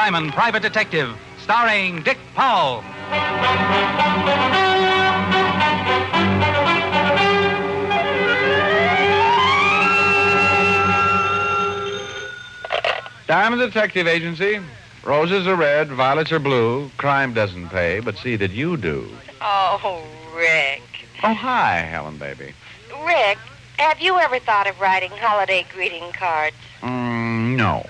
Diamond, Private Detective, starring Dick Powell. Diamond Detective Agency. Roses are red, violets are blue. Crime doesn't pay, but see that you do. Oh, Rick. Oh, hi, Helen, baby. Rick, have you ever thought of writing holiday greeting cards? No.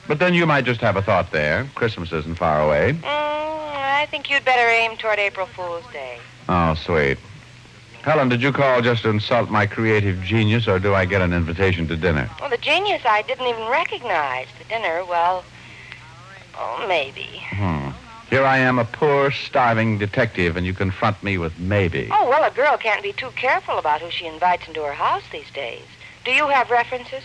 But then you might just have a thought there. Christmas isn't far away. I think you'd better aim toward April Fool's Day. Oh, sweet. Helen, did you call just to insult my creative genius, or do I get an invitation to dinner? Well, the genius I didn't even recognize. The dinner, well, maybe. Here I am, a poor, starving detective, and you confront me with maybe. Oh, well, a girl can't be too careful about who she invites into her house these days. Do you have references?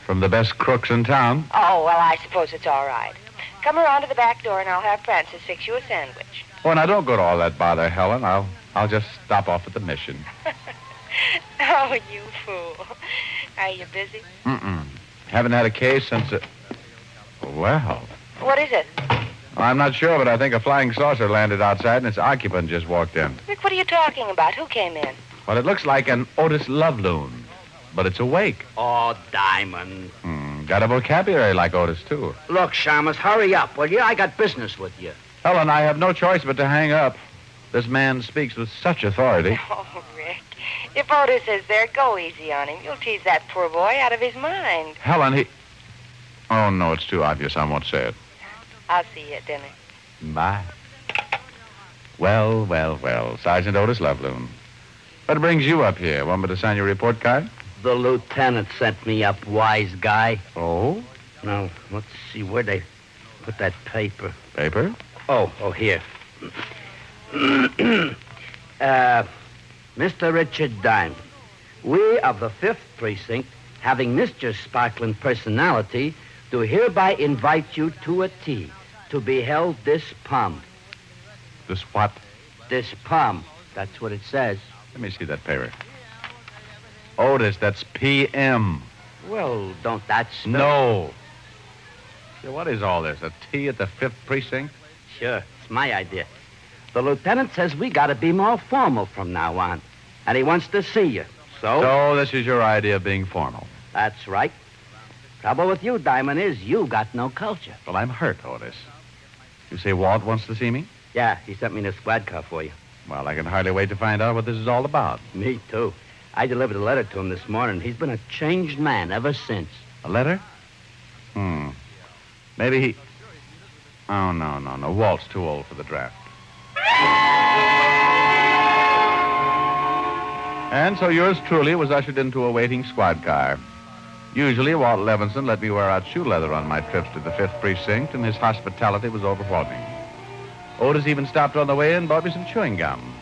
From the best crooks in town? Oh, well, I suppose it's all right. Come around to the back door, and I'll have Francis fix you a sandwich. Oh, now don't go to all that bother, Helen. I'll just stop off at the Mission. Oh, you fool. Are you busy? Haven't had a case since Well. What is it? I'm not sure, but I think a flying saucer landed outside and its occupant just walked in. Rick, what are you talking about? Who came in? Well, it looks like an Otis love loon, but it's awake. Oh, Diamond. Got a vocabulary like Otis, too. Look, Shamus, hurry up, will you? I got business with you. Helen, I have no choice but to hang up. This man speaks with such authority. Oh, Rick. If Otis is there, go easy on him. You'll tease that poor boy out of his mind. Helen, Oh, no, it's too obvious. I won't say it. I'll see you at dinner. Bye. Well, Sergeant Otis Loveloon. What brings you up here? Want me to sign your report card? The lieutenant sent me up, wise guy. Oh? Now, let's see where they put that paper. Paper? Oh, here. Mr. Richard Diamond, we of the 5th Precinct, having missed your sparkling personality, do hereby invite you to a tea to be held this palm. This what? This palm. That's what it says. Let me see that paper. Otis, that's P.M. Well, don't that spell? No. Say, what is all this? A tea at the 5th Precinct? Sure, it's my idea. The lieutenant says we got to be more formal from now on, and he wants to see you. So this is your idea of being formal? That's right. Trouble with you, Diamond, is you got no culture. Well, I'm hurt, Otis. You say Walt wants to see me? Yeah, he sent me in a squad car for you. Well, I can hardly wait to find out what this is all about. Me, too. I delivered a letter to him this morning. He's been a changed man ever since. A letter? Maybe he... Oh, no. Walt's too old for the draft. And so yours truly was ushered into a waiting squad car. Usually, Walt Levinson let me wear out shoe leather on my trips to the 5th Precinct, and his hospitality was overwhelming. Otis even stopped on the way and bought me some chewing gum.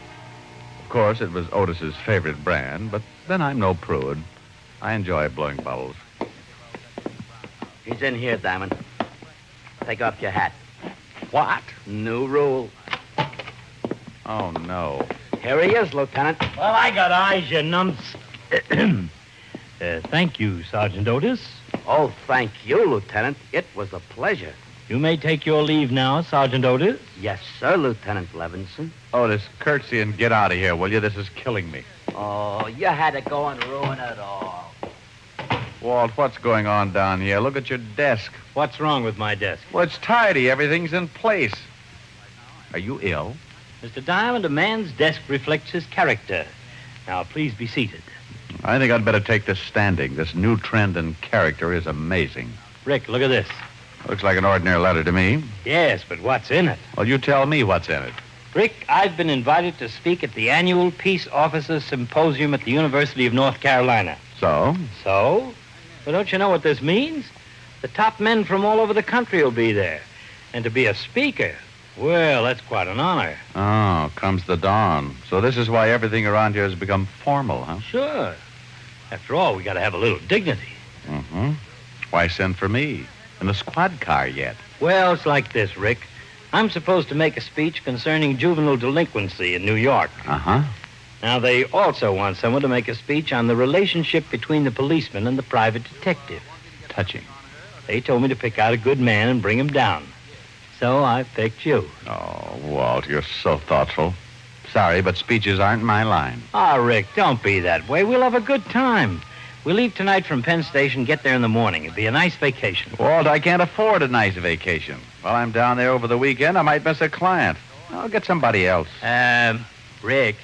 Of course, it was Otis's favorite brand, but then I'm no prude. I enjoy blowing bubbles. He's in here, Diamond. Take off your hat. What? New rule. Oh, no. Here he is, Lieutenant. Well, I got eyes, you numps. Thank you, Sergeant Otis. Oh, thank you, Lieutenant. It was a pleasure. You may take your leave now, Sergeant Otis. Yes, sir, Lieutenant Levinson. Otis, curtsy and get out of here, will you? This is killing me. Oh, you had to go and ruin it all. Walt, what's going on down here? Look at your desk. What's wrong with my desk? Well, it's tidy. Everything's in place. Are you ill? Mr. Diamond, a man's desk reflects his character. Now, please be seated. I think I'd better take this standing. This new trend in character is amazing. Rick, look at this. Looks like an ordinary letter to me. Yes, but what's in it? Well, you tell me what's in it. Rick, I've been invited to speak at the annual Peace Officers Symposium at the University of North Carolina. So? So? Well, don't you know what this means? The top men from all over the country will be there. And to be a speaker, well, that's quite an honor. Oh, comes the dawn. So this is why everything around here has become formal, huh? Sure. After all, we got to have a little dignity. Mm-hmm. Why send for me? In the squad car yet? Well, it's like this, Rick. I'm supposed to make a speech concerning juvenile delinquency in New York. Uh-huh. Now, they also want someone to make a speech on the relationship between the policeman and the private detective. Touching. They told me to pick out a good man and bring him down. So I picked you. Oh, Walt, you're so thoughtful. Sorry, but speeches aren't my line. Oh, Rick, don't be that way. We'll have a good time. We leave tonight from Penn Station, get there in the morning. It'll be a nice vacation. Walt, I can't afford a nice vacation. While I'm down there over the weekend, I might miss a client. I'll get somebody else. Rick.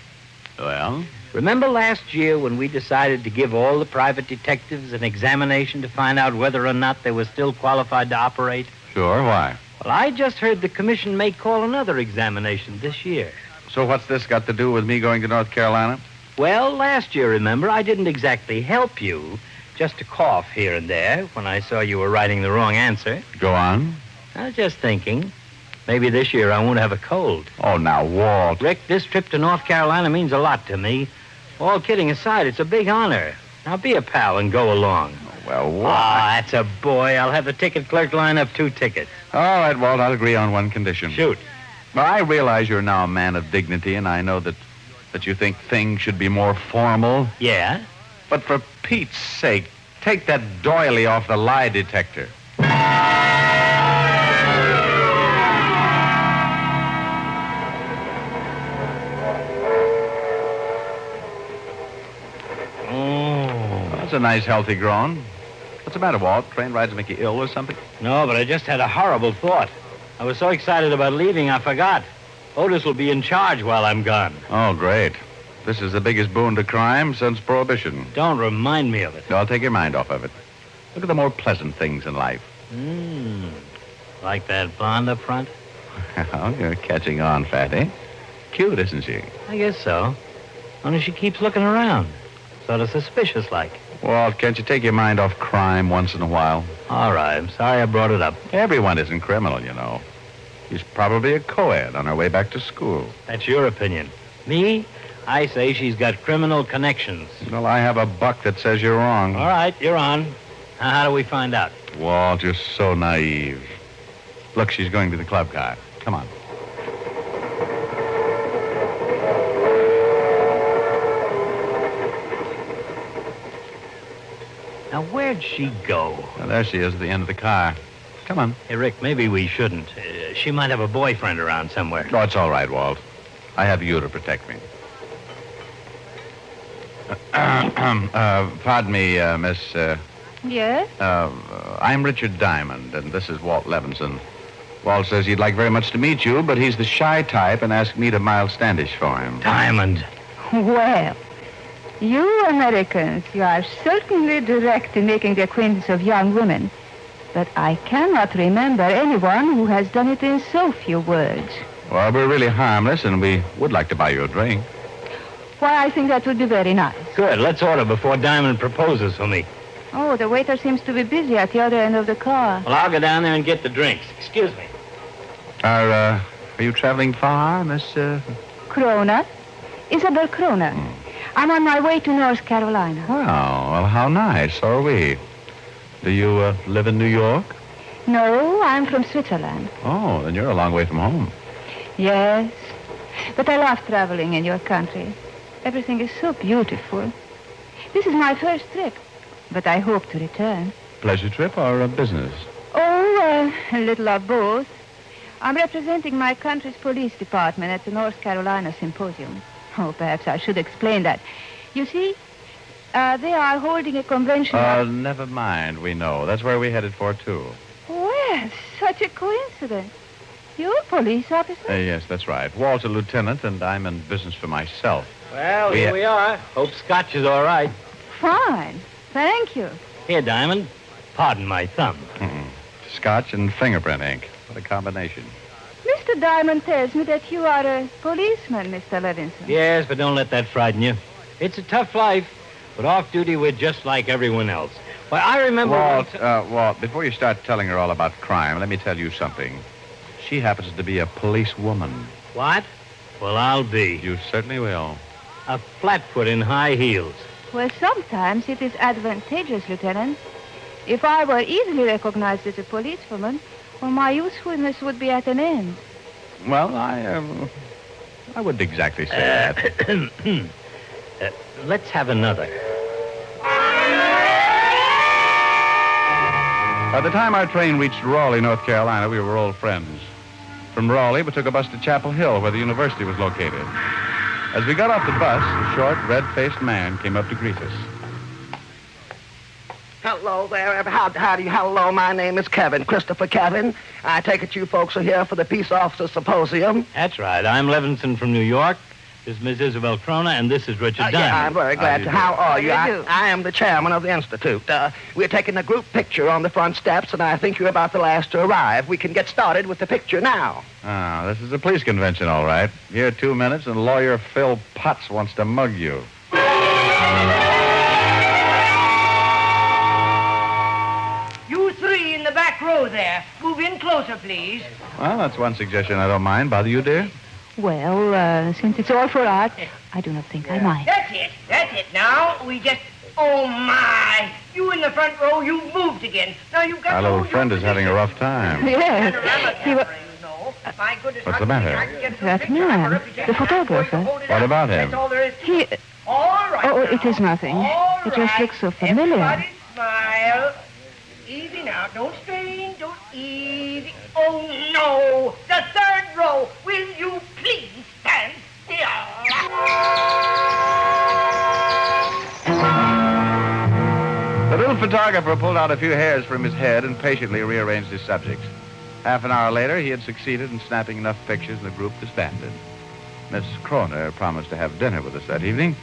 Well? Remember last year when we decided to give all the private detectives an examination to find out whether or not they were still qualified to operate? Sure, why? Well, I just heard the commission may call another examination this year. So what's this got to do with me going to North Carolina? Well, last year, remember, I didn't exactly help you. Just a cough here and there when I saw you were writing the wrong answer. Go on. I was just thinking, maybe this year I won't have a cold. Oh, now, Walt. Rick, this trip to North Carolina means a lot to me. All kidding aside, it's a big honor. Now be a pal and go along. Well, Walt. Ah, that's a boy. I'll have the ticket clerk line up 2 tickets. All right, Walt, I'll agree on one condition. Shoot. Well, I realize you're now a man of dignity, and I know that you think things should be more formal. Yeah? But for Pete's sake, take that doily off the lie detector. That's a nice, healthy groan. What's the matter, Walt? Train rides make you ill or something? No, but I just had a horrible thought. I was so excited about leaving, I forgot. Otis will be in charge while I'm gone. Oh, great. This is the biggest boon to crime since Prohibition. Don't remind me of it. No, I'll take your mind off of it. Look at the more pleasant things in life. Like that blonde up front? Oh, you're catching on, Fatty. Cute, isn't she? I guess so. Only she keeps looking around. Sort of suspicious-like. Walt, can't you take your mind off crime once in a while? All right. I'm sorry I brought it up. Everyone isn't criminal, you know. She's probably a co-ed on her way back to school. That's your opinion. Me? I say she's got criminal connections. Well, I have a buck that says you're wrong. All right, you're on. Now, how do we find out? Walt, you're so naive. Look, she's going to the club car. Come on. Now, where'd she go? Well, there she is at the end of the car. Come on. Hey, Rick, maybe we shouldn't. She might have a boyfriend around somewhere. Oh, it's all right, Walt. I have you to protect me. Pardon me, Miss... Yes? I'm Richard Diamond, and this is Walt Levinson. Walt says he'd like very much to meet you, but he's the shy type and asked me to Miles Standish for him. Diamond. Well, you Americans, you are certainly direct in making the acquaintance of young women. But I cannot remember anyone who has done it in so few words. Well, we're really harmless, and we would like to buy you a drink. Why, I think that would be very nice. Good. Let's order before Diamond proposes for me. Oh, the waiter seems to be busy at the other end of the car. Well, I'll go down there and get the drinks. Excuse me. Are you traveling far, Miss... Crona? Isabel Crona. I'm on my way to North Carolina. Oh, well, how nice. So are we. Do you live in New York? No, I'm from Switzerland. Oh, then you're a long way from home. Yes, but I love traveling in your country. Everything is so beautiful. This is my first trip, but I hope to return. Pleasure trip or a business? Oh, a little of both. I'm representing my country's police department at the North Carolina Symposium. Oh, perhaps I should explain that. You see, they are holding a convention... Never mind. We know. That's where we're headed for, too. Well, such a coincidence. You're a police officer? Yes, that's right. Walt's a lieutenant, and I'm in business for myself. Well, here we are. Hope Scotch is all right. Fine. Thank you. Here, Diamond. Pardon my thumb. Scotch and fingerprint ink. What a combination. Mr. Diamond tells me that you are a policeman, Mr. Levinson. Yes, but don't let that frighten you. It's a tough life, but off-duty we're just like everyone else. Why, I remember... Walt, before you start telling her all about crime, let me tell you something. She happens to be a policewoman. What? Well, I'll be. You certainly will. A flatfoot in high heels. Well, sometimes it is advantageous, Lieutenant. If I were easily recognized as a policewoman, well, my usefulness would be at an end. Well, I wouldn't exactly say that. Let's have another. By the time our train reached Raleigh, North Carolina, we were old friends. From Raleigh, we took a bus to Chapel Hill, where the university was located. As we got off the bus, a short, red-faced man came up to greet us. Hello there. How do you... Hello, my name is Kevin, Christopher Kevin. I take it you folks are here for the Peace Officers Symposium. That's right. I'm Levinson from New York. This is Miss Isabel Crona, and this is Richard Diamond. Yeah, I'm very glad to. How are you? How do you do? I am the chairman of the Institute. We're taking a group picture on the front steps, and I think you're about the last to arrive. We can get started with the picture now. Ah, this is a police convention, all right. Here 2 minutes, and lawyer Phil Potts wants to mug you. You three in the back row there. Move in closer, please. Well, that's one suggestion I don't mind. Bother you, dear? Well, since it's all for art, I do not think I mind. That's it. Now, we just... Oh, my. You in the front row, you moved again. Now, you've got... Our little friend is having a rough time. Yes. My goodness, What's the matter? That man, the photographer. What about him? That's all there is. He... All right. Oh, it is nothing. All It just right. looks so familiar. Everybody smile. Easy now. Don't strain. Don't easy. Oh, no. The third row. Will you please stand still? The little photographer pulled out a few hairs from his head and patiently rearranged his subjects. Half an hour later, he had succeeded in snapping enough pictures, and the group disbanded. Miss Crona promised to have dinner with us that evening.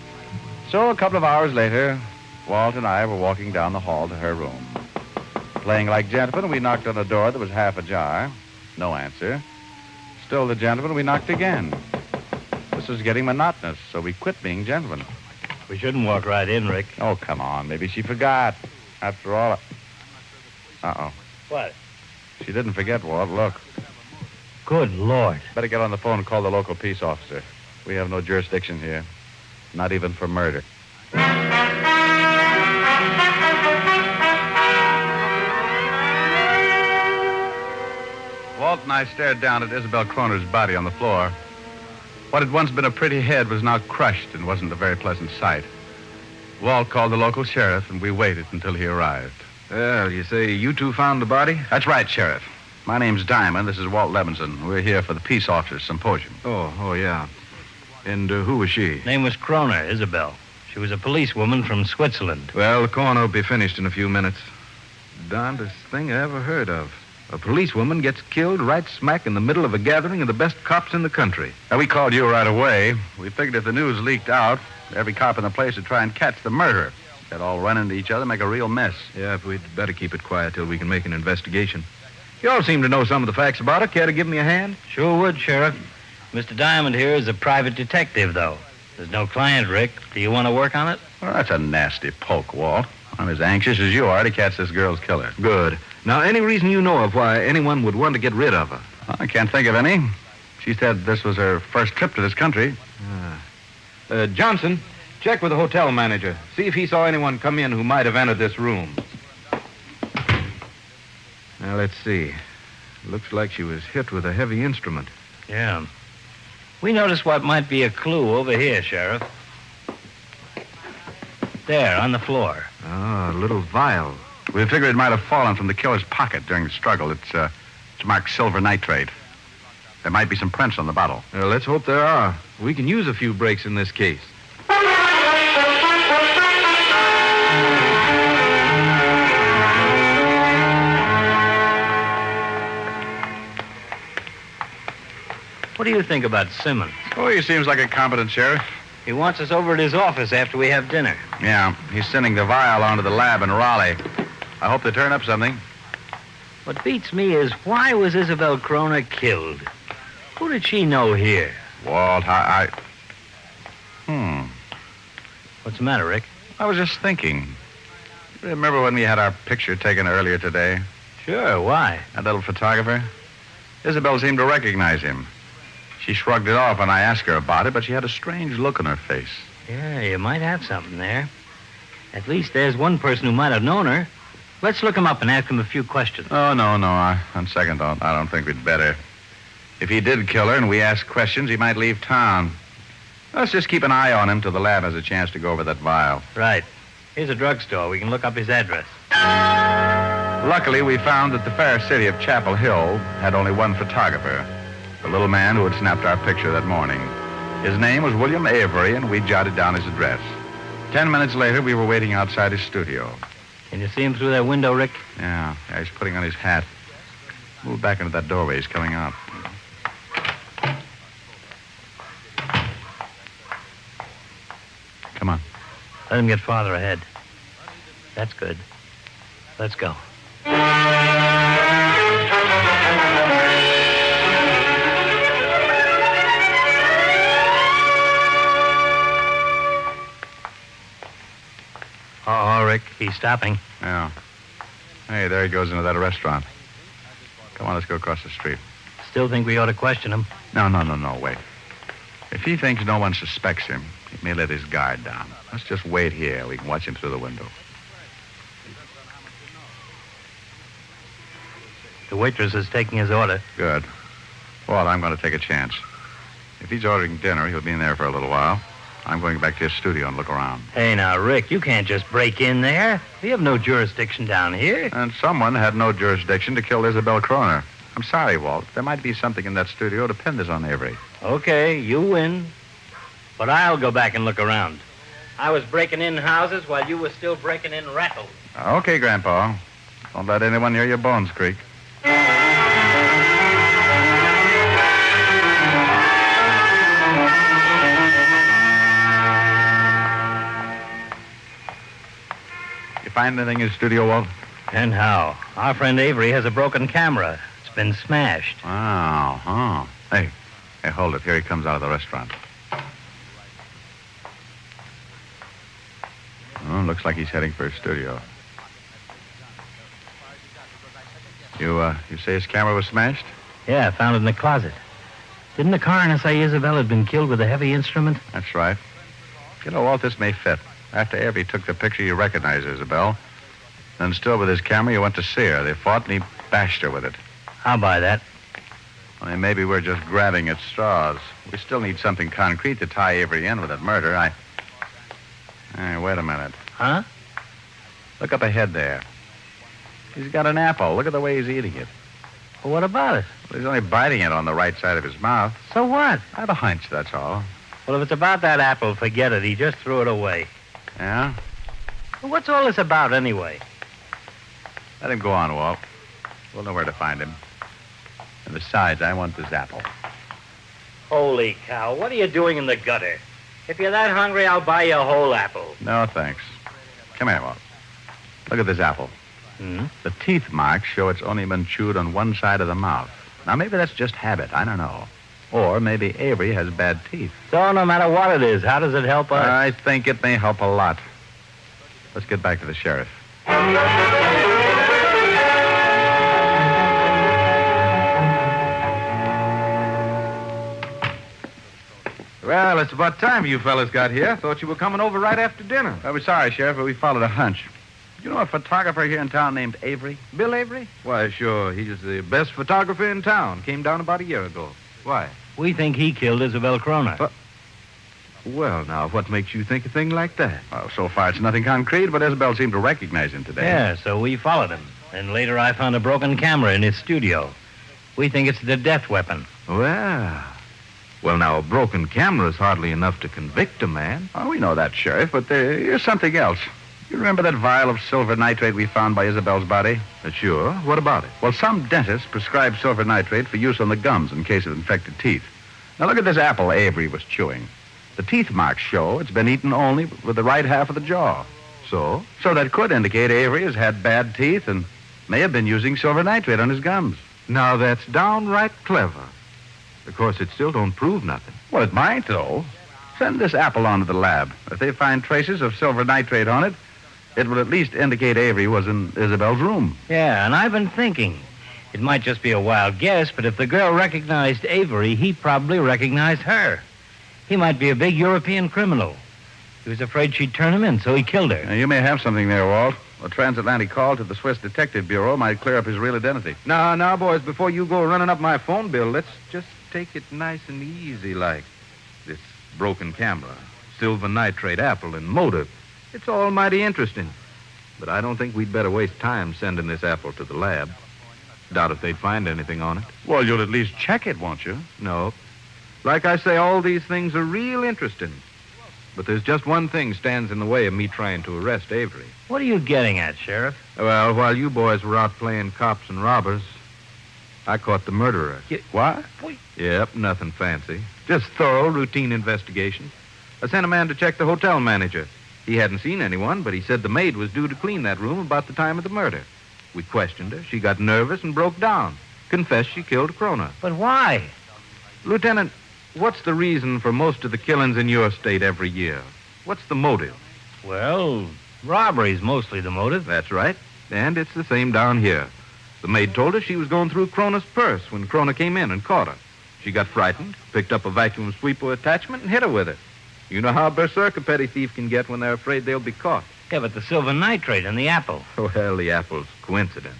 So a couple of hours later, Walt and I were walking down the hall to her room. Playing like gentlemen, we knocked on a door that was half ajar. No answer. Still the gentlemen, we knocked again. This was getting monotonous, so we quit being gentlemen. We shouldn't walk right in, Rick. Oh, come on. Maybe she forgot. After all... Uh-oh. What? She didn't forget, Walt. Look. Good Lord. Better get on the phone and call the local peace officer. We have no jurisdiction here. Not even for murder. Walt and I stared down at Isabel Croner's body on the floor. What had once been a pretty head was now crushed and wasn't a very pleasant sight. Walt called the local sheriff, and we waited until he arrived. Well, you say you two found the body? That's right, Sheriff. My name's Diamond. This is Walt Levinson. We're here for the Peace Officers Symposium. Oh, yeah. And who was she? Name was Crona, Isabel. She was a policewoman from Switzerland. Well, the coroner will be finished in a few minutes. Darndest thing I ever heard of. A policewoman gets killed right smack in the middle of a gathering of the best cops in the country. Now, we called you right away. We figured if the news leaked out, every cop in the place would try and catch the murderer. They'd all run into each other, make a real mess. Yeah, but we'd better keep it quiet till we can make an investigation. You all seem to know some of the facts about her. Care to give me a hand? Sure would, Sheriff. Mr. Diamond here is a private detective, though. There's no client, Rick. Do you want to work on it? Well, that's a nasty poke, Walt. I'm as anxious as you are to catch this girl's killer. Good. Now, any reason you know of why anyone would want to get rid of her? Well, I can't think of any. She said this was her first trip to this country. Johnson, check with the hotel manager. See if he saw anyone come in who might have entered this room. Now, let's see. Looks like she was hit with a heavy instrument. Yeah. We noticed what might be a clue over here, Sheriff. There, on the floor. Ah, a little vial. We figured it might have fallen from the killer's pocket during the struggle. It's marked silver nitrate. There might be some prints on the bottle. Well, let's hope there are. We can use a few breaks in this case. What do you think about Simmons? Oh, he seems like a competent sheriff. He wants us over at his office after we have dinner. Yeah, he's sending the vial on to the lab in Raleigh. I hope they turn up something. What beats me is why was Isabel Crona killed? Who did she know here? Walt, What's the matter, Rick? I was just thinking. Remember when we had our picture taken earlier today? Sure, why? That little photographer? Isabel seemed to recognize him. She shrugged it off when I asked her about it, but she had a strange look on her face. Yeah, you might have something there. At least there's one person who might have known her. Let's look him up and ask him a few questions. Oh, no. On second thought, I don't think we'd better. If he did kill her and we asked questions, he might leave town. Let's just keep an eye on him till the lab has a chance to go over that vial. Right. Here's a drugstore. We can look up his address. Luckily, we found that the fair city of Chapel Hill had only one photographer. the little man who had snapped our picture that morning. His name was William Avery, and we jotted down his address. 10 minutes later, we were waiting outside his studio. Can you see him through that window, Rick? Yeah, he's putting on his hat. Move back into that doorway. He's coming out. Come on. Let him get farther ahead. That's good. Let's go. Oh, Rick, he's stopping. Yeah. Hey, there he goes into that restaurant. Come on, let's go across the street. Still think we ought to question him? No, wait. If he thinks no one suspects him, he may let his guard down. Let's just wait here. We can watch him through the window. The waitress is taking his order. Good. Well, I'm going to take a chance. If he's ordering dinner, he'll be in there for a little while. I'm going back to his studio and look around. Hey, now, Rick, you can't just break in there. We have no jurisdiction down here. And someone had no jurisdiction to kill Isabel Kroner. I'm sorry, Walt. There might be something in that studio to pin this on Avery. Okay, you win. But I'll go back and look around. I was breaking in houses while you were still breaking in rattles. Okay, Grandpa. Don't let anyone near your bones creak. You find anything in his studio, Walt? And how? Our friend Avery has a broken camera. It's been smashed. Oh, huh. Hey, hold it. Here he comes out of the restaurant. Oh, looks like he's heading for his studio. You say his camera was smashed? Yeah, I found it in the closet. Didn't the coroner say Isabel had been killed with a heavy instrument? That's right. You know, Walt, this may fit. After Avery took the picture, you recognized Isabel. Then still with his camera, you went to see her. They fought, and he bashed her with it. I'll buy that. Well, maybe we're just grabbing at straws. We still need something concrete to tie Avery in with that murder. Hey, wait a minute. Huh? Look up ahead there. He's got an apple. Look at the way he's eating it. Well, what about it? Well, he's only biting it on the right side of his mouth. So what? I have a hunch, that's all. Well, if it's about that apple, forget it. He just threw it away. Yeah? Well, what's all this about, anyway? Let him go on, Walt. We'll know where to find him. And besides, I want this apple. Holy cow, what are you doing in the gutter? If you're that hungry, I'll buy you a whole apple. No, thanks. Come here, Walt. Look at this apple. Hmm? The teeth marks show it's only been chewed on one side of the mouth. Now, maybe that's just habit. I don't know. Or maybe Avery has bad teeth. So no matter what it is, how does it help us? I think it may help a lot. Let's get back to the sheriff. Well, it's about time you fellas got here. Thought you were coming over right after dinner. We're sorry, Sheriff, but we followed a hunch. You know a photographer here in town named Avery? Bill Avery? Why, sure. He's the best photographer in town. Came down about a year ago. Why? We think he killed Isabel Kroner. Well, now, what makes you think a thing like that? Well, so far it's nothing concrete, but Isabel seemed to recognize him today. Yeah, so we followed him. And later I found a broken camera in his studio. We think it's the death weapon. Well, now, a broken camera is hardly enough to convict a man. Oh, we know that, Sheriff, but there's something else. You remember that vial of silver nitrate we found by Isabel's body? Sure. What about it? Well, some dentist prescribed silver nitrate for use on the gums in case of infected teeth. Now, look at this apple Avery was chewing. The teeth marks show it's been eaten only with the right half of the jaw. So? So that could indicate Avery has had bad teeth and may have been using silver nitrate on his gums. Now, that's downright clever. Of course, it still don't prove nothing. Well, it might, though. Send this apple on to the lab. If they find traces of silver nitrate on it, it will at least indicate Avery was in Isabel's room. Yeah, and I've been thinking. It might just be a wild guess, but if the girl recognized Avery, he probably recognized her. He might be a big European criminal. He was afraid she'd turn him in, so he killed her. Now, you may have something there, Walt. A transatlantic call to the Swiss Detective Bureau might clear up his real identity. Now, boys, before you go running up my phone bill, let's just take it nice and easy like. This broken camera, silver nitrate apple, and motive. It's all mighty interesting. But I don't think we'd better waste time sending this apple to the lab. Doubt if they'd find anything on it. Well, you'll at least check it, won't you? No. Like I say, all these things are real interesting. But there's just one thing stands in the way of me trying to arrest Avery. What are you getting at, Sheriff? Well, while you boys were out playing cops and robbers, I caught the murderer. What? Yep, nothing fancy. Just thorough, routine investigation. I sent a man to check the hotel manager. He hadn't seen anyone, but he said the maid was due to clean that room about the time of the murder. We questioned her. She got nervous and broke down. Confessed she killed Crona. But why? Lieutenant, what's the reason for most of the killings in your state every year? What's the motive? Well, robbery's mostly the motive. That's right. And it's the same down here. The maid told us she was going through Crona's purse when Crona came in and caught her. She got frightened, picked up a vacuum sweeper attachment, and hit her with it. You know how berserk a petty thief can get when they're afraid they'll be caught. Yeah, but the silver nitrate and the apple. Well, the apple's coincidence.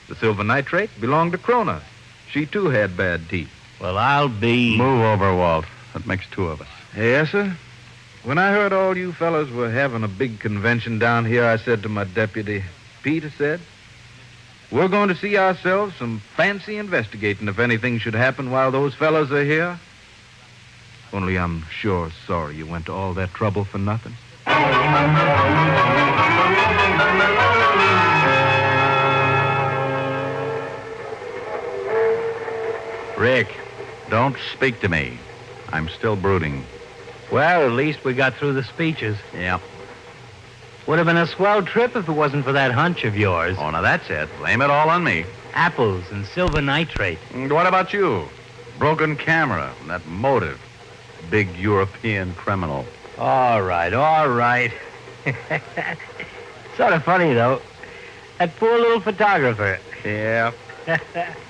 The silver nitrate belonged to Crona. She, too, had bad teeth. Well, I'll be... Move over, Walt. That makes two of us. Yes, sir. When I heard all you fellas were having a big convention down here, I said to my deputy, Pete, I said, we're going to see ourselves some fancy investigating if anything should happen while those fellas are here. Only I'm sure sorry you went to all that trouble for nothing. Rick, don't speak to me. I'm still brooding. Well, at least we got through the speeches. Yep. Would have been a swell trip if it wasn't for that hunch of yours. Oh, now that's it. Blame it all on me. Apples and silver nitrate. And what about you? Broken camera, and that motive. Big European criminal. All right. Sort of funny, though. That poor little photographer. Yeah.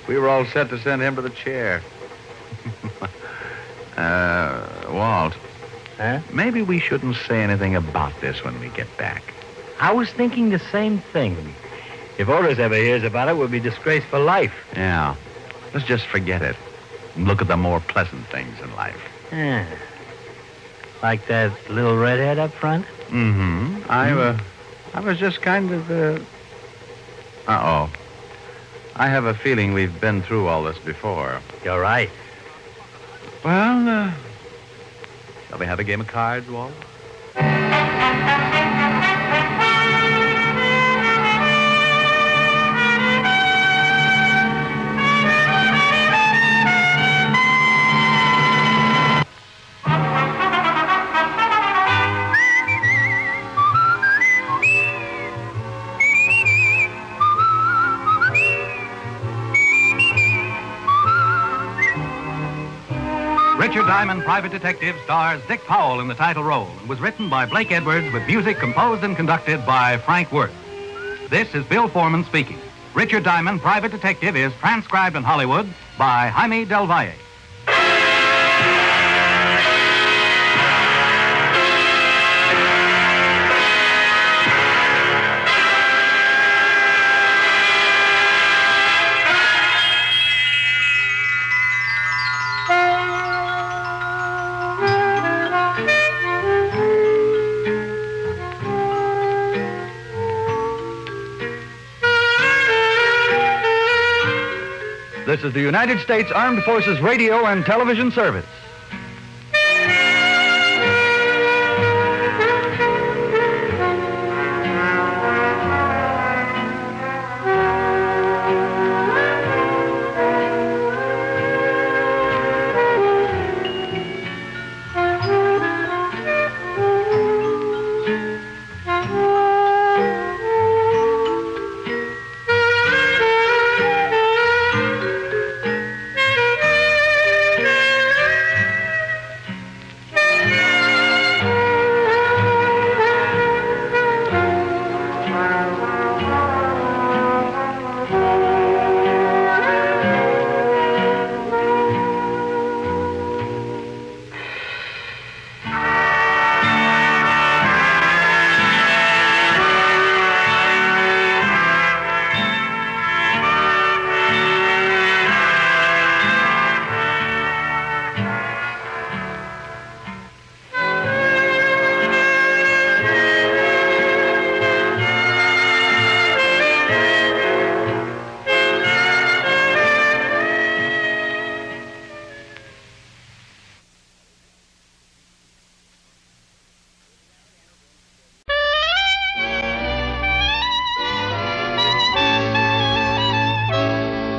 We were all set to send him to the chair. Walt. Huh? Maybe we shouldn't say anything about this when we get back. I was thinking the same thing. If Otis ever hears about it, we'll be disgraced for life. Yeah. Let's just forget it and look at the more pleasant things in life. Yeah. Like that little redhead up front? Mm-hmm. I was just kind of, Uh-oh. I have a feeling we've been through all this before. You're right. Well, shall we have a game of cards, Walt? Richard Diamond, Private Detective, stars Dick Powell in the title role and was written by Blake Edwards with music composed and conducted by Frank Worth. This is Bill Foreman speaking. Richard Diamond, Private Detective is transcribed in Hollywood by Jaime Del Valle. This is the United States Armed Forces Radio and Television Service.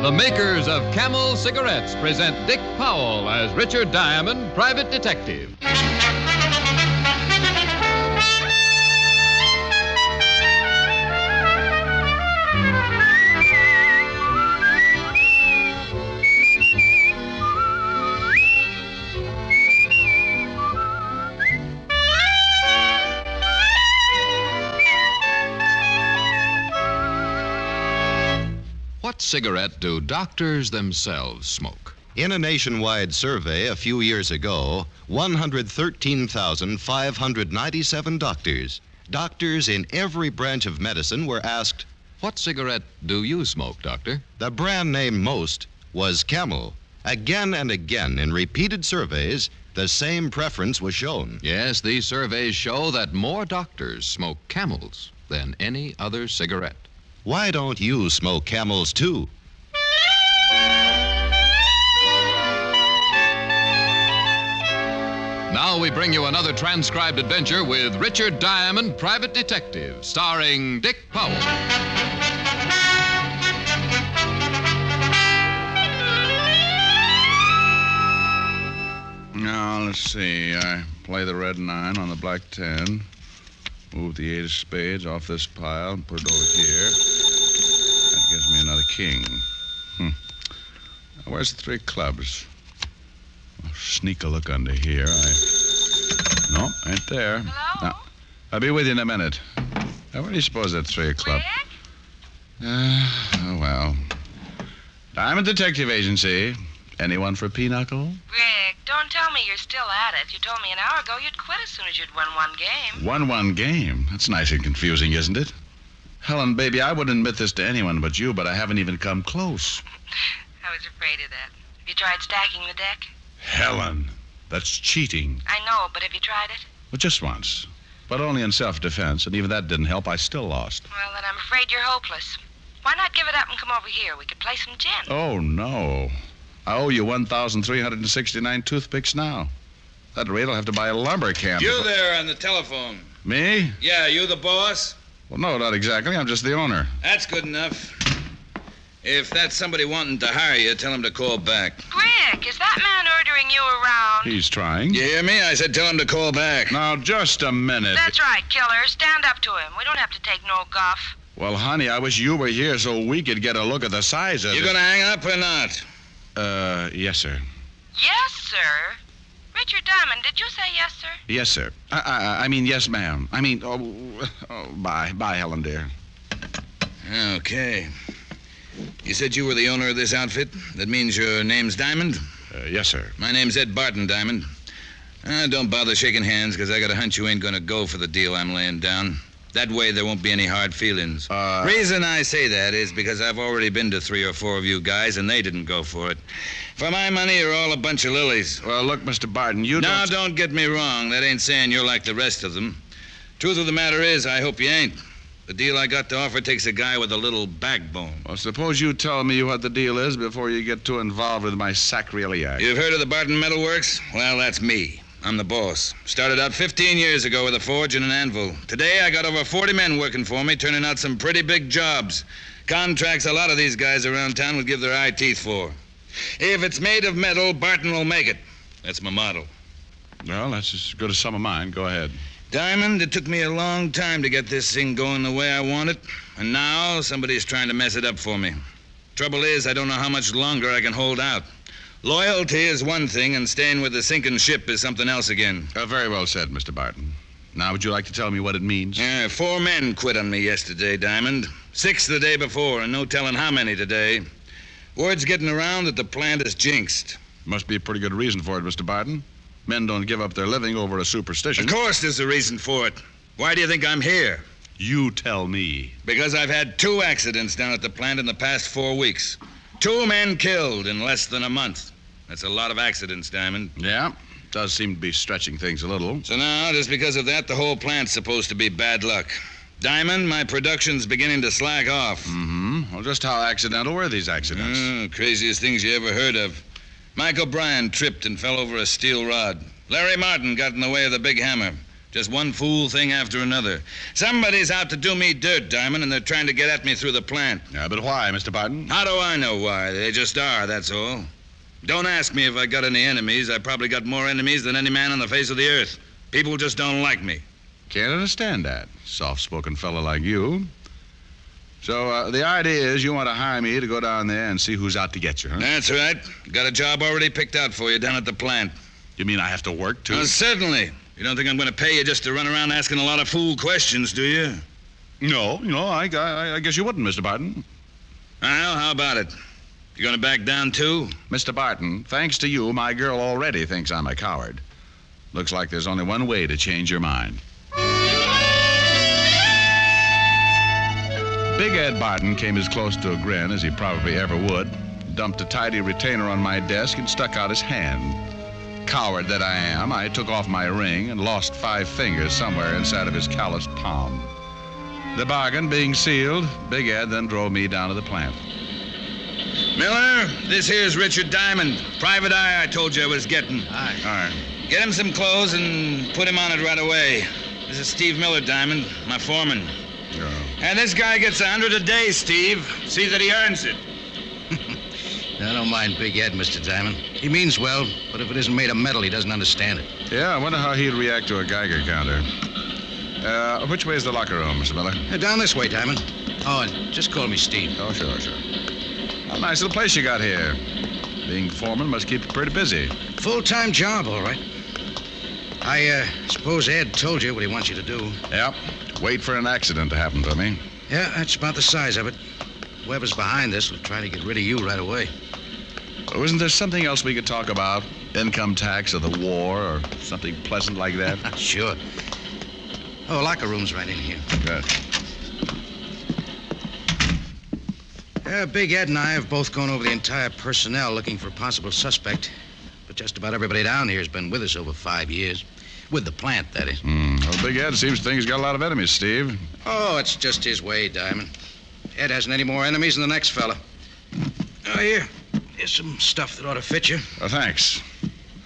The makers of Camel cigarettes present Dick Powell as Richard Diamond, private detective. What cigarette do doctors themselves smoke? In a nationwide survey a few years ago, 113,597 doctors in every branch of medicine were asked, What cigarette do you smoke, Doctor? The brand name most was Camel. Again and again, in repeated surveys, the same preference was shown. Yes, these surveys show that more doctors smoke Camels than any other cigarette. Why don't you smoke Camels, too? Now we bring you another transcribed adventure with Richard Diamond, private detective, starring Dick Powell. Now, let's see. I play the red 9 on the black 10. Move the 8 of spades off this pile and put it over here. That gives me another king. Now, where's the 3 clubs? I'll sneak a look under here. No, ain't there. Hello? No. I'll be with you in a minute. Now, where do you suppose that 3 club? Oh, well. Diamond Detective Agency. Anyone for Pinochle? Rick, don't tell me you're still at it. You told me an hour ago you'd quit as soon as you'd won one game. Won one game? That's nice and confusing, isn't it? Helen, baby, I wouldn't admit this to anyone but you, but I haven't even come close. I was afraid of that. Have you tried stacking the deck? Helen, that's cheating. I know, but have you tried it? Well, just once. But only in self-defense, and even that didn't help. I still lost. Well, then I'm afraid you're hopeless. Why not give it up and come over here? We could play some gin. Oh, no. I owe you 1,369 toothpicks now. At that rate, I'll have to buy a lumber camp. You there on the telephone. Me? Yeah, you the boss? Well, no, not exactly. I'm just the owner. That's good enough. If that's somebody wanting to hire you, tell him to call back. Rick, is that man ordering you around? He's trying. You hear me? I said tell him to call back. Now, just a minute. That's right, killer. Stand up to him. We don't have to take no guff. Well, honey, I wish you were here so we could get a look at the size of it. You gonna hang up or not? Yes, sir. Yes, sir. Richard Diamond, did you say yes, sir? Yes, sir. I mean, yes, ma'am. I mean, bye. Bye, Helen, dear. Okay. You said you were the owner of this outfit? That means your name's Diamond? Yes, sir. My name's Ed Barton Diamond. Don't bother shaking hands, because I got a hunch you ain't gonna go for the deal I'm laying down. That way there won't be any hard feelings. Reason I say that is because I've already been to 3 or 4 of you guys, and they didn't go for it. For my money, you're all a bunch of lilies. Well, look, Mr. Barton, Now, don't get me wrong. That ain't saying you're like the rest of them. Truth of the matter is, I hope you ain't. The deal I got to offer takes a guy with a little backbone. Well, suppose you tell me what the deal is before you get too involved with my sacrilege. You've heard of the Barton Metal Works? Well, that's me. I'm the boss. Started out 15 years ago with a forge and an anvil. Today, I got over 40 men working for me, turning out some pretty big jobs. Contracts a lot of these guys around town would give their eye teeth for. If it's made of metal, Barton will make it. That's my motto. Well, that's as good as some of mine. Go ahead. Diamond, it took me a long time to get this thing going the way I want it. And now, somebody's trying to mess it up for me. Trouble is, I don't know how much longer I can hold out. Loyalty is one thing, and staying with the sinking ship is something else again. Very well said, Mr. Barton. Now, would you like to tell me what it means? 4 men quit on me yesterday, Diamond. 6 the day before, and no telling how many today. Word's getting around that the plant is jinxed. Must be a pretty good reason for it, Mr. Barton. Men don't give up their living over a superstition. Of course there's a reason for it. Why do you think I'm here? You tell me. Because I've had 2 accidents down at the plant in the past 4 weeks. 2 men killed in less than a month. That's a lot of accidents, Diamond. Yeah, does seem to be stretching things a little. So now, just because of that, the whole plant's supposed to be bad luck. Diamond, my production's beginning to slack off. Mm-hmm. Well, just how accidental were these accidents? Craziest things you ever heard of. Mike O'Brien tripped and fell over a steel rod. Larry Martin got in the way of the big hammer. Just one fool thing after another. Somebody's out to do me dirt, Diamond, and they're trying to get at me through the plant. Yeah, but why, Mr. Barton? How do I know why? They just are, that's all. Don't ask me if I got any enemies. I probably got more enemies than any man on the face of the earth. People just don't like me. Can't understand that. Soft-spoken fellow like you. So, the idea is you want to hire me to go down there and see who's out to get you, huh? That's right. Got a job already picked out for you down at the plant. You mean I have to work, too? Certainly. You don't think I'm going to pay you just to run around asking a lot of fool questions, do you? No, I guess you wouldn't, Mr. Barton. Well, how about it? You going to back down, too? Mr. Barton, thanks to you, my girl already thinks I'm a coward. Looks like there's only one way to change your mind. Big Ed Barton came as close to a grin as he probably ever would, dumped a tidy retainer on my desk, and stuck out his hand. Coward that I am, I took off my ring and lost 5 fingers somewhere inside of his calloused palm. The bargain being sealed, Big Ed then drove me down to the plant. Miller, this here's Richard Diamond. Private eye I told you I was getting. Hi. All right. Get him some clothes and put him on it right away. This is Steve Miller, Diamond, my foreman. Yeah. And this guy gets $100 a day, Steve. See that he earns it. I don't mind Big Ed, Mr. Diamond. He means well, but if it isn't made of metal, he doesn't understand it. Yeah, I wonder how he'd react to a Geiger counter. Which way is the locker room, Mr. Miller? Down this way, Diamond. Oh, and just call me Steve. Oh, sure. A nice little place you got here. Being foreman must keep you pretty busy. Full-time job, all right. I suppose Ed told you what he wants you to do. Yep. Wait for an accident to happen to me. Yeah, that's about the size of it. Whoever's behind this will try to get rid of you right away. Oh, isn't there something else we could talk about? Income tax or the war or something pleasant like that? Sure. Oh, locker room's right in here. Good. Big Ed and I have both gone over the entire personnel looking for a possible suspect. But just about everybody down here has been with us over 5 years. With the plant, that is. Well, Big Ed seems to think he's got a lot of enemies, Steve. Oh, it's just his way, Diamond. Ed hasn't any more enemies than the next fella. Oh, here's some stuff that ought to fit you. Oh, thanks.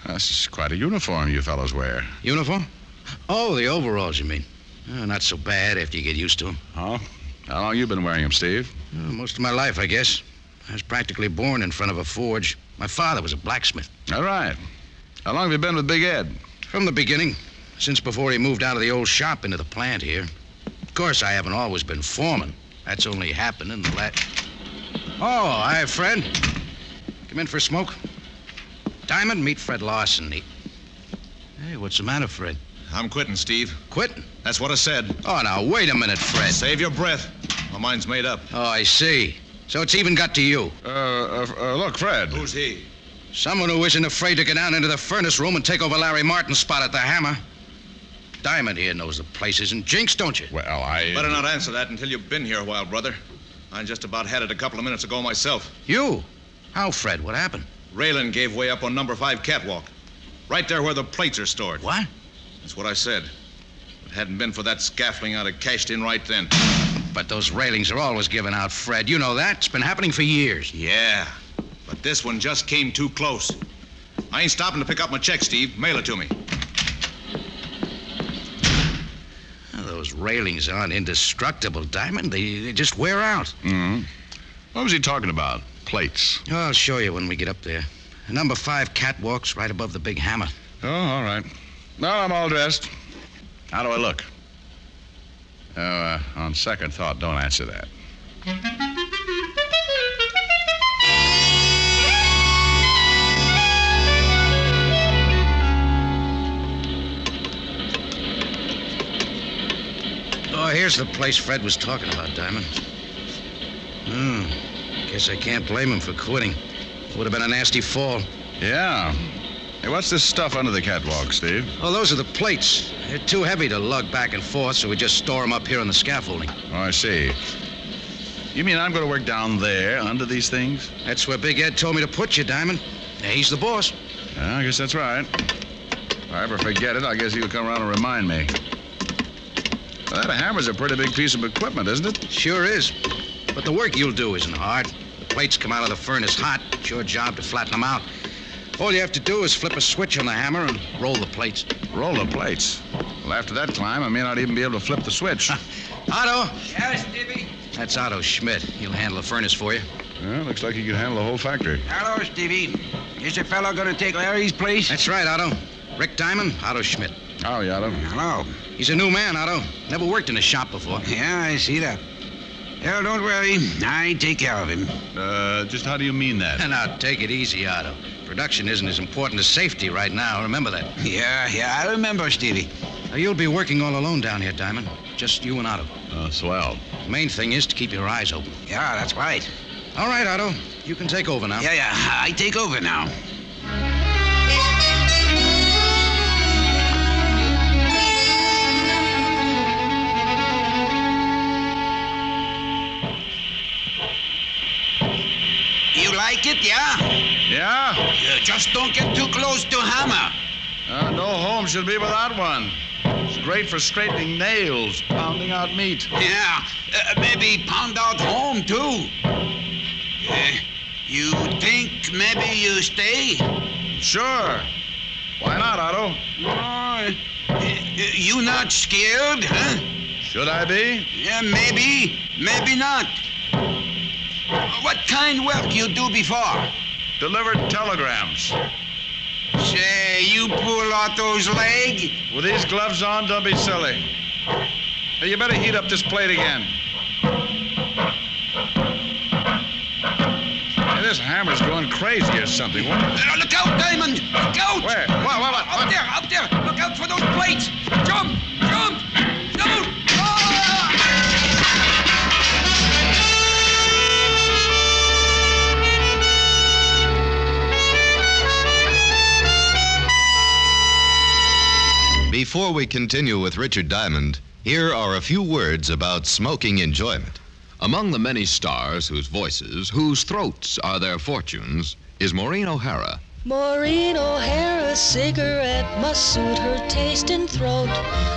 That's quite a uniform you fellows wear. Uniform? Oh, the overalls, you mean? Oh, not so bad after you get used to them. Oh? How long you been wearing them, Steve? Oh, most of my life, I guess. I was practically born in front of a forge. My father was a blacksmith. All right. How long have you been with Big Ed? From the beginning. Since before he moved out of the old shop into the plant here. Of course, I haven't always been foreman. That's only happened in the last... Oh, hi, Fred. Come in for a smoke. Diamond, meet Fred Larson. Hey, what's the matter, Fred? I'm quitting, Steve. Quitting? That's what I said. Oh, now, wait a minute, Fred. Save your breath. My mind's made up. Oh, I see. So it's even got to you. Look, Fred. Who's he? Someone who isn't afraid to get down into the furnace room and take over Larry Martin's spot at the hammer. Diamond here knows the place isn't jinxed, don't you? Well, I... Better not answer that until you've been here a while, brother. I just about had it a couple of minutes ago myself. You? How, Fred? What happened? Railing gave way up on number 5 catwalk. Right there where the plates are stored. What? That's what I said. If it hadn't been for that scaffolding, I'd have cashed in right then. But those railings are always given out, Fred. You know that. It's been happening for years. Yeah, but this one just came too close. I ain't stopping to pick up my check, Steve. Mail it to me. Those railings aren't indestructible, Diamond. They just wear out. Mm-hmm. What was he talking about? Plates. Oh, I'll show you when we get up there. Number 5 catwalk's right above the big hammer. Oh, all right. No, I'm all dressed. How do I look? On second thought, don't answer that. Oh, here's the place Fred was talking about, Diamond. Guess I can't blame him for quitting. Would have been a nasty fall. Yeah. Hey, what's this stuff under the catwalk, Steve? Oh, those are the plates. They're too heavy to lug back and forth, so we just store them up here on the scaffolding. Oh, I see. You mean I'm going to work down there under these things? That's where Big Ed told me to put you, Diamond. He's the boss. Yeah, I guess that's right. If I ever forget it, I guess he'll come around and remind me. Well, that hammer's a pretty big piece of equipment, isn't it? Sure is. But the work you'll do isn't hard. The plates come out of the furnace hot. It's your job to flatten them out. All you have to do is flip a switch on the hammer and roll the plates. Roll the plates? Well, after that climb, I may not even be able to flip the switch. Otto! Yes, Stevie? That's Otto Schmidt. He'll handle the furnace for you. Well, looks like he can handle the whole factory. Hello, Stevie. Is the fellow going to take Larry's place? That's right, Otto. Rick Diamond, Otto Schmidt. Howdy, Otto. Hello. He's a new man, Otto. Never worked in a shop before. Yeah, I see that. Well, don't worry. I take care of him. Just how do you mean that? Now, take it easy, Otto. Production isn't as important as safety right now. Remember that. Yeah, I remember, Stevie. Now, you'll be working all alone down here, Diamond. Just you and Otto. Swell. The main thing is to keep your eyes open. Yeah, that's right. All right, Otto. You can take over now. Yeah, I take over now. You like it, yeah? Yeah? Just don't get too close to hammer. No home should be without one. It's great for straightening nails, pounding out meat. Yeah, maybe pound out home, too. You think maybe you stay? Sure. Why not, Otto? You not scared, huh? Should I be? Yeah, maybe not. What kind work you do before? Delivered telegrams. Say, you pull Otto's leg? With these gloves on, don't be silly. Hey, you better heat up this plate again. Hey, this hammer's going crazy or something. Look out, Diamond! Look out! Where? What? Up there! Look out for those plates! Jump! Down! Before we continue with Richard Diamond, here are a few words about smoking enjoyment. Among the many stars whose voices, whose throats are their fortunes, is Maureen O'Hara. Maureen O'Hara's cigarette must suit her taste and throat,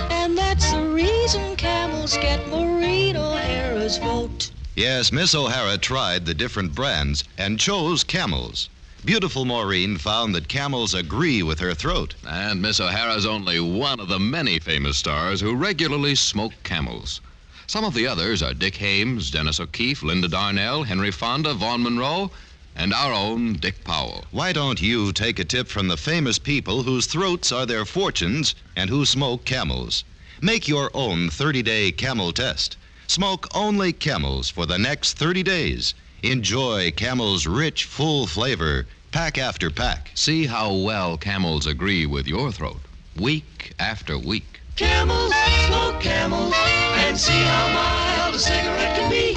and that's the reason camels get Maureen O'Hara's vote. Yes, Miss O'Hara tried the different brands and chose Camels. Beautiful Maureen found that Camels agree with her throat. And Miss O'Hara's only one of the many famous stars who regularly smoke Camels. Some of the others are Dick Hames, Dennis O'Keefe, Linda Darnell, Henry Fonda, Vaughn Monroe, and our own Dick Powell. Why don't you take a tip from the famous people whose throats are their fortunes and who smoke Camels? Make your own 30-day Camel test. Smoke only Camels for the next 30 days. Enjoy Camel's rich, full flavor, pack after pack. See how well Camels agree with your throat, week after week. Camels, smoke Camels, and see how mild a cigarette can be.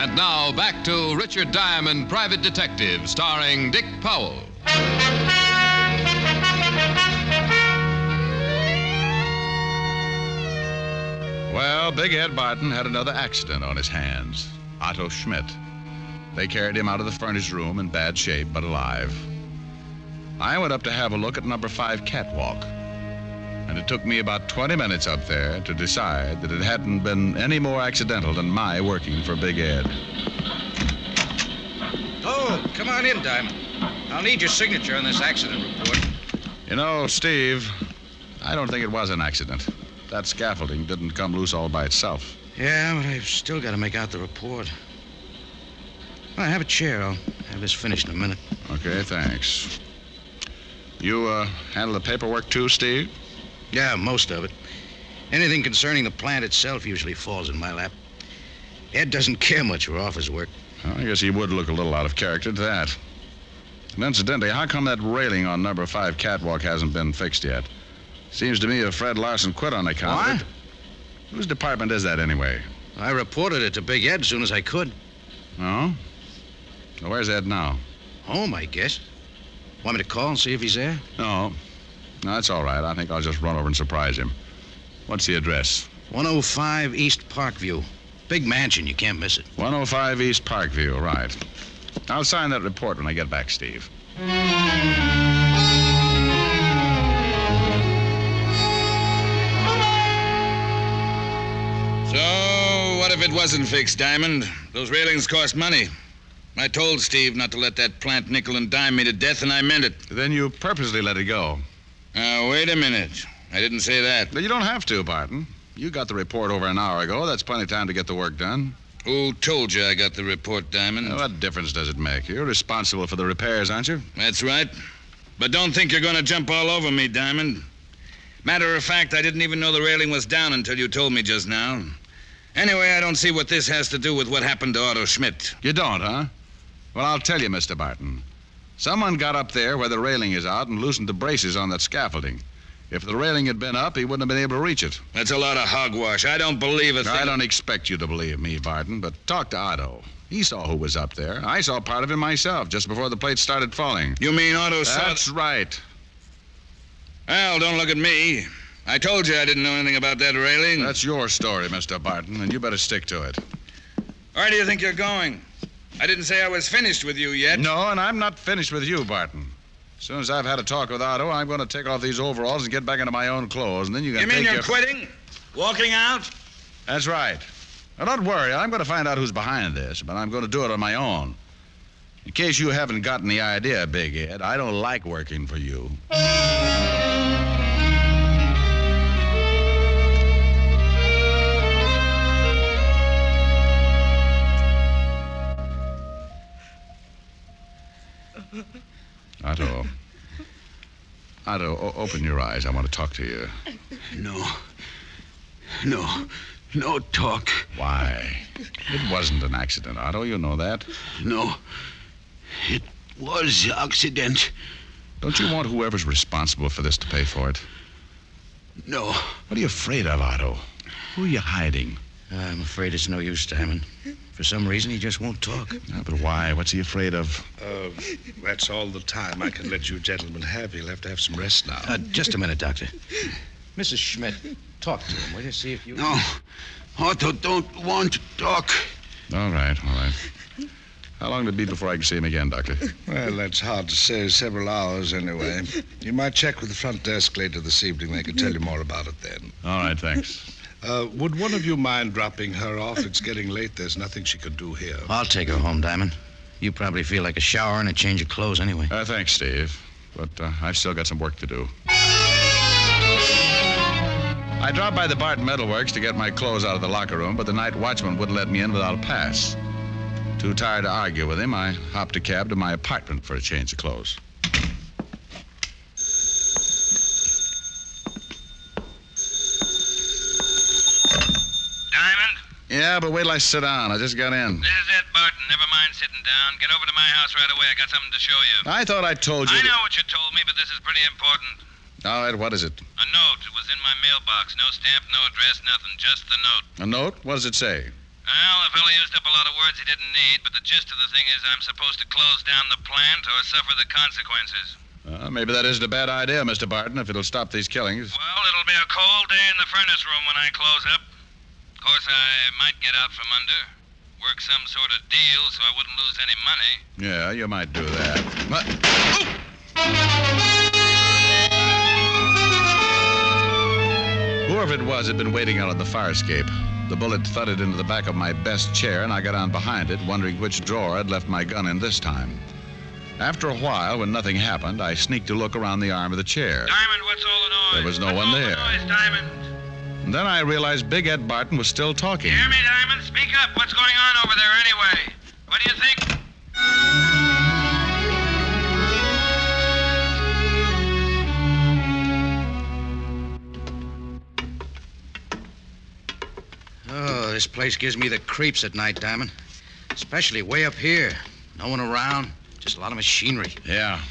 And now, back to Richard Diamond, Private Detective, starring Dick Powell. Well, Big Ed Barton had another accident on his hands. Otto Schmidt. They carried him out of the furnace room in bad shape, but alive. I went up to have a look at number 5 catwalk. And it took me about 20 minutes up there to decide that it hadn't been any more accidental than my working for Big Ed. Oh, come on in, Diamond. I'll need your signature on this accident report. You know, Steve, I don't think it was an accident. That scaffolding didn't come loose all by itself. Yeah, but I've still got to make out the report. Well, have a chair. I'll have this finished in a minute. Okay, thanks. You handle the paperwork too, Steve? Yeah, most of it. Anything concerning the plant itself usually falls in my lap. Ed doesn't care much for office work. Well, I guess he would look a little out of character to that. And incidentally, how come that railing on number 5 catwalk hasn't been fixed yet? Seems to me if Fred Larson quit on account of it. Whose department is that, anyway? I reported it to Big Ed as soon as I could. Oh? Well, where's Ed now? Home, I guess. Want me to call and see if he's there? No, that's all right. I think I'll just run over and surprise him. What's the address? 105 East Parkview. Big mansion. You can't miss it. 105 East Parkview, right. I'll sign that report when I get back, Steve. So, what if it wasn't fixed, Diamond? Those railings cost money. I told Steve not to let that plant nickel and dime me to death, and I meant it. Then you purposely let it go. Now, wait a minute. I didn't say that. But you don't have to, Barton. You got the report over an hour ago. That's plenty of time to get the work done. Who told you I got the report, Diamond? What difference does it make? You're responsible for the repairs, aren't you? That's right. But don't think you're going to jump all over me, Diamond. Matter of fact, I didn't even know the railing was down until you told me just now. Anyway, I don't see what this has to do with what happened to Otto Schmidt. You don't, huh? Well, I'll tell you, Mr. Barton. Someone got up there where the railing is out and loosened the braces on that scaffolding. If the railing had been up, he wouldn't have been able to reach it. That's a lot of hogwash. I don't believe a thing. I don't expect you to believe me, Barton, but talk to Otto. He saw who was up there. I saw part of it myself just before the plates started falling. You mean Otto saw... That's right. Well, don't look at me. I told you I didn't know anything about that railing. That's your story, Mr. Barton, and you better stick to it. Where do you think you're going? I didn't say I was finished with you yet. No, and I'm not finished with you, Barton. As soon as I've had a talk with Otto, I'm going to take off these overalls and get back into my own clothes, and then you can You mean you're quitting? Walking out? That's right. Now, don't worry. I'm going to find out who's behind this, but I'm going to do it on my own. In case you haven't gotten the idea, Big Ed, I don't like working for you. Otto, open your eyes. I want to talk to you. No talk. Why? It wasn't an accident, Otto. You know that. No, it was accident. Don't you want whoever's responsible for this to pay for it? No. What are you afraid of, Otto? Who are you hiding? I'm afraid it's no use, Diamond. For some reason, he just won't talk. Yeah, but why? What's he afraid of? That's all the time I can let you gentlemen have. You'll have to have some rest now. Just a minute, Doctor. Mrs. Schmidt, talk to him, will you? See if you... No. Otto don't want to talk. All right. How long will it be before I can see him again, Doctor? Well, that's hard to say. Several hours, anyway. You might check with the front desk later this evening. They can tell you more about it then. All right, thanks. Would one of you mind dropping her off? It's getting late. There's nothing she could do here. I'll take her home, Diamond. You probably feel like a shower and a change of clothes anyway. Thanks, Steve. But I've still got some work to do. I dropped by the Barton Metalworks to get my clothes out of the locker room, but the night watchman wouldn't let me in without a pass. Too tired to argue with him, I hopped a cab to my apartment for a change of clothes. Diamond? Yeah, but wait till I sit down. I just got in. This is it, Burton. Never mind sitting down. Get over to my house right away. I got something to show you. I thought I told you... I know what you told me, but this is pretty important. All right, what is it? A note. It was in my mailbox. No stamp, no address, nothing. Just the note. A note? What does it say? Well, the fellow used up a lot of words he didn't need, but the gist of the thing is I'm supposed to close down the plant or suffer the consequences. Maybe that isn't a bad idea, Mr. Barton, if it'll stop these killings. Well, it'll be a cold day in the furnace room when I close up. Of course, I might get out from under. Work some sort of deal so I wouldn't lose any money. Yeah, you might do that. Whoever it was had been waiting out on the fire escape. The bullet thudded into the back of my best chair, and I got on behind it, wondering which drawer I'd left my gun in this time. After a while, when nothing happened, I sneaked a look around the arm of the chair. Diamond, what's all the noise? There was no one there. What's all the noise, Diamond? And then I realized Big Ed Barton was still talking. You hear me, Diamond? Speak up. What's going on over there anyway? What do you think? Oh, this place gives me the creeps at night, Diamond. Especially way up here. No one around. Just a lot of machinery. Yeah.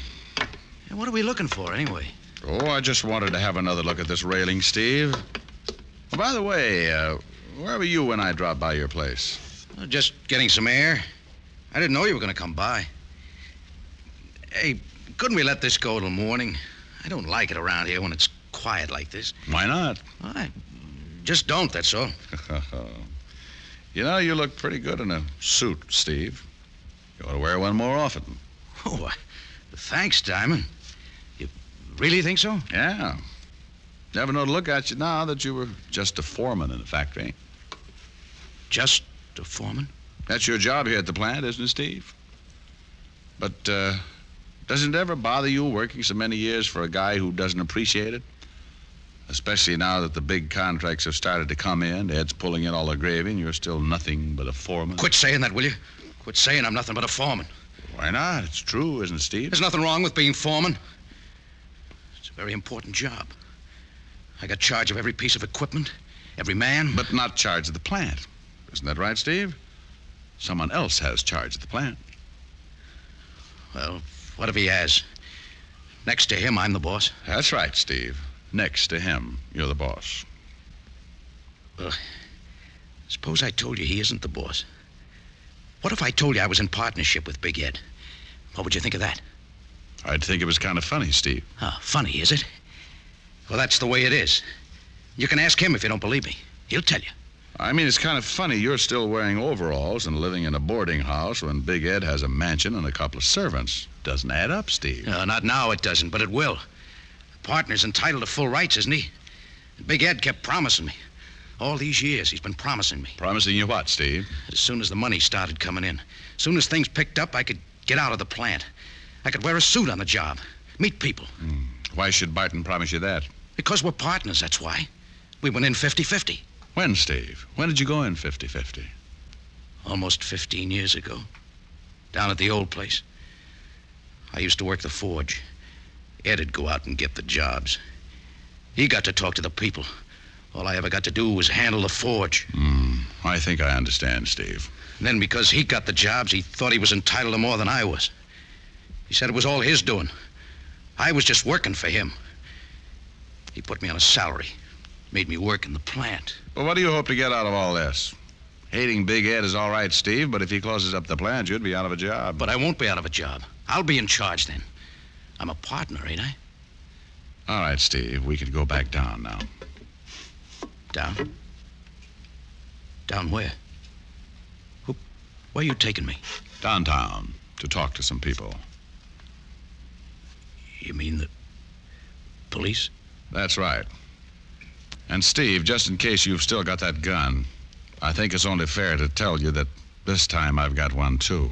And what are we looking for, anyway? Oh, I just wanted to have another look at this railing, Steve. Oh, by the way, where were you when I dropped by your place? Just getting some air. I didn't know you were going to come by. Hey, couldn't we let this go till morning? I don't like it around here when it's quiet like this. Why not? I just don't, that's all. You know, you look pretty good in a suit, Steve. You ought to wear one more often. Oh, thanks, Diamond. You really think so? Yeah. Never know to look at you now that you were just a foreman in the factory. Just a foreman? That's your job here at the plant, isn't it, Steve? But Doesn't it ever bother you working so many years for a guy who doesn't appreciate it? Especially now that the big contracts have started to come in. Ed's pulling in all the gravy, and you're still nothing but a foreman. Quit saying that, will you? Quit saying I'm nothing but a foreman. Why not? It's true, isn't it, Steve? There's nothing wrong with being foreman. It's a very important job. I got charge of every piece of equipment, every man. But not charge of the plant. Isn't that right, Steve? Someone else has charge of the plant. Well, what if he has? Next to him, I'm the boss. That's right, Steve. Next to him, you're the boss. Well, suppose I told you he isn't the boss. What if I told you I was in partnership with Big Ed? What would you think of that? I'd think it was kind of funny, Steve. Oh, funny, is it? Well, that's the way it is. You can ask him if you don't believe me. He'll tell you. I mean, it's kind of funny you're still wearing overalls and living in a boarding house when Big Ed has a mansion and a couple of servants. Doesn't add up, Steve. No, not now it doesn't, but it will. The partner's entitled to full rights, isn't he? Big Ed kept promising me. All these years, he's been promising me. Promising you what, Steve? As soon as the money started coming in, as soon as things picked up, I could get out of the plant. I could wear a suit on the job, meet people. Why should Barton promise you that? Because we're partners, that's why. We went in 50-50. When, Steve? When did you go in 50-50? Almost 15 years ago. Down at the old place. I used to work the forge. Ed'd go out and get the jobs. He got to talk to the people. All I ever got to do was handle the forge. I think I understand, Steve. And then because he got the jobs, he thought he was entitled to more than I was. He said it was all his doing. I was just working for him. He put me on a salary. Made me work in the plant. Well, what do you hope to get out of all this? Hating Big Ed is all right, Steve, but if he closes up the plant, you'd be out of a job. But I won't be out of a job. I'll be in charge then. I'm a partner, ain't I? All right, Steve, we could go back down now. Down? Down where? Where are you taking me? Downtown, to talk to some people. You mean the police? That's right. And Steve, just in case you've still got that gun, I think it's only fair to tell you that this time I've got one, too.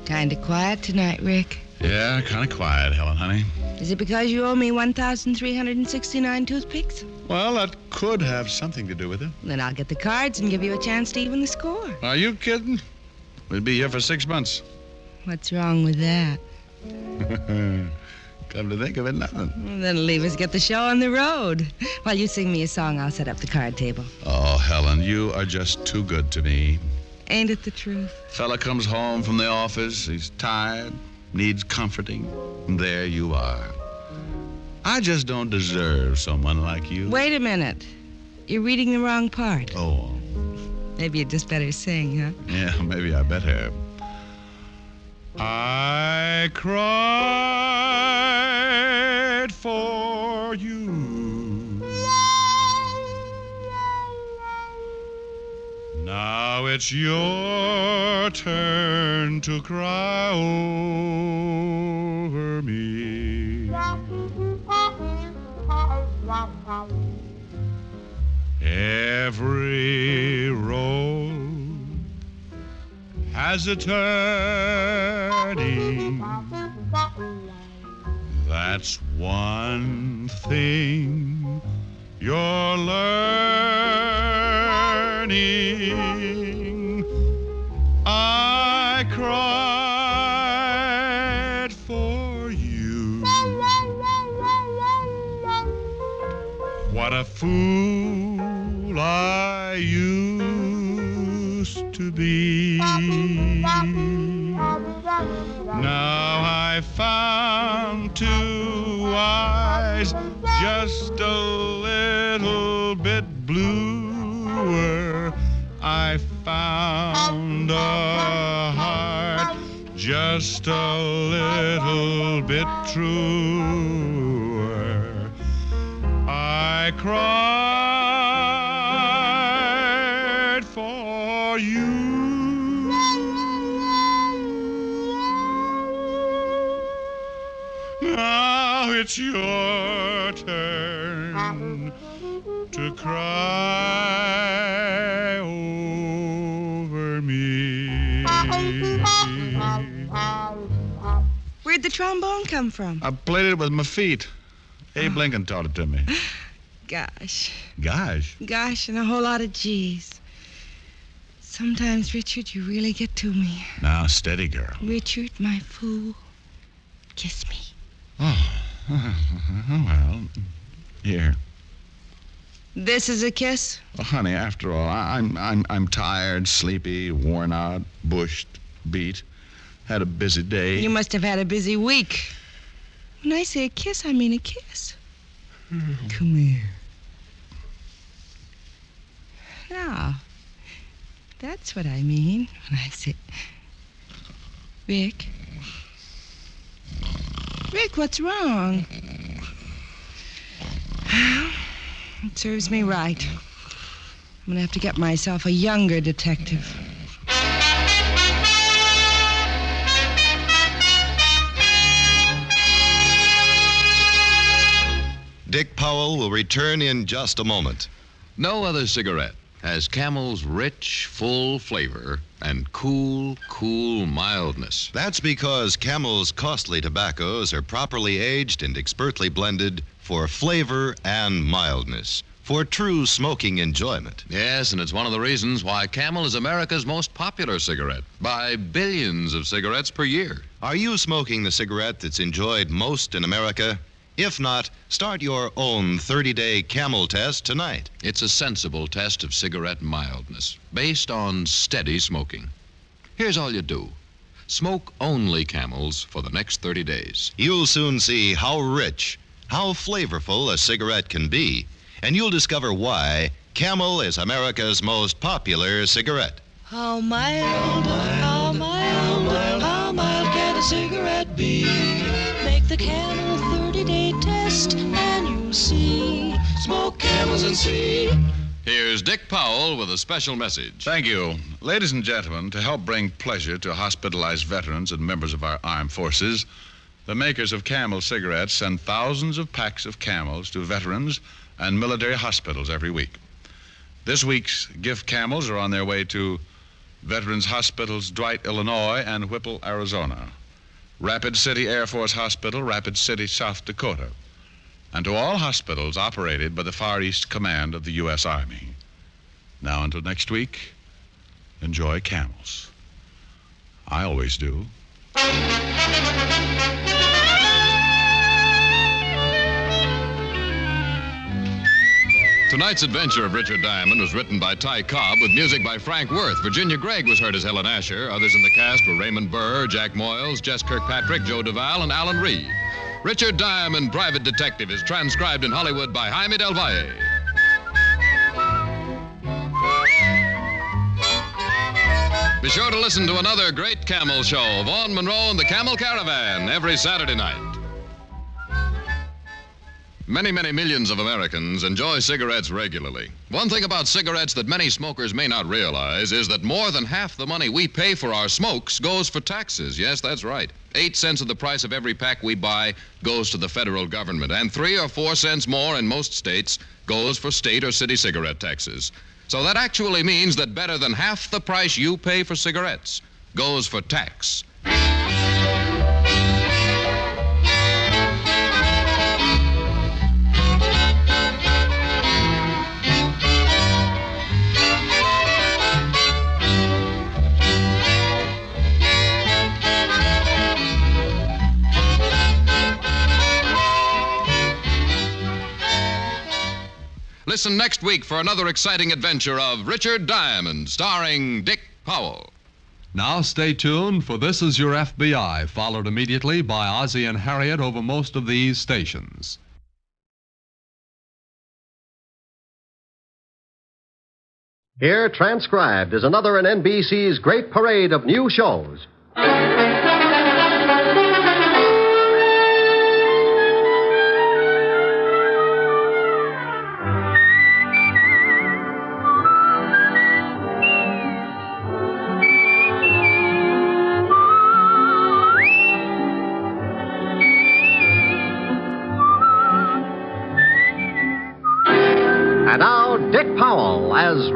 Kind of quiet tonight, Rick. Yeah, kind of quiet, Helen, honey. Is it because you owe me 1,369 toothpicks? Well, that could have something to do with it. Then I'll get the cards and give you a chance to even the score. Are you kidding? We'll be here for 6 months. What's wrong with that? Come to think of it, nothing. Well, then leave us get the show on the road. While you sing me a song, I'll set up the card table. Oh, Helen, you are just too good to me. Ain't it the truth? Fella comes home from the office, he's tired, needs comforting, and there you are. I just don't deserve someone like you. Wait a minute. You're reading the wrong part. Oh. Maybe you'd just better sing, huh? Yeah, maybe I better. I cried for you. Now it's your turn to cry over me. Every road has a turning. That's one thing you're learning. I cried for you. What a fool I used to be. Now I found two eyes just a little bit bluer. I found a heart just a little bit truer. I cried for you. it's your turn to cry over me. Where'd the trombone come from? I played it with my feet. Abe Lincoln taught it to me. Gosh. Gosh. Gosh, and a whole lot of G's. Sometimes, Richard, you really get to me. Now, steady, girl. Richard, my fool, kiss me. Oh, well, here. This is a kiss? Well, honey, after all, I'm tired, sleepy, worn out, bushed, beat. Had a busy day. You must have had a busy week. When I say a kiss, I mean a kiss. Come here. Now, that's what I mean when I say... Rick? Rick, what's wrong? It serves me right. I'm going to have to get myself a younger detective. Dick Powell will return in just a moment. No other cigarette has Camel's rich, full flavor and cool mildness. That's because Camel's costly tobaccos are properly aged and expertly blended for flavor and mildness, for true smoking enjoyment. Yes, and it's one of the reasons why Camel is America's most popular cigarette, by billions of cigarettes per year. Are you smoking the cigarette that's enjoyed most in America? If not, start your own 30-day Camel test tonight. It's a sensible test of cigarette mildness, based on steady smoking. Here's all you do. Smoke only Camels for the next 30 days. You'll soon see how rich, how flavorful a cigarette can be, and you'll discover why Camel is America's most popular cigarette. How mild, how mild, how mild can a cigarette be? Make the Camel 30-day test and you'll see. Smoke Camels and see. Here's Dick Powell with a special message. Thank you. Ladies and gentlemen, to help bring pleasure to hospitalized veterans and members of our armed forces, the makers of Camel cigarettes send thousands of packs of Camels to veterans and military hospitals every week. This week's gift Camels are on their way to Veterans Hospitals Dwight, Illinois, and Whipple, Arizona. Rapid City Air Force Hospital, Rapid City, South Dakota, and to all hospitals operated by the Far East Command of the U.S. Army. Now, until next week, enjoy Camels. I always do. Tonight's adventure of Richard Diamond was written by Ty Cobb with music by Frank Worth. Virginia Gregg was heard as Helen Asher. Others in the cast were Raymond Burr, Jack Moyles, Jess Kirkpatrick, Joe Duvall, and Alan Reed. Richard Diamond, Private Detective, is transcribed in Hollywood by Jaime Del Valle. Be sure to listen to another great Camel show, Vaughn Monroe and the Camel Caravan, every Saturday night. Many millions of Americans enjoy cigarettes regularly. One thing about cigarettes that many smokers may not realize is that more than half the money we pay for our smokes goes for taxes. Yes, that's right. 8 cents of the price of every pack we buy goes to the federal government, and 3 or 4 cents more in most states goes for state or city cigarette taxes. So that actually means that better than half the price you pay for cigarettes goes for tax. Listen next week for another exciting adventure of Richard Diamond, starring Dick Powell. Now stay tuned, for This Is Your FBI, followed immediately by Ozzie and Harriet over most of these stations. Here, transcribed, is another in NBC's great parade of new shows.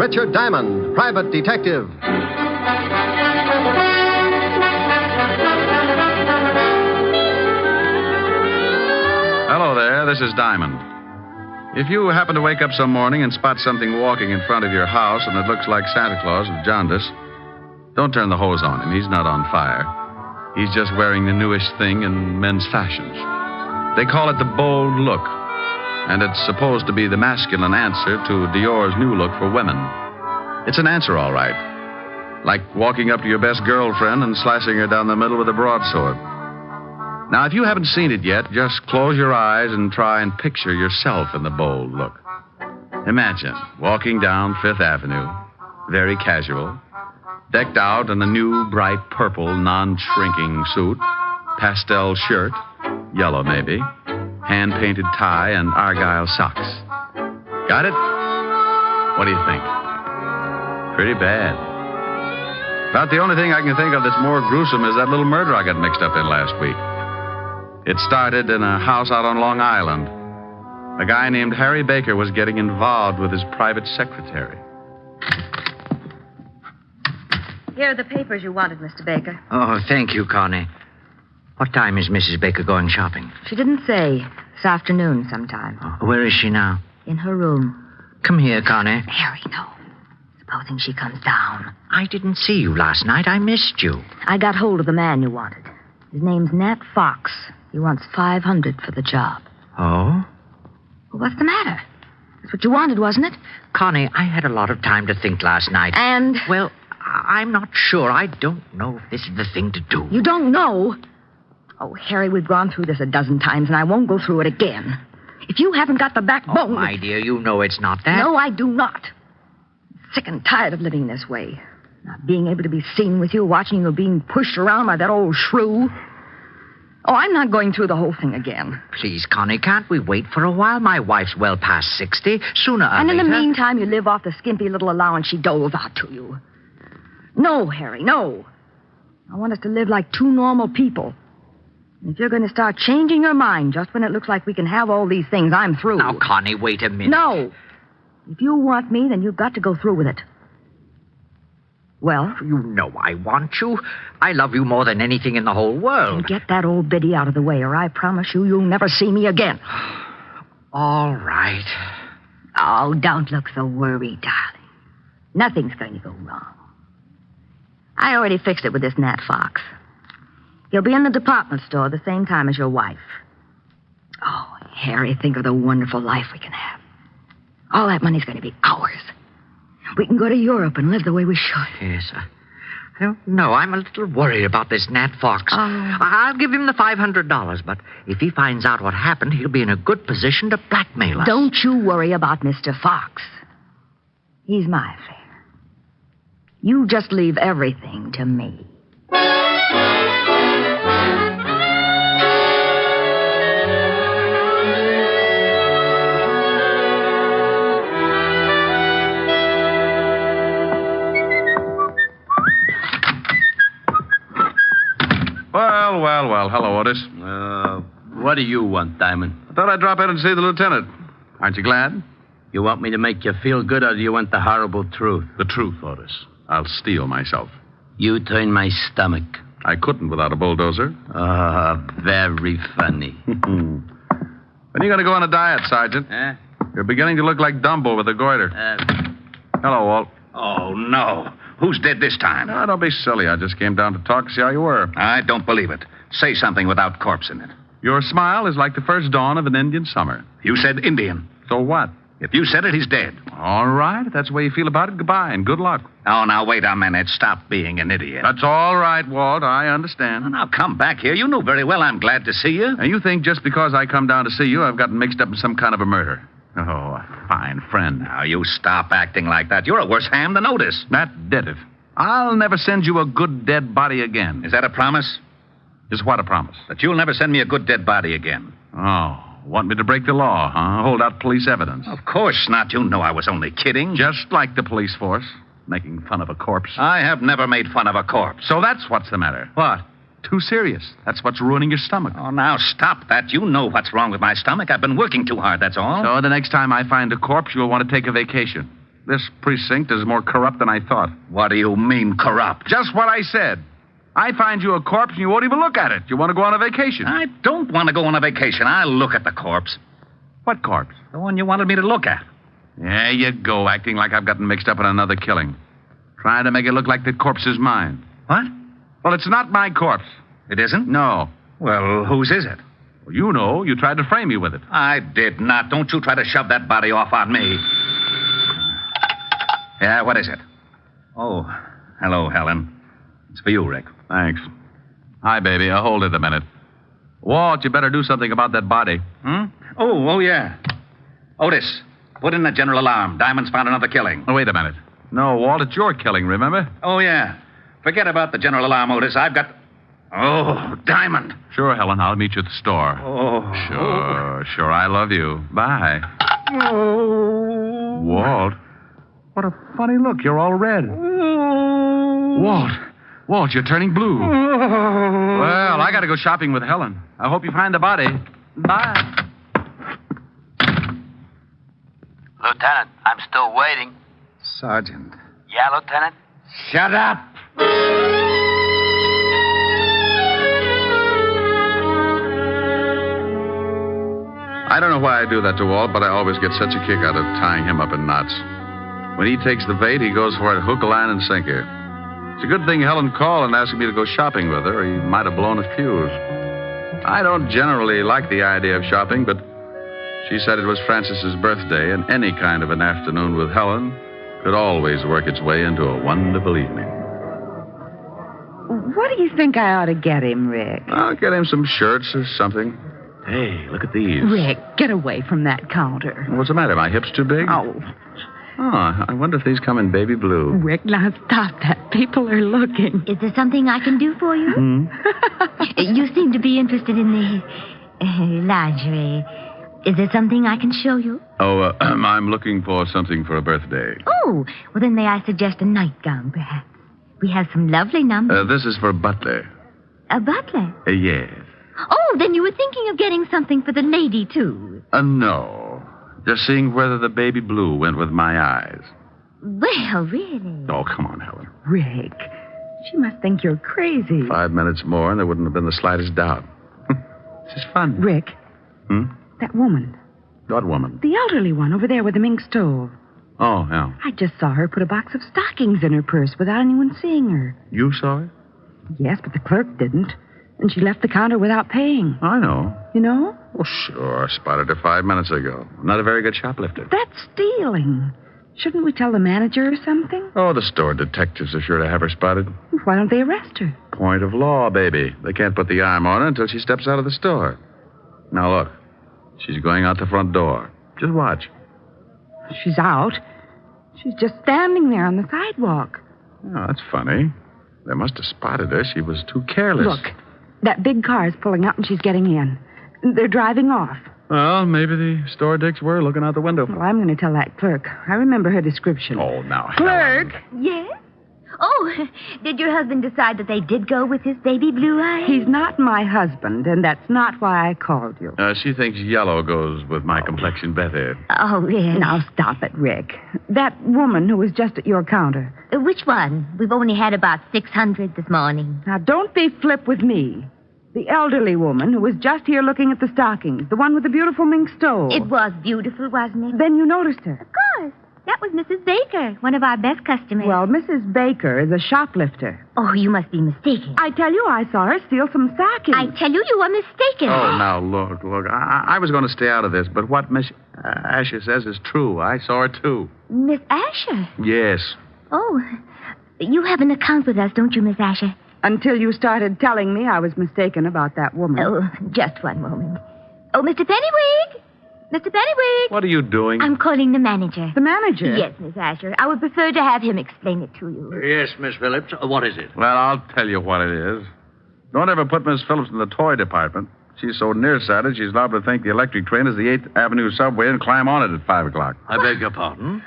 Richard Diamond, Private Detective. Hello there, this is Diamond. If you happen to wake up some morning and spot something walking in front of your house and it looks like Santa Claus with jaundice, don't turn the hose on him. He's not on fire. He's just wearing the newest thing in men's fashions. They call it the bold look, and it's supposed to be the masculine answer to Dior's new look for women. It's an answer, all right. Like walking up to your best girlfriend and slicing her down the middle with a broadsword. Now, if you haven't seen it yet, just close your eyes and try and picture yourself in the bold look. Imagine walking down Fifth Avenue, very casual, decked out in a new, bright purple, non-shrinking suit, pastel shirt, yellow maybe, hand-painted tie, and argyle socks. Got it? What do you think? Pretty bad. About the only thing I can think of that's more gruesome is that little murder I got mixed up in last week. It started in a house out on Long Island. A guy named Harry Baker was getting involved with his private secretary. Here are the papers you wanted, Mr. Baker. Oh, thank you, Connie. What time is Mrs. Baker going shopping? She didn't say. This afternoon sometime. Oh, where is she now? In her room. Come here, Connie. Harry, no. Supposing she comes down. I didn't see you last night. I missed you. I got hold of the man you wanted. His name's Nat Fox. He wants $500 for the job. Oh? Well, what's the matter? That's what you wanted, wasn't it? Connie, I had a lot of time to think last night. And? Well, I'm not sure. I don't know if this is the thing to do. You don't know? Oh, Harry, we've gone through this a dozen times, and I won't go through it again. If you haven't got the backbone... Oh, my dear, you know it's not that. No, I do not. I'm sick and tired of living this way. Not being able to be seen with you, watching you being pushed around by that old shrew. Oh, I'm not going through the whole thing again. Please, Connie, can't we wait for a while? My wife's well past 60. Sooner or and later... in the meantime, you live off the skimpy little allowance she doles out to you. No, Harry, no. I want us to live like two normal people. And if you're going to start changing your mind just when it looks like we can have all these things, I'm through. Now, Connie, wait a minute. No. If you want me, then you've got to go through with it. Well? You know I want you. I love you more than anything in the whole world. And get that old biddy out of the way, or I promise you, you'll never see me again. All right. Oh, don't look so worried, darling. Nothing's going to go wrong. I already fixed it with this Nat Fox. He'll be in the department store the same time as your wife. Oh, Harry, think of the wonderful life we can have. All that money's going to be ours. We can go to Europe and live the way we should. Yes, I don't know. I'm a little worried about this Nat Fox. I'll give him the $500, but if he finds out what happened, he'll be in a good position to blackmail us. Don't you worry about Mr. Fox. He's my affair. You just leave everything to me. Well. Hello, Otis. What do you want, Diamond? I thought I'd drop in and see the lieutenant. Aren't you glad? You want me to make you feel good, or do you want the horrible truth? The truth, Otis. I'll steel myself. You turn my stomach. I couldn't without a bulldozer. Very funny. When are you going to go on a diet, Sergeant? You're beginning to look like Dumbo with a goiter. Hello, Walt. Oh, no. Who's dead this time? No, don't be silly. I just came down to talk to see how you were. I don't believe it. Say something without corpse in it. Your smile is like the first dawn of an Indian summer. You said Indian. So what? If you said it, he's dead. All right. If that's the way you feel about it, goodbye and good luck. Oh, now, wait a minute. Stop being an idiot. That's all right, Walt. I understand. Now, come back here. You know very well I'm glad to see you. And you think just because I come down to see you, I've gotten mixed up in some kind of a murder. Oh, a fine friend. Now, you stop acting like that. You're a worse ham than Otis. That did it. I'll never send you a good dead body again. Is that a promise? Is what a promise? That you'll never send me a good dead body again. Oh, want me to break the law, huh? Hold out police evidence. Of course not. You know I was only kidding. Just like the police force, making fun of a corpse. I have never made fun of a corpse. So that's what's the matter. What? Too serious. That's what's ruining your stomach. Oh, now stop that. You know what's wrong with my stomach. I've been working too hard, that's all. So the next time I find a corpse, you'll want to take a vacation. This precinct is more corrupt than I thought. What do you mean, corrupt? Just what I said. I find you a corpse and you won't even look at it. You want to go on a vacation. I don't want to go on a vacation. I'll look at the corpse. What corpse? The one you wanted me to look at. There you go, acting like I've gotten mixed up in another killing. Trying to make it look like the corpse is mine. What? Well, it's not my corpse. It isn't? No. Well, whose is it? Well, you know. You tried to frame me with it. I did not. Don't you try to shove that body off on me. Yeah, what is it? Oh, hello, Helen. It's for you, Rick. Thanks. Hi, baby. Hold it a minute. Walt, you better do something about that body. Oh, yeah. Otis, put in the general alarm. Diamond's found another killing. Oh, wait a minute. No, Walt, it's your killing, remember? Oh, yeah. Forget about the general alarm, Otis. I've got... Oh, Diamond. Sure, Helen. I'll meet you at the store. Oh. Sure. I love you. Bye. Oh. Walt. What a funny look. You're all red. Walt, you're turning blue. Well, I got to go shopping with Helen. I hope you find the body. Bye. Lieutenant, I'm still waiting. Sergeant. Yeah, Lieutenant? Shut up! I don't know why I do that to Walt, but I always get such a kick out of tying him up in knots. When he takes the bait, he goes for it hook, line, and sinker. It's a good thing Helen called and asked me to go shopping with her, or he might have blown a fuse. I don't generally like the idea of shopping, but she said it was Francis's birthday, and any kind of an afternoon with Helen could always work its way into a wonderful evening. What do you think I ought to get him, Rick? I'll get him some shirts or something. Hey, look at these. Rick, get away from that counter. What's the matter? My hips too big? Oh, I wonder if these come in baby blue. Rick, now stop that. People are looking. Is there something I can do for you? You seem to be interested in the lingerie. Is there something I can show you? Oh, I'm looking for something for a birthday. Oh, well, then may I suggest a nightgown, perhaps? We have some lovely numbers. This is for Butler. A butler? Yes. Oh, then you were thinking of getting something for the lady, too. No. Just seeing whether the baby blue went with my eyes. Well, really? Oh, come on, Helen. Rick, she must think you're crazy. 5 minutes more, and there wouldn't have been the slightest doubt. This is fun. Rick. That woman. What woman? The elderly one over there with the mink stove. Oh, yeah. I just saw her put a box of stockings in her purse without anyone seeing her. You saw her? Yes, but the clerk didn't. And she left the counter without paying. I know. You know? Well, sure. Spotted her 5 minutes ago. Not a very good shoplifter. That's stealing. Shouldn't we tell the manager or something? Oh, the store detectives are sure to have her spotted. Why don't they arrest her? Point of law, baby. They can't put the arm on her until she steps out of the store. Now, look. She's going out the front door. Just watch. She's out. She's just standing there on the sidewalk. Oh, that's funny. They must have spotted her. She was too careless. Look, that big car is pulling up and she's getting in. They're driving off. Well, maybe the store dicks were looking out the window. Well, I'm going to tell that clerk. I remember her description. Oh, now, Clerk! Helen. Yes? Oh, did your husband decide that they did go with his baby blue eyes? He's not my husband, and that's not why I called you. She thinks yellow goes with my complexion better. Oh, yes. Now, stop it, Rick. That woman who was just at your counter. Which one? We've only had about 600 this morning. Now, don't be flip with me. The elderly woman who was just here looking at the stockings. The one with the beautiful mink stove. It was beautiful, wasn't it? Then you noticed her. Of course. That was Mrs. Baker, one of our best customers. Well, Mrs. Baker is a shoplifter. Oh, you must be mistaken. I tell you, I saw her steal some stockings. I tell you, you are mistaken. Oh, now, look. I was going to stay out of this, but what Miss Asher says is true. I saw her, too. Miss Asher? Yes. Oh, you have an account with us, don't you, Miss Asher? Until you started telling me I was mistaken about that woman. Oh, just one moment. Oh, Mr. Pennywig! Mr. Pennywig! What are you doing? I'm calling the manager. The manager? Yes, Miss Asher. I would prefer to have him explain it to you. Yes, Miss Phillips. What is it? Well, I'll tell you what it is. Don't ever put Miss Phillips in the toy department. She's so nearsighted, she's liable to think the electric train is the 8th Avenue subway and climb on it at 5 o'clock. I beg your pardon?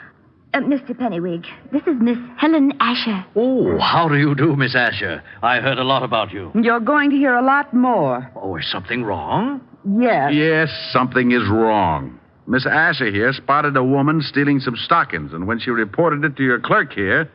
Mr. Pennywig, this is Miss Helen Asher. Oh, how do you do, Miss Asher? I heard a lot about you. You're going to hear a lot more. Oh, is something wrong? Yes. Yes, something is wrong. Miss Asher here spotted a woman stealing some stockings, and when she reported it to your clerk here,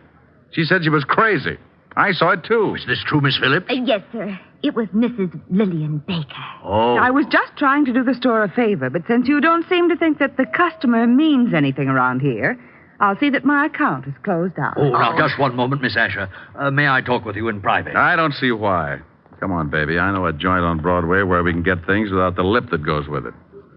she said she was crazy. I saw it, too. Is this true, Miss Phillips? Yes, sir. It was Mrs. Lillian Baker. Oh. I was just trying to do the store a favor, but since you don't seem to think that the customer means anything around here, I'll see that my account is closed out. Oh, now, just one moment, Miss Asher. May I talk with you in private? I don't see why. Come on, baby. I know a joint on Broadway where we can get things without the lip that goes with it.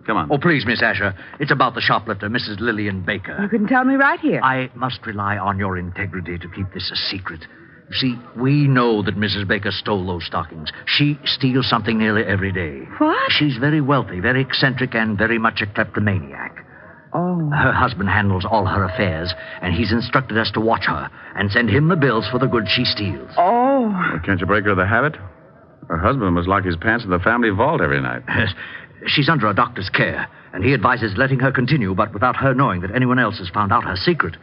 Come on. Oh, please, Miss Asher. It's about the shoplifter, Mrs. Lillian Baker. You can tell me right here. I must rely on your integrity to keep this a secret. You see, we know that Mrs. Baker stole those stockings. She steals something nearly every day. What? She's very wealthy, very eccentric, and very much a kleptomaniac. Oh. Her husband handles all her affairs, and he's instructed us to watch her and send him the bills for the goods she steals. Oh. Well, can't you break her of the habit? Her husband must lock his pants in the family vault every night. She's under a doctor's care, and he advises letting her continue, but without her knowing that anyone else has found out her secret.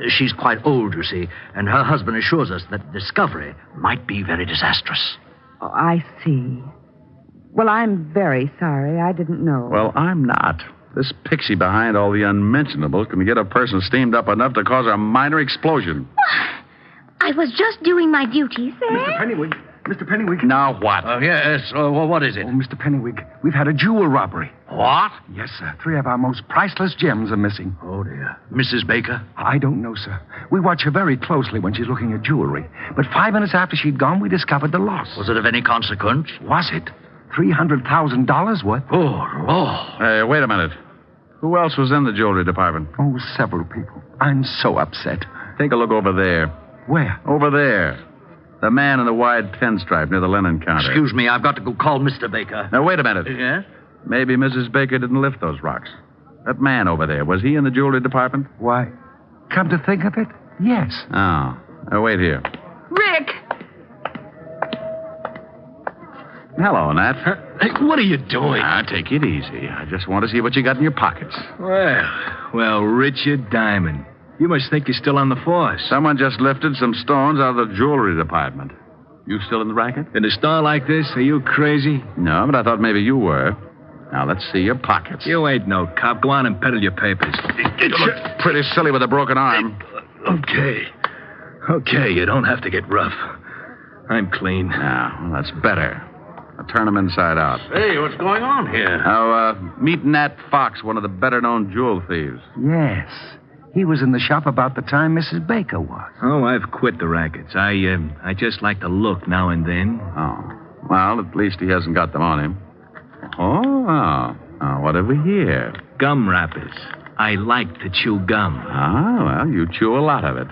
She's quite old, you see, and her husband assures us that discovery might be very disastrous. Oh, I see. Well, I'm very sorry. I didn't know. Well, I'm not. This pixie behind all the unmentionables can get a person steamed up enough to cause a minor explosion. I was just doing my duty, sir. Mr. Pennywig. Mr. Pennywig. Now what? Yes. What is it? Oh, Mr. Pennywig, we've had a jewel robbery. What? Yes, sir. 3 of our most priceless gems are missing. Oh, dear. Mrs. Baker? I don't know, sir. We watch her very closely when she's looking at jewelry. But 5 minutes after she'd gone, we discovered the loss. Was it of any consequence? Was it? $300,000 worth. Oh. Hey, wait a minute. Who else was in the jewelry department? Oh, several people. I'm so upset. Take a look over there. Where? Over there. The man in the wide pinstripe near the linen counter. Excuse me, I've got to go call Mr. Baker. Now, wait a minute. Yes? Maybe Mrs. Baker didn't lift those rocks. That man over there, was he in the jewelry department? Why, come to think of it, yes. Oh. Now, wait here. Rick! Hello, Nat. Hey, what are you doing? Now, take it easy. I just want to see what you got in your pockets. Well, Richard Diamond. You must think you're still on the force. Someone just lifted some stones out of the jewelry department. You still in the racket? In a store like this, are you crazy? No, but I thought maybe you were. Now, let's see your pockets. You ain't no cop. Go on and peddle your papers. You look pretty silly with a broken arm. Okay, you don't have to get rough. I'm clean. Now, well, that's better. Now, turn them inside out. Hey, what's going on here? Now, meet Nat Fox, one of the better-known jewel thieves. Yes. He was in the shop about the time Mrs. Baker was. Oh, I've quit the rackets. I just like to look now and then. Oh. Well, at least he hasn't got them on him. Oh. Now, what have we here? Gum wrappers. I like to chew gum. Well, you chew a lot of it.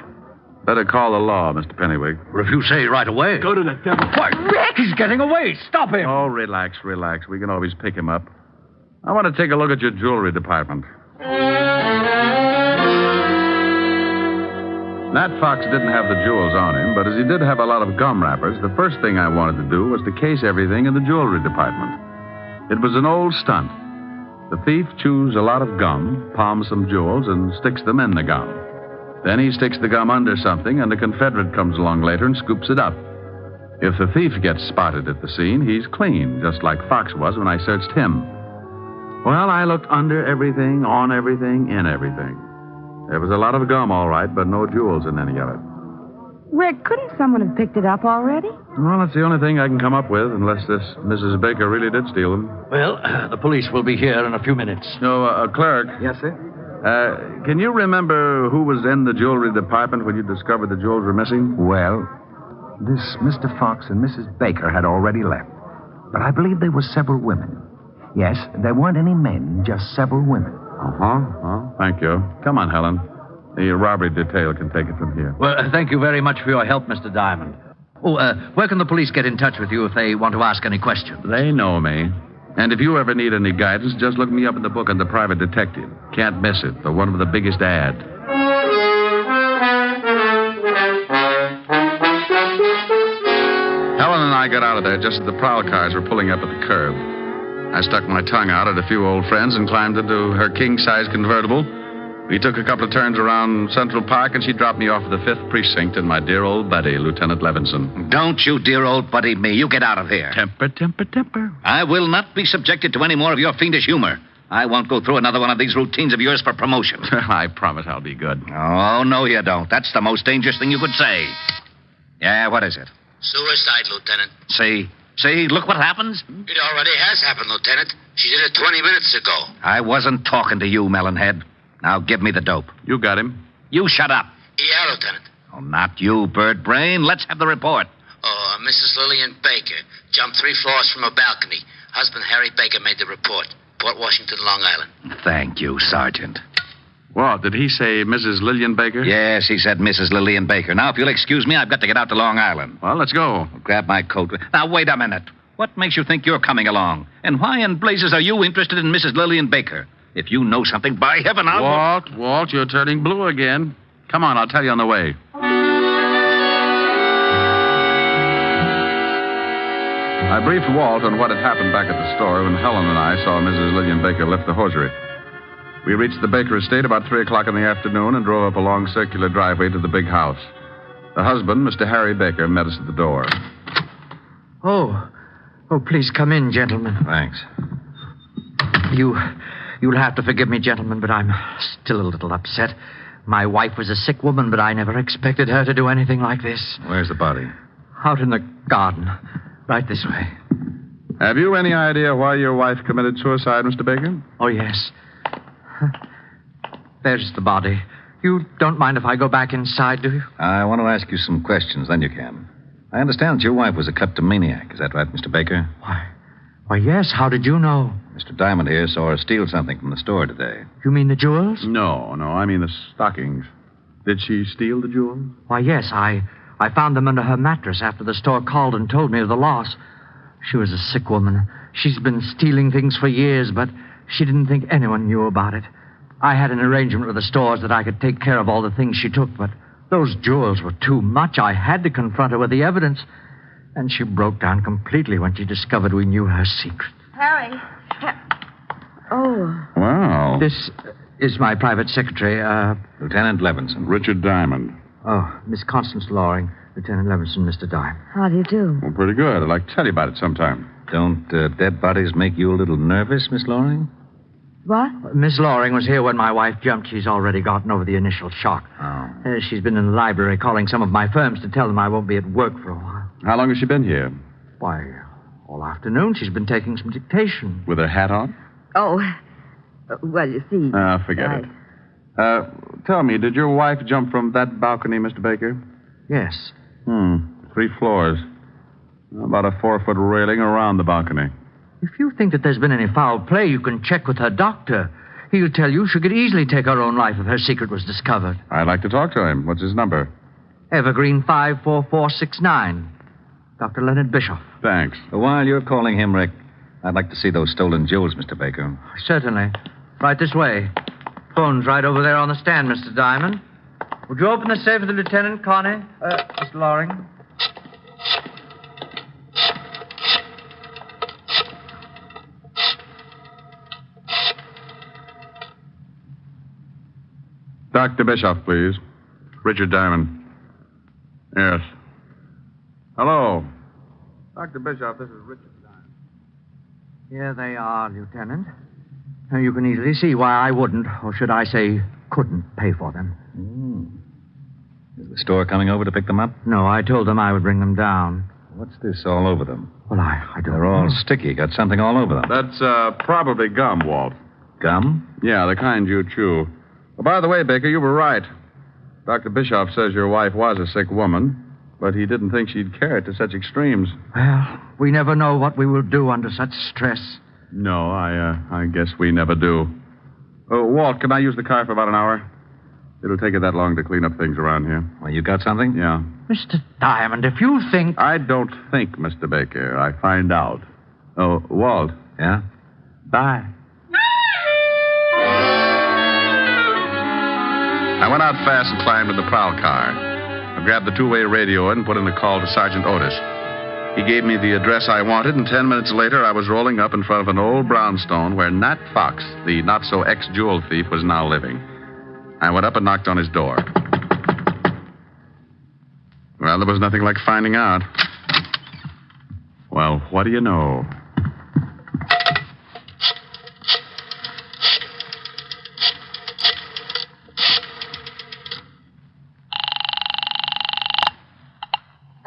Better call the law, Mr. Pennywig. Or if you say right away. Go to the devil. Why, Rick, he's getting away. Stop him. Oh, relax. We can always pick him up. I want to take a look at your jewelry department. Nat Fox didn't have the jewels on him, but as he did have a lot of gum wrappers, the first thing I wanted to do was to case everything in the jewelry department. It was an old stunt. The thief chews a lot of gum, palms some jewels, and sticks them in the gum. Then he sticks the gum under something, and a Confederate comes along later and scoops it up. If the thief gets spotted at the scene, he's clean, just like Fox was when I searched him. Well, I looked under everything, on everything, in everything. There was a lot of gum, all right, but no jewels in any of it. Rick, couldn't someone have picked it up already? Well, that's the only thing I can come up with, unless this Mrs. Baker really did steal them. Well, the police will be here in a few minutes. No, clerk. Yes, sir? Can you remember who was in the jewelry department when you discovered the jewels were missing? Well, this Mr. Fox and Mrs. Baker had already left. But I believe there were several women. Yes, there weren't any men, just several women. Well, thank you. Come on, Helen. The robbery detail can take it from here. Well, thank you very much for your help, Mr. Diamond. Where can the police get in touch with you if they want to ask any questions? They know me. And if you ever need any guidance, just look me up in the book on the private detective. Can't miss it. The one with the biggest ad. Helen and I got out of there just as the prowl cars were pulling up at the curb. I stuck my tongue out at a few old friends and climbed into her king-size convertible. We took a couple of turns around Central Park, and she dropped me off at the 5th Precinct in my dear old buddy, Lieutenant Levinson. Don't you dear old buddy me. You get out of here. Temper. I will not be subjected to any more of your fiendish humor. I won't go through another one of these routines of yours for promotion. I promise I'll be good. Oh, no, you don't. That's the most dangerous thing you could say. Yeah, what is it? Suicide, Lieutenant. See, look what happens. It already has happened, Lieutenant. She did it 20 minutes ago. I wasn't talking to you, Melonhead. Now give me the dope. You got him. You shut up. Yeah, Lieutenant. Oh, not you, Bird Brain. Let's have the report. Oh, Mrs. Lillian Baker jumped 3 floors from a balcony. Husband Harry Baker made the report. Port Washington, Long Island. Thank you, Sergeant. What, did he say Mrs. Lillian Baker? Yes, he said Mrs. Lillian Baker. Now, if you'll excuse me, I've got to get out to Long Island. Well, let's go. I'll grab my coat. Now, wait a minute. What makes you think you're coming along? And why in blazes are you interested in Mrs. Lillian Baker? If you know something, by heaven, I'll... Walt, you're turning blue again. Come on, I'll tell you on the way. I briefed Walt on what had happened back at the store when Helen and I saw Mrs. Lillian Baker lift the hosiery. We reached the Baker estate about 3 o'clock in the afternoon and drove up a long circular driveway to the big house. The husband, Mr. Harry Baker, met us at the door. Oh, please come in, gentlemen. Thanks. You'll have to forgive me, gentlemen, but I'm still a little upset. My wife was a sick woman, but I never expected her to do anything like this. Where's the body? Out in the garden. Right this way. Have you any idea why your wife committed suicide, Mr. Baker? Oh, yes. There's the body. You don't mind if I go back inside, do you? I want to ask you some questions, then you can. I understand that your wife was a kleptomaniac. Is that right, Mr. Baker? Why, yes. How did you know? Mr. Diamond here saw her steal something from the store today. You mean the jewels? No, I mean the stockings. Did she steal the jewels? Why, yes. I found them under her mattress after the store called and told me of the loss. She was a sick woman. She's been stealing things for years, but she didn't think anyone knew about it. I had an arrangement with the stores that I could take care of all the things she took, but those jewels were too much. I had to confront her with the evidence. And she broke down completely when she discovered we knew her secret. Harry. Oh. Wow. This is my private secretary, Lieutenant Levinson. Richard Diamond. Oh, Miss Constance Loring, Lieutenant Levinson, Mr. Diamond. How do you do? Well, pretty good. I'd like to tell you about it sometime. Don't dead bodies make you a little nervous, Miss Loring? What? Miss Loring was here when my wife jumped. She's already gotten over the initial shock. Oh. She's been in the library calling some of my firms to tell them I won't be at work for a while. How long has she been here? Why, all afternoon she's been taking some dictation. With her hat on? Oh, well, you see... forget it. Tell me, did your wife jump from that balcony, Mr. Baker? Yes. 3 floors. About a 4-foot railing around the balcony. If you think that there's been any foul play, you can check with her doctor. He'll tell you she could easily take her own life if her secret was discovered. I'd like to talk to him. What's his number? Evergreen 54469. Dr. Leonard Bischoff. Thanks. While you're calling him, Rick, I'd like to see those stolen jewels, Mr. Baker. Certainly. Right this way. Phone's right over there on the stand, Mr. Diamond. Would you open the safe for the Lieutenant, Connie? Mr. Loring? Dr. Bischoff, please. Richard Diamond. Yes. Hello. Dr. Bischoff, this is Richard Diamond. Here they are, Lieutenant. Now, you can easily see why I wouldn't, or should I say, couldn't pay for them. Is the store coming over to pick them up? No, I told them I would bring them down. What's this all over them? Well, I don't They're all know. sticky. Got something all over them. That's probably gum, Walt. Gum? Yeah, the kind you chew. Oh, by the way, Baker, you were right. Dr. Bischoff says your wife was a sick woman, but he didn't think she'd carry it to such extremes. Well, we never know what we will do under such stress. No, I guess we never do. Oh, Walt, can I use the car for about an hour? It'll take you that long to clean up things around here. Well, you got something? Yeah. Mr. Diamond, if you think... I don't think, Mr. Baker. I find out. Oh, Walt. Yeah? Bye. I went out fast and climbed in the prowl car. I grabbed the 2-way radio and put in a call to Sergeant Otis. He gave me the address I wanted, and 10 minutes later, I was rolling up in front of an old brownstone where Nat Fox, the not-so-ex-jewel thief, was now living. I went up and knocked on his door. Well, there was nothing like finding out. Well, what do you know?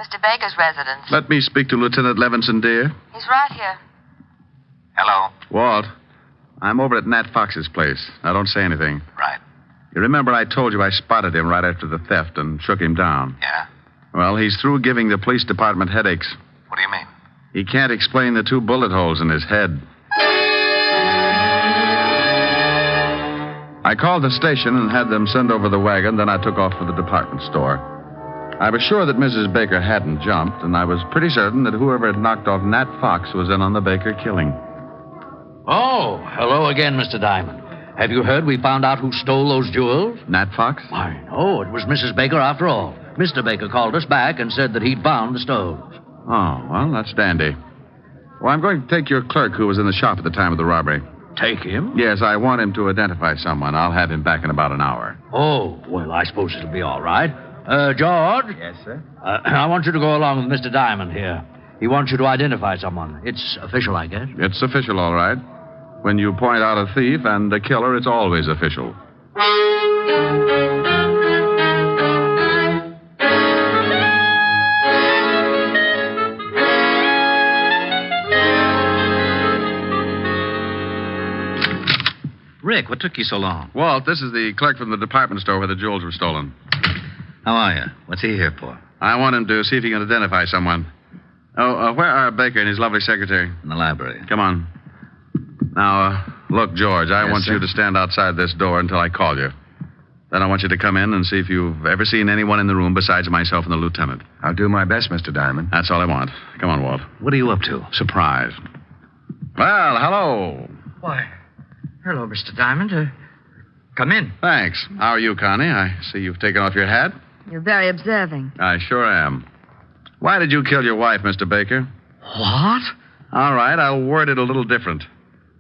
Mr. Baker's residence. Let me speak to Lieutenant Levinson, dear. He's right here. Hello? Walt, I'm over at Nat Fox's place. Now, don't say anything. Right. You remember I told you I spotted him right after the theft and shook him down? Yeah? Well, he's through giving the police department headaches. What do you mean? He can't explain the 2 bullet holes in his head. I called the station and had them send over the wagon, then I took off for the department store. I was sure that Mrs. Baker hadn't jumped, and I was pretty certain that whoever had knocked off Nat Fox was in on the Baker killing. Oh, hello again, Mr. Diamond. Have you heard we found out who stole those jewels? Nat Fox? Why, no, it was Mrs. Baker after all. Mr. Baker called us back and said that he'd found the stones. Oh, well, that's dandy. Well, I'm going to take your clerk who was in the shop at the time of the robbery. Take him? Yes, I want him to identify someone. I'll have him back in about an hour. Oh, well, I suppose it'll be all right. George? Yes, sir? I want you to go along with Mr. Diamond here. He wants you to identify someone. It's official, I guess. It's official, all right. When you point out a thief and a killer, it's always official. Rick, what took you so long? Walt, this is the clerk from the department store where the jewels were stolen. How are you? What's he here for? I want him to see if he can identify someone. Oh, where are Baker and his lovely secretary? In the library. Come on. Now, look, George, I want sir? you to stand outside this door until I call you. Then I want you to come in and see if you've ever seen anyone in the room besides myself and the lieutenant. I'll do my best, Mr. Diamond. That's all I want. Come on, Walt. What are you up to? Surprise. Well, hello. Why, hello, Mr. Diamond. Come in. Thanks. How are you, Connie? I see you've taken off your hat. You're very observing. I sure am. Why did you kill your wife, Mr. Baker? What? All right, I'll word it a little different.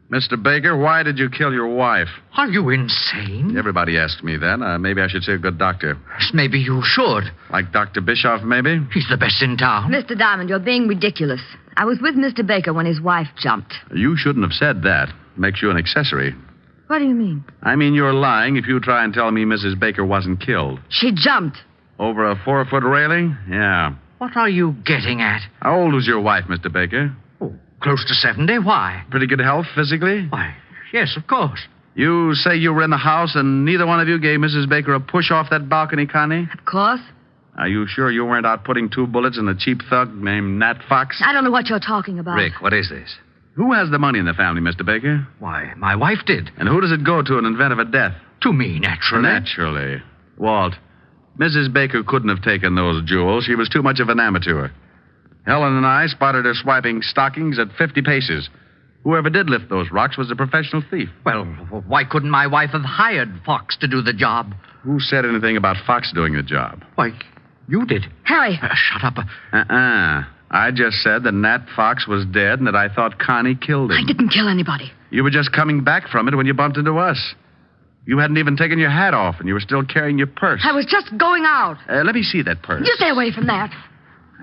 Mr. Baker, why did you kill your wife? Are you insane? Everybody asks me that. Maybe I should see a good doctor. Maybe you should. Like Dr. Bischoff, maybe? He's the best in town. Mr. Diamond, you're being ridiculous. I was with Mr. Baker when his wife jumped. You shouldn't have said that. Makes you an accessory. What do you mean? I mean, you're lying if you try and tell me Mrs. Baker wasn't killed. She jumped. Over a 4-foot railing? Yeah. What are you getting at? How old was your wife, Mr. Baker? Oh, close to 70. Why? Pretty good health physically? Why, yes, of course. You say you were in the house and neither one of you gave Mrs. Baker a push off that balcony, Connie? Of course. Are you sure you weren't out putting 2 bullets in a cheap thug named Nat Fox? I don't know what you're talking about. Rick, what is this? Who has the money in the family, Mr. Baker? Why, my wife did. And who does it go to in event of a death? To me, naturally. Naturally. Walt, Mrs. Baker couldn't have taken those jewels. She was too much of an amateur. Helen and I spotted her swiping stockings at 50 paces. Whoever did lift those rocks was a professional thief. Well, why couldn't my wife have hired Fox to do the job? Who said anything about Fox doing the job? Why, you did. Harry. Shut up. I just said that Nat Fox was dead and that I thought Connie killed him. I didn't kill anybody. You were just coming back from it when you bumped into us. You hadn't even taken your hat off, and you were still carrying your purse. I was just going out. Let me see that purse. You stay away from that.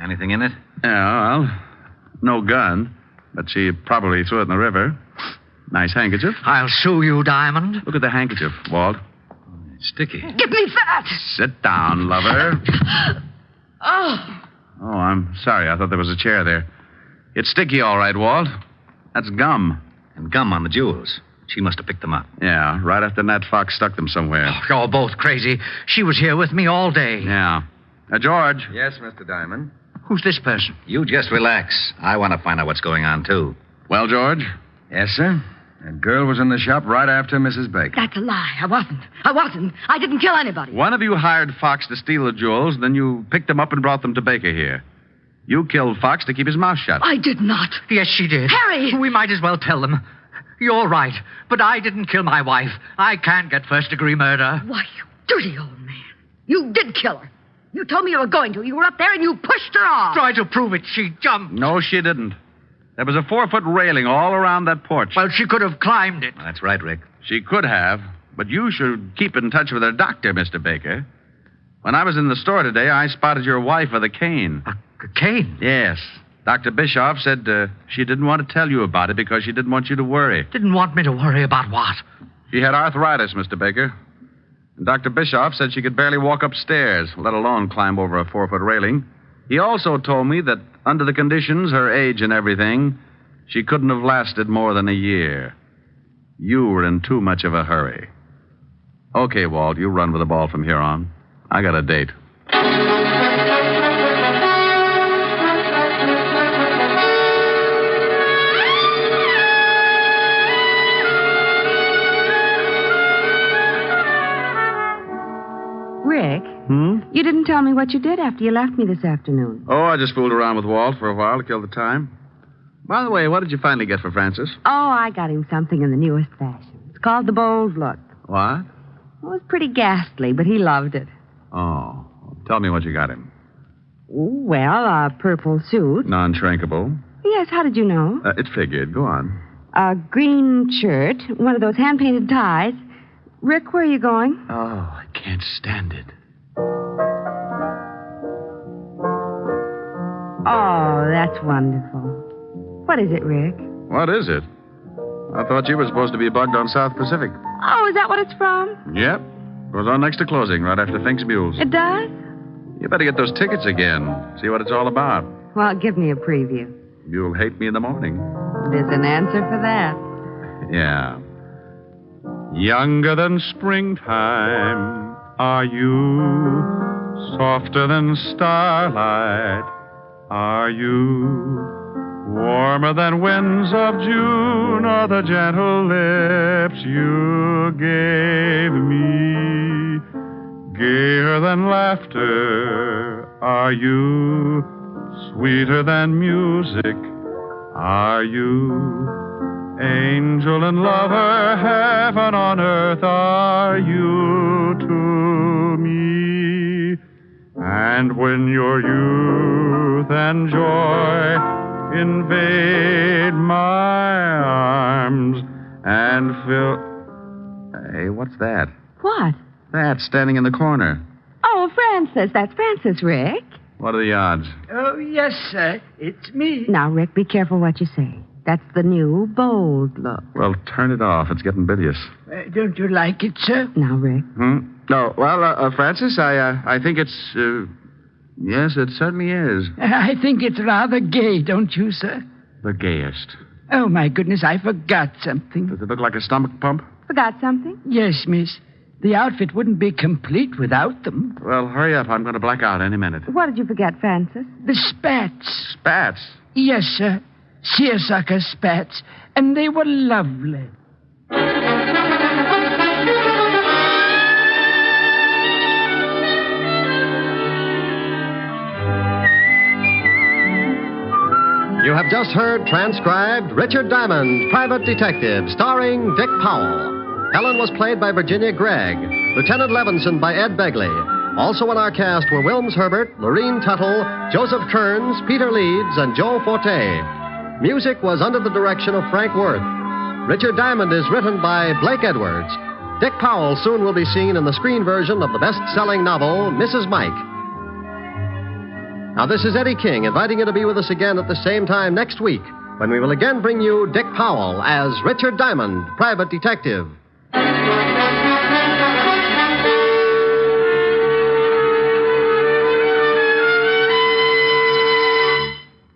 Anything in it? Yeah, well, no gun, but she probably threw it in the river. Nice handkerchief. I'll sue you, Diamond. Look at the handkerchief, Walt. It's sticky. Give me that. Sit down, lover. Oh. Oh, I'm sorry. I thought there was a chair there. It's sticky, all right, Walt. That's gum. And gum on the jewels. She must have picked them up. Yeah, right after Nat Fox stuck them somewhere. Oh, you're both crazy. She was here with me all day. Yeah. George. Yes, Mr. Diamond. Who's this person? You just relax. I want to find out what's going on, too. Well, George? Yes, sir. That girl was in the shop right after Mrs. Baker. That's a lie. I wasn't. I didn't kill anybody. One of you hired Fox to steal the jewels, then you picked them up and brought them to Baker here. You killed Fox to keep his mouth shut. I did not. Yes, she did. Harry! We might as well tell them. You're right, but I didn't kill my wife. I can't get first-degree murder. Why, you dirty old man. You did kill her. You told me you were going to. You were up there and you pushed her off. Try to prove it. She jumped. No, she didn't. There was a 4-foot railing all around that porch. Well, she could have climbed it. That's right, Rick. She could have, but you should keep in touch with her doctor, Mr. Baker. When I was in the store today, I spotted your wife with a cane. A cane? Yes. Dr. Bischoff said she didn't want to tell you about it because she didn't want you to worry. Didn't want me to worry about what? She had arthritis, Mr. Baker. And Dr. Bischoff said she could barely walk upstairs, let alone climb over a 4-foot railing. He also told me that under the conditions, her age and everything, she couldn't have lasted more than a year. You were in too much of a hurry. Okay, Walt, you run with the ball from here on. I got a date. Rick, you didn't tell me what you did after you left me this afternoon. Oh, I just fooled around with Walt for a while to kill the time. By the way, what did you finally get for Francis? Oh, I got him something in the newest fashion. It's called the Bold Look. What? It was pretty ghastly, but he loved it. Oh, tell me what you got him. Well, a purple suit. Non-shrinkable. Yes, how did you know? It figured. Go on. A green shirt, one of those hand-painted ties. Rick, where are you going? Oh, I can't stand it. Oh, that's wonderful. What is it, Rick? What is it? I thought you were supposed to be bugged on South Pacific. Oh, is that what it's from? Yep. Goes on next to closing, right after Fink's Mules. It does? You better get those tickets again. See what it's all about. Well, give me a preview. You'll hate me in the morning. There's an answer for that. Yeah. Younger than springtime are you, softer than starlight are you, warmer than winds of June are the gentle lips you gave me, gayer than laughter are you, sweeter than music are you, angel and lover, heaven on earth are you to me. And when your youth and joy invade my arms and fill... Hey, what's that? What? That, standing in the corner. Oh, Francis. That's Francis, Rick. What are the odds? Oh, yes, sir. It's me. Now, Rick, be careful what you say. That's the new Bold Look. Well, turn it off. It's getting bilious. Don't you like it, sir? Now, Rick. No, well, Francis, I think it's, yes, it certainly is. I think it's rather gay, don't you, sir? The gayest. Oh, my goodness, I forgot something. Does it look like a stomach pump? Forgot something? Yes, miss. The outfit wouldn't be complete without them. Well, hurry up. I'm going to black out any minute. What did you forget, Francis? The spats. Spats? Yes, sir. Seersucker spats. And they were lovely. You have just heard transcribed Richard Diamond, Private Detective, starring Dick Powell. Helen was played by Virginia Gregg, Lieutenant Levinson by Ed Begley. Also in our cast were Wilms Herbert, Lorene Tuttle, Joseph Kearns, Peter Leeds, and Joe Forte. Music was under the direction of Frank Worth. Richard Diamond is written by Blake Edwards. Dick Powell soon will be seen in the screen version of the best-selling novel, Mrs. Mike. Now, this is Eddie King inviting you to be with us again at the same time next week when we will again bring you Dick Powell as Richard Diamond, Private Detective.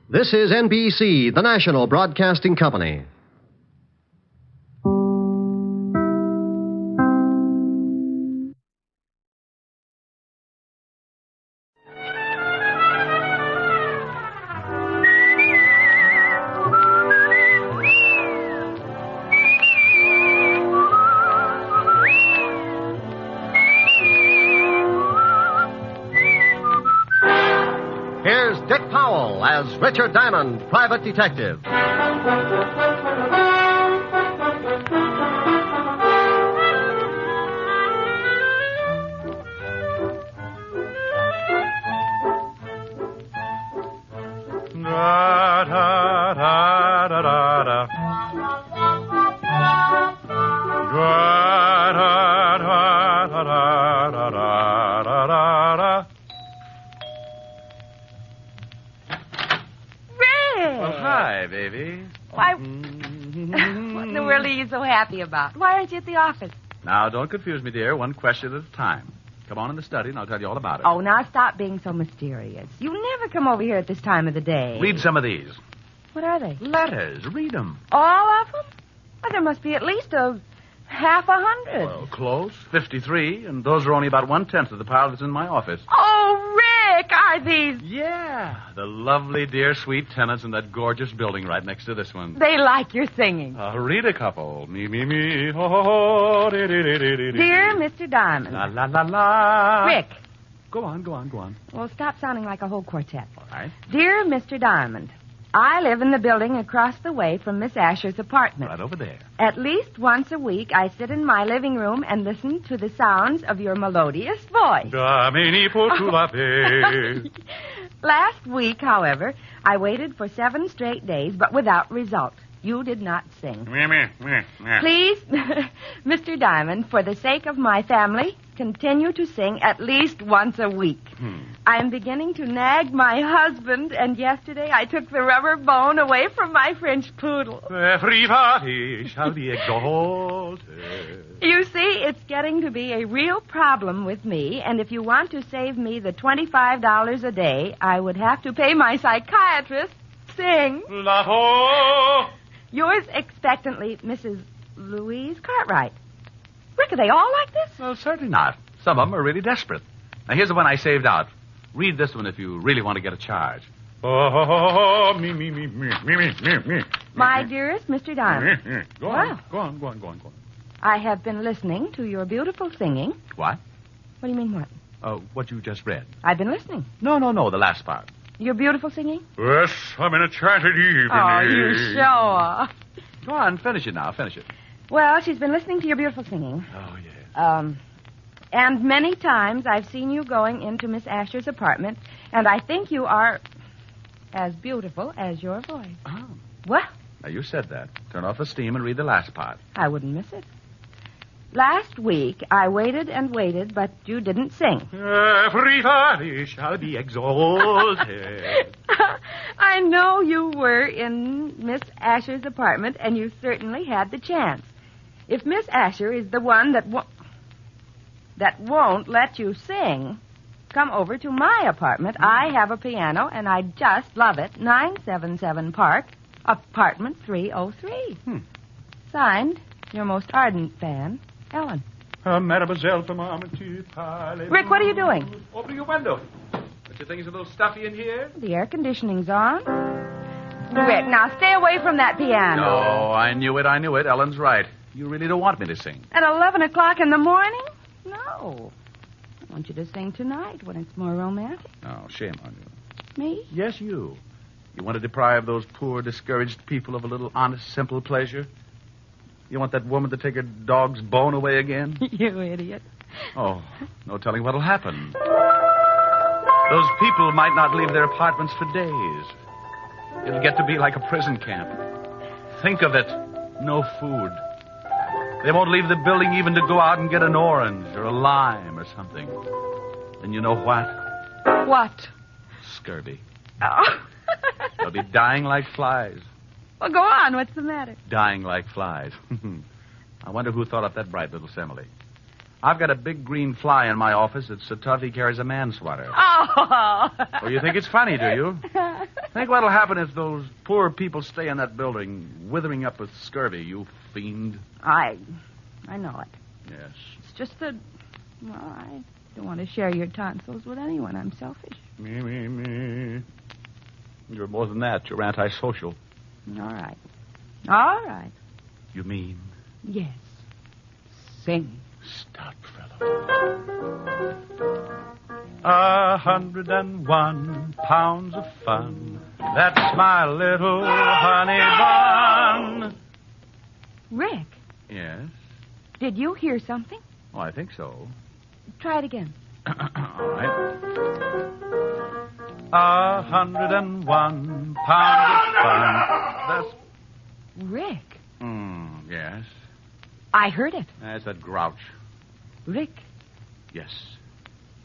This is NBC, the national broadcasting company. Here's Dick Powell as Richard Diamond, Private Detective. Hi, baby. Why, what in the world are you so happy about? Why aren't you at the office? Now, don't confuse me, dear. One question at a time. Come on in the study, and I'll tell you all about it. Oh, now stop being so mysterious. You never come over here at this time of the day. Read some of these. What are they? Letters. Read them. All of them? Well, there must be at least half 100. Well, close. 53, and those are only about 1/10 of the pile that's in my office. Oh, Rick, are these... Yeah, the lovely, dear, sweet tenants in that gorgeous building right next to this one. They like your singing. Read a couple. Me, me, me, ho, ho, ho, de, de, de, de, de, de. Dear Mr. Diamond. La, la, la, la. Rick. Go on. Well, stop sounding like a whole quartet. All right. Dear Mr. Diamond, I live in the building across the way from Miss Asher's apartment. Right over there. At least once a week, I sit in my living room and listen to the sounds of your melodious voice. Last week, however, I waited for 7 straight days, but without result. You did not sing. Please, Mr. Diamond, for the sake of my family, continue to sing at least once a week. I am beginning to nag my husband, and yesterday I took the rubber bone away from my French poodle. Everybody shall be exalted. You see, it's getting to be a real problem with me, and if you want to save me the $25 a day, I would have to pay my psychiatrist. Sing. Yours expectantly, Mrs. Louise Cartwright. Rick, are they all like this? Well, certainly not. Some of them are really desperate. Now, here's the one I saved out. Read this one if you really want to get a charge. Me. My dearest Mr. Diamond. Go on. I have been listening to your beautiful singing. What? What do you mean, what? What you just read. I've been listening. No, the last part. Your beautiful singing? Yes, I'm in a enchanted evening. Oh, you show off. Go on, finish it now. Finish it. Well, she's been listening to your beautiful singing. Oh, yes. And many times I've seen you going into Miss Asher's apartment, and I think you are as beautiful as your voice. Oh. What? Now, you said that. Turn off the steam and read the last part. I wouldn't miss it. Last week, I waited and waited, but you didn't sing. Everybody shall be exalted. I know you were in Miss Asher's apartment, and you certainly had the chance. If Miss Asher is the one that won't let you sing, come over to my apartment. I have a piano, and I just love it. 977 Park, apartment 303. Signed, your most ardent fan, Ellen. Mademoiselle. Rick, what are you doing? Open your window. Don't you think it's a little stuffy in here? The air conditioning's on. Rick, now stay away from that piano. No, I knew it. Ellen's right. You really don't want me to sing. At 11 o'clock in the morning? No. I want you to sing tonight when it's more romantic. Oh, shame on you. Me? Yes, you. You want to deprive those poor, discouraged people of a little honest, simple pleasure? You want that woman to take her dog's bone away again? You idiot. Oh, no telling what'll happen. Those people might not leave their apartments for days. It'll get to be like a prison camp. Think of it. No food. They won't leave the building even to go out and get an orange or a lime or something. And you know what? What? Scurvy. Oh. They'll be dying like flies. Well, go on. What's the matter? Dying like flies. I wonder who thought up that bright little simile. I've got a big green fly in my office that's so tough he carries a manslaughter. Oh! Well, you think it's funny, do you? Think what'll happen if those poor people stay in that building, withering up with scurvy, you fiend. I know it. Yes. It's just that, well, I don't want to share your tonsils with anyone. I'm selfish. Me. You're more than that. You're antisocial. All right. You mean? Yes. Sing. Stop, fellow. 101 pounds of fun. That's my little honey bun. Rick. Yes? Did you hear something? Oh, I think so. Try it again. All right. 101 pounds of fun. That's... Rick. Yes? I heard it. That's that grouch. Rick. Yes?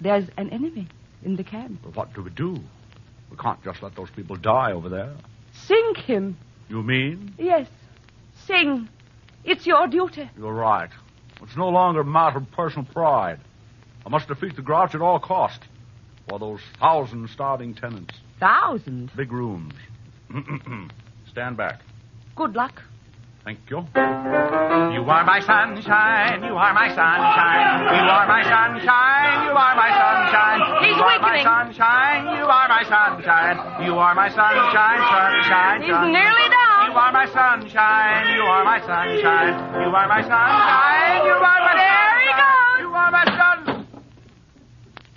There's an enemy in the camp. But what do we do? We can't just let those people die over there. Sink him. You mean? Yes. Sing. It's your duty. You're right. It's no longer a matter of personal pride. I must defeat the grouch at all cost. For those 1,000 starving tenants. 1,000? Big rooms. Stand back. Good luck. Thank you. You are my sunshine. You are my sunshine. You are my sunshine. You are my sunshine. He's you are weakening. my sunshine. You are my sunshine. You are my sunshine. Sunshine. He's nearly down. You are my sunshine. You are my sunshine. You are my sunshine. You are my There he goes. You are my sun.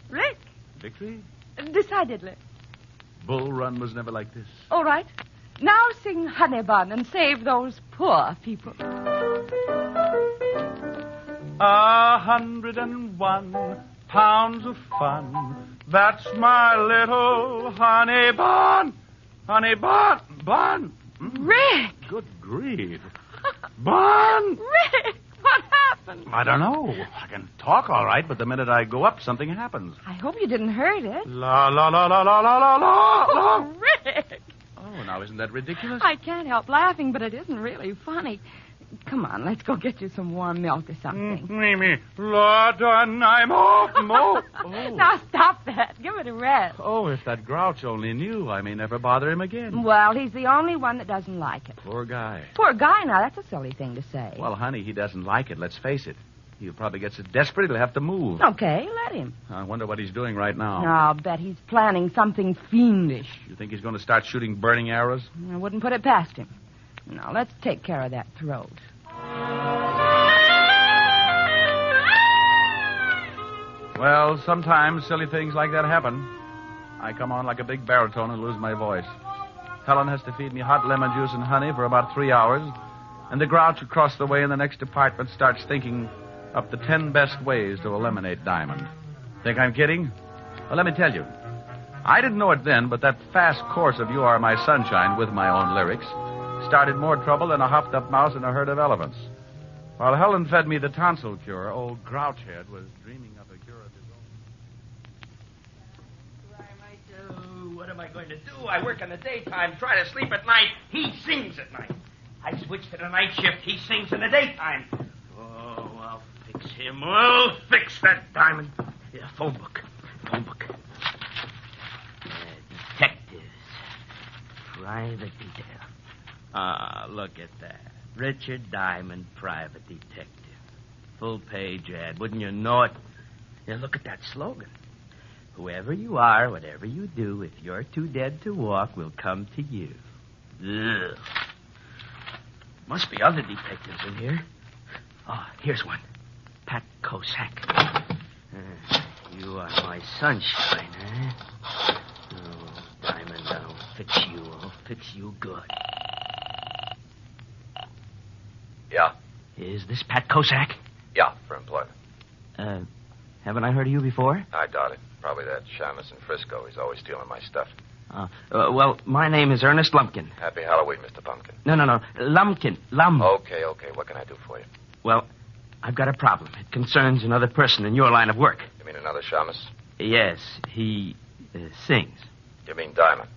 Rick. Victory? Decidedly. Bull Run was never like this. All right. Now sing Honey Bun and save those poor people. 101 pounds of fun. That's my little honey bun. Honey bun. Bun. Rick! Good grief. Bun! Rick! What happened? I don't know. I can talk all right, but the minute I go up, something happens. I hope you didn't hurt it. La, la, la, la, la, la, la, la. Oh, Rick! Oh, now isn't that ridiculous? I can't help laughing, but it isn't really funny. Come on, let's go get you some warm milk or something. Mimi. Lord, I'm off. Oh. Now stop that. Give it a rest. Oh, if that grouch only knew, I may never bother him again. Well, he's the only one that doesn't like it. Poor guy. Poor guy, now, that's a silly thing to say. Well, honey, he doesn't like it, let's face it. He'll probably get so desperate he'll have to move. Okay, let him. I wonder what he's doing right now. I'll bet he's planning something fiendish. You think he's going to start shooting burning arrows? I wouldn't put it past him. Now, let's take care of that throat. Well, sometimes silly things like that happen. I come on like a big baritone and lose my voice. Helen has to feed me hot lemon juice and honey for about 3 hours, and the grouch across the way in the next apartment starts thinking up the 10 best ways to eliminate Diamond. Think I'm kidding? Well, let me tell you. I didn't know it then, but that fast course of You Are My Sunshine with my own lyrics started more trouble than a hopped-up mouse in a herd of elephants. While Helen fed me the tonsil cure, old Grouchhead was dreaming up a cure of his own. What am I going to do? I work in the daytime, try to sleep at night. He sings at night. I switch to the night shift. He sings in the daytime. Oh, I'll fix him. I'll fix that Diamond. Yeah, phone book. Detectives. Private detail. Look at that. Richard Diamond, private detective. Full-page ad. Wouldn't you know it? Yeah, look at that slogan. Whoever you are, whatever you do, if you're too dead to walk, we'll come to you. Ugh. Must be other detectives in here. Oh, here's one. Pat Kosak. You are my sunshine, huh? Oh, Diamond, I'll fix you. I'll fix you good. Yeah? Is this Pat Kosak? Yeah, for employment. Haven't I heard of you before? I doubt it. Probably that Shamus in Frisco. He's always stealing my stuff. Well, my name is Ernest Lumpkin. Happy Halloween, Mr. Pumpkin. No. Lumpkin. Okay. What can I do for you? Well, I've got a problem. It concerns another person in your line of work. You mean another Shamus? Yes, he sings. You mean Diamond?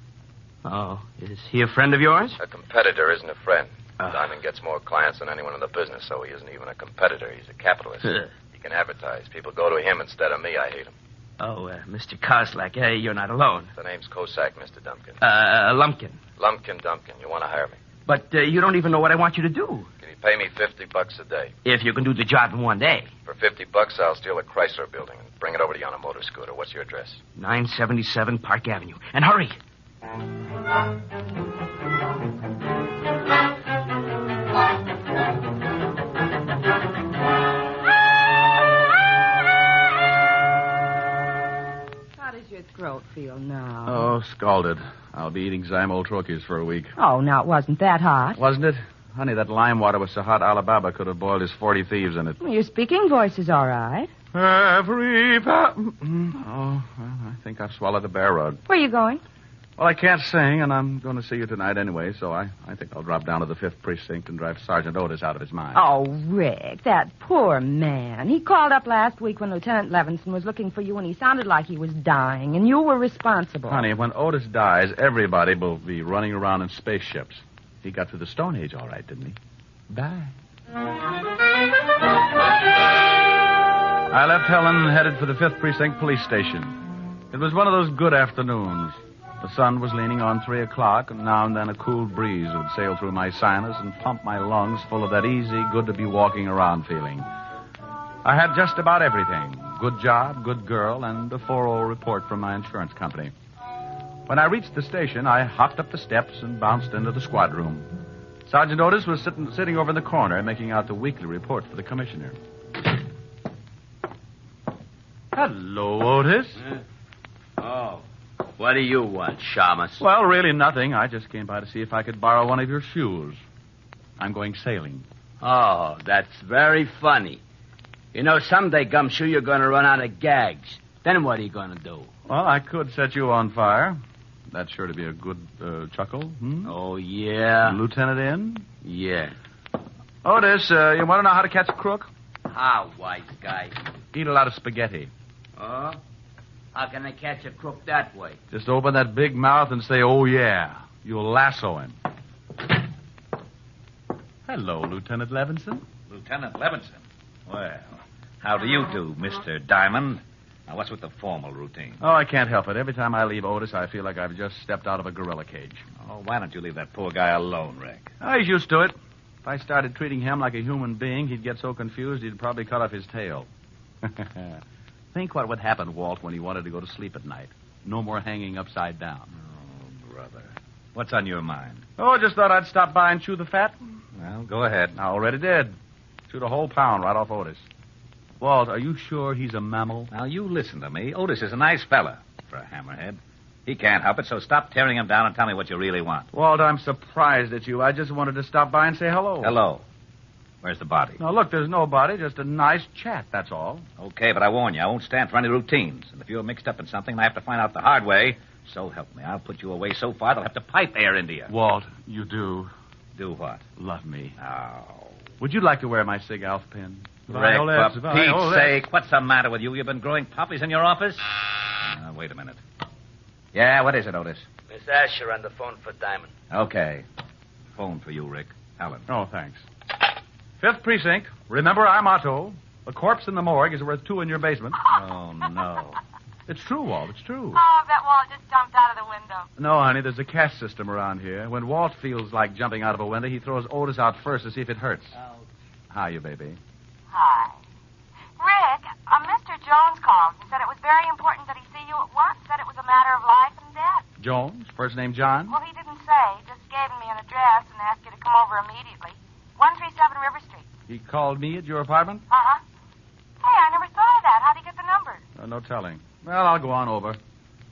Oh, is he a friend of yours? A competitor isn't a friend. Diamond gets more clients than anyone in the business, so he isn't even a competitor. He's a capitalist. He can advertise. People go to him instead of me. I hate him. Oh, Mr. Koslak, hey, you're not alone. The name's Kosak, Mr. Dumpkin. Lumpkin. Lumpkin Dumpkin. You want to hire me? But you don't even know what I want you to do. Can you pay me $50 a day? If you can do the job in one day. For $50, I'll steal a Chrysler building and bring it over to you on a motor scooter. What's your address? 977 Park Avenue. And hurry. How does your throat feel now? Oh, scalded. I'll be eating Zymol troches for a week. Oh, now it wasn't that hot. Wasn't it? Honey, that lime water was so hot Alibaba could have boiled his 40 thieves in it. Well, your speaking voice is all right. Oh, well, I think I've swallowed a bear rug. Where are you going? Well, I can't sing, and I'm going to see you tonight anyway, so I think I'll drop down to the 5th Precinct and drive Sergeant Otis out of his mind. Oh, Rick, that poor man. He called up last week when Lieutenant Levinson was looking for you, and he sounded like he was dying, and you were responsible. Honey, when Otis dies, everybody will be running around in spaceships. He got through the Stone Age all right, didn't he? Bye. I left Helen and headed for the 5th Precinct Police Station. It was one of those good afternoons. The sun was leaning on 3 o'clock, and now and then a cool breeze would sail through my sinus and pump my lungs full of that easy, good-to-be-walking-around feeling. I had just about everything. Good job, good girl, and a 4-0 report from my insurance company. When I reached the station, I hopped up the steps and bounced into the squad room. Sergeant Otis was sitting over in the corner, making out the weekly report for the commissioner. Hello, Otis. Oh. What do you want, Shamus? Well, really nothing. I just came by to see if I could borrow one of your shoes. I'm going sailing. Oh, that's very funny. You know, someday, Gumshoe, you're going to run out of gags. Then what are you going to do? Well, I could set you on fire. That's sure to be a good chuckle. Hmm? Oh, yeah? Lieutenant in? Yeah. Otis, you want to know how to catch a crook? How, wise guy? Eat a lot of spaghetti. Oh? How can I catch a crook that way? Just open that big mouth and say, oh, yeah. You'll lasso him. Hello, Lieutenant Levinson. Lieutenant Levinson? Well, how do you do, Mr. Diamond? Now, what's with the formal routine? Oh, I can't help it. Every time I leave Otis, I feel like I've just stepped out of a gorilla cage. Oh, why don't you leave that poor guy alone, Rick? Oh, he's used to it. If I started treating him like a human being, he'd get so confused he'd probably cut off his tail. Think what would happen, Walt, when he wanted to go to sleep at night. No more hanging upside down. Oh, brother. What's on your mind? Oh, just thought I'd stop by and chew the fat. Well, go ahead. I already did. Chewed a whole pound right off Otis. Walt, are you sure he's a mammal? Now, you listen to me. Otis is a nice fella for a hammerhead. He can't help it, so stop tearing him down and tell me what you really want. Walt, I'm surprised at you. I just wanted to stop by and say hello. Hello. Where's the body? Now, look, there's no body, just a nice chat, that's all. Okay, but I warn you, I won't stand for any routines. And if you're mixed up in something and I have to find out the hard way, so help me, I'll put you away so far they'll have to pipe air into you. Walt, you do. Do what? Love me. Oh. Would you like to wear my Sig Alf pin? Rick, for Pete's sake, what's the matter with you? You've been growing poppies in your office? Wait a minute. Yeah, what is it, Otis? Miss Asher on the phone for Diamond. Okay. Phone for you, Rick. Helen. Oh, thanks. 5th Precinct. Remember our motto. A corpse in the morgue is worth 2 in your basement. Oh, no. It's true, Walt. It's true. Oh, that Walt just jumped out of the window. No, honey, there's a caste system around here. When Walt feels like jumping out of a window, he throws Otis out first to see if it hurts. Ouch. How are you, baby? Hi. Rick, Mr. Jones called and said it was very important that he see you at once. Said it was a matter of life and death. Jones? First name John? Well, he didn't say. He just gave me an address and asked you to come over immediately. 137 River Street. He called me at your apartment? Uh-huh. Hey, I never thought of that. How'd he get the number? No telling. Well, I'll go on over.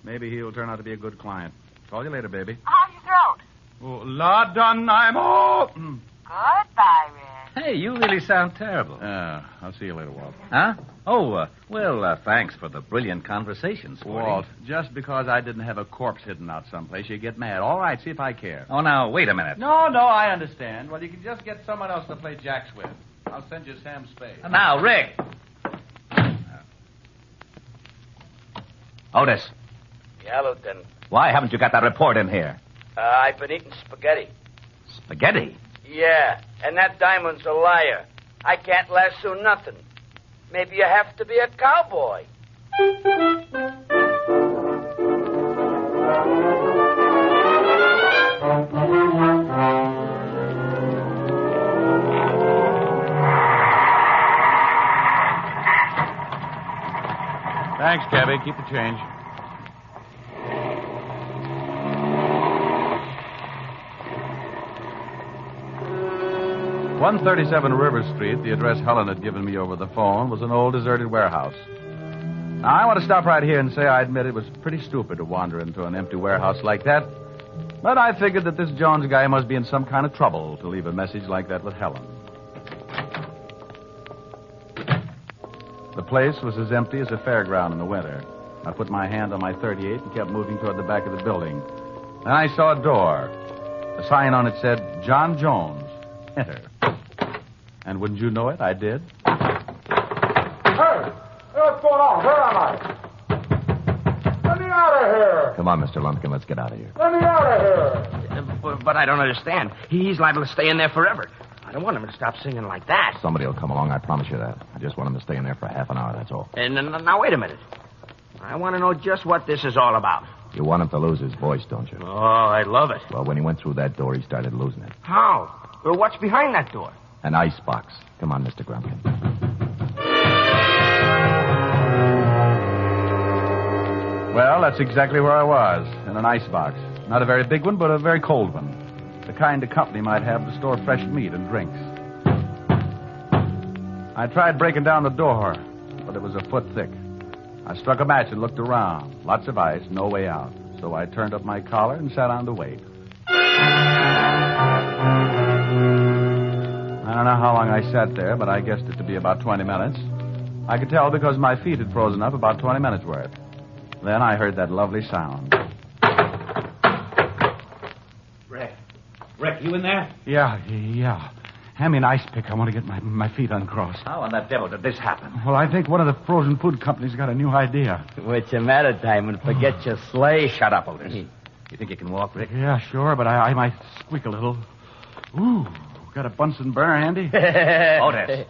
Maybe he'll turn out to be a good client. Call you later, baby. How's your throat? Oh, la done, I'm all... Goodbye, Rick. Hey, you really sound terrible. I'll see you later, Walt. Huh? Oh, well, thanks for the brilliant conversation, Sporty. Walt, just because I didn't have a corpse hidden out someplace, you get mad. All right, see if I care. Oh, now, wait a minute. No, I understand. Well, you can just get someone else to play jacks with. I'll send you Sam Spade. Now, Rick. Otis. Yeah, Lieutenant. Why haven't you got that report in here? I've been eating spaghetti. Spaghetti? Yeah, and that Diamond's a liar. I can't lasso nothing. Maybe you have to be a cowboy. Thanks, Cabby. Keep the change. "137 River Street," the address Helen had given me over the phone, was an old deserted warehouse. Now, I want to stop right here and say I admit it was pretty stupid to wander into an empty warehouse like that. But I figured that this Jones guy must be in some kind of trouble to leave a message like that with Helen. The place was as empty as a fairground in the winter. I put my hand on my .38 and kept moving toward the back of the building. Then I saw a door. A sign on it said, "John Jones. Enter." And wouldn't you know it, I did. Hey! What's going on? Where am I? Let me out of here! Come on, Mr. Lumpkin, let's get out of here. Let me out of here! But I don't understand. He's liable to stay in there forever. I don't want him to stop singing like that. Somebody will come along, I promise you that. I just want him to stay in there for half an hour, that's all. And now, wait a minute. I want to know just what this is all about. You want him to lose his voice, don't you? Oh, I love it. Well, when he went through that door, he started losing it. How? Well, what's behind that door? An ice box. Come on, Mr. Grumpkin. Well, that's exactly where I was, in an ice box. Not a very big one, but a very cold one. The kind a company might have to store fresh meat and drinks. I tried breaking down the door, but it was a foot thick. I struck a match and looked around. Lots of ice, no way out. So I turned up my collar and sat down to wait. I don't know how long I sat there, but I guessed it to be about 20 minutes. I could tell because my feet had frozen up about 20 minutes worth. Then I heard that lovely sound. Rick, you in there? Yeah. Hand me an ice pick. I want to get my feet uncrossed. How in the devil did this happen? Well, I think one of the frozen food companies got a new idea. What's the matter, Diamond? Forget your sleigh. Shut up, Otis. You think you can walk, Rick? Yeah, sure, but I might squeak a little. Ooh, got a Bunsen burner handy? Otis.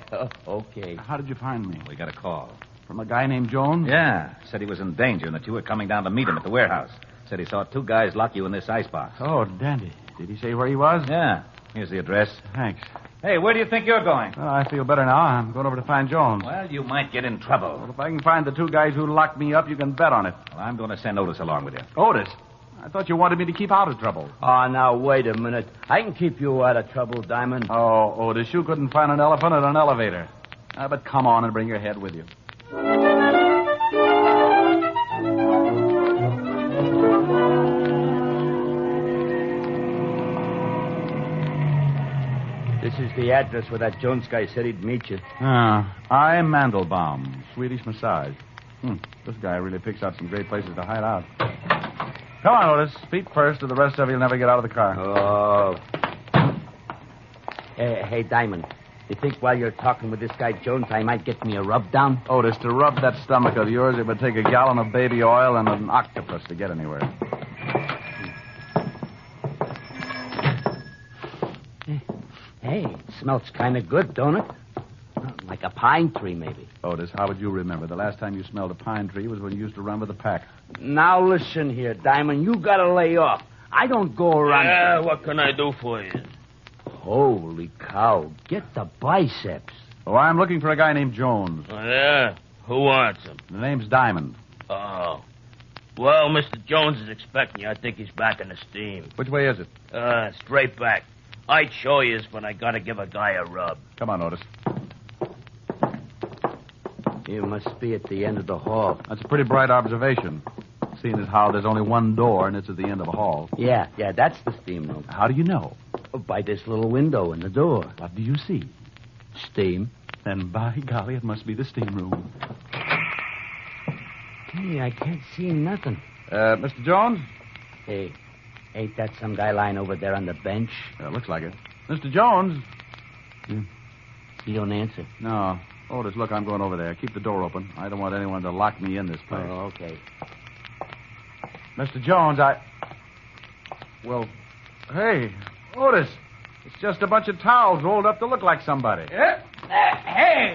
Okay. How did you find me? We got a call. From a guy named Jones? Yeah. Said he was in danger and that you were coming down to meet him at the warehouse. Said he saw two guys lock you in this icebox. Oh, dandy. Did he say where he was? Yeah. Here's the address. Thanks. Hey, where do you think you're going? Well, I feel better now. I'm going over to find Jones. Well, you might get in trouble. Well, if I can find the two guys who locked me up, you can bet on it. Well, I'm going to send Otis along with you. Otis? I thought you wanted me to keep out of trouble. Oh, now, wait a minute. I can keep you out of trouble, Diamond. Oh, Otis, you couldn't find an elephant in an elevator. But come on and bring your head with you. This is the address where that Jones guy said he'd meet you. I'm Mandelbaum, Swedish massage. This guy really picks out some great places to hide out. Come on, Otis. Feet first, or the rest of you'll never get out of the car. Oh. Hey, Diamond. You think while you're talking with this guy Jones, I might get me a rub down? Otis, to rub that stomach of yours, it would take a gallon of baby oil and an octopus to get anywhere. Hey, it smells kind of good, don't it? Like a pine tree, maybe. Otis, how would you remember? The last time you smelled a pine tree was when you used to run with a pack. Now listen here, Diamond. You gotta lay off. I don't go around... Yeah, what can I do for you? Holy cow. Get the biceps. Oh, I'm looking for a guy named Jones. Oh, yeah? Who wants him? The name's Diamond. Oh. Well, Mr. Jones is expecting you. I think he's back in the steam. Which way is it? Straight back. I'd show you, but I gotta give a guy a rub. Come on, Otis. You must be at the end of the hall. That's a pretty bright observation, seeing as how there's only one door and it's at the end of a hall. Yeah, that's the steam room. How do you know? By this little window in the door. What do you see? Steam. Then, by golly, it must be the steam room. Hey, I can't see nothing. Mr. Jones? Hey, ain't that some guy lying over there on the bench? Looks like it. Mr. Jones? He don't answer. No. Otis, look, I'm going over there. Keep the door open. I don't want anyone to lock me in this place. Oh, okay. Mr. Jones, Well, hey, Otis, it's just a bunch of towels rolled up to look like somebody. Hey!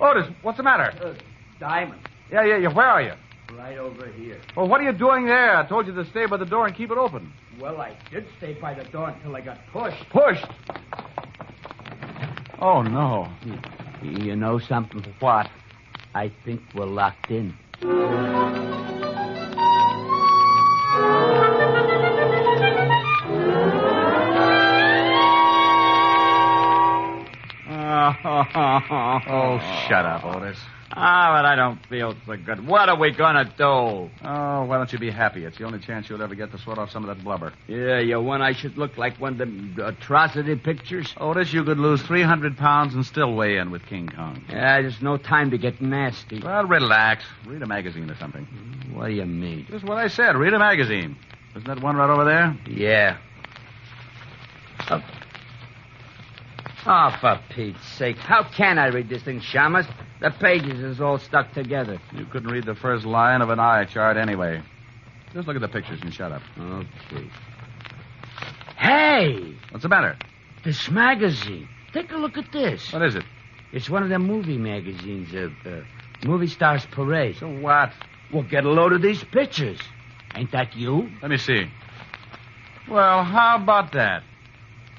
Otis, what's the matter? Diamond. Yeah, where are you? Right over here. Well, what are you doing there? I told you to stay by the door and keep it open. Well, I did stay by the door until I got pushed. Pushed? Oh, no. You know something? What? I think we're locked in. Oh, shut up, Otis. But I don't feel so good. What are we gonna do? Oh, why don't you be happy? It's the only chance you'll ever get to sweat off some of that blubber. Yeah, you want I should look like one of them atrocity pictures? Otis, you could lose 300 pounds and still weigh in with King Kong. Yeah, there's no time to get nasty. Well, relax. Read a magazine or something. What do you mean? Just what I said. Read a magazine. Isn't that one right over there? Yeah. Oh, for Pete's sake. How can I read this thing, Shamus? The pages is all stuck together. You couldn't read the first line of an eye chart anyway. Just look at the pictures and shut up. Okay. Hey! What's the matter? this magazine. Take a look at this. What is it? It's one of them movie magazines, Movie Stars Parade. So what? Well, get a load of these pictures. Ain't that you? Let me see. Well, how about that?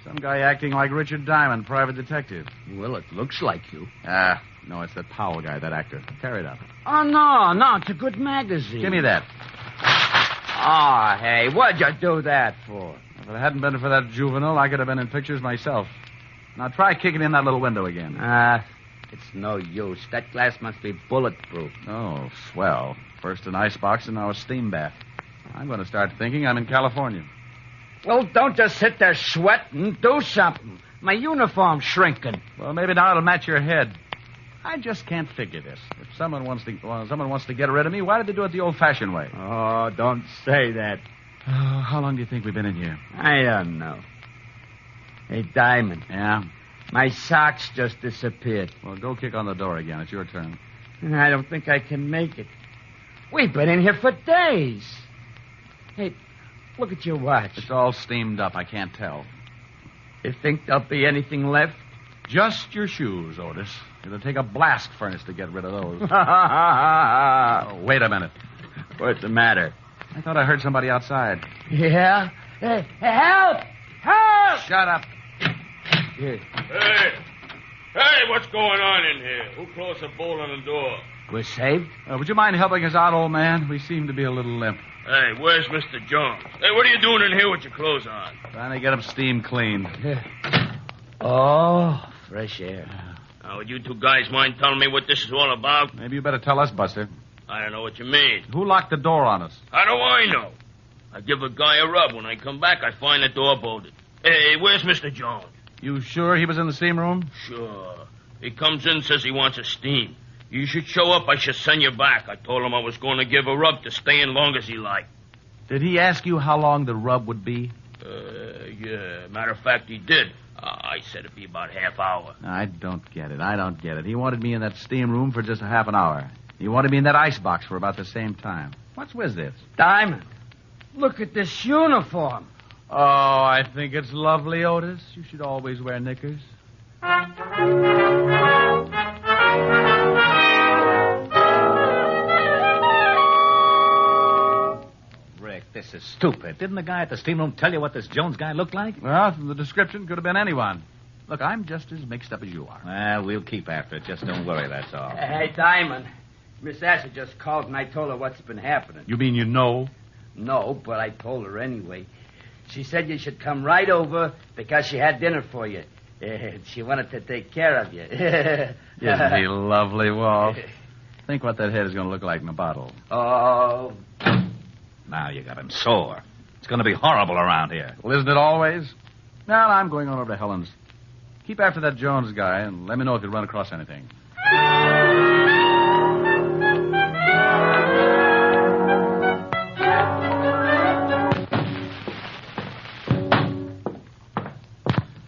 Some guy acting like Richard Diamond, private detective. Well, it looks like you. No, it's that Powell guy, that actor. Tear it up. Oh, no, it's a good magazine. Give me that. Oh, hey, what'd you do that for? If it hadn't been for that juvenile, I could have been in pictures myself. Now try kicking in that little window again. It's no use. That glass must be bulletproof. Oh, swell. First an icebox and now a steam bath. I'm going to start thinking I'm in California. Well, don't just sit there sweating. Do something. My uniform's shrinking. Well, maybe now it'll match your head. I just can't figure this. If someone wants to get rid of me, why did they do it the old-fashioned way? Oh, don't say that. How long do you think we've been in here? I don't know. Hey, Diamond. Yeah? My socks just disappeared. Well, go kick on the door again. It's your turn. I don't think I can make it. We've been in here for days. Hey, look at your watch. It's all steamed up. I can't tell. You think there'll be anything left? Just your shoes, Otis. It'll take a blast furnace to get rid of those. Oh, wait a minute. What's the matter? I thought I heard somebody outside. Yeah? Hey, help! Help! Shut up. Here. Hey, what's going on in here? Who closed the bolt on the door? We're saved? Would you mind helping us out, old man? We seem to be a little limp. Hey, where's Mr. Jones? Hey, what are you doing in here with your clothes on? Trying to get them steam cleaned. Oh, fresh air. Now, would you two guys mind telling me what this is all about? Maybe you better tell us, Buster. I don't know what you mean. Who locked the door on us? How do I know? I give a guy a rub. When I come back, I find the door bolted. Hey, where's Mr. Jones? You sure he was in the steam room? Sure. He comes in and says he wants a steam. You should show up. I should send you back. I told him I was going to give a rub to stay in long as he liked. Did he ask you how long the rub would be? Yeah. Matter of fact, he did. I said it'd be about half hour. I don't get it. He wanted me in that steam room for just a half an hour. He wanted me in that icebox for about the same time. What's with this? Diamond, look at this uniform. Oh, I think it's lovely, Otis. You should always wear knickers. Rick, this is stupid. Didn't the guy at the steam room tell you what this Jones guy looked like? Well, from the description, could have been anyone. Look, I'm just as mixed up as you are. Well, we'll keep after it. Just don't worry, that's all. Hey, Diamond. Miss Asher just called and I told her what's been happening. You mean you know? No, but I told her anyway. She said you should come right over because she had dinner for you. She wanted to take care of you. Isn't he lovely, Walt? Think what that head is going to look like in a bottle. Oh. Now you got him sore. It's going to be horrible around here. Well, isn't it always? Now, I'm going on over to Helen's. Keep after that Jones guy and let me know if you run across anything.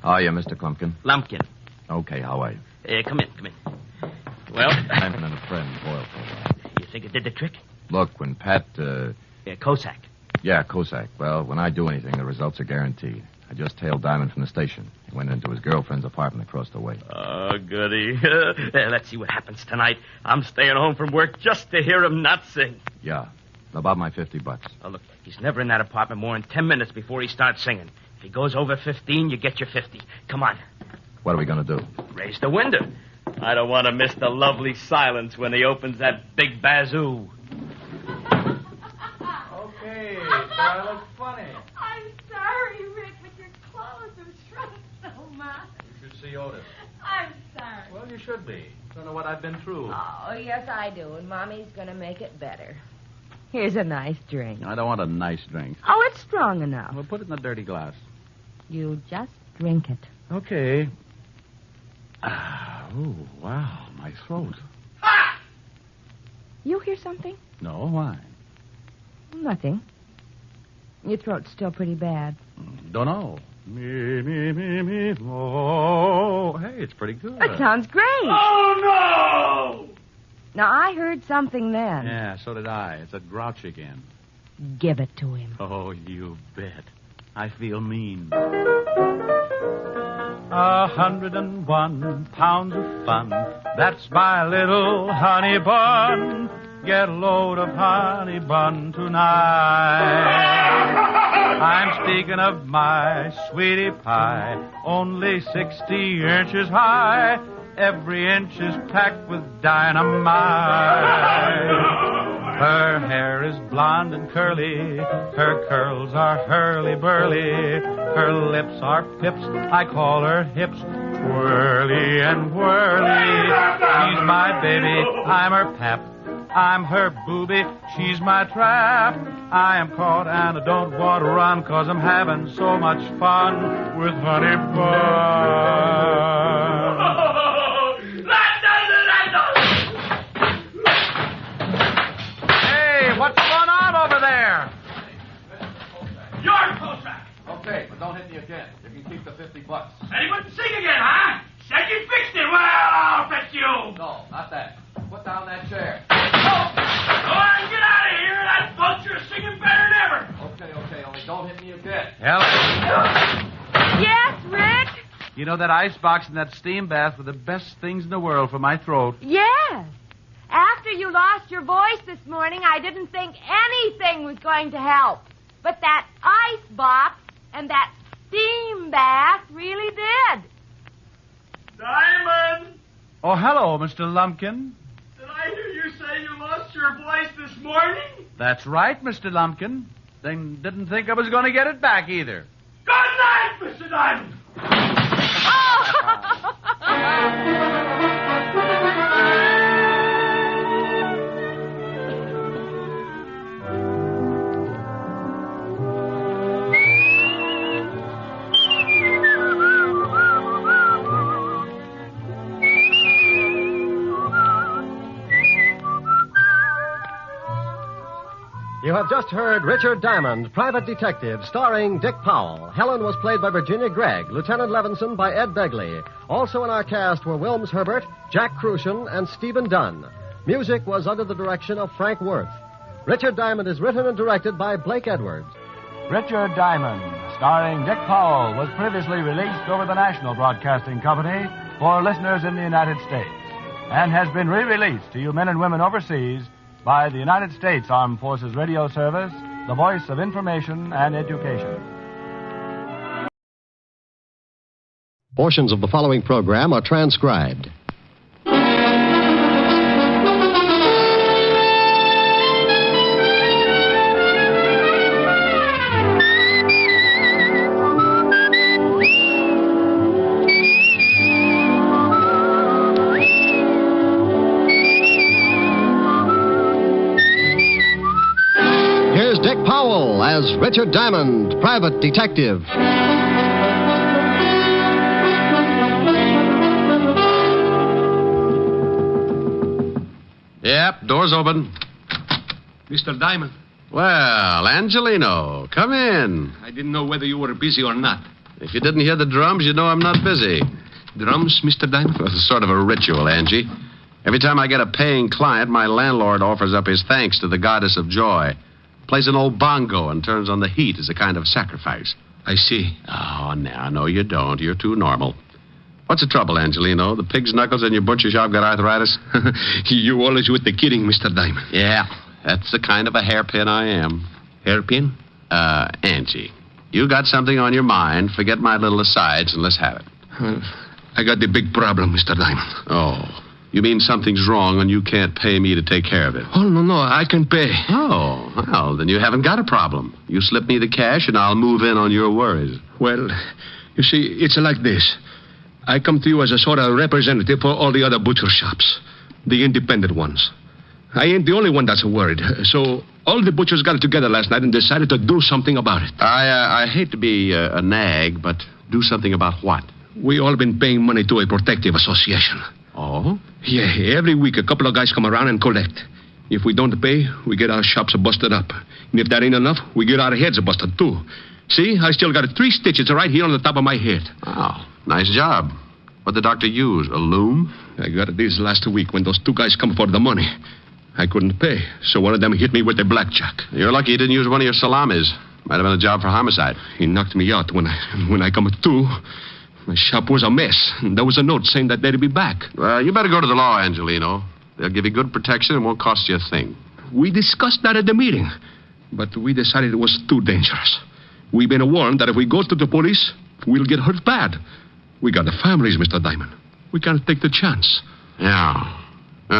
How are you, Mr. Klumpkin? Lumpkin. Okay, how are you? Come in. Well... Diamond and a friend boiled for a while. You think it did the trick? Look, when Pat, Cossack. Yeah, Cossack. Well, when I do anything, the results are guaranteed. I just tailed Diamond from the station. He went into his girlfriend's apartment across the way. Oh, goody. Let's see what happens tonight. I'm staying home from work just to hear him not sing. Yeah. About my $50. Oh, look, he's never in that apartment more than 10 minutes before he starts singing. If he goes over 15, you get your 50. Come on. What are we going to do? Raise the window. I don't want to miss the lovely silence when he opens that big bazoo. Okay, that looks funny. I'm sorry, Rick, but your clothes have shrunk so much. You should see Otis. I'm sorry. Well, you should be. Don't know what I've been through. Oh, yes, I do, and Mommy's going to make it better. Here's a nice drink. I don't want a nice drink. Oh, it's strong enough. Well, put it in a dirty glass. You just drink it. Okay. Oh, wow, my throat. Ah! You hear something? No, why? Nothing. Your throat's still pretty bad. Don't know. Me, oh. Hey, it's pretty good. That sounds great. Oh, no! Now, I heard something then. Yeah, so did I. It's a grouch again. Give it to him. Oh, you bet. I feel mean. 101 pounds of fun. That's my little honey bun. Get a load of honey bun tonight. I'm speaking of my sweetie pie, only 60 inches high. Every inch is packed with dynamite. Her hair is blonde and curly. Her curls are hurly-burly. Her lips are pips. I call her hips. Whirly and whirly. She's my baby. I'm her pap. I'm her booby. She's my trap. I am caught and I don't want to run 'cause I'm having so much fun with honey bun. What's going on over there? Your Cossack. Okay, but don't hit me again. You can keep the $50. Said he wouldn't sing again, huh? Said you fixed it. Well, I'll fix you. No, not that. Put down that chair. Oh! Go on, get out of here. That vulture is singing better than ever. Okay, only don't hit me again. Helen. Yes, Rick? You know, that icebox and that steam bath were the best things in the world for my throat. Yes. After you lost your voice this morning, I didn't think anything was going to help. But that ice box and that steam bath really did. Diamond! Oh, hello, Mr. Lumpkin. Did I hear you say you lost your voice this morning? That's right, Mr. Lumpkin. Then didn't think I was going to get it back either. Good night, Mr. Diamond! You have just heard Richard Diamond, Private Detective, starring Dick Powell. Helen was played by Virginia Gregg, Lieutenant Levinson by Ed Begley. Also in our cast were Wilms Herbert, Jack Crucian, and Stephen Dunn. Music was under the direction of Frank Worth. Richard Diamond is written and directed by Blake Edwards. Richard Diamond, starring Dick Powell, was previously released over the National Broadcasting Company for listeners in the United States and has been re-released to you men and women overseas by the United States Armed Forces Radio Service, the voice of information and education. Portions of the following program are transcribed. Dick Powell as Richard Diamond, Private Detective. Yep, door's open. Mr. Diamond. Well, Angelino, come in. I didn't know whether you were busy or not. If you didn't hear the drums, you know I'm not busy. Drums, Mr. Diamond? Well, it's sort of a ritual, Angie. Every time I get a paying client, my landlord offers up his thanks to the goddess of joy. Plays an old bongo and turns on the heat as a kind of sacrifice. I see. Oh, no, you don't. You're too normal. What's the trouble, Angelino? The pig's knuckles in your butcher shop got arthritis? You always with the kidding, Mr. Diamond. Yeah, that's the kind of a hairpin I am. Hairpin? Angie, you got something on your mind. Forget my little asides and let's have it. I got the big problem, Mr. Diamond. Oh, you mean something's wrong and you can't pay me to take care of it? Oh, no, I can pay. Oh, well, then you haven't got a problem. You slip me the cash and I'll move in on your worries. Well, you see, it's like this. I come to you as a sort of representative for all the other butcher shops, the independent ones. I ain't the only one that's worried. So all the butchers got together last night and decided to do something about it. I hate to be a nag, but do something about what? We all been paying money to a protective association. Oh? Yeah, every week a couple of guys come around and collect. If we don't pay, we get our shops busted up. And if that ain't enough, we get our heads busted too. See, I still got 3 stitches right here on the top of my head. Oh, nice job. What'd the doctor use, a loom? I got this last week when those 2 guys come for the money. I couldn't pay, so one of them hit me with a blackjack. You're lucky you didn't use one of your salamis. Might have been a job for homicide. He knocked me out when I come to. My shop was a mess. There was a note saying that they'd be back. Well, you better go to the law, Angelino. They'll give you good protection and won't cost you a thing. We discussed that at the meeting, but we decided it was too dangerous. We've been warned that if we go to the police, we'll get hurt bad. We got the families, Mr. Diamond. We can't take the chance. Yeah.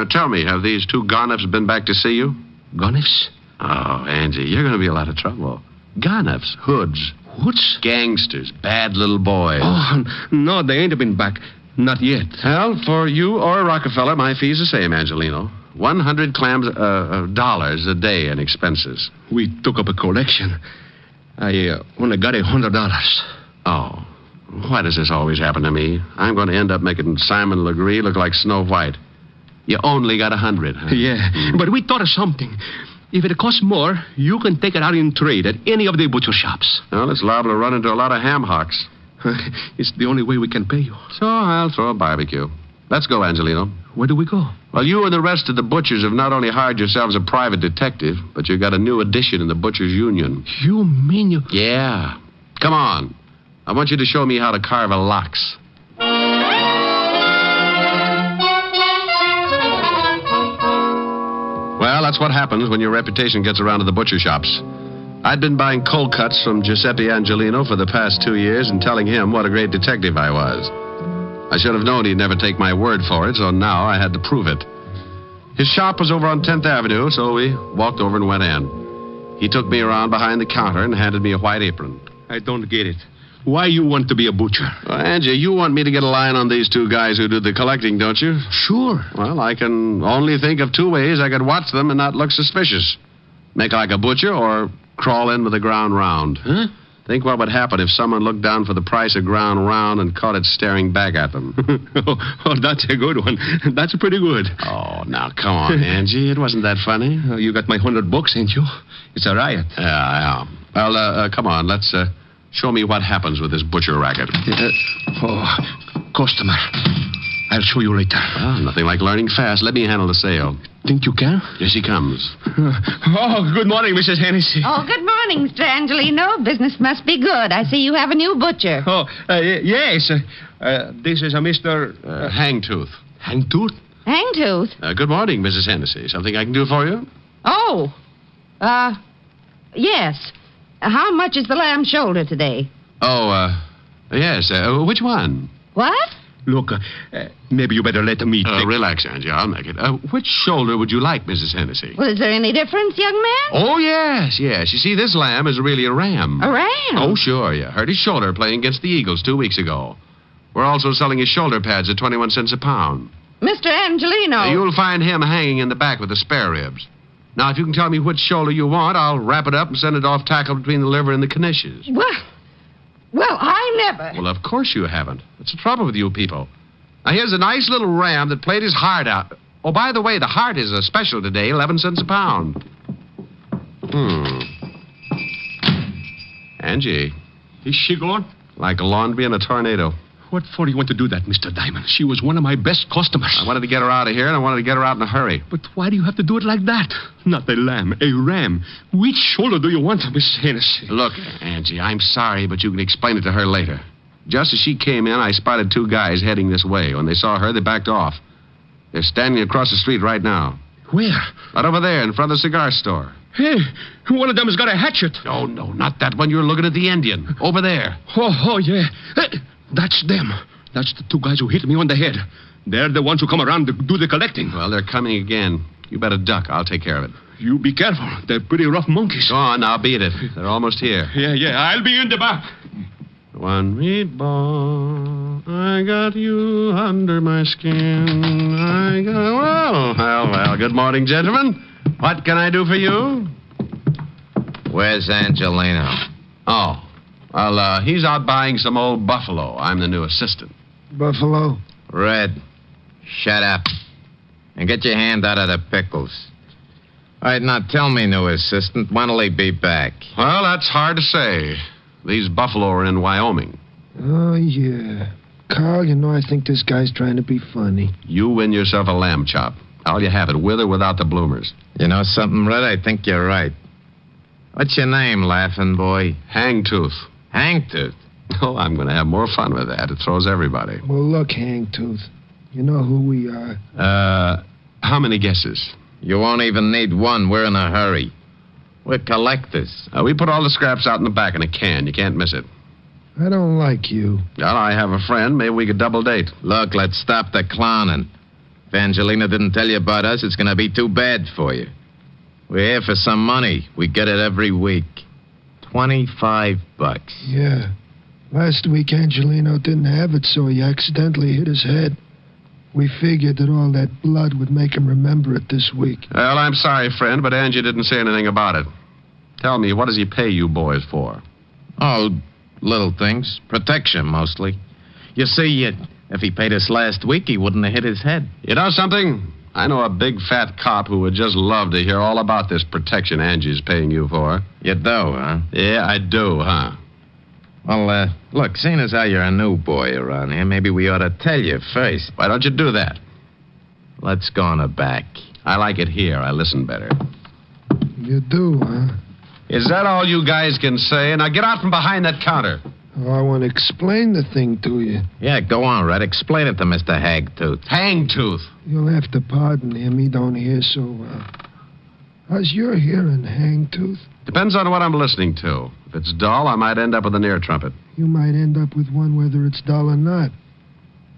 Tell me, have these two Garniffs been back to see you? Garniffs? Oh, Angie, you're going to be in a lot of trouble. Garniffs, hoods. Hoods? Gangsters, bad little boys. Oh, no, they ain't been back. Not yet. Well, for you or Rockefeller, my fee's the same, Angelino. $100 dollars a day in expenses. We took up a collection. I only got $100. Oh. Why does this always happen to me? I'm going to end up making Simon Legree look like Snow White. You only got 100, huh? Yeah, but we thought of something. If it costs more, you can take it out in trade at any of the butcher shops. Well, it's liable to run into a lot of ham hocks. It's the only way we can pay you. So I'll throw a barbecue. Let's go, Angelino. Where do we go? Well, you and the rest of the butchers have not only hired yourselves a private detective, but you've got a new addition in the Butchers' Union. You mean you... Yeah. Come on. I want you to show me how to carve a lox. Well, that's what happens when your reputation gets around to the butcher shops. I'd been buying cold cuts from Giuseppe Angelino for the past 2 years and telling him what a great detective I was. I should have known he'd never take my word for it, so now I had to prove it. His shop was over on 10th Avenue, so we walked over and went in. He took me around behind the counter and handed me a white apron. I don't get it. Why you want to be a butcher? Well, Angie, you want me to get a line on these two guys who do the collecting, don't you? Sure. Well, I can only think of 2 ways I could watch them and not look suspicious. Make like a butcher or crawl in with the ground round. Huh? Think what would happen if someone looked down for the price of ground round and caught it staring back at them. Oh, that's a good one. That's pretty good. Oh, now, come on, Angie. It wasn't that funny. You got my $100, ain't you? It's a riot. Yeah. Well, come on. Let's show me what happens with this butcher racket. Customer. I'll show you later. Well, nothing like learning fast. Let me handle the sale. Think you can? Here she comes. Oh, good morning, Mrs. Hennessy. Oh, good morning, Mr. Angelino. Business must be good. I see you have a new butcher. Oh, yes. This is a Mr. Hangtooth. Hangtooth? Hangtooth? Good morning, Mrs. Hennessy. Something I can do for you? Oh. Yes. How much is the lamb shoulder today? Oh, yes. Which one? What? Look, maybe you better let me take... Relax, Angie. I'll make it. Which shoulder would you like, Mrs. Hennessy? Well, is there any difference, young man? Oh, yes. You see, this lamb is really a ram. A ram? Oh, sure. You hurt his shoulder playing against the Eagles 2 weeks ago. We're also selling his shoulder pads at 21 cents a pound. Mr. Angelino. You'll find him hanging in the back with the spare ribs. Now, if you can tell me which shoulder you want, I'll wrap it up and send it off tackled between the liver and the knishes. Well, I never... Well, of course you haven't. That's the trouble with you people. Now, here's a nice little ram that played his heart out. Oh, by the way, the heart is a special today, 11 cents a pound. Angie. Is she gone? Like laundry in a tornado. What for do you want to do that, Mr. Diamond? She was one of my best customers. I wanted to get her out of here, and I wanted to get her out in a hurry. But why do you have to do it like that? Not a lamb, a ram. Which shoulder do you want, Miss Hennessy? Look, Angie, I'm sorry, but you can explain it to her later. Just as she came in, I spotted 2 guys heading this way. When they saw her, they backed off. They're standing across the street right now. Where? Right over there, in front of the cigar store. Hey, one of them has got a hatchet. No, not that one. You're looking at the Indian. Over there. Oh, yeah. Hey, that's them. That's the 2 guys who hit me on the head. They're the ones who come around to do the collecting. Well, they're coming again. You better duck. I'll take care of it. You be careful. They're pretty rough monkeys. Go on, now, beat it. They're almost here. Yeah. I'll be in the back. One meatball, I got you under my skin. Well, good morning, gentlemen. What can I do for you? Where's Angelino? Oh, well, he's out buying some old buffalo. I'm the new assistant. Buffalo? Red, shut up. And get your hand out of the pickles. All right, now tell me, new assistant, when'll he be back? Well, that's hard to say. These buffalo are in Wyoming. Oh, yeah. Carl, I think this guy's trying to be funny. You win yourself a lamb chop. I'll you have it, with or without the bloomers. You know something, Red? I think you're right. What's your name, laughing boy? Hangtooth. Hangtooth? Oh, I'm going to have more fun with that. It throws everybody. Well, look, Hangtooth. You know who we are. How many guesses? You won't even need one. We're in a hurry. We're collectors. We put all the scraps out in the back in a can. You can't miss it. I don't like you. Well, I have a friend. Maybe we could double date. Look, let's stop the clowning. If Angelina didn't tell you about us, it's going to be too bad for you. We're here for some money. We get it every week. $25. Yeah. Last week, Angelino didn't have it, so he accidentally hit his head. We figured that all that blood would make him remember it this week. Well, I'm sorry, friend, but Angie didn't say anything about it. Tell me, what does he pay you boys for? Oh, little things. Protection, mostly. You see, if he paid us last week, he wouldn't have hit his head. You know something? I know a big fat cop who would just love to hear all about this protection Angie's paying you for. You do, huh? Yeah, I do, huh? Well, look, seeing as how you're a new boy around here, maybe we ought to tell you first. Why don't you do that? Let's go on the back. I like it here. I listen better. You do, huh? Is that all you guys can say? Now get out from behind that counter. Oh, I want to explain the thing to you. Yeah, go on, Red. Explain it to Mr. Hagtooth. Hangtooth. You'll have to pardon him. He don't hear so well. How's your hearing, Hangtooth? Depends on what I'm listening to. If it's dull, I might end up with an ear trumpet. You might end up with one whether it's dull or not.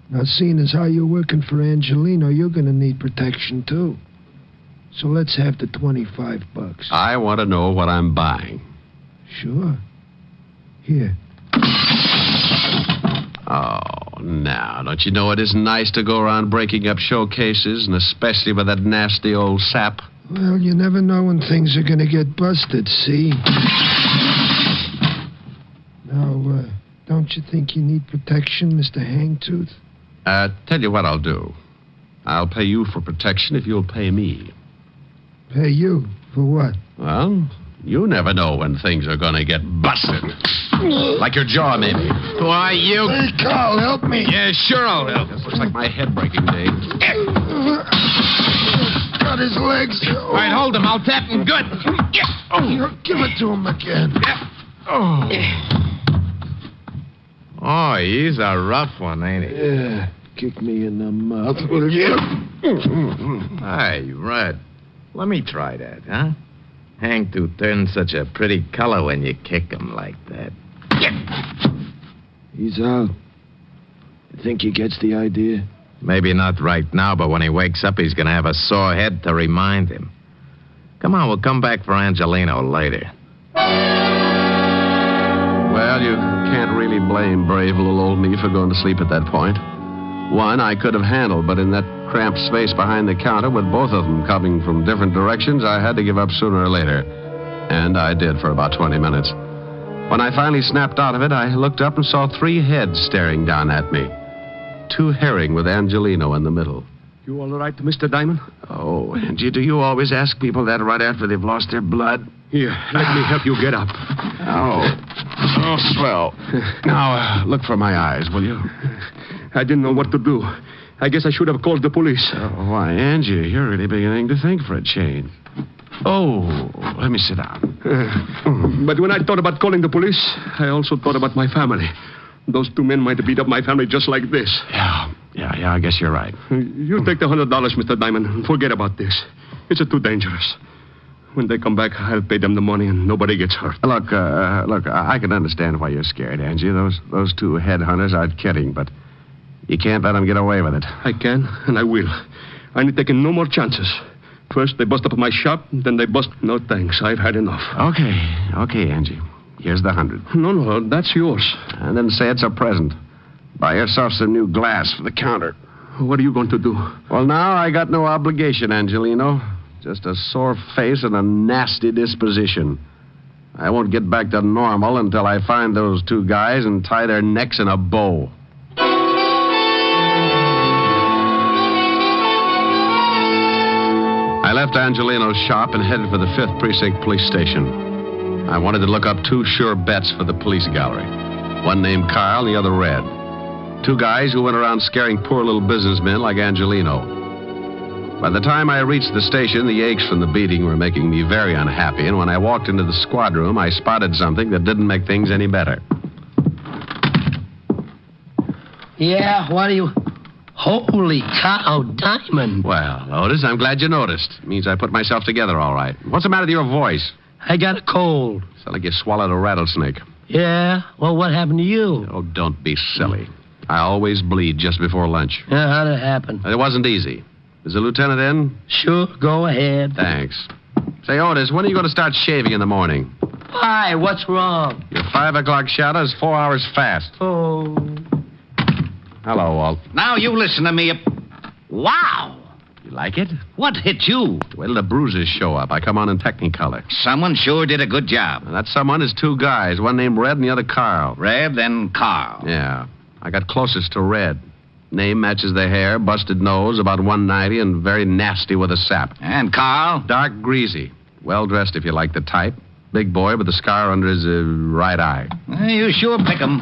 Now, seeing as how you're working for Angelino, you're going to need protection, too. So let's have the $25. I want to know what I'm buying. Sure. Here. Oh, now, don't you know it isn't nice to go around breaking up showcases, and especially with that nasty old sap? Well, you never know when things are going to get busted, see? Now, don't you think you need protection, Mr. Hangtooth? Tell you what I'll do. I'll pay you for protection if you'll pay me. Pay you? For what? Well, you never know when things are going to get busted. Like your jaw, maybe. Why, you... Hey, Carl, help me. Yeah, sure I'll help. This looks like my head breaking day. Got his legs. All right, hold him. I'll tap him good. Give it to him again. Oh, he's a rough one, ain't he? Yeah. Kick me in the mouth, will you? Hey, Red. Let me try that, huh? Hangtooth turns such a pretty color when you kick him like that. He's out. You think he gets the idea? Maybe not right now, but when he wakes up, he's going to have a sore head to remind him. Come on, we'll come back for Angelino later. Well, you can't really blame brave little old me for going to sleep at that point. One I could have handled, but in that cramped space behind the counter with both of them coming from different directions, I had to give up sooner or later. And I did for about 20 minutes. When I finally snapped out of it, I looked up and saw 3 heads staring down at me. 2 herring with Angelino in the middle. You all right, Mr. Diamond? Oh, Angie, do you always ask people that right after they've lost their blood? Here, let me help you get up. Oh, swell. Now, look for my eyes, will you? I didn't know what to do. I guess I should have called the police. Oh, why, Angie, you're really beginning to think for a change. Oh, let me sit down. But when I thought about calling the police, I also thought about my family. Those 2 men might have beat up my family just like this. Yeah, I guess you're right. You take the $100, Mr. Diamond, and forget about this. It's too dangerous. When they come back, I'll pay them the money and nobody gets hurt. Look, I can understand why you're scared, Angie. Those 2 headhunters aren't kidding, but you can't let them get away with it. I can, and I will. I ain't taking no more chances. First, they bust up my shop, then they bust... No, thanks. I've had enough. Okay, Angie. Here's the 100. No, that's yours. And then say it's a present. Buy yourself some new glass for the counter. What are you going to do? Well, now I got no obligation, Angelino. Just a sore face and a nasty disposition. I won't get back to normal until I find those 2 guys and tie their necks in a bow. I left Angelino's shop and headed for the 5th Precinct Police Station. I wanted to look up 2 sure bets for the police gallery. One named Carl, the other Red. 2 guys who went around scaring poor little businessmen like Angelino. By the time I reached the station, the aches from the beating were making me very unhappy, and when I walked into the squad room, I spotted something that didn't make things any better. Yeah, what do you... Holy cow, Diamond. Well, Otis, I'm glad you noticed. It means I put myself together all right. What's the matter with your voice? I got a cold. Sounds like you swallowed a rattlesnake. Yeah? Well, what happened to you? Oh, don't be silly. I always bleed just before lunch. Yeah, how'd it happen? It wasn't easy. Is the lieutenant in? Sure, go ahead. Thanks. Say, Otis, when are you going to start shaving in the morning? Why? What's wrong? Your 5 o'clock shadow is 4 hours fast. Oh. Hello, Walt. Now you listen to me. Wow. You like it? What hit you? Wait till the bruises show up. I come on in Technicolor. Someone sure did a good job. And that someone is 2 guys, one named Red and the other Carl. Red, then Carl. Yeah. I got closest to Red. Name matches the hair, busted nose, about 190, and very nasty with a sap. And Carl? Dark greasy. Well-dressed if you like the type. Big boy with a scar under his right eye. You sure pick 'em.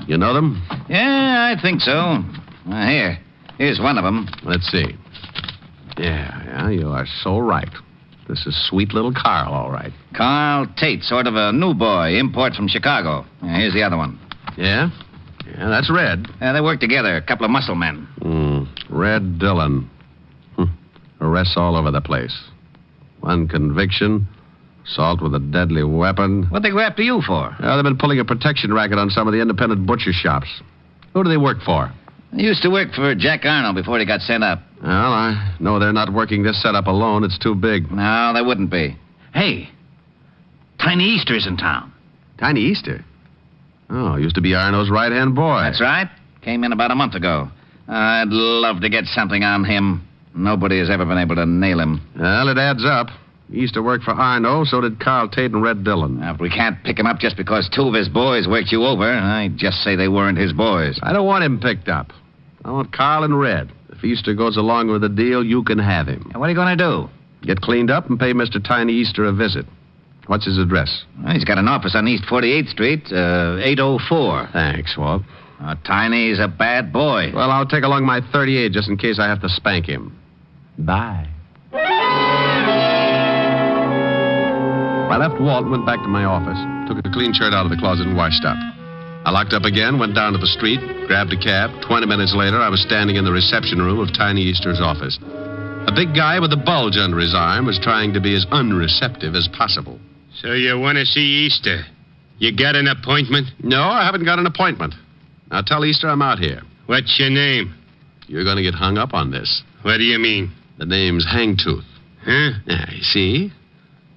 You know them? Yeah, I think so. Here's one of them. Let's see. Yeah, you are so right. This is sweet little Carl, all right. Carl Tate, sort of a new boy, import from Chicago. Here's the other one. Yeah? Yeah, that's Red. They work together, a couple of muscle men. Red Dillon. Arrests all over the place. One conviction, assault with a deadly weapon. What'd they go after you for? They've been pulling a protection racket on some of the independent butcher shops. Who do they work for? They used to work for Jack Arnold before he got sent up. Well, I know they're not working this setup alone. It's too big. No, they wouldn't be. Hey, Tiny Easter's in town. Tiny Easter? Oh, used to be Arnold's right-hand boy. That's right. Came in about a month ago. I'd love to get something on him. Nobody has ever been able to nail him. Well, it adds up. He used to work for Arno, so did Carl Tate and Red Dillon. Now, if we can't pick him up just because 2 of his boys worked you over, I'd just say they weren't his boys. I don't want him picked up. I want Carl and Red. If Easter goes along with the deal, you can have him. And what are you going to do? Get cleaned up and pay Mr. Tiny Easter a visit. What's his address? Well, he's got an office on East 48th Street, 804. Thanks, Walt. Tiny's a bad boy. Well, I'll take along my .38 just in case I have to spank him. Bye. I left Walt and went back to my office. Took a clean shirt out of the closet and washed up. I locked up again, went down to the street, grabbed a cab. 20 minutes later, I was standing in the reception room of Tiny Easter's office. A big guy with a bulge under his arm was trying to be as unreceptive as possible. So you want to see Easter? You got an appointment? No, I haven't got an appointment. Now tell Easter I'm out here. What's your name? You're going to get hung up on this. What do you mean? The name's Hangtooth. Huh? Yeah, you see?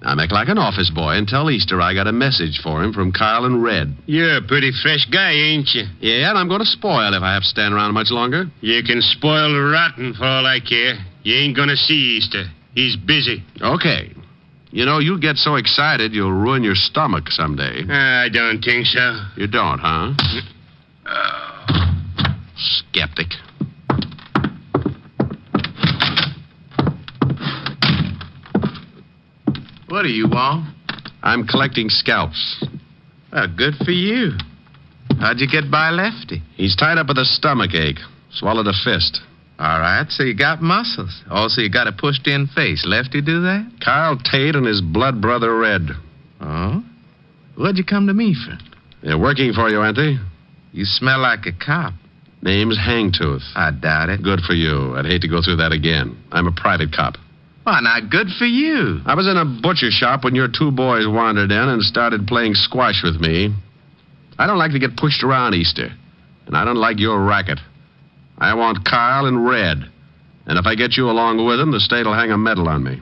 Now make like an office boy and tell Easter I got a message for him from Carl and Red. You're a pretty fresh guy, ain't you? Yeah, and I'm going to spoil if I have to stand around much longer. You can spoil rotten for all I care. You ain't going to see Easter. He's busy. Okay. You know, you get so excited you'll ruin your stomach someday. I don't think so. You don't, huh? Skeptic. What do you want? I'm collecting scalps. Well, good for you. How'd you get by Lefty? He's tied up with a stomach ache. Swallowed a fist. All right, so you got muscles. Also, you got a pushed-in face. Lefty do that? Carl Tate and his blood brother Red. Oh? What'd you come to me for? They're working for you, aren't they? You smell like a cop. Name's Hangtooth. I doubt it. Good for you. I'd hate to go through that again. I'm a private cop. Why, not good for you. I was in a butcher shop when your 2 boys wandered in and started playing squash with me. I don't like to get pushed around, Easter. And I don't like your racket. I want Carl and Red. And if I get you along with them, the state'll hang a medal on me.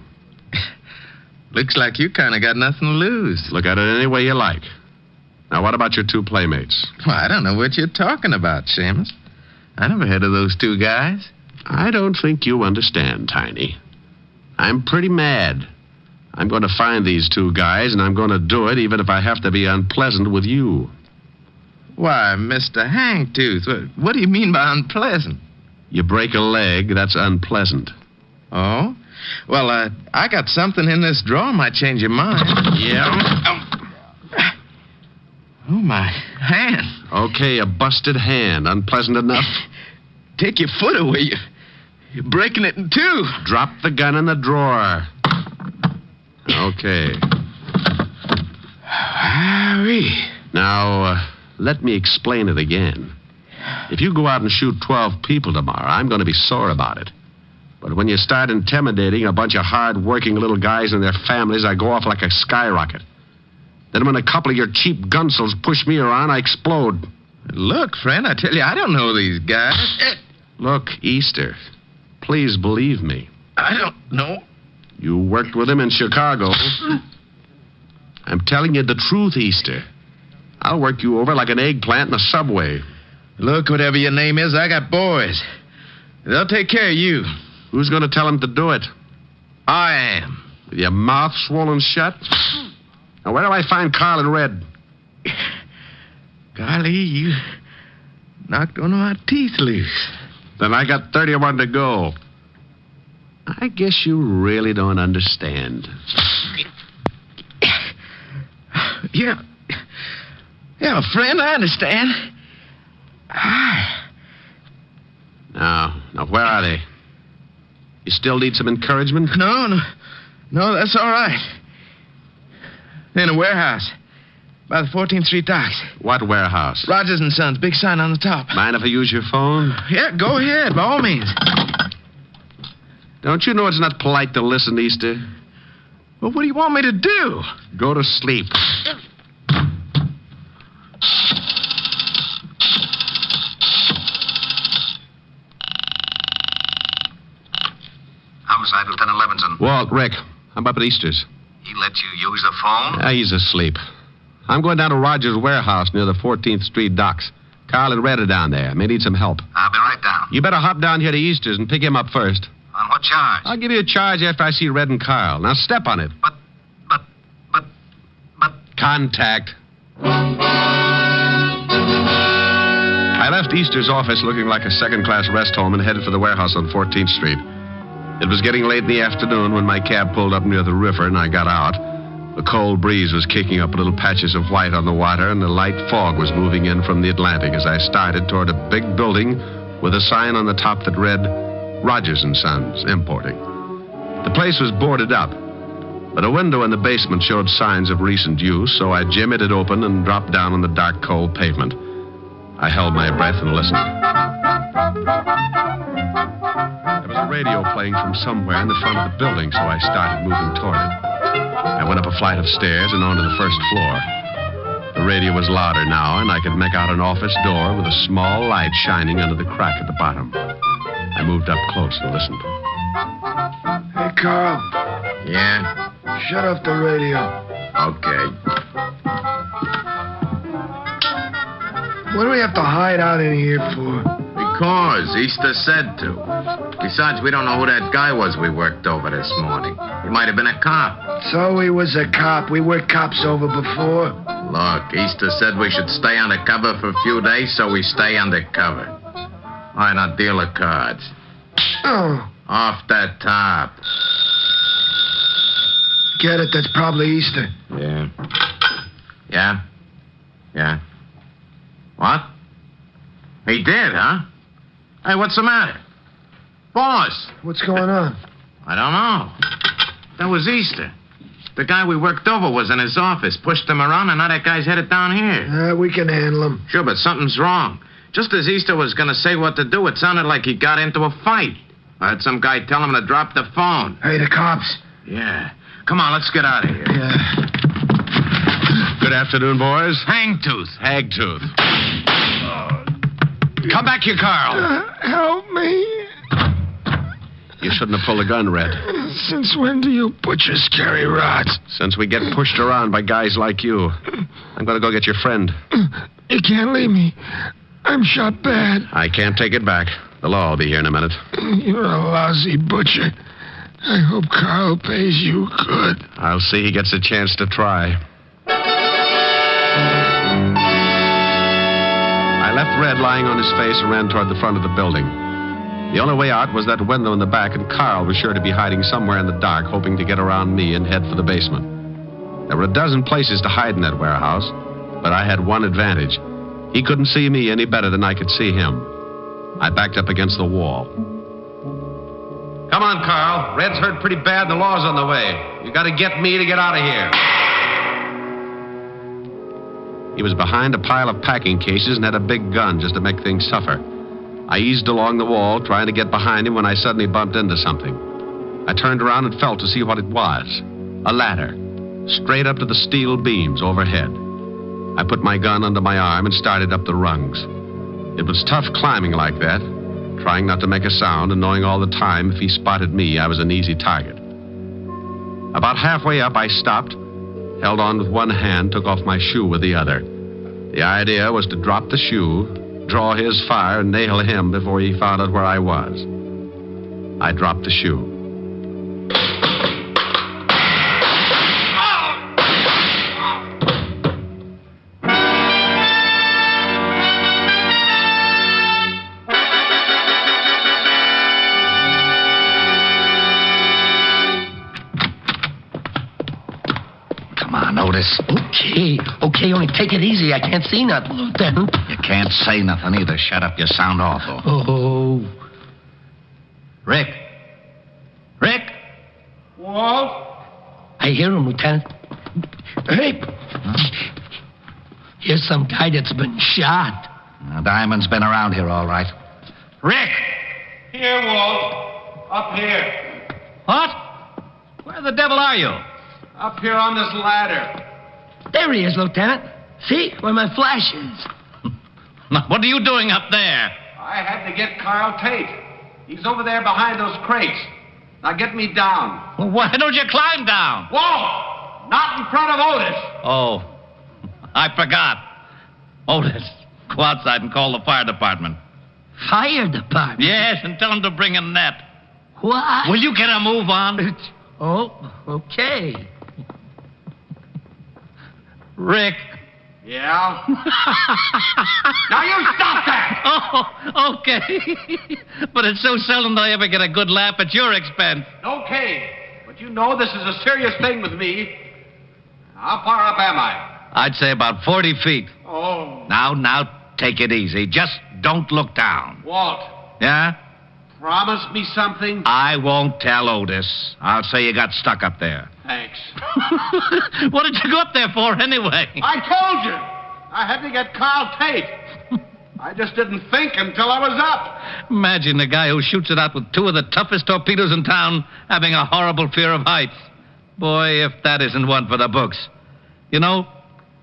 Looks like you kind of got nothing to lose. Look at it any way you like. Now, what about your 2 playmates? Well, I don't know what you're talking about, Seamus. I never heard of those 2 guys. I don't think you understand, Tiny. I'm pretty mad. I'm going to find these 2 guys, and I'm going to do it even if I have to be unpleasant with you. Why, Mr. Hangtooth, what do you mean by unpleasant? You break a leg, that's unpleasant. Oh? Well, I got something in this drawer might change your mind. Yeah? Oh, my hand. Okay, a busted hand. Unpleasant enough? Take your foot away. You're breaking it in two. Drop the gun in the drawer. Okay. Now, let me explain it again. If you go out and shoot 12 people tomorrow, I'm going to be sore about it. But when you start intimidating a bunch of hard-working little guys and their families, I go off like a skyrocket. Then when a couple of your cheap gunsels push me around, I explode. Look, friend, I tell you, I don't know these guys. Look, Easter, please believe me. I don't know. You worked with him in Chicago. I'm telling you the truth, Easter. I'll work you over like an eggplant in a subway. Look, whatever your name is, I got boys. They'll take care of you. Who's going to tell them to do it? I am. With your mouth swollen shut? Now, where do I find Carl and Red? Golly, you knocked one of my teeth loose. Then I got 31 to go. I guess you really don't understand. Yeah, friend, I understand. Now, where are they? You still need some encouragement? No, that's all right. They're in a warehouse by the 14th Street docks. What warehouse? Rogers and Sons, big sign on the top. Mind if I use your phone? Yeah, go ahead, by all means. Don't you know it's not polite to listen, Easter? Well, what do you want me to do? Go to sleep. Homicide, Lieutenant Levinson. Walt, Rick, I'm up at Easter's. He let you use the phone? Yeah, he's asleep. I'm going down to Rogers' warehouse near the 14th Street docks. Carl and Red are down there. May need some help. I'll be right down. You better hop down here to Easter's and pick him up first. On what charge? I'll give you a charge after I see Red and Carl. Now step on it. But... Contact. I left Easter's office looking like a second-class rest home and headed for the warehouse on 14th Street. It was getting late in the afternoon when my cab pulled up near the river and I got out. A cold breeze was kicking up little patches of white on the water, and a light fog was moving in from the Atlantic as I started toward a big building with a sign on the top that read, Rogers and Sons, Importing. The place was boarded up, but a window in the basement showed signs of recent use, so I jimmied it open and dropped down on the dark, cold pavement. I held my breath and listened. There was a radio playing from somewhere in the front of the building, so I started moving toward it. I went up a flight of stairs and onto the first floor. The radio was louder now, and I could make out an office door with a small light shining under the crack at the bottom. I moved up close and listened. Hey, Carl. Yeah? Shut off the radio. Okay. What do we have to hide out in here for? Because Easter said to. Besides, we don't know who that guy was we worked over this morning. He might have been a cop. So he was a cop. We worked cops over before. Look, Easter said we should stay undercover for a few days, so we stay undercover. All right, now deal the cards. Oh. Off that top. Get it? That's probably Easter. Yeah. Yeah? Yeah. What? He did, huh? Hey, what's the matter? Boss! What's going on? I don't know. That was Easter. The guy we worked over was in his office, pushed him around, and now that guy's headed down here. We can handle him. Sure, but something's wrong. Just as Easter was going to say what to do, it sounded like he got into a fight. I heard some guy tell him to drop the phone. Hey, the cops. Yeah. Come on, let's get out of here. Yeah. Good afternoon, boys. Hangtooth. Hagtooth. Come back here, Carl. Help me. You shouldn't have pulled a gun, Red. Since when do you butchers carry rods? Since we get pushed around by guys like you. I'm going to go get your friend. You can't leave me. I'm shot bad. I can't take it back. The law will be here in a minute. You're a lousy butcher. I hope Carl pays you good. I'll see he gets a chance to try. I left Red lying on his face and ran toward the front of the building. The only way out was that window in the back, and Carl was sure to be hiding somewhere in the dark, hoping to get around me and head for the basement. There were a dozen places to hide in that warehouse, but I had one advantage. He couldn't see me any better than I could see him. I backed up against the wall. Come on, Carl. Red's hurt pretty bad and the law's on the way. You got to get me to get out of here. He was behind a pile of packing cases and had a big gun just to make things suffer. I eased along the wall, trying to get behind him when I suddenly bumped into something. I turned around and felt to see what it was. A ladder, straight up to the steel beams overhead. I put my gun under my arm and started up the rungs. It was tough climbing like that, trying not to make a sound and knowing all the time if he spotted me, I was an easy target. About halfway up, I stopped, held on with one hand, took off my shoe with the other. The idea was to drop the shoe, draw his fire, and nail him before he found out where I was. I dropped the shoe. Okay, only take it easy. I can't see nothing, Lieutenant. You can't say nothing either. Shut up. You sound awful. Oh. Rick? Walt? I hear him, Lieutenant. Hey. Huh? Here's some guy that's been shot. Diamond's been around here, all right. Rick! Here, Walt. Up here. What? Where the devil are you? Up here on this ladder. There he is, Lieutenant. See, where my flash is. Now, what are you doing up there? I had to get Carl Tate. He's over there behind those crates. Now get me down. Well, why don't you climb down? Whoa! Not in front of Otis. Oh, I forgot. Otis, go outside and call the fire department. Fire department? Yes, and tell them to bring a net. What? Will you get a move on? Oh, okay. Rick. Yeah? Now you stop that! Oh, okay. But it's so seldom that I ever get a good laugh at your expense. Okay. But you know this is a serious thing with me. How far up am I? I'd say about 40 feet. Oh. Now, take it easy. Just don't look down. Walt. Yeah? Promise me something? I won't tell Otis. I'll say you got stuck up there. Thanks. What did you go up there for, anyway? I told you. I had to get Carl Tate. I just didn't think until I was up. Imagine the guy who shoots it out with two of the toughest torpedoes in town having a horrible fear of heights. Boy, if that isn't one for the books. You know,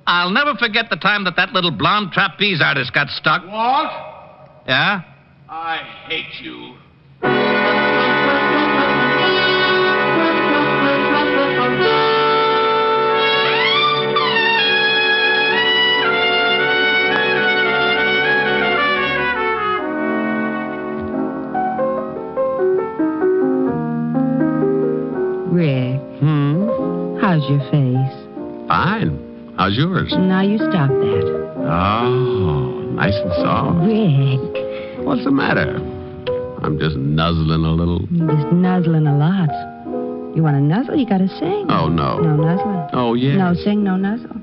I'll never forget the time that little blonde trapeze artist got stuck. Walt? Yeah? I hate you. Rick. How's your face? Fine. How's yours? Now you stop that. Oh, nice and soft. Rick. What's the matter? I'm just nuzzling a little. You're just nuzzling a lot. You want to nuzzle, you got to sing. Oh, no. No nuzzling. Oh, yeah. No sing, no nuzzle.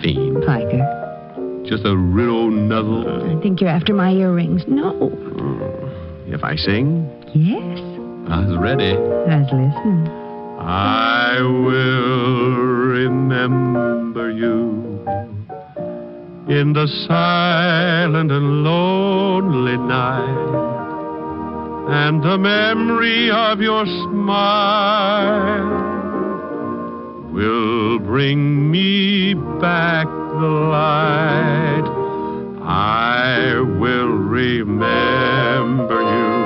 Fiend. Piker. Just a real nuzzle. I think you're after my earrings. No. If I sing? Yes. I was ready. I was listening. I will remember you in the silent and lonely night, and the memory of your smile will bring me back the light. I will remember you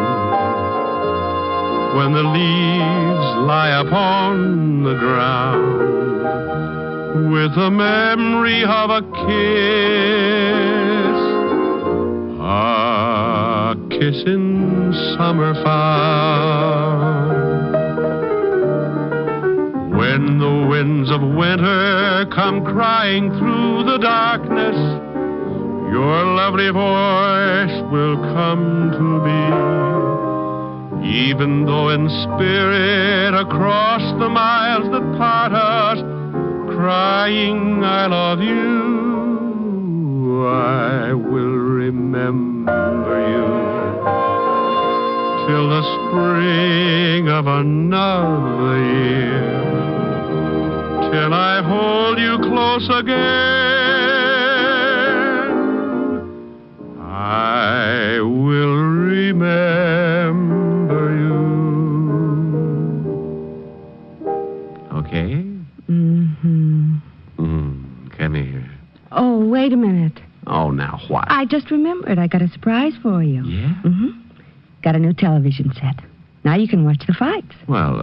when the leaves lie upon the ground, with the memory of a kiss in summer found. When the winds of winter come crying through the darkness, your lovely voice will come to me. Even though in spirit across the miles that part us, crying I love you, I will remember you. till the spring of another year, till I hold you close again. I will remember you. Okay? Come here. Oh, wait a minute. Oh, now what? I just remembered. I got a surprise for you. Yeah? Got a new television set. Now you can watch the fights. Well,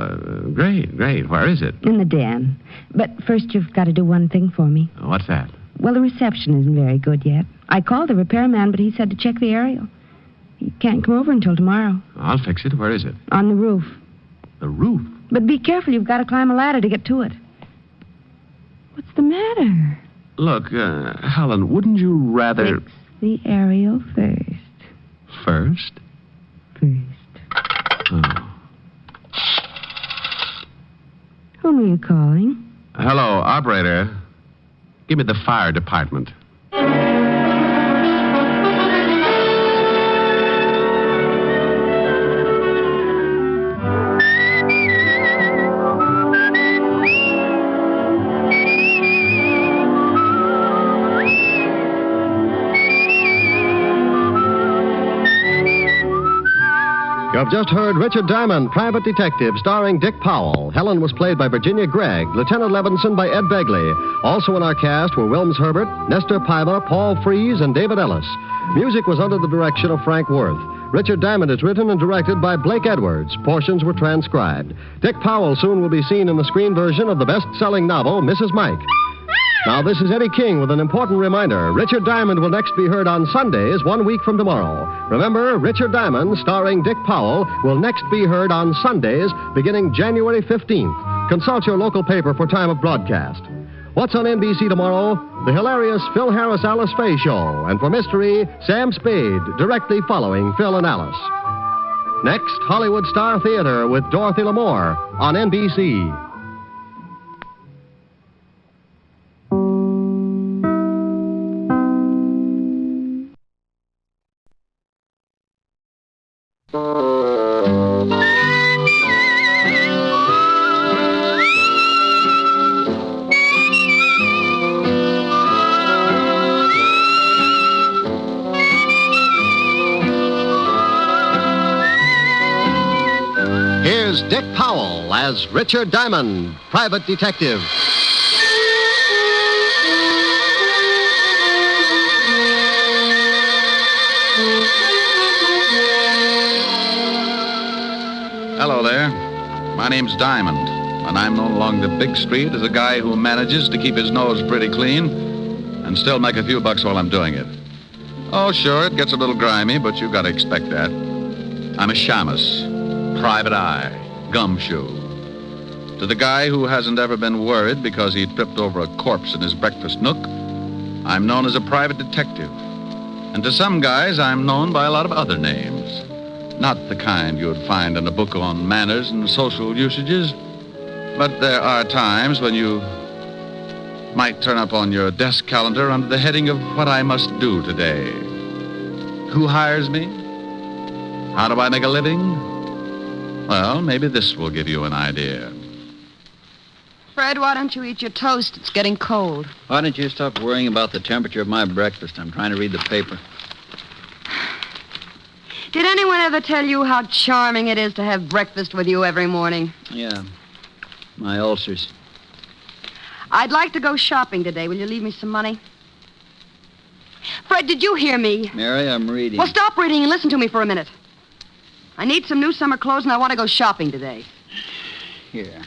great. Where is it? In the den. But first you've got to do one thing for me. What's that? Well, the reception isn't very good yet. I called the repairman, but he said to check the aerial. He can't come over until tomorrow. I'll fix it. Where is it? On the roof. The roof? But be careful. You've got to climb a ladder to get to it. What's the matter? Look, Helen, wouldn't you rather... Fix the aerial first. First? First. Oh. Whom are you calling? Hello, operator. Give me the fire department. You have just heard Richard Diamond, Private Detective, starring Dick Powell. Helen was played by Virginia Gregg, Lieutenant Levinson by Ed Begley. Also in our cast were Wilms Herbert, Nestor Paiva, Paul Frees, and David Ellis. Music was under the direction of Frank Worth. Richard Diamond is written and directed by Blake Edwards. Portions were transcribed. Dick Powell soon will be seen in the screen version of the best-selling novel, Mrs. Mike. Now, this is Eddie King with an important reminder. Richard Diamond will next be heard on Sundays 1 week from tomorrow. Remember, Richard Diamond, starring Dick Powell, will next be heard on Sundays beginning January 15th. Consult your local paper for time of broadcast. What's on NBC tomorrow? The hilarious Phil Harris Alice Faye Show. And for mystery, Sam Spade, directly following Phil and Alice. Next, Hollywood Star Theater with Dorothy Lamour on NBC. Here's Dick Powell as Richard Diamond, Private Detective. Hello there. My name's Diamond, and I'm known along the big street as a guy who manages to keep his nose pretty clean and still make a few bucks while I'm doing it. Oh, sure, it gets a little grimy, but you gotta expect that. I'm a shamus, private eye, gumshoe. To the guy who hasn't ever been worried because he tripped over a corpse in his breakfast nook, I'm known as a private detective. And to some guys, I'm known by a lot of other names. Not the kind you'd find in a book on manners and social usages, but there are times when you might turn up on your desk calendar under the heading of what I must do today. Who hires me? How do I make a living? Well, maybe this will give you an idea. Fred, why don't you eat your toast? It's getting cold. Why don't you stop worrying about the temperature of my breakfast? I'm trying to read the paper. Did anyone ever tell you how charming it is to have breakfast with you every morning? Yeah, my ulcers. I'd like to go shopping today. Will you leave me some money? Fred, did you hear me? Mary, I'm reading. Well, stop reading and listen to me for a minute. I need some new summer clothes, and I want to go shopping today. Here.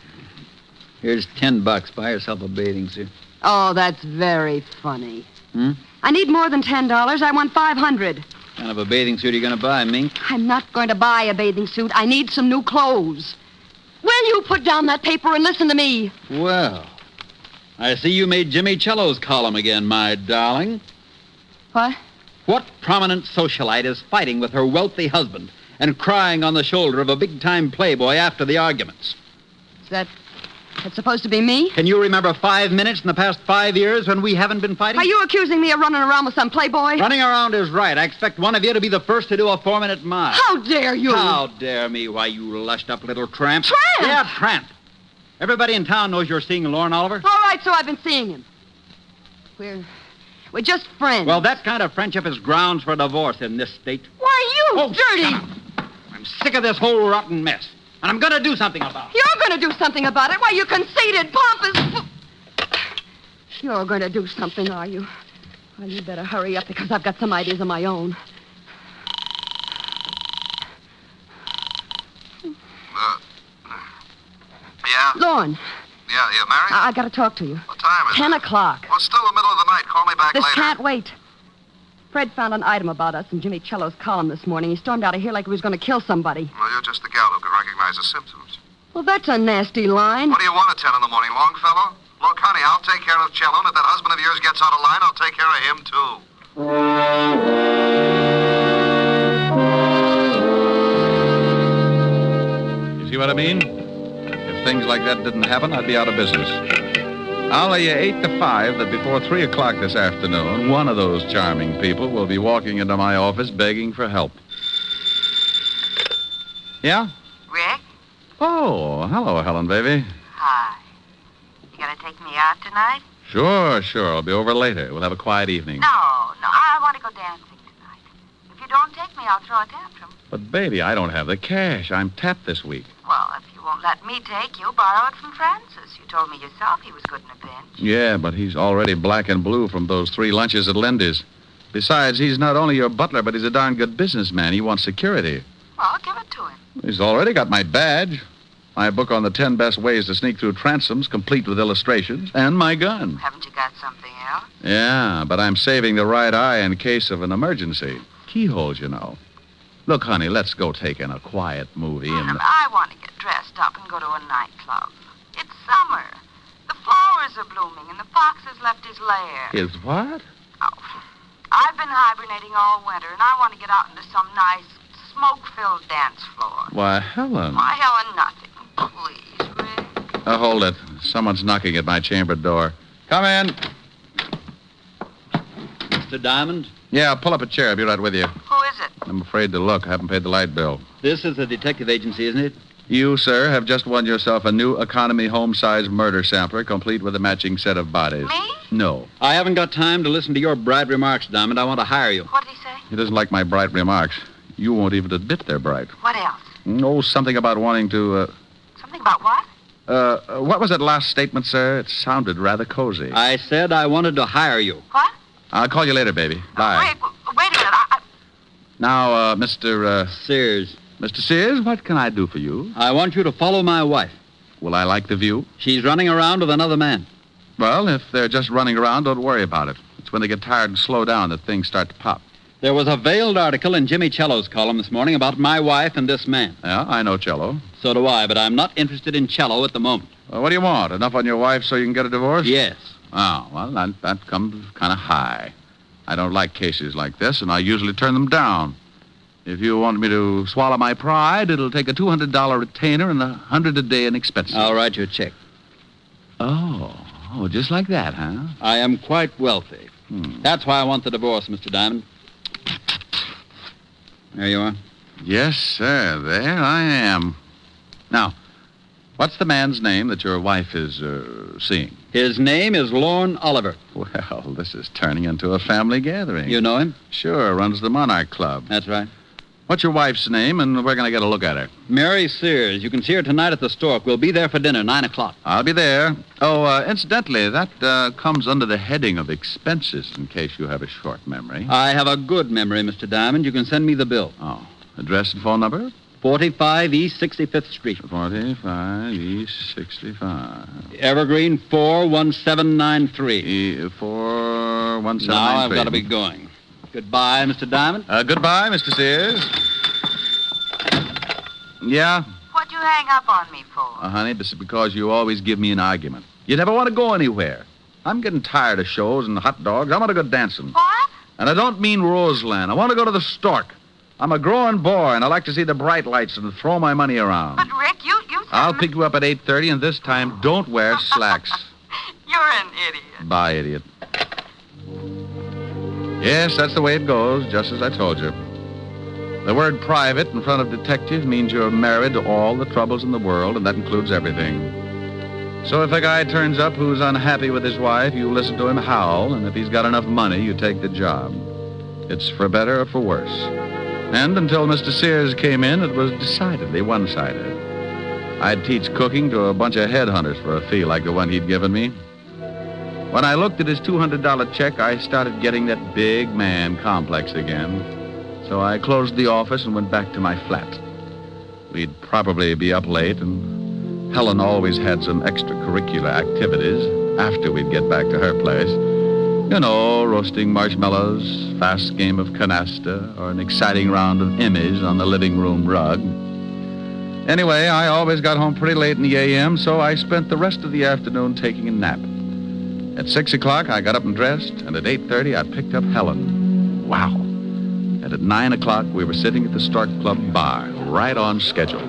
Here's $10. Buy yourself a bathing suit. Oh, that's very funny. I need more than $10. I want $500. What kind of a bathing suit are you going to buy, Mink? I'm not going to buy a bathing suit. I need some new clothes. Will you put down that paper and listen to me? Well, I see you made Jimmy Cello's column again, my darling. What? What prominent socialite is fighting with her wealthy husband and crying on the shoulder of a big-time playboy after the arguments? Is that It's supposed to be me? Can you remember 5 minutes in the past 5 years when we haven't been fighting? Are you accusing me of running around with some playboy? Running around is right. I expect one of you to be the first to do a 4-minute mile. How dare you? How dare me? Why, you lushed-up little tramp. Tramp? Yeah, tramp. Everybody in town knows you're seeing Lorne Oliver. All right, so I've been seeing him. We're just friends. Well, that kind of friendship is grounds for divorce in this state. Why, you dirty... Shut up. I'm sick of this whole rotten mess. And I'm going to do something about it. You're going to do something about it? Why, you conceited, pompous... You're going to do something, are you? Well, you better hurry up because I've got some ideas of my own. Yeah? Lorne. Yeah, Mary? I got to talk to you. What time is 10 it? o'clock. Well, it's still the middle of the night. Call me back This later. can't wait. Fred found an item about us in Jimmy Cello's column this morning. He stormed out of here like he was going to kill somebody. Well, you're just the gal who can recognize the symptoms. Well, that's a nasty line. What do you want at 10 in the morning, Longfellow? Look, honey, I'll take care of Cello, and if that husband of yours gets out of line, I'll take care of him, too. You see what I mean? If things like that didn't happen, I'd be out of business. I'll lay you 8 to 5 that before 3 o'clock this afternoon, one of those charming people will be walking into my office begging for help. Yeah? Rick? Oh, hello, Helen, baby. Hi. You gonna take me out tonight? Sure. I'll be over later. We'll have a quiet evening. No, I want to go dancing tonight. If you don't take me, I'll throw a tantrum. But, baby, I don't have the cash. I'm tapped this week. Well, if you won't let me take you, borrow it from Francis. You told me yourself he was good in a pinch. Yeah, but he's already black and blue from those 3 lunches at Lindy's. Besides, he's not only your butler, but he's a darn good businessman. He wants security. Well, give it to him. He's already got my badge, my book on the 10 best ways to sneak through transoms, complete with illustrations, and my gun. Haven't you got something else? Yeah, but I'm saving the right eye in case of an emergency. Keyholes, you know. Look, honey, let's go take in a quiet movie and... I want to get dressed up and go to a nightclub. It's summer. The flowers are blooming, and the fox has left his lair. Is what? I've been hibernating all winter, and I want to get out into some nice, smoke-filled dance floor. Why, Helen. Why, Helen, nothing. Please, Rick. Hold it. Someone's knocking at my chamber door. Come in. Mr. Diamond? Yeah, pull up a chair. I'll be right with you. Who is it? I'm afraid to look. I haven't paid the light bill. This is a detective agency, isn't it? You, sir, have just won yourself a new economy home-size murder sampler, complete with a matching set of bodies. Me? No. I haven't got time to listen to your bright remarks, Diamond. I want to hire you. What did he say? He doesn't like my bright remarks. You won't even admit they're bright. What else? Oh, something about wanting to, Something about what? What was that last statement, sir? It sounded rather cozy. I said I wanted to hire you. What? I'll call you later, baby. Bye. Rick, wait a minute. Now, Mr. Sears. Mr. Sears, what can I do for you? I want you to follow my wife. Will I like the view? She's running around with another man. Well, if they're just running around, don't worry about it. It's when they get tired and slow down that things start to pop. There was a veiled article in Jimmy Cello's column this morning about my wife and this man. Yeah, I know Cello. So do I, but I'm not interested in Cello at the moment. Well, what do you want? Enough on your wife so you can get a divorce? Yes. Oh, well, that comes kind of high. I don't like cases like this, and I usually turn them down. If you want me to swallow my pride, it'll take a $200 retainer and $100 a day in expenses. I'll write you a check. Oh, just like that, huh? I am quite wealthy. That's why I want the divorce, Mr. Diamond. There you are. Yes, sir. There I am. Now, what's the man's name that your wife is seeing? His name is Lorne Oliver. Well, this is turning into a family gathering. You know him? Sure, runs the Monarch Club. That's right. What's your wife's name, and we're going to get a look at her? Mary Sears. You can see her tonight at the Stork. We'll be there for dinner, 9 o'clock. I'll be there. Oh, incidentally, that comes under the heading of expenses, in case you have a short memory. I have a good memory, Mr. Diamond. You can send me the bill. Oh. Address and phone number? 45 East 65th Street. 45 East 65. Evergreen 41793. 41793. Now I've got to be going. Goodbye, Mr. Diamond. Goodbye, Mr. Sears. Yeah? What'd you hang up on me for? Honey, this is because you always give me an argument. You never want to go anywhere. I'm getting tired of shows and hot dogs. I want to go dancing. What? And I don't mean Roseland. I want to go to the Stork. I'm a growing boy, and I like to see the bright lights and throw my money around. But, Rick, you I'll pick you up at 8:30, and this time, don't wear slacks. You're an idiot. Bye, idiot. Yes, that's the way it goes, just as I told you. The word private in front of detective means you're married to all the troubles in the world, and that includes everything. So if a guy turns up who's unhappy with his wife, you listen to him howl, and if he's got enough money, you take the job. It's for better or for worse. And until Mr. Sears came in, it was decidedly one-sided. I'd teach cooking to a bunch of headhunters for a fee like the one he'd given me. When I looked at his $200 check, I started getting that big man complex again. So I closed the office and went back to my flat. We'd probably be up late, and Helen always had some extracurricular activities after we'd get back to her place. You know, roasting marshmallows, fast game of canasta, or an exciting round of Emmys on the living room rug. Anyway, I always got home pretty late in the a.m., so I spent the rest of the afternoon taking a nap. At 6 o'clock, I got up and dressed, and at 8:30, I picked up Helen. Wow. And at 9 o'clock, we were sitting at the Stark Club bar, right on schedule.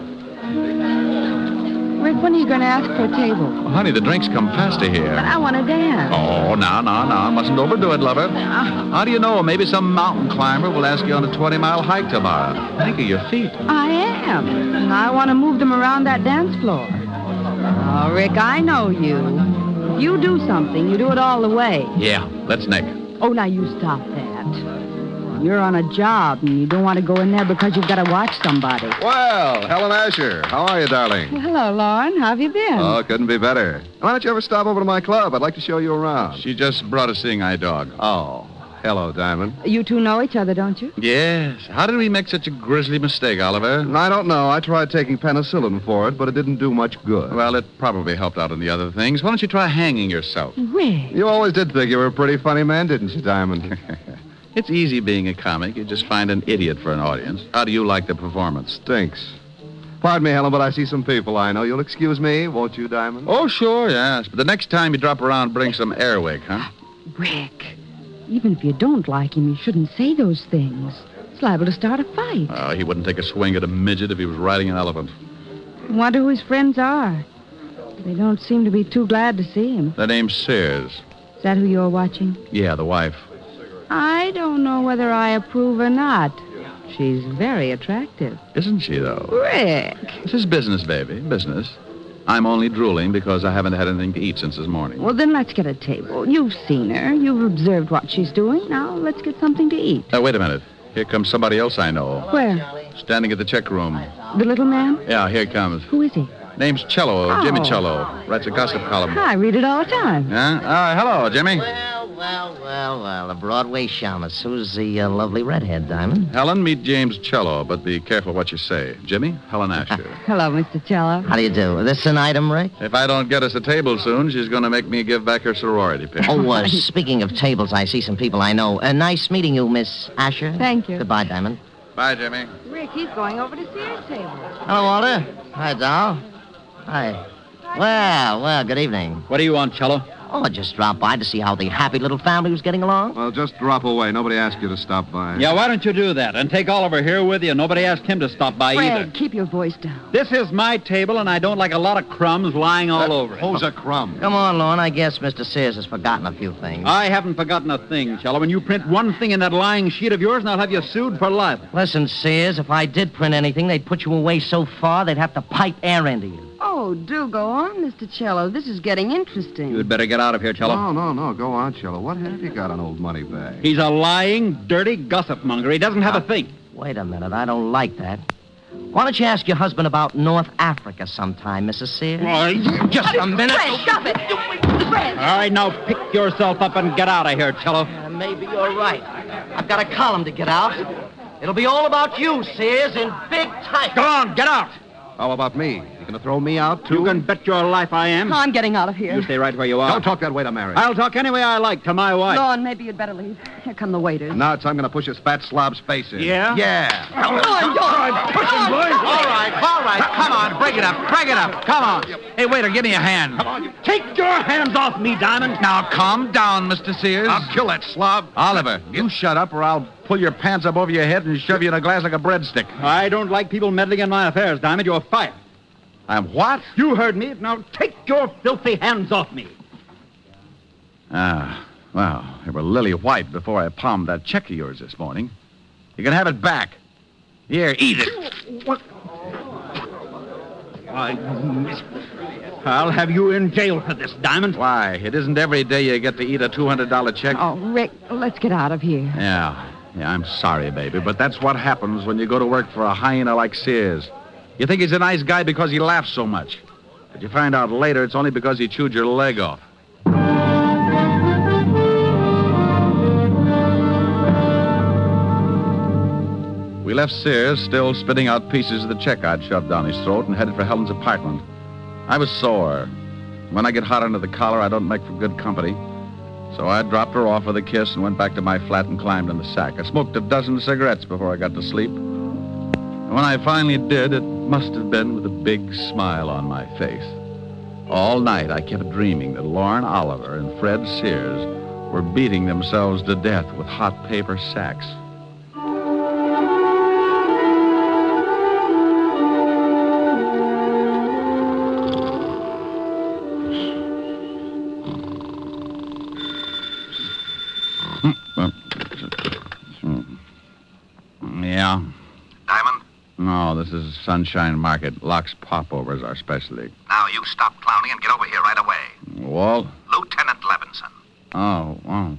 Rick, when are you going to ask for a table? Well, honey, the drinks come faster here. But I want to dance. Oh, no. I mustn't overdo it, lover. How do you know? Maybe some mountain climber will ask you on a 20-mile hike tomorrow. Think of your feet. I am. And I want to move them around that dance floor. Oh, Rick, I know you. If you do something, you do it all the way. Yeah, let's nick. Oh, now you stop that. You're on a job, and you don't want to go in there because you've got to watch somebody. Well, Helen Asher, how are you, darling? Well, hello, Lauren. How have you been? Oh, couldn't be better. Why don't you ever stop over to my club? I'd like to show you around. She just brought a seeing eye dog. Oh, hello, Diamond. You two know each other, don't you? Yes. How did we make such a grisly mistake, Oliver? I don't know. I tried taking penicillin for it, but it didn't do much good. Well, it probably helped out in the other things. Why don't you try hanging yourself? Rick. You always did think you were a pretty funny man, didn't you, Diamond? It's easy being a comic. You just find an idiot for an audience. How do you like the performance? Stinks. Pardon me, Helen, but I see some people I know. You'll excuse me, won't you, Diamond? Oh, sure, yes. But the next time you drop around, bring some airwick, huh? Rick, even if you don't like him, you shouldn't say those things. It's liable to start a fight. Oh, he wouldn't take a swing at a midget if he was riding an elephant. I wonder who his friends are. They don't seem to be too glad to see him. The name's Sears. Is that who you're watching? Yeah, the wife. I don't know whether I approve or not. She's very attractive. Isn't she, though? Rick. This is business, baby. Business. I'm only drooling because I haven't had anything to eat since this morning. Well, then let's get a table. You've seen her. You've observed what she's doing. Now let's get something to eat. Wait a minute. Here comes somebody else I know. Where? Standing at the check room. The little man? Yeah, here he comes. Who is he? Name's Cello, Jimmy Cello. Writes a gossip column. I read it all the time. Yeah? Hello, Jimmy. Well, a Broadway shamus. Who's the lovely redhead, Diamond? Helen, meet James Cello, but be careful what you say. Jimmy, Helen Asher. Hello, Mr. Cello. How do you do? Is this an item, Rick? If I don't get us a table soon, she's going to make me give back her sorority pin. Oh, speaking of tables, I see some people I know. Nice meeting you, Miss Asher. Thank you. Goodbye, Diamond. Bye, Jimmy. Rick, he's going over to Sears' table. Hello, Walter. Hi, Doll. Hi. Well, good evening. What do you want, Cello? Oh, I just dropped by to see how the happy little family was getting along. Well, just drop away. Nobody asked you to stop by. Yeah, why don't you do that? And take Oliver here with you. Nobody asked him to stop by Fred, either. keep your voice down. This is my table, and I don't like a lot of crumbs lying all over it. Who's a crumb? Come on, Lorne. I guess Mr. Sears has forgotten a few things. I haven't forgotten a thing, Cello. When you print one thing in that lying sheet of yours, and I'll have you sued for libel. Listen, Sears, if I did print anything, they'd put you away so far they'd have to pipe air into you. Oh, do go on, Mr. Cello. This is getting interesting. You'd better get out of here, Cello. No. Go on, Cello. What have you got on old Moneybag? He's a lying, dirty gossip monger. He doesn't have a thing. Wait a minute. I don't like that. Why don't you ask your husband about North Africa sometime, Mrs. Sears? Just a minute. Fred, stop it. Fred. All right, now pick yourself up and get out of here, Cello. Maybe you're right. I've got a column to get out. It'll be all about you, Sears, in big type. Go on, get out. How about me? You gonna throw me out, too? You can bet your life I am. I'm getting out of here. You stay right where you are. Don't talk that way to Mary. I'll talk any way I like to my wife. Lorne, maybe you'd better leave. Here come the waiters. Now I'm gonna push his fat slob's face in. Yeah? Yeah. Lorne, don't. Push him, boys. All right. Come on, break it up. Come on. Hey, waiter, give me a hand. Come on. Take your hands off me, Diamond. Now, calm down, Mr. Sears. I'll kill that slob. Oliver, you shut up or I'll pull your pants up over your head and shove you in a glass like a breadstick. I don't like people meddling in my affairs, Diamond. You're fired. I'm what? You heard me. Now take your filthy hands off me. Well, they were lily white before I palmed that check of yours this morning. You can have it back. Here, eat it. What? I'll have you in jail for this, Diamond. Why? It isn't every day you get to eat a $200 check. Oh, Rick, let's get out of here. Yeah, I'm sorry, baby, but that's what happens when you go to work for a hyena like Sears. You think he's a nice guy because he laughs so much. But you find out later it's only because he chewed your leg off. We left Sears still spitting out pieces of the check I'd shoved down his throat and headed for Helen's apartment. I was sore. When I get hot under the collar, I don't make for good company. So I dropped her off with a kiss and went back to my flat and climbed in the sack. I smoked a dozen cigarettes before I got to sleep. And when I finally did, it must have been with a big smile on my face. All night I kept dreaming that Lauren Oliver and Fred Sears were beating themselves to death with hot paper sacks. Yeah. Diamond? No, this is Sunshine Market. Locks Popover is our specialty. Now, you stop clowning and get over here right away. Walt? Lieutenant Levinson. Oh.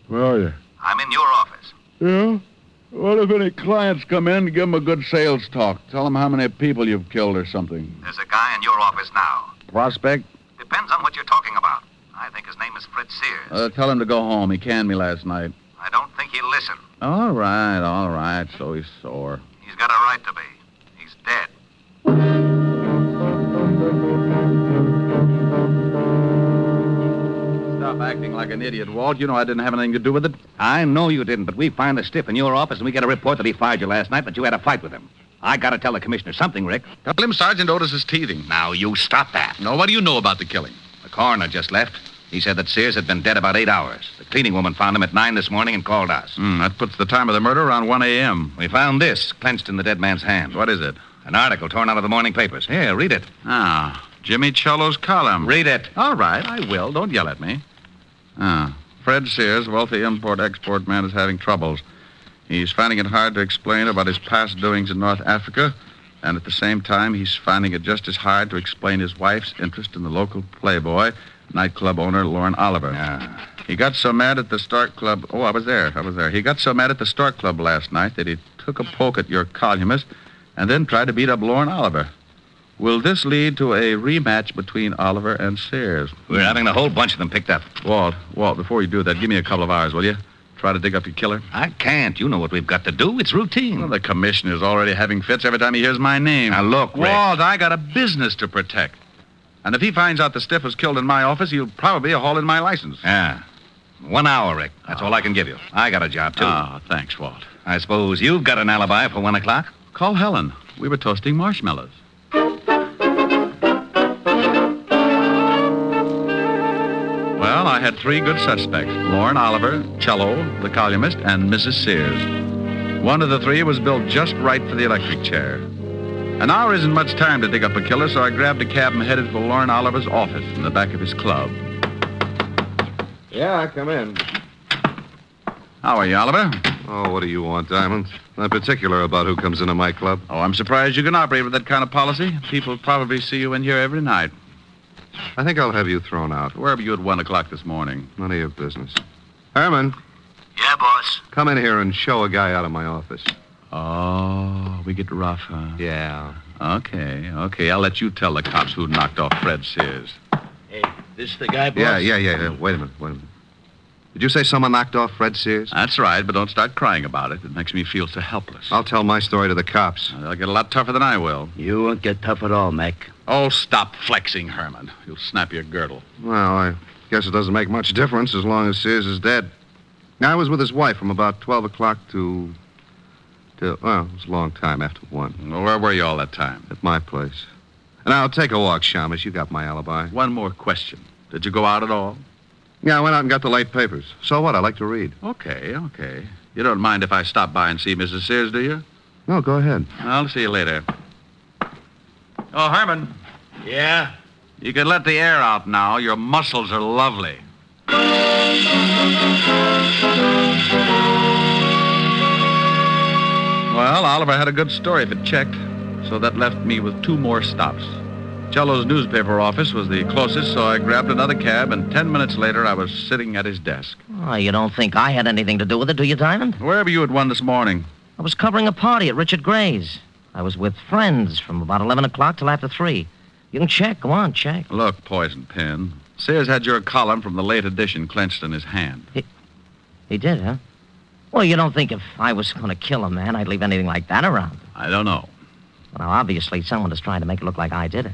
Where are you? I'm in your office. Yeah? What if any clients come in? Give them a good sales talk. Tell them how many people you've killed or something. There's a guy in your office now. Prospect? Depends on what you're talking about. I think his name is Fred Sears. Tell him to go home. He canned me last night. I don't think he'll listen. All right. So he's sore. He's got a right to be. He's dead. Stop acting like an idiot, Walt. You know I didn't have anything to do with it. I know you didn't, but we find the stiff in your office, and we get a report that he fired you last night, but you had a fight with him. I gotta tell the commissioner something, Rick. Tell him Sergeant Otis is teething. Now, you stop that. No, what do you know about the killing? The coroner just left. He said that Sears had been dead about 8 hours. The cleaning woman found him at 9 this morning and called us. That puts the time of the murder around 1 a.m. We found this clenched in the dead man's hand. What is it? An article torn out of the morning papers. Here, read it. Jimmy Cello's column. Read it. All right, I will. Don't yell at me. Fred Sears, wealthy import-export man, is having troubles. He's finding it hard to explain about his past doings in North Africa, and at the same time, he's finding it just as hard to explain his wife's interest in the local playboy, nightclub owner Lauren Oliver. He got so mad at the Stork Club... Oh, I was there. He got so mad at the Stork Club last night that he took a poke at your columnist and then tried to beat up Lauren Oliver. Will this lead to a rematch between Oliver and Sears? We're having a whole bunch of them picked up. Walt, before you do that, give me a couple of hours, will you? Try to dig up your killer. I can't. You know what we've got to do. It's routine. Well, the commissioner's already having fits every time he hears my name. Now, look, Rick. Walt, I got a business to protect. And if he finds out the stiff was killed in my office, he'll probably haul in my license. Yeah. 1 hour, Rick. That's all I can give you. I got a job, too. Thanks, Walt. I suppose you've got an alibi for 1 o'clock? Call Helen. We were toasting marshmallows. Well, I had 3 good suspects. Lauren Oliver, Cello, the columnist, and Mrs. Sears. One of the 3 was built just right for the electric chair. An hour isn't much time to dig up a killer, so I grabbed a cab and headed for Lauren Oliver's office in the back of his club. Yeah, come in. How are you, Oliver? Oh, what do you want, Diamond? Not particular about who comes into my club. Oh, I'm surprised you can operate with that kind of policy. People probably see you in here every night. I think I'll have you thrown out. Where were you at 1 o'clock this morning? None of your business. Herman. Yeah, boss? Come in here and show a guy out of my office. Oh, we get rough, huh? Yeah. Okay. I'll let you tell the cops who knocked off Fred Sears. Hey, this the guy, boss? Yeah. Wait a minute. Did you say someone knocked off Fred Sears? That's right, but don't start crying about it. It makes me feel so helpless. I'll tell my story to the cops. They'll get a lot tougher than I will. You won't get tough at all, Mac. Oh, stop flexing, Herman. You'll snap your girdle. Well, I guess it doesn't make much difference as long as Sears is dead. I was with his wife from about 12 o'clock to well, it was a long time after 1. Well, where were you all that time? At my place. Now, take a walk, Shamus. You got my alibi. One more question. Did you go out at all? Yeah, I went out and got the late papers. So what? I like to read. Okay. You don't mind if I stop by and see Mrs. Sears, do you? No, go ahead. I'll see you later. Oh, Herman. Yeah? You can let the air out now. Your muscles are lovely. Well, Oliver had a good story if it checked, so that left me with 2 more stops. Cello's newspaper office was the closest, so I grabbed another cab, and 10 minutes later, I was sitting at his desk. Oh, you don't think I had anything to do with it, do you, Diamond? Where were you at 1 this morning? I was covering a party at Richard Gray's. I was with friends from about 11 o'clock till after 3. You can check. Go on, check. Look, Poison Pen. Sears had your column from the late edition clenched in his hand. He did, huh? Well, you don't think if I was going to kill a man, I'd leave anything like that around? I don't know. Well, obviously, someone is trying to make it look like I did it.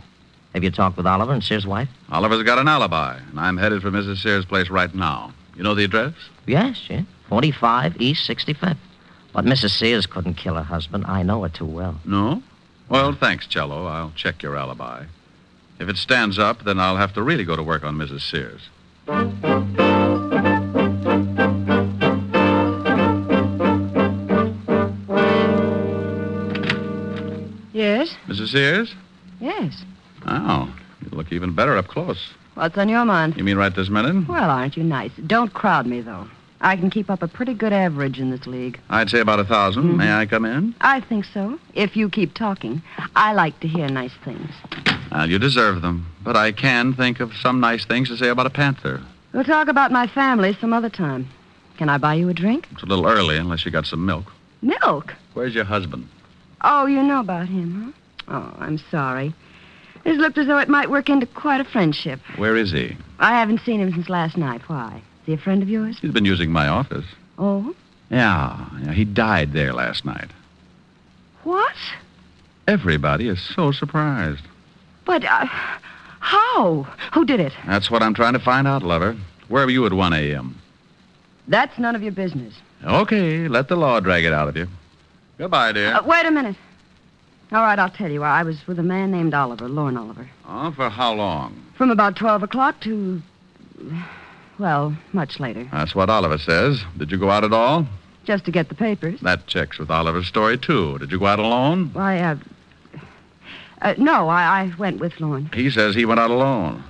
Have you talked with Oliver and Sears' wife? Oliver's got an alibi, and I'm headed for Mrs. Sears' place right now. You know the address? Yes, yeah. 45 East 65th. But Mrs. Sears couldn't kill her husband. I know her too well. No? Well, thanks, Cello. I'll check your alibi. If it stands up, then I'll have to really go to work on Mrs. Sears. Yes? Mrs. Sears? Yes. Oh, you look even better up close. What's on your mind? You mean right this minute? Well, aren't you nice? Don't crowd me, though. I can keep up a pretty good average in this league. I'd say about 1,000. Mm-hmm. May I come in? I think so, if you keep talking. I like to hear nice things. Well, you deserve them. But I can think of some nice things to say about a panther. We'll talk about my family some other time. Can I buy you a drink? It's a little early, unless you got some milk. Milk? Where's your husband? Oh, you know about him, huh? Oh, I'm sorry. This looked as though it might work into quite a friendship. Where is he? I haven't seen him since last night. Why? Is he a friend of yours? He's been using my office. Oh? Yeah, he died there last night. What? Everybody is so surprised. But, how? Who did it? That's what I'm trying to find out, lover. Where were you at 1 a.m.? That's none of your business. Okay, let the law drag it out of you. Goodbye, dear. Wait a minute. All right, I'll tell you. I was with a man named Oliver, Lorne Oliver. Oh, for how long? From about 12 o'clock to, well, much later. That's what Oliver says. Did you go out at all? Just to get the papers. That checks with Oliver's story, too. Did you go out alone? Why, no, I went with Lorne. He says he went out alone.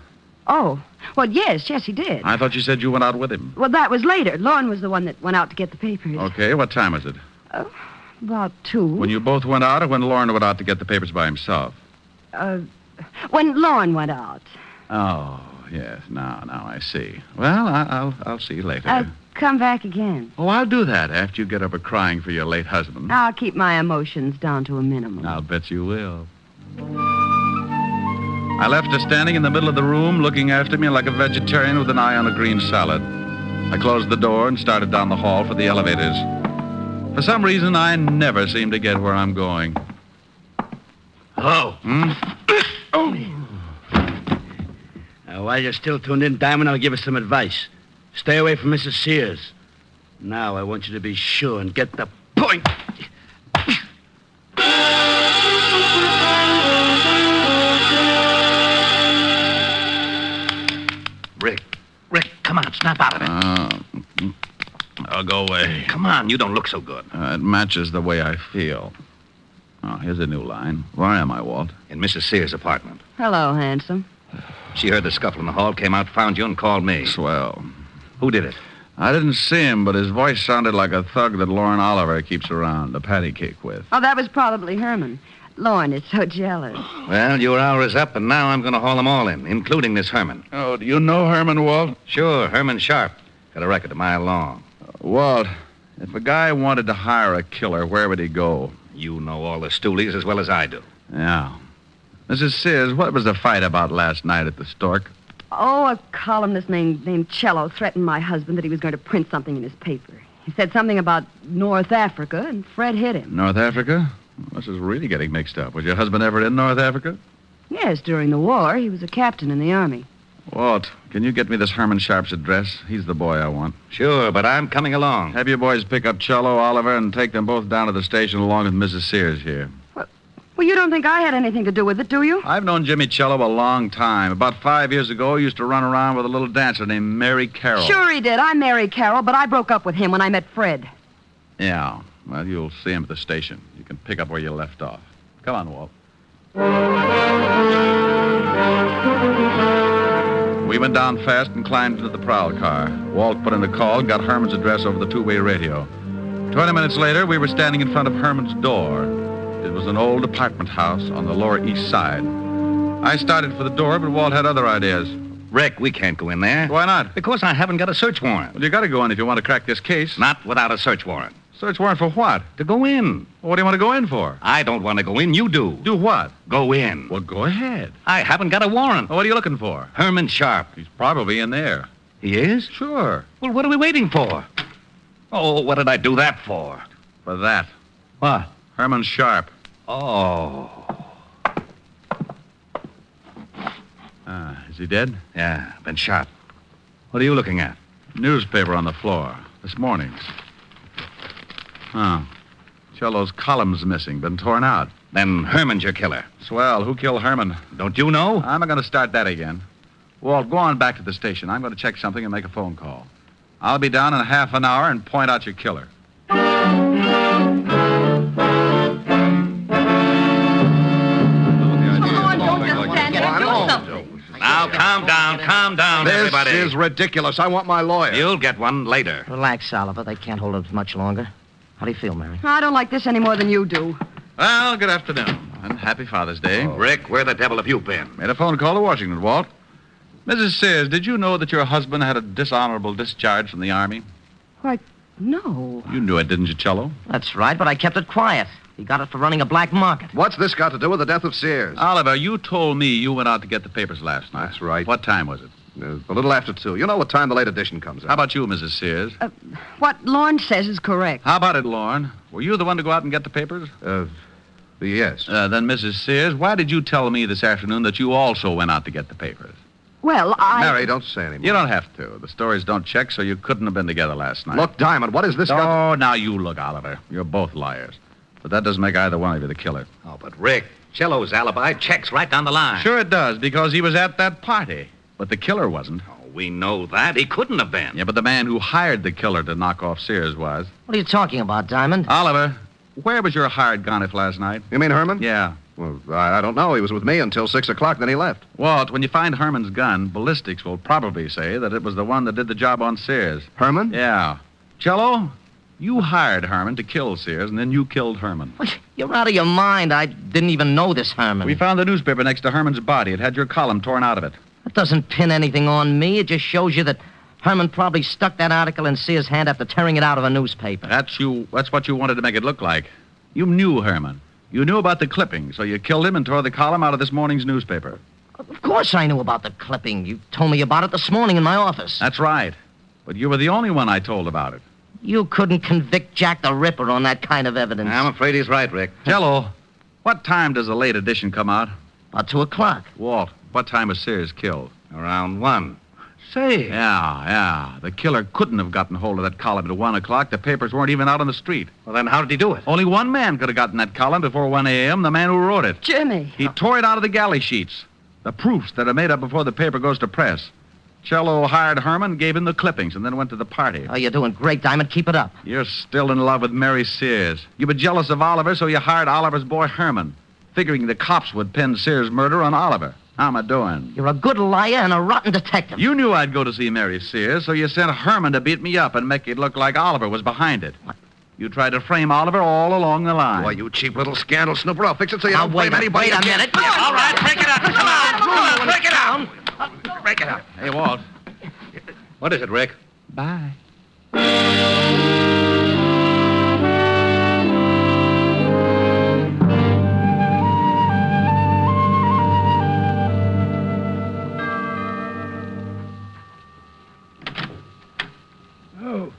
Oh, well, yes, he did. I thought you said you went out with him. Well, that was later. Lorne was the one that went out to get the papers. Okay, what time was it? About 2. When you both went out or when Lorne went out to get the papers by himself? When Lorne went out. Oh, yes, now I see. Well, I'll see you later. Come back again. Oh, I'll do that after you get over crying for your late husband. I'll keep my emotions down to a minimum. I'll bet you will. I left her standing in the middle of the room, looking after me like a vegetarian with an eye on a green salad. I closed the door and started down the hall for the elevators. For some reason, I never seem to get where I'm going. Hello. While you're still tuned in, Diamond, I'll give us some advice. Stay away from Mrs. Sears. Now, I want you to be sure and get the point. Rick, come on, snap out of it. I'll go away. Come on, you don't look so good. It matches the way I feel. Oh, here's a new line. Where am I, Walt? In Mrs. Sears' apartment. Hello, handsome. She heard the scuffle in the hall, came out, found you, and called me. Swell. Who did it? I didn't see him, but his voice sounded like a thug that Lorne Oliver keeps around to patty cake with. Oh, that was probably Herman. Lorne is so jealous. Well, your hour is up, and now I'm going to haul them all in, including this Herman. Oh, do you know Herman, Walt? Sure, Herman Sharp. Got a record a mile long. Walt, if a guy wanted to hire a killer, where would he go? You know all the stoolies as well as I do. Yeah. Mrs. Sears, what was the fight about last night at the Stork? Oh, a columnist named Cello threatened my husband that he was going to print something in his paper. He said something about North Africa, and Fred hit him. North Africa? This is really getting mixed up. Was your husband ever in North Africa? Yes, during the war. He was a captain in the Army. Walt, can you get me this Herman Sharp's address? He's the boy I want. Sure, but I'm coming along. Have your boys pick up Cello, Oliver, and take them both down to the station along with Mrs. Sears here. Well, you don't think I had anything to do with it, do you? I've known Jimmy Cello a long time. About 5 years ago, he used to run around with a little dancer named Mary Carroll. Sure he did. I married Carroll, but I broke up with him when I met Fred. Yeah. Well, you'll see him at the station. You can pick up where you left off. Come on, Walt. We went down fast and climbed into the prowl car. Walt put in a call and got Herman's address over the two-way radio. 20 minutes later, we were standing in front of Herman's door. It was an old apartment house on the Lower East Side. I started for the door, but Walt had other ideas. Rick, we can't go in there. Why not? Because I haven't got a search warrant. Well, you got to go in if you want to crack this case. Not without a search warrant. Search warrant for what? To go in. Well, what do you want to go in for? I don't want to go in. You do. Do what? Go in. Well, go ahead. I haven't got a warrant. Well, what are you looking for? Herman Sharp. He's probably in there. He is? Sure. Well, what are we waiting for? Oh, what did I do that for? For that. What? Herman Sharp. Oh. Is he dead? Yeah, been shot. What are you looking at? Newspaper on the floor. This morning's. Oh. Cello's column's missing. Been torn out. Then Herman's your killer. Swell. Who killed Herman? Don't you know? I'm not going to start that again. Walt, go on back to the station. I'm going to check something and make a phone call. I'll be down in half an hour and point out your killer. Now, calm down, everybody. This is ridiculous. I want my lawyer. You'll get one later. Relax, Oliver. They can't hold us much longer. How do you feel, Mary? I don't like this any more than you do. Well, good afternoon, and happy Father's Day. Rick, where the devil have you been? Made a phone call to Washington, Walt. Mrs. Sears, did you know that your husband had a dishonorable discharge from the Army? Why, no. You knew it, didn't you, Cello? That's right, but I kept it quiet. He got it for running a black market. What's this got to do with the death of Sears? Oliver, you told me you went out to get the papers last night. That's right. What time was it? A little after 2. You know what time the late edition comes out. How about you, Mrs. Sears? What Lorne says is correct. How about it, Lorne? Were you the one to go out and get the papers? Yes. Then, Mrs. Sears, why did you tell me this afternoon that you also went out to get the papers? Well, Mary, don't say anything. You don't have to. The stories don't check, so you couldn't have been together last night. Look, Diamond, what is this Oh, now you look, Oliver. You're both liars. But that doesn't make either one of you the killer. Oh, but Rick, Cello's alibi checks right down the line. Sure it does, because he was at that party. But the killer wasn't. Oh, we know that. He couldn't have been. Yeah, but the man who hired the killer to knock off Sears was. What are you talking about, Diamond? Oliver, where was your hired gun if last night? You mean Herman? Yeah. Well, I don't know. He was with me until 6 o'clock, then he left. Walt, when you find Herman's gun, ballistics will probably say that it was the one that did the job on Sears. Herman? Yeah. Cello, you hired Herman to kill Sears, and then you killed Herman. You're out of your mind. I didn't even know this Herman. We found the newspaper next to Herman's body. It had your column torn out of it. That doesn't pin anything on me. It just shows you that Herman probably stuck that article in Sears' hand after tearing it out of a newspaper. That's what you wanted to make it look like. You knew Herman. You knew about the clipping, so you killed him and tore the column out of this morning's newspaper. Of course I knew about the clipping. You told me about it this morning in my office. That's right. But you were the only one I told about it. You couldn't convict Jack the Ripper on that kind of evidence. I'm afraid he's right, Rick. Cello, what time does the late edition come out? About 2 o'clock. Walt, what time was Sears killed? Around 1. Say. Yeah. The killer couldn't have gotten hold of that column at 1 o'clock. The papers weren't even out on the street. Well, then how did he do it? Only one man could have gotten that column before 1 a.m., the man who wrote it. Jimmy. He tore it out of the galley sheets. The proofs that are made up before the paper goes to press. Cello hired Herman, gave him the clippings, and then went to the party. Oh, you're doing great, Diamond. Keep it up. You're still in love with Mary Sears. You were jealous of Oliver, so you hired Oliver's boy Herman, figuring the cops would pin Sears' murder on Oliver. How am I doing? You're a good liar and a rotten detective. You knew I'd go to see Mary Sears, so you sent Herman to beat me up and make it look like Oliver was behind it. What? You tried to frame Oliver all along the line. Boy, you cheap little scandal snooper. I'll fix it so you don't blame anybody. Wait a minute. All right, break it up. Come on, break it up. Break it up. Hey, Walt. What is it, Rick? Bye. Oh,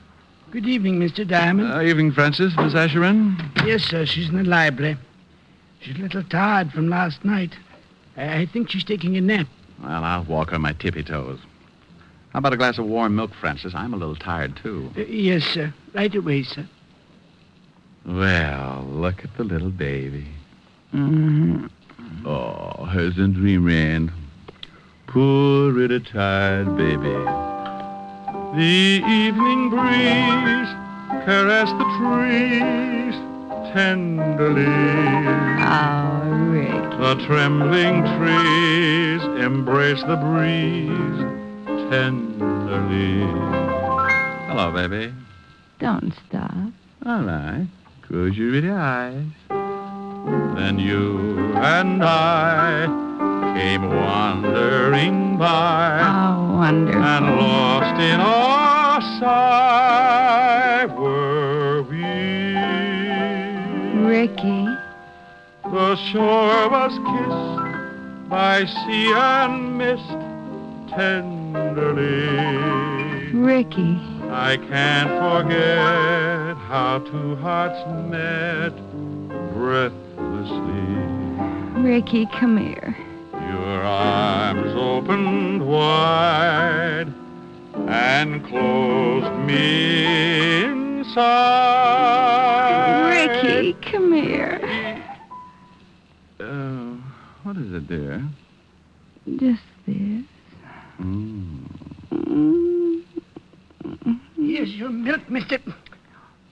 good evening, Mr. Diamond. Evening, Francis. Miss Asherin? Yes, sir. She's in the library. She's a little tired from last night. I think she's taking a nap. Well, I'll walk on my tippy toes. How about a glass of warm milk, Francis? I'm a little tired, too. Yes, sir. Right away, sir. Well, look at the little baby. Mm-hmm. Oh, hasn't dreaming. Poor little tired baby. The evening breeze caress the trees tenderly. Oh, Ricky. The trembling trees embrace the breeze tenderly. Hello, baby. Don't stop. All right. Close your pretty eyes. Then you and I came wandering by. Oh, wonderful. And lost in our sigh were we. Ricky. The shore was kissed by sea and mist tenderly. Ricky. I can't forget how two hearts met breathlessly. Ricky, come here. Your arms opened wide and closed me inside. Ricky, come here. What is it, dear? Just this. Here's your milk, mister.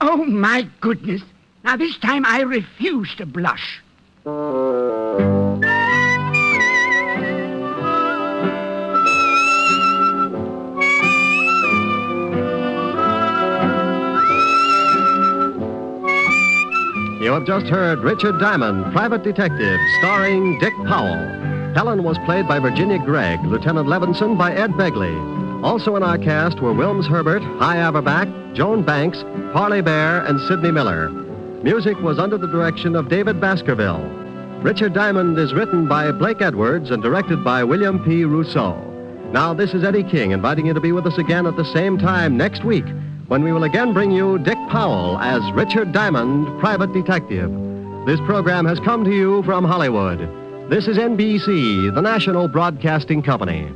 Oh, my goodness. Now, this time I refuse to blush. You have just heard Richard Diamond, Private Detective, starring Dick Powell. Helen was played by Virginia Gregg, Lieutenant Levinson by Ed Begley. Also in our cast were Wilms Herbert, Hy Averback, Joan Banks, Parley Bear, and Sidney Miller. Music was under the direction of David Baskerville. Richard Diamond is written by Blake Edwards and directed by William P. Rousseau. Now, this is Eddie King inviting you to be with us again at the same time next week when we will again bring you Dick Powell as Richard Diamond, Private Detective. This program has come to you from Hollywood. This is NBC, the national broadcasting company.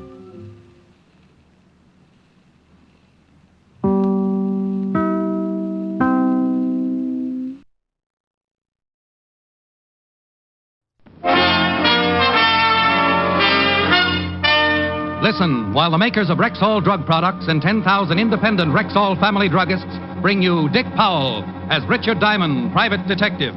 Listen while the makers of Rexall drug products and 10,000 independent Rexall family druggists bring you Dick Powell as Richard Diamond, Private Detective.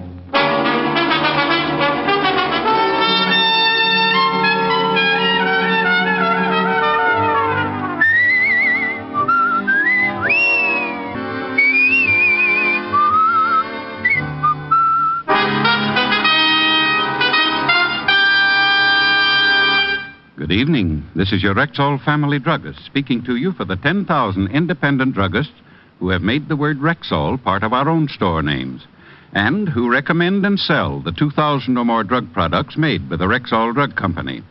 Good evening. This is your Rexall family druggist speaking to you for the 10,000 independent druggists who have made the word Rexall part of our own store names and who recommend and sell the 2,000 or more drug products made by the Rexall Drug Company.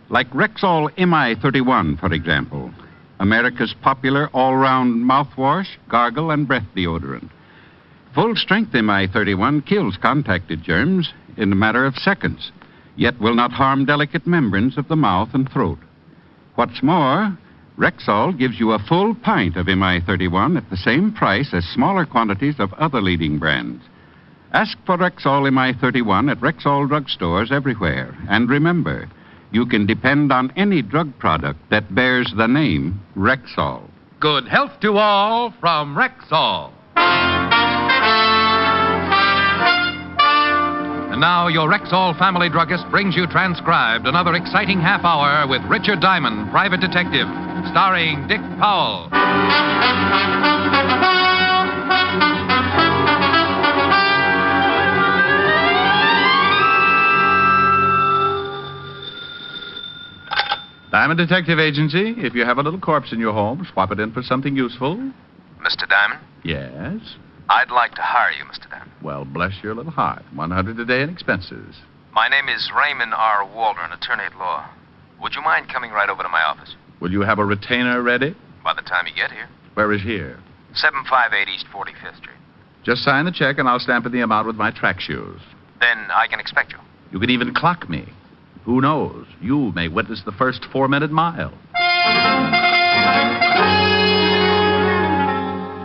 Like Rexall MI31, for example, America's popular all-round mouthwash, gargle, and breath deodorant. Full-strength MI31 kills contacted germs in a matter of seconds, yet will not harm delicate membranes of the mouth and throat. What's more, Rexall gives you a full pint of MI31 at the same price as smaller quantities of other leading brands. Ask for Rexall MI31 at Rexall drugstores everywhere. And remember, you can depend on any drug product that bears the name Rexall. Good health to all from Rexall. And now your Rexall family druggist brings you transcribed another exciting half hour with Richard Diamond, Private Detective, starring Dick Powell. Diamond Detective Agency. If you have a little corpse in your home, swap it in for something useful. Mr. Diamond? Yes? I'd like to hire you, Mr. Diamond. Well, bless your little heart. $100 a day in expenses. My name is Raymond R. Waldron, attorney at law. Would you mind coming right over to my office? Will you have a retainer ready? By the time you get here. Where is here? 758 East 45th Street. Just sign the check and I'll stamp in the amount with my track shoes. Then I can expect you. You can even clock me. Who knows? You may witness the first 4-minute mile.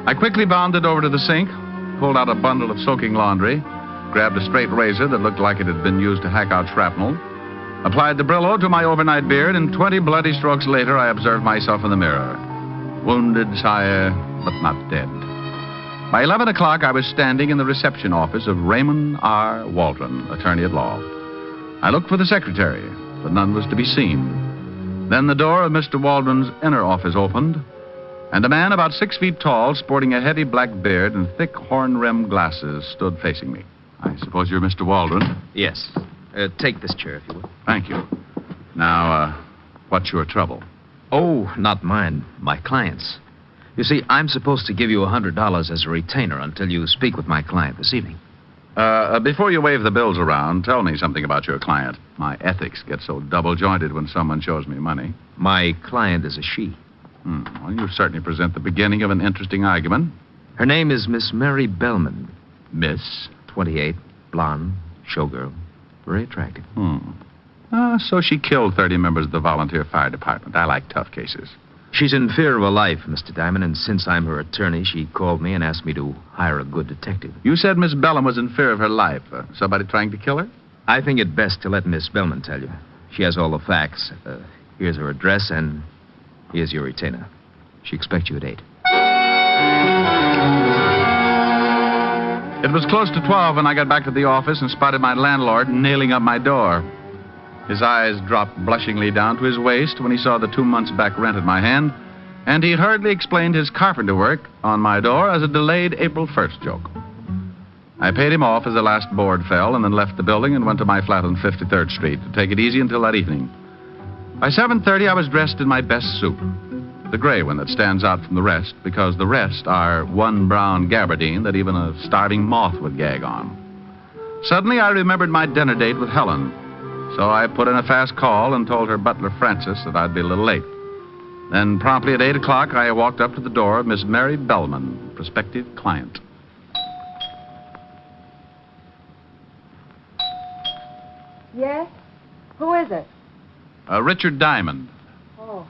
I quickly bounded over to the sink, pulled out a bundle of soaking laundry, grabbed a straight razor that looked like it had been used to hack out shrapnel, applied the Brillo to my overnight beard, and 20 bloody strokes later I observed myself in the mirror. Wounded, sire, but not dead. By 11 o'clock, I was standing in the reception office of Raymond R. Waldron, attorney at law. I looked for the secretary, but none was to be seen. Then the door of Mr. Waldron's inner office opened, and a man about 6 feet tall, sporting a heavy black beard and thick horn-rimmed glasses, stood facing me. I suppose you're Mr. Waldron? Yes. Take this chair, if you will. Thank you. Now, what's your trouble? Oh, not mine. My client's. You see, I'm supposed to give you $100 as a retainer until you speak with my client this evening. Before you wave the bills around, tell me something about your client. My ethics get so double-jointed when someone shows me money. My client is a she. Well, you certainly present the beginning of an interesting argument. Her name is Miss Mary Bellman. Miss? 28, blonde, showgirl, very attractive. So she killed 30 members of the volunteer fire department. I like tough cases. She's in fear of her life, Mr. Diamond, and since I'm her attorney, she called me and asked me to hire a good detective. You said Miss Bellman was in fear of her life. Somebody trying to kill her? I think it best to let Miss Bellman tell you. She has all the facts. Here's her address, and here's your retainer. She expects you at 8. It was close to 12 when I got back to the office and spotted my landlord nailing up my door. His eyes dropped blushingly down to his waist when he saw the 2 months back rent in my hand, and he hurriedly explained his carpenter work on my door as a delayed April 1st joke. I paid him off as the last board fell and then left the building and went to my flat on 53rd Street to take it easy until that evening. By 7:30, I was dressed in my best suit, the gray one that stands out from the rest because the rest are one brown gabardine that even a starving moth would gag on. Suddenly, I remembered my dinner date with Helen. So I put in a fast call and told her butler, Francis, that I'd be a little late. Then, promptly at 8 o'clock, I walked up to the door of Miss Mary Bellman, prospective client. Yes? Who is it? Richard Diamond. Oh.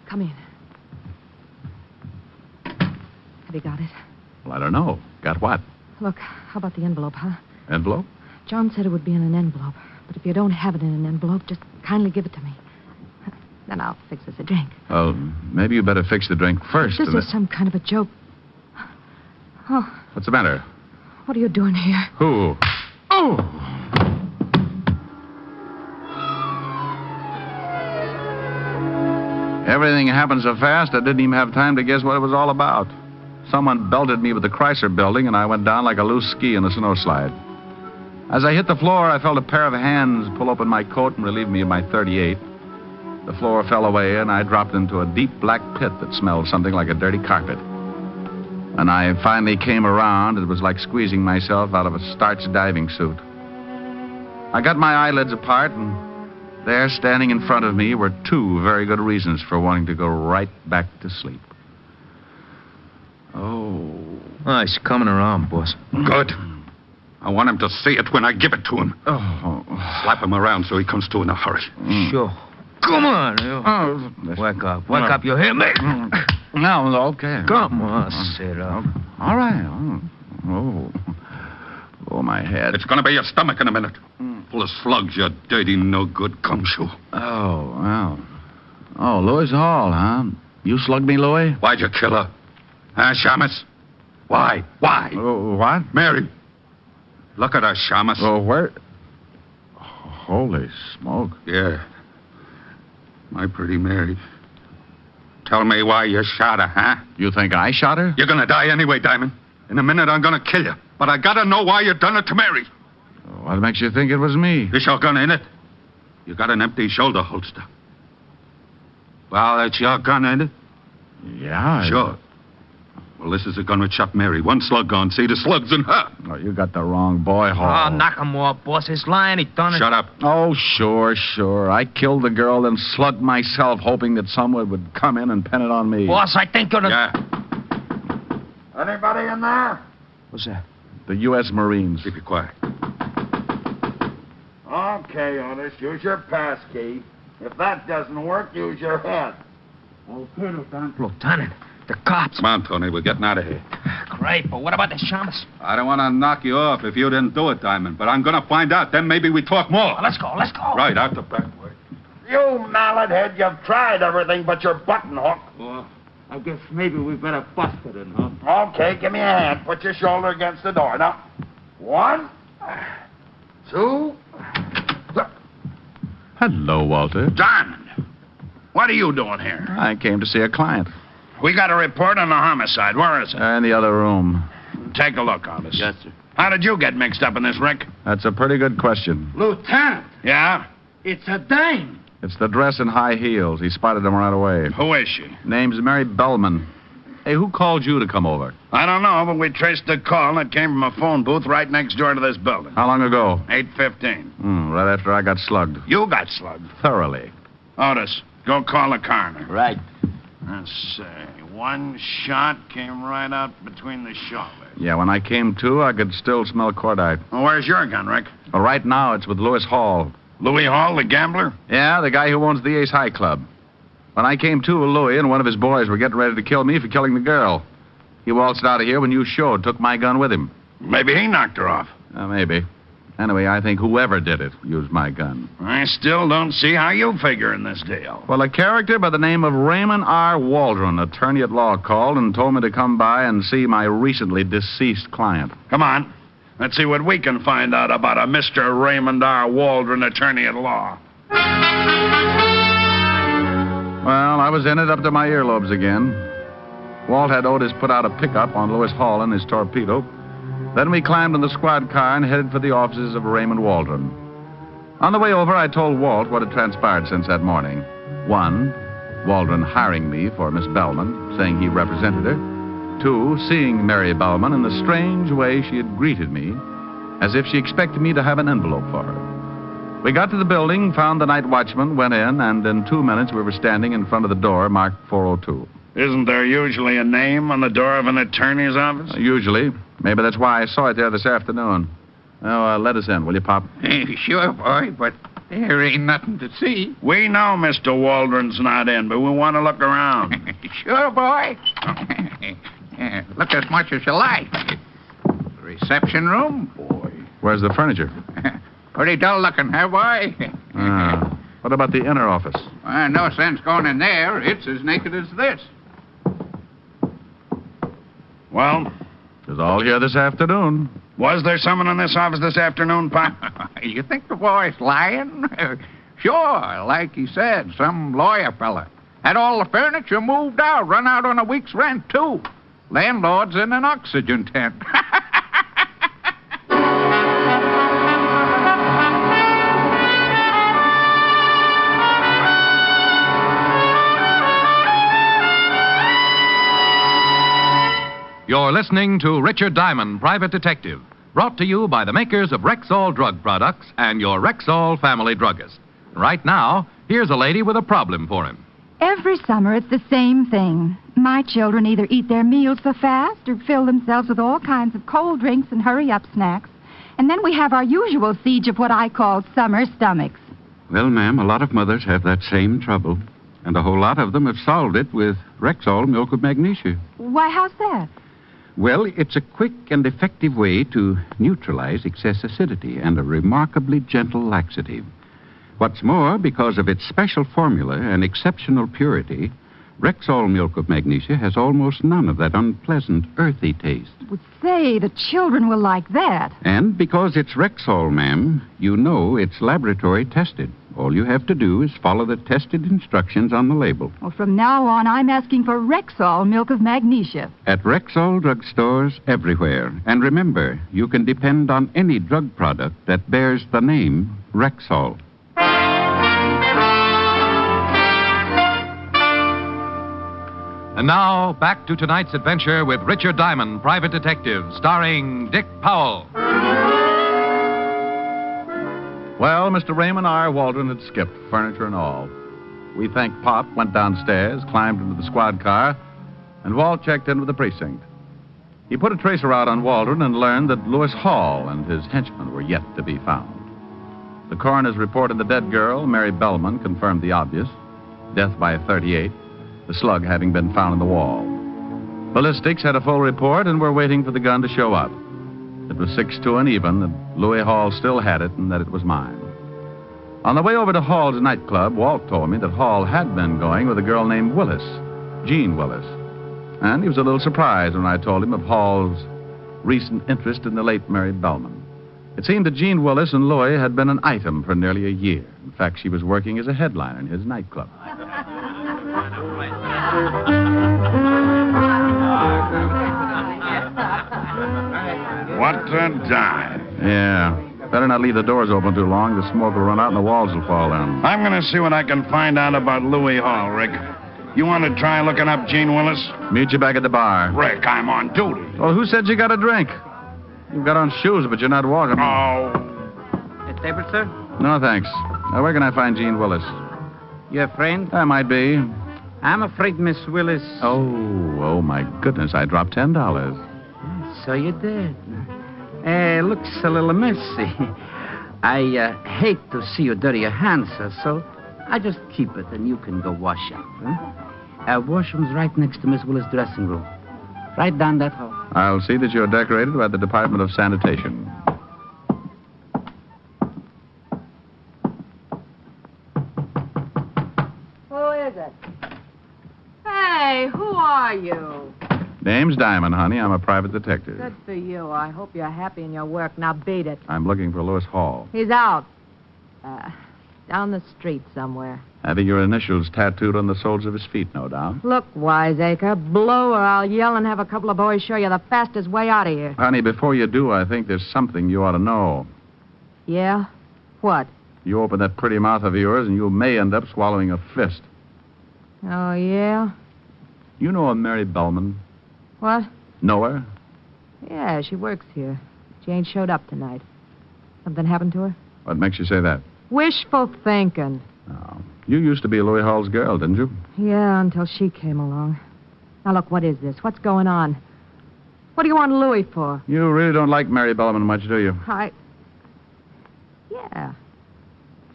Come in. Have you got it? Well, I don't know. Got what? Look, how about the envelope, huh? Envelope? John said it would be in an envelope. But if you don't have it in an envelope, just kindly give it to me. Then I'll fix us a drink. Well, maybe you better fix the drink first. This is some kind of a joke. Oh. What's the matter? What are you doing here? Who? Oh! Everything happened so fast, I didn't even have time to guess what it was all about. Someone belted me with the Chrysler building, and I went down like a loose ski in a snowslide. As I hit the floor, I felt a pair of hands pull open my coat and relieve me of my .38. The floor fell away, and I dropped into a deep black pit that smelled something like a dirty carpet. When I finally came around, it was like squeezing myself out of a starched diving suit. I got my eyelids apart, and there, standing in front of me, were 2 very good reasons for wanting to go right back to sleep. Oh, he's coming around, boss. Good. I want him to see it when I give it to him. Oh. Slap him around so he comes to in a hurry. Sure. Come on, you. Wake up. Wake up. You hear me? No, okay. Come on, sit up. All right. Oh, my head. It's going to be your stomach in a minute. Full of slugs, you dirty, no-good gumshoe. Oh, well. Oh, Louis Hall, huh? You slugged me, Louis? Why'd you kill her? Huh, Shamus? Why? What? Mary. Look at her, Shamus. Oh, where? Holy smoke. Yeah. My pretty Mary. Tell me why you shot her, huh? You think I shot her? You're gonna die anyway, Diamond. In a minute, I'm gonna kill you. But I gotta know why you done it to Mary. What makes you think it was me? This your gun, ain't it? You got an empty shoulder holster. Well, that's your gun, ain't it? Yeah. Sure. Well, this is a gun which shot Mary. 1 slug gone. See, the slug's in her. Oh, you got the wrong boy, Hall. Oh, knock him off, boss. He's lying. He done it. Shut up. Oh, sure. I killed the girl and slugged myself, hoping that someone would come in and pin it on me. Boss, I think you're the... Yeah. Anybody in there? What's that? The U.S. Marines. Keep it quiet. Okay, Otis, use your pass key. If that doesn't work, use your head. Okay, Lieutenant. Lieutenant, the cops. Come on, Tony. We're getting out of here. Great, but what about the Shamus? I don't want to knock you off if you didn't do it, Diamond, but I'm going to find out. Then maybe we talk more. Let's go. Right, out the back way. You mallet head, you've tried everything but your button hook. Well, I guess maybe we better bust it in, huh? Okay, give me a hand. Put your shoulder against the door. Now, 1, 2... Hello, Walter. Diamond, what are you doing here? I came to see a client. We got a report on a homicide. Where is it? In the other room. Take a look, Otis. Yes, sir. How did you get mixed up in this, Rick? That's a pretty good question. Lieutenant, Yeah? it's a dame. It's the dress and high heels. He spotted them right away. Who is she? Name's Mary Bellman. Hey, who called you to come over? I don't know, but we traced the call, and it came from a phone booth right next door to this building. How long ago? 8:15. Right after I got slugged. You got slugged. Thoroughly. Otis, go call the coroner. Right. Let's see. One shot came right out between the shoulders. Yeah, when I came to, I could still smell cordite. Well, where's your gun, Rick? Well, right now, it's with Lewis Hall. Louis Hall, the gambler? Yeah, the guy who owns the Ace High Club. When I came to, Louis and one of his boys were getting ready to kill me for killing the girl. He waltzed out of here when you showed, took my gun with him. Maybe he knocked her off. Maybe. Anyway, I think whoever did it used my gun. I still don't see how you figure in this deal. Well, a character by the name of Raymond R. Waldron, attorney at law, called and told me to come by and see my recently deceased client. Come on. Let's see what we can find out about a Mr. Raymond R. Waldron, attorney at law. Well, I was in it up to my earlobes again. Walt had Otis put out a pickup on Lewis Hall in his torpedo. Then we climbed in the squad car and headed for the offices of Raymond Waldron. On the way over, I told Walt what had transpired since that morning. 1, Waldron hiring me for Miss Bellman, saying he represented her. 2, seeing Mary Bellman in the strange way she had greeted me, as if she expected me to have an envelope for her. We got to the building, found the night watchman, went in, and in 2 minutes we were standing in front of the door marked 402. Isn't there usually a name on the door of an attorney's office? Usually. Maybe that's why I saw it there this afternoon. Oh, let us in, will you, Pop? Sure, boy, but there ain't nothing to see. We know Mr. Waldron's not in, but we want to look around. Sure, boy. Look as much as you like. Reception room? Boy. Where's the furniture? Pretty dull looking, huh, boy? What about the inner office? No sense going in there. It's as naked as this. Well? It was all here this afternoon. Was there someone in this office this afternoon, Pop? You think the boy's lying? Sure, like he said, some lawyer fella. Had all the furniture moved out, run out on a week's rent, too. Landlord's in an oxygen tent. You're listening to Richard Diamond, Private Detective, brought to you by the makers of Rexall Drug Products and your Rexall family druggist. Right now, here's a lady with a problem for him. Every summer, it's the same thing. My children either eat their meals so fast or fill themselves with all kinds of cold drinks and hurry-up snacks. And then we have our usual siege of what I call summer stomachs. Well, ma'am, a lot of mothers have that same trouble. And a whole lot of them have solved it with Rexall milk of magnesia. Why, how's that? Well, it's a quick and effective way to neutralize excess acidity and a remarkably gentle laxative. What's more, because of its special formula and exceptional purity, Rexall milk of magnesia has almost none of that unpleasant, earthy taste. Would say the children will like that. And because it's Rexall, ma'am, you know it's laboratory tested. All you have to do is follow the tested instructions on the label. Well, from now on, I'm asking for Rexall milk of magnesia. At Rexall drugstores everywhere. And remember, you can depend on any drug product that bears the name Rexall. And now, back to tonight's adventure with Richard Diamond, Private Detective, starring Dick Powell. Well, Mr. Raymond R. Waldron had skipped, furniture and all. We thanked Pop, went downstairs, climbed into the squad car, and Walt checked in with the precinct. He put a tracer out on Waldron and learned that Lewis Hall and his henchmen were yet to be found. The coroner's report of the dead girl, Mary Bellman, confirmed the obvious. Death by a .38, the slug having been found in the wall. Ballistics had a full report and were waiting for the gun to show up. It was 6-2 and even that Louis Hall still had it and that it was mine. On the way over to Hall's nightclub, Walt told me that Hall had been going with a girl named Willis, Jean Willis. And he was a little surprised when I told him of Hall's recent interest in the late Mary Bellman. It seemed that Jean Willis and Louis had been an item for nearly a year. In fact, she was working as a headliner in his nightclub. What a dive. Yeah. Better not leave the doors open too long. The smoke will run out and the walls will fall in. I'm going to see what I can find out about Louis Hall, Rick. You want to try looking up Jean Willis? Meet you back at the bar. Rick, I'm on duty. Well, who said you got a drink? You've got on shoes, but you're not walking. Oh. A table, sir? No, thanks. Now, where can I find Jean Willis? Your friend? I might be. I'm afraid Miss Willis... Oh, my goodness. I dropped $10. So you did. Looks a little messy. I hate to see you dirty your hands, sir, so I just keep it and you can go wash up. Huh? Washroom's right next to Miss Willis' dressing room. Right down that hall. I'll see that you're decorated by the Department of Sanitation. Who is it? Hey, who are you? Name's Diamond, honey. I'm a private detective. Good for you. I hope you're happy in your work. Now beat it. I'm looking for Louis Hall. He's out. Down the street somewhere. Having your initials tattooed on the soles of his feet, no doubt. Look, wiseacre, blow or I'll yell and have a couple of boys show you the fastest way out of here. Honey, before you do, I think there's something you ought to know. Yeah? What? You open that pretty mouth of yours and you may end up swallowing a fist. Oh, yeah? You know a Mary Bellman? What? Know her? Yeah, she works here. She ain't showed up tonight. Something happened to her? What makes you say that? Wishful thinking. Oh. You used to be Louis Hall's girl, didn't you? Yeah, until she came along. Now, look, what is this? What's going on? What do you want Louis for? You really don't like Mary Bellman much, do you? Yeah.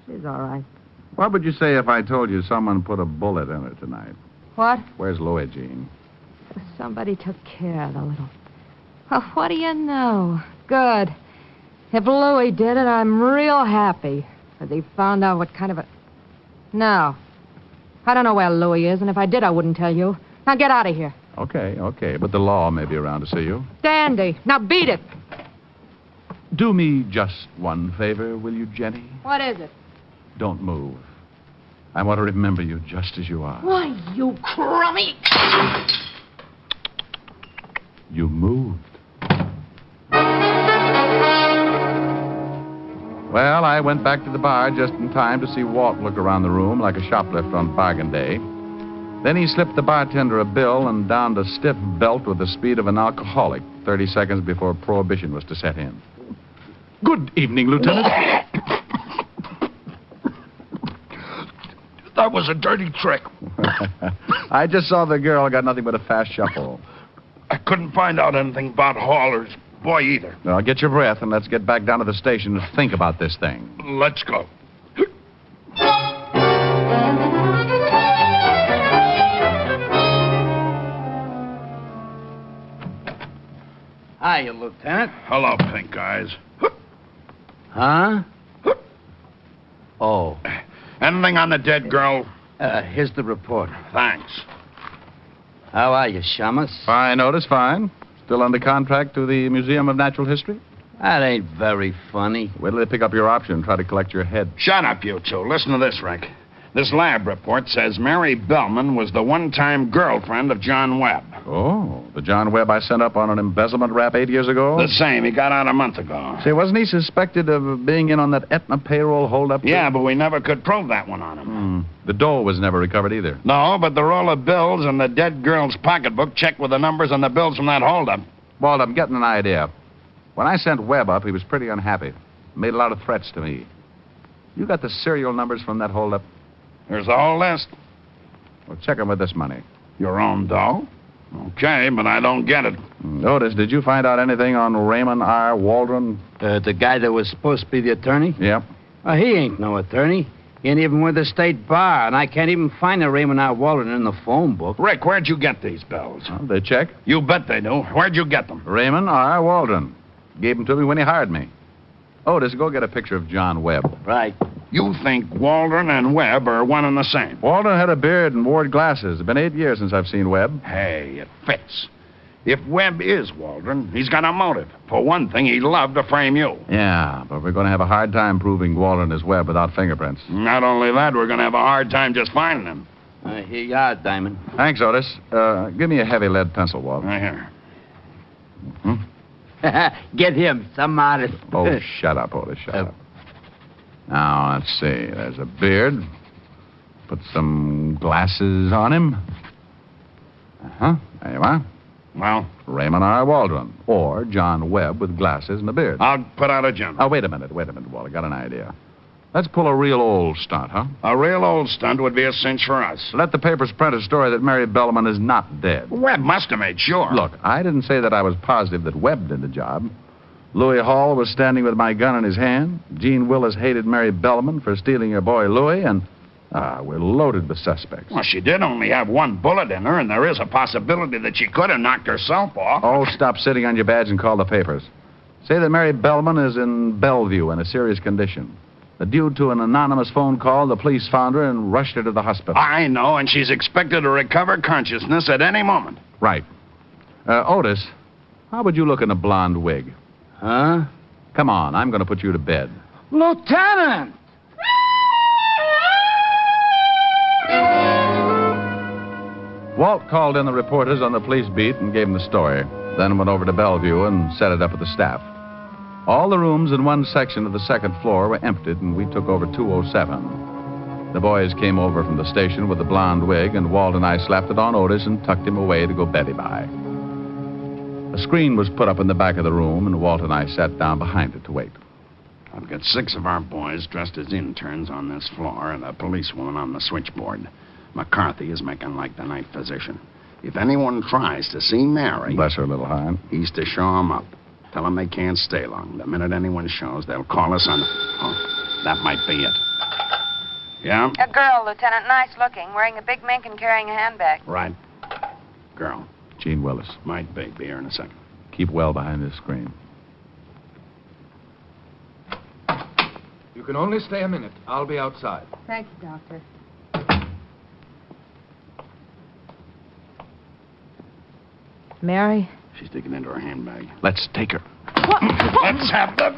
She's all right. What would you say if I told you someone put a bullet in her tonight? What? Where's Louis, Jean? Somebody took care of the little... Well, what do you know? Good. If Louis did it, I'm real happy. Because he found out what kind of a... No. I don't know where Louis is, and if I did, I wouldn't tell you. Now get out of here. Okay. But the law may be around to see you. Dandy. Now beat it. Do me just one favor, will you, Jenny? What is it? Don't move. I want to remember you just as you are. Why, you crummy... You moved. Well, I went back to the bar just in time to see Walt look around the room like a shoplifter on bargain day. Then he slipped the bartender a bill and donned a stiff belt with the speed of an alcoholic 30 seconds before prohibition was to set in. Good evening, Lieutenant. That was a dirty trick. I just saw the girl got nothing but a fast shuffle. I couldn't find out anything about Hall or his boy either. Now, get your breath and let's get back down to the station and think about this thing. Let's go. Hiya, Lieutenant. Hello, pink eyes. Huh? Oh. Anything on the dead girl? Here's the report. Thanks. How are you, Shamus? Fine, Otis, fine. Still under contract to the Museum of Natural History? That ain't very funny. Wait till they pick up your option and try to collect your head. Shut up, you two. Listen to this, Rick. This lab report says Mary Bellman was the one-time girlfriend of John Webb. Oh, the John Webb I sent up on an embezzlement rap 8 years ago? The same. He got out a month ago. Say, wasn't he suspected of being in on that Aetna payroll holdup? Yeah, but we never could prove that one on him. The dough was never recovered either. No, but the roll of bills and the dead girl's pocketbook checked with the numbers on the bills from that holdup. Walt, I'm getting an idea. When I sent Webb up, he was pretty unhappy. Made a lot of threats to me. You got the serial numbers from that holdup? Here's the whole list. Well, check him with this money. Your own dough? Okay, but I don't get it. Otis, did you find out anything on Raymond R. Waldron? The guy that was supposed to be the attorney? Yep. He ain't no attorney. He ain't even with the state bar, and I can't even find a Raymond R. Waldron in the phone book. Rick, where'd you get these bills? Well, they check. You bet they do. Where'd you get them? Raymond R. Waldron. Gave them to me when he hired me. Otis, go get a picture of John Webb. Right. You think Waldron and Webb are one and the same? Waldron had a beard and wore glasses. It's been 8 years since I've seen Webb. Hey, it fits. If Webb is Waldron, he's got a motive. For one thing, he'd love to frame you. Yeah, but we're going to have a hard time proving Waldron is Webb without fingerprints. Not only that, we're going to have a hard time just finding him. Here you are, Diamond. Thanks, Otis. Give me a heavy lead pencil, Walt. Right here. Get him, some artist. Oh, shut up, Otis, shut up. Now, let's see. There's a beard. Put some glasses on him. Uh-huh. There you are. Well? Raymond R. Waldron. Or John Webb with glasses and a beard. I'll put out a general. Oh, wait a minute, Walt. I got an idea. Let's pull a real old stunt, huh? A real old stunt would be a cinch for us. Let the papers print a story that Mary Bellman is not dead. Webb must have made sure. Look, I didn't say that I was positive that Webb did the job. Louis Hall was standing with my gun in his hand. Gene Willis hated Mary Bellman for stealing her boy Louis, and we're loaded with suspects. Well, she did only have one bullet in her, and there is a possibility that she could have knocked herself off. Oh, stop sitting on your badge and call the papers. Say that Mary Bellman is in Bellevue in a serious condition. That due to an anonymous phone call, the police found her and rushed her to the hospital. I know, and she's expected to recover consciousness at any moment. Right. Otis, how would you look in a blonde wig? Huh? Come on, I'm going to put you to bed. Lieutenant! Walt called in the reporters on the police beat and gave them the story, then went over to Bellevue and set it up with the staff. All the rooms in one section of the second floor were emptied, and we took over 207. The boys came over from the station with the blonde wig, and Walt and I slapped it on Otis and tucked him away to go Betty by. A screen was put up in the back of the room, and Walt and I sat down behind it to wait. I've got 6 of our boys dressed as interns on this floor and a policewoman on the switchboard. McCarthy is making like the night physician. If anyone tries to see Mary... Bless her little heart. He's to show them up. Tell them they can't stay long. The minute anyone shows, they'll call us on... Oh, that might be it. Yeah? A girl, Lieutenant. Nice looking. Wearing a big mink and carrying a handbag. Right. Girl. Gene Willis. Might be. Be here in a second. Keep well behind this screen. You can only stay a minute. I'll be outside. Thanks, Doctor. Mary? She's digging into her handbag. Let's take her. What? Let's have the...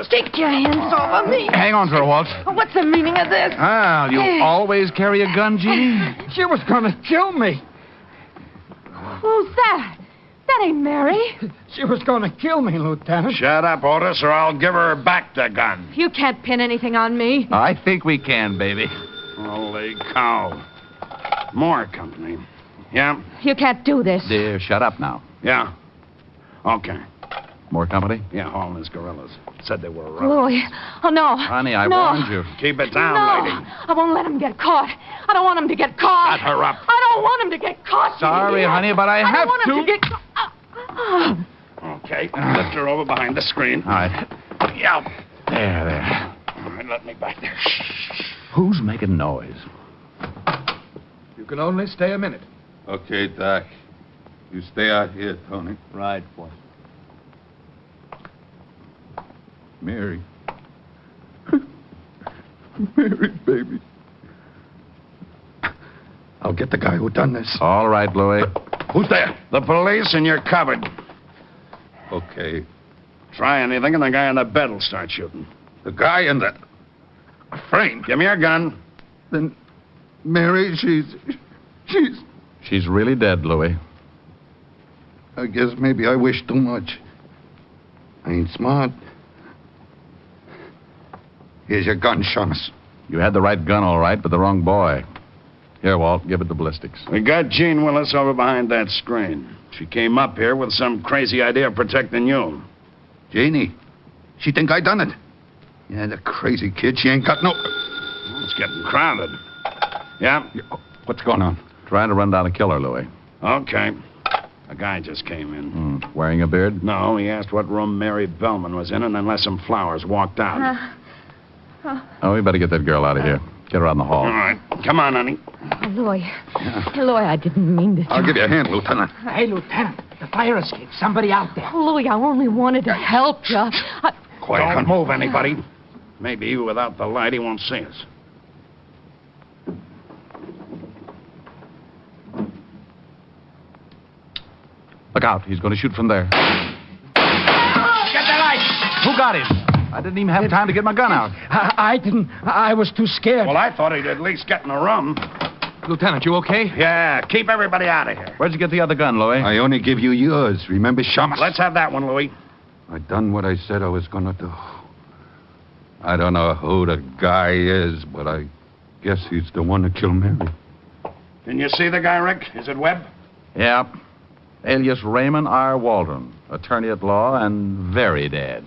Stick your hands over me. Hang on to her, Walt. What's the meaning of this? Ah, you always carry a gun, Jeannie? She was gonna kill me. Who's that? That ain't Mary. She was gonna kill me, Lieutenant. Shut up, Otis, or I'll give her back the gun. You can't pin anything on me. I think we can, baby. Holy cow. More company. Yeah? You can't do this. Dear, shut up now. Yeah. Okay. More company? Yeah, Hall and his gorillas. Said they were Louis. Oh, no. Honey, I no. warned you. Keep it down, no. lady. I won't let him get caught. I don't want him to get caught. Shut her up. I don't want him to get caught. Sorry, honey, but I have don't want to. him to get caught. Okay. Lift her over behind the screen. All right. Yeah. There. All right, let me back there. Who's making noise? You can only stay a minute. Okay, Doc. You stay out here, Tony. Right, boy. Mary. Mary, baby. I'll get the guy who done this. All right, Louis. Who's there? The police, and you're covered. Okay. Try anything, and the guy on the bed will start shooting. The guy in the frame. Give me your gun. Then, Mary, She's really dead, Louis. I guess maybe I wish too much. I ain't smart. Here's your gun, Shamus. You had the right gun, all right, but the wrong boy. Here, Walt, give it the ballistics. We got Jean Willis over behind that screen. She came up here with some crazy idea of protecting you. Janie, she think I done it. Yeah, the crazy kid, she ain't got no... It's getting crowded. Yeah? What's going on? Trying to run down a killer, Louis. Okay. A guy just came in. Wearing a beard? No, he asked what room Mary Bellman was in and then left some flowers, walked out. Oh, we better get that girl out of here. Get her out in the hall. All right. Come on, honey. Louis. Louis, I didn't mean to. I'll give you a hand, Lieutenant. Hey, Lieutenant. The fire escape. Somebody out there. Louis, I only wanted to help you. Quiet. Don't move anybody. Maybe without the light, he won't see us. Look out. He's going to shoot from there. Get the light! Who got him? I didn't even have time to get my gun out. I didn't. I was too scared. Well, I thought he'd at least get in the room. Lieutenant, you okay? Yeah, keep everybody out of here. Where'd you get the other gun, Louis? I only give you yours. Remember, chumps? Let's have that one, Louis. I done what I said I was gonna do. I don't know who the guy is, but I guess he's the one who killed Mary. Can you see the guy, Rick? Is it Webb? Yeah. Alias Raymond R. Waldron, attorney at law and very dead.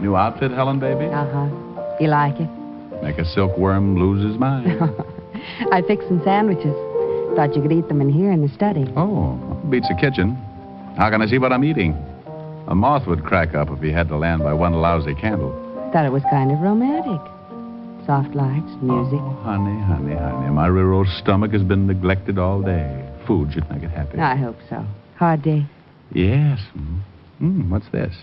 New outfit, Helen, baby? Uh-huh. You like it? Make a silkworm lose his mind. I fixed some sandwiches. Thought you could eat them in here in the study. Oh, beats the kitchen. How can I see what I'm eating? A moth would crack up if he had to land by one lousy candle. Thought it was kind of romantic. Soft lights, music. Oh, honey. My rural stomach has been neglected all day. Food should make it happy. I hope so. Hard day? Yes. What's this?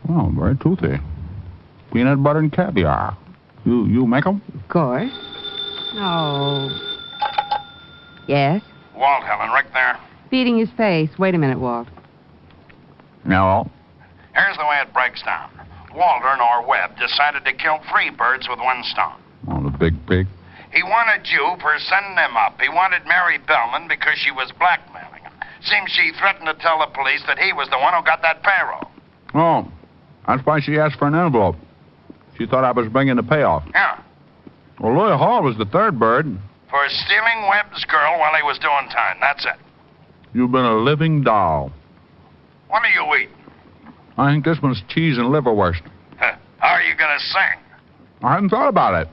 Oh, very toothy. Peanut butter and caviar. You make them? Of course. Oh. Yes? Walt, Helen, Rick there. Beating his face. Wait a minute, Walt. No. Here's the way it breaks down. Waldron or Webb decided to kill 3 birds with one stone. Oh, the big pig. He wanted you for sending him up. He wanted Mary Bellman because she was blackmailing him. Seems she threatened to tell the police that he was the one who got that payroll. Oh, that's why she asked for an envelope. She thought I was bringing the payoff. Yeah. Well, Louis Hall was the 3rd bird. For stealing Webb's girl while he was doing time. That's it. You've been a living doll. What are you eating? I think this one's cheese and liverwurst. How are you going to sing? I hadn't thought about it.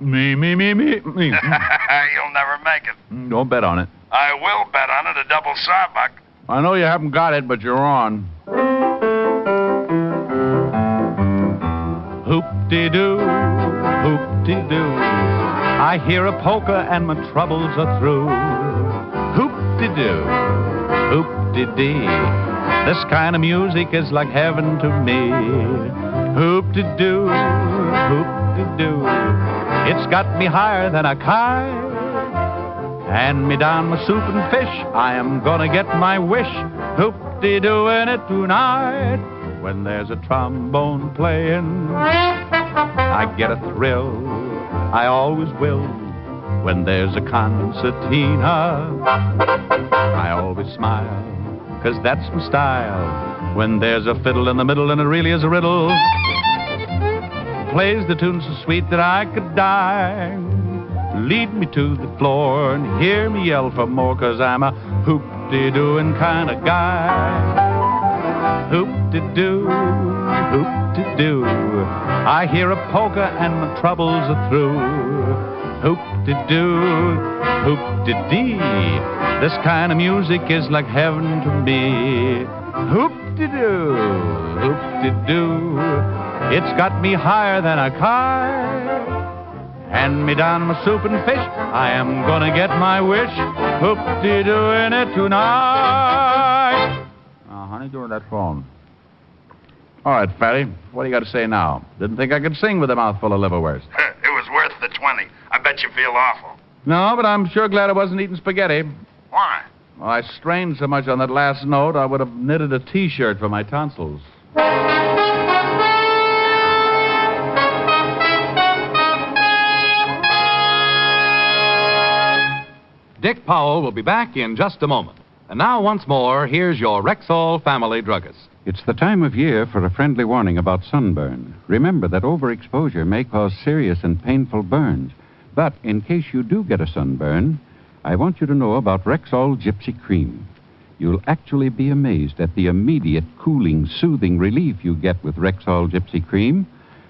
Me. You'll never make it. Don't bet on it. I will bet on it, a double sawbuck. I know you haven't got it, but you're on. Hoop-de-doo, hoop-de-doo. I hear a polka and my troubles are through. Hoop-de-doo, hoop-de-dee. This kind of music is like heaven to me. Hoop-de-doo, hoop-de-doo. It's got me higher than a kite. Hand me down my soup and fish. I am gonna get my wish. Hoop-de-doo-ing it tonight. When there's a trombone playing, I get a thrill. I always will. When there's a concertina, I always smile, 'cause that's my style. When there's a fiddle in the middle and it really is a riddle, plays the tune so sweet that I could die. Lead me to the floor and hear me yell for more, 'cause I'm a hoop-de-dooing kind of guy. Hoop-de-doo, hoop-de-doo. I hear a polka and my troubles are through. Hoop-de-doo, hoop-de-dee. This kind of music is like heaven to me. Hoop-de-doo, hoop-de-doo. It's got me higher than a kite. Hand me down my soup and fish. I am gonna get my wish. Hoop-de-dooing it tonight. Honey, doing that phone. All right, Fatty, what do you got to say now? Didn't think I could sing with a mouthful of liverwurst. It was worth the 20. I bet you feel awful. No, but I'm sure glad I wasn't eating spaghetti. Why? Well, I strained so much on that last note, I would have knitted a T-shirt for my tonsils. Dick Powell will be back in just a moment. And now, once more, here's your Rexall family druggist. It's the time of year for a friendly warning about sunburn. Remember that overexposure may cause serious and painful burns. But in case you do get a sunburn, I want you to know about Rexall Gypsy Cream. You'll actually be amazed at the immediate cooling, soothing relief you get with Rexall Gypsy Cream.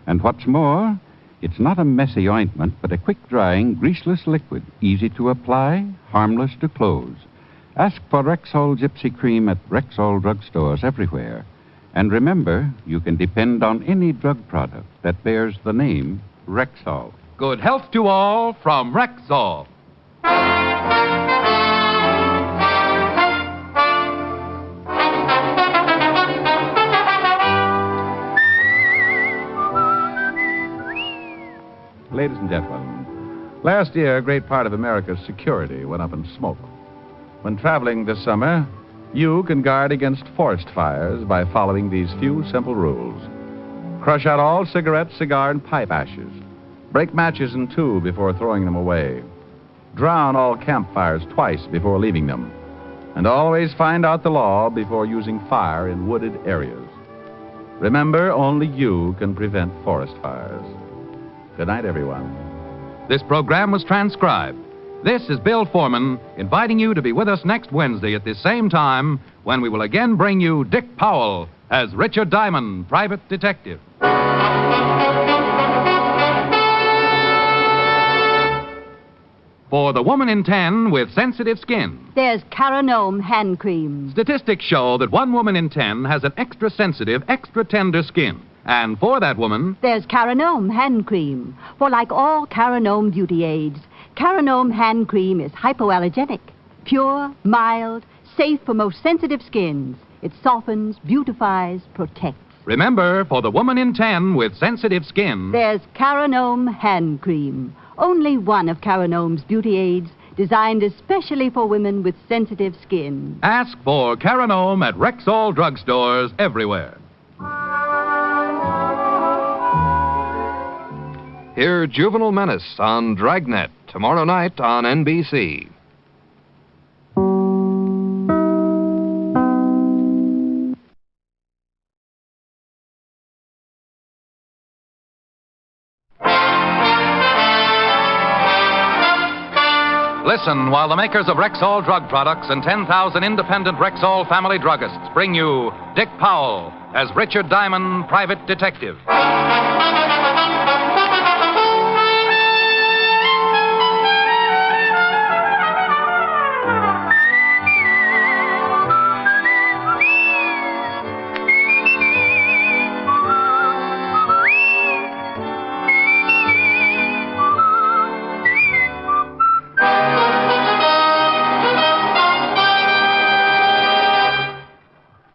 And what's more, it's not a messy ointment, but a quick-drying, greaseless liquid, easy to apply, harmless to close. Ask for Rexall Gypsy Cream at Rexall drugstores everywhere. And remember, you can depend on any drug product that bears the name Rexall. Good health to all from Rexall. Ladies and gentlemen, last year, a great part of America's security went up in smoke. When traveling this summer, you can guard against forest fires by following these few simple rules. Crush out all cigarette, cigar, and pipe ashes. Break matches in two before throwing them away. Drown all campfires twice before leaving them. And always find out the law before using fire in wooded areas. Remember, only you can prevent forest fires. Good night, everyone. This program was transcribed. This is Bill Foreman inviting you to be with us next Wednesday at this same time when we will again bring you Dick Powell as Richard Diamond, private detective. For the woman in 10 with sensitive skin. There's Caranome hand cream. Statistics show that 1 woman in 10 has an extra sensitive, extra tender skin. And for that woman, there's Caranome hand cream. For like all Caranome beauty aids, Caranome hand cream is hypoallergenic, pure, mild, safe for most sensitive skins. It softens, beautifies, protects. remember, for the woman in 10 with sensitive skin, there's Caranome hand cream. Only one of Caranome's beauty aids, designed especially for women with sensitive skin. Ask for Caranome at Rexall drugstores everywhere. Hear Juvenile Menace on Dragnet tomorrow night on NBC. Listen while the makers of Rexall drug products and 10,000 independent Rexall family druggists bring you Dick Powell as Richard Diamond, private detective.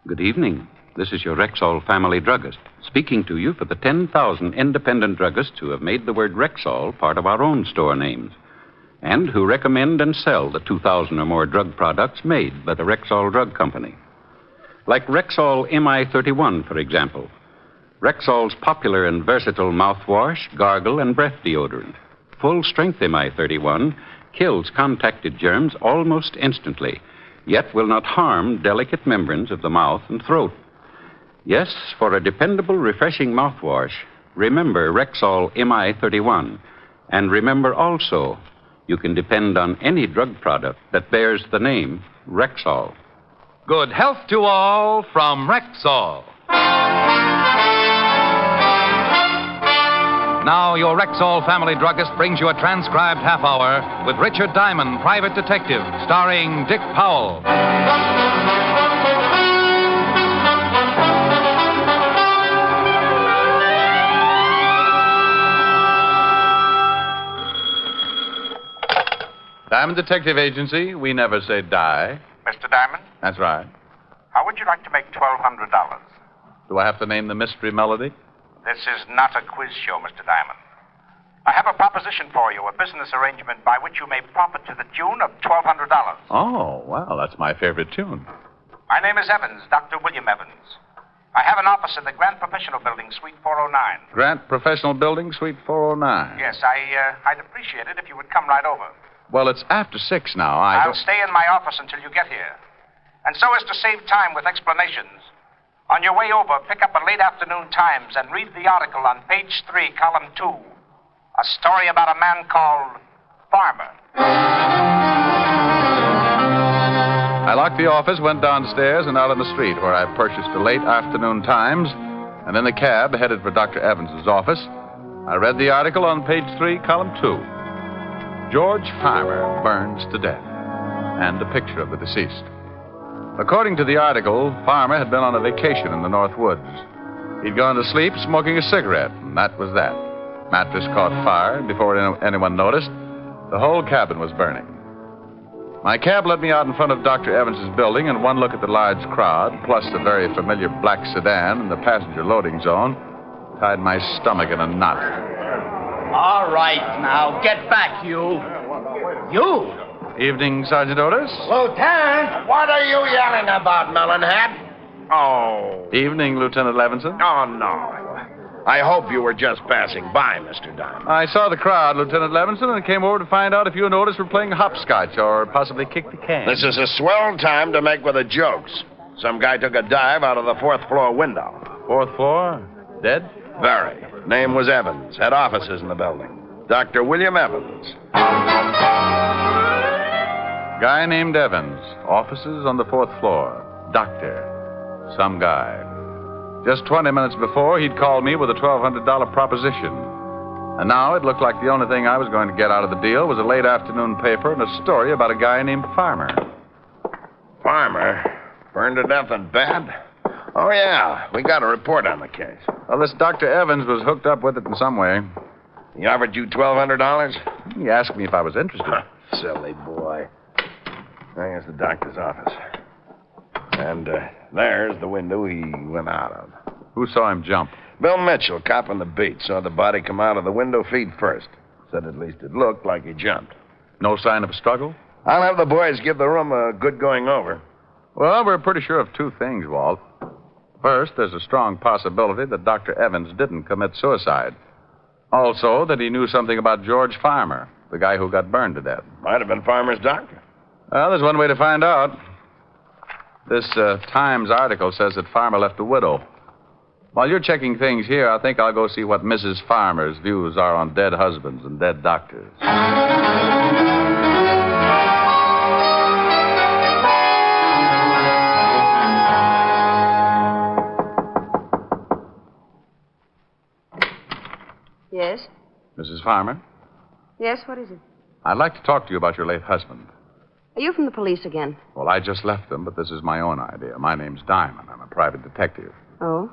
Good evening. This is your Rexall family druggist, speaking to you for the 10,000 independent druggists who have made the word Rexall part of our own store names, and who recommend and sell the 2,000 or more drug products made by the Rexall Drug Company. Like Rexall MI31, for example. Rexall's popular and versatile mouthwash, gargle, and breath deodorant. Full-strength MI31 kills contacted germs almost instantly, yet will not harm delicate membranes of the mouth and throat. Yes, for a dependable, refreshing mouthwash, remember Rexall MI31. And remember also, you can depend on any drug product that bears the name Rexall. Good health to all from Rexall. Now, your Rexall family druggist brings you a transcribed half hour with Richard Diamond, private detective, starring Dick Powell. Diamond Detective Agency, we never say die. Mr. Diamond? That's right. How would you like to make $1,200? Do I have to name the mystery melody? This is not a quiz show, Mr. Diamond. I have a proposition for you, a business arrangement by which you may profit to the tune of $1,200. Oh, well, that's my favorite tune. My name is Evans, Dr. William Evans. I have an office in the Grant Professional Building, Suite 409. Grant Professional Building, Suite 409. Yes, I'd appreciate it if you would come right over. Well, it's after 6 now. I'll stay in my office until you get here. And so as to save time with explanations, on your way over, pick up a late afternoon Times and read the article on page 3, column 2. A story about a man called Farmer. I locked the office, went downstairs, and out on the street, where I purchased a late afternoon Times, and then the cab headed for Dr. Evans's office. I read the article on page 3, column 2. George Farmer burns to death, and a picture of the deceased. According to the article, Farmer had been on a vacation in the North Woods. He'd gone to sleep smoking a cigarette, and that was that. Mattress caught fire, and before anyone noticed, the whole cabin was burning. My cab let me out in front of Dr. Evans's building, and one look at the large crowd, plus the very familiar black sedan in the passenger loading zone, tied my stomach in a knot. All right, now, get back, you. You? Evening, Sergeant Otis. Lieutenant, what are you yelling about, Melonhead? Oh. Evening, Lieutenant Levinson. Oh, no. I hope you were just passing by, Mr. Diamond. I saw the crowd, Lieutenant Levinson, and came over to find out if you and Otis were playing hopscotch or possibly kick the can. This is a swell time to make with the jokes. Some guy took a dive out of the 4th floor window. 4th floor? Dead? Very. Name was Evans. Had offices in the building. Dr. William Evans. Guy named Evans. Offices on the 4th floor. Doctor. Some guy. Just 20 minutes before, he'd called me with a $1,200 proposition. And now it looked like the only thing I was going to get out of the deal was a late afternoon paper and a story about a guy named Farmer. Farmer? Burned to death in bed? Oh, yeah. We got a report on the case. Well, this Dr. Evans was hooked up with it in some way. He offered you $1,200? He asked me if I was interested. Silly boy. There's the doctor's office. And there's the window he went out of. Who saw him jump? Bill Mitchell, cop on the beat, saw the body come out of the window feet first. Said at least it looked like he jumped. No sign of a struggle? I'll have the boys give the room a good going over. Well, we're pretty sure of two things, Walt. First, there's a strong possibility that Dr. Evans didn't commit suicide. Also, that he knew something about George Farmer, the guy who got burned to death. Might have been Farmer's doctor. Well, there's one way to find out. This Times article says that Farmer left a widow. While you're checking things here, I think I'll go see what Mrs. Farmer's views are on dead husbands and dead doctors. Yes? Mrs. Farmer? Yes, what is it? I'd like to talk to you about your late husband. Are you from the police again? Well, I just left them, but this is my own idea. My name's Diamond. I'm a private detective. Oh?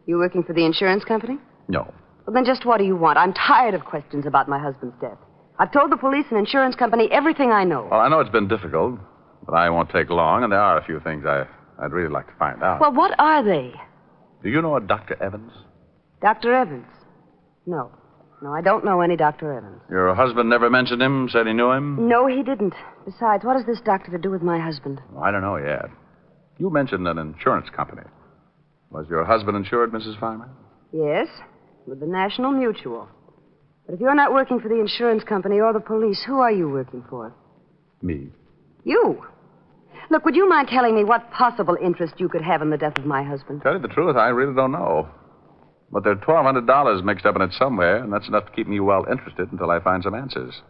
You working for the insurance company? No. Well, then just what do you want? I'm tired of questions about my husband's death. I've told the police and insurance company everything I know. Well, I know it's been difficult, but I won't take long, and there are a few things I'd really like to find out. Well, what are they? Do you know a Dr. Evans? Dr. Evans? No. No, I don't know any Dr. Evans. Your husband never mentioned him, said he knew him? No, he didn't. Besides, what has this doctor to do with my husband? Well, I don't know yet. You mentioned an insurance company. Was your husband insured, Mrs. Farmer? Yes, with the National Mutual. But if you're not working for the insurance company or the police, who are you working for? Me. You? Look, would you mind telling me what possible interest you could have in the death of my husband? Tell you the truth, I really don't know. But there's $1,200 mixed up in it somewhere, and that's enough to keep me well interested until I find some answers.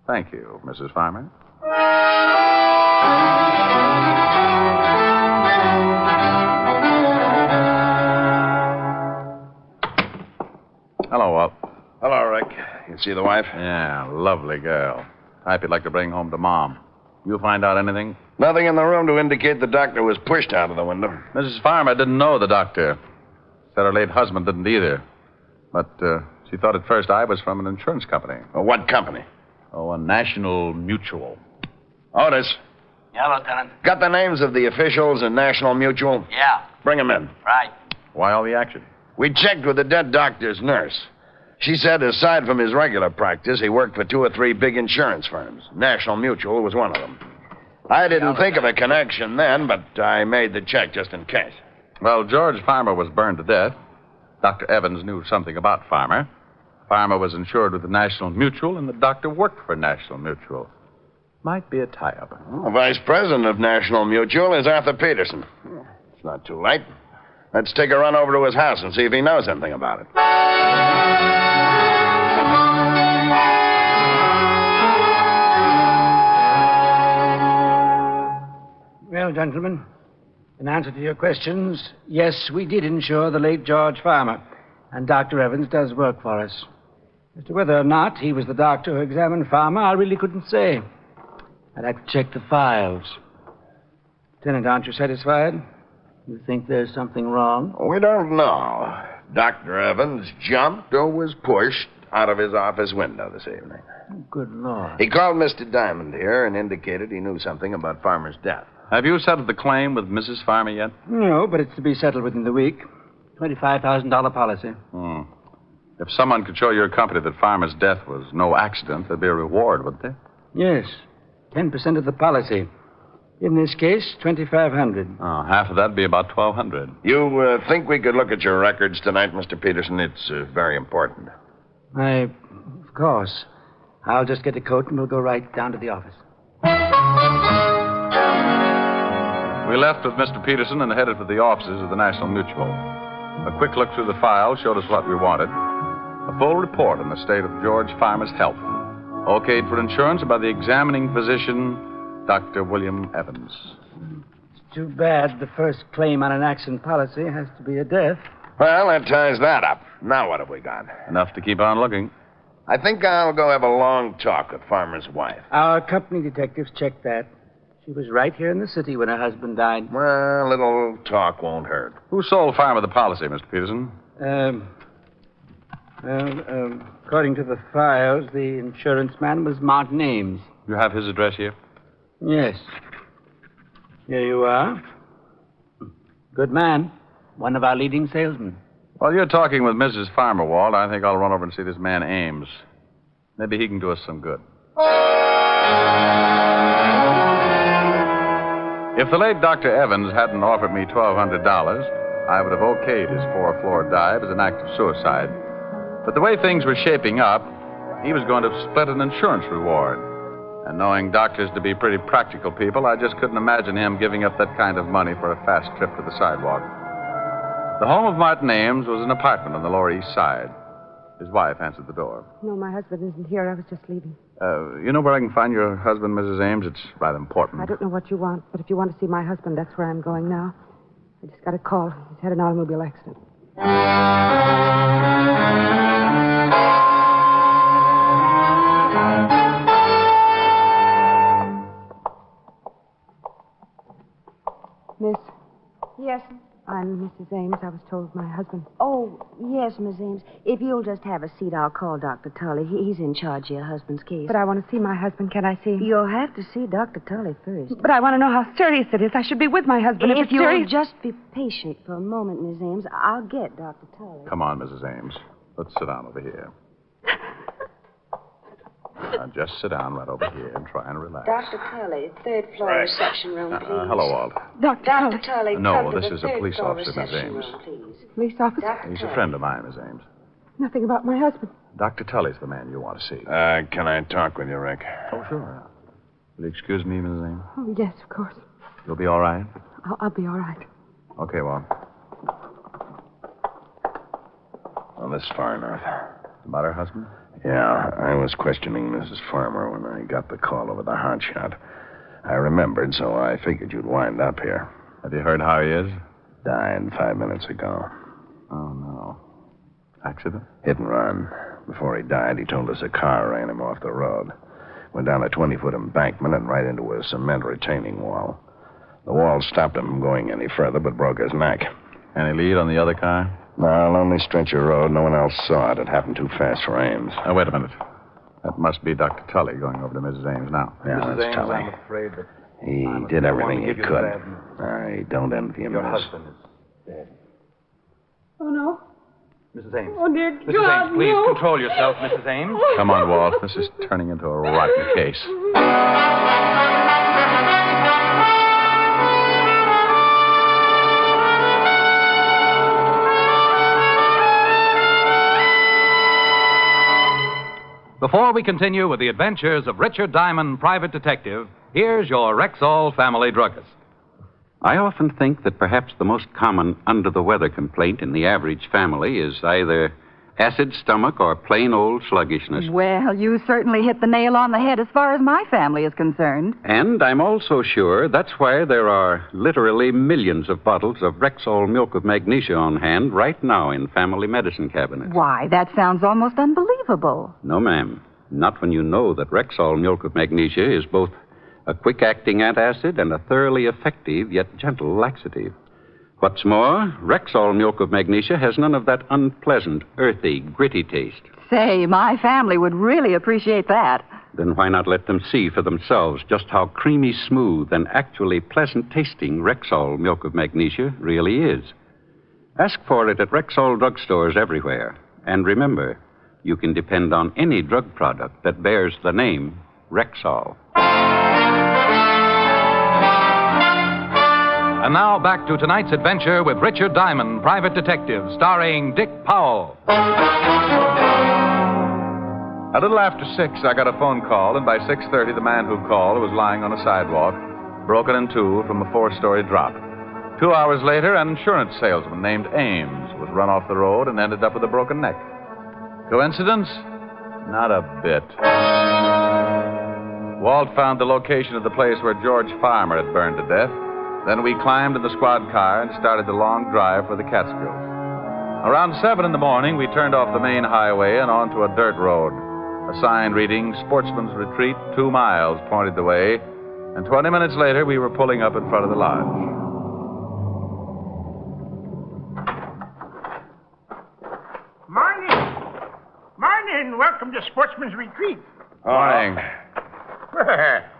Thank you, Mrs. Farmer. Hello, Walt. Hello, Rick. You see the wife? Yeah, lovely girl. Type you'd like to bring home to Mom. You find out anything? Nothing in the room to indicate the doctor was pushed out of the window. Mrs. Farmer didn't know the doctor. Said her late husband didn't either. But she thought at first I was from an insurance company. Well, what company? Oh, a National Mutual. Otis. Yeah, Lieutenant. Got the names of the officials in National Mutual? Yeah. Bring them in. Right. Why all the action? We checked with the dead doctor's nurse. She said aside from his regular practice, he worked for 2 or 3 big insurance firms. National Mutual was one of them. I didn't think of a connection then, but I made the check just in case. Well, George Farmer was burned to death. Dr. Evans knew something about Farmer. Farmer was insured with the National Mutual, and the doctor worked for National Mutual. Might be a tie-up. Well, the vice president of National Mutual is Arthur Peterson. It's not too late. Let's take a run over to his house and see if he knows anything about it. Well, gentlemen, in answer to your questions, yes, we did insure the late George Farmer, and Dr. Evans does work for us. As to whether or not he was the doctor who examined Farmer, I really couldn't say. I'd have to check the files. Lieutenant, aren't you satisfied? You think there's something wrong? We don't know. Dr. Evans jumped or was pushed out of his office window this evening. Good Lord. He called Mr. Diamond here and indicated he knew something about Farmer's death. Have you settled the claim with Mrs. Farmer yet? No, but it's to be settled within the week. $25,000 policy. If someone could show your company that Farmer's death was no accident, there'd be a reward, wouldn't there? Yes. 10% of the policy. In this case, $2,500. Oh, half of that'd be about $1,200. You think we could look at your records tonight, Mr. Peterson? It's very important. Of course. I'll just get a coat and we'll go right down to the office. We left with Mr. Peterson and headed for the offices of the National Mutual. A quick look through the file showed us what we wanted. A full report on the state of George Farmer's health. Okayed for insurance by the examining physician, Dr. William Evans. It's too bad the first claim on an accident policy has to be a death. Well, that ties that up. Now what have we got? Enough to keep on looking. I think I'll go have a long talk with Farmer's wife. Our company detectives checked that. She was right here in the city when her husband died. Well, a little talk won't hurt. Who sold Farmer the policy, Mr. Peterson? According to the files, the insurance man was Martin Ames. You have his address here? Yes. Here you are. Good man. One of our leading salesmen. While you're talking with Mrs. Farmer, Walt, I think I'll run over and see this man Ames. Maybe he can do us some good. If the late Dr. Evans hadn't offered me $1,200, I would have okayed his 4-floor dive as an act of suicide. But the way things were shaping up, he was going to split an insurance reward. And knowing doctors to be pretty practical people, I just couldn't imagine him giving up that kind of money for a fast trip to the sidewalk. The home of Martin Ames was an apartment on the Lower East Side. His wife answered the door. No, my husband isn't here. I was just leaving. You know where I can find your husband, Mrs. Ames? It's rather important. I don't know what you want, but if you want to see my husband, that's where I'm going now. I just got a call. He's had an automobile accident. Miss? Yes? I'm Mrs. Ames. I was told my husband. Oh, yes, Miss Ames. If you'll just have a seat, I'll call Dr. Tully. He's in charge of your husband's case. But I want to see my husband. Can I see him? You'll have to see Dr. Tully first. But I want to know how serious it is. I should be with my husband. If it's you'll serious... just be patient for a moment, Miss Ames, I'll get Dr. Tully. Come on, Mrs. Ames. Let's sit down over here. Now, just sit down right over here and try and relax. Dr. Tully, third floor reception room, please. Hello, Walt. Dr. Tully, No, come to this the is a third police floor officer, Miss reception Ames. room, please. Police officer? He's a friend of mine, Miss Ames. Nothing about my husband. Dr. Tully's the man you want to see. Can I talk with you, Rick? Oh, sure. Will you excuse me, Mrs. Ames? Oh, yes, of course. You'll be all right? I'll be all right. Okay, Walt. Well, this far north. About her husband? Yeah, I was questioning Mrs. Farmer when I got the call over the hotshot. I remembered, so I figured you'd wind up here. Have you heard how he is? Died 5 minutes ago. Oh, no. Accident? Hit and run. Before he died, he told us a car ran him off the road. Went down a 20-foot embankment and right into a cement retaining wall. The wall stopped him from going any further, but broke his neck. Any lead on the other car? No, lonely stretch of road. No one else saw it. It happened too fast for Ames. Wait a minute. That must be Dr. Tully going over to Mrs. Ames now. Yeah, Mrs. that's Ames, Tully. I'm afraid that He did everything he could. I don't envy him. Your Miss. husband is dead. Oh, no. Mrs. Ames. Oh, dear Mrs. God, Ames, please no. control yourself, Mrs. Ames. Come on, Walt. This is turning into a rotten case. Before we continue with the adventures of Richard Diamond, Private Detective, here's your Rexall Family Druggist. I often think that perhaps the most common under-the-weather complaint in the average family is either acid stomach or plain old sluggishness. Well, you certainly hit the nail on the head as far as my family is concerned. And I'm also sure that's why there are literally millions of bottles of Rexall milk of magnesia on hand right now in family medicine cabinets. Why, that sounds almost unbelievable. No, ma'am. Not when you know that Rexall milk of magnesia is both a quick-acting antacid, and a thoroughly effective yet gentle laxative. What's more, Rexall milk of magnesia has none of that unpleasant, earthy, gritty taste. Say, my family would really appreciate that. Then why not let them see for themselves just how creamy smooth and actually pleasant tasting Rexall milk of magnesia really is? Ask for it at Rexall drugstores everywhere. And remember, you can depend on any drug product that bears the name Rexall. And now back to tonight's adventure with Richard Diamond, Private Detective, starring Dick Powell. A little after 6, I got a phone call, and by 6:30, the man who called was lying on a sidewalk, broken in two from a 4-story drop. 2 hours later, an insurance salesman named Ames was run off the road and ended up with a broken neck. Coincidence? Not a bit. Walt found the location of the place where George Farmer had burned to death. Then we climbed in the squad car and started the long drive for the Catskills. Around 7 in the morning, we turned off the main highway and onto a dirt road. A sign reading, Sportsman's Retreat, 2 miles, pointed the way, and 20 minutes later, we were pulling up in front of the lodge. Morning. Welcome to Sportsman's Retreat. Morning.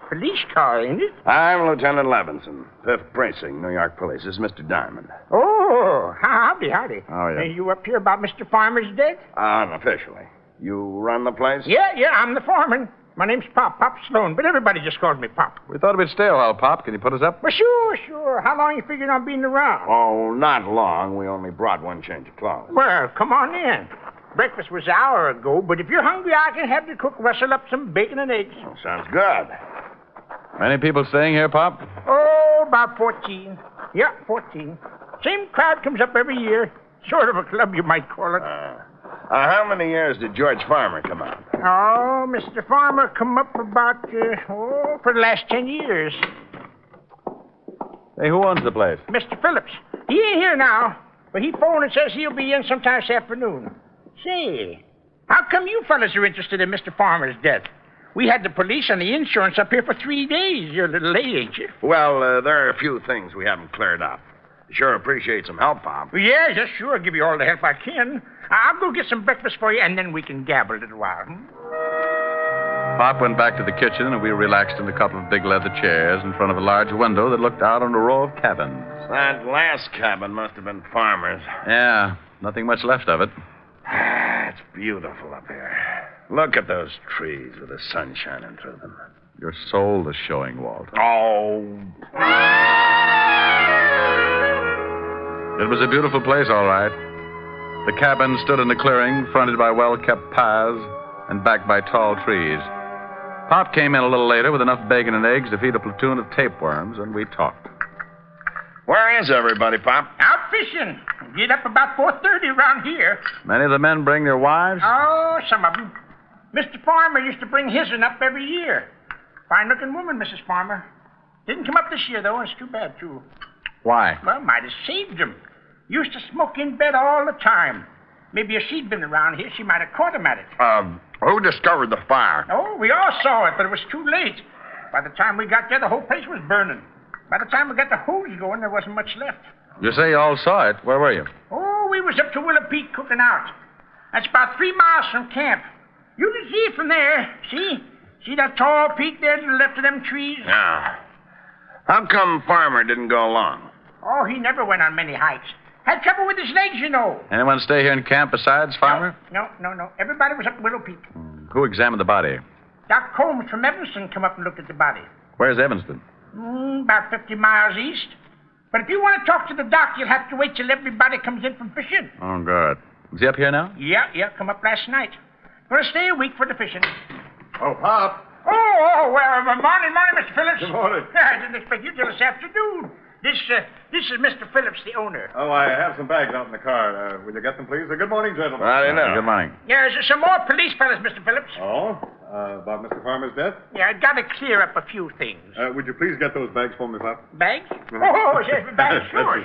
Police car, ain't it? I'm Lieutenant Levinson, 5th Precinct, New York Police. This is Mr. Diamond. Oh, howdy. Oh, yeah. You up here about Mr. Farmer's death? Unofficially. You run the place? Yeah, I'm the foreman. My name's Pop Sloan, but everybody just calls me Pop. We thought we'd stay a while, Pop. Can you put us up? Well, sure. How long you figuring on being around? Oh, not long. We only brought one change of clothes. Well, come on in. Breakfast was an hour ago, but if you're hungry, I can have the cook rustle up some bacon and eggs. Oh, sounds good. Many people staying here, Pop? Oh, about 14. Yeah, 14. Same crowd comes up every year. Sort of a club, you might call it. How many years did George Farmer come out? Oh, Mr. Farmer come up about, for the last 10 years. Hey, who owns the place? Mr. Phillips. He ain't here now, but he phoned and says he'll be in sometime this afternoon. Say, how come you fellas are interested in Mr. Farmer's death? We had the police and the insurance up here for 3 days. You're a little late, ain't you? Well, there are a few things we haven't cleared up. Sure appreciate some help, Pop. Yeah, sure. I'll give you all the help I can. I'll go get some breakfast for you, and then we can gabble a little while. Pop went back to the kitchen, and we relaxed in a couple of big leather chairs in front of a large window that looked out on a row of cabins. That last cabin must have been Farmer's. Yeah, nothing much left of it. It's beautiful up here. Look at those trees with the sun shining through them. Your soul is showing, Walt. Oh. It was a beautiful place, all right. The cabin stood in a clearing, fronted by well-kept paths and backed by tall trees. Pop came in a little later with enough bacon and eggs to feed a platoon of tapeworms, and we talked. Where is everybody, Pop? Out fishing. Get up about 4:30 around here. Many of the men bring their wives? Oh, some of them. Mr. Farmer used to bring his'n up every year. Fine-looking woman, Mrs. Farmer. Didn't come up this year, though. It's too bad, too. Why? Well, might have saved him. Used to smoke in bed all the time. Maybe if she'd been around here, she might have caught him at it. Who discovered the fire? Oh, we all saw it, but it was too late. By the time we got there, the whole place was burning. By the time we got the hose going, there wasn't much left. You say you all saw it. Where were you? Oh, we was up to Willow Peak cooking out. That's about 3 miles from camp. You can see it from there. See? See that tall peak there to the left of them trees? Yeah. How come Farmer didn't go along? Oh, he never went on many hikes. Had trouble with his legs, you know. Anyone stay here in camp besides Farmer? No. Everybody was up at Willow Peak. Who examined the body? Doc Combs from Evanston come up and looked at the body. Where's Evanston? About 50 miles east. But if you want to talk to the doc, you'll have to wait till everybody comes in from fishing. Oh, good. Is he up here now? Yeah, come up last night. Gonna stay a week for the fishing. Oh, Pop. Oh, well, morning, Mr. Phillips. Good morning. I didn't expect you till this afternoon. This is Mr. Phillips, the owner. Oh, I have some bags out in the car. Will you get them, please? Good morning, gentlemen. I know. Good morning. There's some more police fellas, Mr. Phillips. Oh? About Mr. Farmer's death? Yeah, I gotta clear up a few things. Would you please get those bags for me, Pop? Bags? Oh, yes, bags. Sure.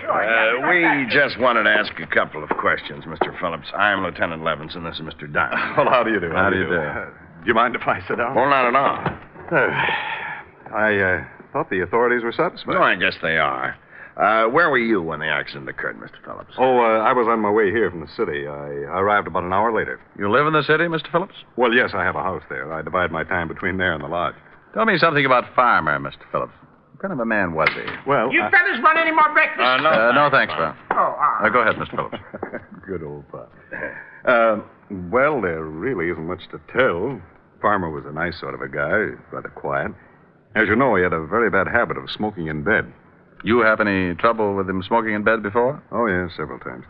We just wanted to ask a couple of questions, Mr. Phillips. I'm Lieutenant Levinson. This is Mr. Diamond. Well, how do you do? How do you do? Do you mind if I sit down? Well, not at all. I thought the authorities were satisfied. Well, I guess they are. Where were you when the accident occurred, Mr. Phillips? Oh, I was on my way here from the city. I arrived about an hour later. You live in the city, Mr. Phillips? Well, yes, I have a house there. I divide my time between there and the lodge. Tell me something about Farmer, Mr. Phillips. What kind of a man was he? Well, You fellas want any more breakfast? No, thanks, Pop. Oh, all right. Go ahead, Mr. Phillips. Good old Pop. Well, there really isn't much to tell. Farmer was a nice sort of a guy, rather quiet. As you know, he had a very bad habit of smoking in bed. You have any trouble with him smoking in bed before? Oh, yes, several times.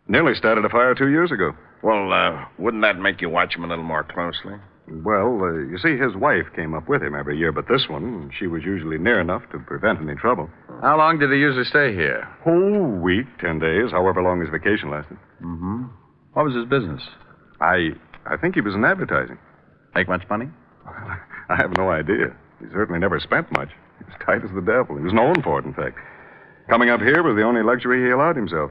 Nearly started a fire 2 years ago. Well, wouldn't that make you watch him a little more closely? Well, you see, his wife came up with him every year, but this one, she was usually near enough to prevent any trouble. How long did he usually stay here? Oh, week, 10 days, however long his vacation lasted. Mm-hmm. What was his business? I think he was in advertising. Make much money? I have no idea. He certainly never spent much. He was tight as the devil. He was known for it, in fact. Coming up here was the only luxury he allowed himself.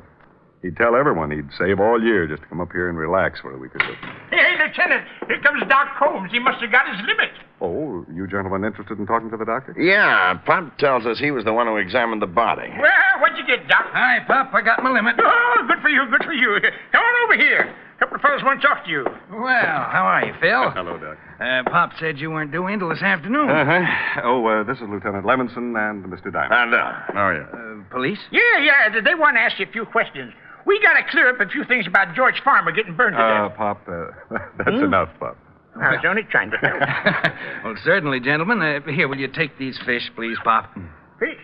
He'd tell everyone he'd save all year just to come up here and relax for a week or so. Hey, Lieutenant, here comes Doc Holmes. He must have got his limit. Oh, you gentlemen interested in talking to the doctor? Yeah, Pop tells us he was the one who examined the body. Well, what'd you get, Doc? Hi, Pop. I got my limit. Oh, good for you, good for you. Come on over here. A couple of fellas want to talk to you. Well, how are you, Phil? Hello, Doc. Pop said you weren't due in till this afternoon. Uh-huh. Oh, this is Lieutenant Levinson and Mr. Diamond. Oh, yeah. Police? Yeah, they want to ask you a few questions. We got to clear up a few things about George Farmer getting burned to death. Pop, that's enough, Pop. I was only trying to help. Well, certainly, gentlemen. Here, will you take these fish, please, Pop? Fish?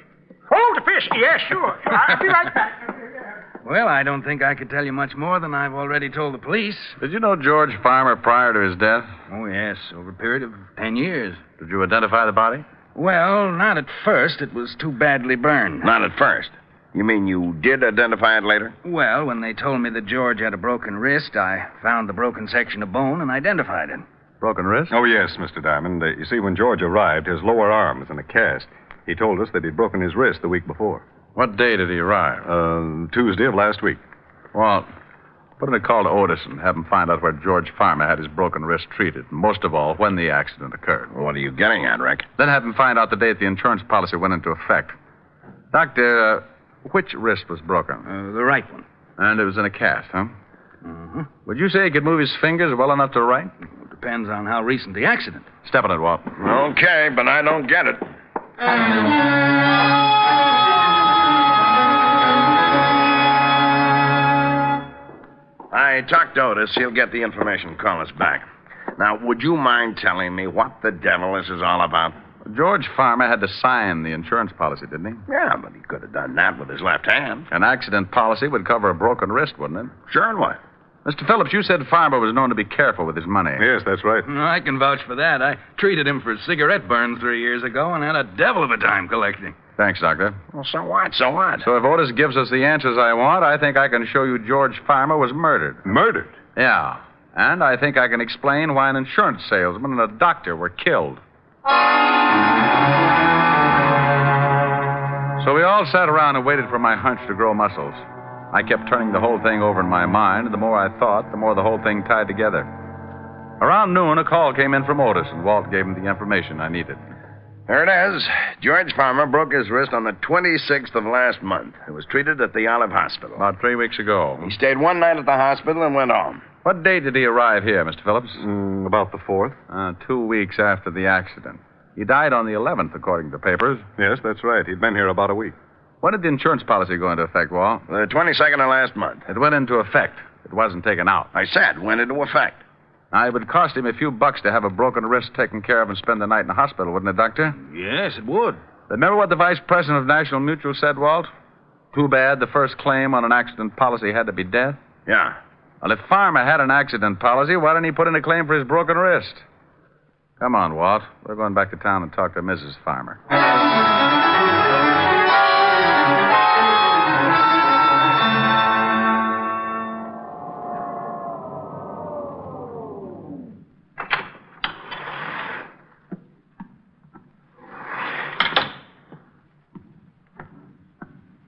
Oh, the fish. Yeah, sure. I'll be right back. Well, I don't think I could tell you much more than I've already told the police. Did you know George Farmer prior to his death? Oh, yes, over a period of 10 years. Did you identify the body? Well, not at first. It was too badly burned. Not at first. You mean you did identify it later? Well, when they told me that George had a broken wrist, I found the broken section of bone and identified it. Broken wrist? Oh, yes, Mr. Diamond. You see, when George arrived, his lower arm was in a cast. He told us that he'd broken his wrist the week before. What day did he arrive? Tuesday of last week. Well, put in a call to Otis and have him find out where George Farmer had his broken wrist treated. And most of all, when the accident occurred. Well, what are you getting at, Rick? Then have him find out the date the insurance policy went into effect. Doctor, which wrist was broken? The right one. And it was in a cast, huh? Mm-hmm. Would you say he could move his fingers well enough to write? It depends on how recent the accident. Step on it, Walt. Okay, but I don't get it. I talked to Otis. He'll get the information and call us back. Now, would you mind telling me what the devil this is all about? George Farmer had to sign the insurance policy, didn't he? Yeah, but he could have done that with his left hand. An accident policy would cover a broken wrist, wouldn't it? Sure, and what? Mr. Phillips, you said Farmer was known to be careful with his money. Yes, that's right. I can vouch for that. I treated him for cigarette burns 3 years ago and had a devil of a time collecting. Thanks, Doctor. Well, so what? So if Otis gives us the answers I want, I think I can show you George Farmer was murdered. Murdered? Yeah. And I think I can explain why an insurance salesman and a doctor were killed. So we all sat around and waited for my hunch to grow muscles. I kept turning the whole thing over in my mind, and the more I thought, the more the whole thing tied together. Around noon, a call came in from Otis, and Walt gave him the information I needed. Here it is. George Farmer broke his wrist on the 26th of last month. He was treated at the Olive Hospital. About 3 weeks ago. He stayed one night at the hospital and went home. What date did he arrive here, Mr. Phillips? About the 4th. 2 weeks after the accident. He died on the 11th, according to papers. Yes, that's right. He'd been here about a week. When did the insurance policy go into effect, Walt? The 22nd of last month. It went into effect. It wasn't taken out. I said went into effect. Now, it would cost him a few bucks to have a broken wrist taken care of and spend the night in the hospital, wouldn't it, Doctor? Yes, it would. Remember what the vice president of National Mutual said, Walt? Too bad the first claim on an accident policy had to be death. Yeah. Well, if Farmer had an accident policy, why didn't he put in a claim for his broken wrist? Come on, Walt. We're going back to town and talk to Mrs. Farmer.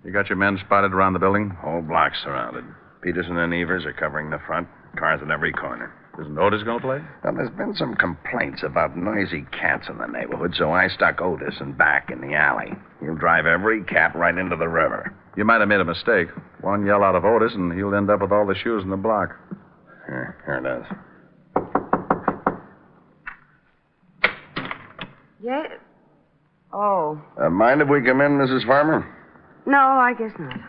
You got your men spotted around the building? Whole block surrounded. Peterson and Evers are covering the front. Cars at every corner. Isn't Otis going to play? Well, there's been some complaints about noisy cats in the neighborhood, so I stuck Otis in back in the alley. He'll drive every cat right into the river. You might have made a mistake. One yell out of Otis, and he'll end up with all the shoes in the block. Here it is. Yeah? Oh. Mind if we come in, Mrs. Farmer? No, I guess not.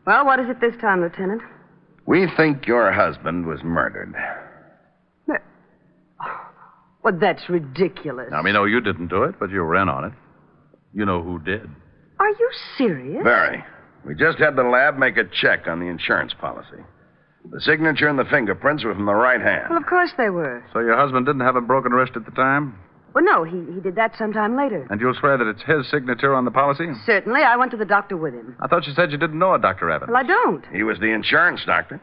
Well, what is it this time, Lieutenant? We think your husband was murdered. Well, that's ridiculous. Now, we know you didn't do it, but you were in on it. You know who did. Are you serious? Very. We just had the lab make a check on the insurance policy. The signature and the fingerprints were from the right hand. Well, of course they were. So your husband didn't have a broken wrist at the time? Well, no, he did that sometime later. And you'll swear that it's his signature on the policy? Certainly. I went to the doctor with him. I thought you said you didn't know a Dr. Evans. Well, I don't. He was the insurance doctor.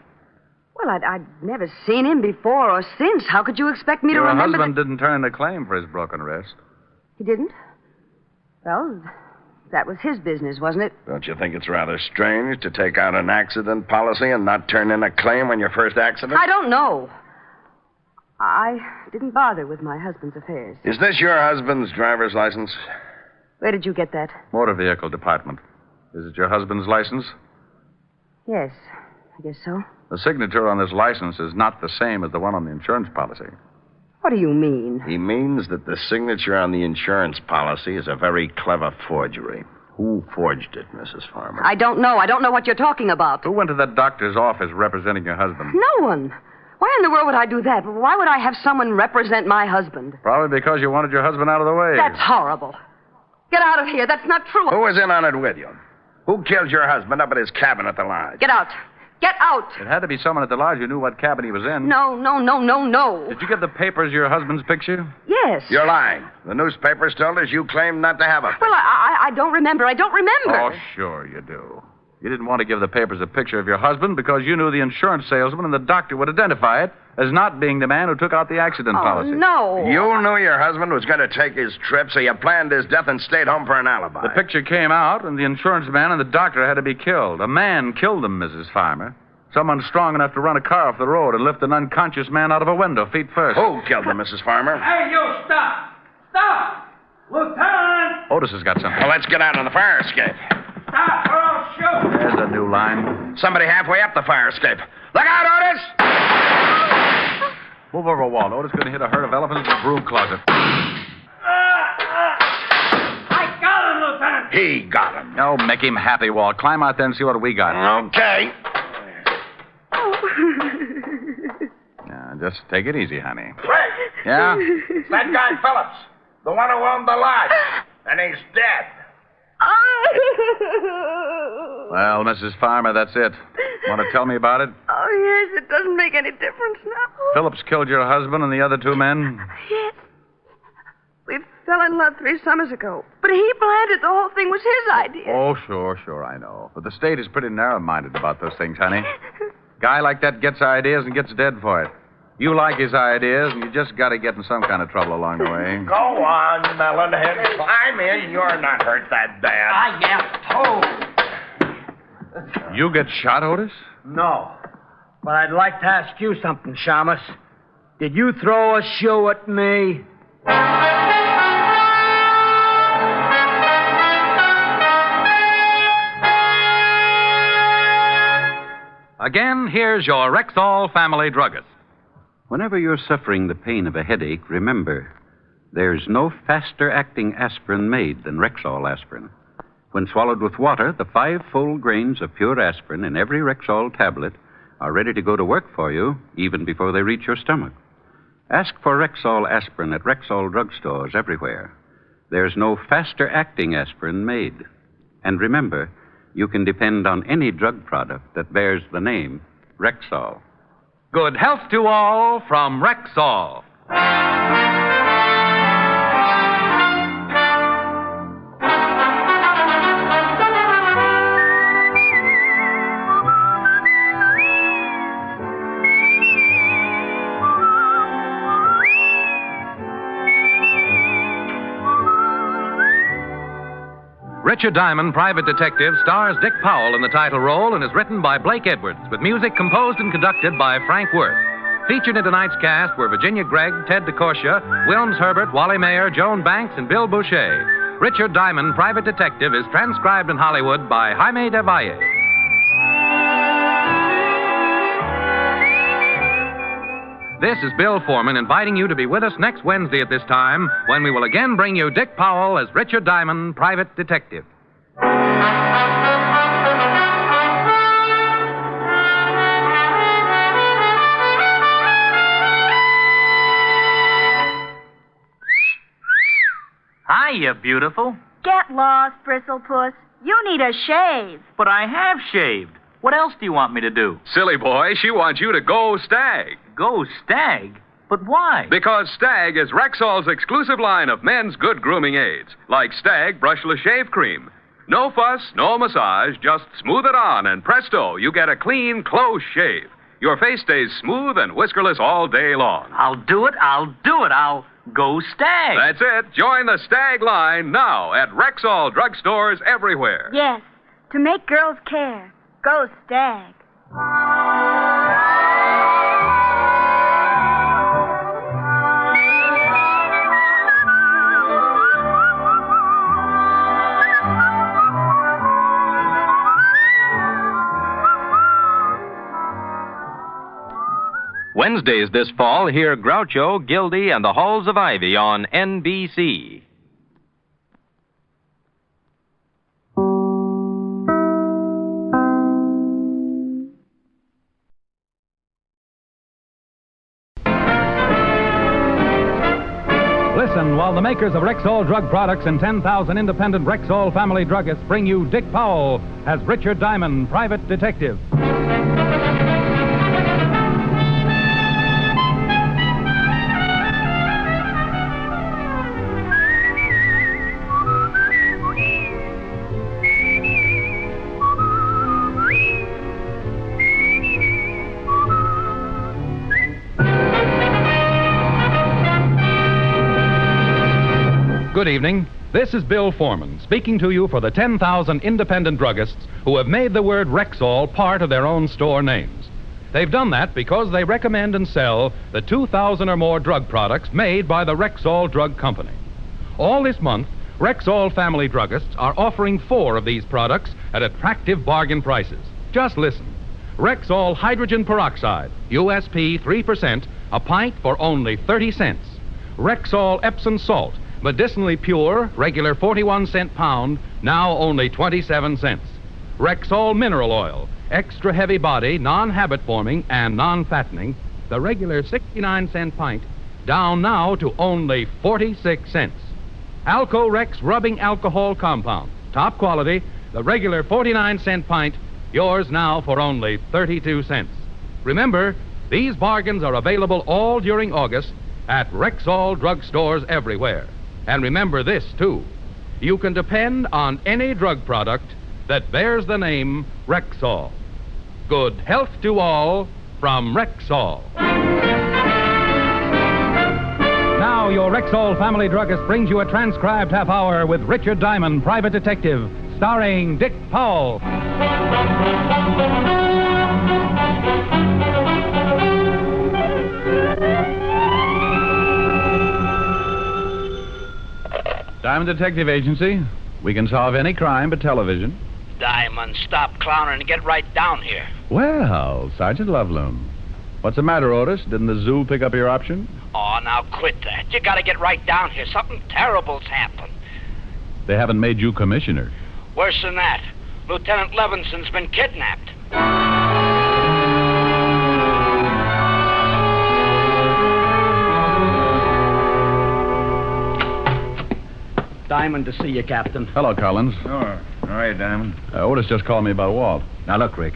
Well, I'd never seen him before or since. How could you expect me to remember Your husband didn't turn in a claim for his broken wrist. He didn't? Well, that was his business, wasn't it? Don't you think it's rather strange to take out an accident policy and not turn in a claim on your first accident? I don't know. I didn't bother with my husband's affairs. Is this your husband's driver's license? Where did you get that? Motor Vehicle Department. Is it your husband's license? Yes, I guess so. The signature on this license is not the same as the one on the insurance policy. What do you mean? He means that the signature on the insurance policy is a very clever forgery. Who forged it, Mrs. Farmer? I don't know. I don't know what you're talking about. Who went to that doctor's office representing your husband? No one. Why in the world would I do that? Why would I have someone represent my husband? Probably because you wanted your husband out of the way. That's horrible. Get out of here. That's not true. Who was in on it with you? Who killed your husband up at his cabin at the lodge? Get out. Get out. It had to be someone at the lodge who knew what cabin he was in. No. Did you give the papers your husband's picture? Yes. You're lying. The newspapers told us you claimed not to have a picture. Well, I don't remember. I don't remember. Oh, sure you do. You didn't want to give the papers a picture of your husband because you knew the insurance salesman and the doctor would identify it as not being the man who took out the accident policy. No. You knew your husband was going to take his trip, so you planned his death and stayed home for an alibi. The picture came out, and the insurance man and the doctor had to be killed. A man killed them, Mrs. Farmer. Someone strong enough to run a car off the road and lift an unconscious man out of a window, feet first. Who killed them, Mrs. Farmer? Hey, you, stop! Stop! Lieutenant! Otis has got something. Well, let's get out on the fire escape. Stop or I'll shoot! There's a new line. Somebody halfway up the fire escape. Look out, Otis! Move over a wall. Otis is going to hit a herd of elephants in a broom closet. I got him, Lieutenant! He got him. Oh, make him happy, Walt. Climb out there and see what we got. Okay. Now, just take it easy, honey. Fred! Yeah? It's that guy Phillips, the one who owned the lodge. And he's dead. Well, Mrs. Farmer, that's it. Want to tell me about it? Oh, yes, it doesn't make any difference now. Phillips killed your husband and the other two men? Yes. We fell in love 3 summers ago. But he planned it. The whole thing was his idea. Oh, sure, I know. But the state is pretty narrow-minded about those things, honey. Guy like that gets ideas and gets dead for it. You like his ideas, and you just got to get in some kind of trouble along the way. Go on, Melonhead. Climb in. You're not hurt that bad. I am told. You get shot, Otis? No. But I'd like to ask you something, Shamus. Did you throw a shoe at me? Again, here's your Rexall family druggist. Whenever you're suffering the pain of a headache, remember, there's no faster-acting aspirin made than Rexall aspirin. When swallowed with water, the 5 full grains of pure aspirin in every Rexall tablet are ready to go to work for you even before they reach your stomach. Ask for Rexall aspirin at Rexall drugstores everywhere. There's no faster-acting aspirin made. And remember, you can depend on any drug product that bears the name Rexall. Good health to all from Rexall. Richard Diamond, Private Detective, stars Dick Powell in the title role and is written by Blake Edwards, with music composed and conducted by Frank Worth. Featured in tonight's cast were Virginia Gregg, Ted DeCorsia, Wilms Herbert, Wally Mayer, Joan Banks, and Bill Boucher. Richard Diamond, Private Detective, is transcribed in Hollywood by Jaime de Valle. This is Bill Foreman inviting you to be with us next Wednesday at this time when we will again bring you Dick Powell as Richard Diamond, Private Detective. Hiya, beautiful. Get lost, Bristlepuss. You need a shave. But I have shaved. What else do you want me to do? Silly boy, she wants you to go Stag. Go Stag? But why? Because Stag is Rexall's exclusive line of men's good grooming aids, like Stag Brushless Shave Cream. No fuss, no massage, just smooth it on, and presto, you get a clean, close shave. Your face stays smooth and whiskerless all day long. I'll do it. I'll go Stag. That's it. Join the Stag line now at Rexall drugstores everywhere. Yes, to make girls care. Go Stag. Wednesdays this fall, hear Groucho, Gildy, and the Halls of Ivy on NBC. Listen while the makers of Rexall drug products and 10,000 independent Rexall family druggists bring you Dick Powell as Richard Diamond, Private Detective. Good evening. This is Bill Foreman, speaking to you for the 10,000 independent druggists who have made the word Rexall part of their own store names. They've done that because they recommend and sell the 2,000 or more drug products made by the Rexall Drug Company. All this month, Rexall family druggists are offering 4 of these products at attractive bargain prices. Just listen. Rexall Hydrogen Peroxide, USP 3%, a pint for only 30 cents. Rexall Epsom Salt, medicinally pure, regular 41-cent pound, now only 27 cents. Rexall Mineral Oil, extra heavy body, non-habit forming, and non-fattening, the regular 69-cent pint, down now to only 46 cents. Alco-Rex Rubbing Alcohol Compound, top quality, the regular 49-cent pint, yours now for only 32 cents. Remember, these bargains are available all during August at Rexall drugstores everywhere. And remember this, too. You can depend on any drug product that bears the name Rexall. Good health to all from Rexall. Now, your Rexall family druggist brings you a transcribed half hour with Richard Diamond, Private Detective, starring Dick Powell. Diamond Detective Agency. We can solve any crime but television. Diamond, stop clowning and get right down here. Well, Sergeant Loveloom. What's the matter, Otis? Didn't the zoo pick up your option? Oh, now quit that. You gotta get right down here. Something terrible's happened. They haven't made you commissioner. Worse than that. Lieutenant Levinson's been kidnapped. Diamond to see you, Captain. Hello, Collins. Sure. All right, Diamond. Otis just called me about Walt. Now, look, Rick.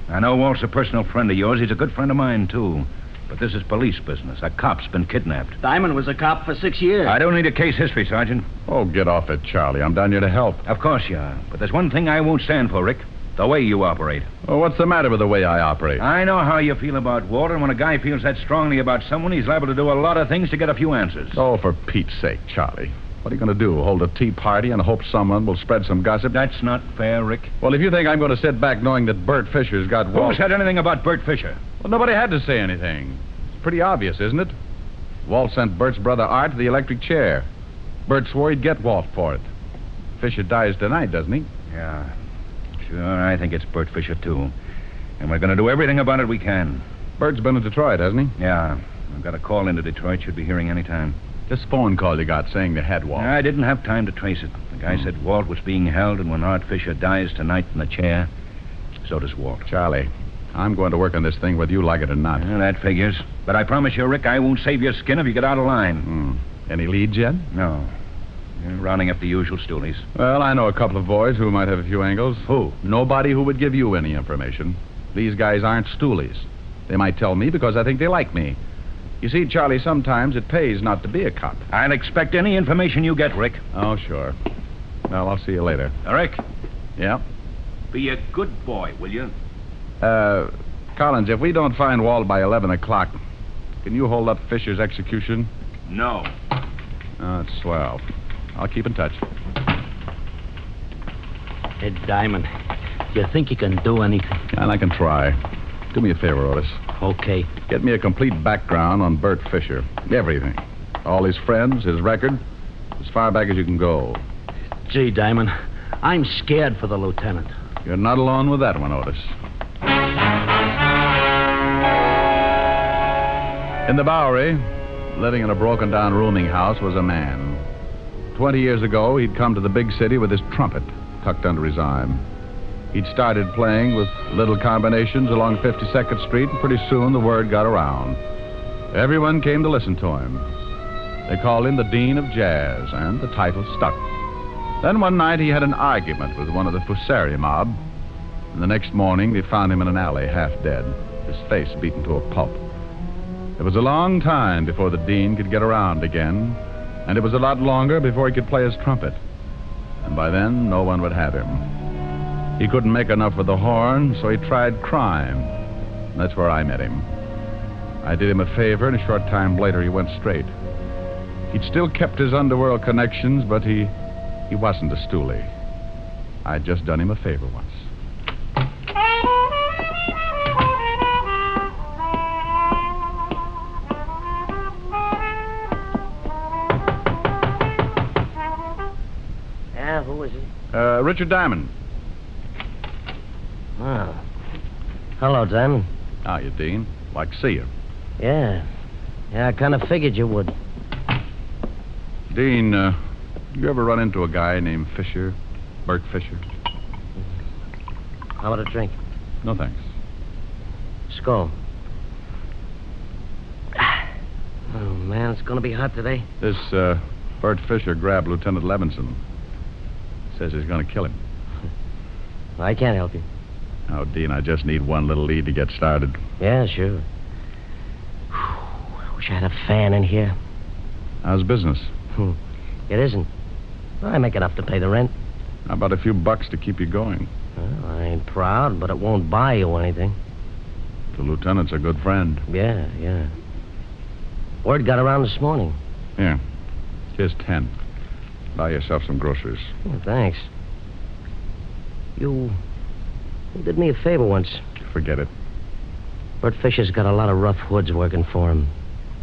I know Walt's a personal friend of yours. He's a good friend of mine, too. But this is police business. A cop's been kidnapped. Diamond was a cop for 6 years. I don't need a case history, Sergeant. Oh, get off it, Charlie. I'm down here to help. Of course you are. But there's one thing I won't stand for, Rick. The way you operate. Well, what's the matter with the way I operate? I know how you feel about Walt, and when a guy feels that strongly about someone, he's liable to do a lot of things to get a few answers. Oh, for Pete's sake, Charlie. What are you going to do, hold a tea party and hope someone will spread some gossip? That's not fair, Rick. Well, if you think I'm going to sit back knowing that Bert Fisher's got Walt... Who said anything about Bert Fisher? Well, nobody had to say anything. It's pretty obvious, isn't it? Walt sent Bert's brother Art to the electric chair. Bert swore he'd get Walt for it. Fisher dies tonight, doesn't he? Yeah. Sure, I think it's Bert Fisher, too. And we're going to do everything about it we can. Bert's been in Detroit, hasn't he? Yeah. I've got a call into Detroit. Should be hearing any time. This phone call you got saying they had Walt. I didn't have time to trace it. The guy said Walt was being held, and when Art Fisher dies tonight in the chair, so does Walt. Charlie, I'm going to work on this thing whether you like it or not. Yeah, that figures. But I promise you, Rick, I won't save your skin if you get out of line. Any leads yet? No. You're rounding up the usual stoolies. Well, I know a couple of boys who might have a few angles. Who? Nobody who would give you any information. These guys aren't stoolies. They might tell me because I think they like me. You see, Charlie, sometimes it pays not to be a cop. I'll expect any information you get, Rick. Oh, sure. Well, I'll see you later. Rick? Yeah? Be a good boy, will you? Collins, if we don't find Walt by 11 o'clock, can you hold up Fisher's execution? No. Oh, it's swell. I'll keep in touch. Hey, Diamond, do you think you can do anything? And I can try. Do me a favor, Otis. Okay. Get me a complete background on Bert Fisher. Everything. All his friends, his record, as far back as you can go. Gee, Diamond, I'm scared for the lieutenant. You're not alone with that one, Otis. In the Bowery, living in a broken-down rooming house, was a man. 20 years ago, he'd come to the big city with his trumpet tucked under his arm. He'd started playing with little combinations along 52nd Street, and pretty soon the word got around. Everyone came to listen to him. They called him the Dean of Jazz, and the title stuck. Then one night he had an argument with one of the Fusari mob, and the next morning they found him in an alley, half dead, his face beaten to a pulp. It was a long time before the Dean could get around again, and it was a lot longer before he could play his trumpet. And by then, no one would have him. He couldn't make enough with the horn, so he tried crime. That's where I met him. I did him a favor, and a short time later he went straight. He'd still kept his underworld connections, but he wasn't a stoolie. I'd just done him a favor once. Yeah, who is it? Richard Diamond. Oh. Hello, Diamond. How you, Dean? Like to see you. Yeah. Yeah, I kind of figured you would. Dean, you ever run into a guy named Fisher? Bert Fisher? How about a drink? No, thanks. Skull. Oh, man, it's going to be hot today. This, Bert Fisher grabbed Lieutenant Levinson. Says he's going to kill him. I can't help you. Oh, Dean, I just need one little lead to get started. Yeah, sure. I wish I had a fan in here. How's business? It isn't. I make enough to pay the rent. How about a few bucks to keep you going? Well, I ain't proud, but it won't buy you anything. The lieutenant's a good friend. Yeah. Word got around this morning. Here. Here's 10. Buy yourself some groceries. Oh, thanks. You did me a favor once. Forget it. Bert Fisher's got a lot of rough hoods working for him.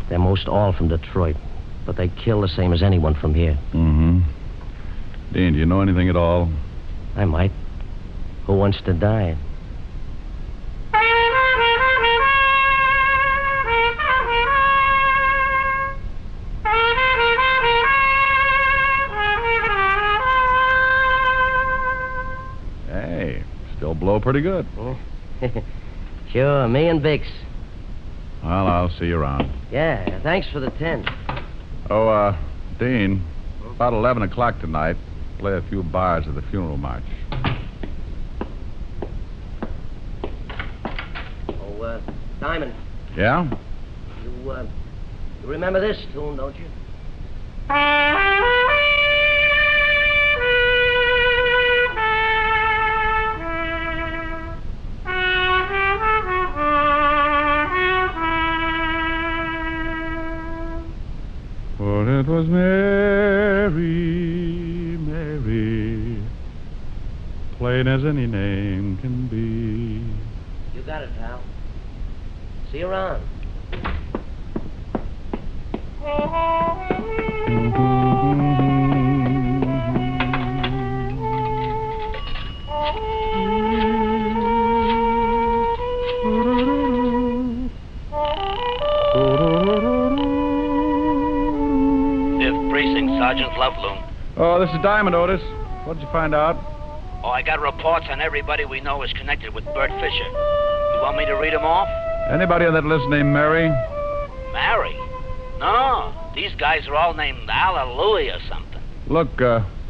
They're most all from Detroit, but they kill the same as anyone from here. Mm-hmm. Dean, do you know anything at all? I might. Who wants to die? Hey, still blow pretty good. Sure, me and Bix. Well, I'll see you around. Yeah, thanks for the 10. Oh, Dean, about 11 o'clock tonight, play a few bars at the funeral march. Oh, Diamond. Yeah? You remember this tune, don't you? For it was Mary plain as any name can be. You got it, pal. See you around. Precinct Sergeant Loveloon. Oh, this is Diamond, Otis. What did you find out? Oh, I got reports on everybody we know is connected with Bert Fisher. You want me to read them off? Anybody on that list named Mary? Mary? No, these guys are all named Hallelujah or something. Look,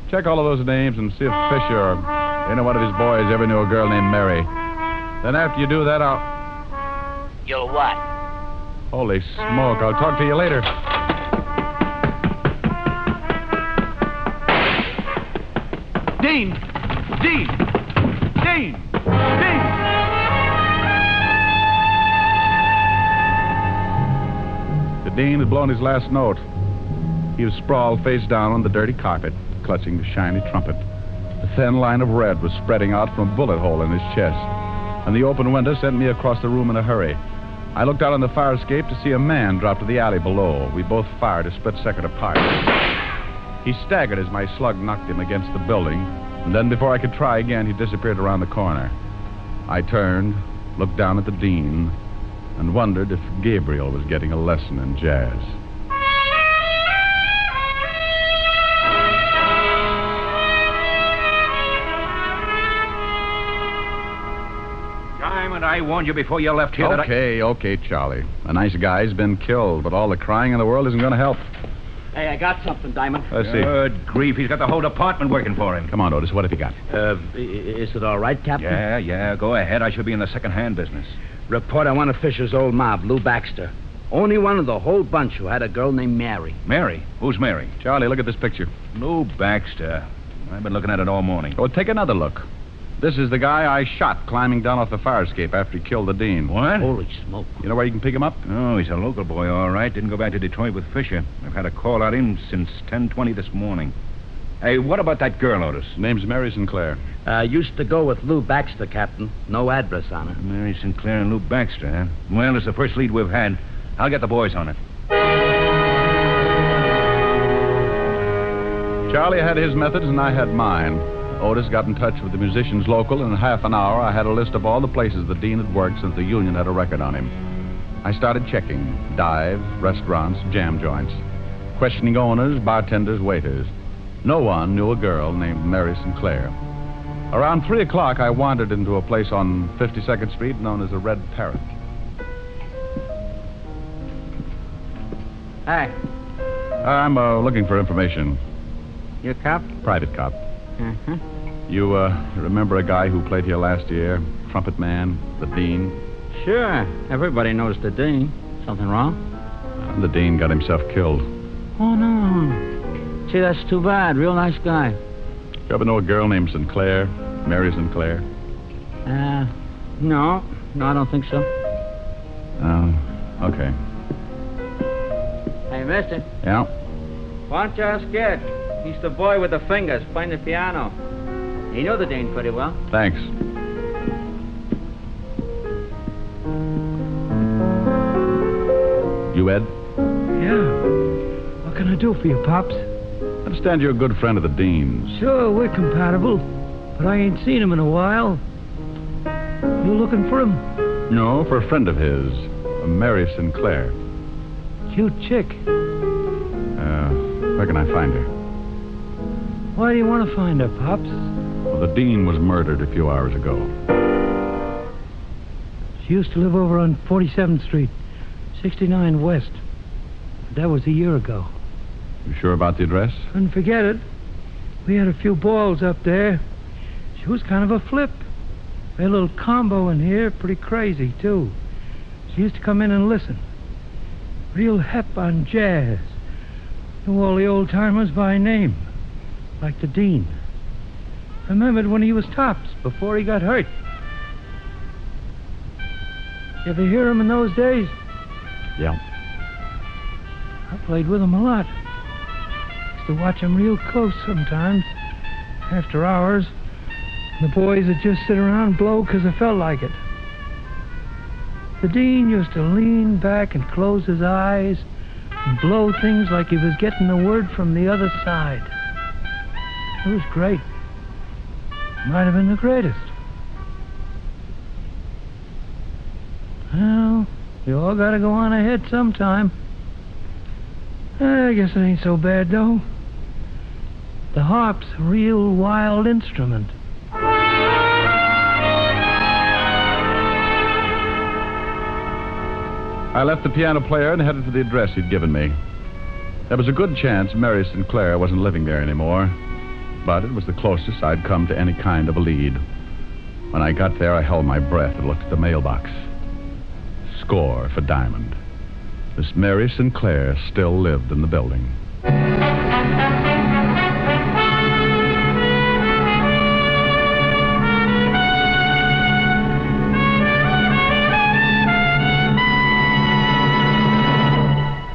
check all of those names and see if Fisher or any one of his boys ever knew a girl named Mary. Then after you do that, You'll what? Holy smoke, I'll talk to you later. Dean! Dean! Dean! Dean! The Dean had blown his last note. He was sprawled face down on the dirty carpet, clutching the shiny trumpet. A thin line of red was spreading out from a bullet hole in his chest, and the open window sent me across the room in a hurry. I looked out on the fire escape to see a man drop to the alley below. We both fired a split second apart. He staggered as my slug knocked him against the building, and then before I could try again, he disappeared around the corner. I turned, looked down at the Dean, and wondered if Gabriel was getting a lesson in jazz. Diamond, I warned you before you left here Okay, Charlie. A nice guy's been killed, but all the crying in the world isn't going to help. Hey, I got something, Diamond. Let's see. Good grief, he's got the whole department working for him. Come on, Otis, what have you got? Is it all right, Captain? Yeah, go ahead. I should be in the second-hand business. Report on one of Fisher's old mob, Lou Baxter. Only one of the whole bunch who had a girl named Mary. Mary? Who's Mary? Charlie, look at this picture. Lou Baxter. I've been looking at it all morning. Oh, take another look. This is the guy I shot climbing down off the fire escape after he killed the Dean. What? Holy smoke. You know where you can pick him up? Oh, he's a local boy, all right. Didn't go back to Detroit with Fisher. I've had a call on him since 10:20 this morning. Hey, what about that girl, Otis? Name's Mary Sinclair. Used to go with Lou Baxter, Captain. No address on her. Mary Sinclair and Lou Baxter, huh? Well, it's the first lead we've had. I'll get the boys on it. Charlie had his methods and I had mine. Otis got in touch with the musicians local, and in half an hour I had a list of all the places the Dean had worked since the union had a record on him. I started checking dives, restaurants, jam joints, questioning owners, bartenders, waiters. No one knew a girl named Mary Sinclair. Around 3 o'clock, I wandered into a place on 52nd Street known as the Red Parrot. Hi. I'm looking for information. You a cop? Private cop. Uh-huh. You remember a guy who played here last year? Trumpet man, the Dean? Sure. Everybody knows the Dean. Something wrong? The Dean got himself killed. Oh, no. Gee, that's too bad. Real nice guy. You ever know a girl named Sinclair? Mary Sinclair? No. No, I don't think so. Oh, okay. Hey, mister. Yeah? Why don't you ask Ed? He's the boy with the fingers playing the piano. He knew the Dean pretty well. Thanks. You, Ed? Yeah. What can I do for you, Pops? I understand you're a good friend of the Dean's. Sure, we're compatible. But I ain't seen him in a while. You looking for him? No, for a friend of his. A Mary Sinclair. Cute chick. Where can I find her? Why do you want to find her, Pops? Well, the Dean was murdered a few hours ago. She used to live over on 47th Street, 69 West. That was a year ago. You sure about the address? Couldn't forget it. We had a few balls up there. She was kind of a flip. We had a little combo in here, pretty crazy, too. She used to come in and listen. Real hep on jazz. Knew all the old-timers by name. Like the Dean. I remembered when he was tops, before he got hurt. You ever hear him in those days? Yeah. I played with him a lot. Used to watch him real close sometimes. After hours. The boys would just sit around and blow because it felt like it. The dean used to lean back and close his eyes and blow things like he was getting a word from the other side. It was great. Might have been the greatest. Well, you all gotta go on ahead sometime. I guess it ain't so bad, though. The harp's a real wild instrument. I left the piano player and headed for the address he'd given me. There was a good chance Mary Sinclair wasn't living there anymore, but it was the closest I'd come to any kind of a lead. When I got there, I held my breath and looked at the mailbox. Score for Diamond. Miss Mary Sinclair still lived in the building.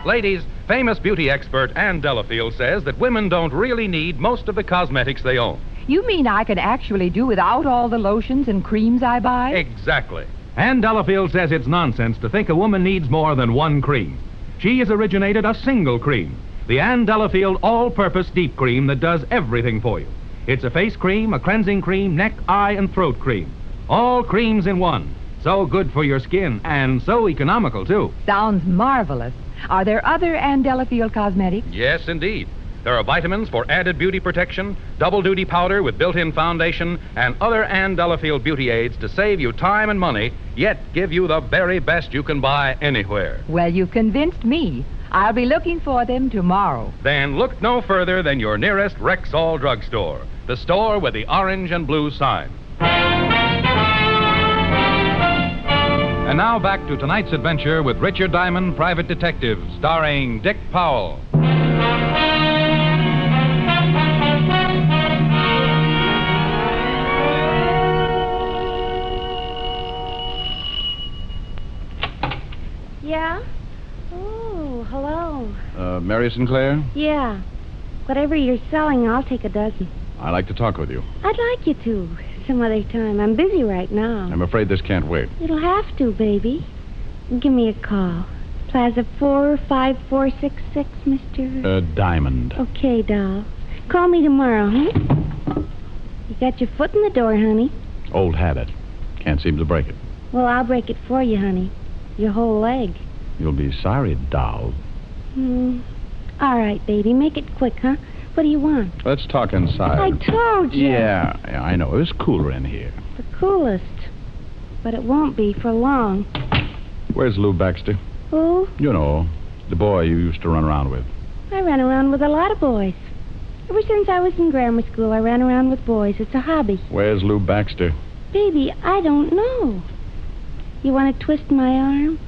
Ladies, famous beauty expert Ann Delafield says that women don't really need most of the cosmetics they own. You mean I can actually do without all the lotions and creams I buy? Exactly. Ann Delafield says it's nonsense to think a woman needs more than one cream. She has originated a single cream, the Ann Delafield All-Purpose Deep Cream that does everything for you. It's a face cream, a cleansing cream, neck, eye, and throat cream. All creams in one. So good for your skin, and so economical, too. Sounds marvelous. Are there other Ann Delafield cosmetics? Yes, indeed. There are vitamins for added beauty protection, double-duty powder with built-in foundation, and other Ann Delafield beauty aids to save you time and money, yet give you the very best you can buy anywhere. Well, you've convinced me. I'll be looking for them tomorrow. Then look no further than your nearest Rexall drugstore, the store with the orange and blue sign. And now back to tonight's adventure with Richard Diamond, Private Detective, starring Dick Powell. Yeah? Oh, hello. Mary Sinclair? Yeah. Whatever you're selling, I'll take a dozen. I'd like to talk with you. I'd like you to. Some other time. I'm busy right now. I'm afraid this can't wait. It'll have to, baby. Give me a call. Plaza 45466, Mr. Diamond. Okay, doll. Call me tomorrow, huh? You got your foot in the door, honey. Old habit. Can't seem to break it. Well, I'll break it for you, honey. Your whole leg. You'll be sorry, doll. All right, baby. Make it quick, huh? What do you want? Let's talk inside. I told you. Yeah, I know. It was cooler in here. The coolest. But it won't be for long. Where's Lou Baxter? Who? You know, the boy you used to run around with. I ran around with a lot of boys. Ever since I was in grammar school, I ran around with boys. It's a hobby. Where's Lou Baxter? Baby, I don't know. You want to twist my arm?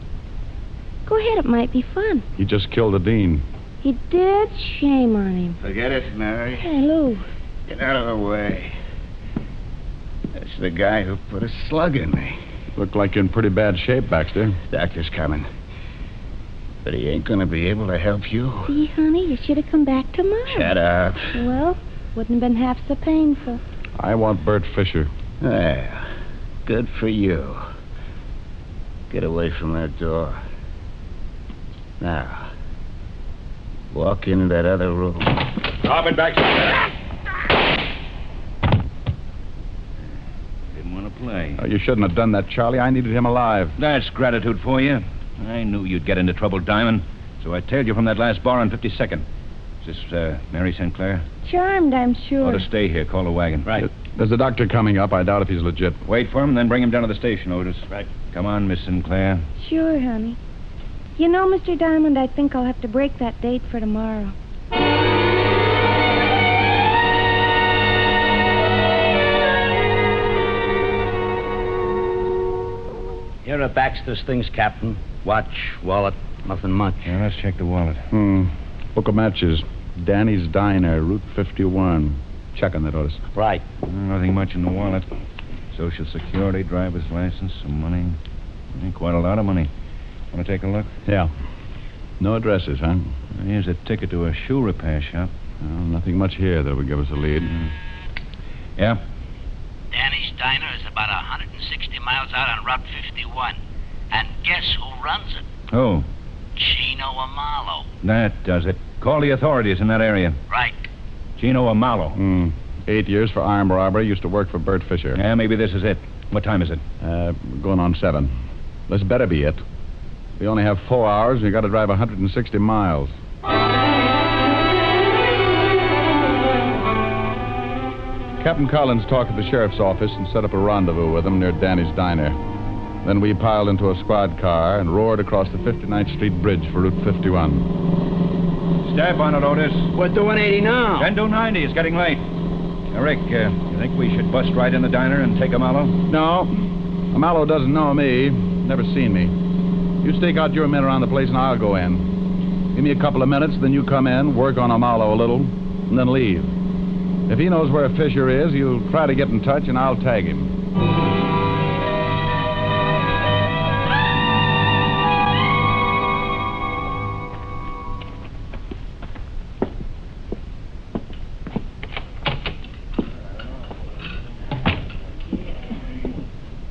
Go ahead, it might be fun. He just killed the dean. He did? Shame on him. Forget it, Mary. Hey, Lou. Get out of the way. That's the guy who put a slug in me. Look like you're in pretty bad shape, Baxter. Doctor's coming. But he ain't gonna be able to help you. See, honey, you should have come back tomorrow. Shut up. Well, wouldn't have been half so painful. I want Bert Fisher. Well, good for you. Get away from that door. Now, walk into that other room. Drop it back. Didn't want to play. You shouldn't have done that, Charlie. I needed him alive. That's gratitude for you. I knew you'd get into trouble, Diamond, so I tailed you from that last bar on 52nd. Is this, Mary Sinclair? Charmed, I'm sure. Ought to stay here. Call a wagon. Right. There's a doctor coming up. I doubt if he's legit. Wait for him, then bring him down to the station, Otis. Right. Come on, Miss Sinclair. Sure, honey. You know, Mr. Diamond, I think I'll have to break that date for tomorrow. Here are Baxter's things, Captain. Watch, wallet, nothing much. Yeah, let's check the wallet. Book of matches. Danny's Diner, Route 51. Check on that, Otis. Right. Nothing much in the wallet. Social Security, driver's license, some money. Quite a lot of money. Want to take a look? Yeah. No addresses, huh? Here's a ticket to a shoe repair shop. Well, nothing much here that would give us a lead. Yeah? Danny on Route 51. And guess who runs it? Oh, Chino Amalo. that does it. Call the authorities in that area. Right. Chino Amalo. 8 years for armed robbery. Used to work for Bert Fisher. Yeah, maybe this is it. What time is it? Going on 7. This better be it. We only have 4 hours, and you got to drive 160 miles. Captain Collins talked to the sheriff's office and set up a rendezvous with him near Danny's Diner. Then we piled into a squad car and roared across the 59th Street Bridge for Route 51. Step on it, Otis. We're doing 80 now. 10 to 90. It's getting late. Now, Rick, you think we should bust right in the diner and take Amalo? No. Amalo doesn't know me. Never seen me. You stake out your men around the place and I'll go in. Give me a couple of minutes, then you come in, work on Amalo a little, and then leave. If he knows where Fisher is, he'll try to get in touch and I'll tag him.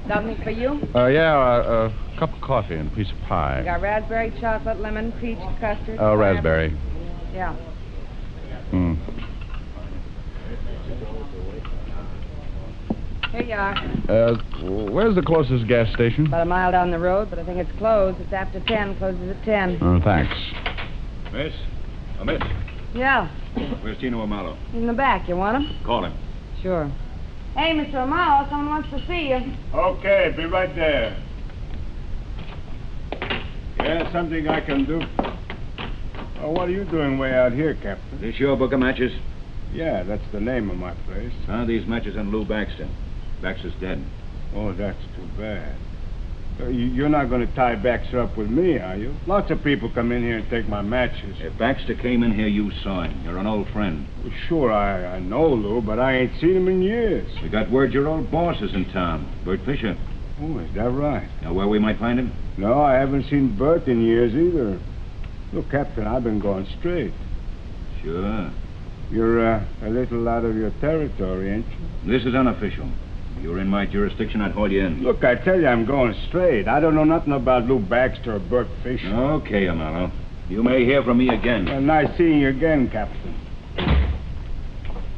Something for you? A cup of coffee and a piece of pie. You got raspberry, chocolate, lemon, peach, custard. Oh, raspberry. Yeah. Here you are. Where's the closest gas station? About a mile down the road, but I think it's closed. It's after 10. Closes at 10. Oh, thanks. Miss? Oh, miss. Yeah. Where's Chino Amalo? He's in the back. You want him? Call him. Sure. Hey, Mr. Amalo, someone wants to see you. Okay, be right there. Yeah, something I can do. Oh, what are you doing way out here, Captain? This your book of matches? Yeah, that's the name of my place. These matches on Lou Baxter. Baxter's dead. Oh, that's too bad. You're not going to tie Baxter up with me, are you? Lots of people come in here and take my matches. If Baxter came in here, you saw him. You're an old friend. Well, sure, I know Lou, but I ain't seen him in years. We got word your old boss is in town, Bert Fisher. Oh, is that right? Know where we might find him? No, I haven't seen Bert in years either. Look, Captain, I've been going straight. Sure. You're a little out of your territory, ain't you? This is unofficial. If you were in my jurisdiction, I'd haul you in. Look, I tell you, I'm going straight. I don't know nothing about Lou Baxter or Bert Fisher. Okay, Amalo. You may hear from me again. Well, nice seeing you again, Captain.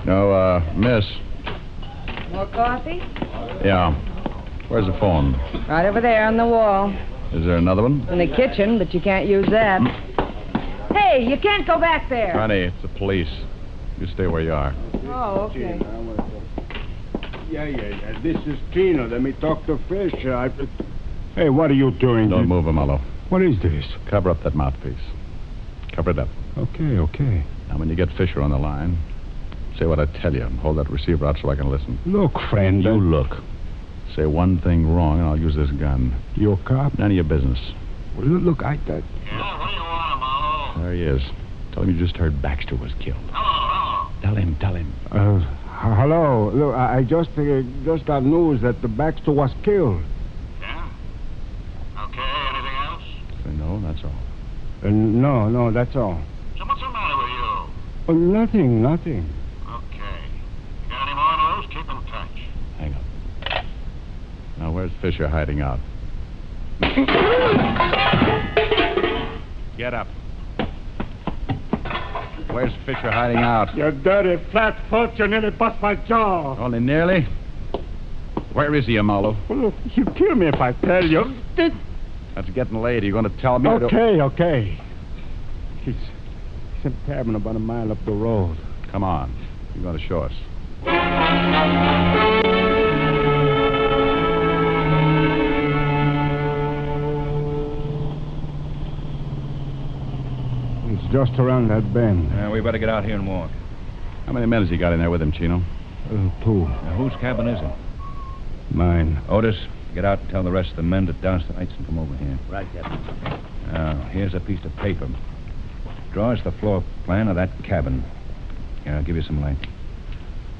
No, miss. More coffee? Yeah. Where's the phone? Right over there on the wall. Is there another one? In the kitchen, but you can't use that. Hey, you can't go back there. Honey, it's the police. You stay where you are. Oh, okay. Yeah. This is Chino. Let me talk to Fisher. Hey, what are you doing? Don't move, Amalo. What is this? Cover up that mouthpiece. Cover it up. Okay. Now, when you get Fisher on the line, say what I tell you and hold that receiver out so I can listen. Look, friend. You look. Say one thing wrong and I'll use this gun. You a cop? None of your business. Well, look, Yeah, what do you want, Amalo? There he is. Tell him you just heard Baxter was killed. Hello. Tell him. Hello. Look, I just got news that the Baxter was killed. Yeah? Okay, anything else? Say no, that's all. No, that's all. So what's the matter with you? Oh, nothing. Okay. You got any more news? Keep in touch. Hang on. Now, where's Fisher hiding out? Get up. Where's Fisher hiding out? You dirty flat-foot, you nearly bust my jaw. Only nearly? Where is he, Amalo? Well, look, you kill me if I tell you. That's getting late. Are you going to tell me? Okay. He's in a cabin about a mile up the road. Come on. You're going to show us. It's just around that bend. We better get out here and walk. How many men has he got in there with him, Chino? 2. Now, whose cabin is it? Mine. Otis, get out and tell the rest of the men to douse the lights and come over here. Right, Captain. Now, here's a piece of paper. Draw us the floor plan of that cabin. Here, I'll give you some light.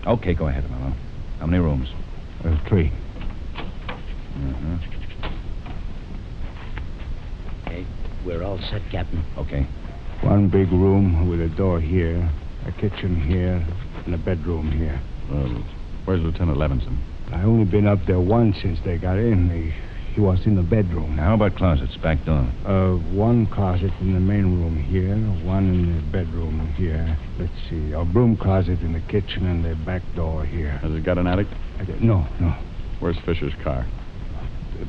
Okay, go ahead, Amalo. How many rooms? 3. Uh-huh. Okay, we're all set, Captain. Okay. 1 big room with a door here, a kitchen here, and a bedroom here. Well, where's Lieutenant Levinson? I only been up there once since they got in. He was in the bedroom. Now, how about closets? Back door. One closet in the main room here, one in the bedroom here. Let's see, a broom closet in the kitchen and the back door here. Has it got an attic? No. Where's Fisher's car?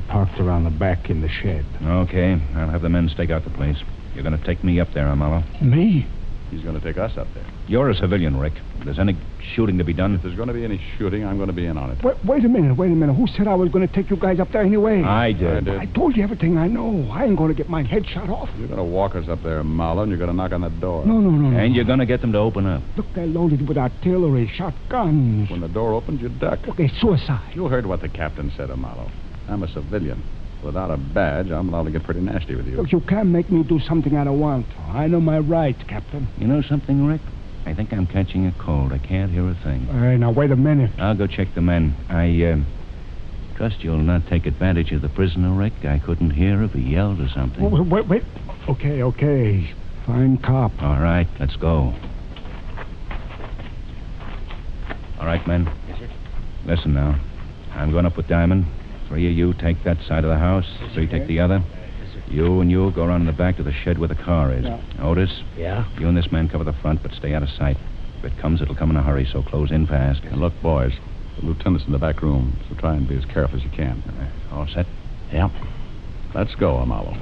Parked around the back in the shed. Okay, I'll have the men stake out the place. You're going to take me up there, Amalo. Me? He's going to take us up there. You're a civilian, Rick. If there's any shooting to be done... If there's going to be any shooting, I'm going to be in on it. Wait a minute. Who said I was going to take you guys up there anyway? I did. I told you everything I know. I ain't going to get my head shot off. You're going to walk us up there, Marlowe, and you're going to knock on that door. No. And you're going to get them to open up. Look, they're loaded with artillery, shotguns. When the door opens, you duck. Okay, suicide. You heard what the captain said, Marlowe. I'm a civilian. Without a badge, I'm allowed to get pretty nasty with you. Look, you can't make me do something I don't want. I know my rights, Captain. You know something, Rick? I think I'm catching a cold. I can't hear a thing. Hey, now, wait a minute. I'll go check the men. I trust you'll not take advantage of the prisoner, Rick. I couldn't hear if he yelled or something. Wait. Okay. Fine cop. All right, let's go. All right, men. Yes, sir. Listen now. I'm going up with Diamond. 3 of you take that side of the house. 3 take the other. Yes, sir. You and you go around in the back to the shed where the car is. Yeah. Otis? Yeah? You and this man cover the front, but stay out of sight. If it comes, it'll come in a hurry, so close in fast. And look, boys, the lieutenant's in the back room, so try and be as careful as you can. All set? Yeah. Let's go, Amalo.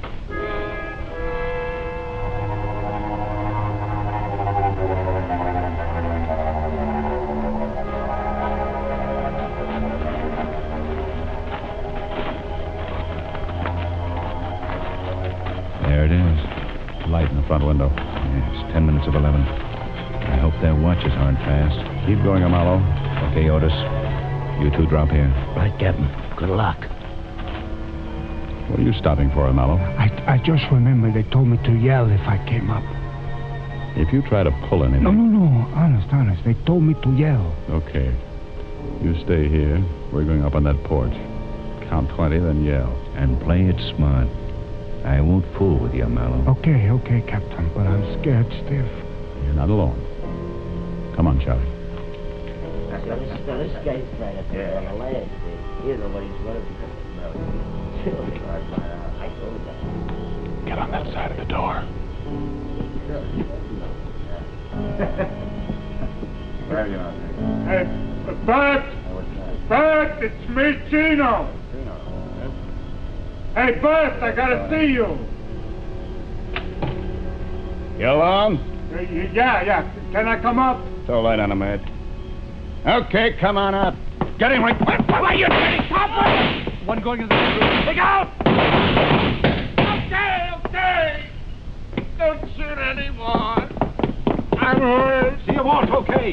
There it is. Light in the front window. It's 10 minutes of 11. I hope their watches aren't fast. Keep going, Amalo. Okay, Otis. You two drop here. Right, Captain. Good luck. What are you stopping for, Amalo? I just remember they told me to yell if I came up. If you try to pull anything... No. Honest. They told me to yell. Okay. You stay here. We're going up on that porch. Count 20, then yell. And play it smart. I won't fool with you, Mallow. Okay, Captain, but I'm scared stiff. You're not alone. Come on, Charlie. This guy's right up there on the ledge. Here's nobody's running because I told you. Get on that side of the door. Hey, Bert, it's me, Chino. Hey, Bert, I gotta see you. You alone? Yeah. Can I come up? It's all right on the mat. Okay, come on up. Get him, Rick. What are you doing? Stop! One going into the bedroom. Look out! Okay. Don't shoot anymore. I'm hurt. See you, Walt, okay.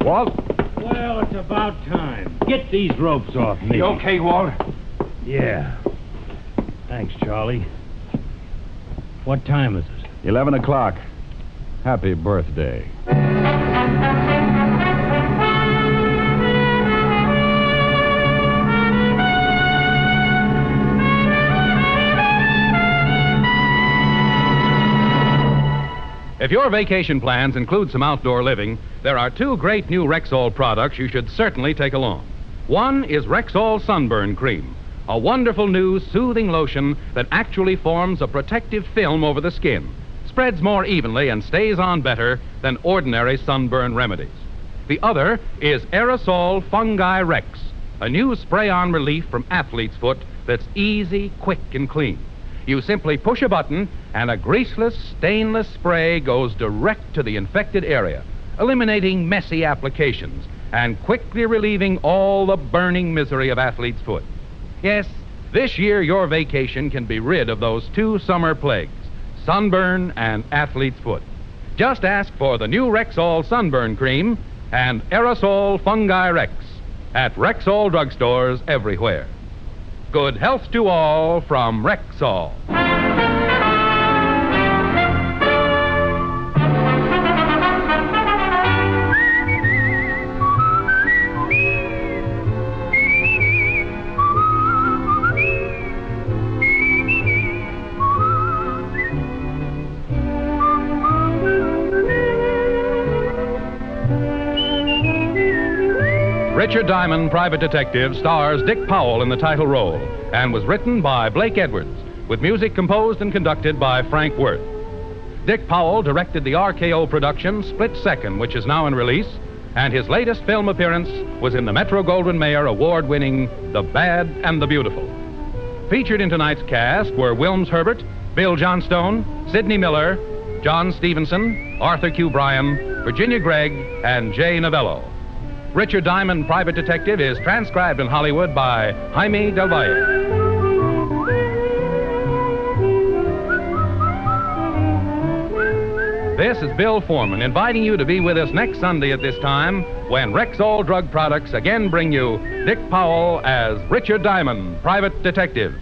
Walt? Well, it's about time. Get these ropes off me. You okay, Walt? Yeah. Thanks, Charlie. What time is it? 11 o'clock. Happy birthday. If your vacation plans include some outdoor living, there are two great new Rexall products you should certainly take along. One is Rexall Sunburn Cream, a wonderful new soothing lotion that actually forms a protective film over the skin, spreads more evenly and stays on better than ordinary sunburn remedies. The other is Aerosol Fungi Rex, a new spray-on relief from athlete's foot that's easy, quick, and clean. You simply push a button, and a greaseless, stainless spray goes direct to the infected area, eliminating messy applications and quickly relieving all the burning misery of athlete's foot. Yes, this year your vacation can be rid of those two summer plagues, sunburn and athlete's foot. Just ask for the new Rexall Sunburn Cream and Aerosol Fungi Rex at Rexall drugstores everywhere. Good health to all from Rexall. Richard Diamond, Private Detective, stars Dick Powell in the title role. and was written by Blake Edwards, with music composed and conducted by Frank Worth. Dick Powell directed the RKO production Split Second, which is now in release, and his latest film appearance was in the Metro-Goldwyn-Mayer award-winning The Bad and the Beautiful. Featured in tonight's cast were Wilms Herbert, Bill Johnstone, Sidney Miller, John Stevenson, Arthur Q. Bryan, Virginia Gregg, and Jay Novello. Richard Diamond, Private Detective, is transcribed in Hollywood by Jaime Del Valle. This is Bill Foreman inviting you to be with us next Sunday at this time when Rexall Drug Products again bring you Dick Powell as Richard Diamond, Private Detective.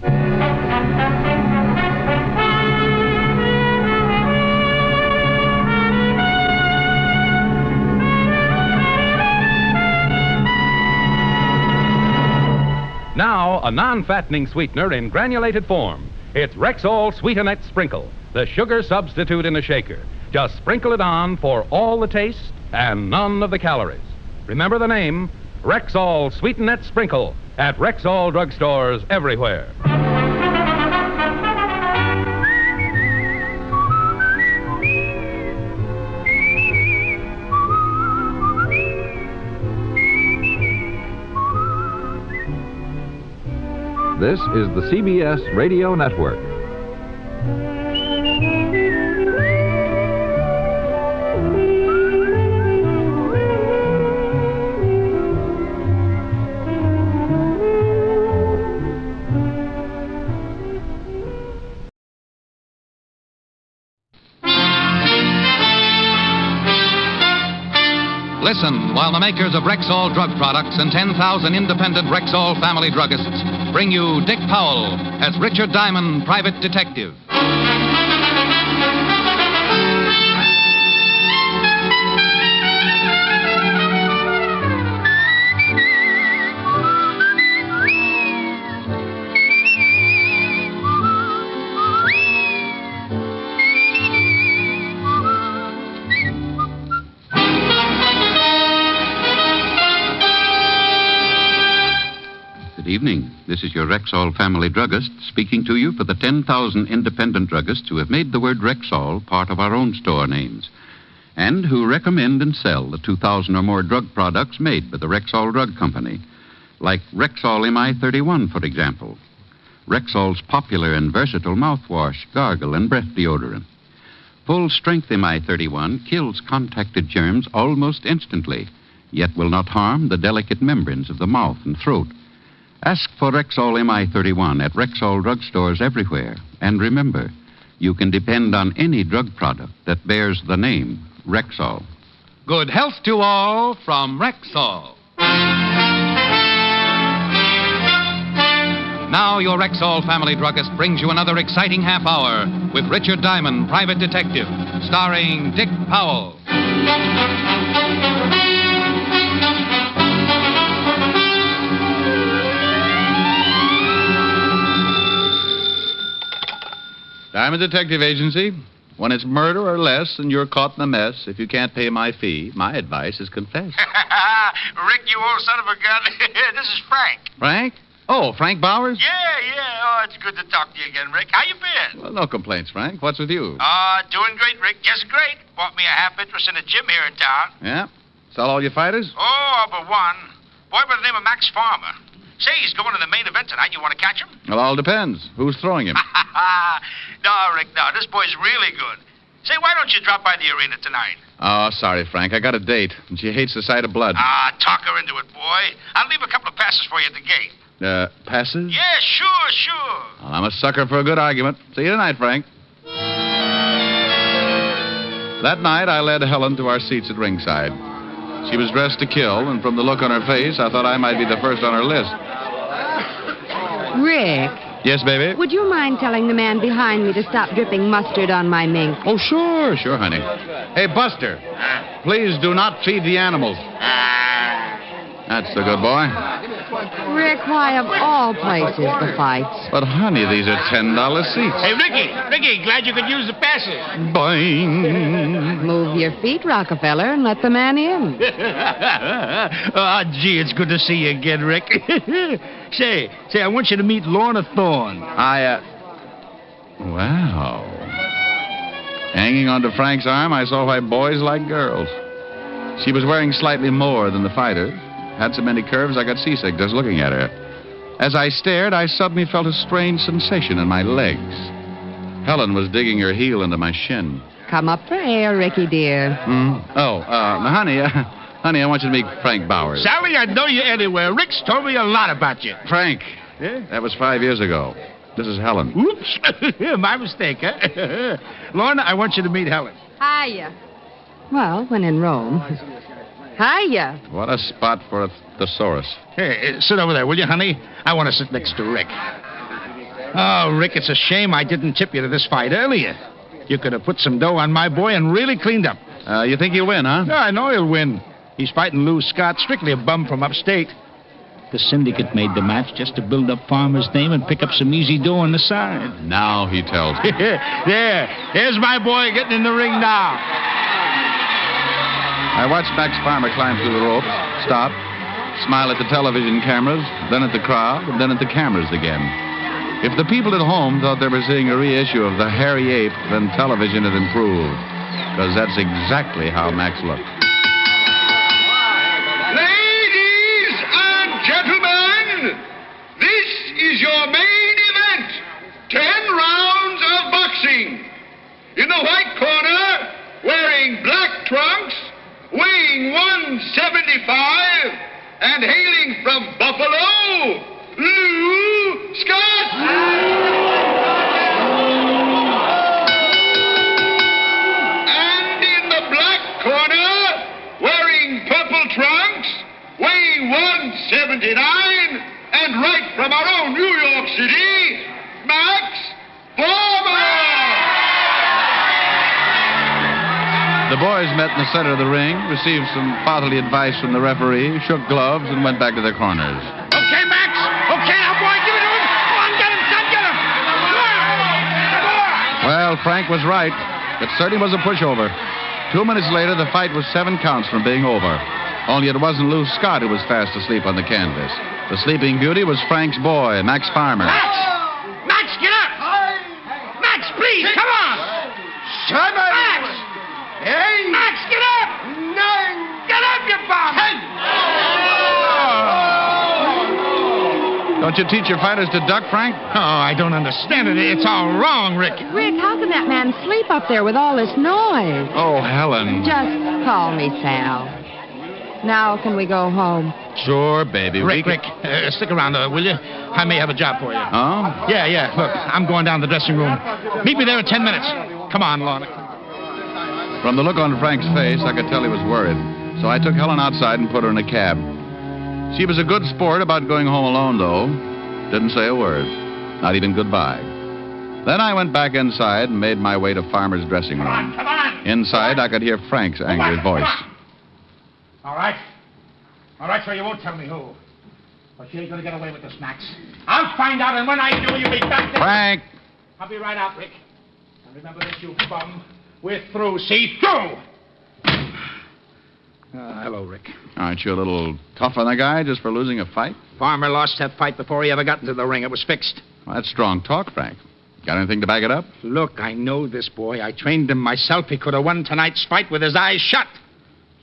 Now, a non-fattening sweetener in granulated form. It's Rexall Sweetenette Sprinkle, the sugar substitute in a shaker. Just sprinkle it on for all the taste and none of the calories. Remember the name, Rexall Sweetenette Sprinkle, at Rexall drugstores everywhere. This is the CBS Radio Network. Listen while the makers of Rexall Drug Products and 10,000 independent Rexall family druggists bring you Dick Powell as Richard Diamond, Private Detective. Good evening. This is your Rexall family druggist speaking to you for the 10,000 independent druggists who have made the word Rexall part of our own store names and who recommend and sell the 2,000 or more drug products made by the Rexall Drug Company, like Rexall MI-31, for example, Rexall's popular and versatile mouthwash, gargle, and breath deodorant. Full-strength MI-31 kills contacted germs almost instantly, yet will not harm the delicate membranes of the mouth and throat. Ask for Rexall MI-31 at Rexall drugstores everywhere. And remember, you can depend on any drug product that bears the name Rexall. Good health to all from Rexall. Now your Rexall family druggist brings you another exciting half hour with Richard Diamond, Private Detective, starring Dick Powell. Diamond Detective Agency. When it's murder or less and you're caught in the mess, if you can't pay my fee, my advice is confess. Rick, you old son of a gun. This is Frank. Frank? Oh, Frank Bowers? Yeah. Oh, it's good to talk to you again, Rick. How you been? Well, no complaints, Frank. What's with you? Doing great, Rick. Yes, great. Bought me a half interest in a gym here in town. Yeah? Sell all your fighters? Oh, all but one. Boy by the name of Max Farmer. Say, he's going to the main event tonight. You want to catch him? Well, all depends. Who's throwing him? No, Rick, no. This boy's really good. Say, why don't you drop by the arena tonight? Oh, sorry, Frank. I got a date, and she hates the sight of blood. Talk her into it, boy. I'll leave a couple of passes for you at the gate. Passes? Yeah, sure. Well, I'm a sucker for a good argument. See you tonight, Frank. That night, I led Helen to our seats at ringside. She was dressed to kill, and from the look on her face, I thought I might be the first on her list. Rick. Yes, baby? Would you mind telling the man behind me to stop dripping mustard on my mink? Oh, sure, honey. Hey, Buster, please do not feed the animals. That's the good boy. Rick, why of all places the fights? But, honey, these are $10 seats. Hey, Ricky, glad you could use the passes. Boing. Move your feet, Rockefeller, and let the man in. Oh, gee, it's good to see you again, Rick. Say, I want you to meet Lorna Thorne. Wow. Hanging onto Frank's arm, I saw why boys like girls. She was wearing slightly more than the fighters. Had so many curves I got seasick just looking at her. As I stared, I suddenly felt a strange sensation in my legs. Helen was digging her heel into my shin. Come up for air, Ricky, dear. Honey, I want you to meet Frank Bowers. Sally, I'd know you anywhere. Rick's told me a lot about you. Frank. Yeah? That was 5 years ago. This is Helen. Oops. My mistake, huh? Lorna, I want you to meet Helen. Hiya. Well, when in Rome. Hiya. What a spot for a thesaurus. Hey, sit over there, will you, honey? I want to sit next to Rick. Oh, Rick, it's a shame I didn't tip you to this fight earlier. You could have put some dough on my boy and really cleaned up. You think he'll win, huh? Yeah, I know he'll win. He's fighting Lou Scott, strictly a bum from upstate. The syndicate made the match just to build up Farmer's name and pick up some easy dough on the side. Now he tells me. There's my boy getting in the ring now. I watched Max Farmer climb through the ropes, stop, smile at the television cameras, then at the crowd, and then at the cameras again. If the people at home thought they were seeing a reissue of The Hairy Ape, then television had improved. Because that's exactly how Max looked. Ladies and gentlemen, this is your main event. 10 rounds of boxing. In the white corner, wearing black trunks, weighing 175, and hailing from Buffalo, Lou Scott. And in the black corner, wearing purple trunks, weighing 179, and right from our own New York City, Max Farmer. The boys met in the center of the ring, received some fatherly advice from the referee, shook gloves, and went back to their corners. Okay, Max. Okay, now, boy, give it to him. Come on, get him, son, get him. Well, Frank was right. It certainly was a pushover. 2 minutes later, the fight was 7 counts from being over. Only it wasn't Lou Scott who was fast asleep on the canvas. The sleeping beauty was Frank's boy, Max Farmer. Max, get up. Max, please, come on. Shut up. Max. Hey! Max, get up! 9! Get up, you bum! 10! Don't you teach your fighters to duck, Frank? Oh, I don't understand it. It's all wrong, Rick. Rick, how can that man sleep up there with all this noise? Oh, Helen. Just call me Sal. Now can we go home? Sure, baby. Rick, stick around, will you? I may have a job for you. Oh? Yeah. Look, I'm going down to the dressing room. Meet me there in 10 minutes. Come on, Lorna. From the look on Frank's face, I could tell he was worried. So I took Helen outside and put her in a cab. She was a good sport about going home alone, though. Didn't say a word. Not even goodbye. Then I went back inside and made my way to Farmer's dressing room. Come on. Inside, I could hear Frank's angry voice. All right, so you won't tell me who. But you ain't gonna get away with this, Max. I'll find out, and when I do, you'll be back there. Frank! I'll be right out, Rick. And remember this, you bum. We're through. See, through! Hello, Rick. Aren't you a little tough on the guy just for losing a fight? Farmer lost that fight before he ever got into the ring. It was fixed. Well, that's strong talk, Frank. Got anything to back it up? Look, I know this boy. I trained him myself. He could have won tonight's fight with his eyes shut.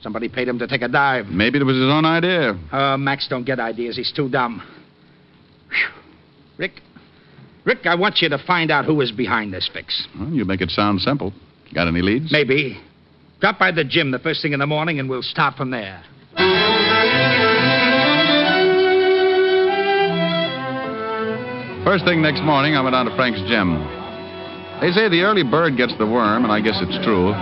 Somebody paid him to take a dive. Maybe it was his own idea. Max don't get ideas. He's too dumb. Whew. Rick, I want you to find out who is behind this fix. Well, you make it sound simple. Got any leads? Maybe. Drop by the gym the first thing in the morning, and we'll start from there. First thing next morning, I went down to Frank's gym. They say the early bird gets the worm, and I guess it's true.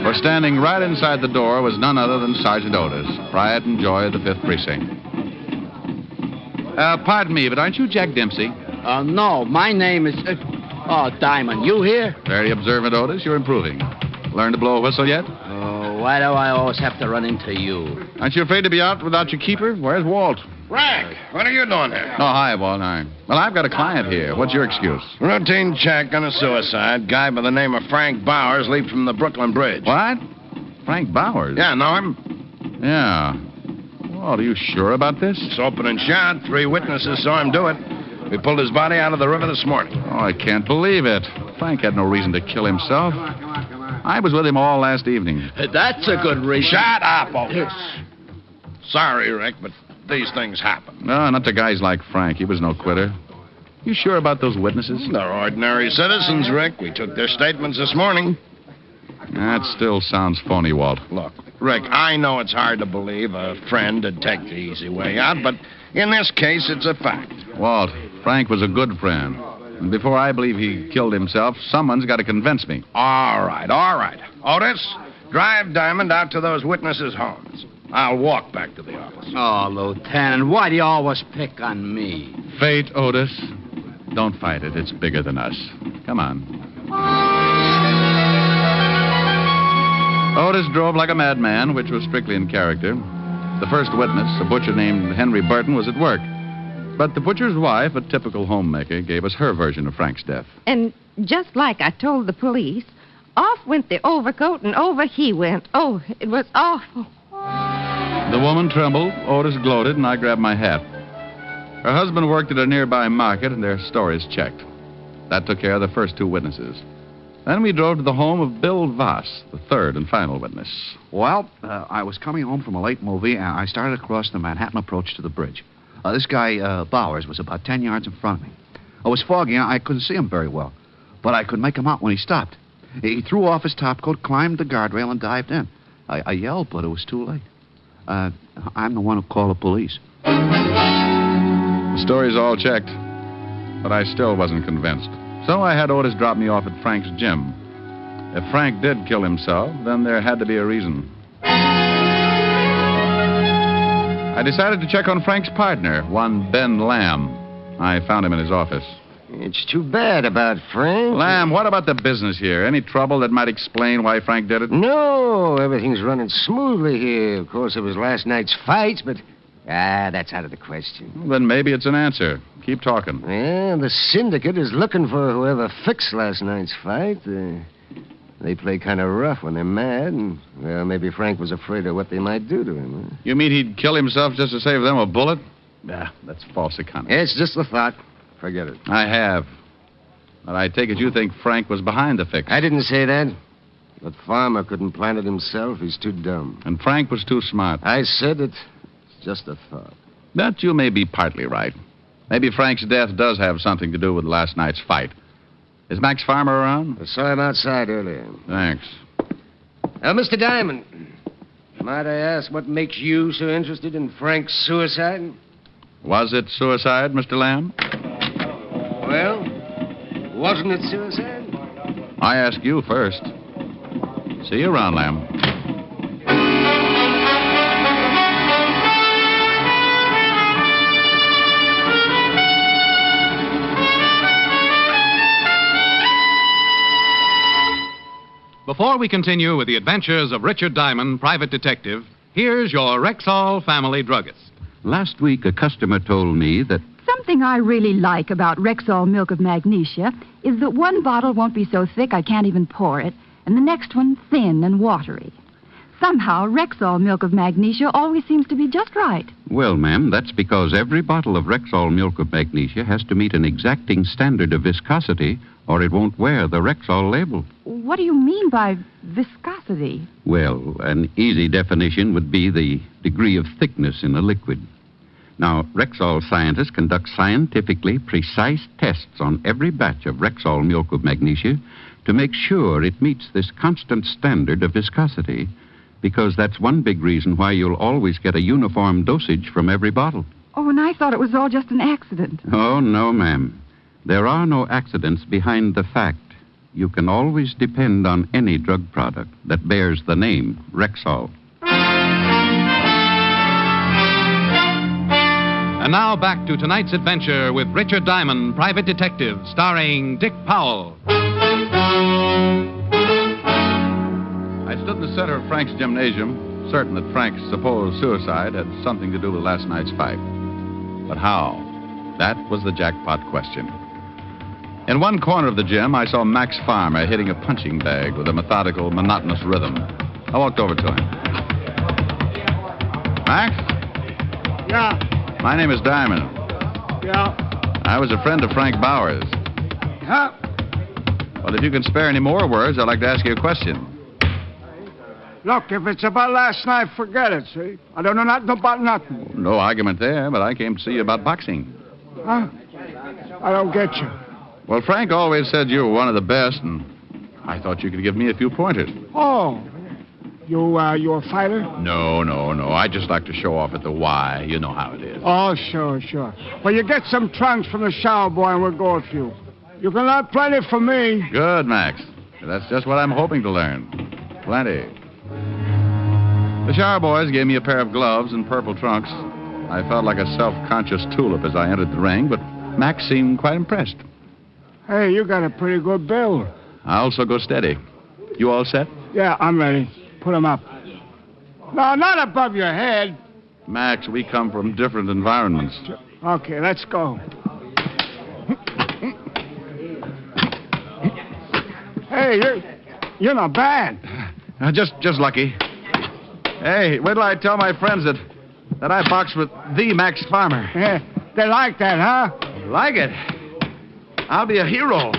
For standing right inside the door was none other than Sergeant Otis, pride and joy of the 5th Precinct. Pardon me, but aren't you Jack Dempsey? No, my name is... Diamond, you here? Very observant, Otis. You're improving. Learned to blow a whistle yet? Why do I always have to run into you? Aren't you afraid to be out without your keeper? Where's Walt? Frank, what are you doing here? Oh, hi, Walt. Hi. Well, I've got a client here. What's your excuse? Routine check on a suicide. Guy by the name of Frank Bowers leaped from the Brooklyn Bridge. What? Frank Bowers? Yeah, know him? Yeah. Walt, are you sure about this? It's open and shut. 3 witnesses saw him do it. We pulled his body out of the river this morning. Oh, I can't believe it. Frank had no reason to kill himself. I was with him all last evening. That's a good reason. Shut up, Otis. Sorry, Rick, but these things happen. No, not to guys like Frank. He was no quitter. You sure about those witnesses? They're ordinary citizens, Rick. We took their statements this morning. That still sounds phony, Walt. Look, Rick, I know it's hard to believe a friend would take the easy way out, but in this case, it's a fact. Walt, Frank was a good friend. And before I believe he killed himself, someone's got to convince me. All right. Otis, drive Diamond out to those witnesses' homes. I'll walk back to the office. Oh, Lieutenant, why do you always pick on me? Fate, Otis. Don't fight it. It's bigger than us. Come on. Otis drove like a madman, which was strictly in character. The first witness, a butcher named Henry Burton, was at work. But the butcher's wife, a typical homemaker, gave us her version of Frank's death. And just like I told the police, off went the overcoat and over he went. Oh, it was awful. The woman trembled, Otis gloated, and I grabbed my hat. Her husband worked at a nearby market, and their stories checked. That took care of the first 2 witnesses. Then we drove to the home of Bill Voss, the third and final witness. Well, I was coming home from a late movie, and I started across the Manhattan approach to the bridge. This guy, Bowers, was about 10 yards in front of me. It was foggy, and I couldn't see him very well. But I could make him out when he stopped. He threw off his topcoat, climbed the guardrail, and dived in. I yelled, but it was too late. I'm the one who called the police. The stories all checked, but I still wasn't convinced. So I had Otis drop me off at Frank's gym. If Frank did kill himself, then there had to be a reason. I decided to check on Frank's partner, one Ben Lamb. I found him in his office. It's too bad about Frank. Lamb, what about the business here? Any trouble that might explain why Frank did it? No, everything's running smoothly here. Of course, it was last night's fights, but that's out of the question. Well, then maybe it's an answer. Keep talking. Yeah, the syndicate is looking for whoever fixed last night's fight. They play kind of rough when they're mad, and, well, maybe Frank was afraid of what they might do to him. Huh? You mean he'd kill himself just to save them a bullet? That's false economy. It's just a thought. Forget it. I have. But I take it you think Frank was behind the fix. I didn't say that. But Farmer couldn't plan it himself. He's too dumb. And Frank was too smart. I said it. It's just a thought. But you may be partly right. Maybe Frank's death does have something to do with last night's fight. Is Max Farmer around? I saw him outside earlier. Thanks. Mr. Diamond, might I ask what makes you so interested in Frank's suicide? Was it suicide, Mr. Lamb? Well, wasn't it suicide? I ask you first. See you around, Lamb. Before we continue with the adventures of Richard Diamond, private detective, here's your Rexall family druggist. Last week, a customer told me that something I really like about Rexall Milk of Magnesia is that one bottle won't be so thick I can't even pour it, and the next one thin and watery. Somehow, Rexall Milk of Magnesia always seems to be just right. Well, ma'am, that's because every bottle of Rexall Milk of Magnesia has to meet an exacting standard of viscosity, or it won't wear the Rexall label. What do you mean by viscosity? Well, an easy definition would be the degree of thickness in a liquid. Now, Rexall scientists conduct scientifically precise tests on every batch of Rexall Milk of Magnesia to make sure it meets this constant standard of viscosity, because that's one big reason why you'll always get a uniform dosage from every bottle. Oh, and I thought it was all just an accident. Oh, no, ma'am. There are no accidents behind the fact. You can always depend on any drug product that bears the name Rexall. And now back to tonight's adventure with Richard Diamond, private detective, starring Dick Powell. I stood in the center of Frank's gymnasium, certain that Frank's supposed suicide had something to do with last night's fight. But how? That was the jackpot question. In one corner of the gym, I saw Max Farmer hitting a punching bag with a methodical, monotonous rhythm. I walked over to him. Max? Yeah. My name is Diamond. Yeah. I was a friend of Frank Bowers. Huh? Well, if you can spare any more words, I'd like to ask you a question. Look, if it's about last night, forget it, see? I don't know nothing about nothing. No argument there, but I came to see you about boxing. Huh? I don't get you. Well, Frank always said you were one of the best, and I thought you could give me a few pointers. Oh. You a fighter? No. I just like to show off at the Y. You know how it is. Oh, sure. Well, you get some trunks from the shower boy, and we'll go with you. You can learn plenty from me. Good, Max. That's just what I'm hoping to learn. Plenty. The shower boys gave me a pair of gloves and purple trunks. I felt like a self-conscious tulip as I entered the ring, but Max seemed quite impressed. Hey, you got a pretty good build. I also go steady. You all set? Yeah, I'm ready. Put 'em up. No, not above your head. Max, we come from different environments. Okay, let's go. Hey, you're not bad. Just lucky. Hey, wait till I tell my friends that I boxed with the Max Farmer. Yeah, they like that, huh? Like it? I'll be a hero.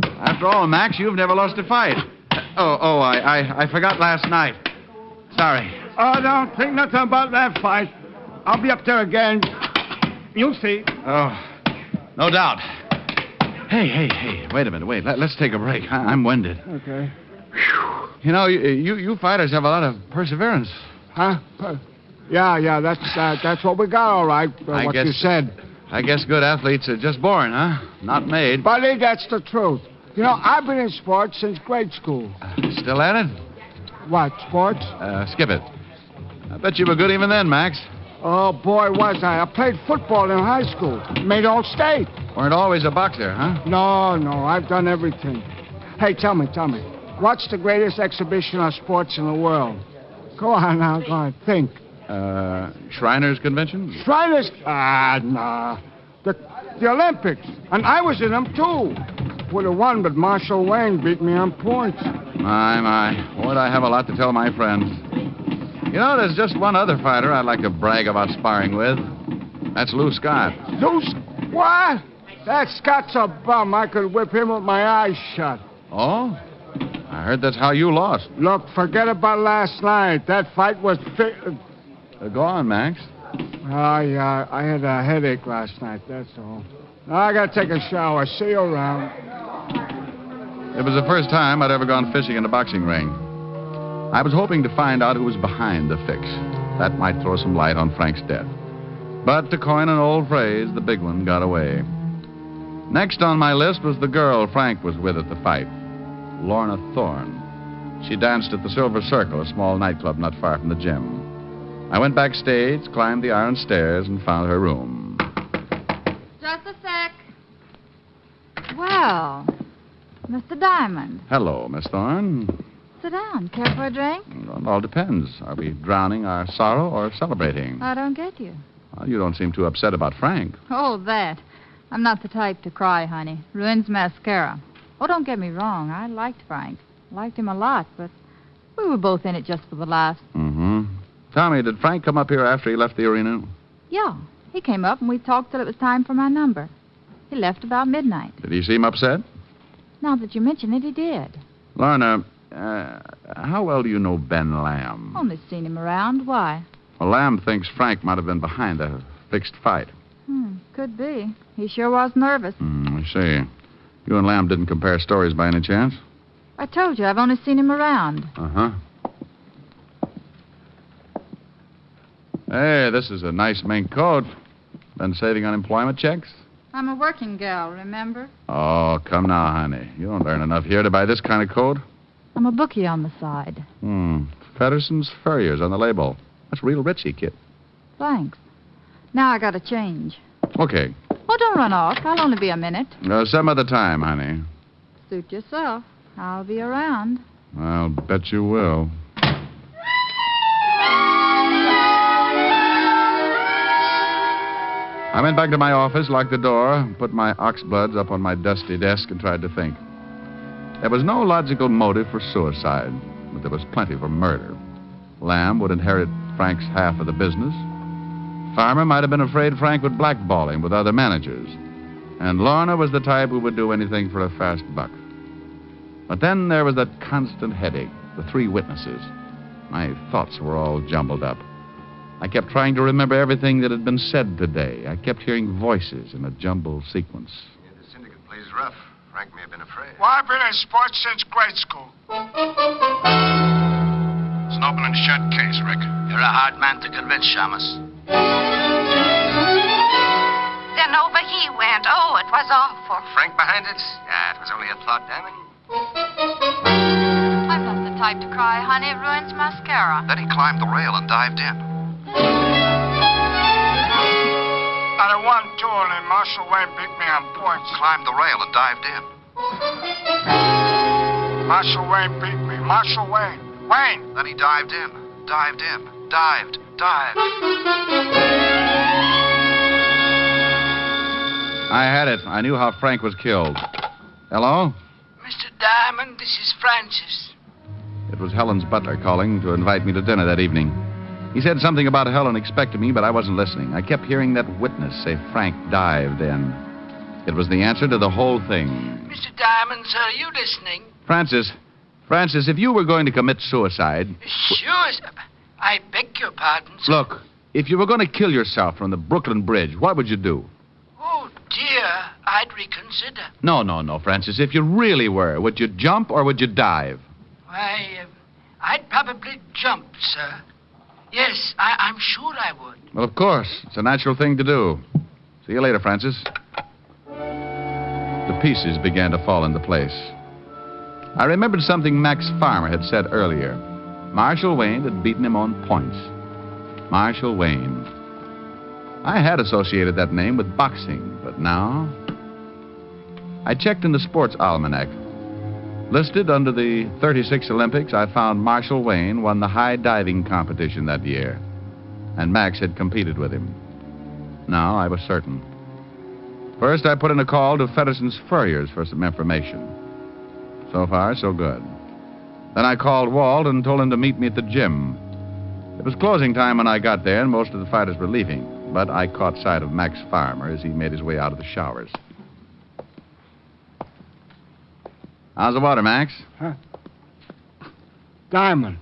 After all, Max, you've never lost a fight. I forgot last night. Sorry. Oh, don't think nothing about that fight. I'll be up there again. You'll see. Oh, no doubt. Hey, wait a minute, Let's take a break. I'm winded. Okay. You know, you fighters have a lot of perseverance. Huh? Yeah, that's what we got, all right, you said. I guess good athletes are just born, huh? Not made. Buddy, that's the truth. You know, I've been in sports since grade school. Still at it? What, sports? Skip it. I bet you were good even then, Max. Oh, boy, was I. I played football in high school. Made all state. Weren't always a boxer, huh? No, I've done everything. Hey, tell me. What's the greatest exhibition of sports in the world? Go on, think. Shriners Convention? Shriners? Nah. The Olympics. And I was in them, too. Would have won, but Marshall Wayne beat me on points. My. Would I have a lot to tell my friends. You know, there's just one other fighter I'd like to brag about sparring with. That's Lou Scott. What? That Scott's a bum. I could whip him with my eyes shut. Oh? I heard that's how you lost. Look, forget about last night. That fight was... Go on, Max. Oh, yeah, I had a headache last night, that's all. Now I gotta take a shower. See you around. It was the first time I'd ever gone fishing in a boxing ring. I was hoping to find out who was behind the fix. That might throw some light on Frank's death. But to coin an old phrase, the big one got away. Next on my list was the girl Frank was with at the fight, Lorna Thorne. She danced at the Silver Circle, a small nightclub not far from the gym. I went backstage, climbed the iron stairs, and found her room. Just a sec. Well, Mr. Diamond. Hello, Miss Thorne. Sit down. Care for a drink? It all depends. Are we drowning our sorrow or celebrating? I don't get you. Well, you don't seem too upset about Frank. Oh, that. I'm not the type to cry, honey. Ruins mascara. Oh, don't get me wrong. I liked Frank. Liked him a lot, but we were both in it just for the laughs. Mm-hmm. Tell me, did Frank come up here after he left the arena? Yeah. He came up and we talked till it was time for my number. He left about midnight. Did he seem upset? Now that you mention it, he did. Lorna, how well do you know Ben Lamb? Only seen him around. Why? Well, Lamb thinks Frank might have been behind the fixed fight. Could be. He sure was nervous. I see. You and Lamb didn't compare stories by any chance? I told you, I've only seen him around. Uh-huh. Hey, this is a nice mink coat. Been saving unemployment checks? I'm a working gal, remember? Oh, come now, honey. You don't earn enough here to buy this kind of coat. I'm a bookie on the side. Fedderson's Furriers on the label. That's real richy, kid. Thanks. Now I gotta change. Okay. Oh, don't run off. I'll only be a minute. Some other time, honey. Suit yourself. I'll be around. I'll bet you will. I went back to my office, locked the door, put my oxbloods up on my dusty desk, and tried to think. There was no logical motive for suicide, but there was plenty for murder. Lamb would inherit Frank's half of the business. Farmer might have been afraid Frank would blackball him with other managers. And Lorna was the type who would do anything for a fast buck. But then there was that constant headache, the 3 witnesses. My thoughts were all jumbled up. I kept trying to remember everything that had been said today. I kept hearing voices in a jumbled sequence. Yeah, the syndicate plays rough. Frank may have been afraid. Well, I've been in sports since grade school. It's an open and shut case, Rick. You're a hard man to convince, Shamus. Then over he went. Oh, it was awful. Frank behind it? Yeah, it was only a plot, Diamond. I'm not the type to cry, honey. It ruins mascara. Then he climbed the rail and dived in. I won 2, and Marshall Wayne beat me on points. Climbed the rail and dived in. Marshall Wayne beat me. Marshall Wayne. Wayne! Then he dived in. Dived. I had it. I knew how Frank was killed. Hello? Mr. Diamond, this is Francis. It was Helen's butler calling to invite me to dinner that evening. He said something about Helen expecting me, but I wasn't listening. I kept hearing that witness say Frank dived in. It was the answer to the whole thing. Mr. Diamond, sir, are you listening? Francis, if you were going to commit suicide... Sure, sir. I beg your pardon, sir. Look, if you were going to kill yourself from the Brooklyn Bridge, what would you do? Oh, dear, I'd reconsider. No, Francis. If you really were, would you jump or would you dive? Why, I'd probably jump, sir. Yes, I'm sure I would. Well, of course. It's a natural thing to do. See you later, Francis. The pieces began to fall into place. I remembered something Max Farmer had said earlier. Marshall Wayne had beaten him on points. Marshall Wayne. I had associated that name with boxing, but now... I checked in the sports almanac. Listed under the 36 Olympics, I found Marshall Wayne won the high diving competition that year. And Max had competed with him. Now I was certain. First, I put in a call to Fedderson's Furriers for some information. So far, so good. Then I called Walt and told him to meet me at the gym. It was closing time when I got there, and most of the fighters were leaving. But I caught sight of Max Farmer as he made his way out of the showers. How's the water, Max? Huh? Diamond.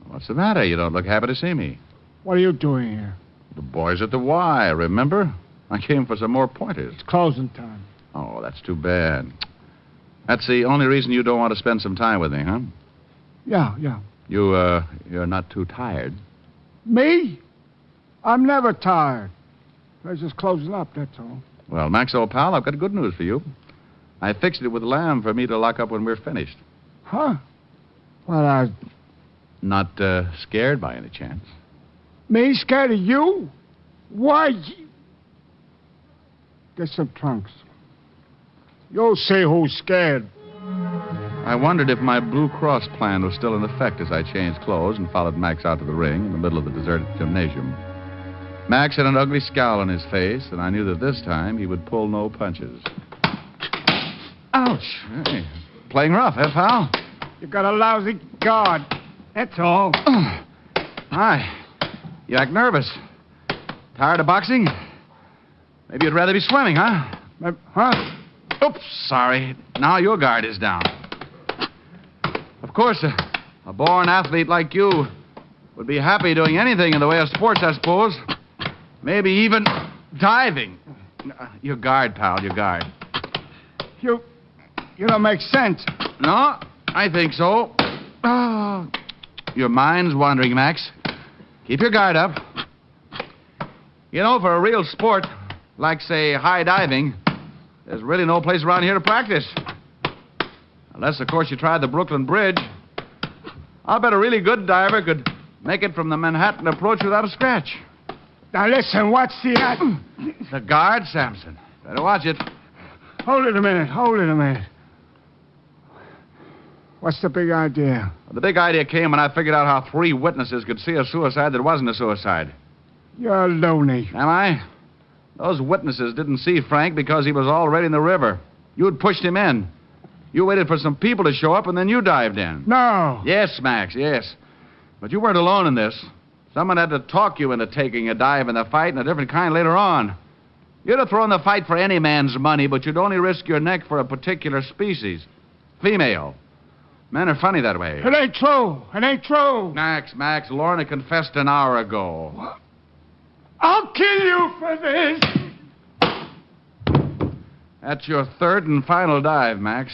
What's the matter? You don't look happy to see me. What are you doing here? The boys at the Y, remember? I came for some more pointers. It's closing time. Oh, that's too bad. That's the only reason you don't want to spend some time with me, huh? Yeah. You're not too tired. Me? I'm never tired. It's just closing up, that's all. Well, Max, old pal, I've got good news for you. I fixed it with Lamb for me to lock up when we're finished. Huh? Well, Not scared by any chance? Me scared of you? Why? Get some trunks. You'll see who's scared. I wondered if my Blue Cross plan was still in effect as I changed clothes and followed Max out to the ring in the middle of the deserted gymnasium. Max had an ugly scowl on his face, and I knew that this time he would pull no punches. Ouch. Hey, playing rough, eh, pal? You got a lousy guard. That's all. Hi. You act nervous. Tired of boxing? Maybe you'd rather be swimming, huh? Huh? Oops, sorry. Now your guard is down. Of course, a born athlete like you would be happy doing anything in the way of sports, I suppose. Maybe even diving. Your guard, pal, your guard. You don't make sense. No, I think so. Oh, your mind's wandering, Max. Keep your guard up. You know, for a real sport, like, say, high diving, there's really no place around here to practice. Unless, of course, you tried the Brooklyn Bridge. I'll bet a really good diver could make it from the Manhattan approach without a scratch. Now, listen, what's the... The guard, Samson. Better watch it. Hold it a minute. What's the big idea? The big idea came when I figured out how 3 witnesses could see a suicide that wasn't a suicide. You're loony. Am I? Those witnesses didn't see Frank because he was already in the river. You had pushed him in. You waited for some people to show up, and then you dived in. No. Yes, Max, yes. But you weren't alone in this. Someone had to talk you into taking a dive in the fight, and a different kind later on. You'd have thrown the fight for any man's money, but you'd only risk your neck for a particular species. Female. Men are funny that way. It ain't true. It ain't true. Max, Lorna confessed an hour ago. What? I'll kill you for this. That's your 3rd and final dive, Max.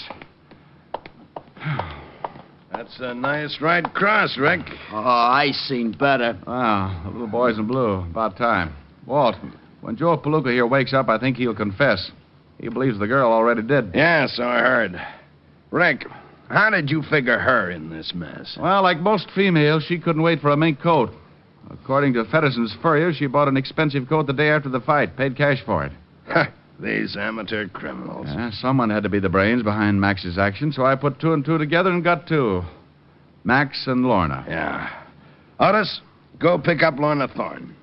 That's a nice right cross, Rick. Oh, I seen better. Ah, the little boy's in blue. About time. Walt, when Joe Palooka here wakes up, I think he'll confess. He believes the girl already did. Yeah, so I heard. Rick, how did you figure her in this mess? Well, like most females, she couldn't wait for a mink coat. According to Fedderson's Furrier, she bought an expensive coat the day after the fight, paid cash for it. These amateur criminals. Yeah, someone had to be the brains behind Max's action, so I put 2 and 2 together and got 2. Max and Lorna. Yeah. Otis, go pick up Lorna Thorne.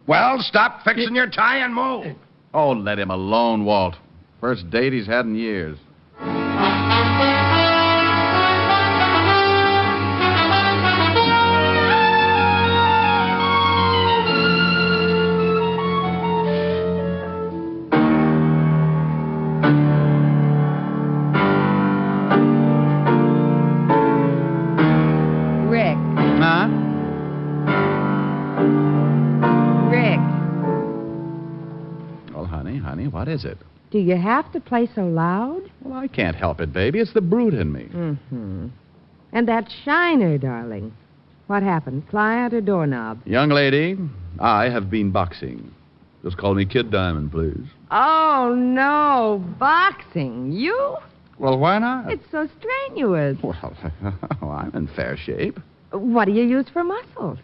Well, stop fixing your tie and move. Oh, let him alone, Walt. First date he's had in years. What is it? Do you have to play so loud? Well, I can't help it, baby. It's the brute in me. Mm-hmm. And that shiner, darling. What happened? Client or doorknob? Young lady, I have been boxing. Just call me Kid Diamond, please. Oh, no. Boxing? You? Well, why not? It's so strenuous. Well, I'm in fair shape. What do you use for muscles?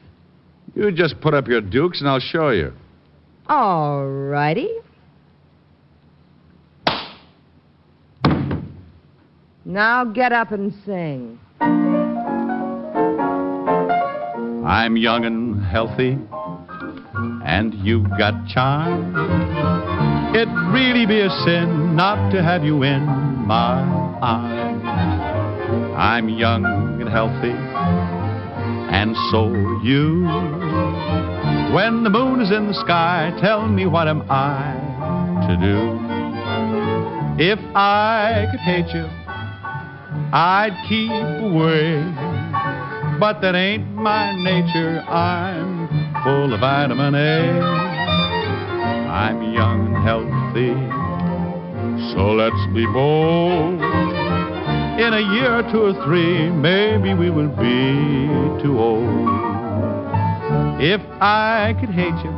You just put up your dukes and I'll show you. All righty. Now get up and sing. I'm young and healthy, and you've got charm. It'd really be a sin not to have you in my arms. I'm young and healthy, and so are you. When the moon is in the sky, tell me what am I to do? If I could hate you, I'd keep away, but that ain't my nature. I'm full of vitamin A. I'm young and healthy, so let's be bold. In a year or 2 or 3, maybe we will be too old. If I could hate you,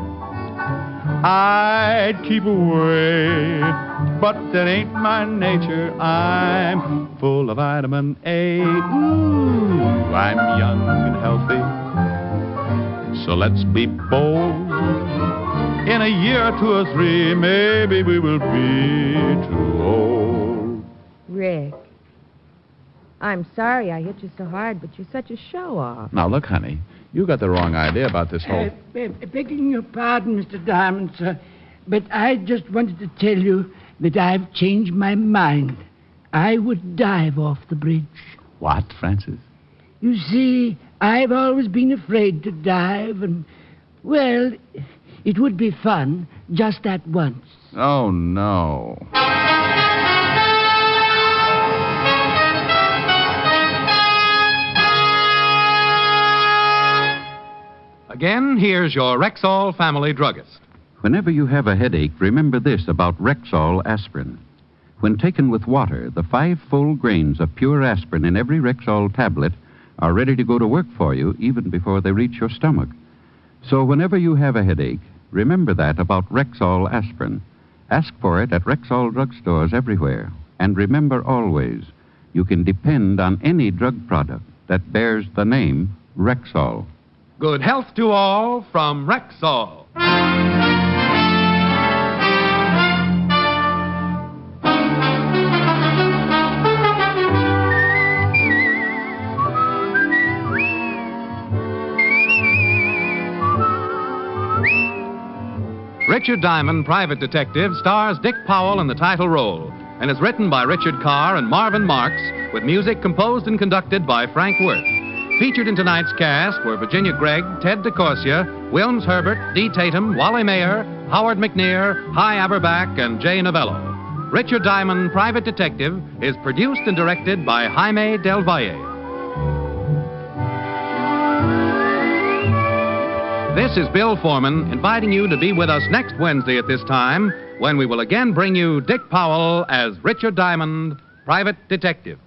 I'd keep away, but that ain't my nature. I'm full of vitamin A. Ooh, I'm young and healthy, so let's be bold. In a year or 2 or 3, maybe we will be too old. Rick, I'm sorry I hit you so hard, but you're such a show-off. Now, look, honey, you got the wrong idea about this whole... Begging your pardon, Mr. Diamond, sir, but I just wanted to tell you that I've changed my mind. I would dive off the bridge. What, Francis? You see, I've always been afraid to dive, and, well, it would be fun just that once. Oh, no. Again, here's your Rexall family druggist. Whenever you have a headache, remember this about Rexall aspirin. When taken with water, the 5 full grains of pure aspirin in every Rexall tablet are ready to go to work for you even before they reach your stomach. So whenever you have a headache, remember that about Rexall aspirin. Ask for it at Rexall drugstores everywhere. And remember always, you can depend on any drug product that bears the name Rexall. Good health to all from Rexall. Richard Diamond, Private Detective, stars Dick Powell in the title role and is written by Richard Carr and Marvin Marks with music composed and conducted by Frank Worth. Featured in tonight's cast were Virginia Gregg, Ted DeCorsia, Wilms Herbert, Dee Tatum, Wally Mayer, Howard McNear, Hy Aberback, and Jay Novello. Richard Diamond, Private Detective, is produced and directed by Jaime Del Valle. This is Bill Foreman inviting you to be with us next Wednesday at this time when we will again bring you Dick Powell as Richard Diamond, Private Detective.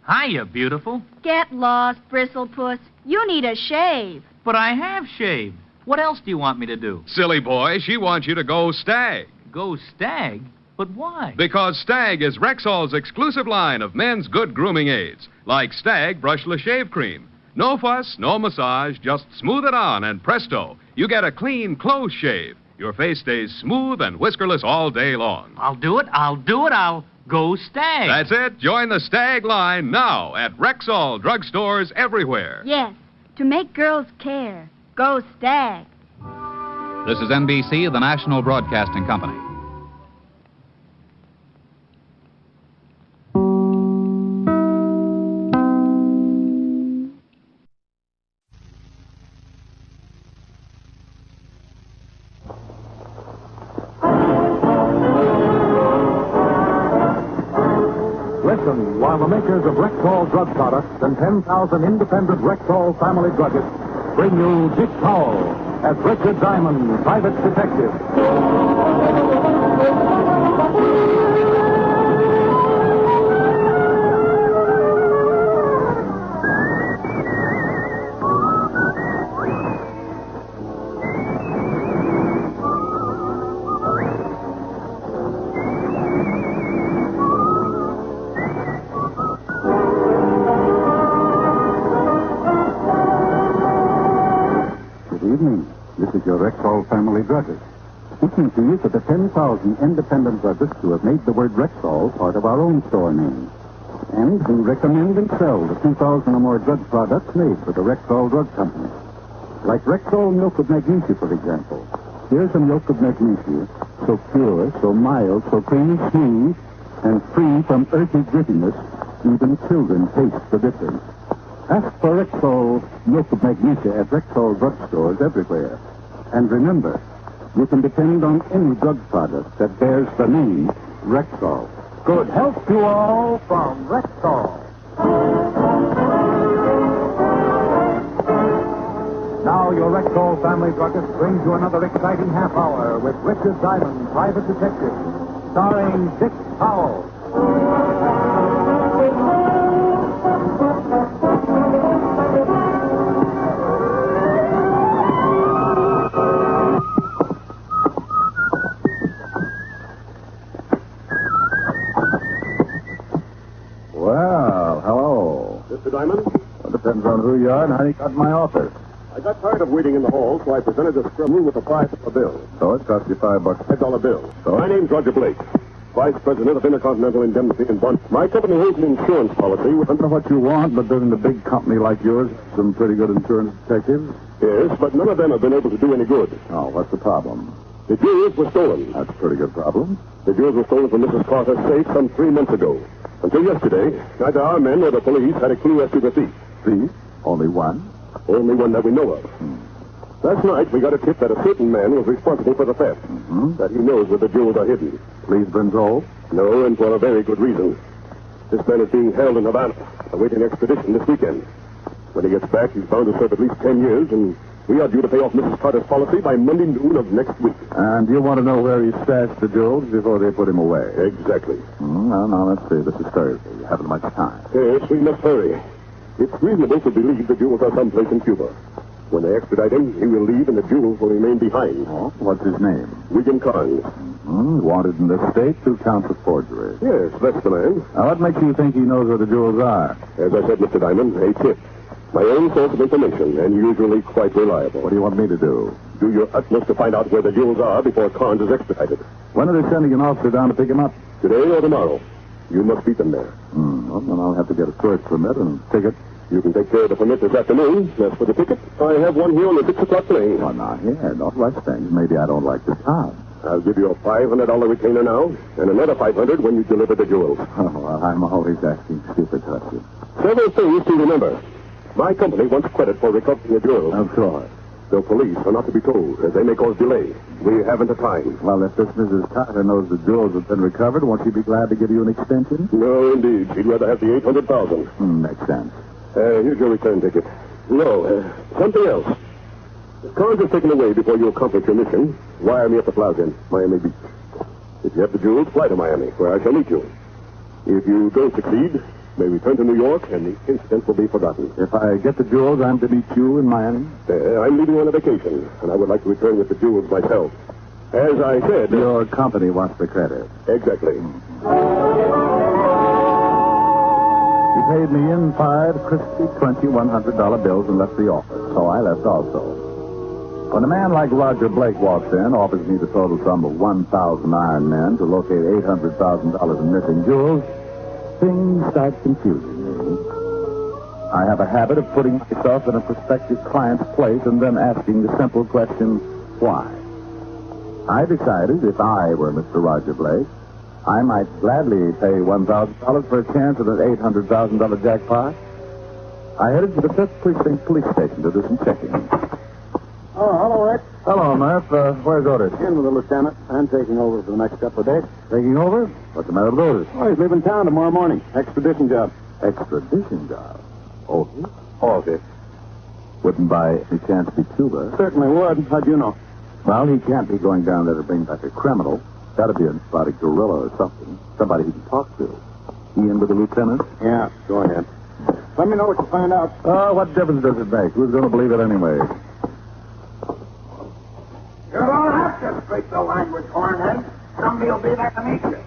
Hiya, beautiful. Get lost, Bristlepuss. You need a shave. But I have shaved. What else do you want me to do? Silly boy, she wants you to go Stag. Go Stag? But why? Because Stag is Rexall's exclusive line of men's good grooming aids, like Stag Brushless Shave Cream. No fuss, no massage, just smooth it on, and presto, you get a clean, close shave. Your face stays smooth and whiskerless all day long. I'll do it. I'll go Stag. That's it. Join the Stag line now at Rexall drugstores everywhere. Yes, to make girls care. Go Stag. This is NBC, the National Broadcasting Company. Listen while the makers of Rexall drug products and 10,000 independent Rexall family druggists bring you Dick Powell as Richard Diamond, Private Detective. This is your Rexall family druggist, speaking to you for the 10,000 independent druggists who have made the word Rexall part of our own store name, and who recommend and sell the 2,000 or more drug products made for the Rexall Drug Company. Like Rexall Milk of Magnesia, for example. Here's a milk of magnesia, so pure, so mild, so creamy smooth, and free from earthy grittiness, even children taste the difference. Ask for Rexall Milk of Magnesia at Rexall drugstores everywhere. And remember, you can depend on any drug product that bears the name Rexall. Good health to all from Rexall. Now your Rexall family druggist brings you another exciting half hour with Richard Diamond, Private Detective, starring Dick Powell. Well, hello. Mr. Diamond? Well, depends on who you are and how you got my office. I got tired of waiting in the hall, so I presented a scrum room with a $5 bill. So it cost you $5. $5 bill. So? My name's Roger Blake, Vice President of Intercontinental Indemnity in Bond. My company holds an insurance policy. I don't know what you want, but doesn't a big company like yours have some pretty good insurance detectives? Yes, but none of them have been able to do any good. Oh, what's the problem? The jewels were stolen. That's a pretty good problem. The jewels were stolen from Mrs. Carter's safe some 3 months ago. Until yesterday, neither our men nor the police had a clue as to the thief. Thief? Only one? Only one that we know of. Last night, we got a tip that a certain man was responsible for the theft. That he knows where the jewels are hidden. Please been told? No, and for a very good reason. This man is being held in Havana, awaiting extradition this weekend. When he gets back, he's bound to serve at least 10 years, and we are due to pay off Mrs. Carter's policy by Monday noon of next week. And you want to know where he stashed the jewels before they put him away? Exactly. Well, now, let's see. This is Thursday. You haven't much time. Yes, we must hurry. It's reasonable to believe the jewels are someplace in Cuba. When they extradite him, he will leave and the jewels will remain behind. Oh, what's his name? William Carnes. Wanted in the state, 2 counts of forgery. Yes, that's the man. Now, what makes you think he knows where the jewels are? As I said, Mr. Diamond, a tip. My own source of information, and usually quite reliable. What do you want me to do? Do your utmost to find out where the jewels are before Carnes is extradited. When are they sending an officer down to pick him up? Today or tomorrow. You must beat them there. Well, then I'll have to get a tourist permit and ticket. You can take care of the permit this afternoon. As for the ticket, I have one here on the 6 o'clock train. Well, now, here, don't rush things. Maybe I don't like the job. I'll give you a $500 retainer now, and another $500 when you deliver the jewels. Oh, well, I'm always asking stupid questions. Several things to remember. My company wants credit for recovering the jewels. Of course. The police are not to be told, as they may cause delay. We haven't the time. Well, if this Mrs. Carter knows the jewels have been recovered, won't she be glad to give you an extension? No, indeed. She'd rather have the $800,000. Makes sense. Here's your return ticket. No, something else. If cars are taken away before you accomplish your mission, wire me at the plaza in Miami Beach. If you have the jewels, fly to Miami, where I shall meet you. If you don't succeed, may return to New York, and the incident will be forgotten. If I get the jewels, I'm to meet you in Miami? I'm leaving on a vacation, and I would like to return with the jewels myself. As I said... Your company wants the credit. Exactly. He paid me in 5 crispy $100 bills and left the office, so I left also. When a man like Roger Blake walks in, offers me the total sum of 1,000 iron men to locate $800,000 in missing jewels, things start confusing me. I have a habit of putting myself in a prospective client's place and then asking the simple question, why? I decided if I were Mr. Roger Blake, I might gladly pay $1,000 for a chance at an $800,000 jackpot. I headed for the 5th Precinct Police Station to do some checking. Oh, hello, Rick. Hello, Murph. Where's Otis? In with the lieutenant. I'm taking over for the next couple of days. Taking over? What's the matter with Otis? Oh, he's leaving town tomorrow morning. Extradition job. Extradition job? Otis? Otis. Wouldn't by any chance be Cuba? Certainly would. How'd you know? Well, he can't be going down there to bring back a criminal. Gotta be about a gorilla or something. Somebody he can talk to. He in with the lieutenant? Yeah, go ahead. Let me know what you find out. Oh, what difference does it make? Who's going to believe it anyway? You don't have to speak the language, Hornhead. Somebody will be there to meet you.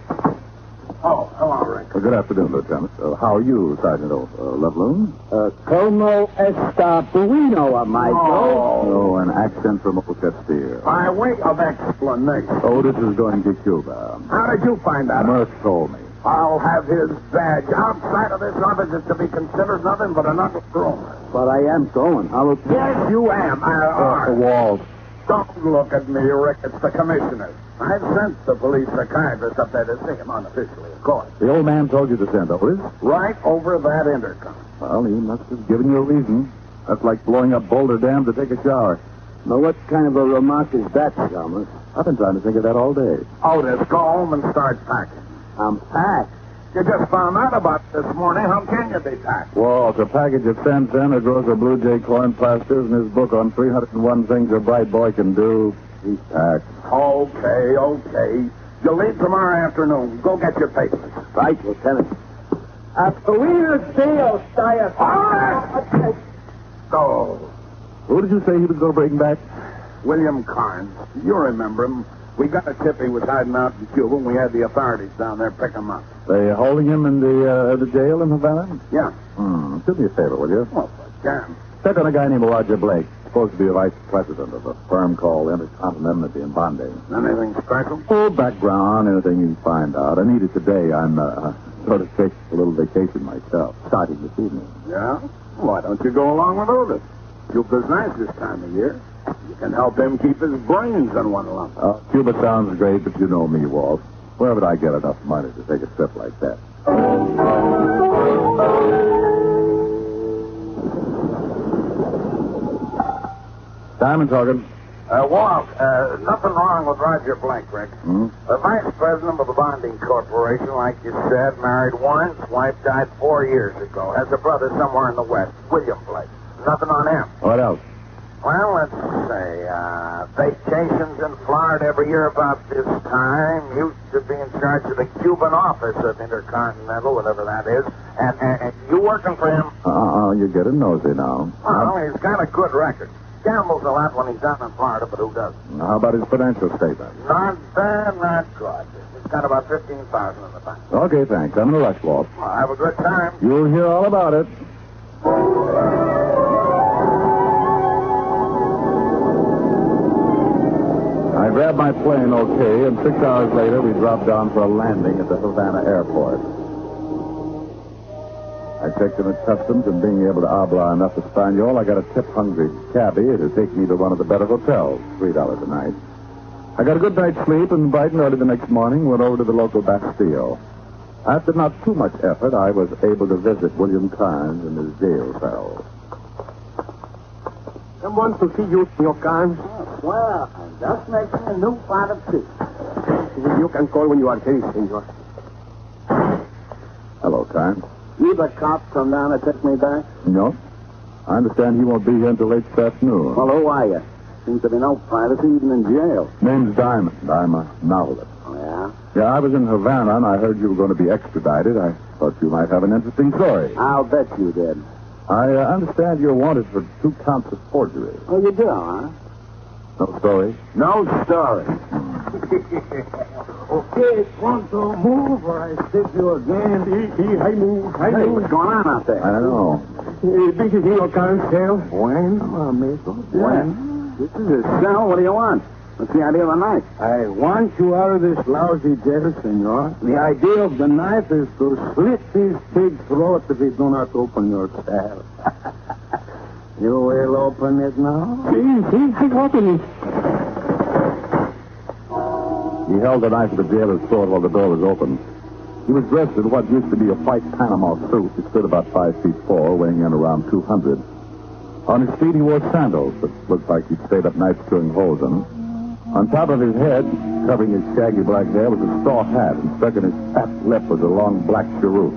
Oh, hello, Rick. Good afternoon, Lieutenant. How are you, Sergeant Leveloon? Como esta bueno, amigo? Oh, an accent from Old Castile. By way of explanation. Otis is going to Cuba. How did you find out? Murph told me. I'll have his badge. Outside of this office is to be considered nothing but an undergroomer. But I am going. Yes, you am. Walt. Don't look at me, Rick. It's the commissioner. I've sent the police psychiatrist up there to see him unofficially, of course. The old man told you to send Otis? Right over that intercom. Well, he must have given you a reason. That's like blowing up Boulder Dam to take a shower. Now, what kind of a remark is that, Chalmers? I've been trying to think of that all day. Otis, go home and start packing. I'm packed. You just found out about it this morning. How can you be packed? Walt, a package of 10 cent, a gross of Blue Jay coin plasters, and his book on 301 things a bright boy can do. He's packed. Okay. You leave tomorrow afternoon. Go get your papers. Right, Lieutenant. Buenos dias, Dias. Go. Who did you say he was going to bring back? William Carnes. You remember him. We got a tip he was hiding out in Cuba, and we had the authorities down there pick him up. They holding him in the jail in Havana? Yeah. Do me a favor, will you? Well, if I can. Check on a guy named Roger Blake, supposed to be a vice president of a firm called Intercontinental in Bombay. Anything special? Oh, background, anything you can find out. I need it today. I'm sort of taking a little vacation myself, starting this evening. Yeah? Why don't you go along with Otis? Cuba's nice this time of year. You can help him keep his brains in one lump. Cuba sounds great, but you know me, Walt. Where would I get enough money to take a trip like that? Diamond talking. Walt, nothing wrong with Roger Blake, Rick. The vice president of the bonding corporation, like you said, married once, wife died 4 years ago. Has a brother somewhere in the West, William Blake. Nothing on him. What else? Well, let's say, vacations in Florida every year about this time. Used to be in charge of the Cuban office of Intercontinental, whatever that is. And you working for him? You're getting nosy now. Well, he's got a good record. Gambles a lot when he's down in Florida, but who doesn't? How about his financial statement? Not bad, not good. He's got about $15,000 in the bank. Okay, thanks. I'm in a rush, Walt. Well, have a good time. You'll hear all about it. I've had my plane okay, and 6 hours later we dropped down for a landing at the Havana airport. I checked in at customs, and being able to habla enough Espanol, I got a tip-hungry cabbie to take me to one of the better hotels, $3 a night. I got a good night's sleep, and bright and early the next morning went over to the local Bastille. After not too much effort, I was able to visit William Carnes in his jail cell. Someone to see you, Senor Carnes. Well, I'm just making a new pot of tea. You can call when you are ready, Senor. Hello, Carnes. You the cop come down to take me back? No. I understand he won't be here until late this afternoon. Well, who are you? Seems to be no privacy even in jail. Name's Diamond. I'm a novelist. Oh, yeah? Yeah, I was in Havana, and I heard you were going to be extradited. I thought you might have an interesting story. I'll bet you did. I understand you're wanted for 2 counts of forgery. Oh, you do, huh? No story? No story. Okay, pronto, move, or I stick you again. I move. Hey, what's going on out there? I don't know. This is Senor Carnes' cell. Bueno, amigo. Bueno. This is his cell. What do you want? What's the idea of the knife? I want you out of this lousy jail, senor. The idea of the knife is to slit this pig's throat if you do not open your cell. You will open it now? See, I open it. He held the knife to the jailer's throat while the door was open. He was dressed in what used to be a white Panama suit. He stood about 5 feet 4, weighing in around 200. On his feet, he wore sandals that looked like he'd stayed up nights drilling holes in them. On top of his head, covering his shaggy black hair, was a straw hat, and stuck in his fat lip was a long black cheroot.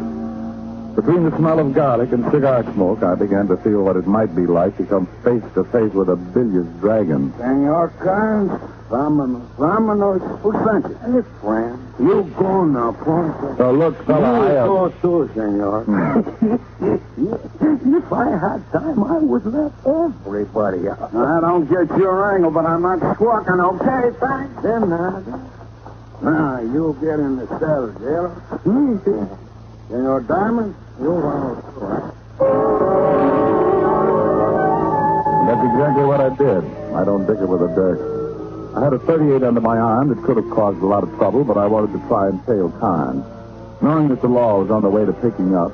Between the smell of garlic and cigar smoke, I began to feel what it might be like to come face to face with a billiards dragon. Senor Carnes, vámonos. Who sent you? Hey, friend. You go now, pronto. So look, fella, You go too, senor. If I had time, I would let everybody out. I don't get your angle, but I'm not squawking, okay? Thanks. Then, now, you get in the cell, jailer. Senor Diamond, you want to That's exactly what I did. I don't dicker with a dirk. I had a .38 under my arm that could have caused a lot of trouble, but I wanted to try and tail Carnes. Knowing that the law was on the way to picking up,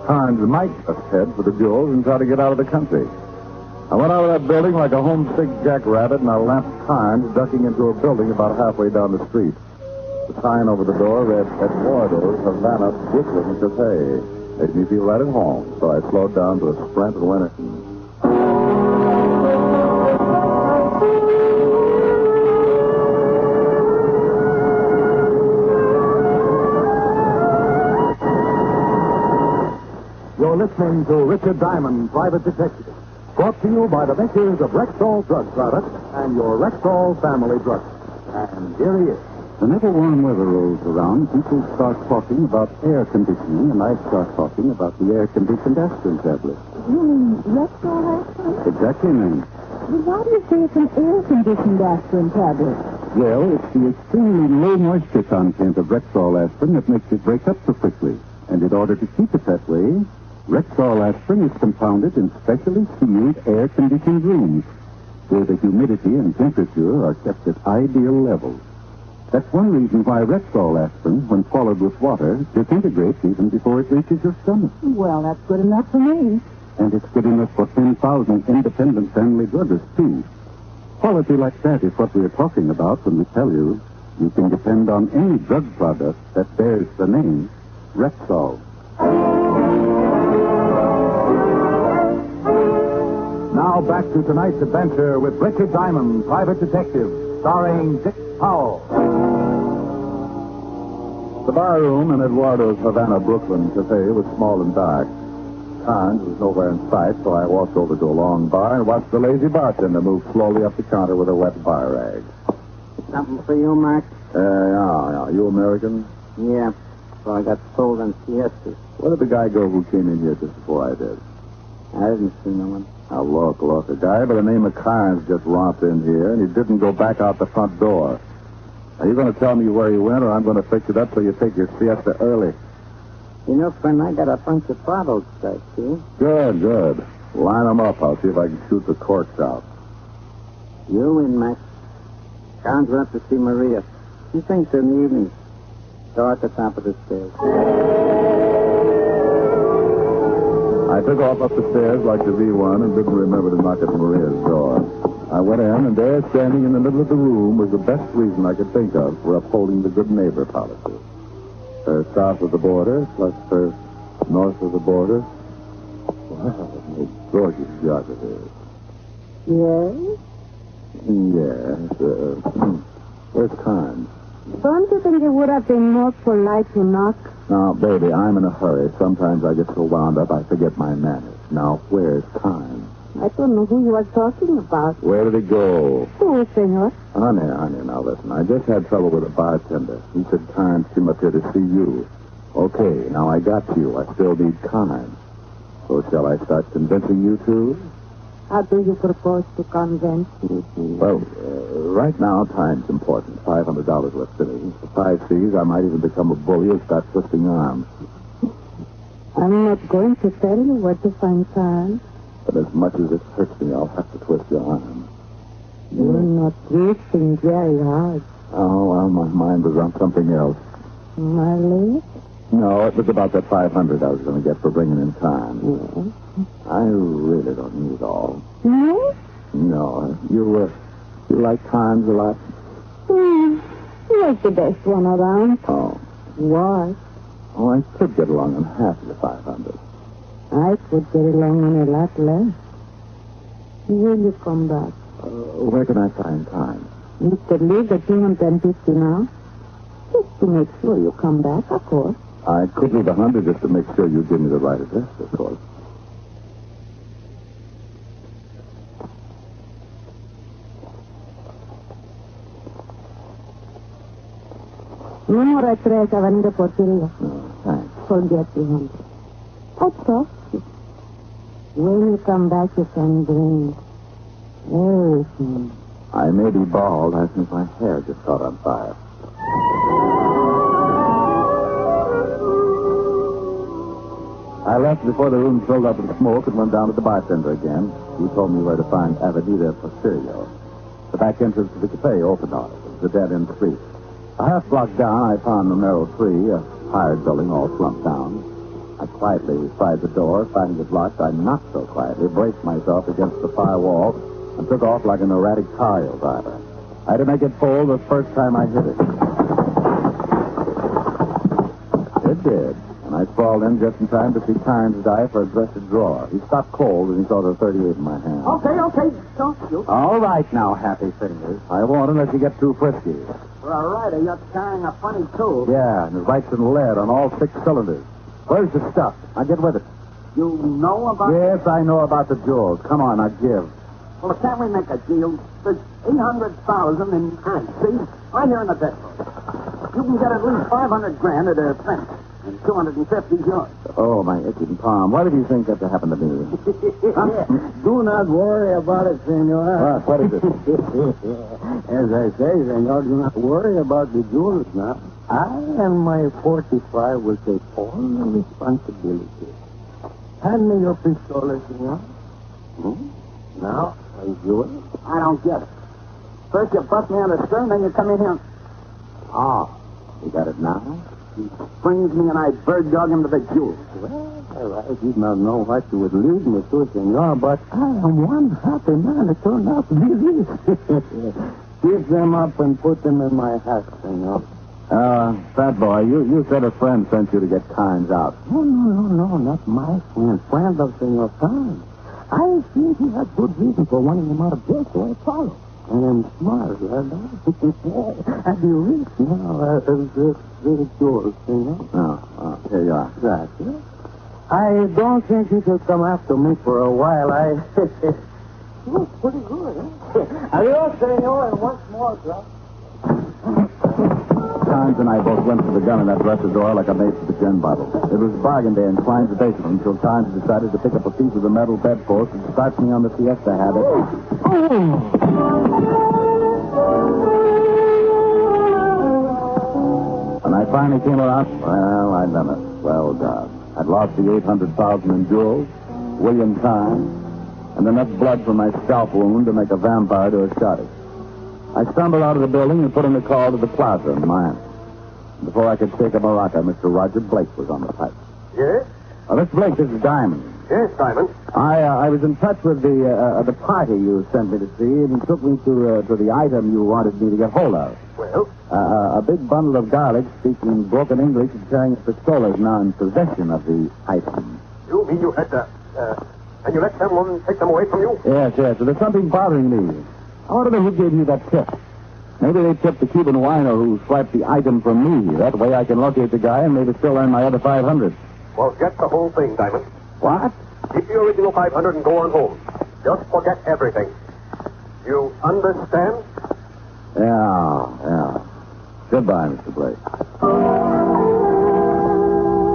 Carnes might just head for the jewels and try to get out of the country. I went out of that building like a homesick jackrabbit, and I lamped Carnes ducking into a building about halfway down the street. The sign over the door read Eduardo's Havana Brooklyn Cafe. Made me feel right at home, so I slowed down to a sprint and went in. You're listening to Richard Diamond, Private Detective, brought to you by the makers of Rexall Drug Products and your Rexall family drug. And here he is. Whenever warm weather rolls around, people start talking about air conditioning, and I start talking about the air-conditioned aspirin tablet. You mean Rexall aspirin? Exactly, ma'am. Well, why do you say it's an air-conditioned aspirin tablet? Well, it's the extremely low moisture content of Rexall aspirin that makes it break up so quickly. And in order to keep it that way, Rexall aspirin is compounded in specially sealed air-conditioned rooms, where the humidity and temperature are kept at ideal levels. That's one reason why Rexall aspirin, when swallowed with water, disintegrates even before it reaches your stomach. Well, that's good enough for me. And it's good enough for 10,000 independent family druggists, too. Quality like that is what we're talking about when we tell you you can depend on any drug product that bears the name Rexall. Now back to tonight's adventure with Richard Diamond, Private Detective, starring Dick Powell. The bar room in Eduardo's Havana Brooklyn Cafe was small and dark. Carnes was nowhere in sight, so I walked over to a long bar and watched the lazy bartender move slowly up the counter with a wet bar rag. Something for you, Mac? Yeah. You American? Yeah. So I got sold on siestas. Where did the guy go who came in here just before I did? I didn't see no one. Now, look. A guy by the name of Carnes just romped in here, and he didn't go back out the front door. Are you going to tell me where he went, or I'm going to fix it up so you take your siesta early? You know, friend, I got a bunch of bottles back here. Good. Line them up. I'll see if I can shoot the corks out. You in, Mac. Carnes went up to see Maria. She thinks in the evening. Saw her at the top of the stairs. I took off up the stairs like the V1 and didn't remember to knock at Maria's door. I went in, and there, standing in the middle of the room, was the best reason I could think of for upholding the good neighbor policy. Her south of the border, plus her north of the border. Wow, what a gorgeous job it is. Yes? Yes. Where's Carnes? Don't you think it would have been more polite to knock? Now, baby, I'm in a hurry. Sometimes I get so wound up I forget my manners. Now, where's Carnes? I don't know who you are talking about. Where did he go? Who, senor? Honey, now listen. I just had trouble with a bartender. He said Carnes came up here to see you. Okay, now I got you. I still need Carnes. So shall I start convincing you too? How do you propose to convince me? Well, right now, time's important. $500 worth to me. For 5 C's, I might even become a bully and start twisting arms. I'm not going to tell you where to find Carnes. But as much as it hurts me, I'll have to twist your arm. You're not twisting very hard. Oh, well, my mind was on something else. My leg? No, it was about that $500 I was going to get for bringing in Carnes. Yes. I really don't need all. No? No. You like Carnes a lot? You're the best one around. Oh. Was. Oh, I could get along on half of the 500. I could get along on a lot less. Will you come back? Where can I find Carnes? Mr. Lee, the 250 now. Just to make sure you come back, of course. I could leave 100 just to make sure you give me the right address, of course. Número 3, Avenida Porteria. Thanks. Forget 200. I trust you. When you come back, you can bring everything. I may be bald. I think my hair just caught on fire. I left before the room filled up with smoke and went down to the bartender again. He told me where to find Avenida Porteria. The back entrance to the cafe opened on it. It was a dead-end street. A half block down, I found numero 3, a hired building all slumped down. I quietly tried the door. Finding it locked, I knocked so quietly, braced myself against the far wall, and took off like an erratic car driver. I had to make it full the first time I hit it. It did, and I sprawled in just in time to see Carnes dive for a dresser drawer. He stopped cold, and he saw the 38 in my hand. Okay, don't shoot. All right now, Happy Fingers. I won't unless you get too frisky. For a rider, you're carrying a funny tool. Yeah, and it writes in lead on all 6 cylinders. Where's the stuff? Now get with it. You know about... Yes, I know about the jewels. Come on, now give. Well, can't we make a deal? There's $800,000 in hand. See? Right here in the desk. You can get at least $500,000 at a cent. And 250 is yours. Oh, my itching palm. Why did you think that to happen to me? Do not worry about it, senor. What is it? As I say, senor, do not worry about the jewels now. I and my 45 will take all the responsibility. Hand me your pistol, senor. Now, are you doing it? I don't get it. First you bust me on the stern, then you come in here. Ah, you got it now? He springs me and I bird dog him to the jewels. Well, I did not know what you would lead me to, senor, but I am one happy man to turn out to be this. Pick them up and put them in my hat, senor. Fat boy, you said a friend sent you to get Carnes out. No, not my friend. Friend of Senor Carnes. I think he had good reason for wanting him out of jail, so I followed. I am smart, right? I'd be rich now. Very yours, senor. Oh, here you are. Right. I don't think you should come after me for a while. Looks pretty good, eh? Adios, senor, and once more, bro. Carnes and I both went for the gun in that dresser drawer like a maid for the gin bottle. It was bargain day in Klein's basement until Carnes decided to pick up a piece of the metal bedpost and start me on the siesta habit. When I finally came around, well, I'd done it. Well done. I'd lost the $800,000 in jewels, William Carnes, and enough blood from my scalp wound to make a vampire to a shotty. I stumbled out of the building and put in a call to the plaza in Miami. Before I could shake a maraca, Mr. Roger Blake was on the pipe. Yes? Mr. Blake, this is Diamond. Yes, Diamond. I was in touch with the party you sent me to see, and he took me to the item you wanted me to get hold of. Well? A big bundle of garlic, speaking broken English and carrying a pistola is now in possession of the item. You mean you had and you let someone take them away from you? Yes. So there's something bothering me. I want to know who gave you that tip. Maybe they tipped the Cuban wino who swiped the item from me. That way I can locate the guy and maybe still earn my other $500. Well, get the whole thing, Diamond. What? Keep the original $500 and go on home. Just forget everything. You understand? Yeah. Goodbye, Mr. Blake.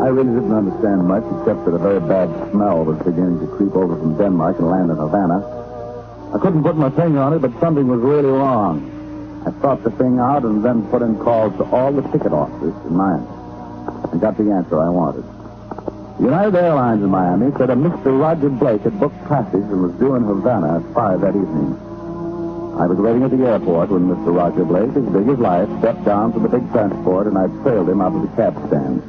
I really didn't understand much, except that a very bad smell was beginning to creep over from Denmark and land in Havana. I couldn't put my finger on it, but something was really wrong. I thought the thing out and then put in calls to all the ticket offices in Miami. I got the answer I wanted. United Airlines in Miami said a Mr. Roger Blake had booked passage and was due in Havana at 5 that evening. I was waiting at the airport when Mr. Roger Blake, as big as life, stepped down from the big transport, and I trailed him out to the cab stand.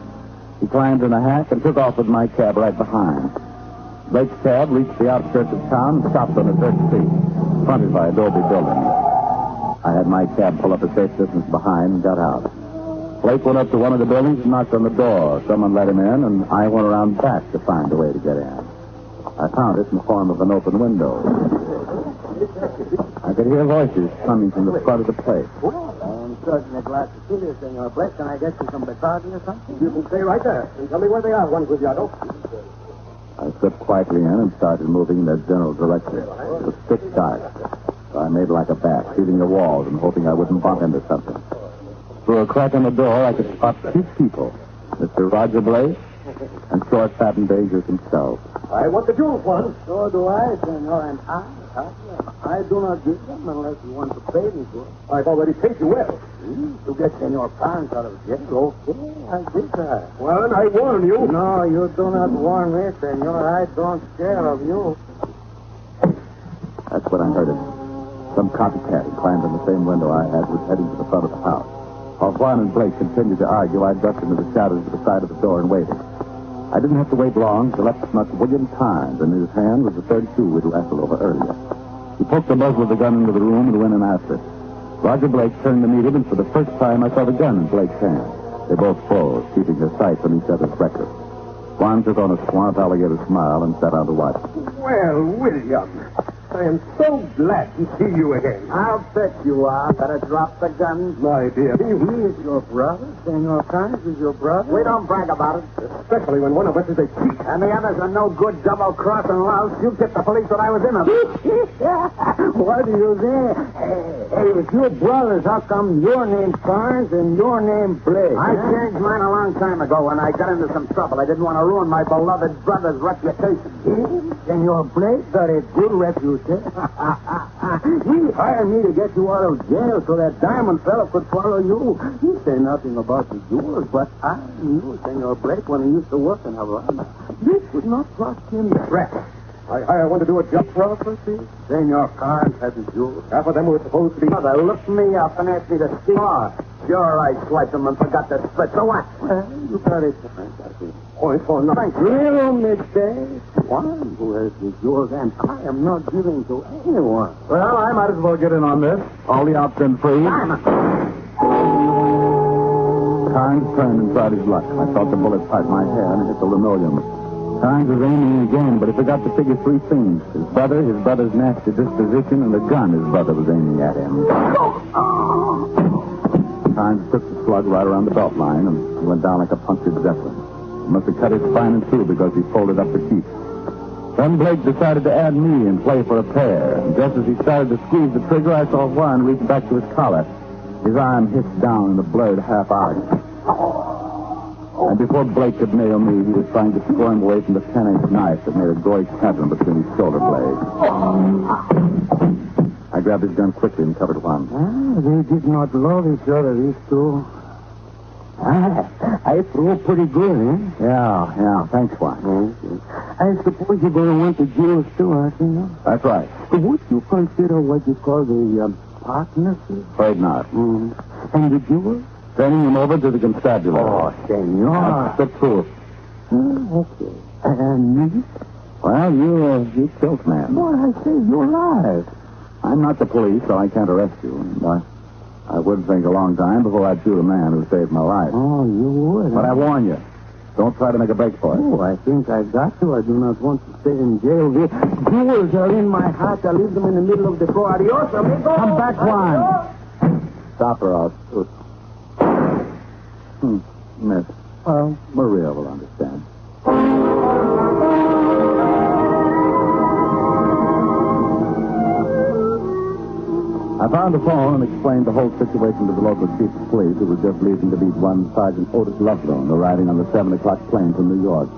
He climbed in a hack and took off with my cab right behind. Blake's cab reached the outskirts of town and stopped on a dirt street, fronted by adobe buildings. I had my cab pull up a safe distance behind and got out. Blake went up to one of the buildings and knocked on the door. Someone let him in, and I went around back to find a way to get in. I found it in the form of an open window. I could hear voices coming from the front of the place. I'm certainly glad to see you, Senor Blake. Can I get you some Bacardi or something? You can stay right there and tell me where they are, Juan Guglielmo. I slipped quietly in and started moving in their general direction. It was thick dark. So I made like a bat, feeling the walls and hoping I wouldn't bump into something. Through a crack in the door, I could spot 2 people, Mr. Roger Blake and short, fat, and dangerous himself. I want the jewels, Juan. So do I, Senor, and I do not give them unless you want to pay me for it. I've already paid you well. To get Senor parents out of jail, okay, I did that. Well, I warn you. No, you do not warn me, Senor. I don't care of you. That's when I heard it. Some copycat who climbed in the same window I had was heading to the front of the house. While Juan and Blake continued to argue, I ducked into the shadows to the side of the door and waited. I didn't have to wait long. The left snuck William Times, and in his hand was the .32 we'd wrestled over earlier. He poked the muzzle of the gun into the room and went in after it. Roger Blake turned to meet him, and for the first time I saw the gun in Blake's hand. They both froze, keeping their sights on each other's breakfast. Juan took on a swamp alligator smile and sat down to watch. Well, William, I am so glad to see you again. I'll bet you are. Better drop the gun. My dear. He is your brother. Senor Times is your brother. We don't brag about it. Especially when one of us is a cheat. And the others are no good double-crossing louse. You get the police when I was in them. What do you say? Hey, if you're brothers, how come your name's Carnes and your name Blake? I changed mine a long time ago when I got into some trouble. I didn't want to ruin my beloved brother's reputation. Senor Blake got a good reputation. He hired me to get you out of jail so that diamond fella could follow you. He said nothing about the jewels, but I knew Senor Blake when he used to work in Havana. You could not trust him. Rat. I hired one to do a job for us. Senor Carnes had the jewels. Half of them were supposed to be... Mother looked me up and asked me to steal. Oh, sure, I swiped them and forgot to split. So what? Well, you got it. Point for nothing. Little mistake. One who has the jewels, and I am not giving to anyone. Well, I might as well get in on this. All the out's been free. Carnes turned and tried his luck. I felt the bullet part my hair and hit the linoleum. Carnes was aiming again, but he forgot to figure 3 things. His brother's nasty disposition, and the gun his brother was aiming at him. Carnes took the slug right around the belt line, and he went down like a punctured zeppelin. He must have cut his spine in 2 because he folded up the sheet. Then Blake decided to add me and play for a pair. And just as he started to squeeze the trigger, I saw Juan reach back to his collar. His arm hissed down in the blurred half-arc. And before Blake could nail me, he was trying to squirm away from the 10-inch knife that made a gory chasm between his shoulder blades. I grabbed his gun quickly and covered Juan. They did not love each other, these two. I threw pretty good, eh? Yeah. Thanks, Juan. I suppose you're going to want the jewels, too, aren't you? That's right. Would you consider what you call the partnership? Afraid not. And the jewels? Turning them over to the constabulary. Oh, senor. That's the truth. Okay. And me? Well, you killed man. What I say, you're alive. I'm not the police, so I can't arrest you. And I would think a long time before I'd shoot a man who saved my life. Oh, you would. But I warn you, don't try to make a break for it. Oh, I think I got to. I do not want to stay in jail. The jewels are in my hat. I leave them in the middle of the floor. Adios, amigo. Come back, Juan. Stop her, I'll shoot. Miss. Well, Maria will understand. I found the phone and explained the whole situation to the local chief of police, who was just leaving to meet one Sergeant Otis Loveloon, arriving on the 7 o'clock plane from New York.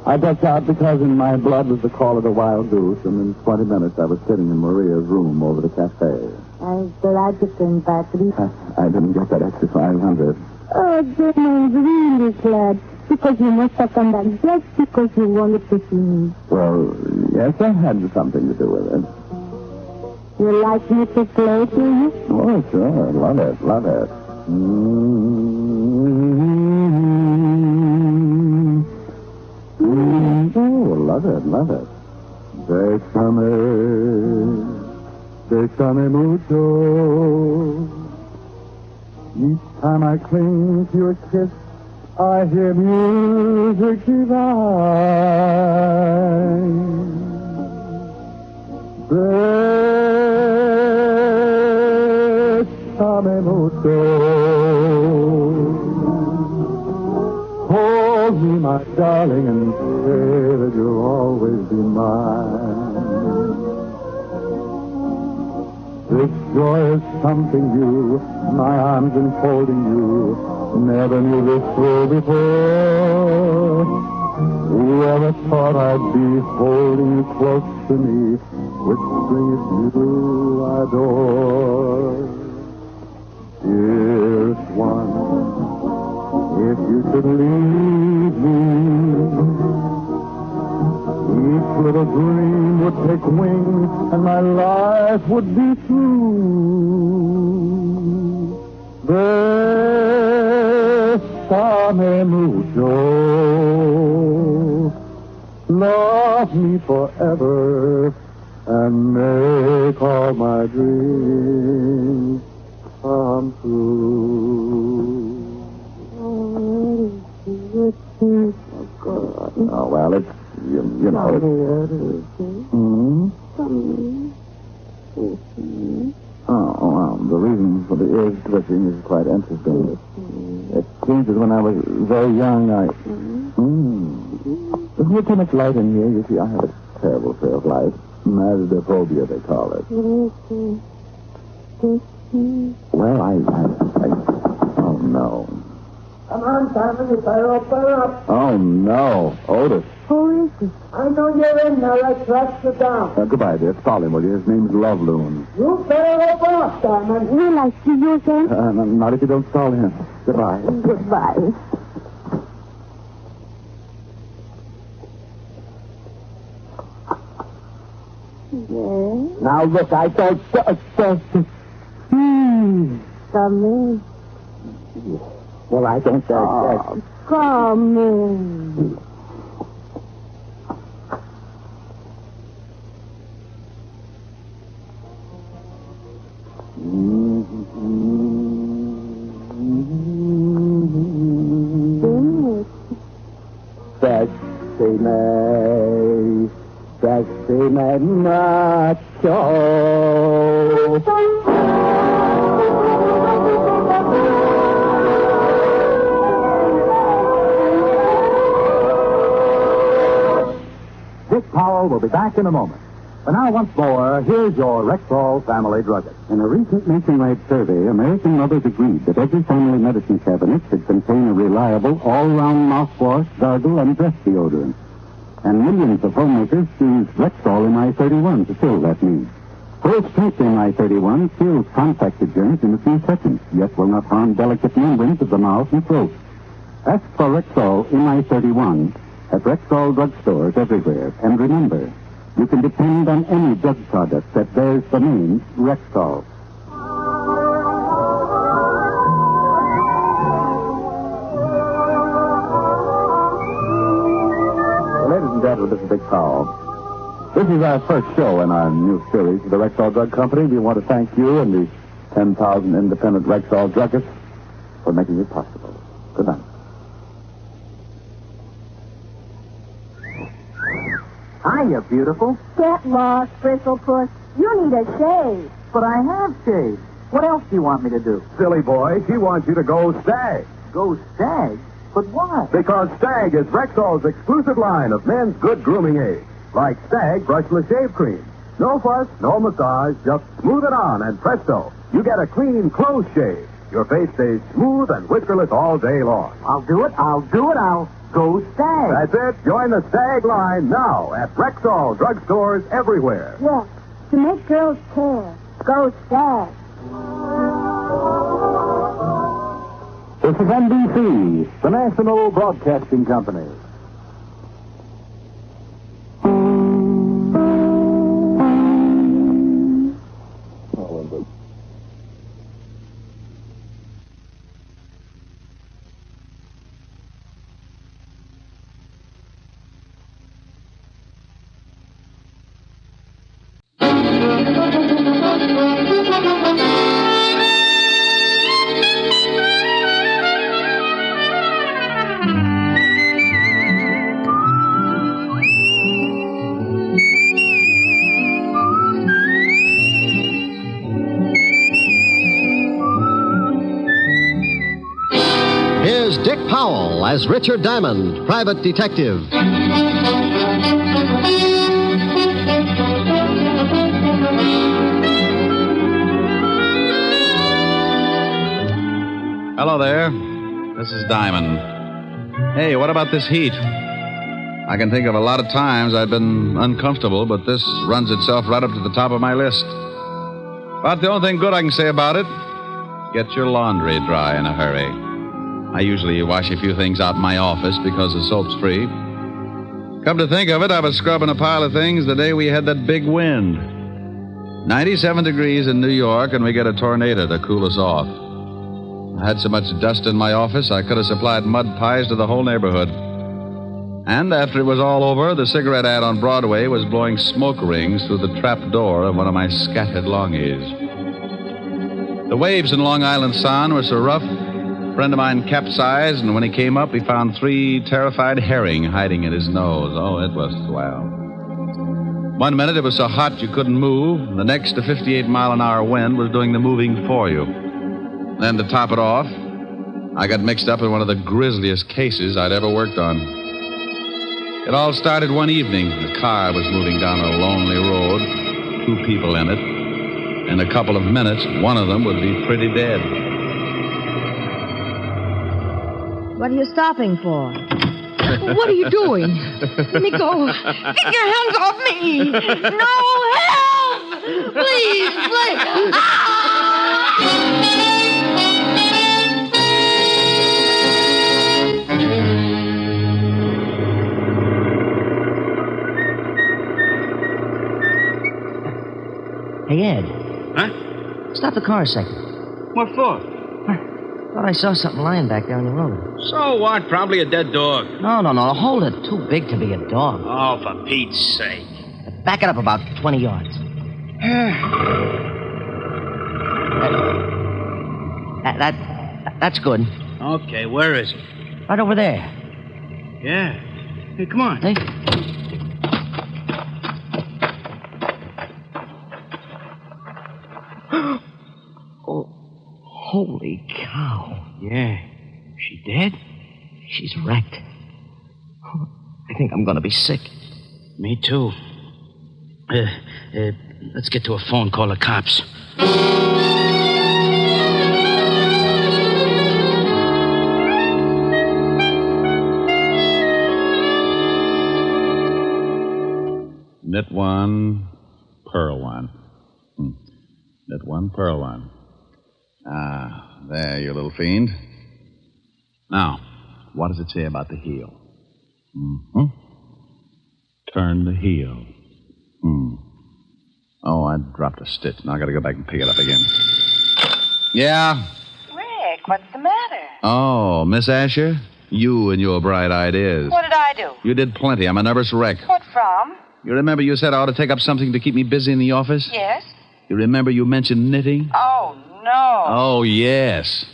I ducked out because in my blood was the call of the wild goose, and in 20 minutes I was sitting in Maria's room over the cafe. I'm glad you came back. I didn't get that extra 500. Oh, Jim, I'm really glad. Because you must have come back just because you wanted to see me. Well, yes, that had something to do with it. You like me to play to you? Oh, sure. Love it. Oh, love it. Bésame mucho. Each time I cling to your kiss, I hear music divine. Bésame mucho. Hold me, my darling, and say that you'll always be mine. This joy is something new, my arms enfolding you. Never knew this thrill before. Whoever thought I'd be holding you close to me, whispering if you adore. Dearest one, if you should leave me, each little dream would take wing and my life would be through. Bésame mucho. Love me forever and make all my dreams come true. Oh, God. Oh, well, it's, you know. Oh, well, the reason for the ears twitching is quite interesting. It seems that when I was very young, There's not too much light in here. You see, I have a terrible fear of light. Masophobia, they call it. Well, I... Oh, no. Come on, Simon, you better open up. Oh, no. Otis. Who is it? I know you're in there. Let's rush you down. Goodbye, dear. Call him, will you? His name's Loveloon. You better open up, Simon. Will I see you again? Not if you don't call him. Goodbye. Goodbye. Yes. Now, look, I don't... Come in. Well, I don't... Come in. Sexy macho. Dick Powell will be back in a moment. But now, once more, here's your Rexall family druggist. In a recent nationwide survey, American mothers agreed that every family medicine cabinet should contain a reliable, all-round mouthwash, gargle, and breath deodorant. And millions of homemakers choose Rexall MI31 to fill that need. Full-strength MI31 kills contacted germs in a few seconds, yet will not harm delicate membranes of the mouth and throat. Ask for Rexall MI31 at Rexall drugstores everywhere. And remember, you can depend on any drug product that bears the name Rexall. in debt with Mr. Dick Powell. This is our first show in our new series of the Rexall Drug Company. We want to thank you and the 10,000 independent Rexall druggists for making it possible. Good night. Hiya, beautiful. Get lost, Bristlepuss. You need a shave. But I have shaved. What else do you want me to do? Silly boy, she wants you to go Stag. Go Stag? But why? Because Stag is Rexall's exclusive line of men's good grooming aids. Like Stag brushless shave cream. No fuss, no massage, just smooth it on and presto, you get a clean, close shave. Your face stays smooth and whiskerless all day long. I'll do it. I'll go Stag. That's it. Join the Stag line now at Rexall drugstores everywhere. Yes, to make girls care. Go Stag. This is NBC, the National Broadcasting Company. As Richard Diamond, private detective. Hello there. This is Diamond. Hey, what about this heat? I can think of a lot of times I've been uncomfortable, but this runs itself right up to the top of my list. But the only thing good I can say about it, get your laundry dry in a hurry. I usually wash a few things out in my office because the soap's free. Come to think of it, I was scrubbing a pile of things the day we had that big wind. 97 degrees in New York, and we get a tornado to cool us off. I had so much dust in my office, I could have supplied mud pies to the whole neighborhood. And after it was all over, the cigarette ad on Broadway was blowing smoke rings through the trap door of one of my scattered longies. The waves in Long Island Sound were so rough, a friend of mine capsized, and when he came up, he found 3 terrified herring hiding in his nose. Oh, it was swell. One minute it was so hot you couldn't move. The next, a 58-mile-an-hour wind was doing the moving for you. Then to top it off, I got mixed up in one of the grisliest cases I'd ever worked on. It all started one evening. The car was moving down a lonely road, 2 people in it. In a couple of minutes, one of them would be pretty dead. What are you stopping for? What are you doing? Let me go. Get your hands off me. No, help! Please, please. Hey, Ed. Huh? Stop the car a second. What for? Thought I saw something lying back there on the road. So what? Probably a dead dog. No. Hold it. Too big to be a dog. Oh, for Pete's sake. Back it up about 20 yards. That's good. Okay, where is it? Right over there. Yeah. Hey, come on. Hey. Holy cow. Yeah. She dead? She's wrecked. I think I'm going to be sick. Me too. Let's get to a phone, call the cops. Knit 1, purl 1. Knit 1, purl 1. Ah, there, you little fiend. Now, what does it say about the heel? Turn the heel. Oh, I dropped a stitch. Now I gotta go back and pick it up again. Yeah? Rick, what's the matter? Oh, Miss Asher? You and your bright ideas. What did I do? You did plenty. I'm a nervous wreck. What from? You remember you said I ought to take up something to keep me busy in the office? Yes. You remember you mentioned knitting? Oh, no. Oh, yes.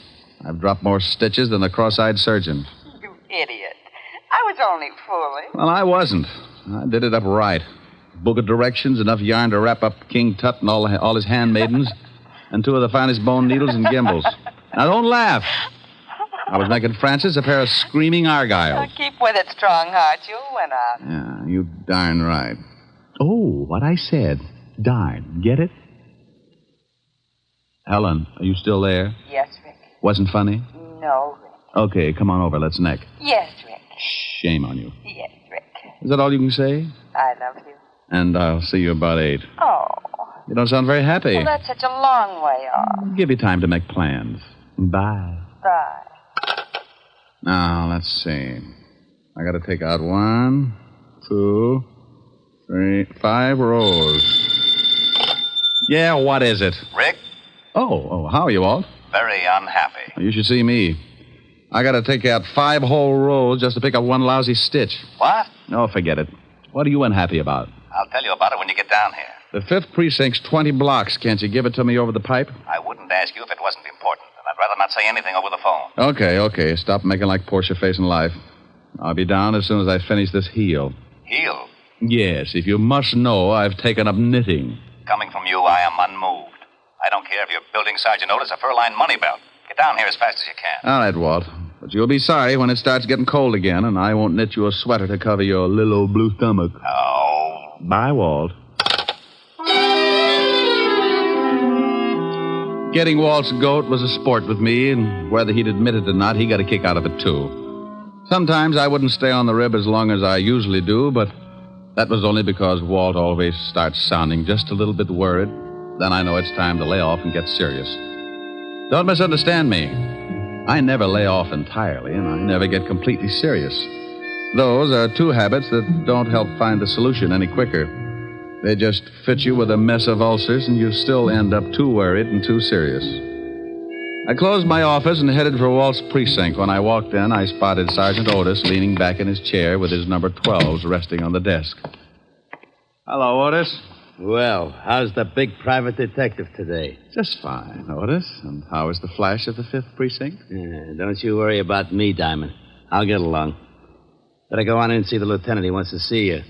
I've dropped more stitches than the cross-eyed surgeon. You idiot. I was only fooling. Well, I wasn't. I did it up right. Book of directions, enough yarn to wrap up King Tut and all his handmaidens, and 2 of the finest bone needles and gimbals. Now, don't laugh. I was making Francis a pair of screaming argyles. Keep with it, strong heart. You'll win out. Yeah, you darn right. Oh, what I said. Darn. Get it? Helen, are you still there? Yes, Rick. Wasn't funny? No, Rick. Okay, come on over. Let's neck. Yes, Rick. Shame on you. Yes, Rick. Is that all you can say? I love you. And I'll see you about 8. Oh. You don't sound very happy. Well, that's such a long way off. Give you time to make plans. Bye. Bye. Now, let's see. I gotta take out 1, 2, 3, 5 rows. Yeah, what is it? Rick? Oh, how are you, Walt? Very unhappy. You should see me. I gotta take out 5 whole rows just to pick up 1 lousy stitch. What? Oh, forget it. What are you unhappy about? I'll tell you about it when you get down here. The 5th precinct's 20 blocks. Can't you give it to me over the pipe? I wouldn't ask you if it wasn't important, and I'd rather not say anything over the phone. Okay. Stop making like Portia facing life. I'll be down as soon as I finish this heel. Heel? Yes, if you must know, I've taken up knitting. Coming from you, I am unmoved. I don't care if you're building Sergeant Otis a fur-lined money belt. Get down here as fast as you can. All right, Walt. But you'll be sorry when it starts getting cold again, and I won't knit you a sweater to cover your little old blue stomach. Oh. Bye, Walt. Getting Walt's goat was a sport with me, and whether he'd admit it or not, he got a kick out of it, too. Sometimes I wouldn't stay on the rib as long as I usually do, but that was only because Walt always starts sounding just a little bit worried. Then I know it's time to lay off and get serious. Don't misunderstand me. I never lay off entirely, and I never get completely serious. Those are 2 habits that don't help find the solution any quicker. They just fit you with a mess of ulcers, and you still end up too worried and too serious. I closed my office and headed for Walt's precinct. When I walked in, I spotted Sergeant Otis leaning back in his chair with his number 12s resting on the desk. Hello, Otis. Well, how's the big private detective today? Just fine, Otis. And how is the flash of the 5th precinct? Don't you worry about me, Diamond. I'll get along. Better go on in and see the lieutenant. He wants to see you.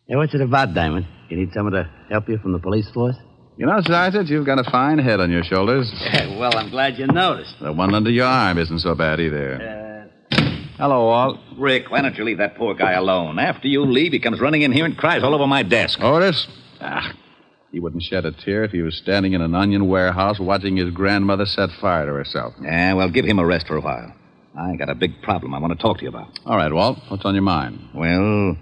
Hey, what's it about, Diamond? You need someone to help you from the police force? You know, Sergeant, you've got a fine head on your shoulders. Well, I'm glad you noticed. The one under your arm isn't so bad either. Hello, Walt. Rick, why don't you leave that poor guy alone? After you leave, he comes running in here and cries all over my desk. Otis? He wouldn't shed a tear if he was standing in an onion warehouse watching his grandmother set fire to herself. Yeah, well, give him a rest for a while. I got a big problem I want to talk to you about. All right, Walt. What's on your mind? Well,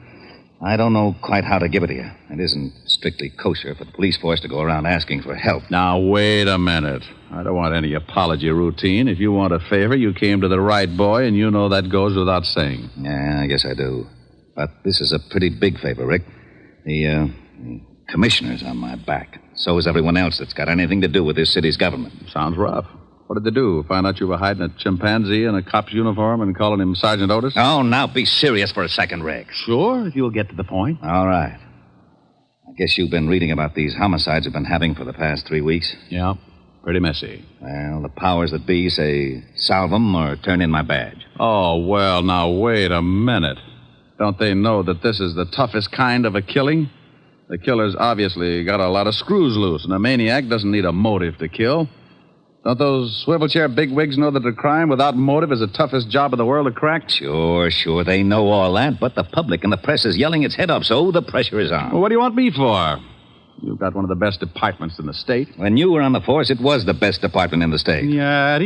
I don't know quite how to give it to you. It isn't strictly kosher for the police force to go around asking for help. Now, wait a minute. I don't want any apology routine. If you want a favor, you came to the right boy, and you know that goes without saying. Yeah, I guess I do. But this is a pretty big favor, Rick. The commissioner's on my back. So is everyone else that's got anything to do with this city's government. Sounds rough. What did they do? Find out you were hiding a chimpanzee in a cop's uniform and calling him Sergeant Otis? Oh, now be serious for a second, Rick. Sure, if you'll get to the point. All right. I guess you've been reading about these homicides we've been having for the past 3 weeks. Yeah, pretty messy. Well, the powers that be say solve them or turn in my badge. Oh, well, now, wait a minute. Don't they know that this is the toughest kind of a killing? The killer's obviously got a lot of screws loose, and a maniac doesn't need a motive to kill. Don't those swivel chair bigwigs know that a crime without motive is the toughest job in the world to crack? Sure, they know all that, but the public and the press is yelling its head off, so the pressure is on. Well, what do you want me for? You've got one of the best departments in the state. When you were on the force, it was the best department in the state. Now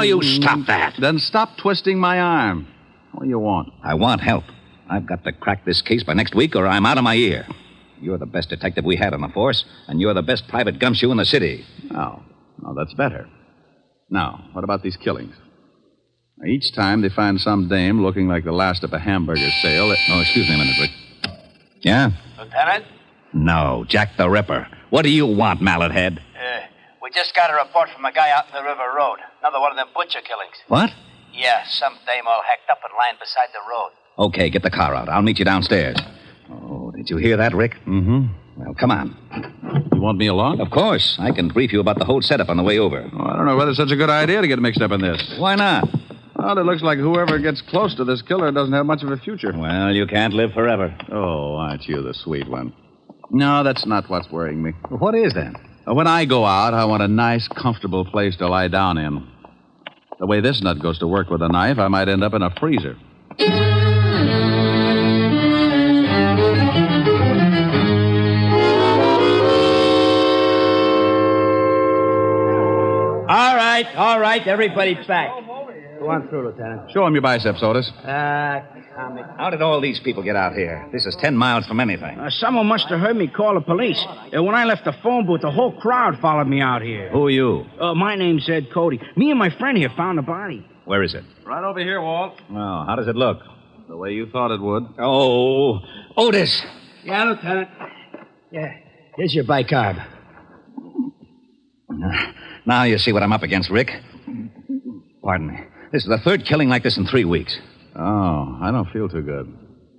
you stop that. Then stop twisting my arm. What do you want? I want help. I've got to crack this case by next week, or I'm out of my ear. You're the best detective we had on the force, and you're the best private gumshoe in the city. Oh, that's better. Now, what about these killings? Each time they find some dame looking like the last of a hamburger sale. Oh, excuse me a minute, Rick. Yeah? Lieutenant? No, Jack the Ripper. What do you want, mallet head? We just got a report from a guy out in the River Road. Another one of them butcher killings. What? Yeah, some dame all hacked up and lying beside the road. Okay, get the car out. I'll meet you downstairs. Oh, did you hear that, Rick? Mm-hmm. Well, come on. You want me along? Of course. I can brief you about the whole setup on the way over. Oh, I don't know whether it's such a good idea to get mixed up in this. Why not? Well, it looks like whoever gets close to this killer doesn't have much of a future. Well, you can't live forever. Oh, aren't you the sweet one? No, that's not what's worrying me. What is then? When I go out, I want a nice, comfortable place to lie down in. The way this nut goes to work with a knife, I might end up in a freezer. All right, everybody's back. Go on through, Lieutenant. Show him your biceps, Otis. Comic. How did all these people get out here? This is 10 miles from anything. Someone must have heard me call the police. When I left the phone booth, the whole crowd followed me out here. Who are you? My name's Ed Cody. Me and my friend here found the body. Where is it? Right over here, Walt. Oh, how does it look? The way you thought it would. Oh, Otis. Yeah, Lieutenant. Yeah, here's your bicarb. Now you see what I'm up against, Rick. Pardon me. This is the third killing like this in 3 weeks. Oh, I don't feel too good.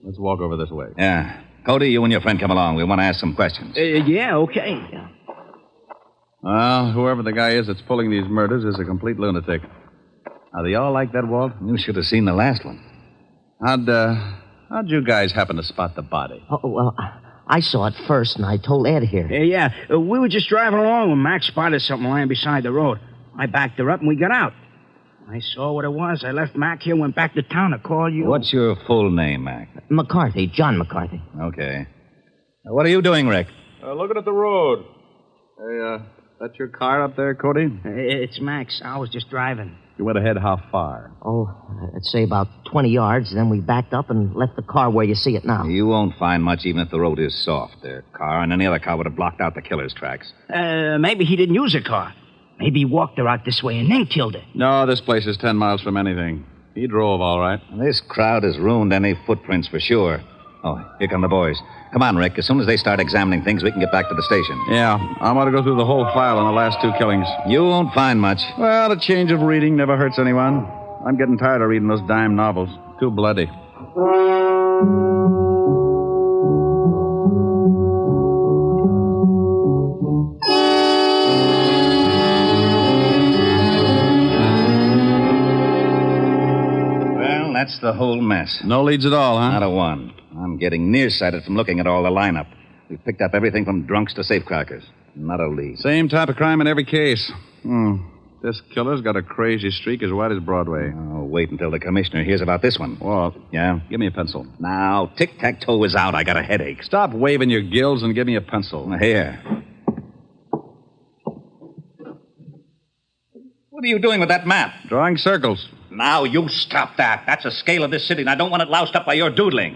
Let's walk over this way. Yeah. Cody, you and your friend come along. We want to ask some questions. Yeah, okay. Well, whoever the guy is that's pulling these murders is a complete lunatic. Are they all like that, Walt? You should have seen the last one. How'd you guys happen to spot the body? Oh, well, I saw it first, and I told Ed here. Yeah. We were just driving along when Max spotted something lying beside the road. I backed her up, and we got out. I saw what it was. I left Mac here, went back to town to call you. What's your full name, Mac? McCarthy, John McCarthy. Okay. What are you doing, Rick? Looking at the road. Hey, that's your car up there, Cody? It's Max. I was just driving. You went ahead how far? Oh, I'd say about 20 yards. Then we backed up and left the car where you see it now. You won't find much even if the road is soft. Their car and any other car would have blocked out the killer's tracks. Maybe he didn't use a car. Maybe he walked her out this way and then killed her. No, this place is 10 miles from anything. He drove, all right. This crowd has ruined any footprints for sure. Oh, here come the boys. Come on, Rick. As soon as they start examining things, we can get back to the station. Yeah, I want to go through the whole file on the last 2 killings. You won't find much. Well, a change of reading never hurts anyone. I'm getting tired of reading those dime novels. Too bloody. That's the whole mess. No leads at all, huh? Not a one. I'm getting nearsighted from looking at all the lineup. We've picked up everything from drunks to safecrackers. Not a lead. Same type of crime in every case. This killer's got a crazy streak as wide as Broadway. Oh, wait until the commissioner hears about this one. Walt. Yeah? Give me a pencil. Now, tic-tac-toe is out. I got a headache. Stop waving your gills and give me a pencil. Here. What are you doing with that map? Drawing circles. Now, you stop that. That's a scale of this city, and I don't want it loused up by your doodling.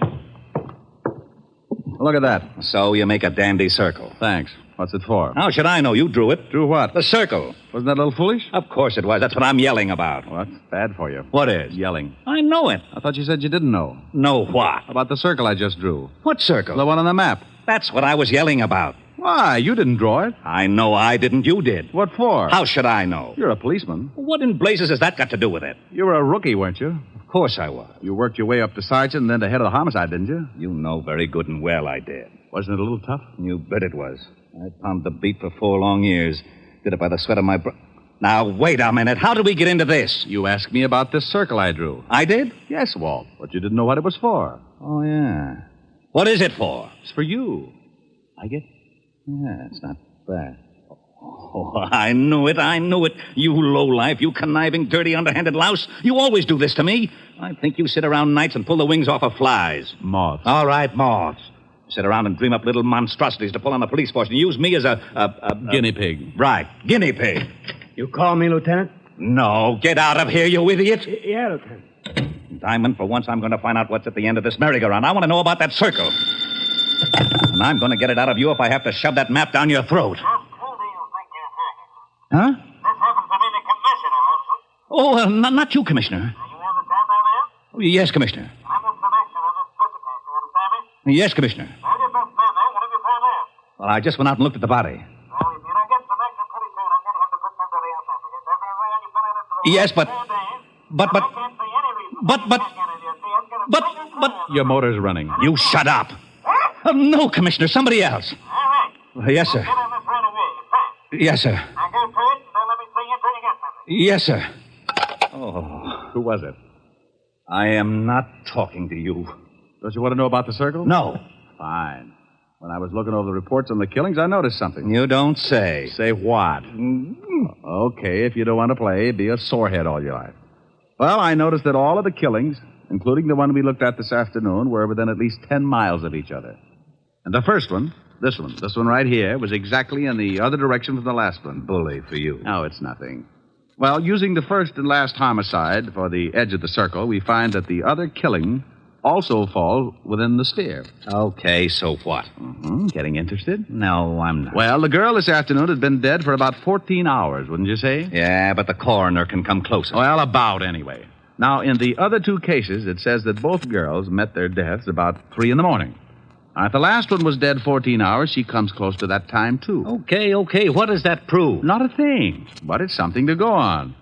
Look at that. So you make a dandy circle. Thanks. What's it for? How should I know? You drew it. Drew what? The circle. Wasn't that a little foolish? Of course it was. That's what I'm yelling about. Well, that's bad for you. What is? Yelling. I know it. I thought you said you didn't know. Know what? About the circle I just drew. What circle? The one on the map. That's what I was yelling about. Why? You didn't draw it. I know I didn't. You did. What for? How should I know? You're a policeman. What in blazes has that got to do with it? You were a rookie, weren't you? Of course I was. You worked your way up to sergeant and then to head of the homicide, didn't you? You know very good and well I did. Wasn't it a little tough? You bet it was. I pounded the beat for 4 long years. Did it by the sweat of my brow. Now, wait a minute. How did we get into this? You asked me about this circle I drew. I did? Yes, Walt. But you didn't know what it was for. Oh, yeah. What is it for? It's for you. I get... Yeah, it's not bad. Oh, I knew it. You lowlife, you conniving, dirty, underhanded louse. You always do this to me. I think you sit around nights and pull the wings off of flies. Moths. All right, moths. Sit around and dream up little monstrosities to pull on the police force and use me as a guinea pig. Right, guinea pig. You call me, Lieutenant? No, get out of here, you idiot. Yeah, Lieutenant. Diamond, for once I'm going to find out what's at the end of this merry-go-round. I want to know about that circle. And I'm going to get it out of you if I have to shove that map down your throat. Who do you think you're taking? Huh? This happens to be the commissioner, Wilson. Oh, not you, Commissioner. Are you understand that, man? Oh, yes, Commissioner. I'm the commissioner of this butcher case, you understand me? Yes, Commissioner. Well, your best man there, what have you found there? Well, I just went out and looked at the body. Well, if you don't get some action pretty soon, I'm going to have Yes, but... Your motor's running. You shut up. No, Commissioner, somebody else. Yes, sir. Yes, sir. Yes, sir. Oh, who was it? I am not talking to you. Don't you want to know about the circle? No. Fine. When I was looking over the reports on the killings, I noticed something. You don't say. Say what? Okay, if you don't want to play, be a sorehead all your life. Well, I noticed that all of the killings, including the one we looked at this afternoon, were within at least 10 miles of each other. And the first one, this one right here, was exactly in the other direction from the last one. Bully for you. Oh, it's nothing. Well, using the first and last homicide for the edge of the circle, we find that the other killing also falls within the sphere. Okay, so what? Getting interested? No, I'm not. Well, the girl this afternoon had been dead for about 14 hours, wouldn't you say? Yeah, but the coroner can come closer. Well, about anyway. Now, in the other two cases, it says that both girls met their deaths about 3 in the morning. Now, if the last one was dead 14 hours, she comes close to that time, too. Okay. What does that prove? Not a thing, but it's something to go on.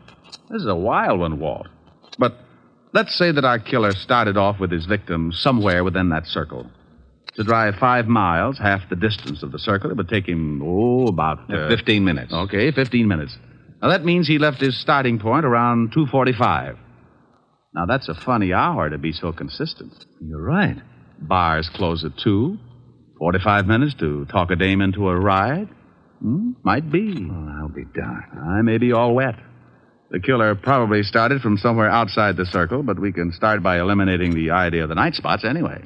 This is a wild one, Walt. But let's say that our killer started off with his victim somewhere within that circle. To drive 5 miles, half the distance of the circle, it would take him, about... 15 minutes. Okay, 15 minutes. Now, that means he left his starting point around 2:45. Now, that's a funny hour to be so consistent. You're right. Bars close at 2. 45 minutes to talk a dame into a ride? Might be. Oh, I'll be darned. I may be all wet. The killer probably started from somewhere outside the circle, but we can start by eliminating the idea of the night spots anyway.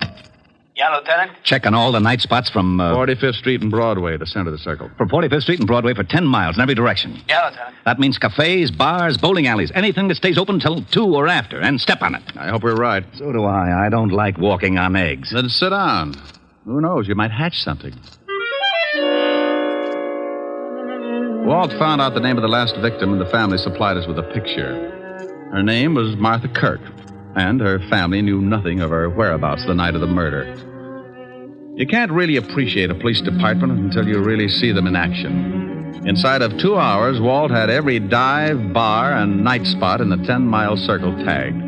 Yeah, Lieutenant? Checking all the night spots from... 45th Street and Broadway, the center of the circle. From 45th Street and Broadway for 10 miles in every direction. Yeah, Lieutenant. That means cafes, bars, bowling alleys, anything that stays open till 2 or after, and step on it. I hope we're right. So do I. I don't like walking on eggs. Then sit down. Who knows? You might hatch something. Walt found out the name of the last victim, and the family supplied us with a picture. Her name was Martha Kirk, and her family knew nothing of her whereabouts the night of the murder. You can't really appreciate a police department until you really see them in action. Inside of 2 hours, Walt had every dive, bar, and night spot in the 10-mile circle tagged.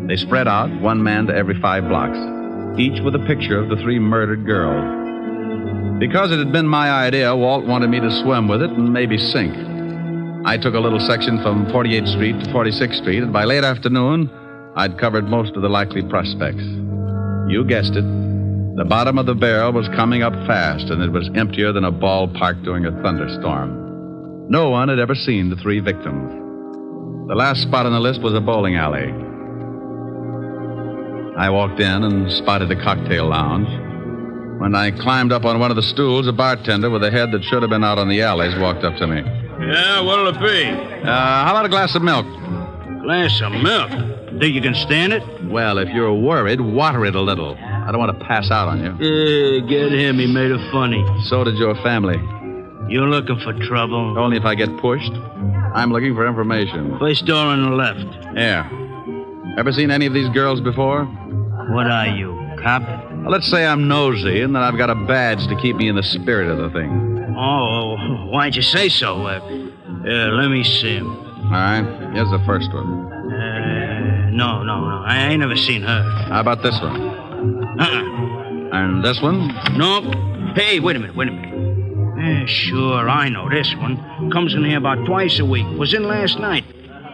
They spread out, one man to every 5 blocks, each with a picture of the 3 murdered girls. Because it had been my idea, Walt wanted me to swim with it and maybe sink. I took a little section from 48th Street to 46th Street, and by late afternoon, I'd covered most of the likely prospects. You guessed it. The bottom of the barrel was coming up fast, and it was emptier than a ballpark during a thunderstorm. No one had ever seen the 3 victims. The last spot on the list was a bowling alley. I walked in and spotted a cocktail lounge. When I climbed up on one of the stools, a bartender with a head that should have been out on the alleys walked up to me. Yeah, what'll it be? How about a glass of milk? Glass of milk? Think you can stand it? Well, if you're worried, water it a little. I don't want to pass out on you. Get him. He made it funny. So did your family. You looking for trouble? Only if I get pushed. I'm looking for information. First door on the left. Yeah. Ever seen any of these girls before? What are you, cop? Well, let's say I'm nosy, and then I've got a badge to keep me in the spirit of the thing. Oh, why'd you say so? Let me see him. All right. Here's the first one. No. I ain't never seen her. How about this one? And this one? No. Hey, wait a minute. Sure, I know this one. Comes in here about twice a week. Was in last night.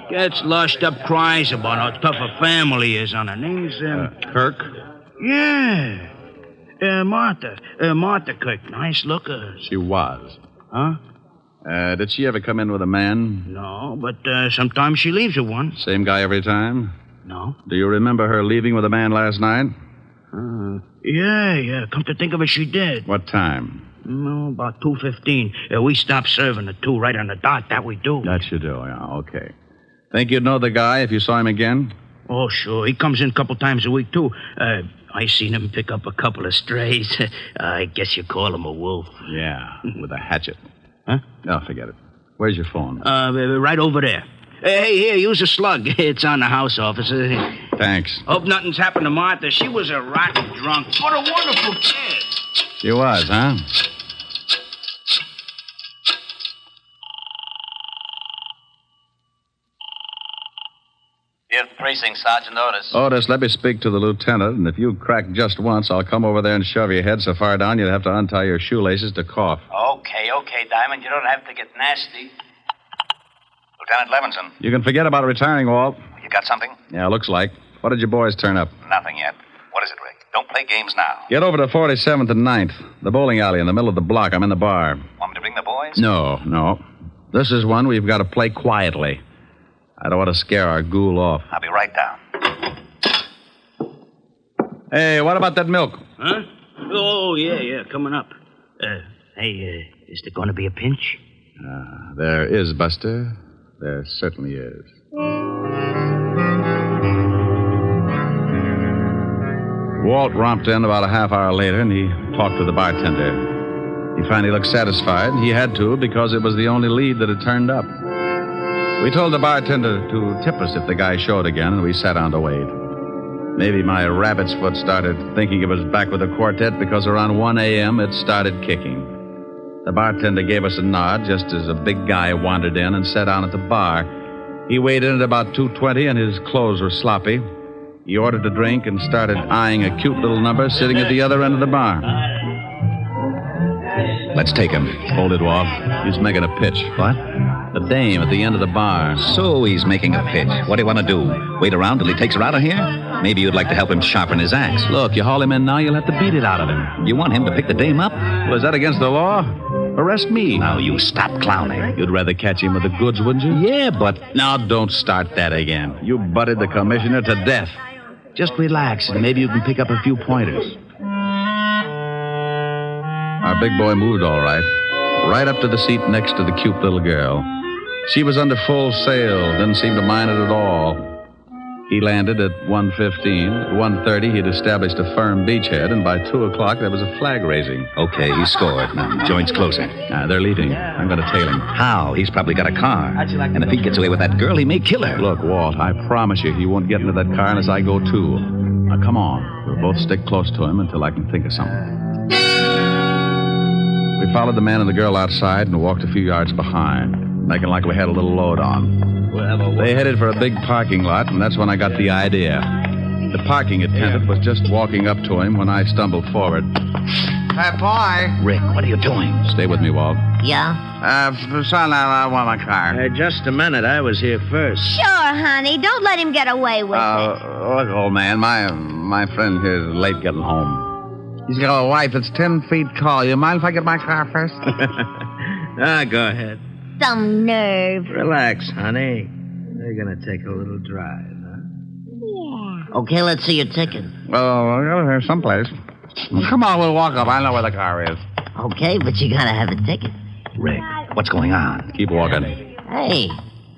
Gets lushed up cries about how tough a family is on her. Name's, Kirk? Yeah. Martha. Martha Kirk. Nice looker. She was. Huh? Did she ever come in with a man? No, but sometimes she leaves with one. Same guy every time? No. Do you remember her leaving with a man last night? Yeah. Come to think of it, she did. What time? No, about 2:15. We stopped serving at 2 right on the dot. That we do. That you do, yeah. Okay. Think you'd know the guy if you saw him again? Oh, sure. He comes in a couple times a week, too. I seen him pick up a couple of strays. I guess you call him a wolf. Yeah, with a hatchet. Huh? No, forget it. Where's your phone? Right over there. Hey, here, use a slug. It's on the house, officer. Thanks. Hope nothing's happened to Martha. She was a rotten drunk. What a wonderful kid. She was, huh? precinct, Sergeant Otis. Otis, let me speak to the lieutenant, and if you crack just once, I'll come over there and shove your head so far down you'd have to untie your shoelaces to cough. Okay, Diamond. You don't have to get nasty. Lieutenant Levinson, You can forget about retiring, Walt. you got something? Yeah, looks like. What did your boys turn up? Nothing yet. What is it, Rick? Don't play games now. Get over to 47th and 9th, the bowling alley in the middle of the block. I'm in the bar. Want me to bring the boys? No. This is one we've got to play quietly. I don't want to scare our ghoul off. I'll be right down. Hey, what about that milk? Huh? Oh, yeah, coming up. Hey, is there going to be a pinch? There is, Buster. There certainly is. Walt romped in about a half hour later, and he talked to the bartender. He finally looked satisfied. He had to, because it was the only lead that had turned up. We told the bartender to tip us if the guy showed again, and we sat down to wait. Maybe my rabbit's foot started thinking it was back with the quartet because around 1 a.m. it started kicking. The bartender gave us a nod just as a big guy wandered in and sat down at the bar. He weighed in at about 220, and his clothes were sloppy. He ordered a drink and started eyeing a cute little number sitting at the other end of the bar. Let's take him. Hold it, Walt. He's making a pitch. What? The dame at the end of the bar. So he's making a pitch. What do you want to do? Wait around till he takes her out of here? Maybe you'd like to help him sharpen his axe. Look, you haul him in now, you'll have to beat it out of him. You want him to pick the dame up? Well, is that against the law? Arrest me. Now, you stop clowning. You'd rather catch him with the goods, wouldn't you? Yeah, but... Now, don't start that again. You butted the commissioner to death. Just relax, and maybe you can pick up a few pointers. Our big boy moved all right. Right up to the seat next to the cute little girl. She was under full sail, didn't seem to mind it at all. He landed at 1:15. At 1:30, he'd established a firm beachhead, and by 2 o'clock, there was a flag raising. Okay, he scored. Now, the joint's closing. They're leaving. I'm going to tail him. How? He's probably got a car. And if he gets away with that girl, he may kill her. Look, Walt, I promise you he won't get into that car unless I go too. Now, come on. We'll both stick close to him until I can think of something. We followed the man and the girl outside and walked a few yards behind, making like we had a little load on. They headed for a big parking lot, and that's when I got the idea. The parking attendant was just walking up to him when I stumbled forward. Hey, boy. Rick, what are you doing? Stay with me, Walt. Yeah? Son, I want my car. Just a minute. I was here first. Sure, honey. Don't let him get away with it. Look, old man, my friend here is late getting home. He's got a wife that's 10 feet tall. You mind if I get my car first? Go ahead. Some nerve. Relax, honey. We're going to take a little drive, huh? Yeah. Okay, let's see your ticket. Oh, here's someplace. Come on, we'll walk up. I know where the car is. Okay, but you gotta have a ticket. Rick, what's going on? Keep walking. Hey,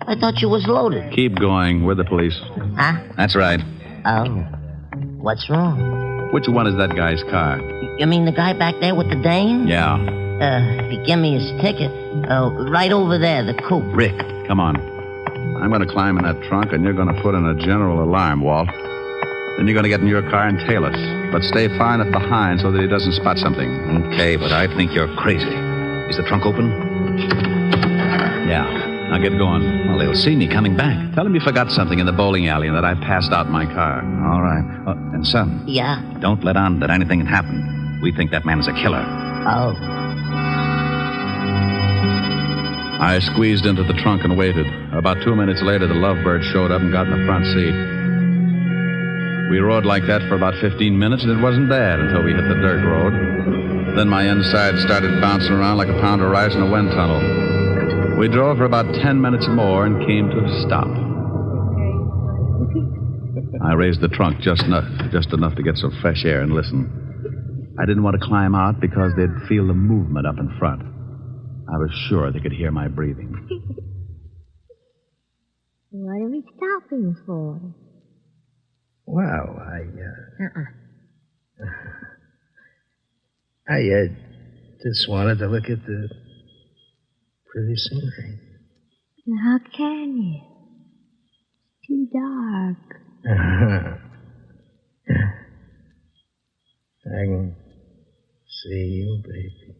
I thought you was loaded. Keep going. We're the police. Huh? That's right. Oh. What's wrong? Which one is that guy's car? You mean the guy back there with the dame? Yeah. He gave me his ticket. Right over there, the coupe. Rick, come on. I'm going to climb in that trunk, and you're going to put in a general alarm, Walt. Then you're going to get in your car and tail us. But stay far enough behind so that he doesn't spot something. Okay, but I think you're crazy. Is the trunk open? Yeah. Now get going. Well, they'll see me coming back. Tell them you forgot something in the bowling alley and that I passed out in my car. All right. And, son. Yeah? Don't let on that anything had happened. We think that man is a killer. Oh. I squeezed into the trunk and waited. About 2 minutes later, the Lovebird showed up and got in the front seat. We rode like that for about 15 minutes, and it wasn't bad until we hit the dirt road. Then my inside started bouncing around like a pound of rice in a wind tunnel. We drove for about 10 minutes more and came to a stop. I raised the trunk just enough to get some fresh air and listen. I didn't want to climb out because they'd feel the movement up in front. I was sure they could hear my breathing. What are we stopping for? Well, I just wanted to look at the pretty scenery. How can you? It's too dark. I can see you, baby.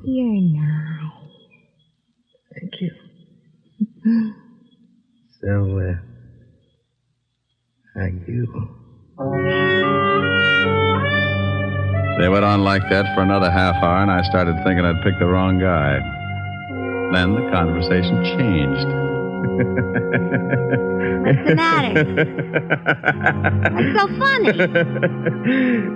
You're nice. Thank you. on like that for another half hour, and I started thinking I'd picked the wrong guy. Then the conversation changed. What's the matter? What's so funny?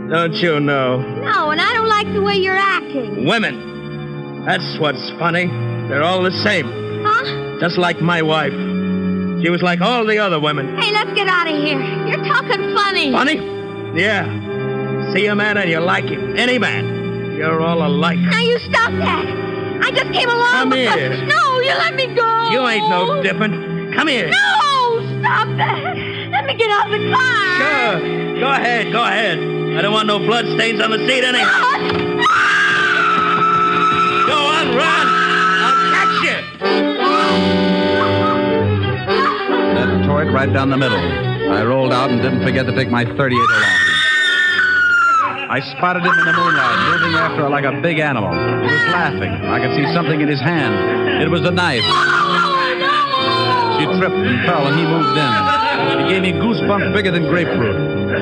Don't you know? No, and I don't like the way you're acting. Women. That's what's funny. They're all the same. Huh? Just like my wife. She was like all the other women. Hey, let's get out of here. You're talking funny. Funny? Yeah. See a man and you like him. Any man. You're all alike. Now you stop that. I just came along Come because... here. No, you let me go. You ain't no different. Come here. No, stop that. Let me get out of the car. Sure. Go ahead, go ahead. I don't want no blood stains on the seat anyhow. Go on, run. I'll catch you. That tore it right down the middle. I rolled out and didn't forget to take my 38 along. I spotted him in the moonlight, moving after her like a big animal. He was laughing. I could see something in his hand. It was a knife. She tripped and fell, and he moved in. He gave me goosebumps bigger than grapefruit.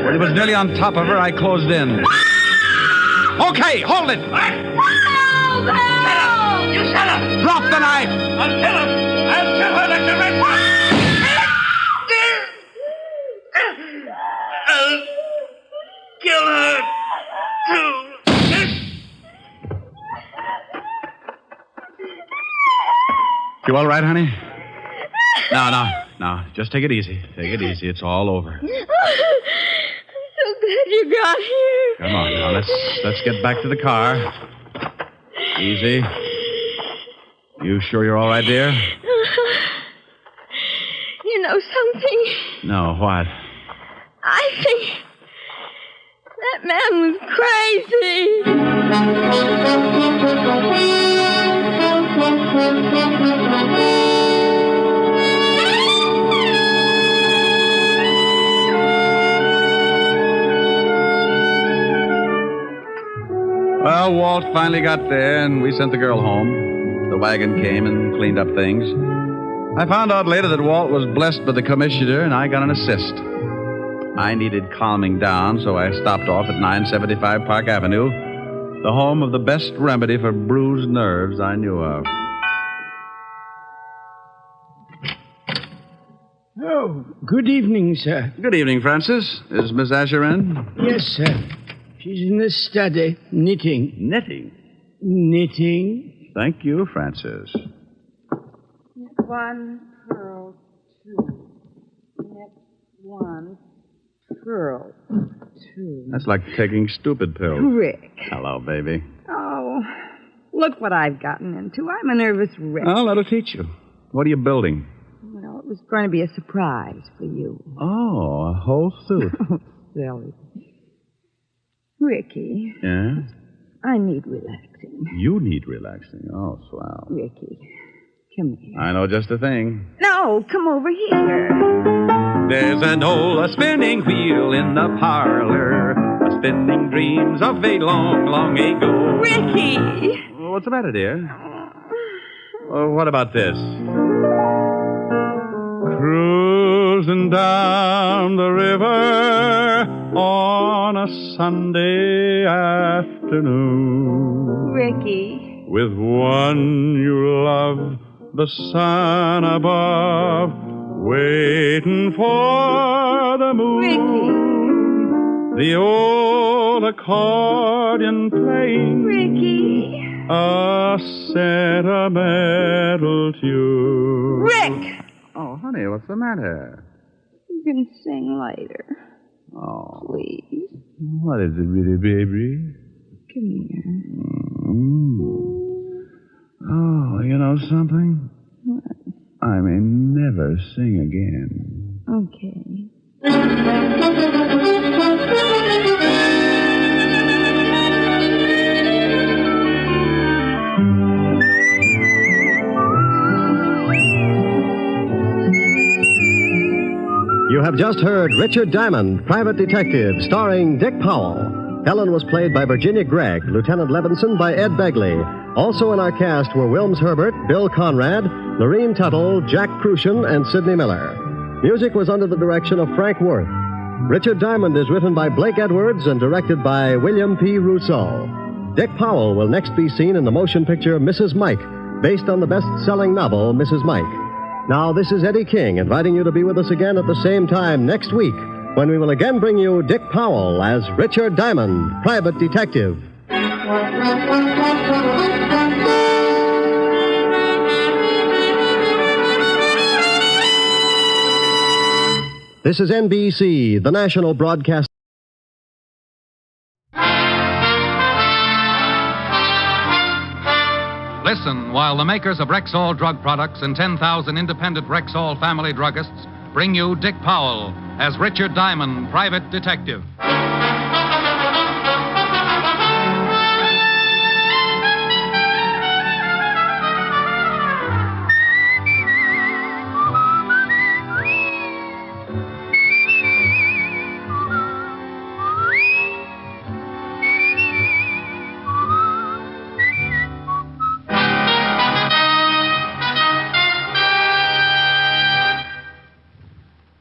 When he was nearly on top of her, I closed in. Okay, hold it! You shut up! Drop the knife! I'll kill him! I'll kill her like the rest of us! I'll kill her, too. You all right, honey? No. Just take it easy. Take it easy. It's all over. I'm so glad you got here. Come on now. Let's get back to the car. Easy. You sure you're all right, dear? You know something? No, what? I think that man was crazy. Well, Walt finally got there, and we sent the girl home. The wagon came and cleaned up things. I found out later that Walt was blessed by the commissioner, and I got an assist. I needed calming down, so I stopped off at 975 Park Avenue, the home of the best remedy for bruised nerves I knew of. Oh, good evening, sir. Good evening, Francis. Is Miss Asher in? Yes, sir. She's in the study, knitting. Knitting? Knitting. Thank you, Francis. Knit one, purl two. Knit one, purl two. That's like taking stupid pills. Rick. Hello, baby. Oh, look what I've gotten into. I'm a nervous wreck. Oh, that'll teach you. What are you building? Well, it was going to be a surprise for you. Oh, a whole suit. Silly. Ricky. Yeah? I need relaxing. You need relaxing. Oh, swell. Ricky, come here. I know just the thing. No, come over here. There's an old spinning wheel in the parlor, spinning dreams of a long, long ago. Ricky! What's the matter, dear? What about this? Cruising down the river on a Sunday afternoon. Ricky. With one you love, the sun above, waiting for the moon. Ricky. The old accordion playing. Ricky. A sentimental tune. Rick! Oh, honey, what's the matter? You can sing later. Oh. Please. What is it, really, baby? Come here. Oh, you know something? What? I may never sing again. Okay. You have just heard Richard Diamond, Private Detective, starring Dick Powell. Helen was played by Virginia Gregg, Lieutenant Levinson by Ed Begley. Also in our cast were Wilms Herbert, Bill Conrad, Lorene Tuttle, Jack Crucian, and Sidney Miller. Music was under the direction of Frank Worth. Richard Diamond is written by Blake Edwards and directed by William P. Rousseau. Dick Powell will next be seen in the motion picture Mrs. Mike, based on the best-selling novel Mrs. Mike. Now, this is Eddie King inviting you to be with us again at the same time next week when we will again bring you Dick Powell as Richard Diamond, private detective. This is NBC, the national broadcast. Listen while the makers of Rexall drug products and 10,000 independent Rexall family druggists bring you Dick Powell as Richard Diamond, private detective.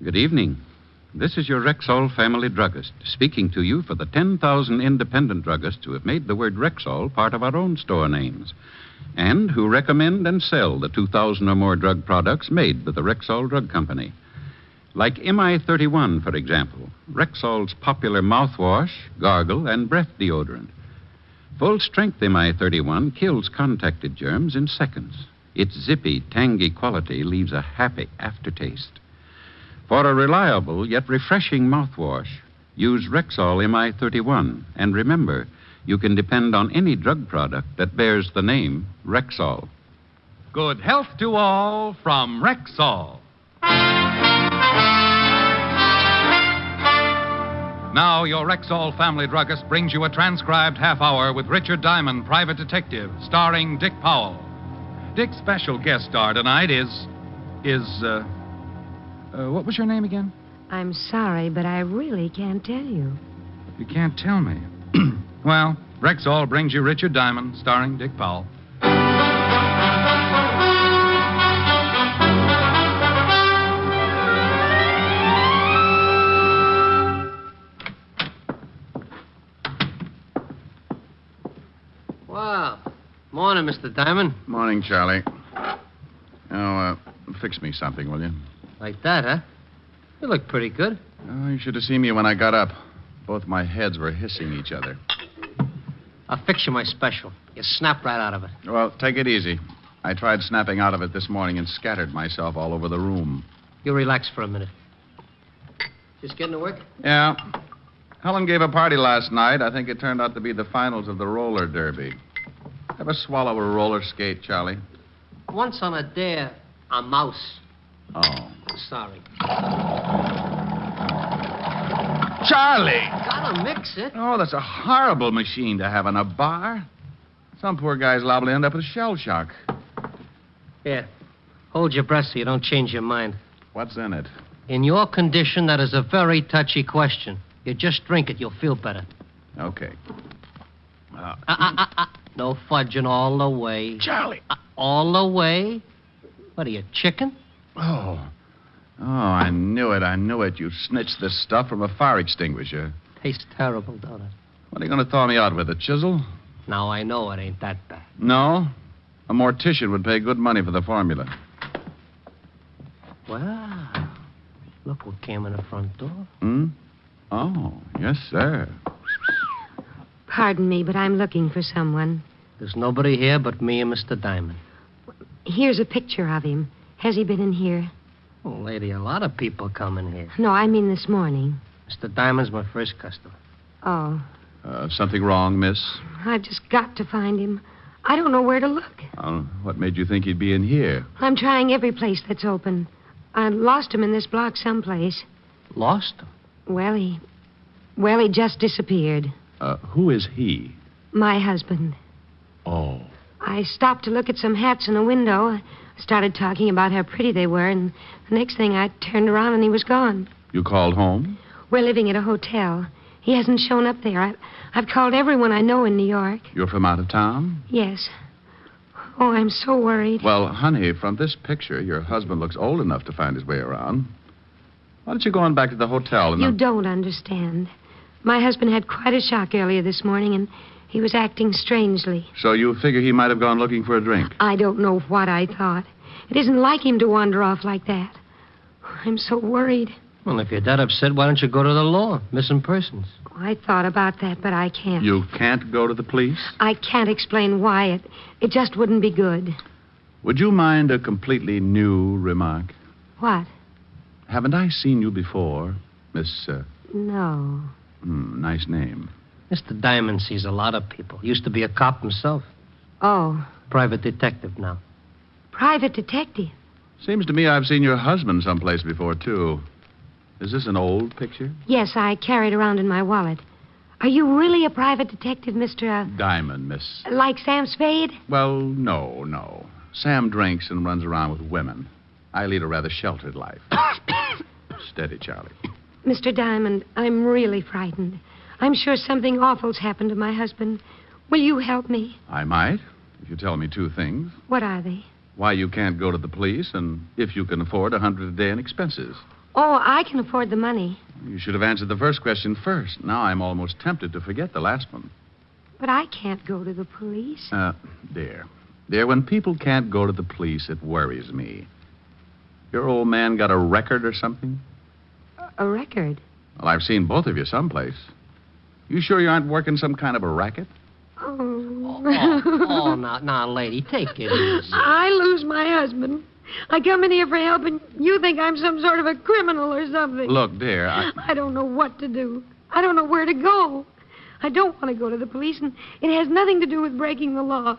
Good evening. This is your Rexall family druggist, speaking to you for the 10,000 independent druggists who have made the word Rexall part of our own store names, and who recommend and sell the 2,000 or more drug products made by the Rexall Drug Company. Like MI31, for example, Rexall's popular mouthwash, gargle, and breath deodorant. Full-strength MI31 kills contacted germs in seconds. Its zippy, tangy quality leaves a happy aftertaste. For a reliable yet refreshing mouthwash, use Rexall MI31. And remember, you can depend on any drug product that bears the name Rexall. Good health to all from Rexall. Now, your Rexall family druggist brings you a transcribed half hour with Richard Diamond, private detective, starring Dick Powell. Dick's special guest star tonight is what was your name again? I'm sorry, but I really can't tell you. You can't tell me. Well, Rexall brings you Richard Diamond, starring Dick Powell. Wow. Morning, Mr. Diamond. Morning, Charlie. Oh, fix me something, will you? Like that, huh? You look pretty good. Oh, you should have seen me when I got up. Both my heads were hissing each other. I'll fix you my special. You snap right out of it. Well, take it easy. I tried snapping out of it this morning and scattered myself all over the room. You relax for a minute. Just getting to work? Yeah. Helen gave a party last night. I think it turned out to be the finals of the roller derby. Ever swallow a roller skate, Charlie? Once on a dare, a mouse. Oh. Sorry. Charlie! Gotta mix it. Oh, that's a horrible machine to have in a bar. Some poor guy's liable to end up with shell shock. Here. Hold your breath so you don't change your mind. What's in it? In your condition, that is a very touchy question. You just drink it, you'll feel better. Okay. No fudging all the way. Charlie! All the way? What are you, chicken? Oh, I knew it. You snitched this stuff from a fire extinguisher. Tastes terrible, don't it? What are you going to thaw me out with, a chisel? Now, I know it ain't that bad. No? A mortician would pay good money for the formula. Well, look what came in the front door. Oh, yes, sir. Pardon me, but I'm looking for someone. There's nobody here but me and Mr. Diamond. Here's a picture of him. Has he been in here? Oh, lady, a lot of people come in here. No, I mean this morning. Mr. Diamond's my first customer. Oh. Something wrong, miss? I've just got to find him. I don't know where to look. What made you think he'd be in here? I'm trying every place that's open. I lost him in this block someplace. Lost him? Well, he just disappeared. Who is he? My husband. Oh. I stopped to look at some hats in a window. I started talking about how pretty they were, and the next thing I turned around and he was gone. You called home? We're living at a hotel. He hasn't shown up there. I've called everyone I know in New York. You're from out of town? Yes. Oh, I'm so worried. Well, honey, from this picture, your husband looks old enough to find his way around. Why don't you go on back to the hotel and You don't understand. My husband had quite a shock earlier this morning, and he was acting strangely. So you figure he might have gone looking for a drink? I don't know what I thought. It isn't like him to wander off like that. I'm so worried. Well, if you're that upset, why don't you go to the law? Missing persons. I thought about that, but I can't. You can't go to the police? I can't explain why. It just wouldn't be good. Would you mind a completely new remark? What? Haven't I seen you before, Miss... No. Nice name. Mr. Diamond sees a lot of people. Used to be a cop himself. Oh. Private detective now. Private detective? Seems to me I've seen your husband someplace before, too. Is this an old picture? Yes, I carry it around in my wallet. Are you really a private detective, Mr. Diamond, Miss... Like Sam Spade? Well, no. Sam drinks and runs around with women. I lead a rather sheltered life. Steady, Charlie. Mr. Diamond, I'm really frightened. I'm sure something awful's happened to my husband. Will you help me? I might, if you tell me two things. What are they? Why you can't go to the police, and if you can afford $100 a day in expenses. Oh, I can afford the money. You should have answered the first question first. Now I'm almost tempted to forget the last one. But I can't go to the police. Dear, when people can't go to the police, it worries me. Your old man got a record or something? A record? Well, I've seen both of you someplace. You sure you aren't working some kind of a racket? Oh, now, lady, take it easy. I lose my husband. I come in here for help, and you think I'm some sort of a criminal or something. Look, dear, I don't know what to do. I don't know where to go. I don't want to go to the police, and it has nothing to do with breaking the law.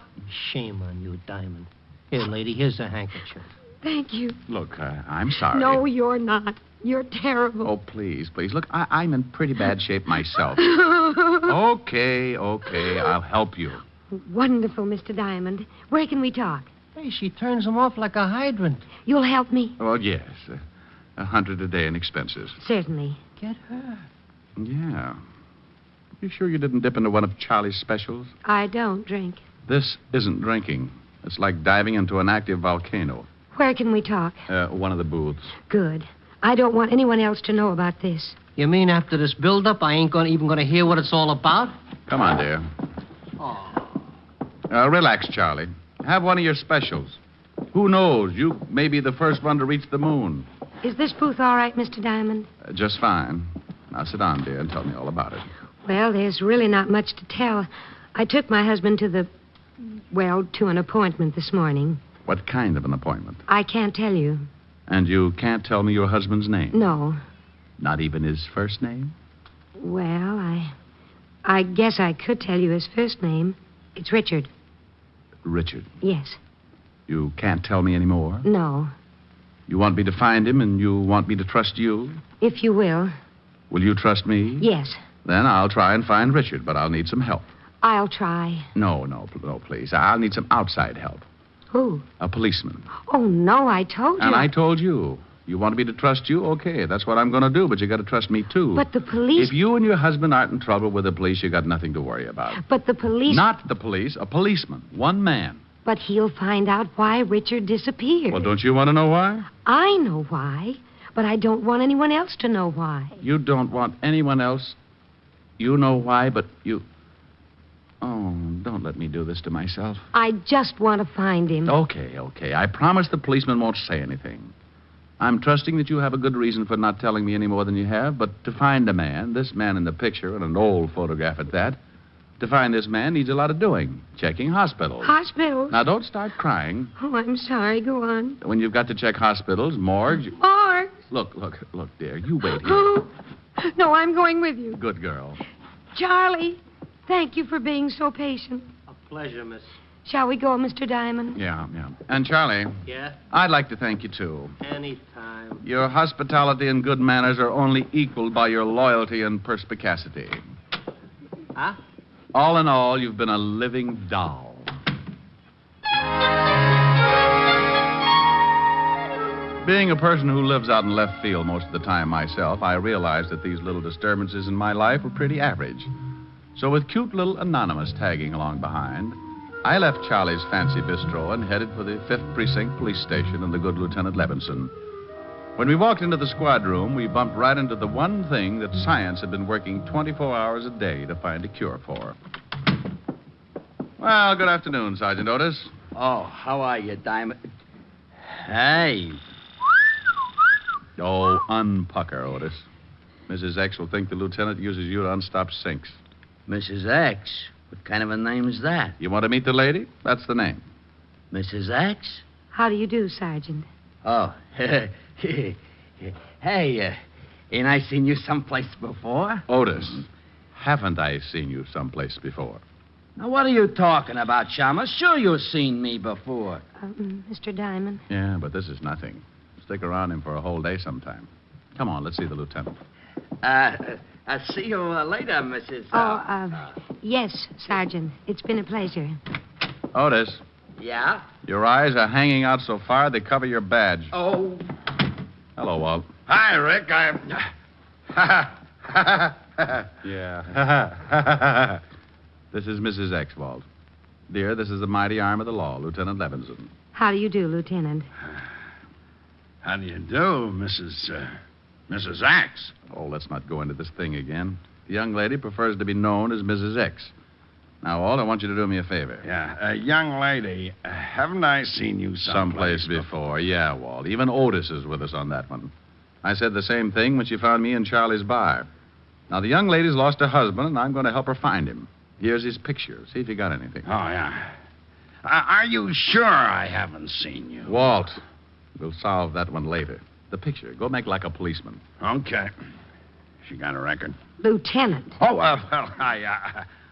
Shame on you, Diamond. Here, lady, here's a handkerchief. Thank you. Look, I'm sorry. No, you're not. You're terrible. Oh, please. Look, I'm in pretty bad shape myself. Okay. I'll help you. Wonderful, Mr. Diamond. Where can we talk? Hey, she turns him off like a hydrant. You'll help me? Oh, yes. $100 a day in expenses. Certainly. Get her. Yeah. You sure you didn't dip into one of Charlie's specials? I don't drink. This isn't drinking. It's like diving into an active volcano. Where can we talk? One of the booths. Good. I don't want anyone else to know about this. You mean after this build-up, I ain't even going to hear what it's all about? Come on, dear. Oh. Relax, Charlie. Have one of your specials. Who knows? You may be the first one to reach the moon. Is this booth all right, Mr. Diamond? Just fine. Now sit down, dear, and tell me all about it. Well, there's really not much to tell. I took my husband to an appointment this morning. What kind of an appointment? I can't tell you. And you can't tell me your husband's name? No. Not even his first name? Well, I guess I could tell you his first name. It's Richard. Richard? Yes. You can't tell me any more? No. You want me to find him, and you want me to trust you? If you will. Will you trust me? Yes. Then I'll try and find Richard, but I'll need some help. I'll try. No, please. I'll need some outside help. Who? A policeman. Oh, no, I told you. And I told you. You want me to trust you? Okay, that's what I'm going to do, but you got to trust me, too. But the police... If you and your husband aren't in trouble with the police, you got nothing to worry about. But the police... Not the police, a policeman. One man. But he'll find out why Richard disappeared. Well, don't you want to know why? I know why, but I don't want anyone else to know why. You don't want anyone else? You know why, but you... Oh, don't let me do this to myself. I just want to find him. Okay. I promise the policeman won't say anything. I'm trusting that you have a good reason for not telling me any more than you have, but to find a man, this man in the picture, and an old photograph at that, to find this man needs a lot of doing. Checking hospitals. Hospitals? Now, don't start crying. Oh, I'm sorry. Go on. When you've got to check hospitals, morgues... Morgues? Look, dear. You wait here. Oh, no, I'm going with you. Good girl. Charlie, thank you for being so patient. A pleasure, miss. Shall we go, Mr. Diamond? Yeah. And, Charlie... Yeah? I'd like to thank you, too. Anytime. Your hospitality and good manners are only equaled by your loyalty and perspicacity. Huh? All in all, you've been a living doll. Being a person who lives out in left field most of the time myself, I realized that these little disturbances in my life were pretty average. So with cute little Anonymous tagging along behind, I left Charlie's fancy bistro and headed for the 5th Precinct Police Station and the good Lieutenant Levinson. When we walked into the squad room, we bumped right into the one thing that science had been working 24 hours a day to find a cure for. Well, good afternoon, Sergeant Otis. Oh, how are you, Diamond? Hey. Oh, unpucker, Otis. Mrs. X will think the lieutenant uses you to unstop sinks. Mrs. X? What kind of a name is that? You want to meet the lady? That's the name. Mrs. X? How do you do, Sergeant? Oh, hey, ain't I seen you someplace before? Otis, haven't I seen you someplace before? Now, what are you talking about, Shama? Sure you've seen me before. Mr. Diamond? Yeah, but this is nothing. Stick around him for a whole day sometime. Come on, let's see the lieutenant. I'll see you later, Mrs. Yes, Sergeant. It's been a pleasure. Otis. Yeah? Your eyes are hanging out so far they cover your badge. Oh. Hello, Walt. Hi, Rick. Yeah. This is Mrs. X, Walt. Dear, this is the mighty arm of the law, Lieutenant Levinson. How do you do, Lieutenant? How do you do, Mrs. X? Oh, let's not go into this thing again. The young lady prefers to be known as Mrs. X. Now, Walt, I want you to do me a favor. Yeah, young lady, haven't I seen you someplace before? Yeah, Walt. Even Otis is with us on that one. I said the same thing when she found me in Charlie's bar. Now, the young lady's lost her husband, and I'm going to help her find him. Here's his picture. See if you got anything. Oh, yeah. Are you sure I haven't seen you? Walt, we'll solve that one later. The picture. Go make like a policeman. Okay. She got a record? Lieutenant. Oh, well,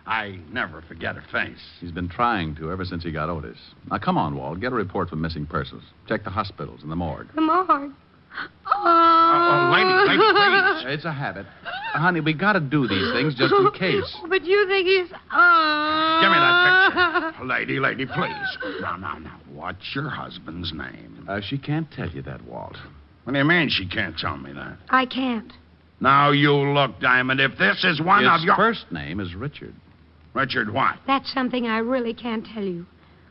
I never forget her face. He's been trying to ever since he got Otis. Now, come on, Walt. Get a report for missing persons. Check the hospitals and the morgue. The morgue? Lady, please. It's a habit. Honey, we got to do these things just in case. But you think he's... Give me that picture. Lady, please. Now. What's your husband's name? She can't tell you that, Walt. What do you mean she can't tell me that? I can't. Now, you look, Diamond. If this is one of your... His first name is Richard. Richard what? That's something I really can't tell you.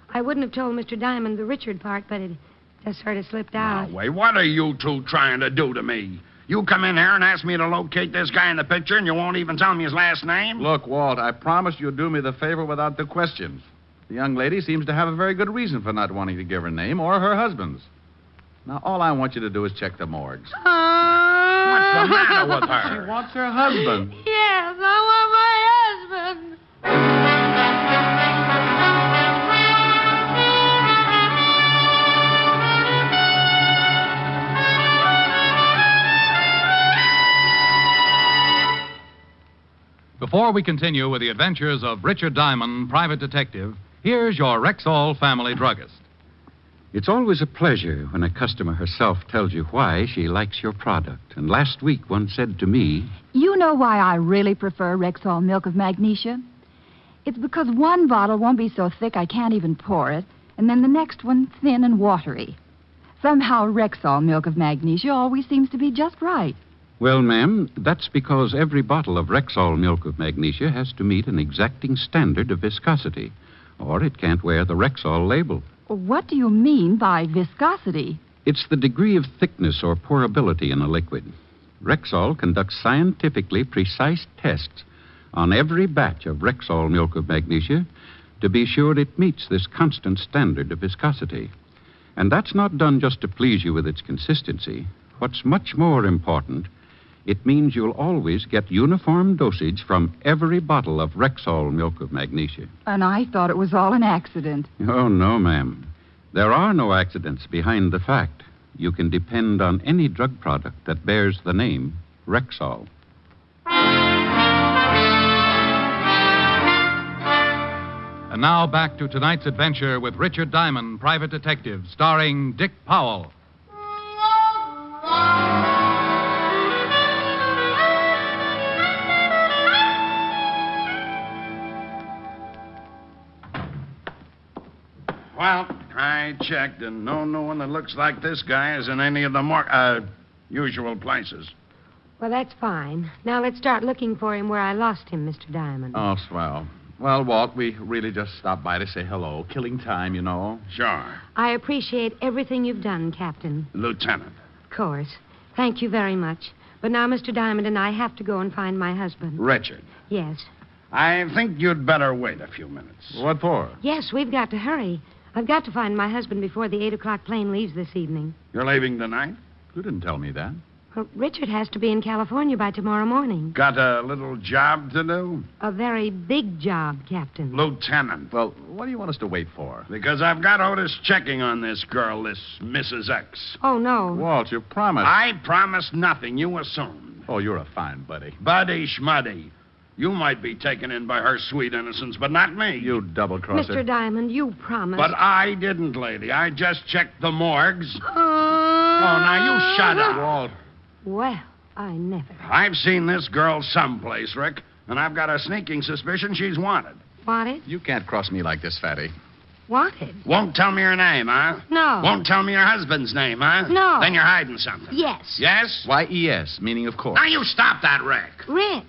I wouldn't have told Mr. Diamond the Richard part, but it just sort of slipped out. Now, wait, what are you two trying to do to me? You come in here and ask me to locate this guy in the picture, and you won't even tell me his last name? Look, Walt, I promised you'd do me the favor without the questions. The young lady seems to have a very good reason for not wanting to give her name or her husband's. Now, all I want you to do is check the morgues. What's the matter with her? She wants her husband. Yes, I want my husband. Before we continue with the adventures of Richard Diamond, private detective, here's your Rexall family druggist. It's always a pleasure when a customer herself tells you why she likes your product. And last week, one said to me... You know why I really prefer Rexall Milk of Magnesia? It's because one bottle won't be so thick I can't even pour it, and then the next one thin and watery. Somehow Rexall Milk of Magnesia always seems to be just right. Well, ma'am, that's because every bottle of Rexall Milk of Magnesia has to meet an exacting standard of viscosity, or it can't wear the Rexall label. What do you mean by viscosity? It's the degree of thickness or pourability in a liquid. Rexall conducts scientifically precise tests on every batch of Rexall Milk of Magnesia to be sure it meets this constant standard of viscosity. And that's not done just to please you with its consistency. What's much more important, it means you'll always get uniform dosage from every bottle of Rexall Milk of Magnesia. And I thought it was all an accident. Oh, no, ma'am. There are no accidents behind the fact. You can depend on any drug product that bears the name Rexall. And now back to tonight's adventure with Richard Diamond, private detective, starring Dick Powell. Well, I checked, and no one that looks like this guy is in any of the usual places. Well, that's fine. Now let's start looking for him where I lost him, Mr. Diamond. Oh, swell. Well, Walt, we really just stopped by to say hello. Killing time, you know. Sure. I appreciate everything you've done, Captain. Lieutenant. Of course. Thank you very much. But now Mr. Diamond and I have to go and find my husband. Richard, Yes. I think you'd better wait a few minutes. What for? Yes, we've got to hurry. I've got to find my husband before the 8 o'clock plane leaves this evening. You're leaving tonight? You didn't tell me that. Well, Richard has to be in California by tomorrow morning. Got a little job to do? A very big job, Captain. Lieutenant. Well, what do you want us to wait for? Because I've got Otis checking on this girl, this Mrs. X. Oh, no. Walt, you promised. I promised nothing. You assumed. Oh, you're a fine buddy. Buddy schmuddy. You might be taken in by her sweet innocence, but not me. You double-crosser. Mr. Diamond, you promised. But I didn't, lady. I just checked the morgues. Oh, now you shut up. Walt. Well, I never. I've seen this girl someplace, Rick, and I've got a sneaking suspicion she's wanted. Wanted? You can't cross me like this, Fatty. Wanted? Won't tell me her name, huh? No. Won't tell me your husband's name, huh? No. Then you're hiding something. Yes. Yes? Y-E-S, meaning of course. Now you stop that, Rick. Rick.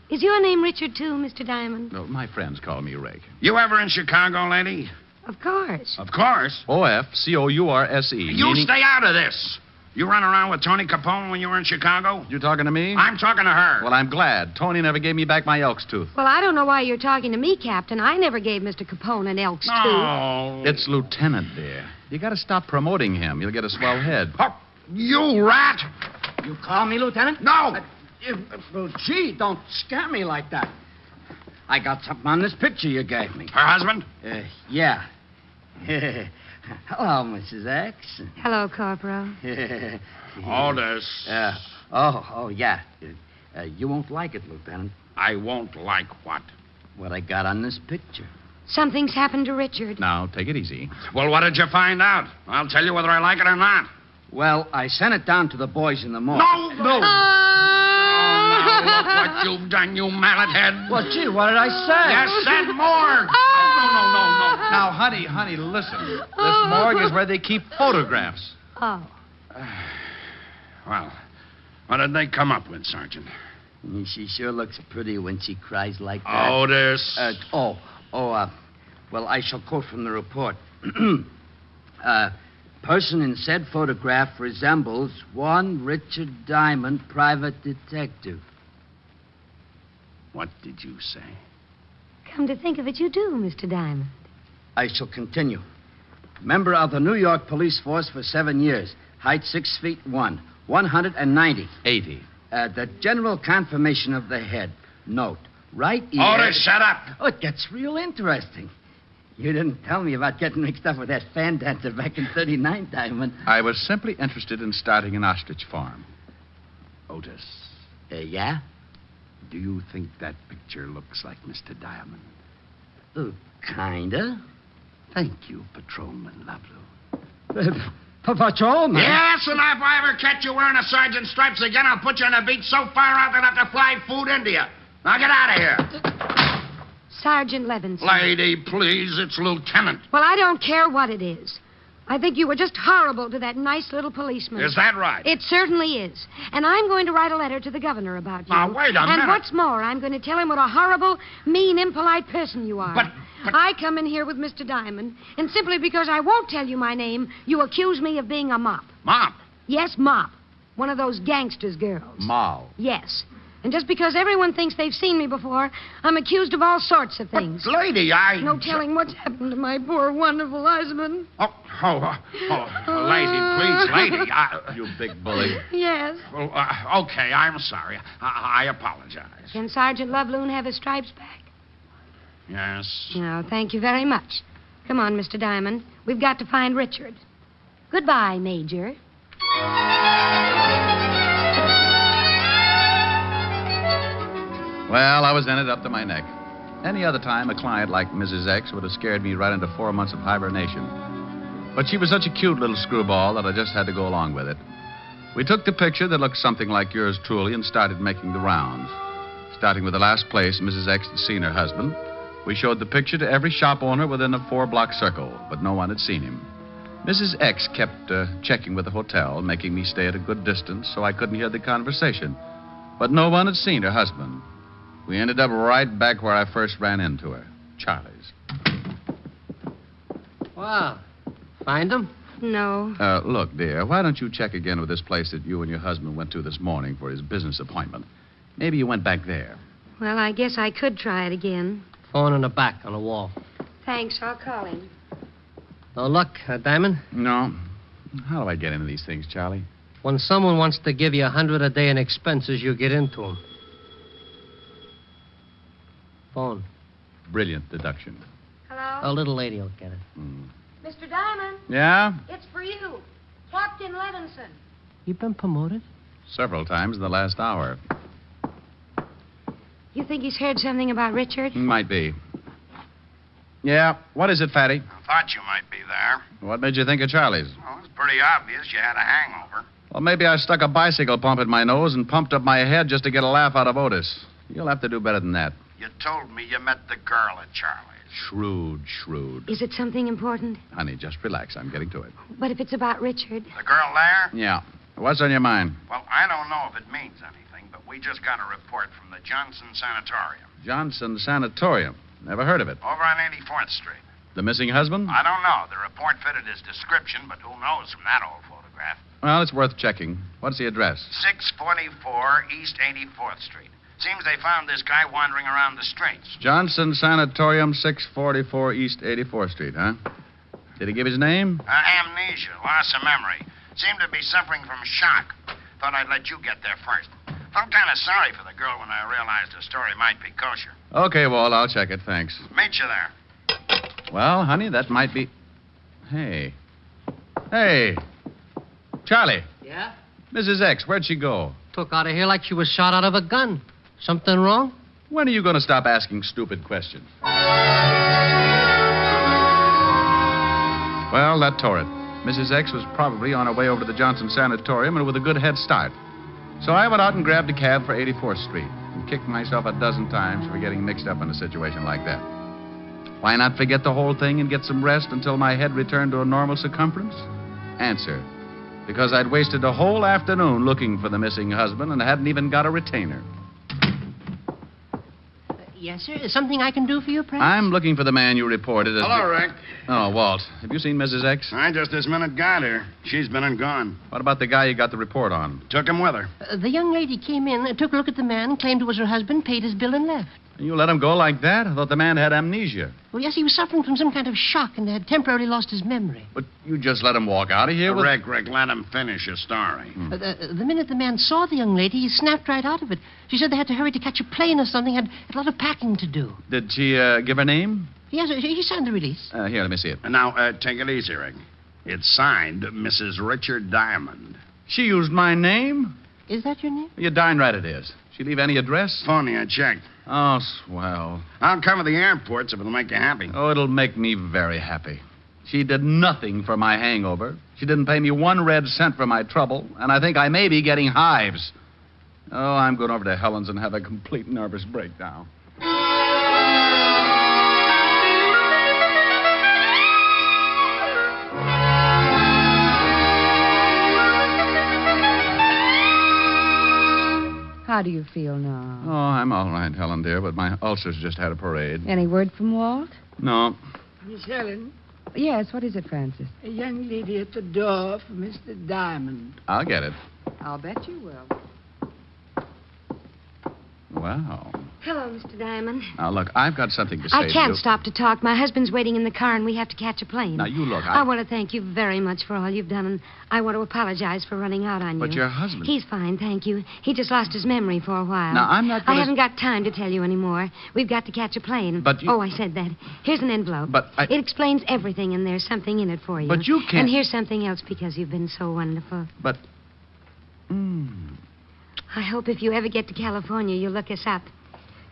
Is your name Richard, too, Mr. Diamond? No, my friends call me Rick. You ever in Chicago, lady? Of course. Of course. O-F-C-O-U-R-S-E. You stay out of this. You run around with Tony Capone when you were in Chicago? You talking to me? I'm talking to her. Well, I'm glad. Tony never gave me back my elk's tooth. Well, I don't know why you're talking to me, Captain. I never gave Mr. Capone an elk's No. tooth. It's Lieutenant, dear. You got to stop promoting him. You'll get a swell head. Oh, you rat! You call me, Lieutenant? No! Well, gee, don't scare me like that. I got something on this picture you gave me. Her husband? Yeah. Hello, Mrs. X. Hello, Corporal. Otis. Yeah. You won't like it, Lieutenant. I won't like what? What I got on this picture. Something's happened to Richard. Now, take it easy. Well, what did you find out? I'll tell you whether I like it or not. Well, I sent it down to the boys in the morgue. No! Look what you've done, you mallet head. Well, gee, what did I say? You said morgue. No. Now, honey, listen. This morgue is where they keep photographs. Oh. Well, what did they come up with, Sergeant? She sure looks pretty when she cries like that. Otis. Well, I shall quote from the report. Person in said photograph resembles one Richard Diamond, private detective. What did you say? Come to think of it, you do, Mr. Diamond. I shall continue. Member of the New York police force for 7 years. Height 6'1", 190. 80. The general conformation of the head. Note, right ear... Otis, shut up! Oh, it gets real interesting. You didn't tell me about getting mixed up with that fan dancer back in 39, Diamond. I was simply interested in starting an ostrich farm. Otis. Yeah? Do you think that picture looks like Mr. Diamond? Kinda. Thank you, Patrolman Lovelow. Patrolman? Yes, and if I ever catch you wearing a sergeant's stripes again, I'll put you on a beach so far out that I'll have to fly food into you. Now get out of here. Sergeant Levinson. Lady, please, it's Lieutenant. Well, I don't care what it is. I think you were just horrible to that nice little policeman. Is that right? It certainly is. And I'm going to write a letter to the governor about you. Now, wait a minute. And what's more, I'm going to tell him what a horrible, mean, impolite person you are. But I come in here with Mr. Diamond, and simply because I won't tell you my name, you accuse me of being a mop. Mop? Yes, mop. One of those gangsters' girls. Moll. Yes. And just because everyone thinks they've seen me before, I'm accused of all sorts of things. But, lady, No telling what's happened to my poor, wonderful husband. Lady, please, lady. You big bully. Yes. Well, okay, I'm sorry. I apologize. Can Sergeant Loveloon have his stripes back? Yes. No, thank you very much. Come on, Mr. Diamond. We've got to find Richard. Goodbye, Major. Well, I was in it up to my neck. Any other time, a client like Mrs. X would have scared me right into 4 months of hibernation. But she was such a cute little screwball that I just had to go along with it. We took the picture that looked something like yours truly and started making the rounds. Starting with the last place Mrs. X had seen her husband, we showed the picture to every shop owner within a 4-block circle, but no one had seen him. Mrs. X kept checking with the hotel, making me stay at a good distance so I couldn't hear the conversation. But no one had seen her husband. We ended up right back where I first ran into her, Charlie's. Well, find him? No. Look, dear, why don't you check again with this place that you and your husband went to this morning for his business appointment? Maybe you went back there. Well, I guess I could try it again. Phone in the back on the wall. Thanks, I'll call him. No luck, Diamond? No. How do I get into these things, Charlie? When someone wants to give you $100 a day in expenses, you get into them. Phone. Brilliant deduction. Hello? A little lady will get it. Mr. Diamond? Yeah? It's for you. Captain Levinson. You've been promoted? Several times in the last hour. You think he's heard something about Richard? Might be. Yeah, what is it, Fatty? I thought you might be there. What made you think of Charlie's? Well, it's pretty obvious you had a hangover. Well, maybe I stuck a bicycle pump in my nose and pumped up my head just to get a laugh out of Otis. You'll have to do better than that. You told me you met the girl at Charlie's. Shrewd. Is it something important? Honey, just relax. I'm getting to it. But if it's about Richard... The girl there? Yeah. What's on your mind? Well, I don't know if it means anything, but we just got a report from the Johnson Sanatorium. Johnson Sanatorium. Never heard of it. Over on 84th Street. The missing husband? I don't know. The report fitted his description, but who knows from that old photograph? Well, it's worth checking. What's the address? 644 East 84th Street. Seems they found this guy wandering around the streets. Johnson Sanatorium, 644 East 84th Street, huh? Did he give his name? Amnesia, loss of memory. Seemed to be suffering from shock. Thought I'd let you get there first. Felt kind of sorry for the girl when I realized the story might be kosher. Okay, Walt, I'll check it, thanks. Meet you there. Well, honey, that might be... Hey. Charlie. Yeah? Mrs. X, where'd she go? Took out of here like she was shot out of a gun. Something wrong? When are you going to stop asking stupid questions? Well, that tore it. Mrs. X was probably on her way over to the Johnson Sanatorium and with a good head start. So I went out and grabbed a cab for 84th Street and kicked myself a dozen times for getting mixed up in a situation like that. Why not forget the whole thing and get some rest until my head returned to a normal circumference? Answer. Because I'd wasted a whole afternoon looking for the missing husband and hadn't even got a retainer. Yes, sir. Is something I can do for you, perhaps? I'm looking for the man you reported as... Hello, Rick. Oh, Walt. Have you seen Mrs. X? I just this minute got her. She's been and gone. What about the guy you got the report on? Took him with her. The young lady came in, took a look at the man, claimed it was her husband, paid his bill, and left. You let him go like that? I thought the man had amnesia. Well, yes, he was suffering from some kind of shock and had temporarily lost his memory. But you just let him walk out of here with... Rick, let him finish his story. The minute the man saw the young lady, he snapped right out of it. She said they had to hurry to catch a plane or something, had a lot of packing to do. Did she give her name? Yes, he signed the release. Here, let me see it. Now, take it easy, Rick. It's signed Mrs. Richard Diamond. She used my name? Is that your name? You're darn right it is. She leave any address? Phony, I checked. Oh, swell. I'll cover the airports if it'll make you happy. Oh, it'll make me very happy. She did nothing for my hangover. She didn't pay me 1 red cent for my trouble, and I think I may be getting hives. Oh, I'm going over to Helen's and have a complete nervous breakdown. How do you feel now? Oh, I'm all right, Helen, dear, but my ulcers just had a parade. Any word from Walt? No. Miss Helen, Yes, what is it, Francis? a young lady at the door for Mr. Diamond. I'll get it. I'll bet you will. Wow. Hello, Mr. Diamond. Now, look, I've got something to say I to you. can't stop to talk. My husband's waiting in the car, and we have to catch a plane. Now, you look, I want to thank you very much for all you've done, and I want to apologize for running out on you. But your husband... He's fine, thank you. He just lost his memory for a while. Now, I'm not I gonna... haven't got time to tell you anymore. We've got to catch a plane. But you... Oh, I said that. Here's an envelope. But I... It explains everything, and there's something in it for you. But you can't... And here's something else because you've been so wonderful. But... I hope if you ever get to California, you'll look us up.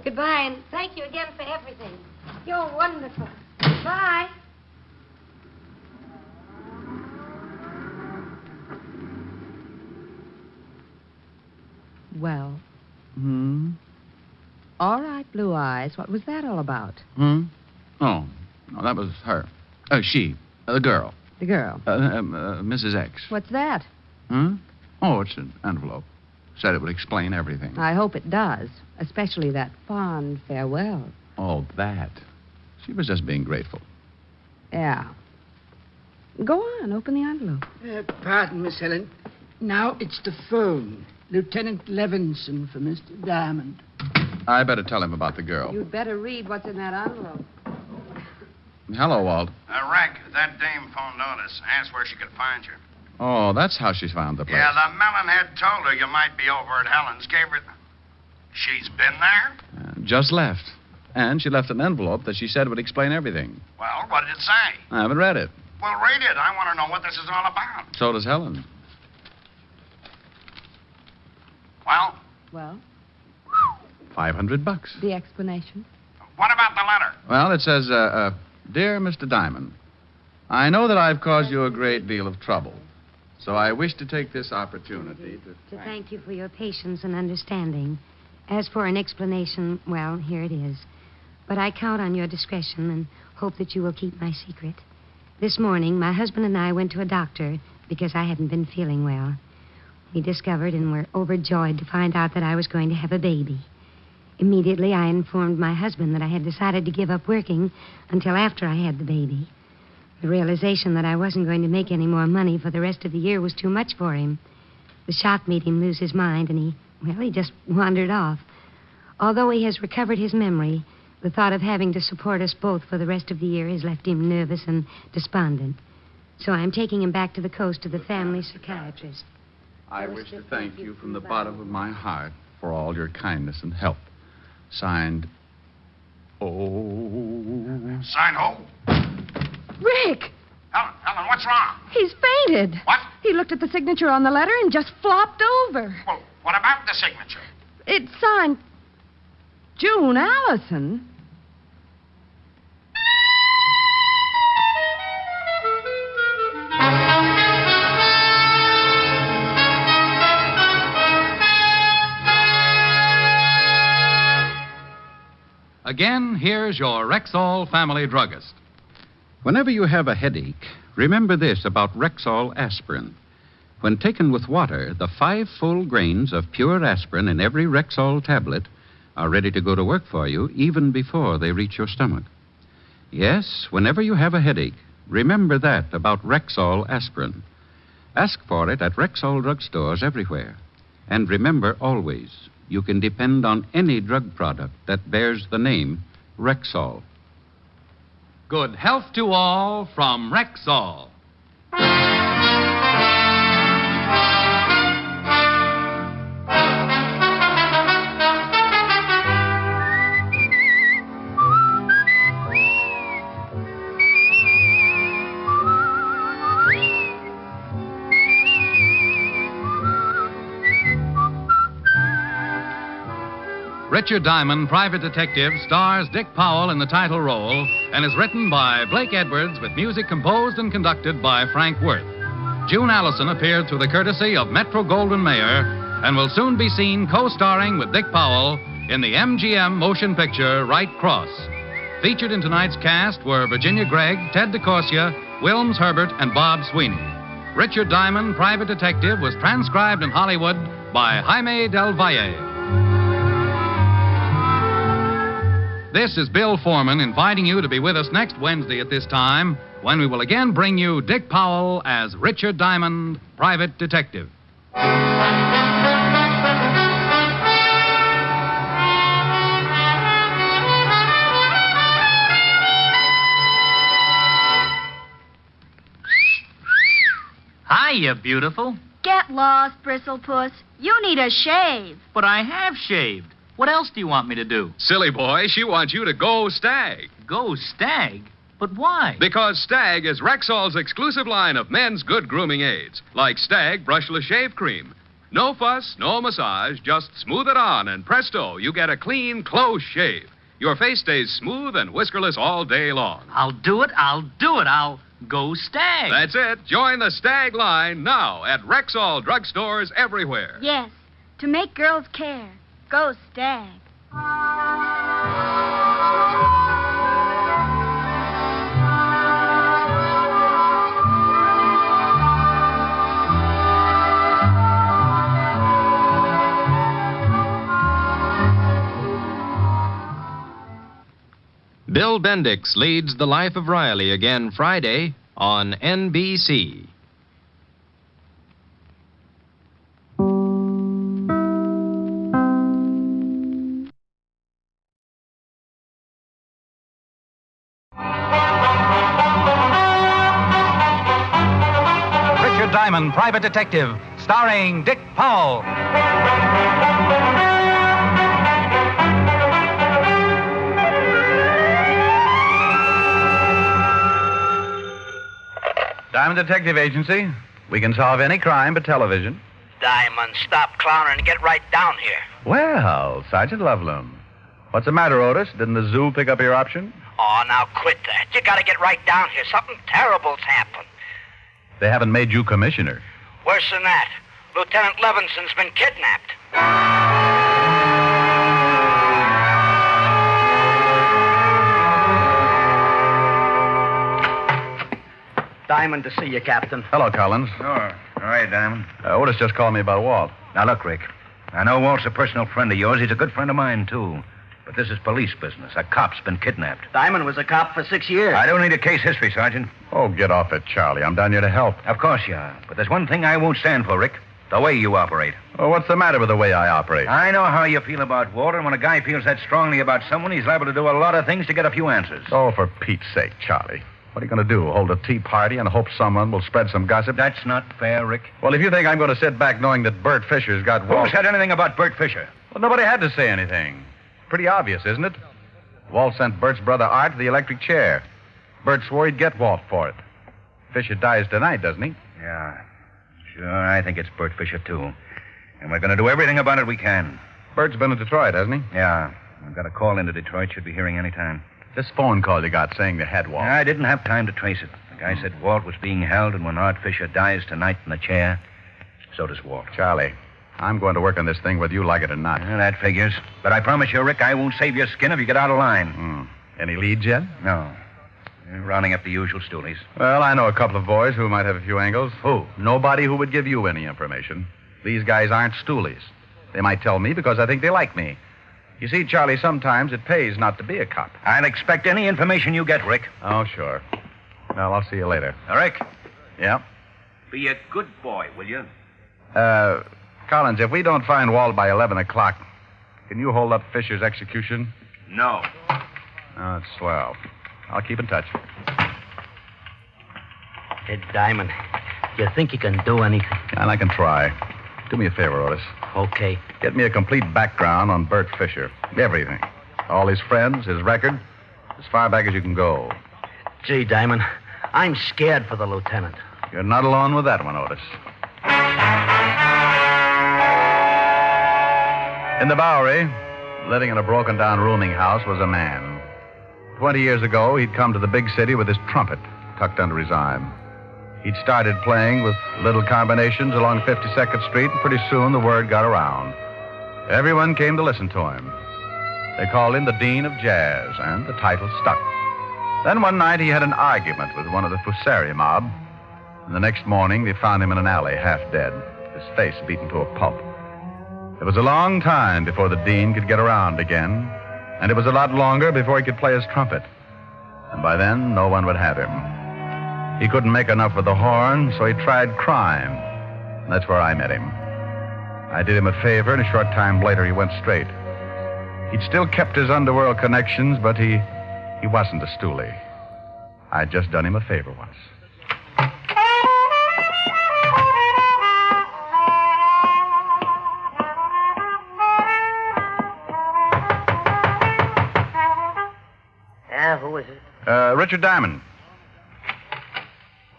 Goodbye, and thank you again for everything. You're wonderful. Bye. Well, Hmm? all right, Blue Eyes. What was that all about? Oh, no, that was her. She. The girl. The girl. Mrs. X. What's that? Oh, it's an envelope. Said it would explain everything. I hope it does, especially that fond farewell. Oh, that. She was just being grateful. Yeah. Go on, open the envelope. Pardon, Miss Helen. Now it's the phone. Lieutenant Levinson for Mr. Diamond. I better tell him about the girl. You'd better read what's in that envelope. Hello, Walt. Reg, that dame phoned Otis. Asked where she could find you. Oh, that's how she found the place. Yeah, the melonhead told her you might be over at Helen's. Gave her... She's been there? Just left. And she left an envelope that she said would explain everything. Well, what did it say? I haven't read it. Well, read it. I want to know what this is all about. So does Helen. Well? Well? $500. The explanation? What about the letter? Well, it says, Dear Mr. Diamond, I know that I've caused you a great deal of trouble, so I wish to take this opportunity to thank you for your patience and understanding. As for an explanation, well, here it is. But I count on your discretion and hope that you will keep my secret. This morning, my husband and I went to a doctor because I hadn't been feeling well. We discovered and were overjoyed to find out that I was going to have a baby. Immediately, I informed my husband that I had decided to give up working until after I had the baby. The realization that I wasn't going to make any more money for the rest of the year was too much for him. The shock made him lose his mind, and he just wandered off. Although he has recovered his memory, the thought of having to support us both for the rest of the year has left him nervous and despondent. So I'm taking him back to the coast to the family psychiatrist. I wish to thank you from the bottom of my heart for all your kindness and help. Signed, Signed who? Rick! Helen, what's wrong? He's fainted. What? He looked at the signature on the letter and just flopped over. Well, what about the signature? It's signed June Allison. Again, here's your Rexall family druggist. Whenever you have a headache, remember this about Rexall aspirin. When taken with water, the 5 full grains of pure aspirin in every Rexall tablet are ready to go to work for you even before they reach your stomach. Yes, whenever you have a headache, remember that about Rexall aspirin. Ask for it at Rexall drugstores everywhere. And remember always, you can depend on any drug product that bears the name Rexall. Good health to all from Rexall. Richard Diamond, Private Detective, stars Dick Powell in the title role and is written by Blake Edwards with music composed and conducted by Frank Worth. June Allison appeared through the courtesy of Metro-Goldwyn-Mayer and will soon be seen co-starring with Dick Powell in the MGM motion picture Right Cross. Featured in tonight's cast were Virginia Gregg, Ted DeCorsia, Wilms Herbert, and Bob Sweeney. Richard Diamond, Private Detective, was transcribed in Hollywood by Jaime Del Valle. This is Bill Foreman inviting you to be with us next Wednesday at this time when we will again bring you Dick Powell as Richard Diamond, Private Detective. Hiya, beautiful. Get lost, Bristlepuss. You need a shave. But I have shaved. What else do you want me to do? Silly boy, she wants you to go Stag. Go Stag? But why? Because Stag is Rexall's exclusive line of men's good grooming aids, like Stag Brushless Shave Cream. No fuss, no massage, just smooth it on, and presto, you get a clean, close shave. Your face stays smooth and whiskerless all day long. I'll do it. I'll go Stag. That's it. Join the Stag line now at Rexall drugstores everywhere. Yes, to make girls care. Go Stag. Bill Bendix leads The Life of Riley again Friday on NBC. Richard Diamond, Private Detective, starring Dick Powell. Diamond Detective Agency. We can solve any crime but television. Diamond, stop clowning and get right down here. Well, Sergeant Loveloom. What's the matter, Otis? Didn't the zoo pick up your option? Oh, now quit that. You gotta get right down here. Something terrible's happened. They haven't made you commissioner. Worse than that. Lieutenant Levinson's been kidnapped. Diamond to see you, Captain. Hello, Collins. Oh, all right, Diamond. Otis just called me about Walt. Now, look, Rick. I know Walt's a personal friend of yours. He's a good friend of mine, too. But this is police business. A cop's been kidnapped. Diamond was a cop for 6 years. I don't need a case history, Sergeant. Oh, get off it, Charlie. I'm down here to help. Of course you are. But there's one thing I won't stand for, Rick. The way you operate. Oh, what's the matter with the way I operate? I know how you feel about Walt, and when a guy feels that strongly about someone, he's liable to do a lot of things to get a few answers. Oh, for Pete's sake, Charlie. What are you going to do? Hold a tea party and hope someone will spread some gossip? That's not fair, Rick. Well, if you think I'm going to sit back knowing that Bert Fisher's got Walt... Who said anything about Bert Fisher? Well, nobody had to say anything. Pretty obvious, isn't it? Walt sent Bert's brother Art to the electric chair. Bert swore he'd get Walt for it. Fisher dies tonight, doesn't he? Yeah. Sure, I think it's Bert Fisher, too. And we're going to do everything about it we can. Bert's been in Detroit, hasn't he? Yeah. I've got a call into Detroit. Should be hearing any time. This phone call you got saying they had Walt. I didn't have time to trace it. The guy said Walt was being held, and when Art Fisher dies tonight in the chair, so does Walt. Charlie, I'm going to work on this thing whether you like it or not. Yeah, that figures. But I promise you, Rick, I won't save your skin if you get out of line. Any leads yet? No. You're rounding up the usual stoolies. Well, I know a couple of boys who might have a few angles. Who? Nobody who would give you any information. These guys aren't stoolies. They might tell me because I think they like me. You see, Charlie, sometimes it pays not to be a cop. I'll expect any information you get, Rick. Oh, sure. Well, I'll see you later. Rick? Yeah? Be a good boy, will you? Collins, if we don't find Walt by 11 o'clock, can you hold up Fisher's execution? No. Oh, that's swell. I'll keep in touch. Hey, Diamond, you think you can do anything? And I can try. Do me a favor, Otis. Okay. Get me a complete background on Bert Fisher. Everything. All his friends, his record, as far back as you can go. Gee, Diamond, I'm scared for the lieutenant. You're not alone with that one, Otis. In the Bowery, living in a broken-down rooming house, was a man. 20 years ago, he'd come to the big city with his trumpet tucked under his arm. He'd started playing with little combinations along 52nd Street, and pretty soon the word got around. Everyone came to listen to him. They called him the Dean of Jazz, and the title stuck. Then one night he had an argument with one of the Fusari mob, and the next morning they found him in an alley, half dead, his face beaten to a pulp. It was a long time before the Dean could get around again, and it was a lot longer before he could play his trumpet. And by then, no one would have him. He couldn't make enough with the horn, so he tried crime. And that's where I met him. I did him a favor, and a short time later he went straight. He'd still kept his underworld connections, but he wasn't a stoolie. I'd just done him a favor once. Yeah, who is it? Richard Diamond.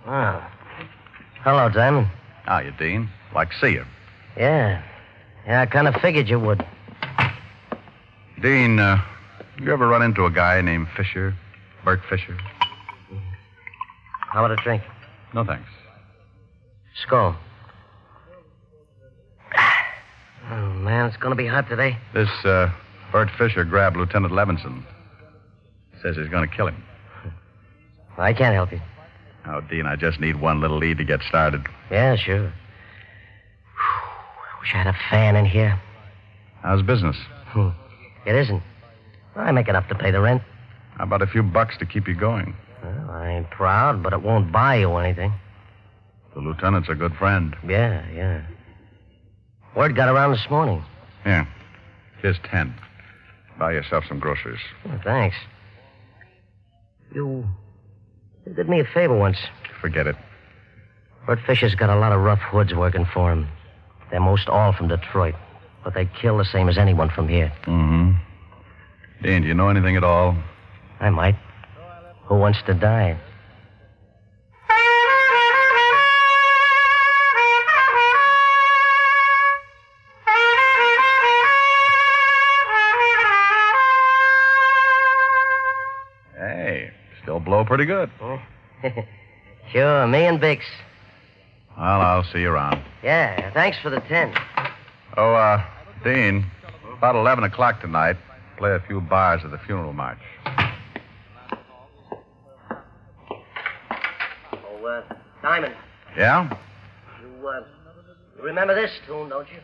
Oh. Hello, Diamond. How you, Dean? Like to see you. Yeah. Yeah, I kind of figured you would. Dean, you ever run into a guy named Fisher? Bert Fisher? How about a drink? No, thanks. Skull. Oh, man, it's going to be hot today. This, Bert Fisher grabbed Lieutenant Levinson. Says he's going to kill him. I can't help you. Oh, Dean, I just need one little lead to get started. Yeah, sure. Wish I had a fan in here. How's business? It isn't. I make enough to pay the rent. How about a few bucks to keep you going? Well, I ain't proud, but it won't buy you anything. The lieutenant's a good friend. Yeah. Word got around this morning. Here. Here's 10. Buy yourself some groceries. Oh, thanks. You did me a favor once. Forget it. Bert Fisher's got a lot of rough hoods working for him. They're most all from Detroit. But they kill the same as anyone from here. Mm-hmm. Dean, do you know anything at all? I might. Who wants to die? Hey, still blow pretty good. Sure, me and Bix. Well, I'll see you around. Yeah, thanks for the 10. Oh, Dean, about 11 o'clock tonight, play a few bars at the funeral march. Oh, Diamond. Yeah? You remember this tune, don't you?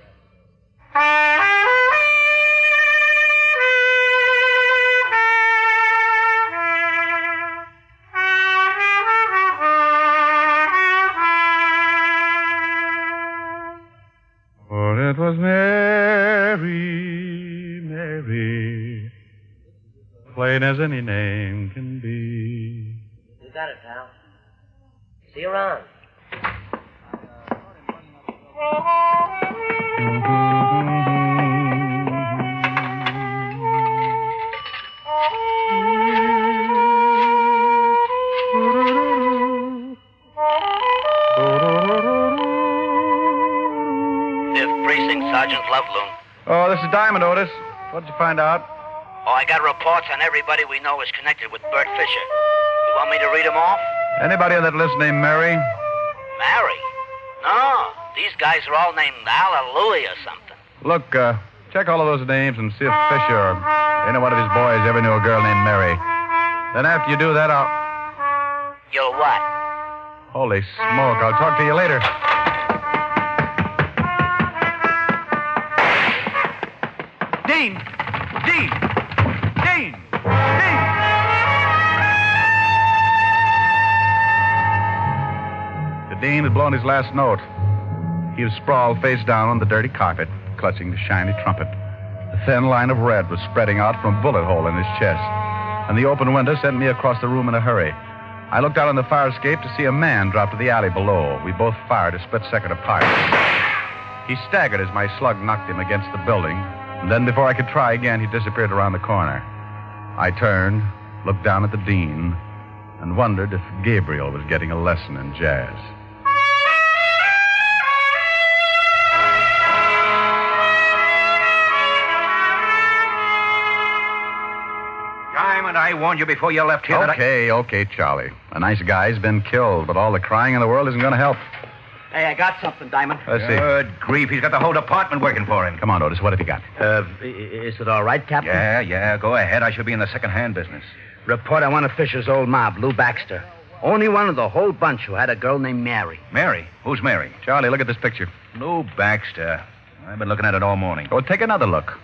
For it was Mary, Mary, plain as any name can be. You got it, pal. See you around. Sergeant Loveloon. Oh, this is Diamond, Otis. What'd you find out? Oh, I got reports on everybody we know is connected with Bert Fisher. You want me to read them off? Anybody on that list named Mary? Mary? No. These guys are all named Hallelujah or something. Look, check all of those names and see if Fisher or any one of his boys ever knew a girl named Mary. Then after you do that, You'll what? Holy smoke, I'll talk to you later. Dean! The Dean had blown his last note. He was sprawled face down on the dirty carpet, clutching the shiny trumpet. A thin line of red was spreading out from a bullet hole in his chest, and the open window sent me across the room in a hurry. I looked out on the fire escape to see a man drop to the alley below. We both fired a split second apart. He staggered as my slug knocked him against the building, and then before I could try again, he disappeared around the corner. I turned, looked down at the Dean, and wondered if Gabriel was getting a lesson in jazz. Diamond, I warned you before you left here Okay, Charlie. A nice guy's been killed, but all the crying in the world isn't going to help. Hey, I got something, Diamond. Let's see. Good grief, he's got the whole department working for him. Come on, Otis, what have you got? Is it all right, Captain? Yeah, go ahead. I should be in the second-hand business. Report on one of Fisher's old mob, Lou Baxter. Only one of the whole bunch who had a girl named Mary. Mary? Who's Mary? Charlie, look at this picture. Lou Baxter. I've been looking at it all morning. Oh, take another look.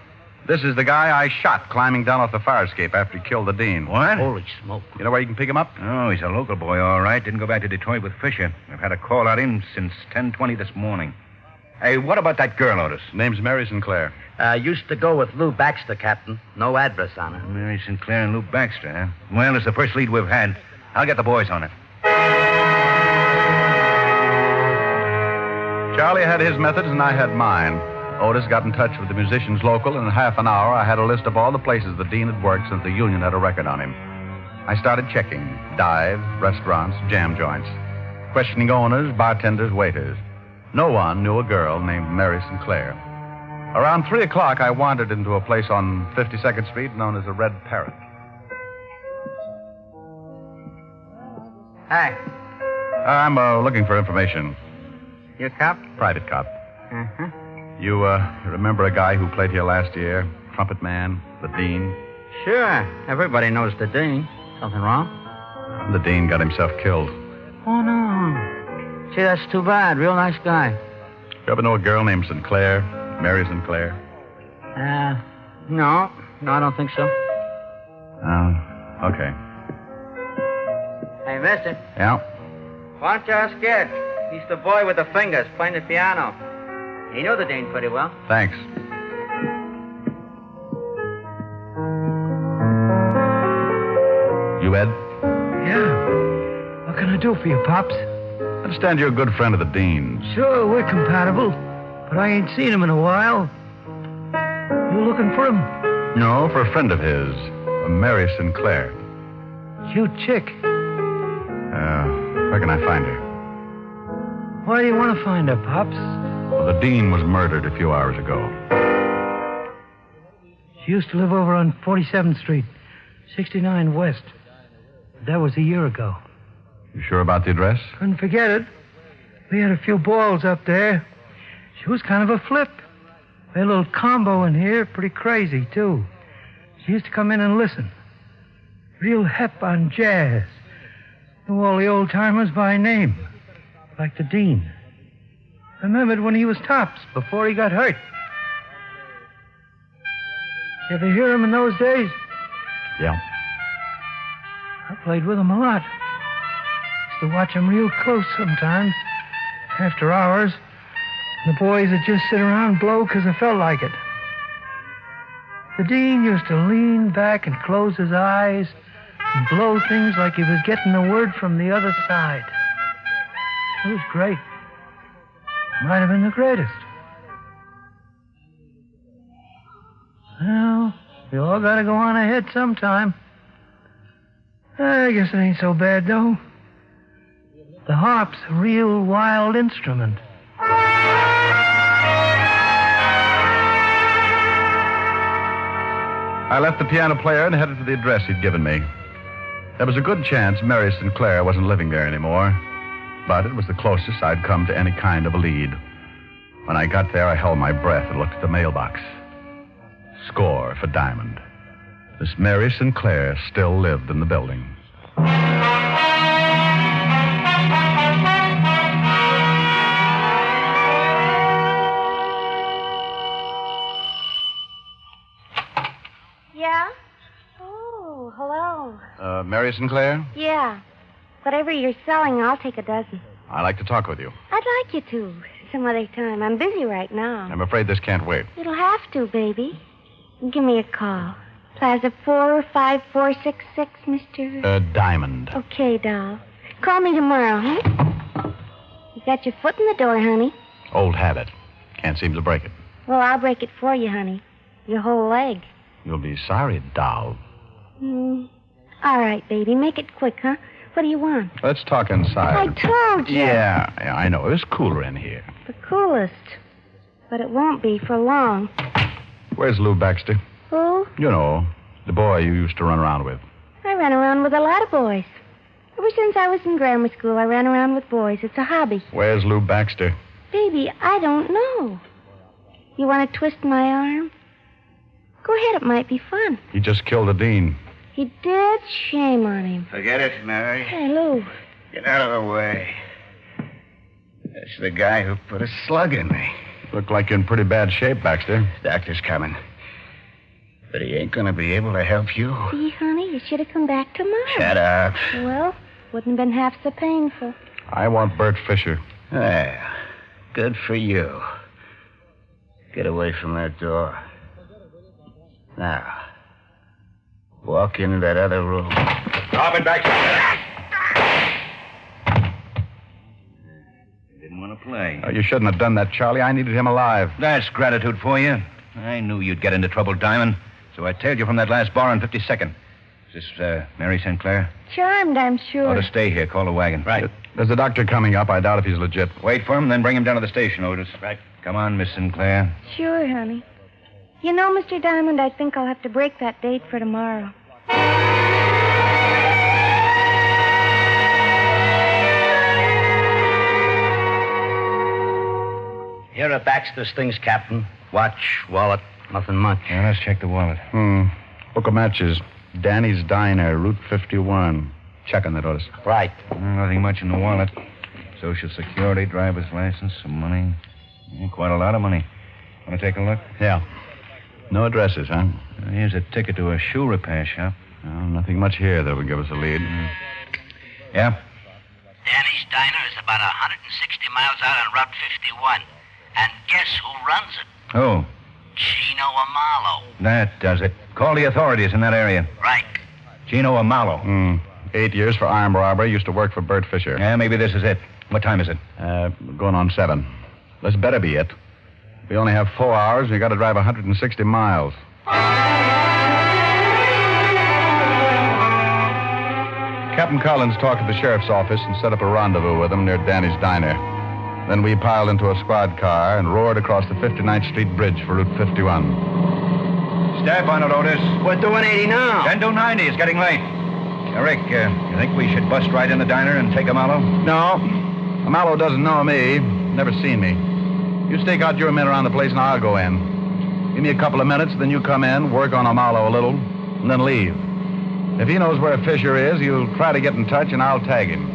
This is the guy I shot climbing down off the fire escape after he killed the Dean. What? Holy smoke. You know where you can pick him up? Oh, he's a local boy, all right. Didn't go back to Detroit with Fisher. I've had a call on him since 10:20 this morning. Hey, what about that girl, Otis? Name's Mary Sinclair. Used to go with Lou Baxter, Captain. No address on her. Mary Sinclair and Lou Baxter, huh? Well, it's the first lead we've had. I'll get the boys on it. Charlie had his methods and I had mine. Otis got in touch with the musicians local, and in half an hour I had a list of all the places the Dean had worked since the union had a record on him. I started checking dives, restaurants, jam joints, questioning owners, bartenders, waiters. No one knew a girl named Mary Sinclair. Around 3 o'clock, I wandered into a place on 52nd Street known as the Red Parrot. Hi. I'm looking for information. You a cop? Private cop. Uh-huh. You remember a guy who played here last year? Trumpet man, the Dean? Sure. Everybody knows the Dean. Something wrong? The Dean got himself killed. Oh, no. Gee, that's too bad. Real nice guy. You ever know a girl named Sinclair? Mary Sinclair? No. No, I don't think so. Oh, okay. Hey, mister. Yeah? Why don't you ask Ed? He's the boy with the fingers playing the piano. He knew the Dean pretty well. Thanks. You, Ed? Yeah. What can I do for you, Pops? I understand you're a good friend of the Dean's. Sure, we're compatible, but I ain't seen him in a while. You looking for him? No, for a friend of his, a Mary Sinclair. Cute chick. Where can I find her? Why do you want to find her, Pops? Well, the Dean was murdered a few hours ago. She used to live over on 47th Street, 69 West. That was a year ago. You sure about the address? Couldn't forget it. We had a few balls up there. She was kind of a flip. We had a little combo in here, pretty crazy, too. She used to come in and listen. Real hep on jazz. Knew all the old-timers by name. Like the Dean. Remembered when he was tops, before he got hurt. You ever hear him in those days? Yeah. I played with him a lot. Used to watch him real close sometimes. After hours. The boys would just sit around and blow because I felt like it. The Dean used to lean back and close his eyes and blow things like he was getting a word from the other side. It was great. Might have been the greatest. Well, we all gotta go on ahead sometime. I guess it ain't so bad, though. The harp's a real wild instrument. I left the piano player and headed for the address he'd given me. There was a good chance Mary Sinclair wasn't living there anymore, but it was the closest I'd come to any kind of a lead. When I got there, I held my breath and looked at the mailbox. Score for Diamond. Miss Mary Sinclair still lived in the building. Yeah? Oh, hello. Mary Sinclair? Yeah. Whatever you're selling, I'll take a dozen. I'd like to talk with you. I'd like you to. Some other time. I'm busy right now. I'm afraid this can't wait. It'll have to, baby. Give me a call. Plaza 45466, Mr. Diamond. Okay, doll. Call me tomorrow, huh? You got your foot in the door, honey. Old habit. Can't seem to break it. Well, I'll break it for you, honey. Your whole leg. You'll be sorry, doll. All right, baby. Make it quick, huh? What do you want? Let's talk inside. I told you. Yeah, I know. It's cooler in here. The coolest. But it won't be for long. Where's Lou Baxter? Who? You know, the boy you used to run around with. I ran around with a lot of boys. Ever since I was in grammar school, I ran around with boys. It's a hobby. Where's Lou Baxter? Baby, I don't know. You want to twist my arm? Go ahead, it might be fun. He just killed the Dean. He did? Shame on him. Forget it, Mary. Hey, Lou. Get out of the way. That's the guy who put a slug in me. Look like you're in pretty bad shape, Baxter. Doctor's coming. But he ain't gonna be able to help you. See, honey, you should have come back tomorrow. Shut up. Well, wouldn't have been half so painful. I want Bert Fisher. Well, good for you. Get away from that door. Now, walk into that other room. Robin, Baxter. Didn't want to play. You shouldn't have done that, Charlie. I needed him alive. That's gratitude for you. I knew you'd get into trouble, Diamond. So I tailed you from that last bar on 52nd. Is this Mary Sinclair? Charmed, I'm sure. Ought to stay here. Call the wagon. Right. There's a doctor coming up. I doubt if he's legit. Wait for him, then bring him down to the station, Otis. Right. Come on, Miss Sinclair. Sure, honey. You know, Mr. Diamond, I think I'll have to break that date for tomorrow. Here are Baxter's things, Captain. Watch, wallet, nothing much. Yeah, let's check the wallet. Book of matches. Danny's Diner, Route 51. Checking that, Otis. Right. Nothing much in the wallet. Social Security, driver's license, some money. Yeah, quite a lot of money. Want to take a look? Yeah. No addresses, huh? Here's a ticket to a shoe repair shop. Nothing much here that would give us a lead. Yeah? Danny's Diner is about 160 miles out on Route 51. And guess who runs it? Who? Chino Amalo. That does it. Call the authorities in that area. Right. Chino Amalo. 8 years for armed robbery. Used to work for Bert Fisher. Yeah, maybe this is it. What time is it? Going on 7. This better be it. We only have 4 hours, and we got to drive 160 miles. Captain Collins talked to the sheriff's office and set up a rendezvous with him near Danny's Diner. Then we piled into a squad car and roared across the 59th Street Bridge for Route 51. Step on it, Otis. We're doing 80 now. 10 to 90. It's getting late. Rick, you think we should bust right in the diner and take Amalo? No. Amalo doesn't know me. Never seen me. You stake out your men around the place and I'll go in. Give me a couple of minutes, then you come in, work on Amalo a little, and then leave. If he knows where Fisher is, he'll try to get in touch and I'll tag him.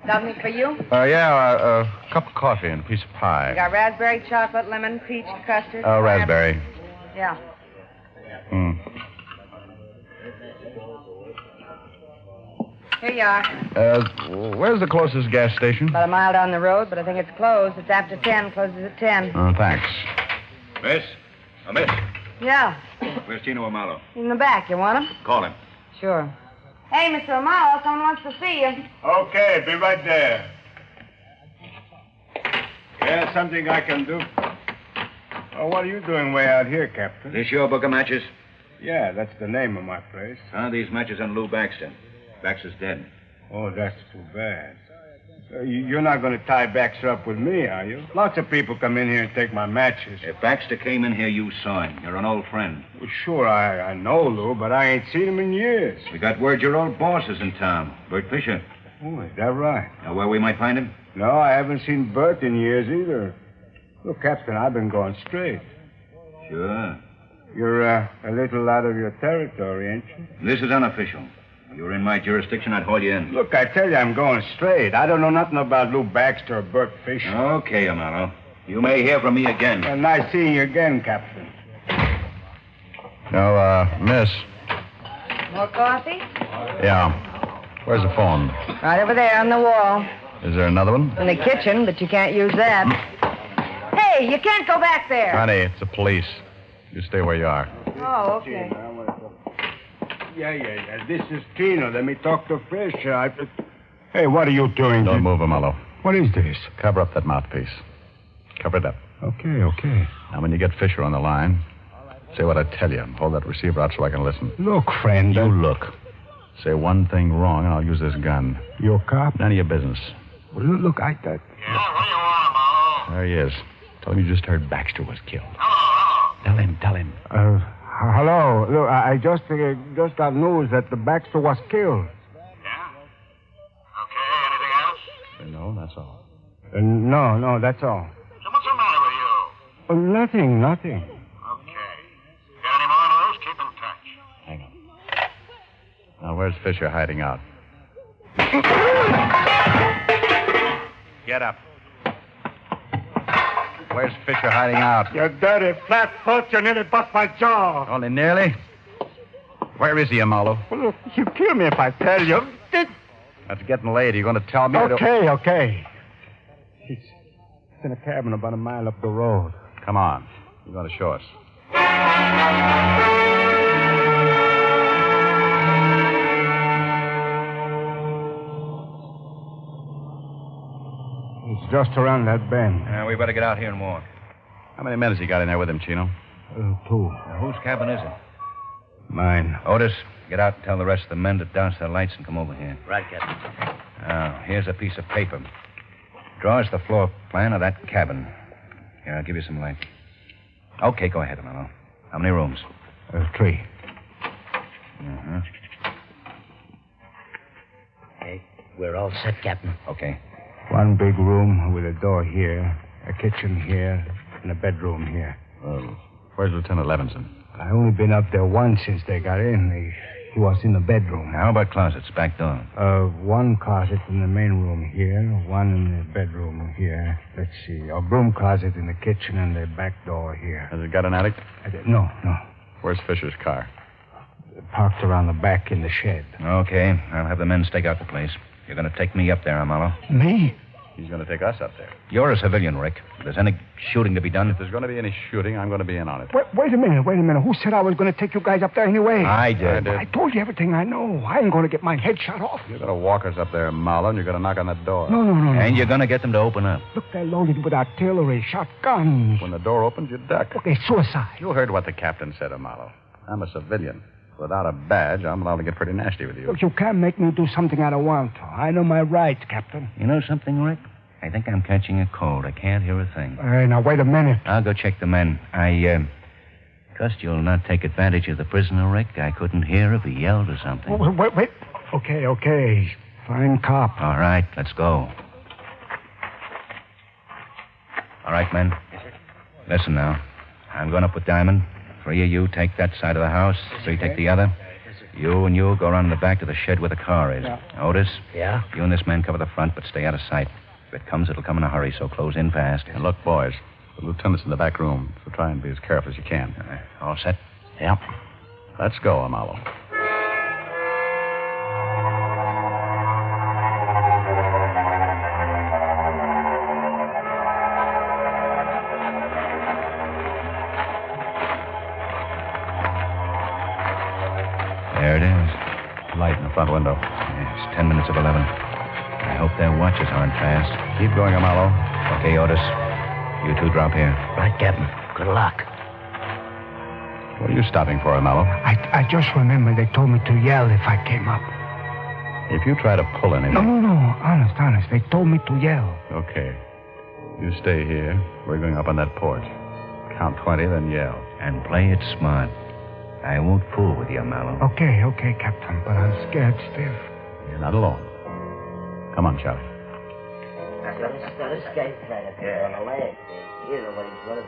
Something for you? A cup of coffee and a piece of pie. You got raspberry, chocolate, lemon, peach, custard? Raspberry. Yeah. Here you are. Where's the closest gas station? About a mile down the road, but I think it's closed. It's after 10, closes at 10. Oh, thanks. Miss? Miss? Yeah, Where's Chino Amalo? he's in the back. You want him? Call him. Sure. Hey, Mr. Amalo, someone wants to see you. Okay, be right there. Yeah, something I can do. Oh, what are you doing way out here, Captain? This your book of matches? Yeah, that's the name of my place. These matches on Lou Baxter. Baxter's dead. Oh, that's too bad. You're not going to tie Baxter up with me, are you? Lots of people come in here and take my matches. If Baxter came in here, you saw him. You're an old friend. Well, sure, I know Lou, but I ain't seen him in years. We got word your old boss is in town, Bert Fisher. Oh, is that right? Know where we might find him? No, I haven't seen Bert in years either. Look, Captain, I've been going straight. Sure. You're a little out of your territory, ain't you? This is unofficial. If you were in my jurisdiction, I'd haul you in. Look, I tell you, I'm going straight. I don't know nothing about Lou Baxter or Bert Fisher. Okay, Amalo. You may hear from me again. Nice seeing you again, Captain. Miss. More coffee? Yeah. Where's the phone? Right over there on the wall. Is there another one? In the kitchen, but you can't use that. Hey, you can't go back there. Honey, it's the police. You stay where you are. Oh, okay. Yeah. This is Chino. Let me talk to Fisher. Hey, what are you doing? Don't move, Amalo. What is this? Cover up that mouthpiece. Cover it up. Okay. Now, when you get Fisher on the line, say what I tell you. Hold that receiver out so I can listen. Look, friend. You look. Say one thing wrong, and I'll use this gun. You a cop? None of your business. Well, look, I thought... Yeah, what do you want, Amalo? There he is. Tell him you just heard Baxter was killed. Hello. Tell him. Hello. Look, I just got news that the Baxter was killed. Yeah? Okay, anything else? No, that's all. No, that's all. So what's the matter with you? Nothing. Okay. Got any more of those? Keep in touch. Hang on. Now, where's Fisher hiding out? Get up. Where's Fisher hiding out? You dirty flat foot, you nearly bust my jaw. Only nearly? Where is he, Amalo? Well, look, you kill me if I tell you. That's getting late. Are you going to tell me? Okay. It's in a cabin about a mile up the road. Come on. You're going to show us. It's just around that bend. We better get out here and walk. How many men has he got in there with him, Chino? 2. Whose cabin is it? Mine. Otis, get out and tell the rest of the men to douse their lights and come over here. Right, Captain. Here's a piece of paper. Draw us the floor plan of that cabin. Here, I'll give you some light. Okay, go ahead, Amalo. How many rooms? 3. Uh-huh. Okay, we're all set, Captain. Okay. One big room with a door here, a kitchen here, and a bedroom here. Where's Lieutenant Levinson? I only been up there once since they got in. He was in the bedroom. How about closets, back door? One closet in the main room here, one in the bedroom here. Let's see. A broom closet in the kitchen and the back door here. Has it got an attic? No. Where's Fisher's car? Parked around the back in the shed. Okay, I'll have the men stake out the place. You're going to take me up there, Amalo. Me? He's going to take us up there. You're a civilian, Rick. If there's any shooting to be done... If there's going to be any shooting, I'm going to be in on it. Wait a minute. Who said I was going to take you guys up there anyway? I did. I told you everything I know. I ain't going to get my head shot off. You're going to walk us up there, Marlowe, and you're going to knock on that door. No. And you're going to get them to open up. Look, they're loaded with artillery, shotguns. When the door opens, you duck. Okay, suicide. You heard what the captain said, Marlowe. I'm a civilian. Without a badge, I'm allowed to get pretty nasty with you. Look, you can't make me do something I don't want to. I know my rights, Captain. You know something, Rick? I think I'm catching a cold. I can't hear a thing. Hey, now, wait a minute. I'll go check the men. I trust you'll not take advantage of the prisoner, Rick. I couldn't hear if he yelled or something. Wait. Okay. Fine cop. All right, let's go. All right, men. Listen now. I'm going up with Diamond. 3 of you take that side of the house. 3 take the other. You and you go around in the back to the shed where the car is. Yeah. Otis? Yeah? You and this man cover the front, but stay out of sight. If it comes, it'll come in a hurry, so close in fast. And look, boys, the lieutenant's in the back room, so try and be as careful as you can. All set? Yeah. Let's go, Amalo. There it is. Light in the front window. It's 10 minutes of 11. I hope their watches aren't fast. Keep going, Amalo. Okay, Otis. You two drop here. Right, Captain. Good luck. What are you stopping for, Amalo? I just remember they told me to yell if I came up. If you try to pull anything... No. Honest. They told me to yell. Okay. You stay here. We're going up on that porch. Count 20, then yell. And play it smart. I won't fool with you, Mallow. Okay, Captain, but I'm scared stiff. You're not alone. Come on, Charlie. This guy's right up here on the leg. He's the one he's running.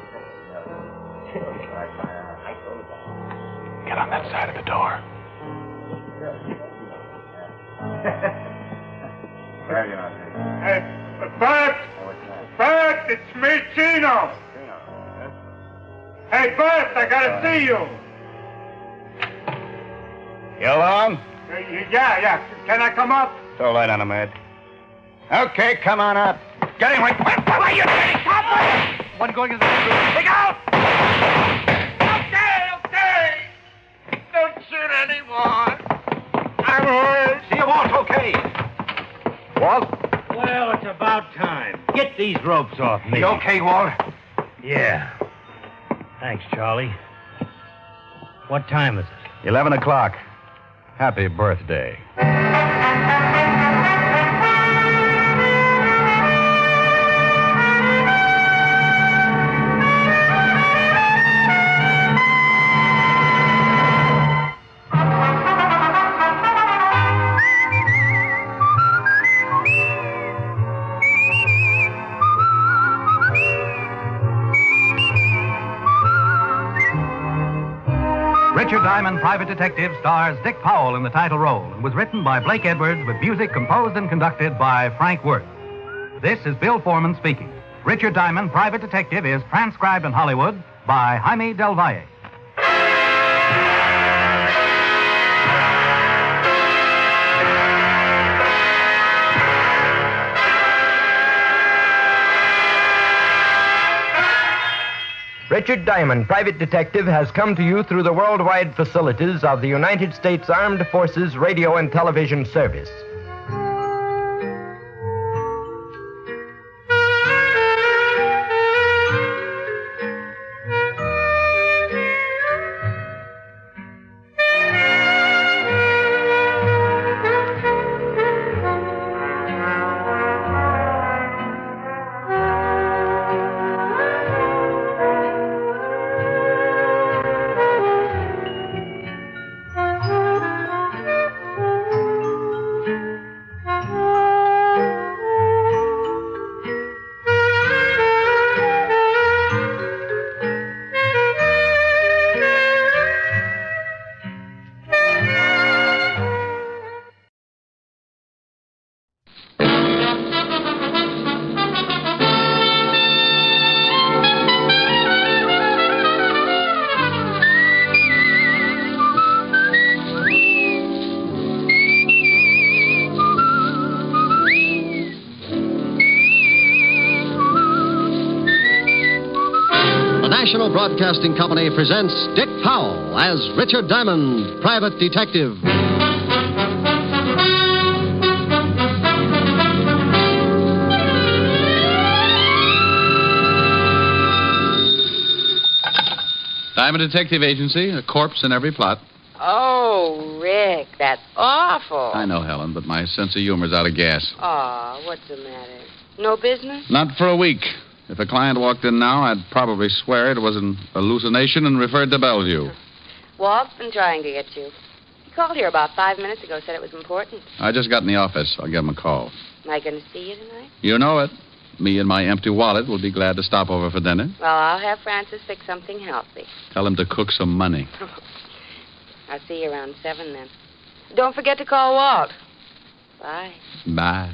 Get on that side of the door. Hey, Bert, it's me, Chino. Hey, Bert, I gotta see you. You along? Yeah. Can I come up? It's all right on him, Ed. Okay, come on up. Get him, Rick. What are you doing? Stop! One going into the room. Look out! Okay. Don't shoot anyone. I'm hurt. See you, Walt, okay. Walt? Well, it's about time. Get these ropes off me. You okay, Walt? Yeah. Thanks, Charlie. What time is it? 11 o'clock. Happy birthday. Richard Diamond, Private Detective, stars Dick Powell in the title role and was written by Blake Edwards with music composed and conducted by Frank Worth. This is Bill Foreman speaking. Richard Diamond, Private Detective is transcribed in Hollywood by Jaime Del Valle. Richard Diamond, Private Detective, has come to you through the worldwide facilities of the United States Armed Forces Radio and Television Service. National Broadcasting Company presents Dick Powell as Richard Diamond, Private Detective. Diamond Detective Agency, a corpse in every plot. Oh, Rick, that's awful. I know, Helen, but my sense of humor's out of gas. Aw, what's the matter? No business? Not for a week. If a client walked in now, I'd probably swear it was an hallucination and referred to Bellevue. Walt's been trying to get you. He called here about 5 minutes ago, said it was important. I just got in the office. I'll give him a call. Am I going to see you tonight? You know it. Me and my empty wallet will be glad to stop over for dinner. Well, I'll have Francis fix something healthy. Tell him to cook some money. I'll see you around 7 then. Don't forget to call Walt. Bye. Bye.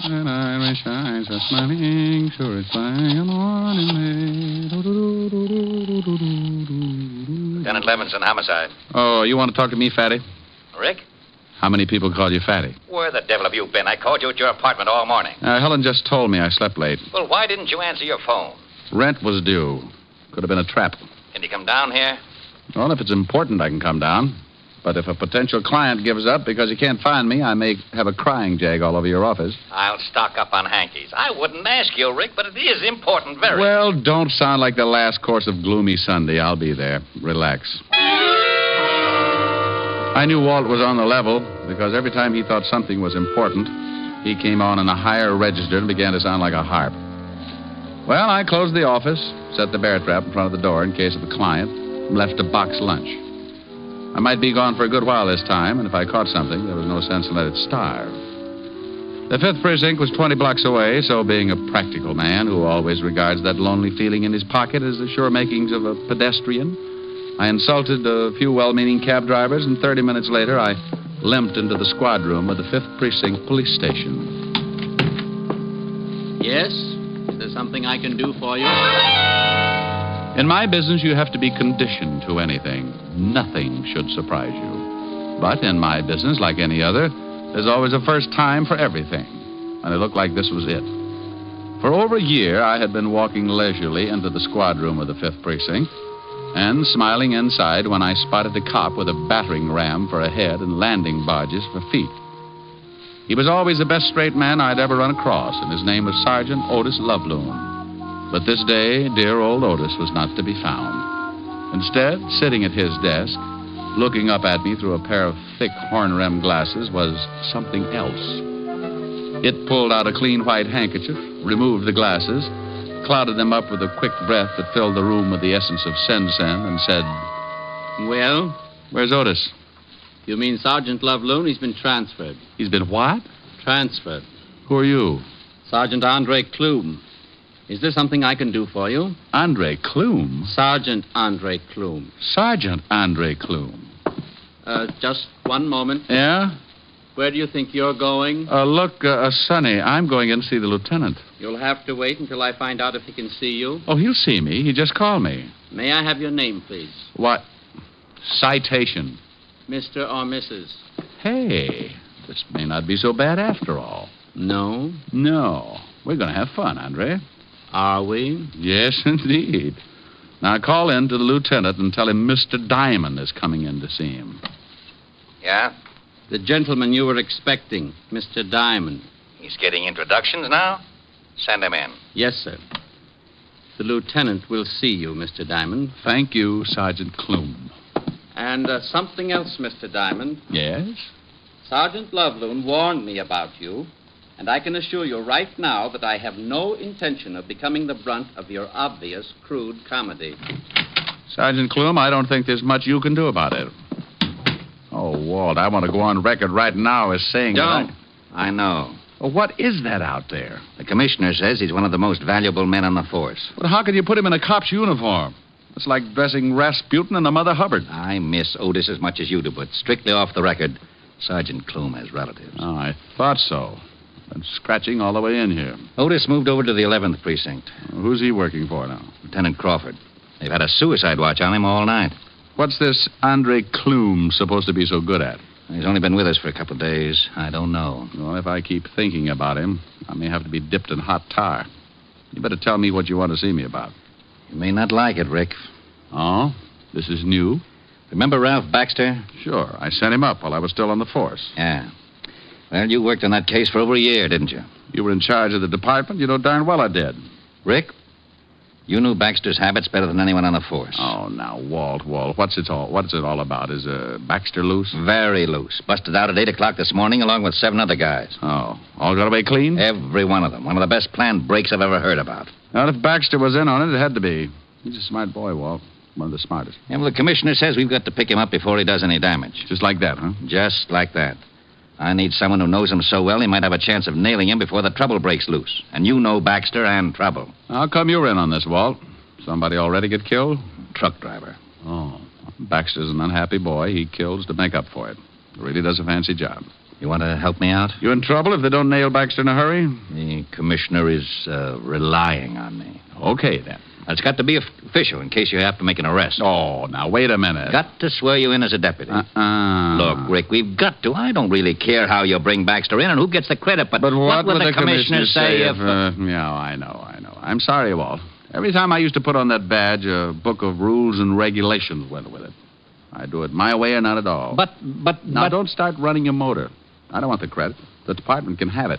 That Irish eyes are smiling, sure it's flying on in May. Lieutenant Levinson, homicide. Oh, you want to talk to me, Fatty? Rick? How many people called you Fatty? Where the devil have you been? I called you at your apartment all morning. Helen just told me I slept late. Well, why didn't you answer your phone? Rent was due. Could have been a trap. Can you come down here? Well, if it's important, I can come down. But if a potential client gives up because he can't find me, I may have a crying jag all over your office. I'll stock up on hankies. I wouldn't ask you, Rick, but it is important, very. Well, don't sound like the last course of Gloomy Sunday. I'll be there. Relax. I knew Walt was on the level because every time he thought something was important, he came on in a higher register and began to sound like a harp. Well, I closed the office, set the bear trap in front of the door in case of a client, and left a box lunch. I might be gone for a good while this time, and if I caught something, there was no sense in let it starve. The 5th Precinct was 20 blocks away, so being a practical man who always regards that lonely feeling in his pocket as the sure makings of a pedestrian, I insulted a few well-meaning cab drivers, and 30 minutes later, I limped into the squad room of the 5th Precinct Police Station. Yes? Is there something I can do for you? In my business, you have to be conditioned to anything. Nothing should surprise you. But in my business, like any other, there's always a first time for everything. And it looked like this was it. For over a year, I had been walking leisurely into the squad room of the 5th Precinct and smiling inside when I spotted a cop with a battering ram for a head and landing barges for feet. He was always the best straight man I'd ever run across, and his name was Sergeant Otis Loveloon. But this day, dear old Otis was not to be found. Instead, sitting at his desk, looking up at me through a pair of thick horn-rimmed glasses, was something else. It pulled out a clean white handkerchief, removed the glasses, clouded them up with a quick breath that filled the room with the essence of sen-sen, and said, Well? Where's Otis? You mean Sergeant Loveloon? He's been transferred. He's been what? Transferred. Who are you? Sergeant Andre Clume. Is there something I can do for you? Andre Clume? Sergeant Andre Clume. Sergeant Andre Clume. Just one moment. Yeah? Where do you think you're going? Look, Sonny, I'm going in to see the lieutenant. You'll have to wait until I find out if he can see you. Oh, he'll see me. He just called me. May I have your name, please? What? Citation. Mr. or Mrs.? Hey, this may not be so bad after all. No? No. We're going to have fun, Andre. Are we? Yes, indeed. Now, call in to the lieutenant and tell him Mr. Diamond is coming in to see him. Yeah? The gentleman you were expecting, Mr. Diamond. He's getting introductions now? Send him in. Yes, sir. The lieutenant will see you, Mr. Diamond. Thank you, Sergeant Clume. And something else, Mr. Diamond. Yes? Sergeant Loveloon warned me about you, and I can assure you right now that I have no intention of becoming the brunt of your obvious, crude comedy. Sergeant Clume, I don't think there's much you can do about it. Oh, Walt, I want to go on record right now as saying Don't. I know. Well, what is that out there? The commissioner says he's one of the most valuable men on the force. But how can you put him in a cop's uniform? It's like dressing Rasputin and the Mother Hubbard. I miss Otis as much as you do, but strictly off the record, Sergeant Clume has relatives. Oh, I thought so. Been scratching all the way in here. Otis moved over to the 11th Precinct. Who's he working for now? Lieutenant Crawford. They've had a suicide watch on him all night. What's this Andre Clume supposed to be so good at? He's only been with us for a couple of days. I don't know. Well, if I keep thinking about him, I may have to be dipped in hot tar. You better tell me what you want to see me about. You may not like it, Rick. Oh? This is new? Remember Ralph Baxter? Sure. I sent him up while I was still on the force. Yeah. Well, you worked on that case for over a year, didn't you? You were in charge of the department. You know darn well I did. Rick, you knew Baxter's habits better than anyone on the force. Oh, now, Walt, what's it all about? Is Baxter loose? Very loose. Busted out at 8 o'clock this morning along with 7 other guys. Oh, all got away clean? Every one of them. One of the best planned breaks I've ever heard about. Well, if Baxter was in on it, it had to be. He's a smart boy, Walt. One of the smartest. Yeah, well, the commissioner says we've got to pick him up before he does any damage. Just like that, huh? Just like that. I need someone who knows him so well he might have a chance of nailing him before the trouble breaks loose. And you know Baxter and trouble. How come you're in on this, Walt? Somebody already get killed? Truck driver. Oh. Baxter's an unhappy boy. He kills to make up for it. Really does a fancy job. You want to help me out? You in trouble if they don't nail Baxter in a hurry? The commissioner is relying on me. Okay, then. It's got to be official in case you have to make an arrest. Oh, now, wait a minute. Got to swear you in as a deputy. Look, Rick, we've got to. I don't really care how you bring Baxter in and who gets the credit, but what will the commissioner say if... Yeah, I know. I'm sorry, Walt. Every time I used to put on that badge, a book of rules and regulations went with it. I do it my way or not at all. Now, don't start running your motor. I don't want the credit. The department can have it.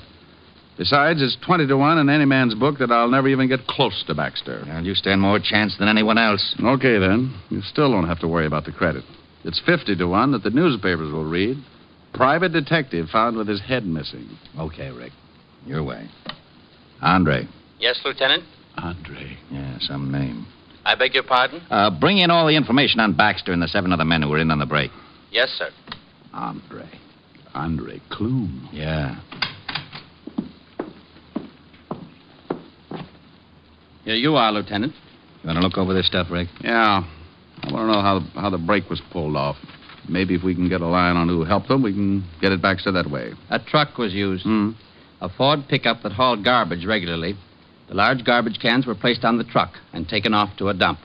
Besides, it's 20-1 in any man's book that I'll never even get close to Baxter. Well, you stand more chance than anyone else. Okay, then. You still don't have to worry about the credit. It's 50-1 that the newspapers will read. Private detective found with his head missing. Okay, Rick. Your way. Andre. Yes, Lieutenant? Andre. Yeah, some name. I beg your pardon? Bring in all the information on Baxter and the 7 other men who were in on the break. Yes, sir. Andre Clume. Yeah. Here you are, Lieutenant. You want to look over this stuff, Rick? Yeah. I want to know how the break was pulled off. Maybe if we can get a line on who helped them, we can get it Baxter that way. A truck was used. A Ford pickup that hauled garbage regularly. The large garbage cans were placed on the truck and taken off to a dump.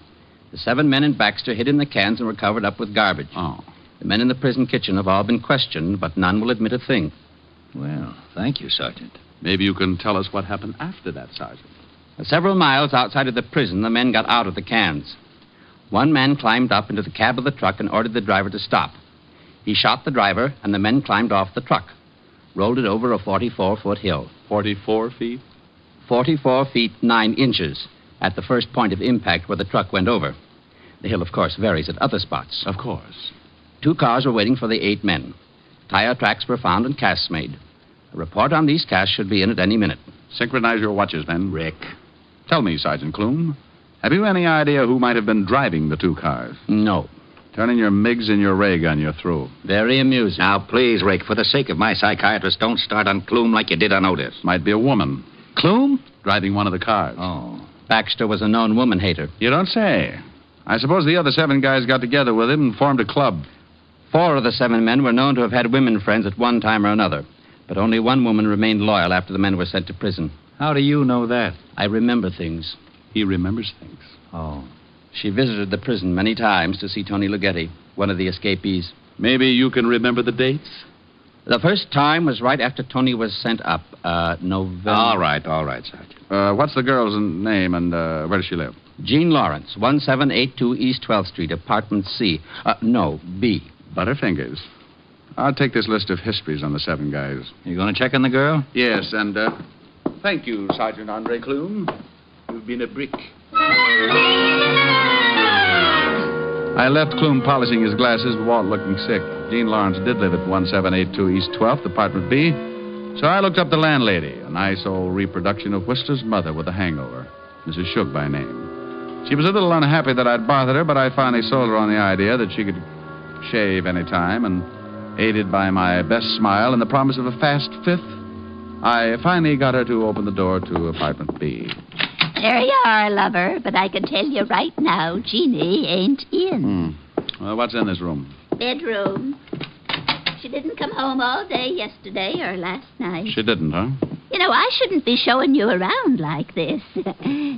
The 7 men and Baxter hid in the cans and were covered up with garbage. Oh. The men in the prison kitchen have all been questioned, but none will admit a thing. Well, thank you, Sergeant. Maybe you can tell us what happened after that, Sergeant. Several miles outside of the prison, the men got out of the cans. One man climbed up into the cab of the truck and ordered the driver to stop. He shot the driver, and the men climbed off the truck, rolled it over a 44-foot hill. 44 feet? 44 feet 9 inches at the first point of impact where the truck went over. The hill, of course, varies at other spots. Of course. 2 cars were waiting for the 8 men. Tire tracks were found and casts made. A report on these casts should be in at any minute. Synchronize your watches, men. Rick. Tell me, Sergeant Clume, have you any idea who might have been driving the 2 cars? No. Turn in your MiGs and your ray gun. You're through. Very amusing. Now, please, Rick, for the sake of my psychiatrist, don't start on Clume like you did on Otis. Might be a woman. Clume? Driving one of the cars. Oh. Baxter was a known woman hater. You don't say. I suppose the other 7 guys got together with him and formed a club. 4 of the 7 men were known to have had women friends at one time or another. But only one woman remained loyal after the men were sent to prison. How do you know that? I remember things. He remembers things. Oh. She visited the prison many times to see Tony Ligeti, one of the escapees. Maybe you can remember the dates? The first time was right after Tony was sent up, November... All right, Sergeant. What's the girl's name and where does she live? Jean Lawrence, 1782 East 12th Street, apartment C. B. Butterfingers. I'll take this list of histories on the 7 guys. You going to check on the girl? Yes, and thank you, Sergeant Andre Clume. You've been a brick. I left Clume polishing his glasses, Walt looking sick. Jean Lawrence did live at 1782 East 12th, apartment B. So I looked up the landlady, a nice old reproduction of Worcester's mother with a hangover, Mrs. Shook by name. She was a little unhappy that I'd bothered her, but I finally sold her on the idea that she could shave any time, and aided by my best smile and the promise of a fast 5th, I finally got her to open the door to apartment B. There you are, lover, but I can tell you right now, Jeannie ain't in. Well, what's in this room? Bedroom. She didn't come home all day yesterday or last night. She didn't, huh? You know, I shouldn't be showing you around like this,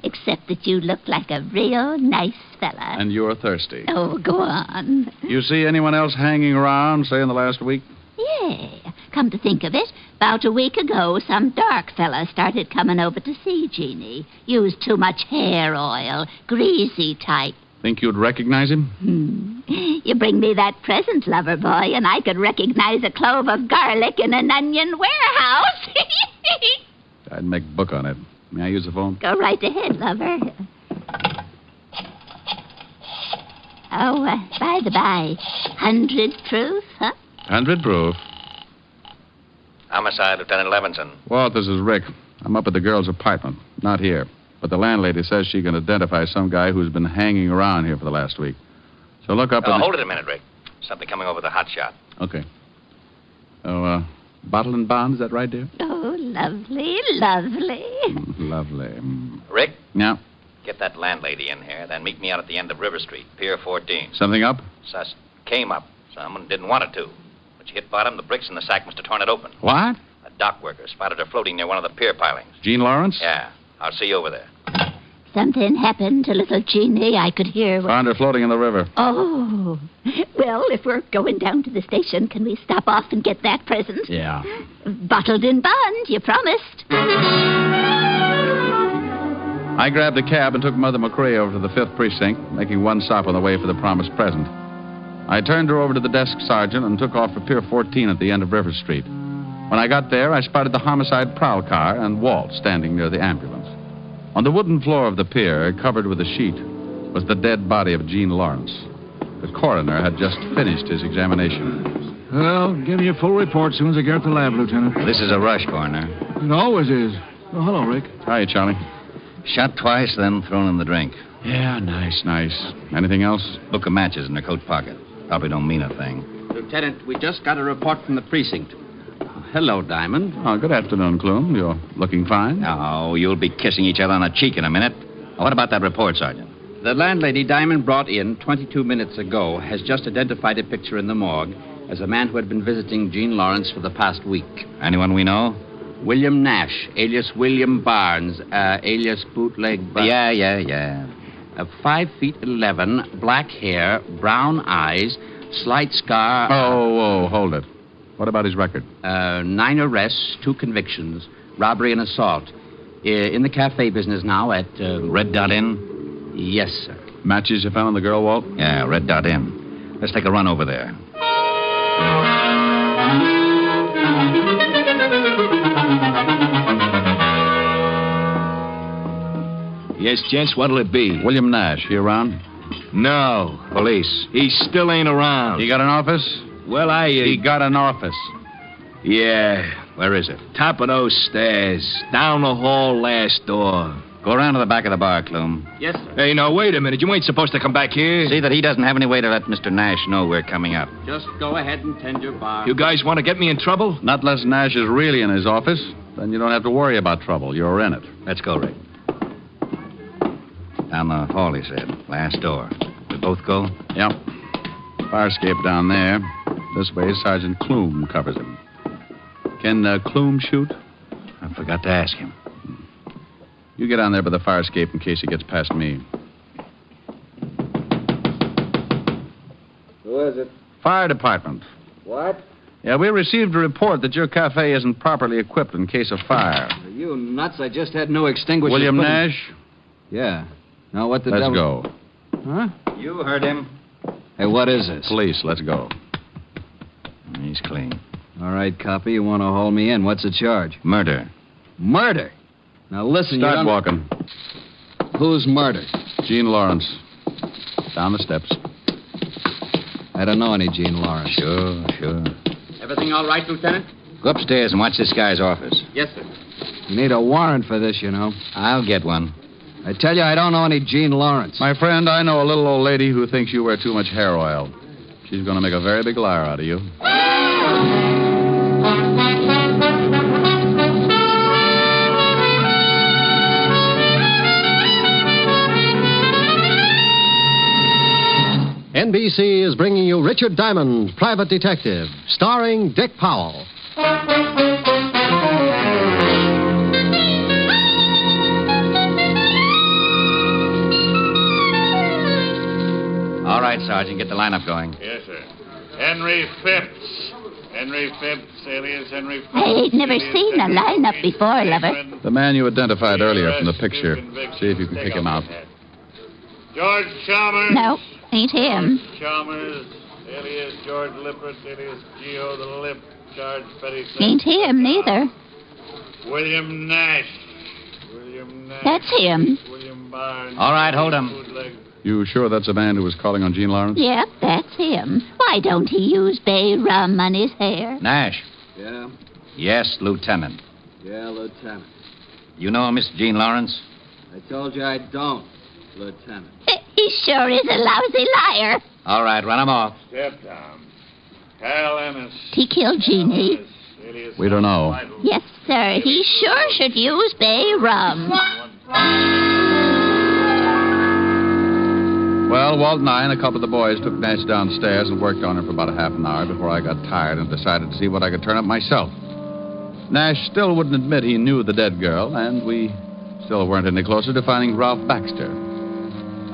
except that you look like a real nice fella. And you're thirsty. Oh, go on. You see anyone else hanging around, say, in the last week? Yeah, come to think of it, about a week ago, some dark fella started coming over to see Jeannie. Used too much hair oil, greasy type. Think you'd recognize him? You bring me that present, lover boy, and I could recognize a clove of garlic in an onion warehouse. I'd make book on it. May I use the phone? Go right ahead, lover. Oh, by the by, 100 proof, huh? 100 proof. Homicide, Lieutenant Levinson. Walt, this is Rick. I'm up at the girl's apartment. Not here. But the landlady says she can identify some guy who's been hanging around here for the last week. So look up Hold it a minute, Rick. Something coming over with a hot shot. Okay. Oh, bottle and bond, is that right, dear? Oh, lovely, lovely. Lovely. Rick? Yeah? Get that landlady in here, then meet me out at the end of River Street, Pier 14. Something up? Sus came up. Someone didn't want it to. When she hit bottom, the bricks in the sack must have torn it open. What? A dock worker spotted her floating near one of the pier pilings. Jean Lawrence? Yeah. I'll see you over there. Something happened to little Jeannie. I could hear... Found her floating in the river. Oh. Well, if we're going down to the station, can we stop off and get that present? Yeah. Bottled in bond, you promised. I grabbed a cab and took Mother McCrae over to the 5th Precinct, making one stop on the way for the promised present. I turned her over to the desk sergeant and took off for Pier 14 at the end of River Street. When I got there, I spotted the homicide prowl car and Walt standing near the ambulance. On the wooden floor of the pier, covered with a sheet, was the dead body of Jean Lawrence. The coroner had just finished his examination. Well, give me a full report as soon as I get at the lab, Lieutenant. This is a rush, Coroner. It always is. Oh, hello, Rick. Hi, Charlie. Shot twice, then thrown in the drink. Yeah, nice. Anything else? Book of matches in her coat pocket. Probably don't mean a thing. Lieutenant, we just got a report from the precinct. Hello, Diamond. Oh, good afternoon, Clume. You're looking fine. Oh, you'll be kissing each other on the cheek in a minute. What about that report, Sergeant? The landlady Diamond brought in 22 minutes ago has just identified a picture in the morgue as a man who had been visiting Jean Lawrence for the past week. Anyone we know? William Nash, alias William Barnes, alias Bootleg... Yeah. 5'11", black hair, brown eyes, slight scar... Oh, hold it. What about his record? 9 arrests, 2 convictions, robbery and assault. In the cafe business now at... Red Dot Inn? Yes, sir. Matches you found on the girl, Walt? Yeah, Red Dot Inn. Let's take a run over there. Yes, gents, what'll it be? William Nash, he around? No. Police. He still ain't around. He got an office? Well, He got an office. Yeah. Where is it? Top of those stairs. Down the hall, last door. Go around to the back of the bar, Clume. Yes, sir. Hey, now, wait a minute. You ain't supposed to come back here. See that he doesn't have any way to let Mr. Nash know we're coming up. Just go ahead and tend your bar. You guys want to get me in trouble? Not unless Nash is really in his office. Then you don't have to worry about trouble. You're in it. Let's go, Rick. Down the hall, he said. Last door. We both go? Yep. Fire escape down there. This way, Sergeant Clume covers him. Can Clume shoot? I forgot to ask him. You get down there by the fire escape in case he gets past me. Who is it? Fire department. What? Yeah, we received a report that your cafe isn't properly equipped in case of fire. Are you nuts? I just had no extinguishers. William Nash? Yeah. Now what the Let's devil... go. Huh? You heard him. Hey, what is this? Police, let's go. He's clean. All right, copy. You want to haul me in. What's the charge? Murder. Murder? Now listen, Start walking. Who's murdered? Jean Lawrence. Down the steps. I don't know any Jean Lawrence. Sure. Everything all right, Lieutenant? Go upstairs and watch this guy's office. Yes, sir. You need a warrant for this, you know. I'll get one. I tell you, I don't know any Jean Lawrence. My friend, I know a little old lady who thinks you wear too much hair oil. She's going to make a very big liar out of you. NBC is bringing you Richard Diamond, Private Detective, starring Dick Powell. All right, Sergeant, get the lineup going. Yes, sir. Henry Phipps, Henry Phipps, alias Henry Phipps. I ain't never seen a lineup before, lover. The man you identified earlier from the picture. See if you can pick him out. George Chalmers. No, ain't him. George Chalmers, alias George Lippert, alias Geo the Lip, charged petty theft. Ain't him neither. William Nash. That's him. William Barnes. All right, hold him. You sure that's a man who was calling on Jean Lawrence? Yep, that's him. Why don't he use bay rum on his hair? Nash. Yeah? Yes, Lieutenant. Yeah, Lieutenant. You know Miss Jean Lawrence? I told you I don't, Lieutenant. He sure is a lousy liar. All right, run him off. Step down. Hal Ennis. He killed Jeannie. We don't know. Yes, sir. He sure should use bay rum. Well, Walt and I and a couple of the boys took Nash downstairs and worked on him for about a half an hour before I got tired and decided to see what I could turn up myself. Nash still wouldn't admit he knew the dead girl, and we still weren't any closer to finding Ralph Baxter.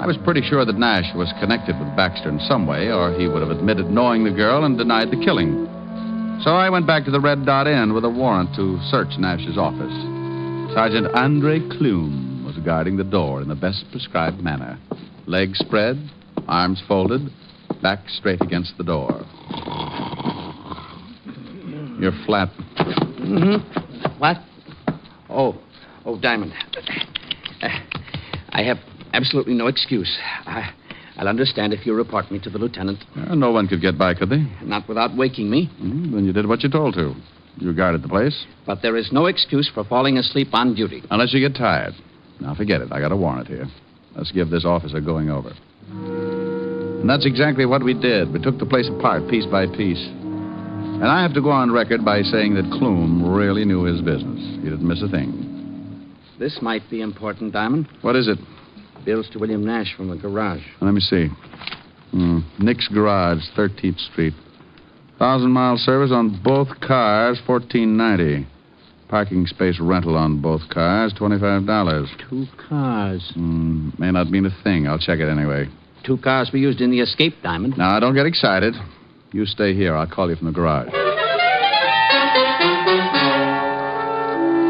I was pretty sure that Nash was connected with Baxter in some way, or he would have admitted knowing the girl and denied the killing. So I went back to the Red Dot Inn with a warrant to search Nash's office. Sergeant Andre Clume was guarding the door in the best prescribed manner. Legs spread, arms folded, back straight against the door. You're flat. Mm-hmm. What? Oh, Diamond. I have absolutely no excuse. I'll understand if you report me to the lieutenant. No one could get by, could they? Not without waking me. Then you did what you told to. You guarded the place. But there is no excuse for falling asleep on duty. Unless you get tired. Now, forget it. I got a warrant here. Let's give this officer going over. And that's exactly what we did. We took the place apart, piece by piece. And I have to go on record by saying that Clume really knew his business. He didn't miss a thing. This might be important, Diamond. What is it? Bills to William Nash from the garage. Let me see. Nick's Garage, 13th Street. 1,000-mile service on both cars, $14.90. Parking space rental on both cars, $25. 2 cars. May not mean a thing. I'll check it anyway. 2 cars were used in the escape, Diamond. Now, don't get excited. You stay here. I'll call you from the garage.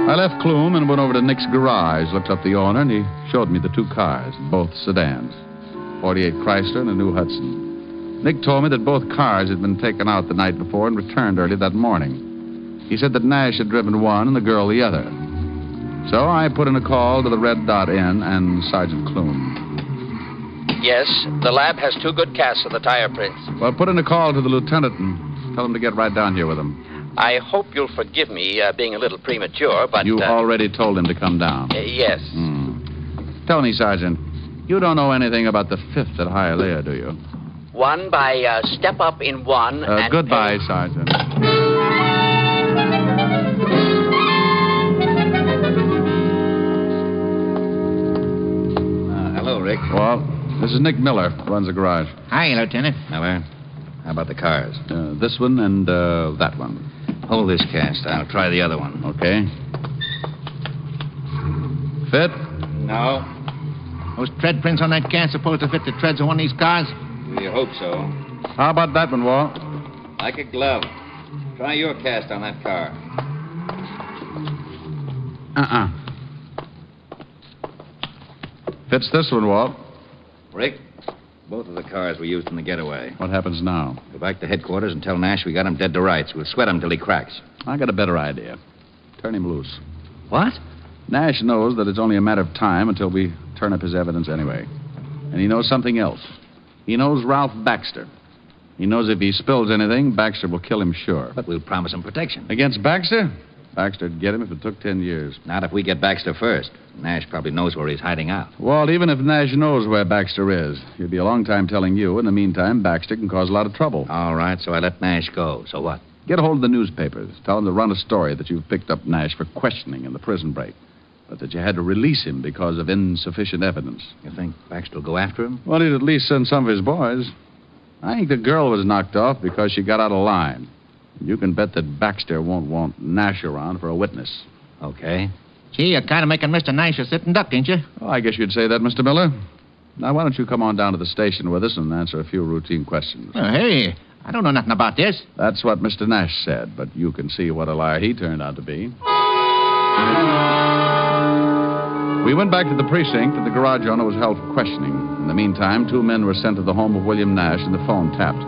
I left Clume and went over to Nick's Garage, looked up the owner, and he showed me the 2 cars, both sedans. 48 Chrysler and a new Hudson. Nick told me that both cars had been taken out the night before and returned early that morning. He said that Nash had driven one and the girl the other. So I put in a call to the Red Dot Inn and Sergeant Clume. Yes, the lab has 2 good casts of the tire prints. Well, put in a call to the lieutenant and tell him to get right down here with him. I hope you'll forgive me being a little premature, but... You already told him to come down. Yes. Tell me, Sergeant, you don't know anything about the 5th at Hialeah, do you? One by Step Up in One and... Goodbye, Sergeant. Hello, Rick. Well, this is Nick Miller, runs the garage. Hi, Lieutenant. Hello. How about the cars? This one and that one. Hold this cast. I'll try the other one. Okay. Fit? No. Those tread prints on that can supposed to fit the treads of one of these cars? You hope so. How about that one, Walt? Like a glove. Try your cast on that car. Fits this one, Walt. Rick, both of the cars were used in the getaway. What happens now? Go back to headquarters and tell Nash we got him dead to rights. We'll sweat him till he cracks. I got a better idea. Turn him loose. What? Nash knows that it's only a matter of time until we turn up his evidence anyway. And he knows something else. He knows Ralph Baxter. He knows if he spills anything, Baxter will kill him sure. But we'll promise him protection. Against Baxter? Baxter'd get him if it took 10 years. Not if we get Baxter first. Nash probably knows where he's hiding out. Walt, even if Nash knows where Baxter is, he'll be a long time telling you. In the meantime, Baxter can cause a lot of trouble. All right, so I let Nash go. So what? Get a hold of the newspapers. Tell them to run a story that you've picked up Nash for questioning in the prison break, but that you had to release him because of insufficient evidence. You think Baxter will go after him? Well, he'd at least send some of his boys. I think the girl was knocked off because she got out of line. You can bet that Baxter won't want Nash around for a witness. Okay. Gee, you're kind of making Mr. Nash a sitting duck, ain't you? Oh, I guess you'd say that, Mr. Miller. Now, why don't you come on down to the station with us and answer a few routine questions? Hey, I don't know nothing about this. That's what Mr. Nash said, but you can see what a liar he turned out to be. We went back to the precinct, and the garage owner was held for questioning. In the meantime, 2 men were sent to the home of William Nash, and the phone tapped.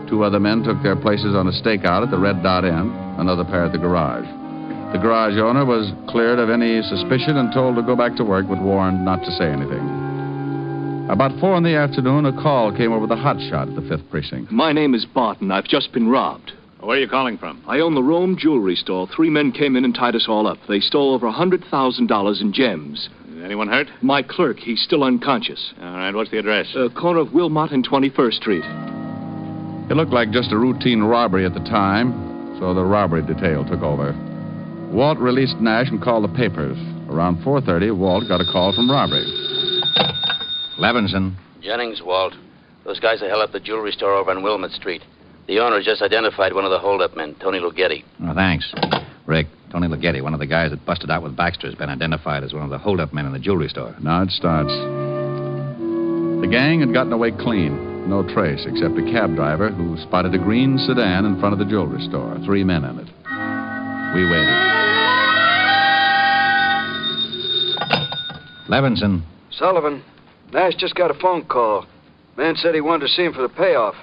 2 other men took their places on a stakeout at the Red Dot Inn, another pair at the garage. The garage owner was cleared of any suspicion and told to go back to work, but warned not to say anything. About 4 in the afternoon, a call came over the hotshot at the 5th precinct. My name is Barton. I've just been robbed. Where are you calling from? I own the Rome jewelry store. 3 men came in and tied us all up. They stole over $100,000 in gems. Anyone hurt? My clerk. He's still unconscious. All right, what's the address? Corner of Wilmot and 21st Street. It looked like just a routine robbery at the time, so the robbery detail took over. Walt released Nash and called the papers. Around 4:30, Walt got a call from robbery. Levinson. Jennings, Walt. Those guys that held up the jewelry store over on Wilmot Street. The owner just identified one of the hold-up men, Tony Lughetti. Oh, thanks. Rick, Tony Lughetti, one of the guys that busted out with Baxter, has been identified as one of the hold-up men in the jewelry store. Now it starts. The gang had gotten away clean. No trace except a cab driver who spotted a green sedan in front of the jewelry store. 3 men in it. We waited. Levinson. Sullivan. Nash just got a phone call. Man said he wanted to see him for the payoff.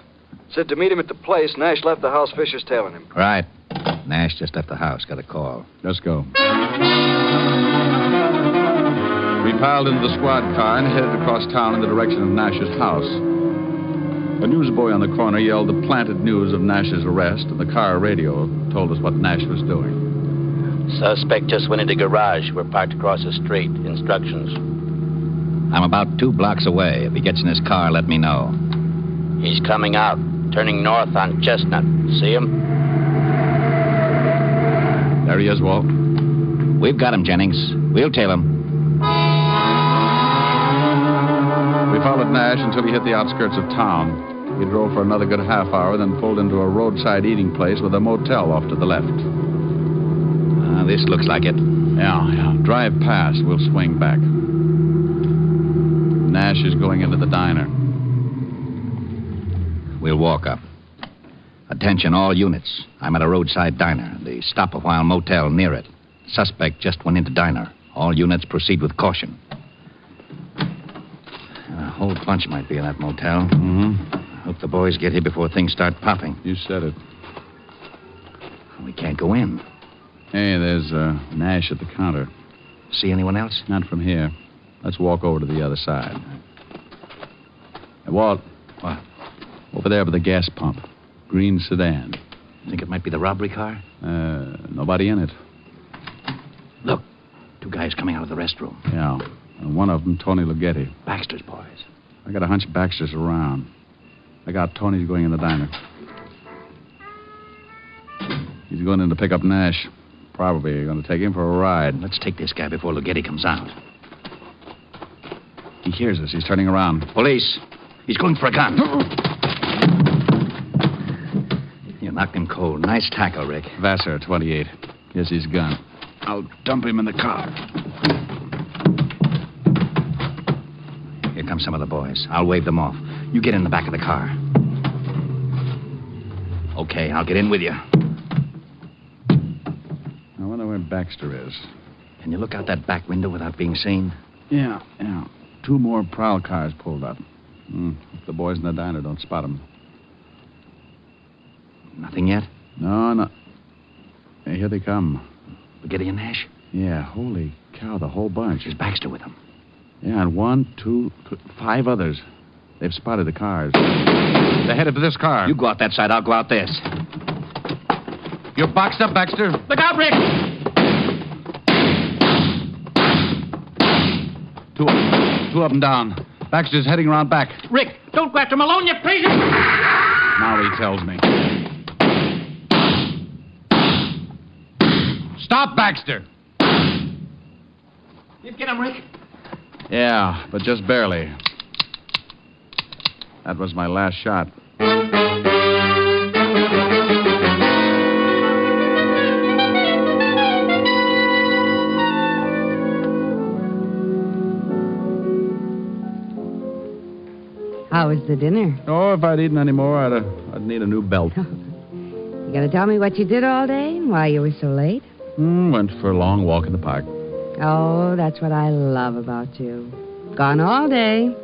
Said to meet him at the place. Nash left the house. Fisher's tailing him. Right. Nash just left the house. Got a call. Let's go. We piled into the squad car and headed across town in the direction of Nash's house. A newsboy on the corner yelled the planted news of Nash's arrest, and the car radio told us what Nash was doing. Suspect just went into garage. We're parked across the street. Instructions. I'm about 2 blocks away. If he gets in his car, let me know. He's coming out, turning north on Chestnut. See him? There he is, Walt. We've got him, Jennings. We'll tail him. We followed Nash until he hit the outskirts of town. He drove for another good half hour, then pulled into a roadside eating place with a motel off to the left. This looks like it. Yeah. Drive past. We'll swing back. Nash is going into the diner. We'll walk up. Attention, all units. I'm at a roadside diner. The stop-a-while motel near it. Suspect just went into diner. All units proceed with caution. A whole bunch might be in that motel. Mm-hmm. Hope the boys get here before things start popping. You said it. We can't go in. Hey, there's Nash at the counter. See anyone else? Not from here. Let's walk over to the other side. Hey, Walt. What? Over there by the gas pump. Green sedan. Think it might be the robbery car? Nobody in it. Look. 2 guys coming out of the restroom. Yeah. And one of them, Tony Lughetti. Baxter's boys. I got a hunch Baxter's around. I got Tony's going in the diner. He's going in to pick up Nash. Probably going to take him for a ride. Let's take this guy before Lughetti comes out. He hears us. He's turning around. Police. He's going for a gun. You knocked him cold. Nice tackle, Rick. Vassar, 28. Here's his gun. I'll dump him in the car. Here come some of the boys. I'll wave them off. You get in the back of the car. Okay, I'll get in with you. I wonder where Baxter is. Can you look out that back window without being seen? Yeah. 2 more prowl cars pulled up. If the boys in the diner don't spot them. Nothing yet? No. Hey, here they come. Lughetti and Nash? Yeah, holy cow, the whole bunch. Is Baxter with them? Yeah, and 1, 2, 5 others. They've spotted the cars. They're headed for this car. You go out that side, I'll go out this. You're boxed up, Baxter. Look out, Rick! 2 of them down. Baxter's heading around back. Rick, don't go after Malone, you crazy... Now he tells me. Stop, Baxter! You get him, Rick? Yeah, but just barely. That was my last shot. How was the dinner? Oh, if I'd eaten any more, I'd I'd need a new belt. You gonna tell me what you did all day and why you were so late? Went for a long walk in the park. Oh, that's what I love about you. Gone all day.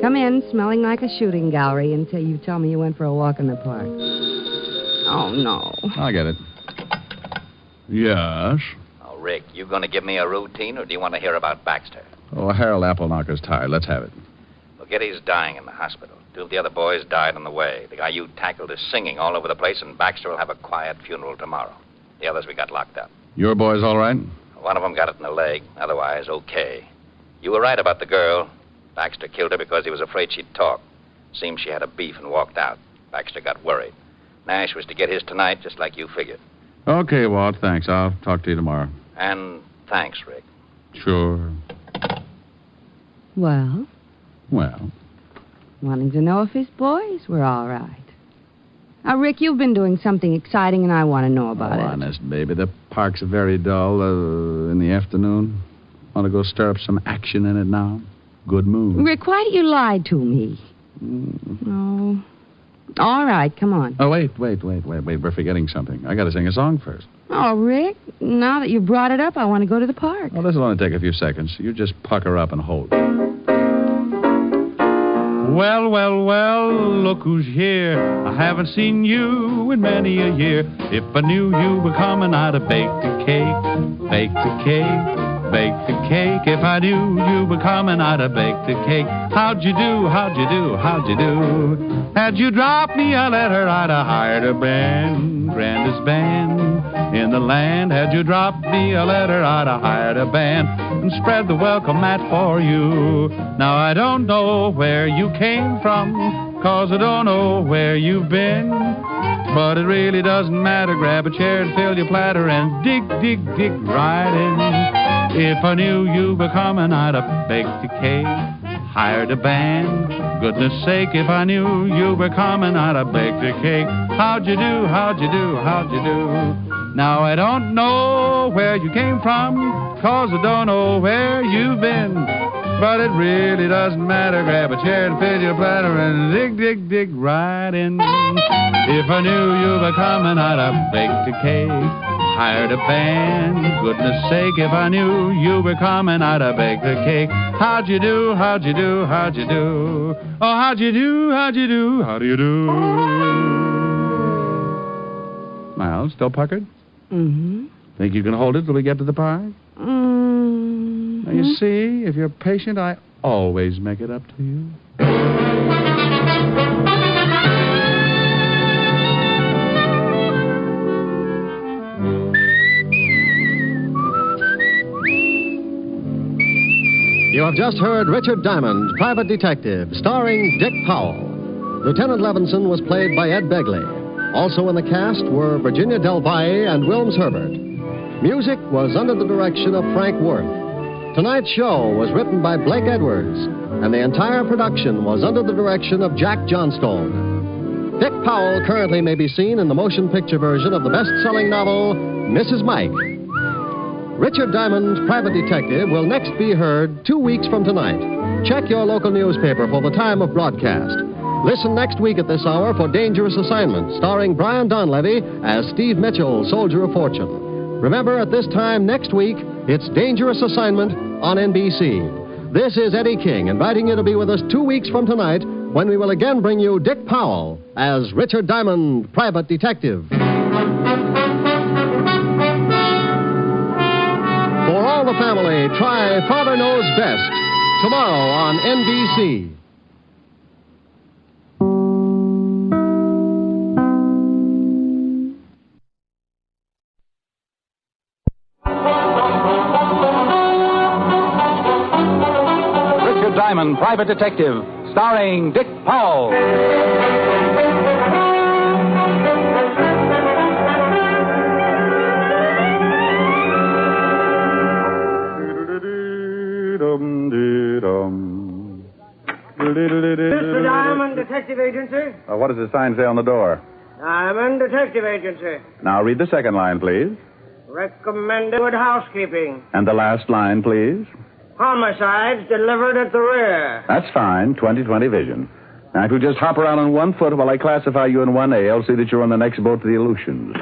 Come in smelling like a shooting gallery until you tell me you went for a walk in the park. Oh, no. I get it. Yes? Oh, Rick, you going to give me a routine, or do you want to hear about Baxter? Oh, Harold Appleknocker's tired. Let's have it. Well, Getty's dying in the hospital. 2 of the other boys died on the way. The guy you tackled is singing all over the place, and Baxter will have a quiet funeral tomorrow. The others we got locked up. Your boys all right? One of them got it in the leg. Otherwise, okay. You were right about the girl. Baxter killed her because he was afraid she'd talk. Seems she had a beef and walked out. Baxter got worried. Nash was to get his tonight, just like you figured. Okay, Walt, thanks. I'll talk to you tomorrow. And thanks, Rick. Sure. Well? Well? Wanting to know if his boys were all right. Now, Rick, you've been doing something exciting, and I want to know about it. Honest, baby, the park's very dull in the afternoon. Want to go stir up some action in it now? Good mood. Rick, why do you lie to me? Oh. All right, come on. Oh, wait. We're forgetting something. I got to sing a song first. Oh, Rick, now that you brought it up, I want to go to the park. Oh, this will only take a few seconds. You just pucker up and hold. Well, look who's here. I haven't seen you in many a year. If I knew you were coming, I'd have baked a cake, baked a cake. Baked the cake. If I knew you were coming, I'd have baked the cake. How'd you do? How'd you do? How'd you do? Had you dropped me a letter, I'd have hired a band, grandest band in the land. Had you dropped me a letter, I'd have hired a band and spread the welcome mat for you. Now I don't know where you came from, 'cause I don't know where you've been. But it really doesn't matter. Grab a chair and fill your platter and dig right in. If I knew you were coming, I'd have baked a cake, hired a band. Goodness sake, if I knew you were coming, I'd have baked a cake. How'd you do? How'd you do? How'd you do? Now I don't know where you came from, 'cause I don't know where you've been. But it really doesn't matter. Grab a chair and fill your platter and dig right in. If I knew you were coming, I'd have baked a cake, hired a band. Goodness sake, if I knew you were coming, I'd have baked a cake. How'd you do? How'd you do? How'd you do? Oh, how'd you do? How'd you do? How do you do? Well, still puckered? Mm-hmm. Think you can hold it till we get to the park? Now, you see, if you're patient, I always make it up to you. You have just heard Richard Diamond, Private Detective, starring Dick Powell. Lieutenant Levinson was played by Ed Begley. Also in the cast were Virginia Del Valle and Wilms Herbert. Music was under the direction of Frank Worth. Tonight's show was written by Blake Edwards, and the entire production was under the direction of Jack Johnstone. Dick Powell currently may be seen in the motion picture version of the best-selling novel, Mrs. Mike. Richard Diamond's Private Detective will next be heard 2 weeks from tonight. Check your local newspaper for the time of broadcast. Listen next week at this hour for Dangerous Assignment, starring Brian Donlevy as Steve Mitchell, Soldier of Fortune. Remember, at this time next week, it's Dangerous Assignment on NBC. This is Eddie King, inviting you to be with us 2 weeks from tonight when we will again bring you Dick Powell as Richard Diamond, Private Detective. For all the family, try Father Knows Best tomorrow on NBC. Diamond, Private Detective, starring Dick Powell. Mr. Diamond, Detective Agency. What does the sign say on the door? Diamond, Detective Agency. Now read the second line, please. Recommended good housekeeping. And the last line, please. Homicides delivered at the rear. That's fine. 20/20 vision. Now, if you just hop around on one foot while I classify you in 1A, I'll see that you're on the next boat to the Aleutians.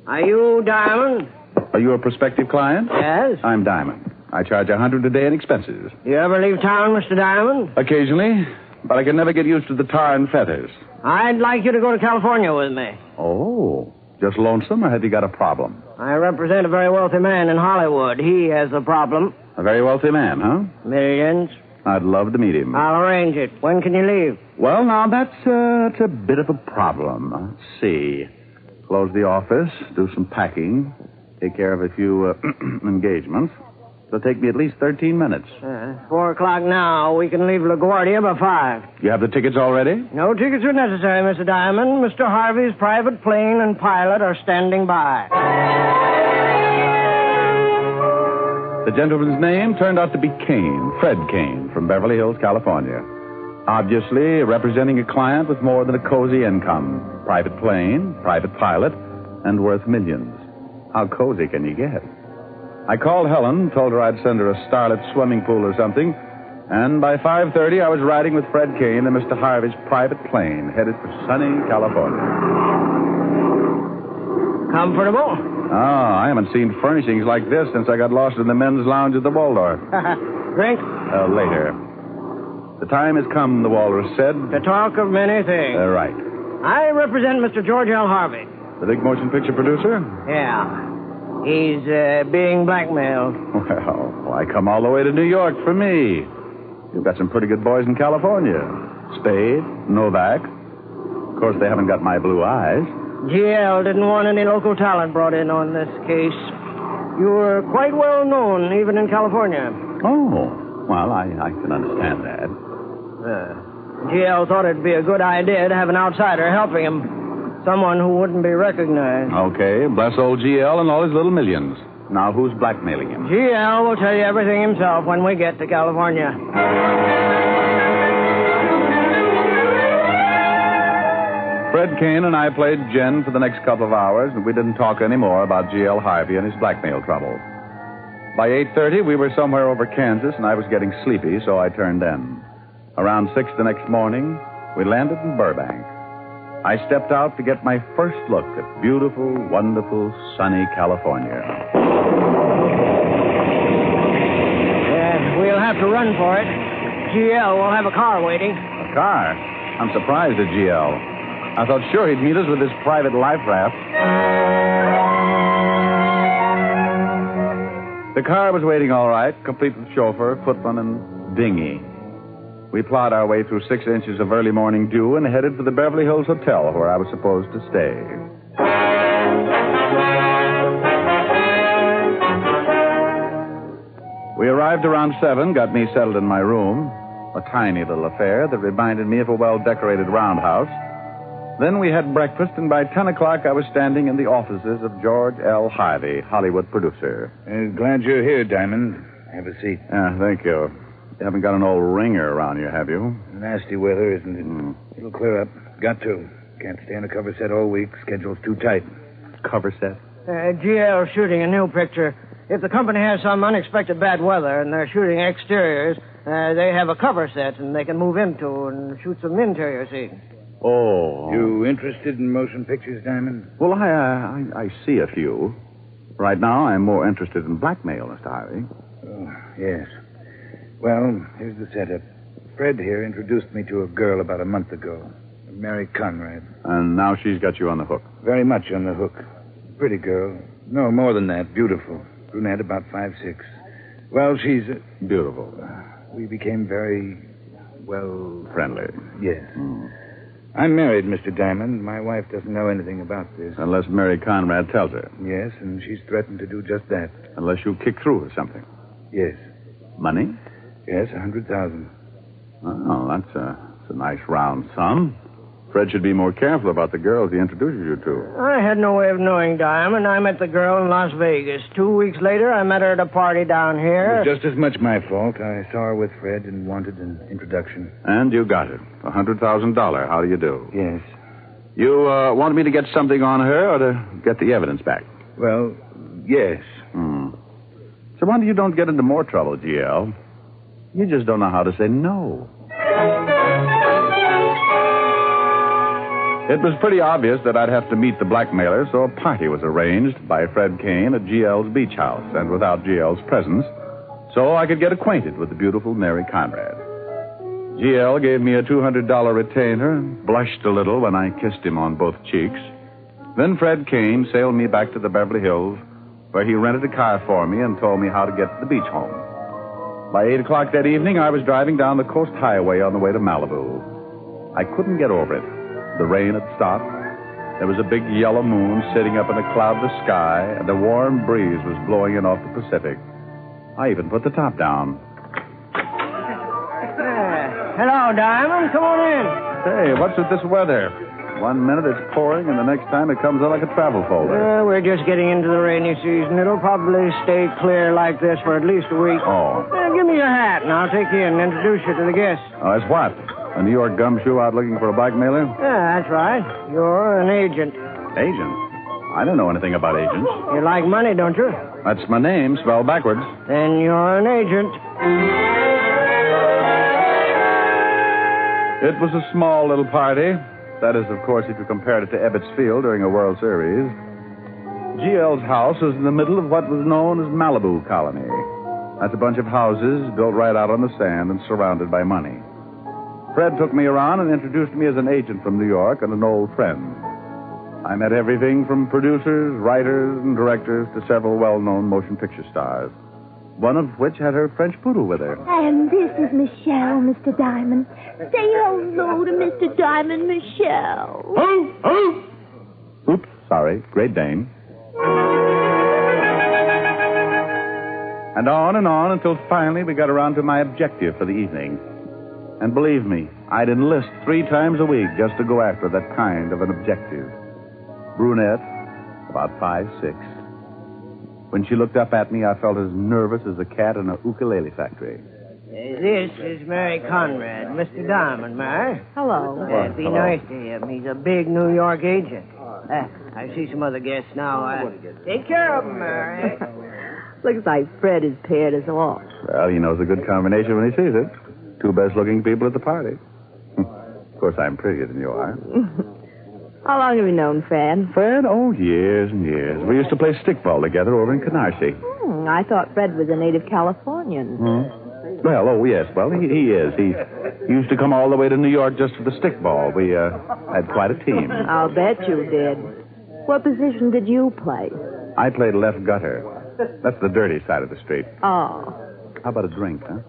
Are you Diamond? Are you a prospective client? Yes. I'm Diamond. I charge $100 a day in expenses. You ever leave town, Mr. Diamond? Occasionally, but I can never get used to the tar and feathers. I'd like you to go to California with me. Oh, just lonesome, or have you got a problem? I represent a very wealthy man in Hollywood. He has a problem. A very wealthy man, huh? Millions. I'd love to meet him. I'll arrange it. When can you leave? Well, now, that's a bit of a problem. Let's see. Close the office, do some packing, take care of a few engagements. It'll take me at least 13 minutes. 4 o'clock now. We can leave LaGuardia by 5. You have the tickets already? No tickets are necessary, Mr. Diamond. Mr. Harvey's private plane and pilot are standing by. The gentleman's name turned out to be Kane, Fred Kane, from Beverly Hills, California. Obviously representing a client with more than a cozy income. Private plane, private pilot, and worth millions. How cozy can you get? I called Helen, told her I'd send her a starlit swimming pool or something, and by 5:30 I was riding with Fred Kane in Mr. Harvey's private plane, headed for sunny California. Comfortable? Oh, I haven't seen furnishings like this since I got lost in the men's lounge at the Waldorf. Drink? Later. The time has come, the walrus said. To talk of many things. Right. I represent Mr. George L. Harvey. The big motion picture producer? Yeah. He's being blackmailed. Well, I come all the way to New York for me. You've got some pretty good boys in California. Spade, Novak. Of course, they haven't got my blue eyes. GL didn't want any local talent brought in on this case. You were quite well known, even in California. Oh, well, I can understand that. GL thought it'd be a good idea to have an outsider helping him. Someone who wouldn't be recognized. Okay, bless old GL and all his little millions. Now, who's blackmailing him? GL will tell you everything himself when we get to California. Fred Kane and I played gin for the next couple of hours, and we didn't talk any more about GL Harvey and his blackmail trouble. By 8:30, we were somewhere over Kansas, and I was getting sleepy, so I turned in. Around 6 the next morning, we landed in Burbank. I stepped out to get my first look at beautiful, wonderful, sunny California. We'll have to run for it. GL will have a car waiting. A car? I'm surprised at GL. I thought sure he'd meet us with his private life raft. The car was waiting all right, complete with chauffeur, footman, and dinghy. We plowed our way through 6 inches of early morning dew and headed for the Beverly Hills Hotel where I was supposed to stay. We arrived around 7, got me settled in my room, a tiny little affair that reminded me of a well-decorated roundhouse. Then we had breakfast, and by 10 o'clock I was standing in the offices of George L. Harvey, Hollywood producer. Glad you're here, Diamond. Have a seat. Thank you. You haven't got an old ringer around you, have you? Nasty weather, isn't it? It'll clear up. Got to. Can't stay on a cover set all week. Schedule's too tight. Cover set? GL shooting a new picture. If the company has some unexpected bad weather and they're shooting exteriors, they have a cover set and they can move into and shoot some interior scenes. Oh. You interested in motion pictures, Diamond? Well, I see a few. Right now, I'm more interested in blackmail, Mr. Harvey. Oh, yes. Well, here's the setup. Fred here introduced me to a girl about a month ago, Mary Conrad. And now she's got you on the hook. Very much on the hook. Pretty girl. No, more than that. Beautiful. Brunette, about 5'6". Well, she's... Beautiful. We became very, well... Friendly. Yes. I'm married, Mr. Diamond. My wife doesn't know anything about this. Unless Mary Conrad tells her. Yes, and she's threatened to do just that. Unless you kick through or something. Yes. Money? Yes, $100,000. Oh, that's a nice round sum. Fred should be more careful about the girls he introduces you to. I had no way of knowing, Diamond. I met the girl in Las Vegas. 2 weeks later, I met her at a party down here. It was just as much my fault. I saw her with Fred and wanted an introduction. And you got it. $100,000. How do you do? Yes. You want me to get something on her or to get the evidence back? Well, yes. So wonder you don't get into more trouble, GL. You just don't know how to say no. It was pretty obvious that I'd have to meet the blackmailer, so a party was arranged by Fred Kane at GL's beach house, and without GL's presence, so I could get acquainted with the beautiful Mary Conrad. GL gave me a $200 retainer and blushed a little when I kissed him on both cheeks. Then Fred Kane sailed me back to the Beverly Hills, where he rented a car for me and told me how to get to the beach home. By 8 o'clock that evening, I was driving down the coast highway on the way to Malibu. I couldn't get over it. The rain had stopped. There was a big yellow moon sitting up in a cloudless sky, and a warm breeze was blowing in off the Pacific. I even put the top down. Hello, Diamond. Come on in. Hey, what's with this weather? 1 minute it's pouring, and the next time it comes out like a travel folder. We're just getting into the rainy season. It'll probably stay clear like this for at least a week. Oh. Give me your hat, and I'll take you in and introduce you to the guests. Oh, that's what? A New York gumshoe out looking for a blackmailer? Yeah, that's right. You're an agent. Agent? I don't know anything about agents. You like money, don't you? That's my name, spelled backwards. Then you're an agent. It was a small little party. That is, of course, if you compared it to Ebbets Field during a World Series. GL's house was in the middle of what was known as Malibu Colony. That's a bunch of houses built right out on the sand and surrounded by money. Fred took me around and introduced me as an agent from New York and an old friend. I met everything from producers, writers, and directors to several well-known motion picture stars, one of which had her French poodle with her. And this is Michelle, Mr. Diamond. Say hello to Mr. Diamond, Michelle. Oops, sorry. Great Dane. And on until finally we got around to my objective for the evening. And believe me, I'd enlist 3 times a week just to go after that kind of an objective. Brunette, about 5'6". When she looked up at me, I felt as nervous as a cat in a ukulele factory. This is Mary Conrad, Mr. Diamond, Mary. Hello. Be nice to him. He's a big New York agent. I see some other guests now. Take care of him, Mary. Looks like Fred is paired us off. Well, he knows a good combination when he sees it. 2 best-looking people at the party. Of course, I'm prettier than you are. How long have you known Fred? Fred? Oh, years and years. We used to play stickball together over in Canarsie. I thought Fred was a native Californian. Well, oh, yes. Well, he is. He used to come all the way to New York just for the stickball. We had quite a team. I'll bet you did. What position did you play? I played left gutter. That's the dirty side of the street. Oh. How about a drink, huh?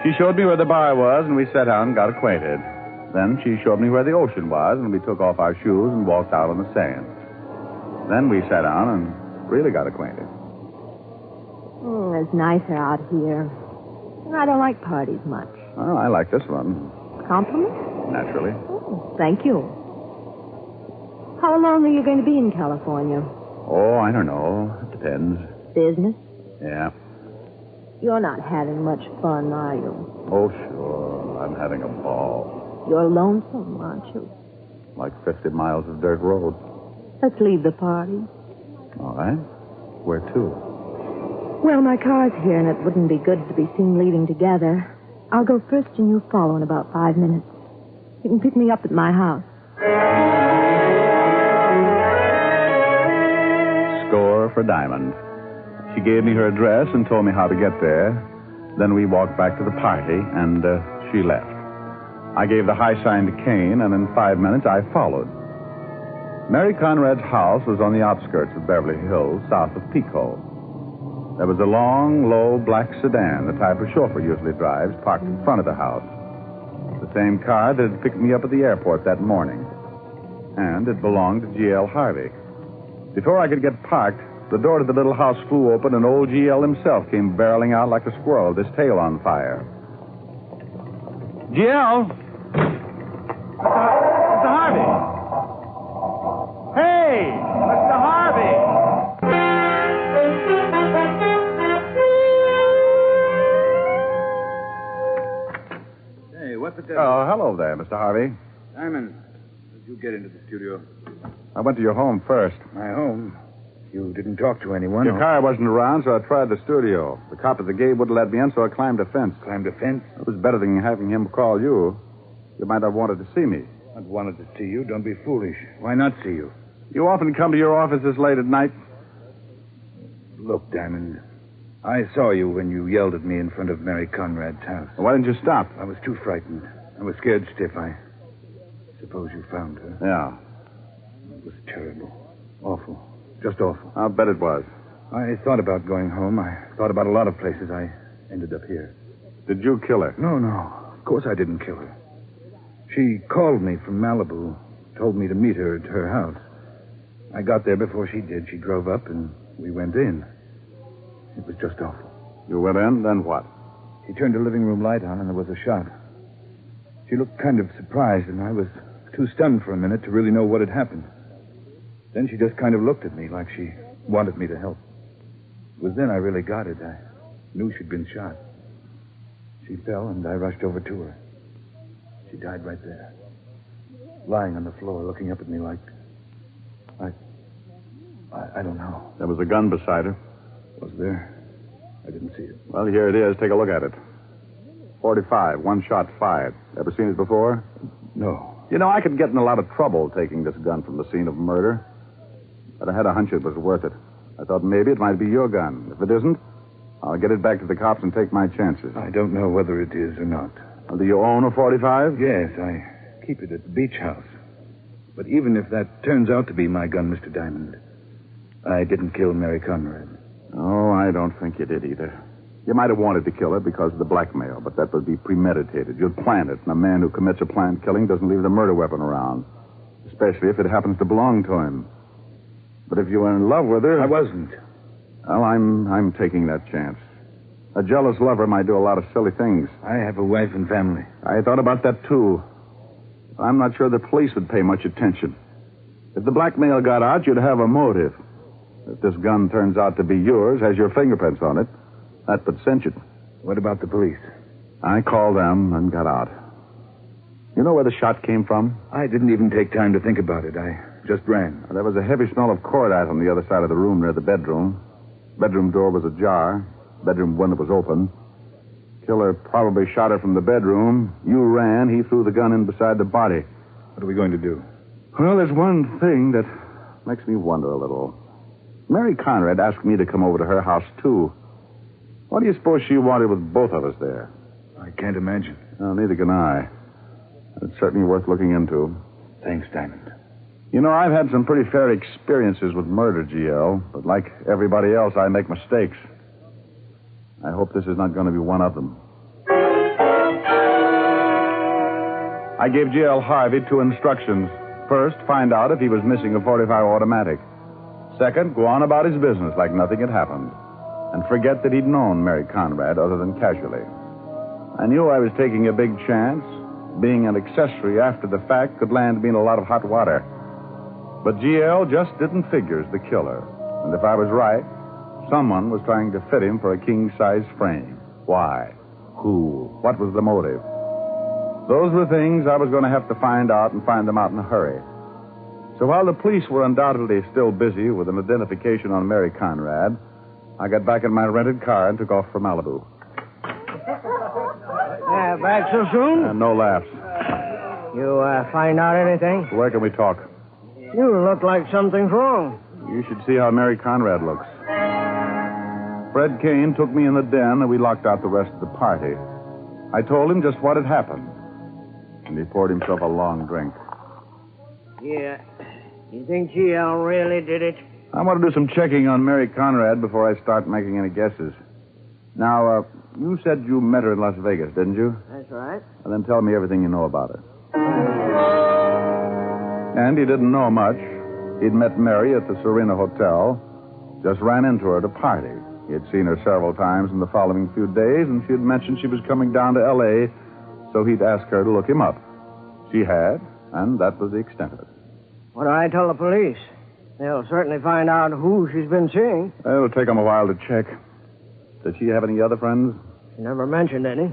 She showed me where the bar was, and we sat down and got acquainted. Then she showed me where the ocean was, and we took off our shoes and walked out on the sand. Then we sat down and really got acquainted. It's nicer out here. I don't like parties much. Oh, I like this one. Compliment? Naturally. Thank you. How long are you going to be in California? Oh, I don't know. It depends. Business? Yeah. You're not having much fun, are you? Oh, sure. I'm having a ball. You're lonesome, aren't you? Like 50 miles of dirt road. Let's leave the party. All right. Where to? Well, my car's here, and it wouldn't be good to be seen leaving together. I'll go first, and you follow in about 5 minutes. You can pick me up at my house. Score for Diamond. She gave me her address and told me how to get there. Then we walked back to the party, and she left. I gave the high sign to Kane, and in 5 minutes I followed. Mary Conrad's house was on the outskirts of Beverly Hills, south of Pico. There was a long, low, black sedan, the type a chauffeur usually drives, parked in front of the house. The same car that had picked me up at the airport that morning. And it belonged to G.L. Harvey. Before I could get parked, the door to the little house flew open, and old G.L. himself came barreling out like a squirrel with his tail on fire. G.L.! Mr. Harvey! Hey! Mr. Harvey! Hey, what the devil? Oh, hello there, Mr. Harvey. Diamond, how did you get into the studio? I went to your home first. My home? You didn't talk to anyone? Your car wasn't around, so I tried the studio. The cop at the gate wouldn't let me in, so I climbed a fence. Climbed a fence? It was better than having him call you. You might have wanted to see me. I wanted to see you. Don't be foolish. Why not see you? You often come to your office this late at night? Look, Diamond, I saw you when you yelled at me in front of Mary Conrad's house. Why didn't you stop? I was too frightened. I was scared stiff. I suppose you found her. Yeah. It was terrible. Awful. Just awful. I'll bet it was. I thought about going home. I thought about a lot of places. I ended up here. Did you kill her? No. Of course I didn't kill her. She called me from Malibu, told me to meet her at her house. I got there before she did. She drove up, and we went in. It was just awful. You went in, then what? She turned the living room light on, and there was a shot. She looked kind of surprised, and I was too stunned for a minute to really know what had happened. Then she just kind of looked at me like she wanted me to help. It was then I really got it. I knew she'd been shot. She fell, and I rushed over to her. She died right there, lying on the floor, looking up at me like... I don't know. There was a gun beside her. Was there? I didn't see it. Well, here it is. Take a look at it. 45, one shot fired. Ever seen it before? No. You know, I could get in a lot of trouble taking this gun from the scene of murder. But I had a hunch it was worth it. I thought maybe it might be your gun. If it isn't, I'll get it back to the cops and take my chances. I don't know whether it is or not. Well, do you own a 45? Yes, I keep it at the beach house. But even if that turns out to be my gun, Mr. Diamond, I didn't kill Mary Conrad. Oh, I don't think you did either. You might have wanted to kill her because of the blackmail, but that would be premeditated. You'd plan it, and a man who commits a planned killing doesn't leave the murder weapon around, especially if it happens to belong to him. But if you were in love with her... I wasn't. Well, I'm taking that chance. A jealous lover might do a lot of silly things. I have a wife and family. I thought about that, too. I'm not sure the police would pay much attention. If the blackmail got out, you'd have a motive. If this gun turns out to be yours, has your fingerprints on it, that would cinch it. What about the police? I called them and got out. You know where the shot came from? I didn't even take time to think about it. I just ran. There was a heavy smell of cordite on the other side of the room near the bedroom. Bedroom door was ajar. Bedroom window was open. Killer probably shot her from the bedroom. You ran. He threw the gun in beside the body. What are we going to do? Well, there's one thing that makes me wonder a little. Mary Conrad asked me to come over to her house, too. What do you suppose she wanted with both of us there? I can't imagine. No, neither can I. It's certainly worth looking into. Thanks, Diamond. You know, I've had some pretty fair experiences with murder, GL, but like everybody else, I make mistakes. I hope this is not going to be one of them. I gave GL Harvey 2 instructions. First, find out if he was missing a .45 automatic. Second, go on about his business like nothing had happened. And forget that he'd known Mary Conrad other than casually. I knew I was taking a big chance. Being an accessory after the fact could land me in a lot of hot water. But GL just didn't figure as the killer. And if I was right, someone was trying to fit him for a king-size frame. Why? Who? What was the motive? Those were things I was going to have to find out and find them out in a hurry. So while the police were undoubtedly still busy with an identification on Mary Conrad, I got back in my rented car and took off for Malibu. Back so soon? No laughs. You find out anything? Where can we talk? You look like something's wrong. You should see how Mary Conrad looks. Fred Kane took me in the den and we locked out the rest of the party. I told him just what had happened. And he poured himself a long drink. Yeah. You think GL really did it? I want to do some checking on Mary Conrad before I start making any guesses. Now, you said you met her in Las Vegas, didn't you? That's right. Well, then tell me everything you know about her. And he didn't know much. He'd met Mary at the Serena Hotel. Just ran into her at a party. He had seen her several times in the following few days, and she had mentioned she was coming down to L.A., so he'd asked her to look him up. She had, and that was the extent of it. What do I tell the police? They'll certainly find out who she's been seeing. It'll take them a while to check. Did she have any other friends? She never mentioned any.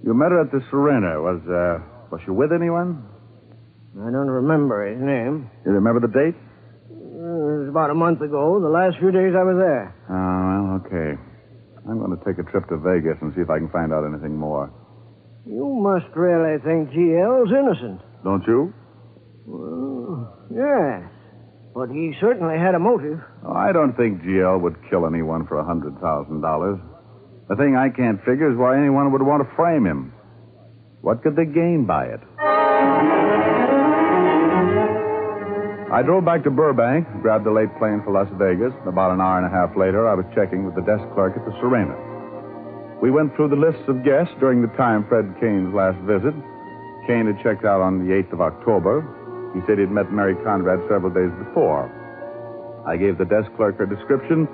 You met her at the Serena. Was she with anyone? I don't remember his name. You remember the date? It was about a month ago, the last few days I was there. Oh, well, okay. I'm going to take a trip to Vegas and see if I can find out anything more. You must really think GL's innocent. Don't you? Well, yes. But he certainly had a motive. Oh, I don't think GL would kill anyone for $100,000. The thing I can't figure is why anyone would want to frame him. What could they gain by it? I drove back to Burbank, grabbed a late plane for Las Vegas. About an hour and a half later, I was checking with the desk clerk at the Serena. We went through the lists of guests during the time Fred Kane's last visit. Kane had checked out on the 8th of October. He said he'd met Mary Conrad several days before. I gave the desk clerk her description,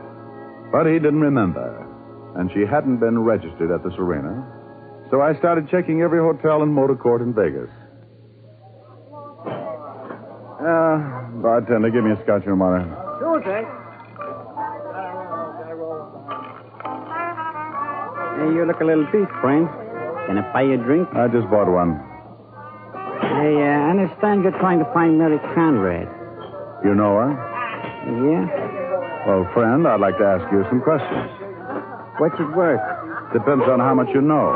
but he didn't remember. And she hadn't been registered at the Serena. So I started checking every hotel and motor court in Vegas. Bartender, give me a scotch and water. Sure, thanks. Hey, you look a little beat, friend. Can I buy you a drink? I just bought one. Hey, I understand you're trying to find Mary Conrad. You know her? Yeah? Well, friend, I'd like to ask you some questions. What's it worth? Depends on how much you know.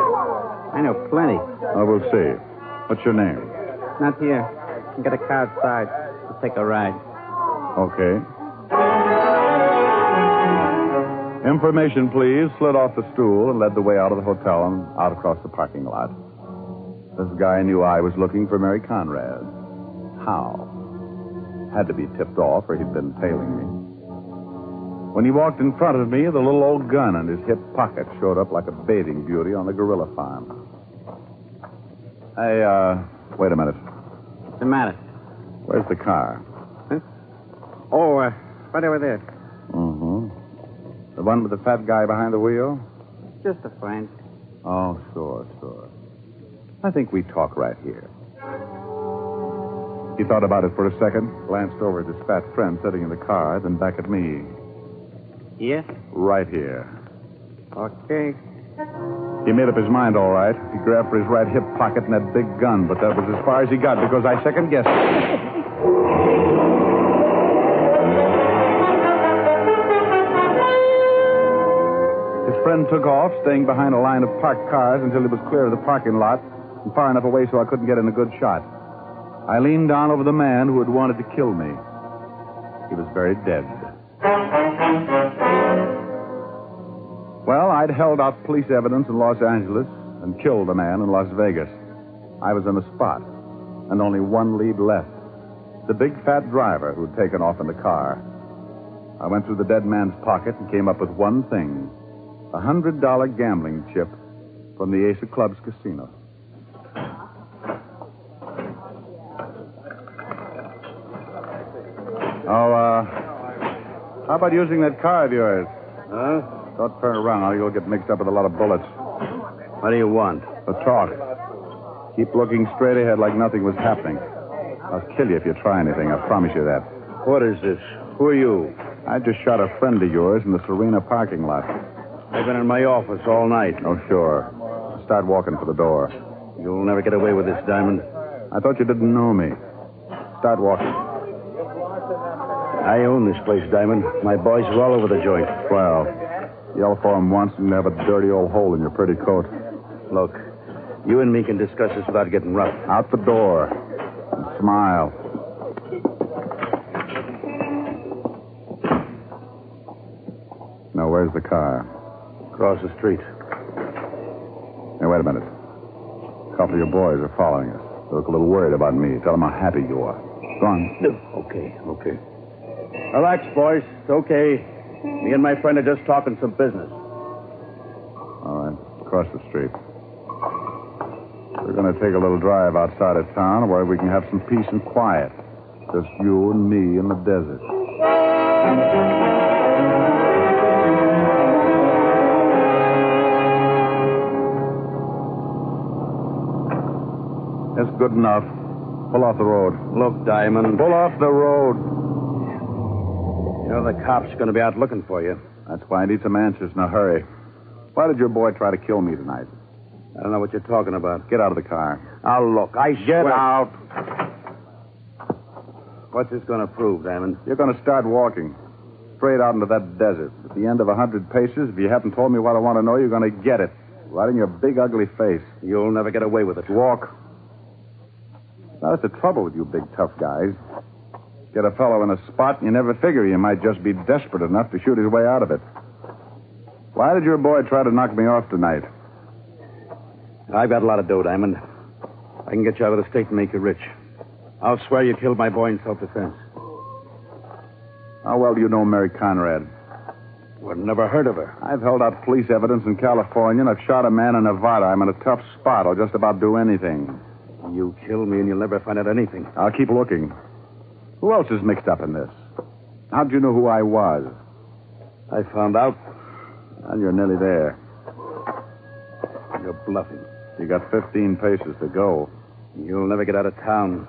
I know plenty. Oh, we'll see. What's your name? Not here. You got a car outside. We'll take a ride. Okay. Information, please. Slid off the stool and led the way out of the hotel and out across the parking lot. This guy knew I was looking for Mary Conrad. How? Had to be tipped off or he'd been tailing me. When he walked in front of me, the little old gun in his hip pocket showed up like a bathing beauty on the gorilla farm. Hey, wait a minute. What's the matter? Where's the car? Huh? Oh, right over there. Mm-hmm. The one with the fat guy behind the wheel? Just a friend. Oh, sure. I think we talk right here. He thought about it for a second, glanced over at his fat friend sitting in the car, then back at me. Yeah? Right here. Okay. He made up his mind, all right. He grabbed for his right hip pocket and that big gun, but that was as far as he got because I second-guessed it. His friend took off, staying behind a line of parked cars until he was clear of the parking lot and far enough away so I couldn't get in a good shot. I leaned down over the man who had wanted to kill me. He was very dead. Well, I'd held out police evidence in Los Angeles and killed a man in Las Vegas. I was in the spot, and only one lead left. The big fat driver who'd taken off in the car. I went through the dead man's pocket and came up with one thing. a $100 gambling chip from the Ace of Clubs casino. How about using that car of yours? Huh? Don't turn around, or you'll get mixed up with a lot of bullets. What do you want? A talk. Keep looking straight ahead like nothing was happening. I'll kill you if you try anything, I promise you that. What is this? Who are you? I just shot a friend of yours in the Serena parking lot. I've been in my office all night. Oh, sure. Start walking for the door. You'll never get away with this, Diamond. I thought you didn't know me. Start walking. I own this place, Diamond. My boys are all over the joint. Well, yell for them once and you have a dirty old hole in your pretty coat. Look, you and me can discuss this without getting rough. Out the door. And smile. Now, where's the car? Across the street. Hey, wait a minute. A couple of your boys are following us. They look a little worried about me. Tell them how happy you are. Go on. Okay. Relax, boys. It's okay. Me and my friend are just talking some business. All right. Across the street. We're going to take a little drive outside of town where we can have some peace and quiet. Just you and me in the desert. That's good enough. Pull off the road. Look, Diamond. Pull off the road. You know, the cops are going to be out looking for you. That's why I need some answers in a hurry. Why did your boy try to kill me tonight? I don't know what you're talking about. Get out of the car. Now, look, I Get out. What's this going to prove, Diamond? You're going to start walking. Straight out into that desert. At the end of 100 paces, if you haven't told me what I want to know, you're going to get it. Right in your big, ugly face. You'll never get away with it. Walk. Now, that's the trouble with you big, tough guys. Get a fellow in a spot, and you never figure he might just be desperate enough to shoot his way out of it. Why did your boy try to knock me off tonight? I've got a lot of dough, Diamond. I can get you out of the state and make you rich. I'll swear you killed my boy in self-defense. How well do you know Mary Conrad? Well, never heard of her. I've held out police evidence in California, and I've shot a man in Nevada. I'm in a tough spot. I'll just about do anything. You kill me, and you'll never find out anything. I'll keep looking. Who else is mixed up in this? How'd you know who I was? I found out. And you're nearly there. You're bluffing. You got 15 paces to go. You'll never get out of town.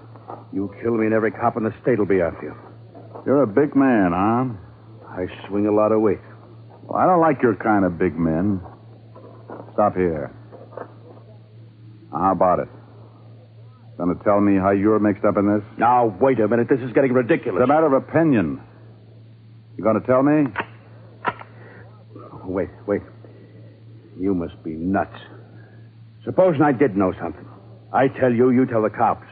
You kill me, and every cop in the state will be after you. You're a big man, huh? I swing a lot of weight. Well, I don't like your kind of big men. Stop here. How about it? Gonna tell me how you're mixed up in this? Now, wait a minute. This is getting ridiculous. It's a matter of opinion. You gonna tell me? Wait. You must be nuts. Supposing I did know something. I tell you, you tell the cops.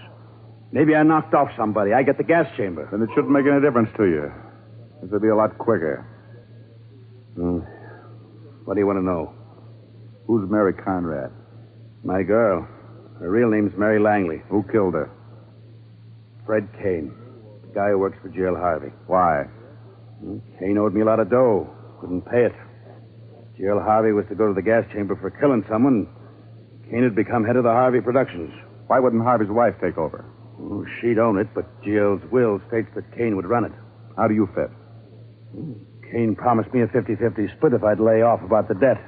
Maybe I knocked off somebody. I get the gas chamber. Then it shouldn't make any difference to you. This will be a lot quicker. What do you want to know? Who's Mary Conrad? My girl. Her real name's Mary Langley. Who killed her? Fred Kane. The guy who works for Jill Harvey. Why? Kane owed me a lot of dough. Couldn't pay it. Jill Harvey was to go to the gas chamber for killing someone. Kane had become head of the Harvey Productions. Why wouldn't Harvey's wife take over? Oh, she'd own it, but Jill's will states that Kane would run it. How do you fit? Kane promised me a 50-50 split if I'd lay off about the debt.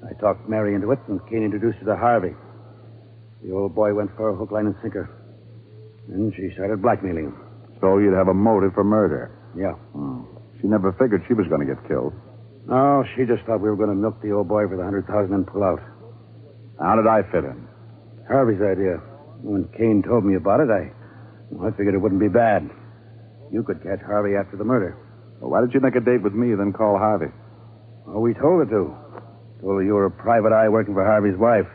I talked Mary into it, and Kane introduced her to Harvey. The old boy went for a hook, line, and sinker. Then she started blackmailing him. So you'd have a motive for murder? Yeah. She never figured she was going to get killed. No, she just thought we were going to milk the old boy for the $100,000 and pull out. How did I fit in? Harvey's idea. When Kane told me about it, I figured it wouldn't be bad. You could catch Harvey after the murder. Well, why did you make a date with me, then call Harvey? Oh, we told her to. Told her you were a private eye working for Harvey's wife.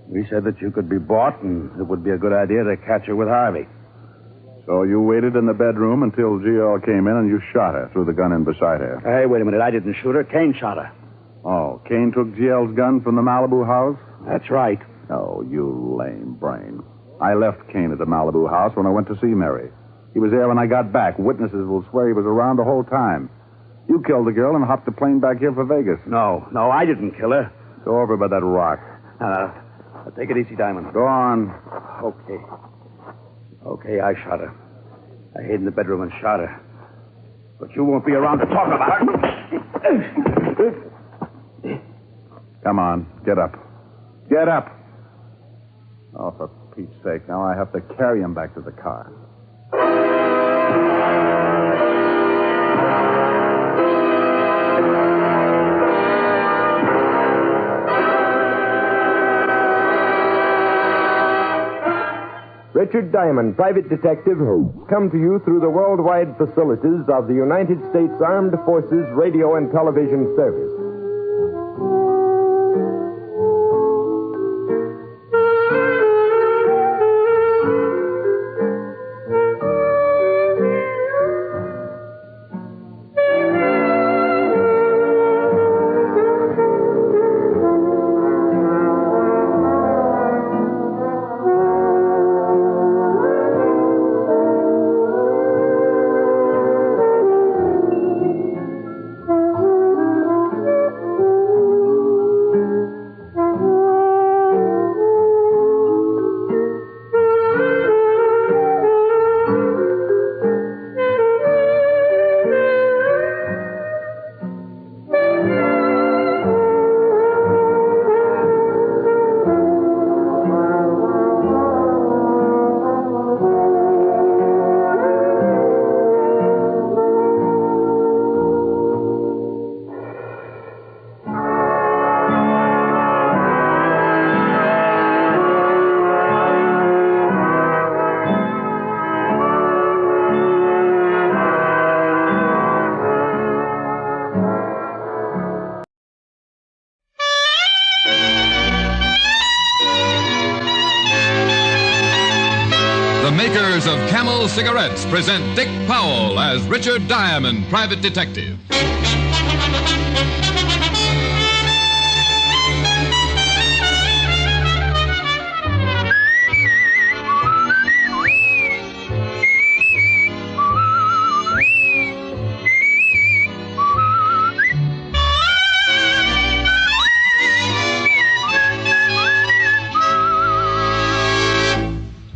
We said that you could be bought, and it would be a good idea to catch her with Harvey. So you waited in the bedroom until GL came in and you shot her, threw the gun in beside her. Hey, wait a minute. I didn't shoot her. Kane shot her. Oh, Kane took GL's gun from the Malibu house? That's right. Oh, you lame brain. I left Kane at the Malibu house when I went to see Mary. He was there when I got back. Witnesses will swear he was around the whole time. You killed the girl and hopped the plane back here for Vegas. No, I didn't kill her. Go over by that rock. Take it easy, Diamond. Go on. Okay, I shot her. I hid in the bedroom and shot her. But you won't be around to talk about her. Come on, get up. Get up. Oh, for Pete's sake, now I have to carry him back to the car. Richard Diamond, private detective, come to you through the worldwide facilities of the United States Armed Forces Radio and Television Service. makers of Camel cigarettes present Dick Powell as Richard Diamond, private detective.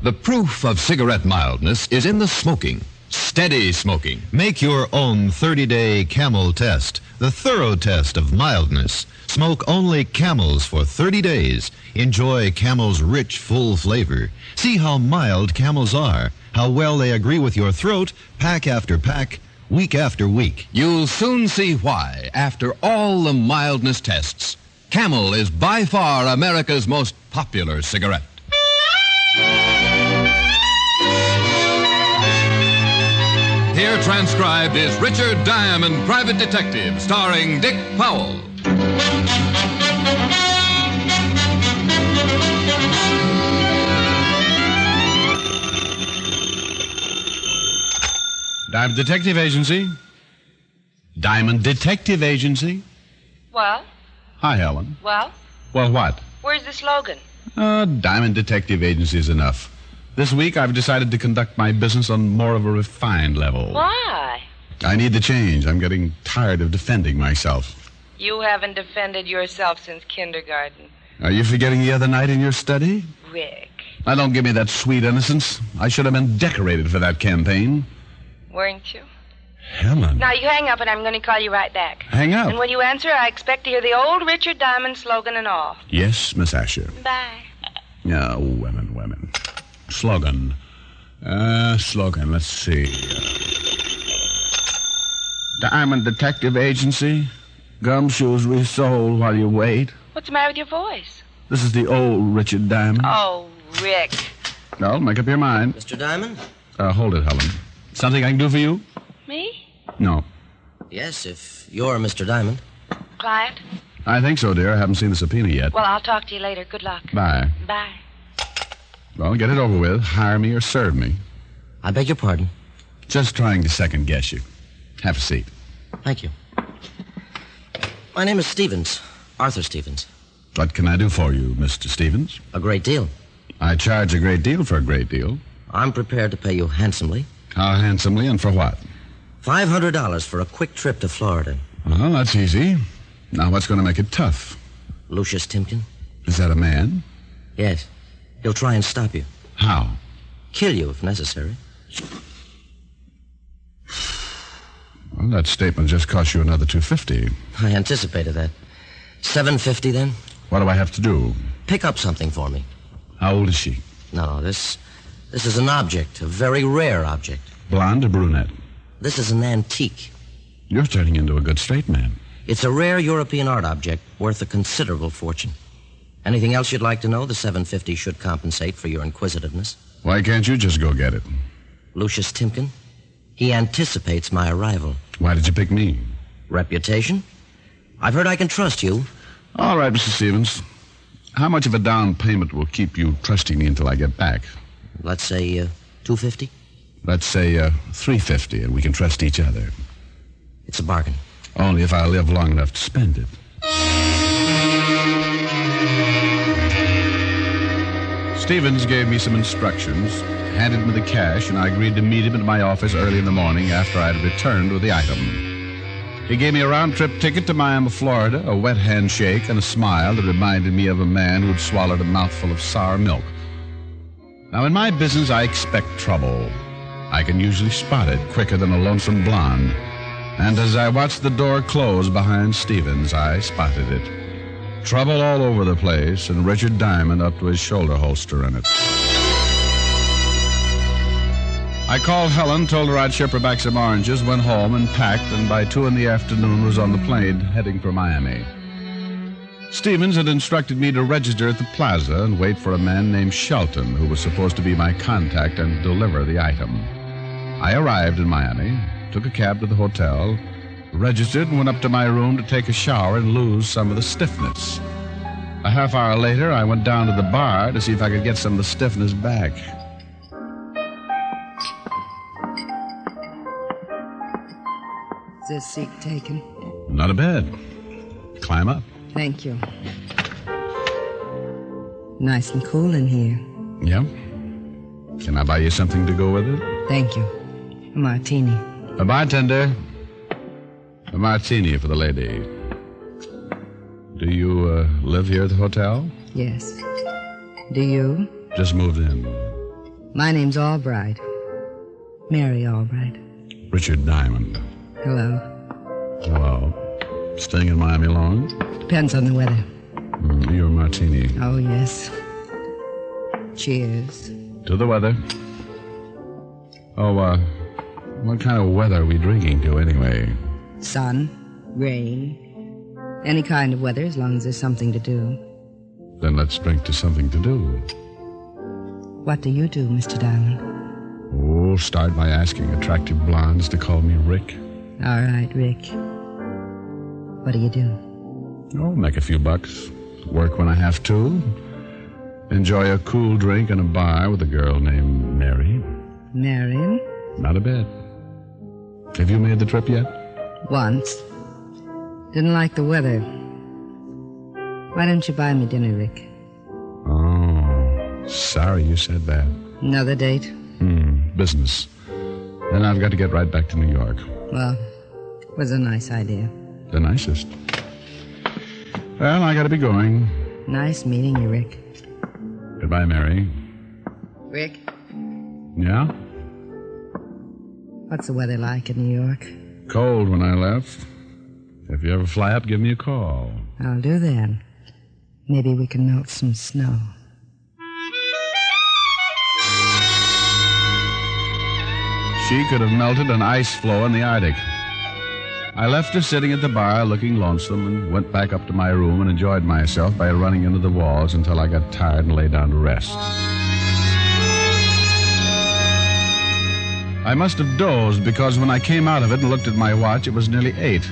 The proof of cigarette mildness is in the smoking. Steady smoking. Make your own 30-day Camel test, the thorough test of mildness. Smoke only Camels for 30 days. Enjoy Camel's rich, full flavor. See how mild Camels are, how well they agree with your throat, pack after pack, week after week. You'll soon see why, after all the mildness tests, Camel is by far America's most popular cigarette. Here transcribed is Richard Diamond, private detective, starring Dick Powell. Diamond Detective Agency. Diamond Detective Agency. Well? Hi, Helen. Well? Well, what? Where's the slogan? Diamond Detective Agency is enough. This week, I've decided to conduct my business on more of a refined level. Why? I need the change. I'm getting tired of defending myself. You haven't defended yourself since kindergarten. Are you forgetting the other night in your study? Rick. Now, don't give me that sweet innocence. I should have been decorated for that campaign. Weren't you? Helen. Now, you hang up, and I'm going to call you right back. Hang up? And when you answer, I expect to hear the old Richard Diamond slogan and all. Yes, Miss Asher. Bye. Oh, women. Slogan. Let's see. Diamond Detective Agency. Gumshoes resold while you wait. What's the matter with your voice? This is the old Richard Diamond. Oh, Rick. Well, make up your mind. Mr. Diamond? Hold it, Helen. Something I can do for you? Me? No. Yes, if you're Mr. Diamond. Client? I think so, dear. I haven't seen the subpoena yet. Well, I'll talk to you later. Good luck. Bye. Bye. Well, get it over with. Hire me or serve me. I beg your pardon? Just trying to second-guess you. Have a seat. Thank you. My name is Stevens. Arthur Stevens. What can I do for you, Mr. Stevens? A great deal. I charge a great deal for a great deal. I'm prepared to pay you handsomely. How handsomely and for what? $500 for a quick trip to Florida. Well, that's easy. Now, what's going to make it tough? Lucius Timken. Is that a man? Yes. He'll try and stop you. How? Kill you if necessary. Well, that statement just cost you another $250. I anticipated that. $750 then? What do I have to do? Pick up something for me. How old is she? No, this is an object, a very rare object. Blonde or brunette? This is an antique. You're turning into a good straight man. It's a rare European art object worth a considerable fortune. Anything else you'd like to know? The $750 should compensate for your inquisitiveness. Why can't you just go get it? Lucius Timken. He anticipates my arrival. Why did you pick me? Reputation? I've heard I can trust you. All right, Mr. Stevens. How much of a down payment will keep you trusting me until I get back? Let's say $250. Let's say $350, and we can trust each other. It's a bargain. Only if I live long enough to spend it. Stevens gave me some instructions, handed me the cash, and I agreed to meet him at my office early in the morning after I had returned with the item. He gave me a round-trip ticket to Miami, Florida, a wet handshake, and a smile that reminded me of a man who'd swallowed a mouthful of sour milk. Now, in my business, I expect trouble. I can usually spot it quicker than a lonesome blonde. And as I watched the door close behind Stevens, I spotted it. Trouble all over the place, and Richard Diamond up to his shoulder holster in it. I called Helen, told her I'd ship her back some oranges, went home and packed, and by 2 p.m. was on the plane heading for Miami. Stevens had instructed me to register at the plaza and wait for a man named Shelton, who was supposed to be my contact and deliver the item. I arrived in Miami, took a cab to the hotel, registered, and went up to my room to take a shower and lose some of the stiffness. A half hour later, I went down to the bar to see if I could get some of the stiffness back. Is this seat taken? Not a bed. Climb up. Thank you. Nice and cool in here. Yeah? Can I buy you something to go with it? Thank you. A martini. A bartender. A martini for the lady. Do you live here at the hotel? Yes. Do you? Just moved in. My name's Albright. Mary Albright. Richard Diamond. Hello. Well, staying in Miami long? Depends on the weather. Your martini. Oh, yes. Cheers. To the weather. Oh, what kind of weather are we drinking to anyway? Sun, rain, any kind of weather as long as there's something to do. Then let's drink to something to do. What do you do, Mr. Diamond? Oh, start by asking attractive blondes to call me Rick. All right, Rick. What do you do? Oh, make a few bucks. Work when I have to. Enjoy a cool drink in a bar with a girl named Mary. Mary? Not a bit. Have you made the trip yet? Once. Didn't like the weather. Why don't you buy me dinner, Rick? Oh, sorry you said that. Another date? Business. Then I've got to get right back to New York. Well, it was a nice idea. The nicest. Well, I got to be going. Nice meeting you, Rick. Goodbye, Mary. Rick? Yeah? What's the weather like in New York? Cold when I left. If you ever fly up, give me a call. I'll do that. Maybe we can melt some snow. She could have melted an ice floe in the Arctic. I left her sitting at the bar looking lonesome and went back up to my room and enjoyed myself by running into the walls until I got tired and lay down to rest. I must have dozed because when I came out of it and looked at my watch, it was nearly 8.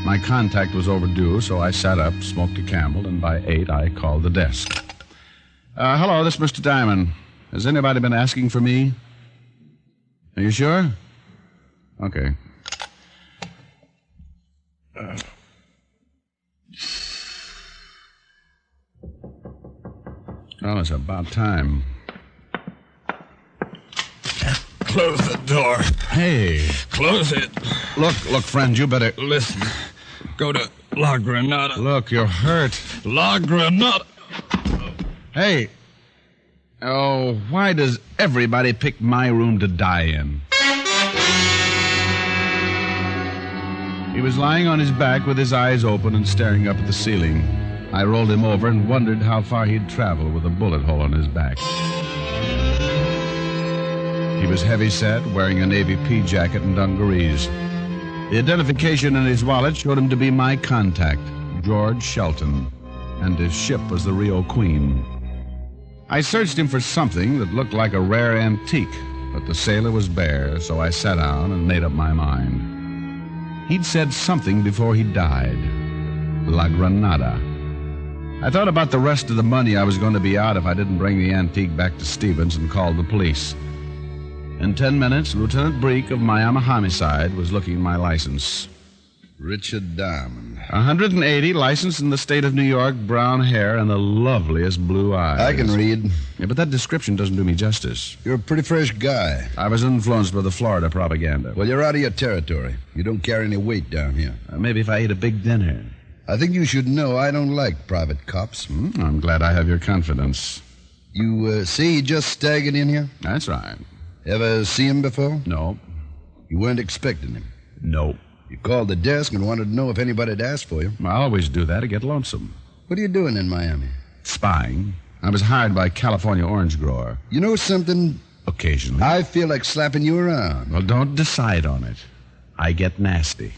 My contact was overdue, so I sat up, smoked a Camel, and by 8 I called the desk. Hello, this is Mr. Diamond. Has anybody been asking for me? Are you sure? Okay. Oh, it's about time. Close the door. Hey. Close it. Look, friend, you better... Listen. Go to La Granada. Look, you're hurt. La Granada. Hey. Oh, why does everybody pick my room to die in? He was lying on his back with his eyes open and staring up at the ceiling. I rolled him over and wondered how far he'd travel with a bullet hole in his back. He was heavy-set, wearing a navy pea jacket and dungarees. The identification in his wallet showed him to be my contact, George Shelton, and his ship was the Rio Queen. I searched him for something that looked like a rare antique, but the sailor was bare, so I sat down and made up my mind. He'd said something before he died. La Granada. I thought about the rest of the money I was going to be out if I didn't bring the antique back to Stevens and called the police. In 10 minutes, Lieutenant Breek of Miami Homicide was looking at my license. Richard Diamond. 180, licensed in the state of New York, brown hair, and the loveliest blue eyes. I can read. Yeah, but that description doesn't do me justice. You're a pretty fresh guy. I was influenced by the Florida propaganda. Well, you're out of your territory. You don't carry any weight down here. Maybe if I ate a big dinner. I think you should know I don't like private cops. I'm glad I have your confidence. You see he just staggered in here? That's right. Ever see him before? No. You weren't expecting him? No. You called the desk and wanted to know if anybody had asked for you. I always do that to get lonesome. What are you doing in Miami? Spying. I was hired by a California orange grower. You know something? Occasionally. I feel like slapping you around. Well, don't decide on it. I get nasty.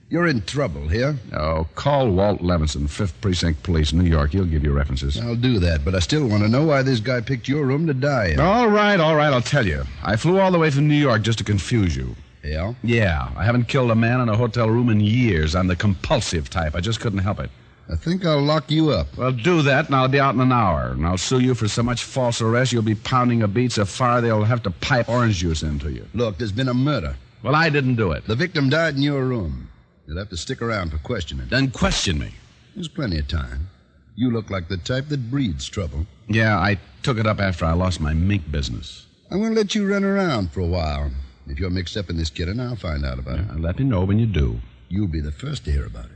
You're in trouble here. Oh, call Walt Levinson, 5th Precinct Police, New York. He'll give you references. I'll do that, but I still want to know why this guy picked your room to die in. All right, I'll tell you. I flew all the way from New York just to confuse you. Yeah? Yeah. I haven't killed a man in a hotel room in years. I'm the compulsive type. I just couldn't help it. I think I'll lock you up. Well, do that, and I'll be out in an hour. And I'll sue you for so much false arrest, you'll be pounding a beat so far they'll have to pipe orange juice into you. Look, there's been a murder. Well, I didn't do it. The victim died in your room. You'll have to stick around for questioning. Then question me. There's plenty of time. You look like the type that breeds trouble. Yeah, I took it up after I lost my mink business. I'm going to let you run around for a while. If you're mixed up in this killing, I'll find out about it. Let me know when you do. You'll be the first to hear about it.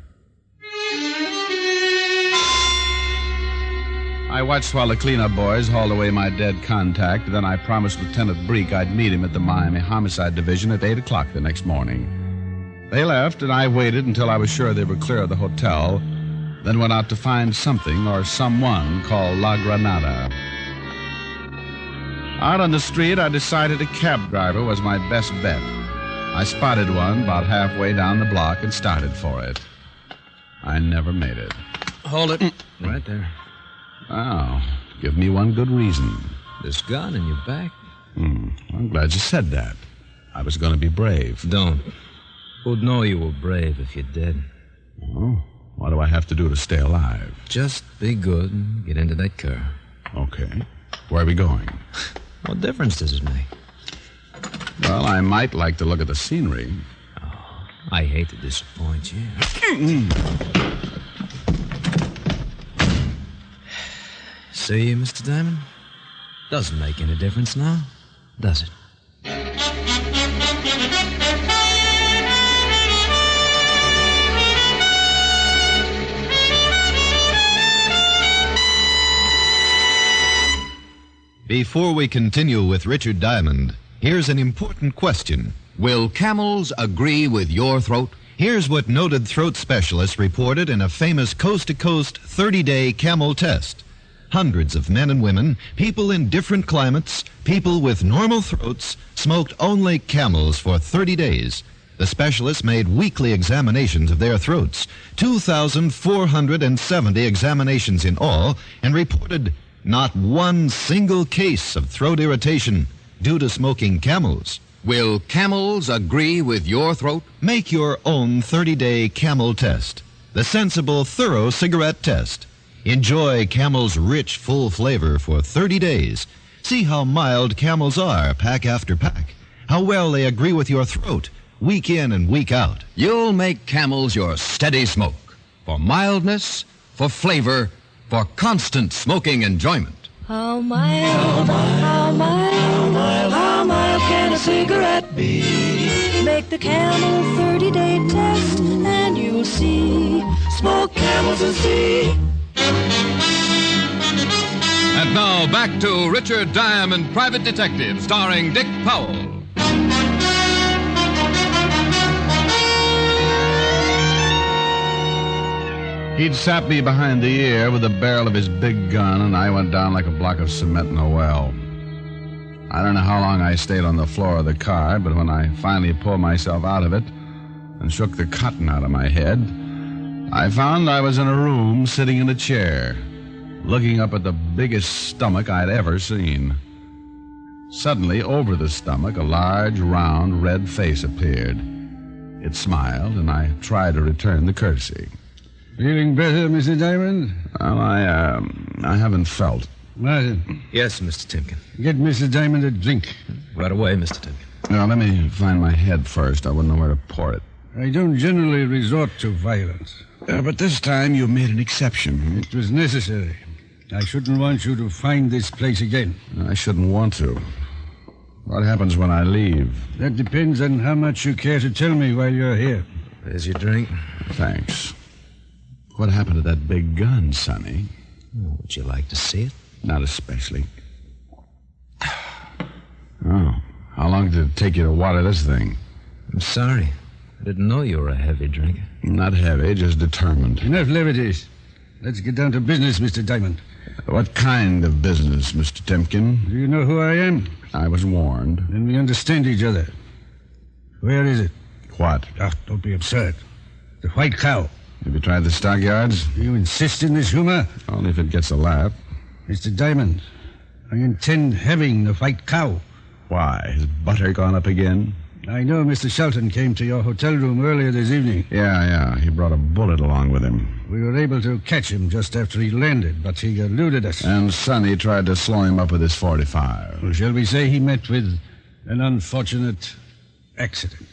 I watched while the cleanup boys hauled away my dead contact. Then I promised Lieutenant Breek I'd meet him at the Miami Homicide Division at 8 o'clock the next morning. They left, and I waited until I was sure they were clear of the hotel, then went out to find something or someone called La Granada. Out on the street, I decided a cab driver was my best bet. I spotted one about halfway down the block and started for it. I never made it. Hold it. Right there. Oh, give me one good reason. This gun in your back? I'm glad you said that. I was going to be brave. Don't. Who'd know you were brave if you did? Oh, what do I have to do to stay alive? Just be good and get into that car. Okay. Where are we going? What difference does it make? Well, I might like to look at the scenery. Oh, I hate to disappoint you. See, Mr. Diamond? Doesn't make any difference now, does it? Before we continue with Richard Diamond, here's an important question. Will camels agree with your throat? Here's what noted throat specialists reported in a famous coast-to-coast 30-day camel test. Hundreds of men and women, people in different climates, people with normal throats, smoked only Camels for 30 days. The specialists made weekly examinations of their throats, 2,470 examinations in all, and reported not one single case of throat irritation due to smoking Camels. Will Camels agree with your throat? Make your own 30-day Camel test, the sensible, thorough cigarette test. Enjoy Camel's rich, full flavor for 30 days. See how mild Camels are, pack after pack. How well they agree with your throat, week in and week out. You'll make Camels your steady smoke. For mildness, for flavor, for constant smoking enjoyment. How mild, how mild can a cigarette be? Make the Camel 30-day test and you'll see. Smoke Camels and see. And now back to Richard Diamond, Private Detective, starring Dick Powell. He'd sapped me behind the ear with the barrel of his big gun, and I went down like a block of cement in a well. I don't know how long I stayed on the floor of the car, but when I finally pulled myself out of it and shook the cotton out of my head, I found I was in a room sitting in a chair, looking up at the biggest stomach I'd ever seen. Suddenly, over the stomach, a large, round, red face appeared. It smiled, and I tried to return the courtesy. Feeling better, Mr. Diamond? Well, I haven't felt. Martin. Yes, Mr. Timken. Get Mr. Diamond a drink. Right away, Mr. Timken. Now, let me find my head first. I wouldn't know where to pour it. I don't generally resort to violence. But this time you made an exception. It was necessary. I shouldn't want you to find this place again. I shouldn't want to. What happens when I leave? That depends on how much you care to tell me while you're here. There's your drink. Thanks. What happened to that big gun, Sonny? Would you like to see it? Not especially. Oh, how long did it take you to water this thing? I'm sorry. I didn't know you were a heavy drinker. Not heavy, just determined. Enough levities. Let's get down to business, Mr. Diamond. What kind of business, Mr. Timken? Do you know who I am? I was warned. Then we understand each other. Where is it? What? Oh, don't be absurd. The White Cow. Have you tried the stockyards? Do you insist in this humor? Only if it gets a laugh. Mr. Diamond, I intend having the White Cow. Why? Has butter gone up again? I know Mr. Shelton came to your hotel room earlier this evening. Yeah. He brought a bullet along with him. We were able to catch him just after he landed, but he eluded us. And Sonny tried to slow him up with his .45. Well, shall we say he met with an unfortunate accident?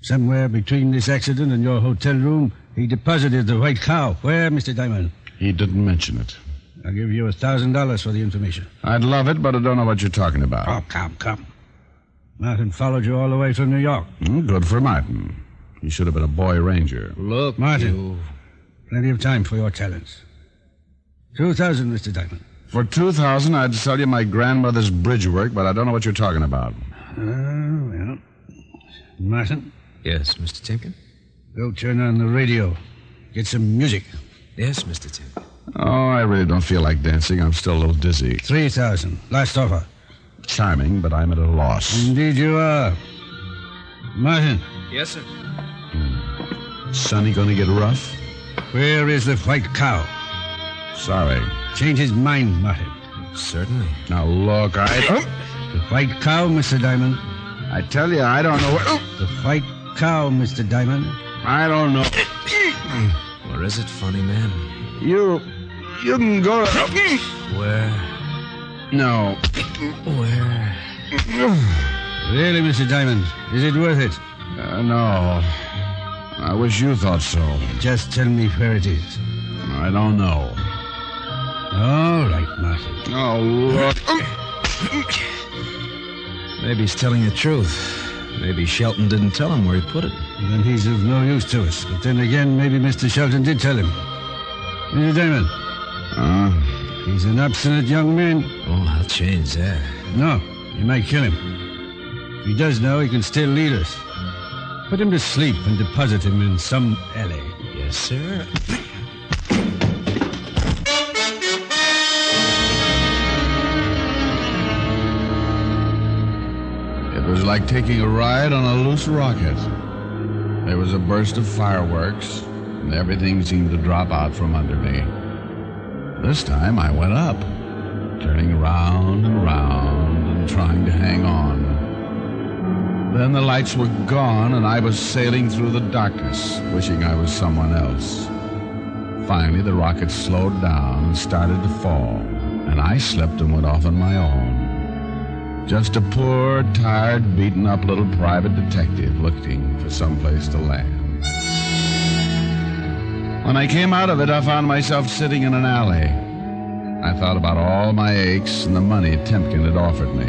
Somewhere between this accident and your hotel room, he deposited the white cow. Where, Mr. Diamond? He didn't mention it. I'll give you $1,000 for the information. I'd love it, but I don't know what you're talking about. Oh, come. Martin followed you all the way from New York. Good for Martin. He should have been a boy ranger. Look, Martin, plenty of time for your talents. 2,000, Mr. Diamond. For 2,000, I'd sell you my grandmother's bridge work, but I don't know what you're talking about. Well. Martin? Yes, Mr. Timken? Go turn on the radio. Get some music. Yes, Mr. Timken. Oh, I really don't feel like dancing. I'm still a little dizzy. 3,000. Last offer. Charming, but I'm at a loss. Indeed you are. Martin. Yes, sir. Sonny gonna get rough? Where is the white cow? Sorry. Change his mind, Martin. Certainly. Now, look, The white cow, Mr. Diamond. I tell you, I don't know where... The white cow, Mr. Diamond. I don't know. Where is it, funny man? You can go to... Where? No. Where? Really, Mr. Diamond? Is it worth it? No. I wish you thought so. Just tell me where it is. I don't know. All right, Martin. Oh, look. Maybe he's telling the truth. Maybe Shelton didn't tell him where he put it. Then he's of no use to us. But then again, maybe Mr. Shelton did tell him. Mr. Diamond. He's an obstinate young man. Oh, I'll change that. No, you might kill him. If he does know, he can still lead us. Put him to sleep and deposit him in some alley. Yes, sir. It was like taking a ride on a loose rocket. There was a burst of fireworks, and everything seemed to drop out from under me. This time I went up, turning round and round and trying to hang on. Then the lights were gone, and I was sailing through the darkness, wishing I was someone else. Finally, the rocket slowed down and started to fall, and I slipped and went off on my own. Just a poor, tired, beaten-up little private detective looking for someplace to land. When I came out of it, I found myself sitting in an alley. I thought about all my aches and the money Timken had offered me.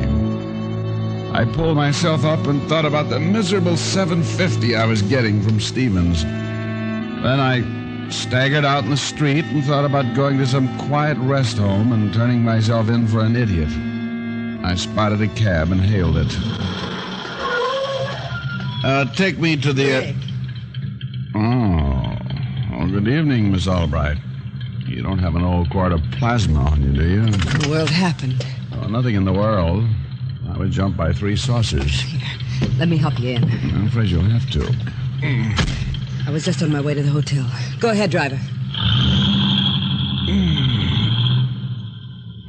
I pulled myself up and thought about the miserable $7.50 I was getting from Stevens. Then I staggered out in the street and thought about going to some quiet rest home and turning myself in for an idiot. I spotted a cab and hailed it. Take me to the... Oh, good evening, Miss Albright. You don't have an old quart of plasma on you, do you? What in the world happened? Oh, nothing in the world. I was jumped by 3 saucers. Let me help you in. I'm afraid you'll have to. I was just on my way to the hotel. Go ahead, driver.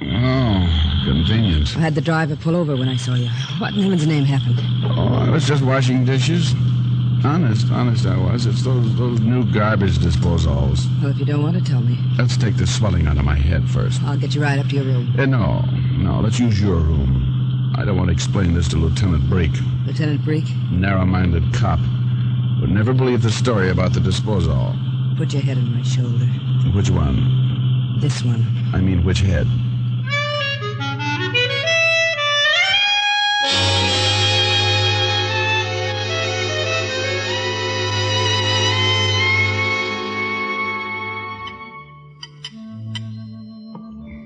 Oh, convenient. I had the driver pull over when I saw you. What in heaven's name happened? Oh, I was just washing dishes. Honest I was. It's those new garbage disposals. Well, if you don't want to tell me. Let's take the swelling out of my head first. I'll get you right up to your room. No. Let's use your room. I don't want to explain this to Lieutenant Breek. Lieutenant Breek? Narrow-minded cop. Would never believe the story about the disposal. Put your head on my shoulder. Which one? This one. I mean, which head?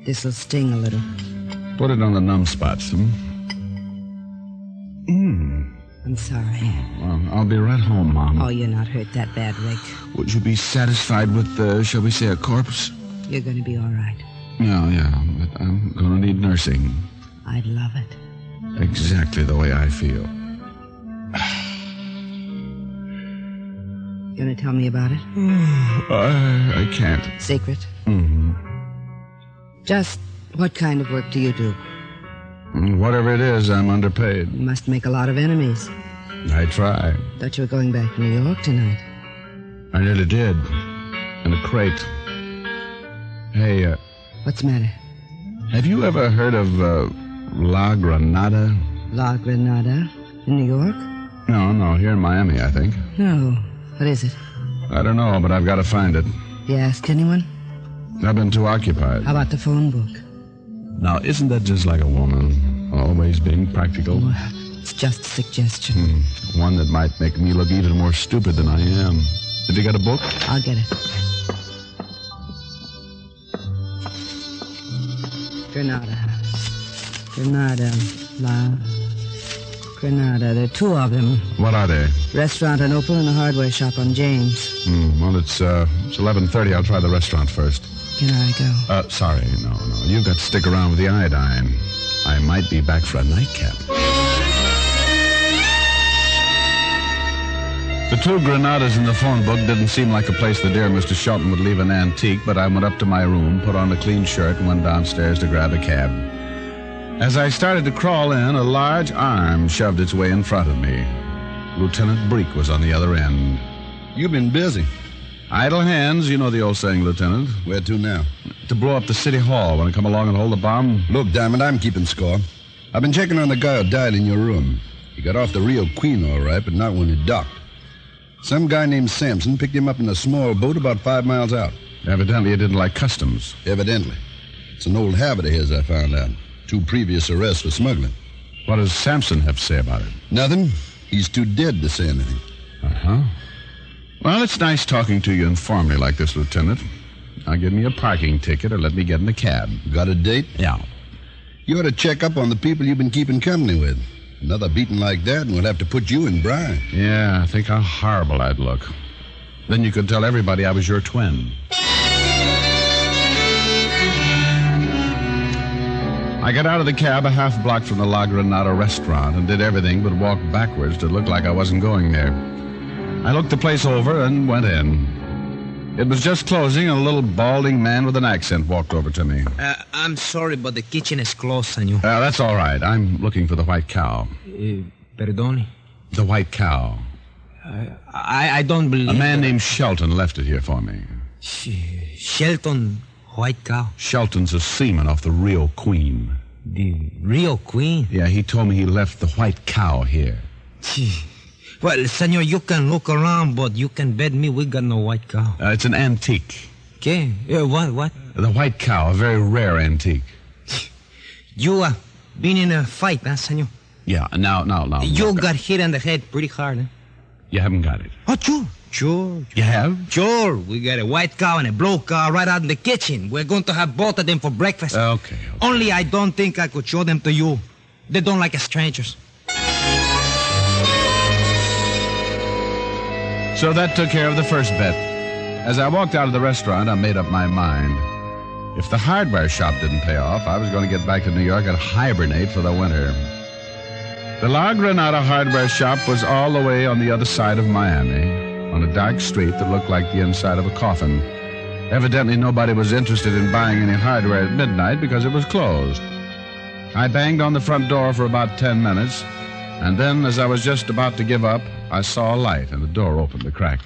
This'll sting a little. Put it on the numb spots, I'm sorry. Well, I'll be right home, Mom. Oh, you're not hurt that bad, Rick. Would you be satisfied with, shall we say, a corpse? You're going to be all right. Yeah, but I'm going to need nursing. I'd love it. Exactly the way I feel. You going to tell me about it? I can't. Secret? Mm-hmm. Just what kind of work do you do? Whatever it is, I'm underpaid. You must make a lot of enemies. I try. Thought you were going back to New York tonight. I nearly did. In a crate. Hey, What's the matter? Have you ever heard of, La Granada? La Granada? In New York? No, here in Miami, I think. No. What is it? I don't know, but I've got to find it. You asked anyone? I've been too occupied. How about the phone book? Now, isn't that just like a woman? Always being practical? Well, it's just a suggestion. One that might make me look even more stupid than I am. Have you got a book? I'll get it. Granada. There are two of them. What are they? Restaurant on Opal and a hardware shop on James. Well, it's 11:30. I'll try the restaurant first. Can I go? Sorry, no. You've got to stick around with the iodine. I might be back for a nightcap. The two Granadas in the phone book didn't seem like a place the dear Mr. Shelton would leave an antique, but I went up to my room, put on a clean shirt, and went downstairs to grab a cab. As I started to crawl in, a large arm shoved its way in front of me. Lieutenant Breek was on the other end. You've been busy. Idle hands, you know the old saying, Lieutenant. Where to now? To blow up the city hall. Want to come along and hold the bomb? Look, Diamond, I'm keeping score. I've been checking on the guy who died in your room. He got off the Rio Queen all right, but not when he docked. Some guy named Sampson picked him up in a small boat about 5 miles out. Evidently, he didn't like customs. Evidently. It's an old habit of his, I found out. 2 previous arrests for smuggling. What does Sampson have to say about it? Nothing. He's too dead to say anything. Uh-huh. Well, it's nice talking to you informally like this, Lieutenant. Now give me a parking ticket or let me get in a cab. Got a date? Yeah. You ought to check up on the people you've been keeping company with. Another beating like that and we'll have to put you in brine. Yeah, think how horrible I'd look. Then you could tell everybody I was your twin. I got out of the cab a half block from the La Granada restaurant and did everything but walk backwards to look like I wasn't going there. I looked the place over and went in. It was just closing, and a little balding man with an accent walked over to me. I'm sorry, but the kitchen is closed, senor. That's all right. I'm looking for the White Cow. Perdoni? The White Cow. I don't believe... A man named Shelton left it here for me. Shelton, White Cow? Shelton's a seaman off the Rio Queen. The Rio Queen? Yeah, he told me he left the White Cow here. Well, senor, you can look around, but you can bet me we got no White Cow. It's an antique. Okay. What? The White Cow, a very rare antique. You, been in a fight, huh, senor? Yeah, now. You got hit on the head pretty hard, huh? You haven't got it. Oh, sure. You have? Sure. We got a White Cow and a Blue Cow right out in the kitchen. We're going to have both of them for breakfast. Okay. Only I don't think I could show them to you. They don't like strangers. So that took care of the first bet. As I walked out of the restaurant, I made up my mind. If the hardware shop didn't pay off, I was going to get back to New York and hibernate for the winter. The La Granada hardware shop was all the way on the other side of Miami, on a dark street that looked like the inside of a coffin. Evidently, nobody was interested in buying any hardware at midnight because it was closed. I banged on the front door for about 10 minutes, and then, as I was just about to give up, I saw a light, and the door opened a crack.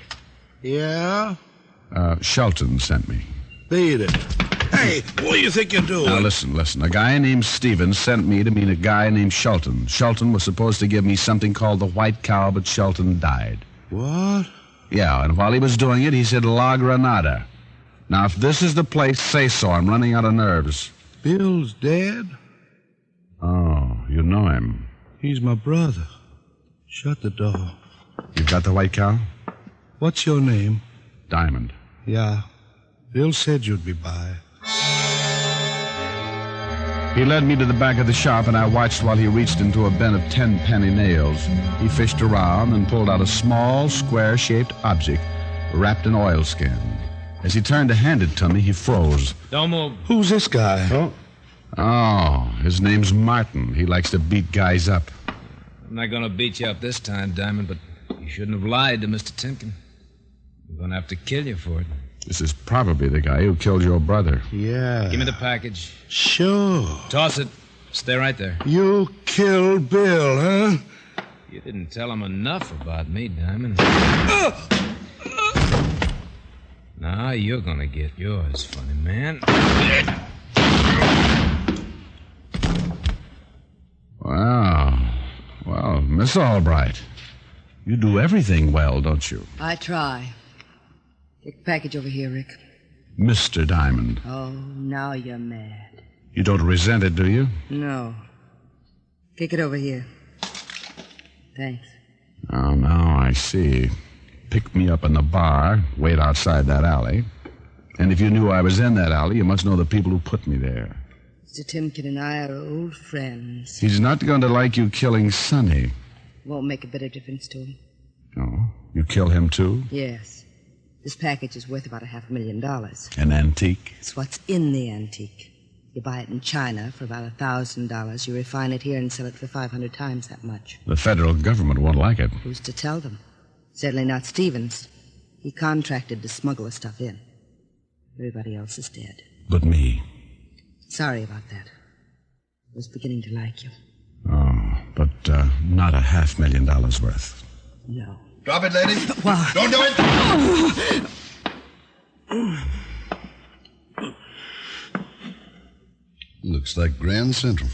Yeah? Shelton sent me. Beat it. Hey, what do you think you're doing? Now, listen. A guy named Stevens sent me to meet a guy named Shelton. Shelton was supposed to give me something called the White Cow, but Shelton died. What? Yeah, and while he was doing it, he said La Granada. Now, if this is the place, say so. I'm running out of nerves. Bill's dead? Oh, you know him. He's my brother. Shut the door. You've got the White Cow? What's your name? Diamond. Yeah. Bill said you'd be by. He led me to the back of the shop, and I watched while he reached into a bin of 10-penny nails. He fished around and pulled out a small, square-shaped object wrapped in oilskin. As he turned to hand it to me, he froze. Don't move. Who's this guy? Oh, his name's Martin. He likes to beat guys up. I'm not going to beat you up this time, Diamond, but you shouldn't have lied to Mr. Timken. We're going to have to kill you for it. This is probably the guy who killed your brother. Yeah. Give me the package. Sure. Toss it. Stay right there. You killed Bill, huh? You didn't tell him enough about me, Diamond. Now you're going to get yours, funny man. Wow. Well, Miss Albright, You do everything well, don't you? I try. Take the package over here, Rick. Mr. Diamond. Oh, now you're mad. You don't resent it, do you? No. Kick it over here. Thanks. Oh, now I see. Pick me up in the bar, wait outside that alley. And if you knew I was in that alley, you must know the people who put me there. Mr. Timken and I are old friends. He's not going to like you killing Sonny. Won't make a bit of difference to him. Oh? You kill him, too? Yes. This package is worth about $500,000. An antique? It's what's in the antique. You buy it in China for about $1,000. You refine it here and sell it for 500 times that much. The federal government won't like it. Who's to tell them? Certainly not Stevens. He contracted to smuggle the stuff in. Everybody else is dead. But me. Sorry about that. I was beginning to like you. Oh, but not $500,000 worth. No. Drop it, lady. Why? Don't do it. Looks like Grand Central.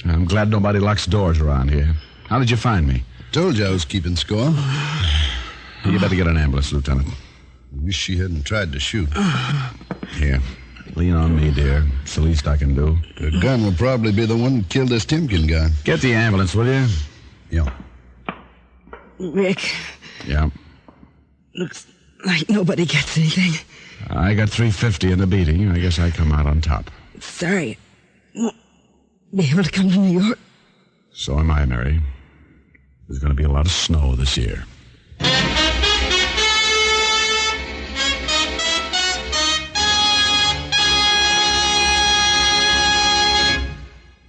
I'm glad nobody locks doors around here. How did you find me? Told you I was keeping score. You better get an ambulance, Lieutenant. Wish she hadn't tried to shoot. Here. Lean on me, dear. It's the least I can do. The gun will probably be the one that killed this Timken guy. Get the ambulance, will you? Yeah. Rick. Yeah. Looks like nobody gets anything. I got $350 in the beating. I guess I come out on top. Sorry. Won't be able to come to New York. So am I, Mary. There's going to be a lot of snow this year.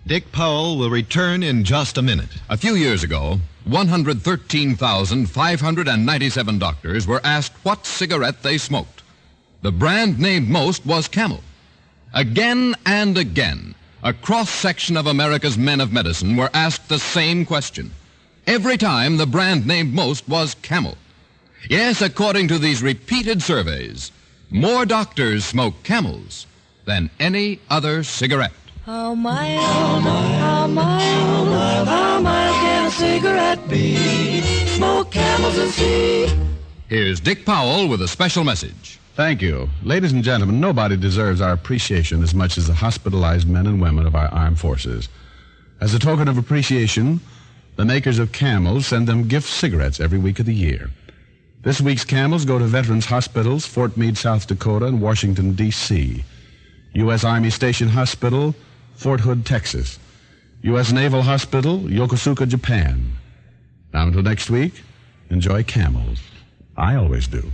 Dick Powell will return in just a minute. A few years ago, 113,597 doctors were asked what cigarette they smoked. The brand named most was Camel. Again and again, a cross-section of America's men of medicine were asked the same question. Every time, the brand named most was Camel. Yes, according to these repeated surveys, more doctors smoke Camels than any other cigarette. How mild, how mild, how mild can a cigarette be? Smoke Camels and see. Here's Dick Powell with a special message. Thank you. Ladies and gentlemen, nobody deserves our appreciation as much as the hospitalized men and women of our armed forces. As a token of appreciation, the makers of Camels send them gift cigarettes every week of the year. This week's Camels go to veterans hospitals, Fort Meade, South Dakota, and Washington, D.C., U.S. Army Station Hospital, Fort Hood, Texas, U.S. Naval Hospital, Yokosuka, Japan. Now until next week, enjoy Camels. I always do.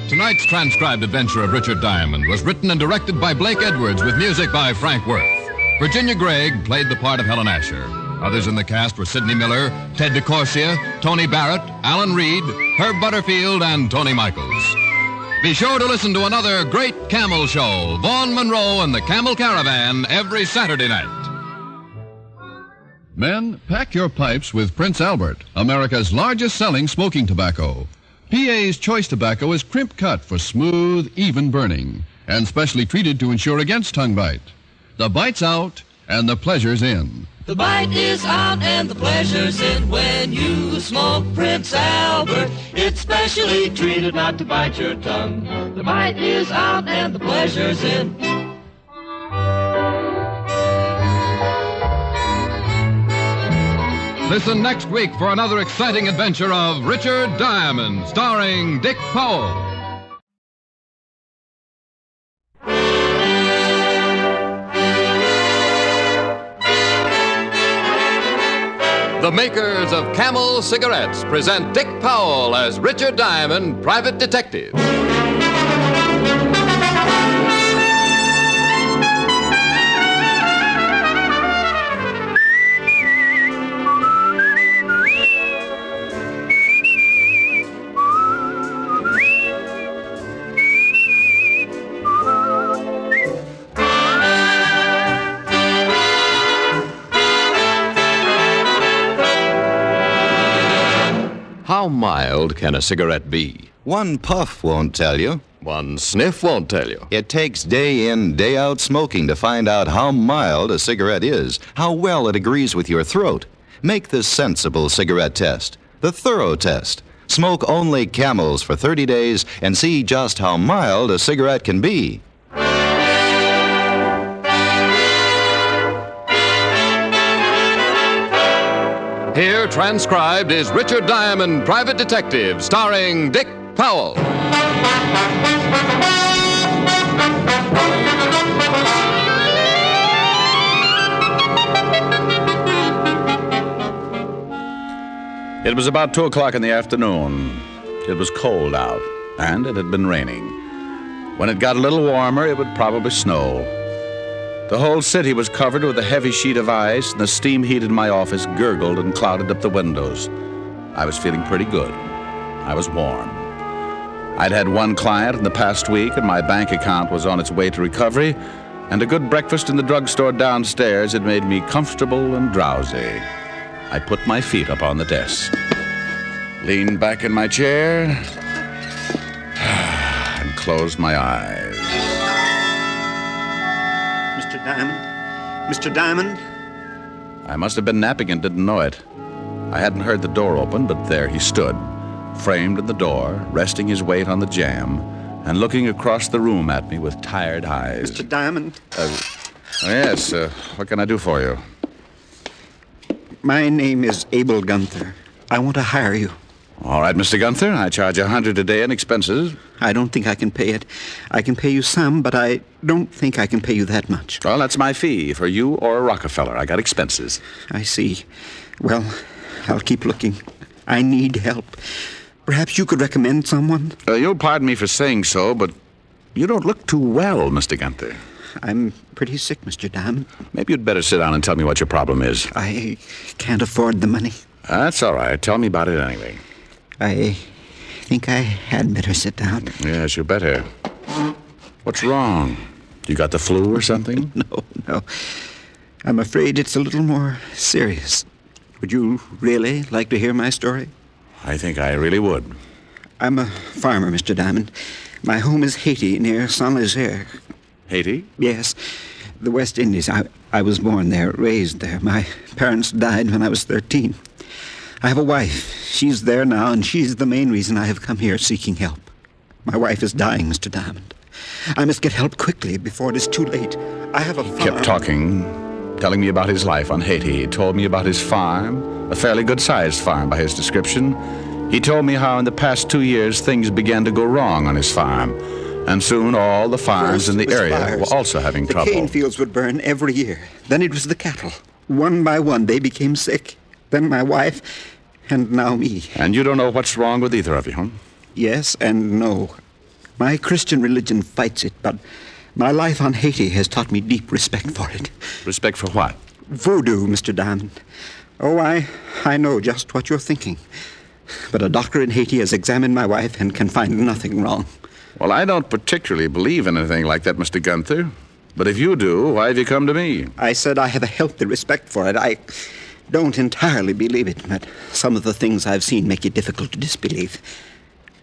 Tonight's transcribed adventure of Richard Diamond was written and directed by Blake Edwards with music by Frank Worth. Virginia Gregg played the part of Helen Asher. Others in the cast were Sidney Miller, Ted DeCorsia, Tony Barrett, Alan Reed, Herb Butterfield, and Tony Michaels. Be sure to listen to another great Camel show, Vaughn Monroe and the Camel Caravan, every Saturday night. Men, pack your pipes with Prince Albert, America's largest selling smoking tobacco. PA's choice tobacco is crimp cut for smooth, even burning, and specially treated to ensure against tongue bite. The bite's out and the pleasure's in. The bite is out and the pleasure's in when you smoke Prince Albert. It's specially treated not to bite your tongue. The bite is out and the pleasure's in. Listen next week for another exciting adventure of Richard Diamond, starring Dick Powell. The makers of Camel cigarettes present Dick Powell as Richard Diamond, private detective. How mild can a cigarette be? One puff won't tell you. One sniff won't tell you. It takes day in, day out smoking to find out how mild a cigarette is, how well it agrees with your throat. Make the sensible cigarette test, the thorough test. Smoke only Camels for 30 days and see just how mild a cigarette can be. Here, transcribed, is Richard Diamond, Private Detective, starring Dick Powell. It was about 2 o'clock in the afternoon. It was cold out, and it had been raining. When it got a little warmer, it would probably snow. The whole city was covered with a heavy sheet of ice, and the steam heat in my office gurgled and clouded up the windows. I was feeling pretty good. I was warm. I'd had one client in the past week, and my bank account was on its way to recovery, and a good breakfast in the drugstore downstairs had made me comfortable and drowsy. I put my feet up on the desk, leaned back in my chair, and closed my eyes. Mr. Diamond? Mr. Diamond? I must have been napping and didn't know it. I hadn't heard the door open, but there he stood, framed in the door, resting his weight on the jamb, and looking across the room at me with tired eyes. Mr. Diamond? Yes, what can I do for you? My name is Abel Gunther. I want to hire you. All right, Mr. Gunther. I charge $100 a day in expenses. I don't think I can pay it. I can pay you some, but I don't think I can pay you that much. Well, that's my fee for you or a Rockefeller. I got expenses. I see. Well, I'll keep looking. I need help. Perhaps you could recommend someone? You'll pardon me for saying so, but you don't look too well, Mr. Gunther. I'm pretty sick, Mr. Diamond. Maybe you'd better sit down and tell me what your problem is. I can't afford the money. That's all right. Tell me about it anyway. I think I had better sit down. Yes, you better. What's wrong? You got the flu or something? No. I'm afraid it's a little more serious. Would you really like to hear my story? I think I really would. I'm a farmer, Mr. Diamond. My home is Haiti, near Saint-Nazaire. Haiti? Yes, the West Indies. I was born there, raised there. My parents died when I was 13. I have a wife. She's there now, and she's the main reason I have come here seeking help. My wife is dying, Mr. Diamond. I must get help quickly before it is too late. I have a farm. He kept talking, telling me about his life on Haiti. He told me about his farm, a fairly good-sized farm by his description. He told me how in the past 2 years things began to go wrong on his farm. And soon all the farms in the area were also having trouble. The cane fields would burn every year. Then it was the cattle. One by one, they became sick. Then my wife, and now me. And you don't know what's wrong with either of you, huh? Yes and no. My Christian religion fights it, but my life on Haiti has taught me deep respect for it. Respect for what? Voodoo, Mr. Diamond. Oh, I know just what you're thinking. But a doctor in Haiti has examined my wife and can find nothing wrong. Well, I don't particularly believe in anything like that, Mr. Gunther. But if you do, why have you come to me? I said I have a healthy respect for it. I don't entirely believe it, but some of the things I've seen make it difficult to disbelieve.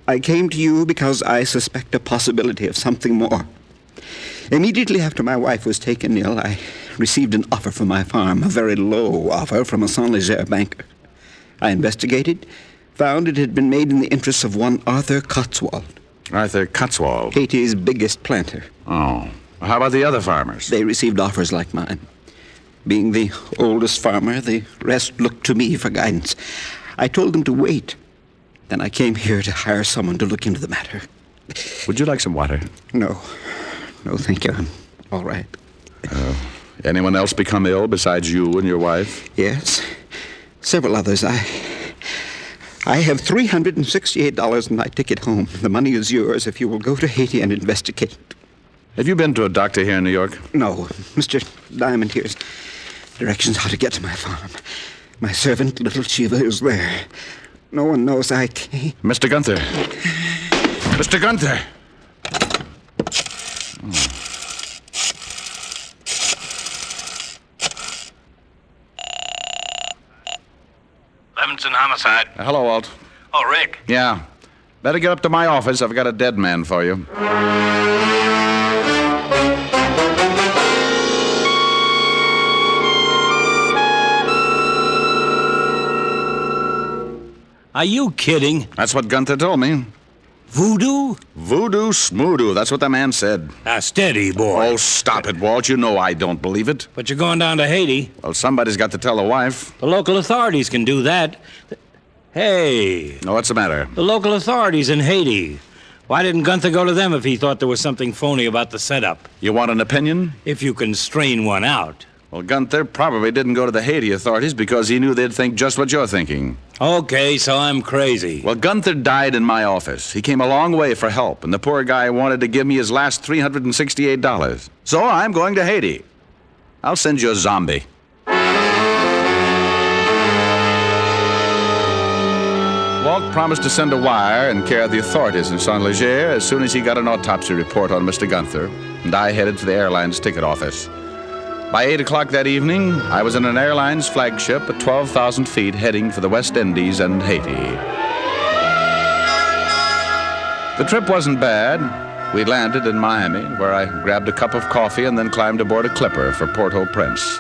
I came to you because I suspect a possibility of something more. Immediately after my wife was taken ill, I received an offer for my farm, a very low offer from a Saint-Nazaire banker. I investigated, found it had been made in the interests of one Arthur Cotswold. Arthur Cotswold? Haiti's biggest planter. Oh. How about the other farmers? They received offers like mine. Being the oldest farmer, the rest looked to me for guidance. I told them to wait. Then I came here to hire someone to look into the matter. Would you like some water? No. No, thank you. I'm all right. Anyone else become ill besides you and your wife? Yes. Several others. I have $368 in my ticket home. The money is yours if you will go to Haiti and investigate. Have you been to a doctor here in New York? No. Mr. Diamond, here's directions how to get to my farm. My servant, Little Chiva, is there. No one knows I came. Mr. Gunther. Mr. Gunther! Levinson Homicide. Hello, Walt. Oh, Rick. Yeah. Better get up to my office. I've got a dead man for you. Are you kidding? That's what Gunther told me. Voodoo? Voodoo smoodoo. That's what the man said. Steady, boy. Oh, stop it, Walt. You know I don't believe it. But you're going down to Haiti. Well, somebody's got to tell the wife. The local authorities can do that. Hey. Oh, what's the matter? The local authorities in Haiti. Why didn't Gunther go to them if he thought there was something phony about the setup? You want an opinion? If you can strain one out. Well, Gunther probably didn't go to the Haiti authorities because he knew they'd think just what you're thinking. Okay, so I'm crazy. Well, Gunther died in my office. He came a long way for help, and the poor guy wanted to give me his last $368. So I'm going to Haiti. I'll send you a zombie. Walt promised to send a wire in care of the authorities in Saint Leger as soon as he got an autopsy report on Mr. Gunther, and I headed for the airline's ticket office. By 8 o'clock that evening, I was in an airline's flagship at 12,000 feet heading for the West Indies and Haiti. The trip wasn't bad. We landed in Miami, where I grabbed a cup of coffee and then climbed aboard a clipper for Port-au-Prince.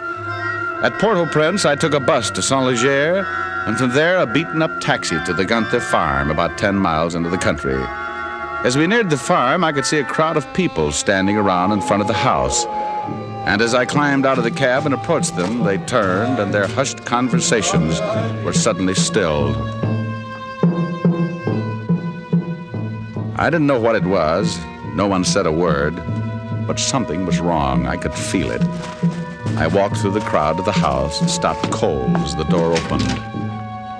At Port-au-Prince, I took a bus to Saint Leger, and from there a beaten-up taxi to the Gunther farm about 10 miles into the country. As we neared the farm, I could see a crowd of people standing around in front of the house. And as I climbed out of the cab and approached them, they turned, and their hushed conversations were suddenly stilled. I didn't know what it was. No one said a word. But something was wrong. I could feel it. I walked through the crowd to the house and stopped cold as the door opened.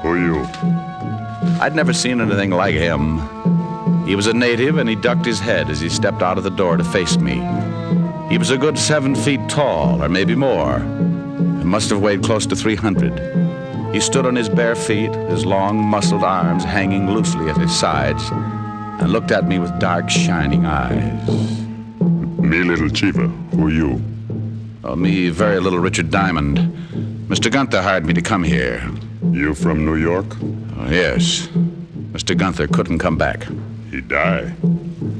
Who are you? I'd never seen anything like him. He was a native, and he ducked his head as he stepped out of the door to face me. He was a good 7 feet tall, or maybe more, and must have weighed close to 300. He stood on his bare feet, his long, muscled arms hanging loosely at his sides, and looked at me with dark, shining eyes. Me, Little Chiva. Who are you? Oh, me, very little Richard Diamond. Mr. Gunther hired me to come here. You from New York? Oh, yes. Mr. Gunther couldn't come back. He died?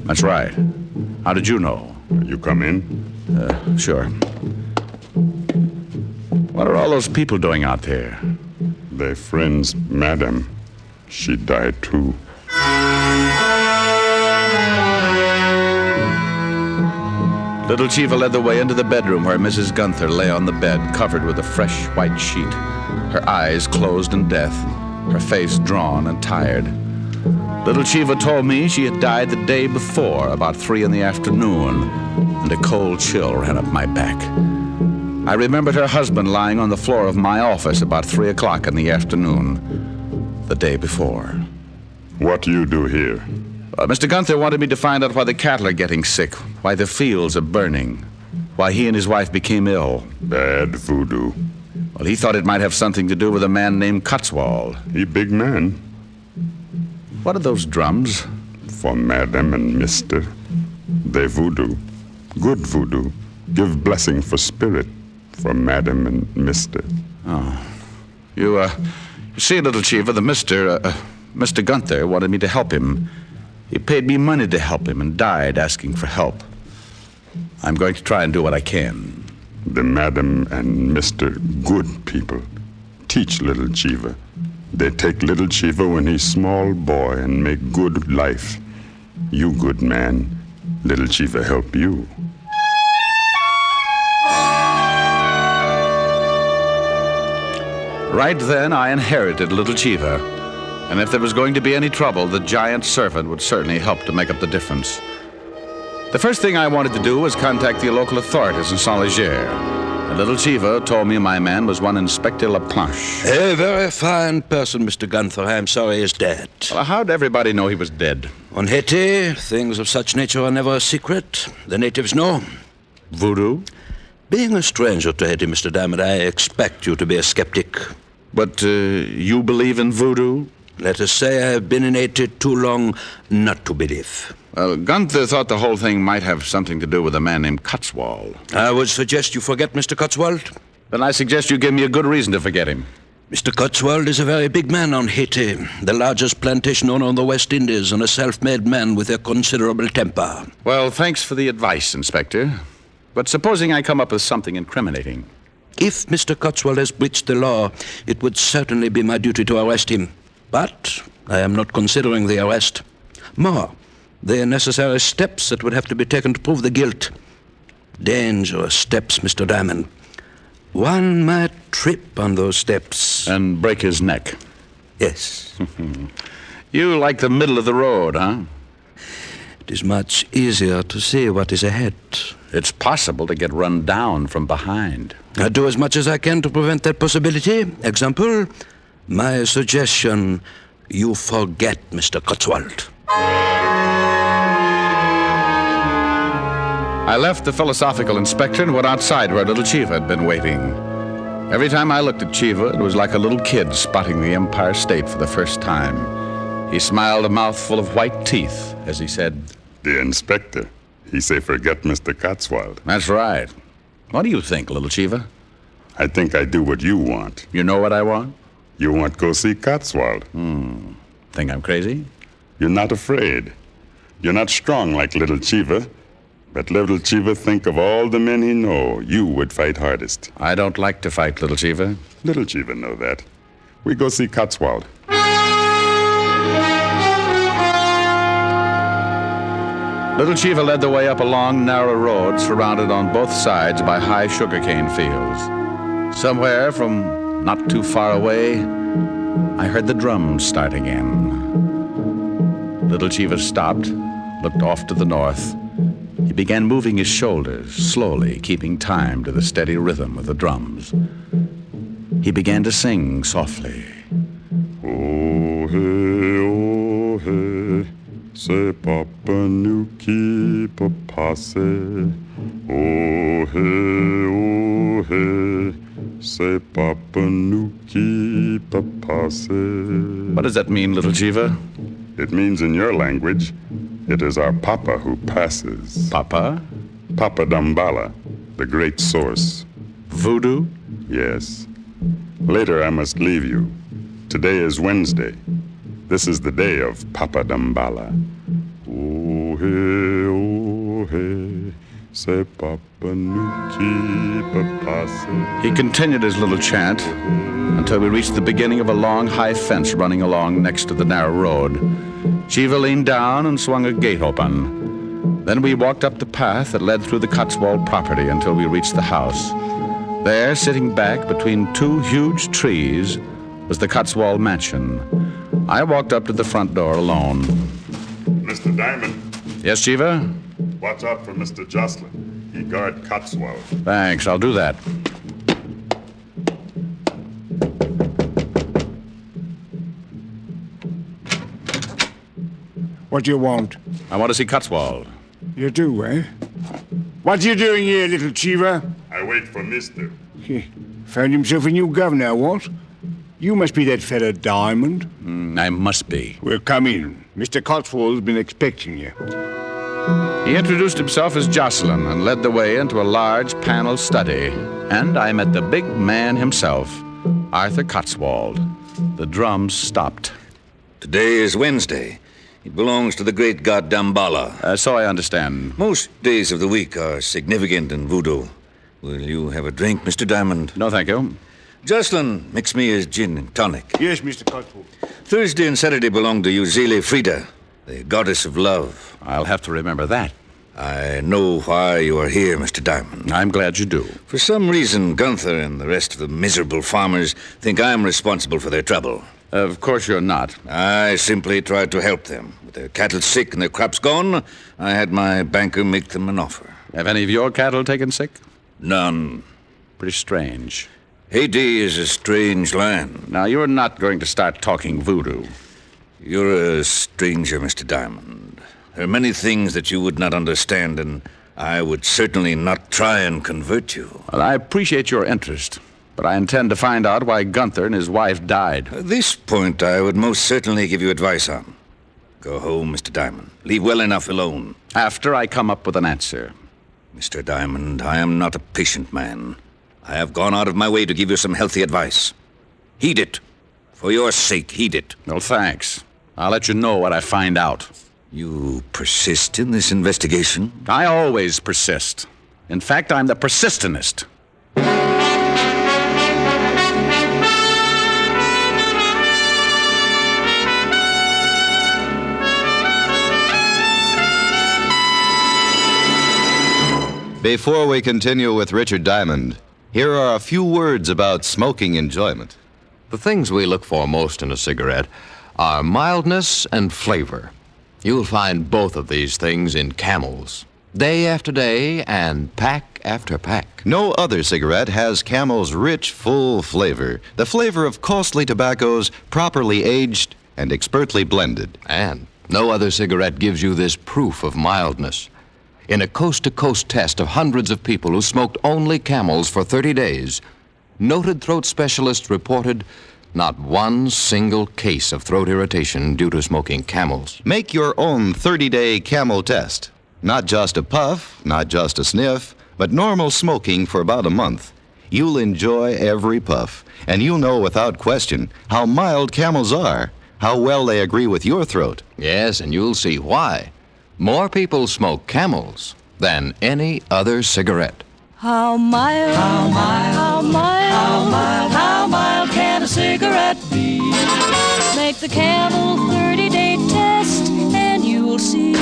That's right. How did you know? You come in? Sure. What are all those people doing out there? Their friend's madam. She died too. Little Chiva led the way into the bedroom where Mrs. Gunther lay on the bed, covered with a fresh white sheet, her eyes closed in death, her face drawn and tired. Little Chiva told me she had died the day before, about 3 in the afternoon, and a cold chill ran up my back. I remembered her husband lying on the floor of my office about 3 o'clock in the afternoon, the day before. What do you do here? Mr. Gunther wanted me to find out why the cattle are getting sick, why the fields are burning, why he and his wife became ill. Bad voodoo. Well, he thought it might have something to do with a man named Cotswold. He big man. What are those drums? For Madam and Mister. They voodoo. Good voodoo. Give blessing for spirit. For Madam and Mister. Oh. You see, Little Chiva, the Mr. Gunther wanted me to help him. He paid me money to help him and died asking for help. I'm going to try and do what I can. The Madam and Mr. Good people. Teach Little Chiva. They take Little Chiva when he's small boy and make good life. You good man. Little Chiva help you. Right then, I inherited Little Chiva. And if there was going to be any trouble, the giant servant would certainly help to make up the difference. The first thing I wanted to do was contact the local authorities in Saint Leger. And Little Chiva told me my man was one Inspector Laplanche. A very fine person, Mr. Gunther. I'm sorry he's dead. Well, how'd everybody know he was dead? On Haiti, things of such nature are never a secret. The natives know. Voodoo? Being a stranger to Haiti, Mr. Diamond, I expect you to be a skeptic. But you believe in voodoo? Let us say I've been in Haiti too long not to believe. Well, Gunther thought the whole thing might have something to do with a man named Cotswold. I would suggest you forget Mr. Cotswold. Then I suggest you give me a good reason to forget him. Mr. Cotswold is a very big man on Haiti, the largest plantation owner on the West Indies, and a self-made man with a considerable temper. Well, thanks for the advice, Inspector. But supposing I come up with something incriminating. If Mr. Cotswold has breached the law, it would certainly be my duty to arrest him. But I am not considering the arrest. More, the necessary steps that would have to be taken to prove the guilt. Dangerous steps, Mr. Diamond. One might trip on those steps. And break his neck. Yes. You like the middle of the road, huh? It is much easier to see what is ahead. It's possible to get run down from behind. I do as much as I can to prevent that possibility. Example, my suggestion, you forget Mr. Cotswold. I left the philosophical inspector and went outside where Little Chiva had been waiting. Every time I looked at Chiva, it was like a little kid spotting the Empire State for the first time. He smiled a mouthful of white teeth as he said, "The inspector, he say forget Mr. Cotswold." "That's right. What do you think, Little Chiva?" "I think I do what you want." "You know what I want?" "You want go see Cotswold." Think I'm crazy?" "You're not afraid. You're not strong like Little Chiva. But Little Chiva think of all the men he know, you would fight hardest." "I don't like to fight, Little Chiva." "Little Chiva know that. We go see Cotswold." Little Chiva led the way up a long, narrow road surrounded on both sides by high sugarcane fields. Somewhere from not too far away, I heard the drums start again. Little Chiva stopped, looked off to the north. He began moving his shoulders, slowly, keeping time to the steady rhythm of the drums. He began to sing softly. Oh, hey, say Papa Nuki Papase. Oh, hey, say Papa Nuki Papase. What does that mean, Little Chiva? It means in your language, it is our Papa who passes. Papa? Papa Damballa, the great source. Voodoo? Yes. Later I must leave you. Today is Wednesday. This is the day of Papa Damballa. Oh, hey, say Papa Nuki Papase. He continued his little chant until we reached the beginning of a long, high fence running along next to the narrow road. Chiva leaned down and swung a gate open. Then we walked up the path that led through the Cotswold property until we reached the house. There, sitting back between two huge trees, was the Cotswold mansion. I walked up to the front door alone. Mr. Diamond. Yes, Chiva? Watch out for Mr. Jocelyn. He guard Cotswold. Thanks, I'll do that. What do you want? I want to see Cotswold. You do, eh? What are you doing here, Little Chiva? I wait for Mister. Found himself a new governor, what? You must be that fellow Diamond. I must be. Well, come in. Mr. Cotswold's been expecting you. He introduced himself as Jocelyn and led the way into a large paneled study. And I met the big man himself, Arthur Cotswold. The drums stopped. Today is Wednesday. It belongs to the great god Damballa. So I understand. Most days of the week are significant in voodoo. Will you have a drink, Mr. Diamond? No, thank you. Jocelyn, mix me a gin and tonic. Yes, Mr. Cotswold. Thursday and Saturday belong to Uzile Frida, the goddess of love. I'll have to remember that. I know why you are here, Mr. Diamond. I'm glad you do. For some reason, Gunther and the rest of the miserable farmers think I'm responsible for their trouble. Of course you're not. I simply tried to help them. With their cattle sick and their crops gone, I had my banker make them an offer. Have any of your cattle taken sick? None. Pretty strange. Haiti is a strange land. Now, you're not going to start talking voodoo. You're a stranger, Mr. Diamond. There are many things that you would not understand, and I would certainly not try and convert you. Well, I appreciate your interest, but I intend to find out why Gunther and his wife died. This point I would most certainly give you advice on. Go home, Mr. Diamond. Leave well enough alone. After I come up with an answer. Mr. Diamond, I am not a patient man. I have gone out of my way to give you some healthy advice. Heed it. For your sake, heed it. Well, thanks. I'll let you know what I find out. You persist in this investigation? I always persist. In fact, I'm the persistentist. Before we continue with Richard Diamond, here are a few words about smoking enjoyment. The things we look for most in a cigarette are mildness and flavor. You'll find both of these things in Camels, day after day and pack after pack. No other cigarette has Camel's rich, full flavor, the flavor of costly tobaccos properly aged and expertly blended. And no other cigarette gives you this proof of mildness. In a coast-to-coast test of hundreds of people who smoked only Camels for 30 days, noted throat specialists reported not one single case of throat irritation due to smoking Camels. Make your own 30-day Camel test. Not just a puff, not just a sniff, but normal smoking for about a month. You'll enjoy every puff, and you'll know without question how mild Camels are, how well they agree with your throat. Yes, and you'll see why. More people smoke Camels than any other cigarette. How mild, how mild, how mild, how mild, how mild can a cigarette be? Make the Camel 30-day test and you'll see.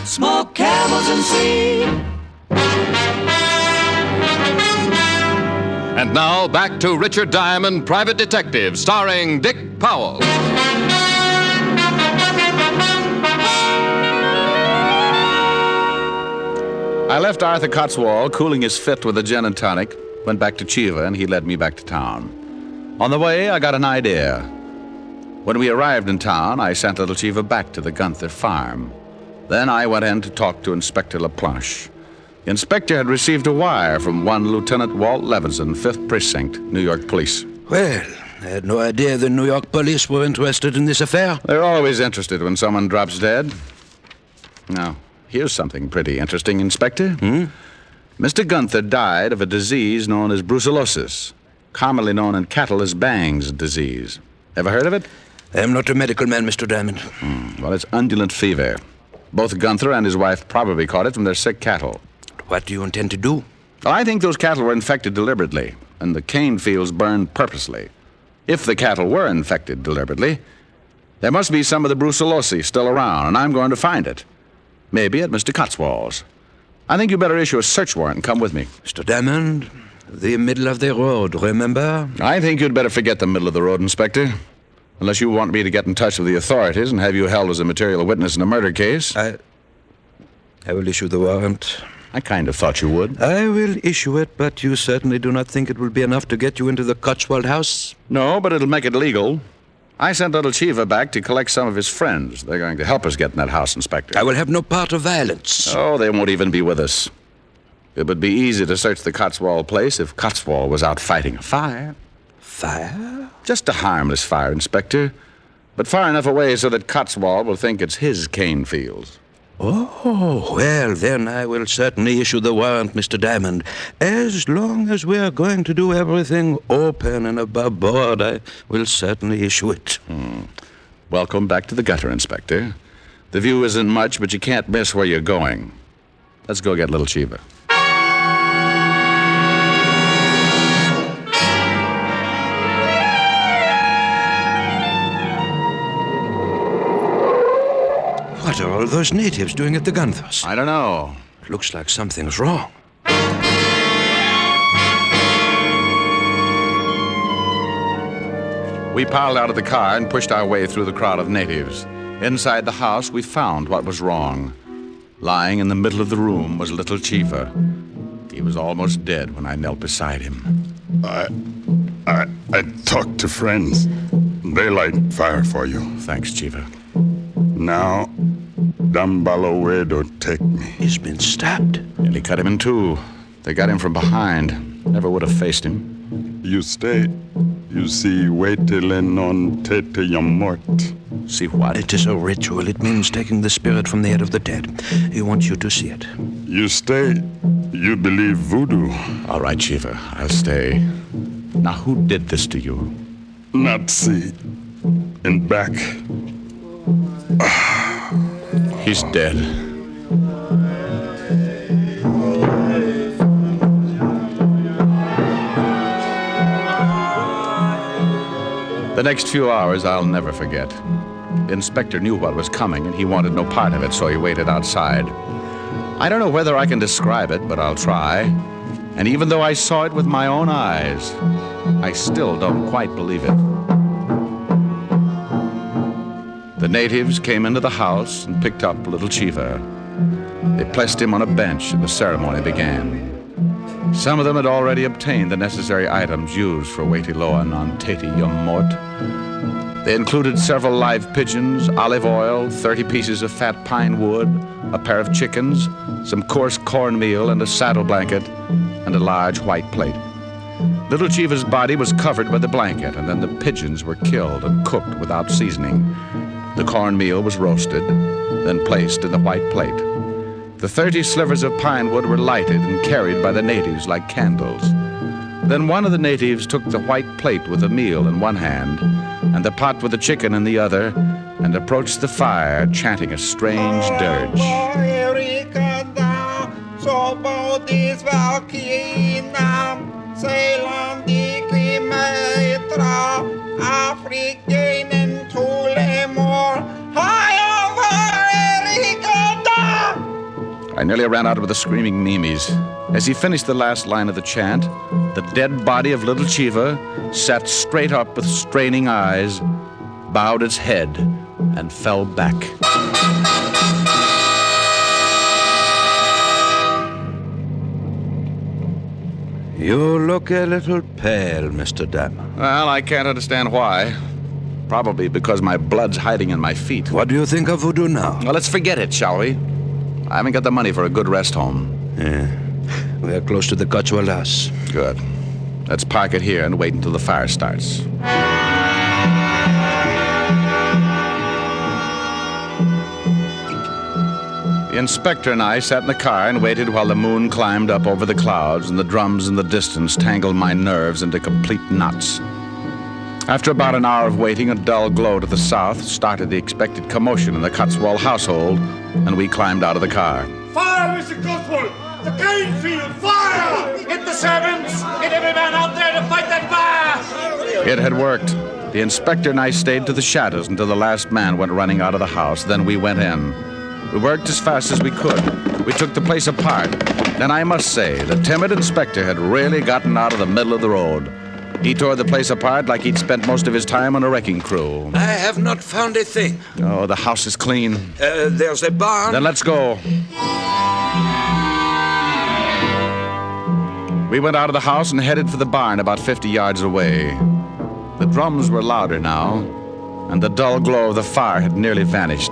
Smoke Camels and see. And now back to Richard Diamond, Private Detective, starring Dick Powell. I left Arthur Cotswold cooling his fit with a gin and tonic, went back to Chiva, and he led me back to town. On the way, I got an idea. When we arrived in town, I sent Little Chiva back to the Gunther farm. Then I went in to talk to Inspector LaPlanche. The inspector had received a wire from one Lieutenant Walt Levinson, 5th Precinct, New York Police. Well, I had no idea the New York police were interested in this affair. They're always interested when someone drops dead. Now, here's something pretty interesting, Inspector. Mr. Gunther died of a disease known as brucellosis, commonly known in cattle as Bang's disease. Ever heard of it? I am not a medical man, Mr. Diamond. Well, it's undulant fever. Both Gunther and his wife probably caught it from their sick cattle. What do you intend to do? Well, I think those cattle were infected deliberately, and the cane fields burned purposely. If the cattle were infected deliberately, there must be some of the brucellosis still around, and I'm going to find it. Maybe at Mr. Cotswold's. I think you better issue a search warrant and come with me. Mr. Diamond, the middle of the road, remember? I think you'd better forget the middle of the road, Inspector. Unless you want me to get in touch with the authorities and have you held as a material witness in a murder case. I will issue the warrant. I kind of thought you would. I will issue it, but you certainly do not think it will be enough to get you into the Cotswold house? No, but it'll make it legal. I sent Little Chiva back to collect some of his friends. They're going to help us get in that house, Inspector. I will have no part of violence. Oh, they won't even be with us. It would be easy to search the Cotswold place if Cotswold was out fighting a fire. Fire? Just a harmless fire, Inspector. But far enough away so that Cotswold will think it's his cane fields. Oh, well, then I will certainly issue the warrant, Mr. Diamond. As long as we are going to do everything open and above board, I will certainly issue it. Welcome back to the gutter, Inspector. The view isn't much, but you can't miss where you're going. Let's go get Little Chiva. What are all those natives doing at the Gunthers? I don't know. It looks like something's wrong. We piled out of the car and pushed our way through the crowd of natives. Inside the house, we found what was wrong. Lying in the middle of the room was Little Chiva. He was almost dead when I knelt beside him. I talked to friends. They light fire for you. Thanks, Chiva. Now, Dambalowedo take me. He's been stabbed. Nearly cut him in two. They got him from behind. Never would have faced him. You stay. You see, waitele non tete yamort. See what? It is a ritual. It means taking the spirit from the head of the dead. He wants you to see it. You stay. You believe voodoo. All right, Chiva. I'll stay. Now, who did this to you? not see. And back. He's dead. The next few hours I'll never forget. The inspector knew what was coming, and he wanted no part of it, so he waited outside. I don't know whether I can describe it, but I'll try. And even though I saw it with my own eyes, I still don't quite believe it. The natives came into the house and picked up Little Chiva. They placed him on a bench and the ceremony began. Some of them had already obtained the necessary items used for Waity Loan on Teti Yum Mort. They included several live pigeons, olive oil, 30 pieces of fat pine wood, a pair of chickens, some coarse cornmeal and a saddle blanket, and a large white plate. Little Chiva's body was covered by the blanket, and then the pigeons were killed and cooked without seasoning. The cornmeal was roasted, then placed in the white plate. The 30 slivers of pine wood were lighted and carried by the natives like candles. Then one of the natives took the white plate with the meal in one hand and the pot with the chicken in the other and approached the fire, chanting a strange dirge. I nearly ran out with the screaming memes. As he finished the last line of the chant, the dead body of Little Chiva sat straight up with straining eyes, bowed its head, and fell back. You look a little pale, Mr. Diamond. Well, I can't understand why. Probably because my blood's hiding in my feet. What do you think of voodoo now? Well, let's forget it, shall we? I haven't got the money for a good rest home. Yeah. We are close to the Cotswold house. Good. Let's park it here and wait until the fire starts. The inspector and I sat in the car and waited while the moon climbed up over the clouds and the drums in the distance tangled my nerves into complete knots. After about an hour of waiting, a dull glow to the south started the expected commotion in the Cotswold household, and we climbed out of the car. Fire, Mr. Cotswold! The cane field! Fire! Get the servants! Get every man out there to fight that fire! It had worked. The inspector and I stayed to the shadows until the last man went running out of the house. Then we went in. We worked as fast as we could. We took the place apart. Then I must say, the timid inspector had really gotten out of the middle of the road. He tore the place apart like he'd spent most of his time on a wrecking crew. I have not found a thing. Oh, the house is clean. There's a barn. Then let's go. We went out of the house and headed for the barn about 50 yards away. The drums were louder now, and the dull glow of the fire had nearly vanished.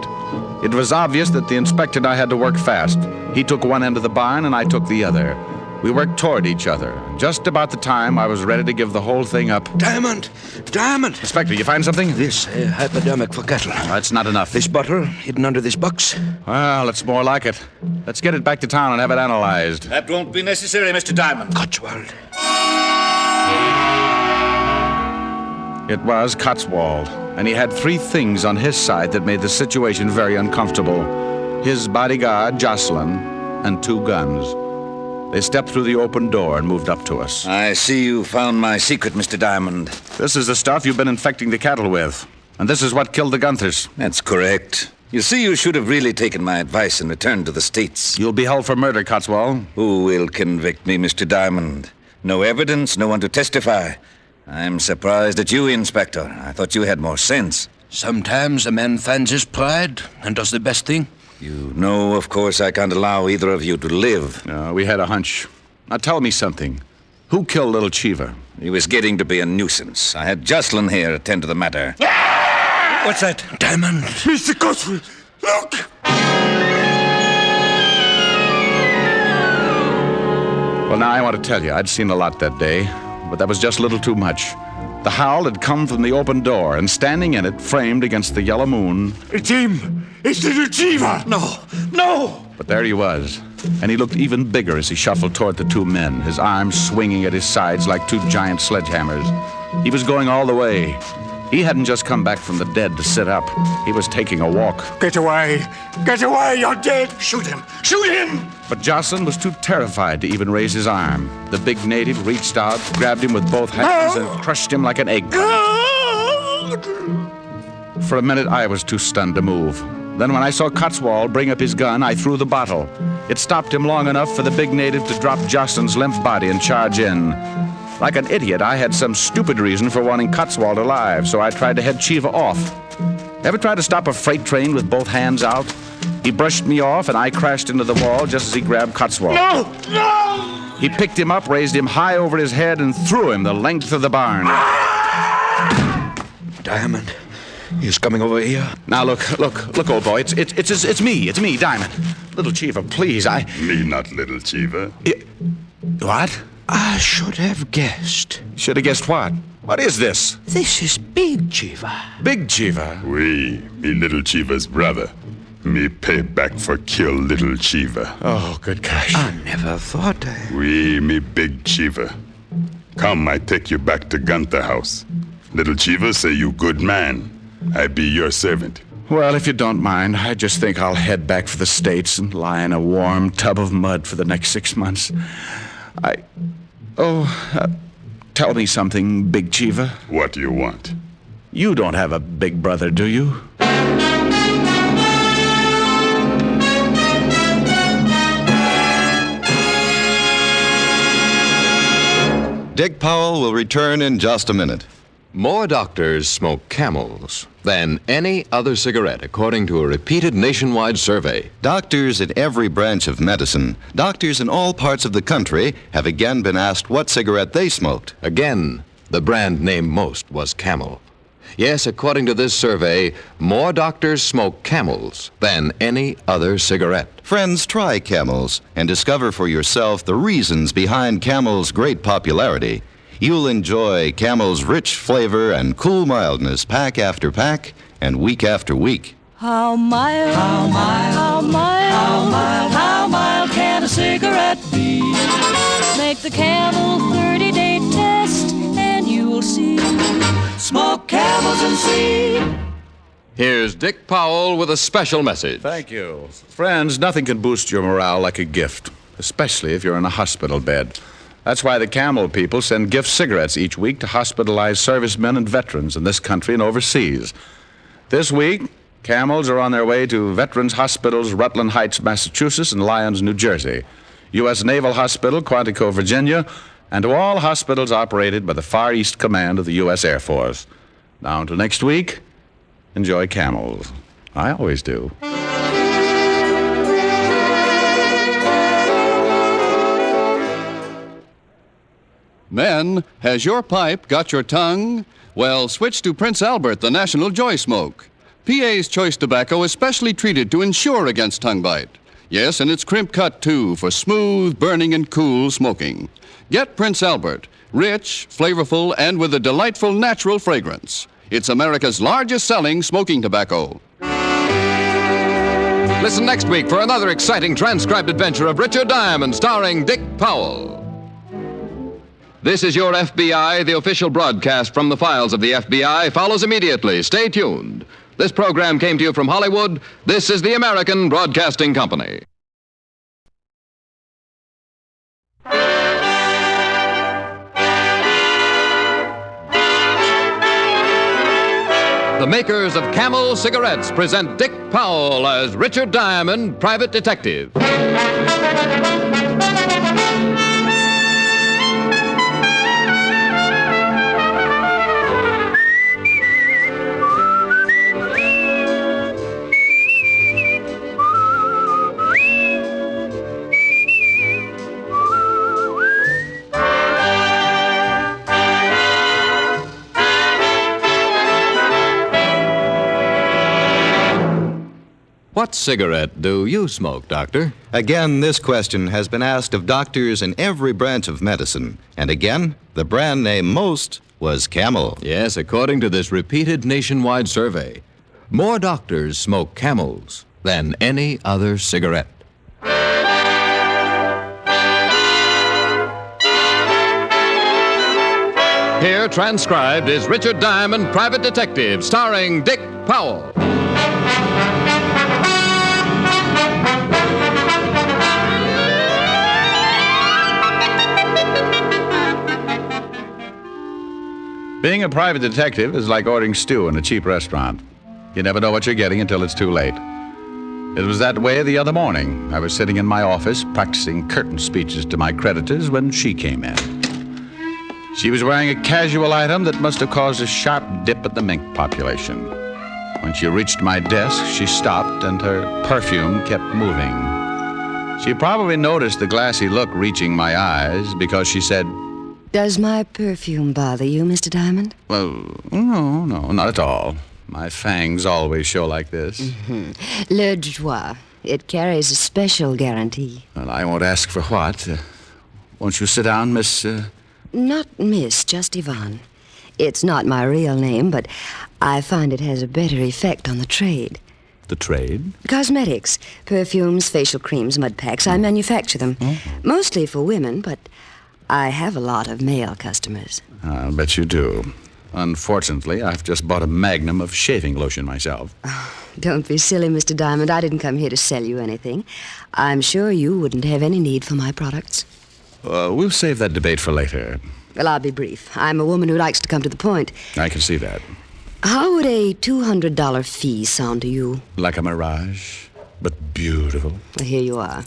It was obvious that the inspector and I had to work fast. He took one end of the barn, and I took the other. We worked toward each other. Just about the time I was ready to give the whole thing up. Diamond! Diamond! Inspector, you find something? This hypodermic for cattle. That's not enough. This bottle hidden under this box? Well, it's more like it. Let's get it back to town and have it analyzed. That won't be necessary, Mr. Diamond. Cotswold. It was Cotswold, and he had 3 things on his side that made the situation very uncomfortable. His bodyguard, Jocelyn, and 2 guns. They stepped through the open door and moved up to us. I see you found my secret, Mr. Diamond. This is the stuff you've been infecting the cattle with. And this is what killed the Gunthers. That's correct. You see, you should have really taken my advice and returned to the States. You'll be held for murder, Cotswold. Who will convict me, Mr. Diamond? No evidence, no one to testify. I'm surprised at you, Inspector. I thought you had more sense. Sometimes a man finds his pride and does the best thing. You know, of course, I can't allow either of you to live. No, we had a hunch. Now tell me something. Who killed Little Chiva? He was getting to be a nuisance. I had Jocelyn here attend to the matter. What's that? Diamond. Mr. Cotswold, look! Well, now I want to tell you, I'd seen a lot that day, but that was just a little too much. The howl had come from the open door, and standing in it, framed against the yellow moon... It's him! It's Little Chiva! No! No! But there he was, and he looked even bigger as he shuffled toward the 2 men, his arms swinging at his sides like 2 giant sledgehammers. He was going all the way. He hadn't just come back from the dead to sit up. He was taking a walk. Get away! Get away! You're dead! Shoot him! Shoot him! But Jocelyn was too terrified to even raise his arm. The big native reached out, grabbed him with both hands, and crushed him like an egg. For a minute, I was too stunned to move. Then when I saw Cotswold bring up his gun, I threw the bottle. It stopped him long enough for the big native to drop Jocelyn's limp body and charge in. Like an idiot, I had some stupid reason for wanting Cotswold alive, so I tried to head Chiva off. Ever tried to stop a freight train with both hands out? He brushed me off, and I crashed into the wall just as he grabbed Cotswold. No! No! He picked him up, raised him high over his head, and threw him the length of the barn. Diamond, he's coming over here. Now, look, old boy. It's me, Diamond. Little Chiva, please, Me not Little Chiva. What? I should have guessed. Should have guessed what? What is this? This is Big Chiva. Big Chiva? Me Little Chiva's brother. Me pay back for kill Little Chiva. Oh, good gosh. I never thought Me Big Chiva. Come, I take you back to Gunther house. Little Chiva say you good man. I be your servant. Well, if you don't mind, I just think I'll head back for the States and lie in a warm tub of mud for the next 6 months. Tell me something, Big Chiva. What do you want? You don't have a big brother, do you? Dick Powell will return in just a minute. More doctors smoke Camels than any other cigarette, according to a repeated nationwide survey. Doctors in every branch of medicine, doctors in all parts of the country, have again been asked what cigarette they smoked. Again, the brand named most was Camel. Yes, according to this survey, more doctors smoke Camels than any other cigarette. Friends, try Camels and discover for yourself the reasons behind Camel's great popularity. You'll enjoy Camel's rich flavor and cool mildness pack after pack and week after week. How mild, how mild, how mild, how mild, how mild can a cigarette be? Make the Camel 30-day test and you'll see. Smoke Camels and see. Here's Dick Powell with a special message. Thank you. Friends, nothing can boost your morale like a gift, especially if you're in a hospital bed. That's why the Camel people send gift cigarettes each week to hospitalized servicemen and veterans in this country and overseas. This week, Camels are on their way to Veterans Hospitals, Rutland Heights, Massachusetts, and Lyons, New Jersey, U.S. Naval Hospital, Quantico, Virginia, and to all hospitals operated by the Far East Command of the U.S. Air Force. Now, until next week, enjoy Camels. I always do. Men, has your pipe got your tongue? Well, switch to Prince Albert, the National Joy Smoke. PA's Choice Tobacco is specially treated to ensure against tongue bite. Yes, and it's crimp cut, too, for smooth, burning, and cool smoking. Get Prince Albert, rich, flavorful, and with a delightful natural fragrance. It's America's largest-selling smoking tobacco. Listen next week for another exciting transcribed adventure of Richard Diamond, starring Dick Powell. This is your FBI. The official broadcast from the files of the FBI follows immediately. Stay tuned. This program came to you from Hollywood. This is the American Broadcasting Company. The makers of Camel cigarettes present Dick Powell as Richard Diamond, private detective. What cigarette do you smoke, Doctor? Again, this question has been asked of doctors in every branch of medicine. And again, the brand name most was Camel. Yes, according to this repeated nationwide survey, more doctors smoke Camels than any other cigarette. Here, transcribed, is Richard Diamond, Private Detective, starring Dick Powell. Being a private detective is like ordering stew in a cheap restaurant. You never know what you're getting until it's too late. It was that way the other morning. I was sitting in my office practicing curtain speeches to my creditors when she came in. She was wearing a casual item that must have caused a sharp dip at the mink population. When she reached my desk, she stopped and her perfume kept moving. She probably noticed the glassy look reaching my eyes because she said, "Does my perfume bother you, Mr. Diamond?" "Well, no, not at all. My fangs always show like this." Mm-hmm. Le Droit. It carries a special guarantee. Well, I won't ask for what. Won't you sit down, Miss... Not Miss, just Yvonne. It's not my real name, but I find it has a better effect on the trade. The trade? Cosmetics. Perfumes, facial creams, mud packs. I manufacture them. Oh. Mostly for women, but I have a lot of male customers. I'll bet you do. Unfortunately, I've just bought a magnum of shaving lotion myself. Oh, don't be silly, Mr. Diamond. I didn't come here to sell you anything. I'm sure you wouldn't have any need for my products. We'll save that debate for later. Well, I'll be brief. I'm a woman who likes to come to the point. I can see that. How would a $200 fee sound to you? Like a mirage, but beautiful. Well, here you are.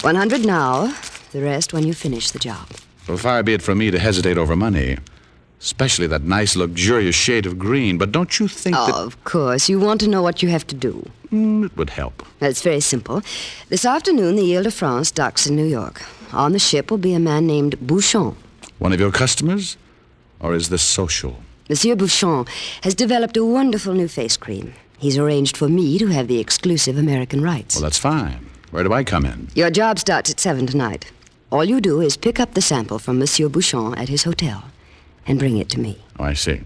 100 now, the rest when you finish the job. Well, far be it from me to hesitate over money. Especially that nice, luxurious shade of green. But don't you think that... Of course. You want to know what you have to do. It would help. It's very simple. This afternoon, the Ile-de-France docks in New York. On the ship will be a man named Bouchon. One of your customers? Or is this social? Monsieur Bouchon has developed a wonderful new face cream. He's arranged for me to have the exclusive American rights. Well, that's fine. Where do I come in? Your job starts at 7 tonight. All you do is pick up the sample from Monsieur Bouchon at his hotel and bring it to me. Oh, I see.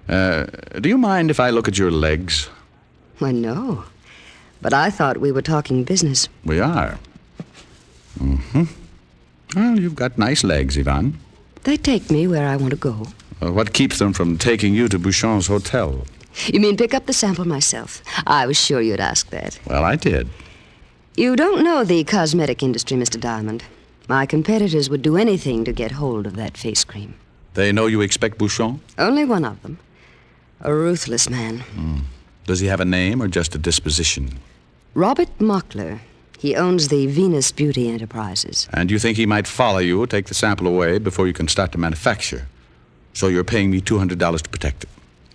Do you mind if I look at your legs? Why, no. But I thought we were talking business. We are. Mm-hmm. Well, you've got nice legs, Yvonne. They take me where I want to go. What keeps them from taking you to Bouchon's hotel? You mean pick up the sample myself? I was sure you'd ask that. Well, I did. You don't know the cosmetic industry, Mr. Diamond. My competitors would do anything to get hold of that face cream. They know you expect Bouchon? Only one of them. A ruthless man. Does he have a name or just a disposition? Robert Mockler. He owns the Venus Beauty Enterprises. And you think he might follow you, take the sample away before you can start to manufacture? So you're paying me $200 to protect it?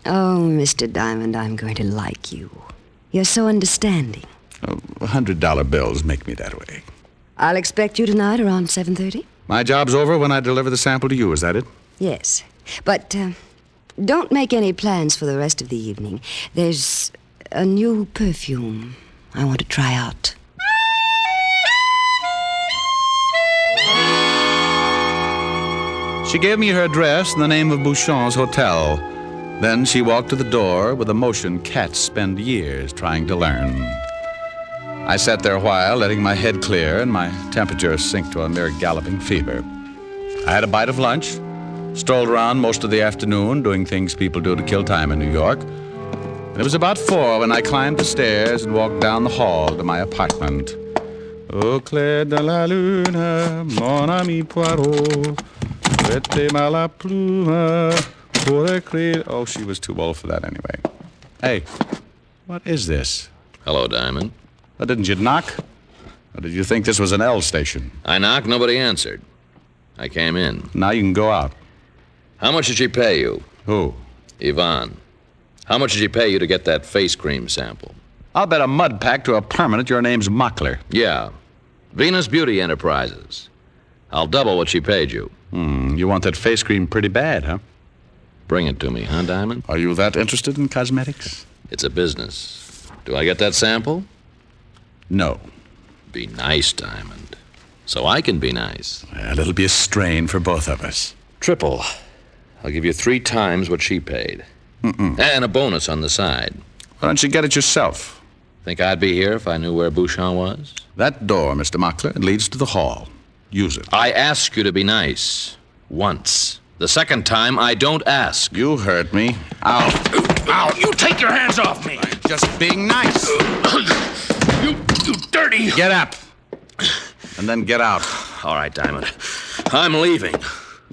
Oh, Mr. Diamond, I'm going to like you. You're so understanding. $100 bills make me that way. I'll expect you tonight around 7:30. My job's over when I deliver the sample to you, is that it? Yes. But don't make any plans for the rest of the evening. There's a new perfume I want to try out. She gave me her address and the name of Bouchon's hotel. Then she walked to the door with a motion cats spend years trying to learn. I sat there a while, letting my head clear and my temperature sink to a mere galloping fever. I had a bite of lunch, strolled around most of the afternoon doing things people do to kill time in New York. And it was about 4 when I climbed the stairs and walked down the hall to my apartment. Au clair de la lune, mon ami Poirot, prêtez-moi la plume pour écrire. Oh, she was too old for that anyway. Hey, what is this? Hello, Diamond. Didn't you knock? Or did you think this was an L station? I knocked, nobody answered. I came in. Now you can go out. How much did she pay you? Who? Yvonne. How much did she pay you to get that face cream sample? I'll bet a mud pack to a permanent your name's Mockler. Yeah. Venus Beauty Enterprises. I'll double what she paid you. You want that face cream pretty bad, huh? Bring it to me, huh, Diamond? Are you that interested in cosmetics? It's a business. Do I get that sample? No. Be nice, Diamond. So I can be nice. Well, it'll be a strain for both of us. Triple. I'll give you 3 times what she paid. And a bonus on the side. Why don't you get it yourself? Think I'd be here if I knew where Bouchon was? That door, Mr. Mockler, leads to the hall. Use it. I ask you to be nice. Once. The second time, I don't ask. You hurt me. Ow. Ow, you take your hands off me. I'm just being nice. You dirty. Get up. And then get out. All right, Diamond. I'm leaving.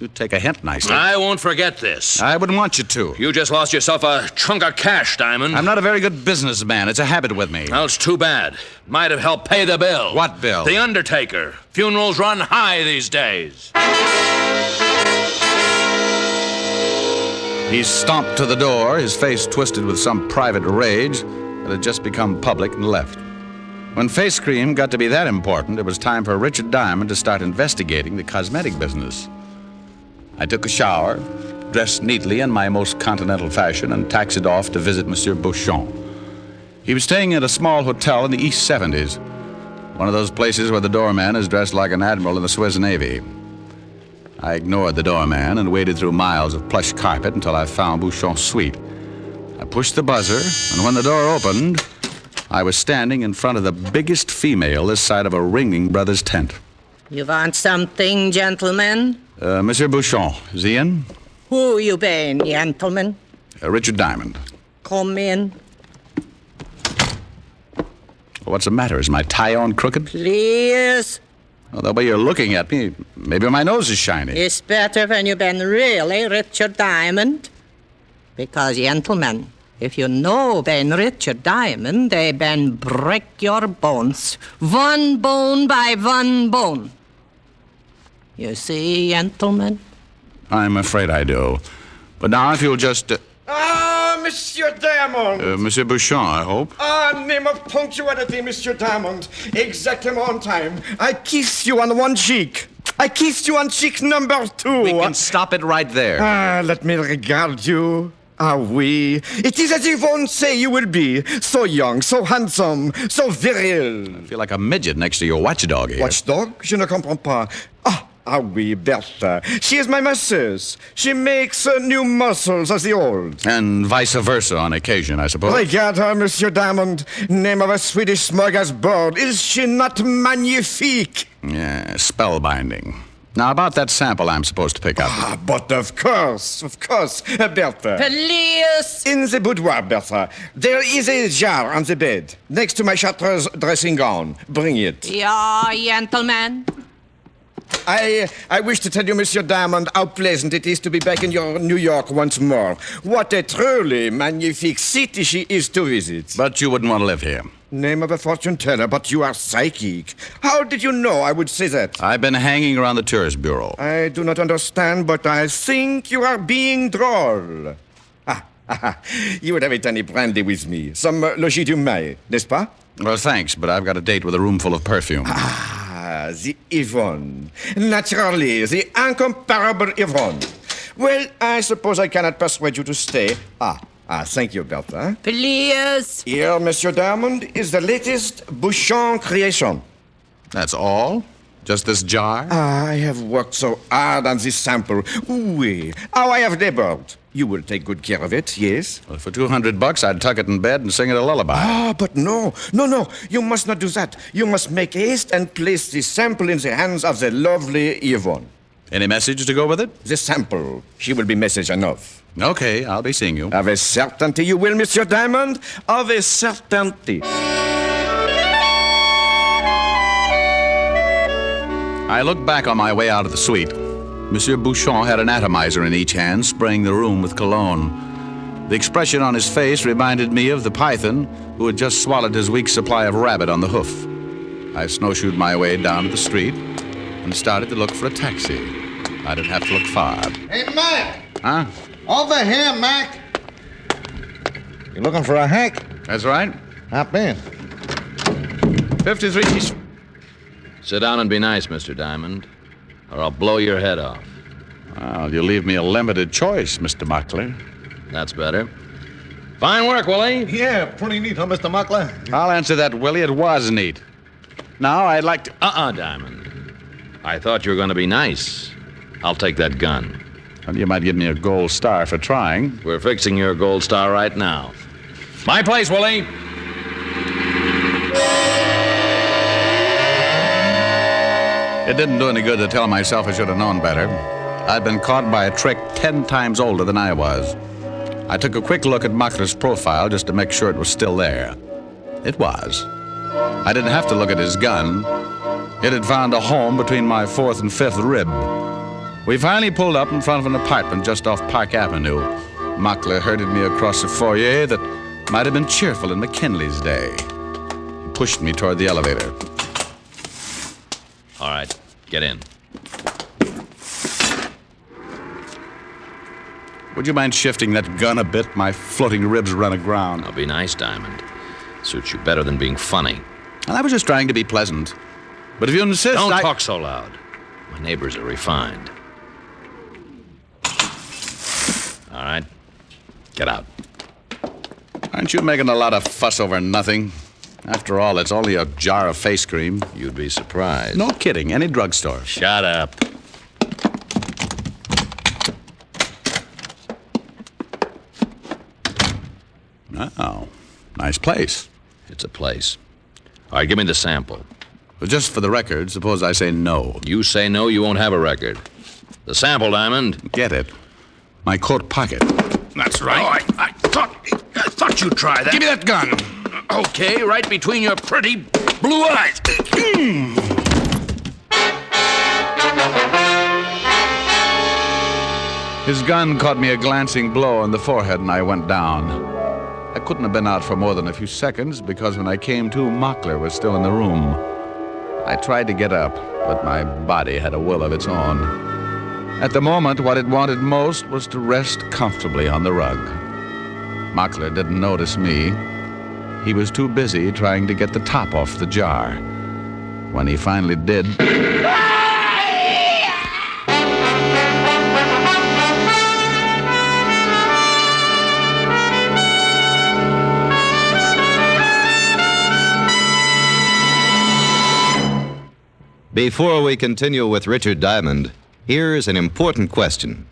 You take a hint nicely. I won't forget this. I wouldn't want you to. You just lost yourself a chunk of cash, Diamond. I'm not a very good businessman. It's a habit with me. Well, it's too bad. Might have helped pay the bill. What bill? The undertaker. Funerals run high these days. He stomped to the door, his face twisted with some private rage that had just become public, and left. When face cream got to be that important, it was time for Richard Diamond to start investigating the cosmetic business. I took a shower, dressed neatly in my most continental fashion, and taxied off to visit Monsieur Bouchon. He was staying at a small hotel in the East 70s, one of those places where the doorman is dressed like an admiral in the Swiss Navy. I ignored the doorman and waded through miles of plush carpet until I found Bouchon's suite. I pushed the buzzer, and when the door opened, I was standing in front of the biggest female this side of a Ringling Brothers tent. You want something, gentlemen? Monsieur Bouchon, is he in? Who you been, gentlemen? Richard Diamond. Come in. What's the matter? Is my tie on crooked? Please. Well, the way you're looking at me, maybe my nose is shiny. It's better when you've been really Richard Diamond. Because, gentlemen, if you know Ben Richard Diamond, they been break your bones. One bone by one bone. You see, gentlemen? I'm afraid I do. But now if you'll just... Monsieur Diamond! Monsieur Bouchon, I hope. Name of punctuality, Monsieur Diamond. Exactly on time. I kiss you on one cheek. I kissed you on cheek number 2. We can stop it right there. Let me regard you. Ah, oui. It is as Yvonne say you will be. So young, so handsome, so viril. I feel like a midget next to your watchdog here. Watchdog? Je ne comprends pas. Ah oui, Bertha. She is my masseuse. She makes new muscles as the old. And vice versa on occasion, I suppose. Regard her, Monsieur Diamond. Name of a Swedish smorgasbord. Is she not magnifique? Yeah, spellbinding. Now, about that sample I'm supposed to pick up. But of course, Bertha. Please. In the boudoir, Bertha, there is a jar on the bed, next to my Chartreuse dressing gown. Bring it. Yeah, gentlemen. I wish to tell you, Monsieur Diamond, how pleasant it is to be back in your New York once more. What a truly magnifique city she is to visit. But you wouldn't want to live here. Name of a fortune teller, but you are psychic. How did you know I would say that? I've been hanging around the tourist bureau. I do not understand, but I think you are being droll. You would have a tiny brandy with me. Some logis du Mai, n'est-ce pas? Well, thanks, but I've got a date with a room full of perfume. The Yvonne. Naturally, the incomparable Yvonne. Well, I suppose I cannot persuade you to stay. Thank you, Bertha. Please. Here, Monsieur Diamond, is the latest Bouchon creation. That's all? Just this jar? I have worked so hard on this sample. Oui. How I have labored. You will take good care of it, yes? Well, for $200, I'd tuck it in bed and sing it a lullaby. But no. You must not do that. You must make haste and place the sample in the hands of the lovely Yvonne. Any message to go with it? The sample. She will be message enough. Okay, I'll be seeing you. Of a certainty you will, Monsieur Diamond. Of a certainty. I looked back on my way out of the suite. Monsieur Bouchon had an atomizer in each hand, spraying the room with cologne. The expression on his face reminded me of the python who had just swallowed his week's supply of rabbit on the hoof. I snowshoed my way down to the street and started to look for a taxi. I didn't have to look far. Hey, Mac! Huh? Over here, Mac! You looking for a hack? That's right. Hop in. 53 East. Sit down and be nice, Mr. Diamond, or I'll blow your head off. Well, you leave me a limited choice, Mr. Muckler. That's better. Fine work, Willie. Yeah, pretty neat, huh, Mr. Muckler? I'll answer that, Willie. It was neat. Now, I'd like to... Diamond. I thought you were going to be nice. I'll take that gun. Well, you might give me a gold star for trying. We're fixing your gold star right now. My place, Willie. It didn't do any good to tell myself I should have known better. I'd been caught by a trick 10 times older than I was. I took a quick look at Mockler's profile just to make sure it was still there. It was. I didn't have to look at his gun. It had found a home between my 4th and 5th rib. We finally pulled up in front of an apartment just off Park Avenue. Mockler herded me across a foyer that might have been cheerful in McKinley's day. He pushed me toward the elevator. All right, get in. Would you mind shifting that gun a bit? My floating ribs run aground. I'll be nice, Diamond. Suits you better than being funny. And I was just trying to be pleasant. But if you insist, Don't talk so loud. My neighbors are refined. All right, get out. Aren't you making a lot of fuss over nothing? After all, it's only a jar of face cream. You'd be surprised. No kidding. Any drugstore. Shut up. Oh, nice place. It's a place. All right, give me the sample. Well, just for the record, suppose I say no. You say no, you won't have a record. The sample, Diamond. Get it. My coat pocket. That's right. Oh, I thought you'd try that. Give me that gun. Okay, right between your pretty blue eyes. His gun caught me a glancing blow on the forehead, and I went down. I couldn't have been out for more than a few seconds, because when I came to, Mockler was still in the room. I tried to get up, but my body had a will of its own. At the moment, what it wanted most was to rest comfortably on the rug. Mockler didn't notice me. He was too busy trying to get the top off the jar. When he finally did... Before we continue with Richard Diamond, here's an important question.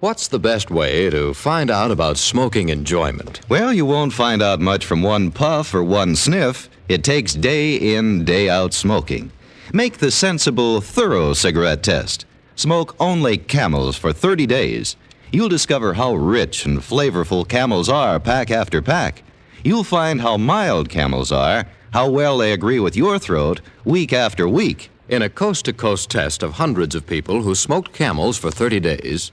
What's the best way to find out about smoking enjoyment? Well, you won't find out much from one puff or one sniff. It takes day in, day out smoking. Make the sensible, thorough cigarette test. Smoke only Camels for 30 days. You'll discover how rich and flavorful Camels are pack after pack. You'll find how mild Camels are, how well they agree with your throat week after week. In a coast-to-coast test of hundreds of people who smoked Camels for 30 days,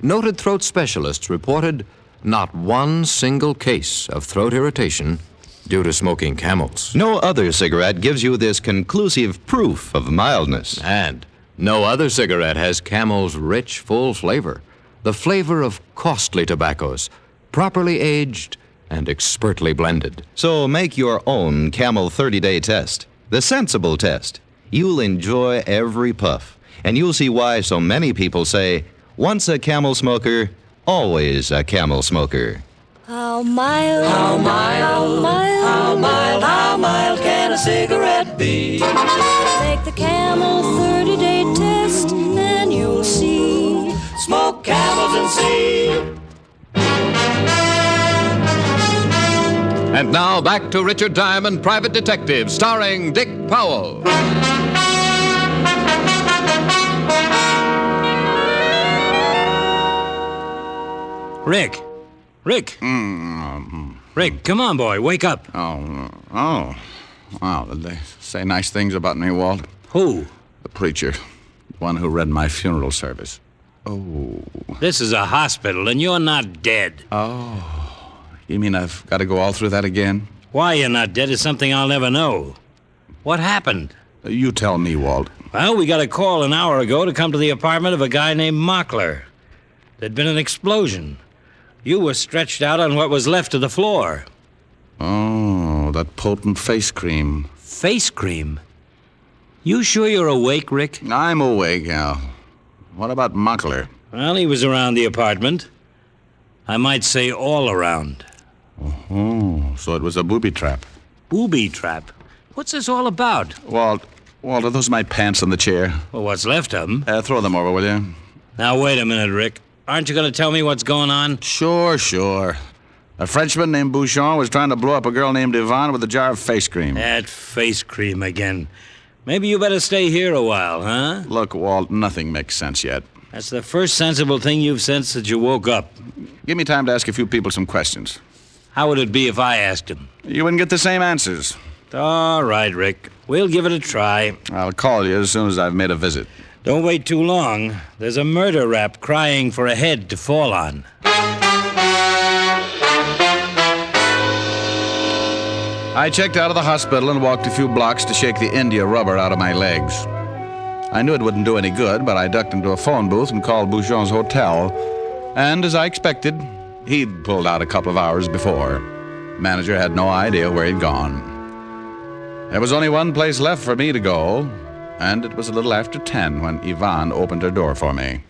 noted throat specialists reported not one single case of throat irritation due to smoking Camels. No other cigarette gives you this conclusive proof of mildness. And no other cigarette has Camel's rich, full flavor, the flavor of costly tobaccos, properly aged and expertly blended. So make your own Camel 30-day test, the sensible test. You'll enjoy every puff, and you'll see why so many people say, once a Camel smoker, always a Camel smoker. How mild, how mild, how mild, how mild, how mild can a cigarette be? Take the Camel 30-day test, and you'll see. Smoke Camels and see. And now back to Richard Diamond, Private Detective, starring Dick Powell. Rick. Rick, come on, boy. Wake up. Oh. Wow, did they say nice things about me, Walt? Who? The preacher. The one who read my funeral service. Oh. This is a hospital, and you're not dead. Oh. You mean I've got to go all through that again? Why you're not dead is something I'll never know. What happened? You tell me, Walt. Well, we got a call an hour ago to come to the apartment of a guy named Mockler. There'd been an explosion. You were stretched out on what was left of the floor. Oh, that potent face cream. Face cream? You sure you're awake, Rick? I'm awake, Al. What about Mockler? Well, he was around the apartment. I might say all around. Oh, so it was a booby trap. Booby trap? What's this all about? Walt, are those my pants on the chair? Well, what's left of them? Throw them over, will you? Now, wait a minute, Rick. Aren't you going to tell me what's going on? Sure. A Frenchman named Bouchon was trying to blow up a girl named Yvonne with a jar of face cream. That face cream again. Maybe you better stay here a while, huh? Look, Walt, nothing makes sense yet. That's the first sensible thing you've said since you woke up. Give me time to ask a few people some questions. How would it be if I asked him? You wouldn't get the same answers. All right, Rick. We'll give it a try. I'll call you as soon as I've made a visit. Don't wait too long. There's a murder rap crying for a head to fall on. I checked out of the hospital and walked a few blocks to shake the India rubber out of my legs. I knew it wouldn't do any good, but I ducked into a phone booth and called Bouchon's hotel. And as I expected, he'd pulled out a couple of hours before. Manager had no idea where he'd gone. There was only one place left for me to go, and it was a little after 10 when Yvonne opened her door for me.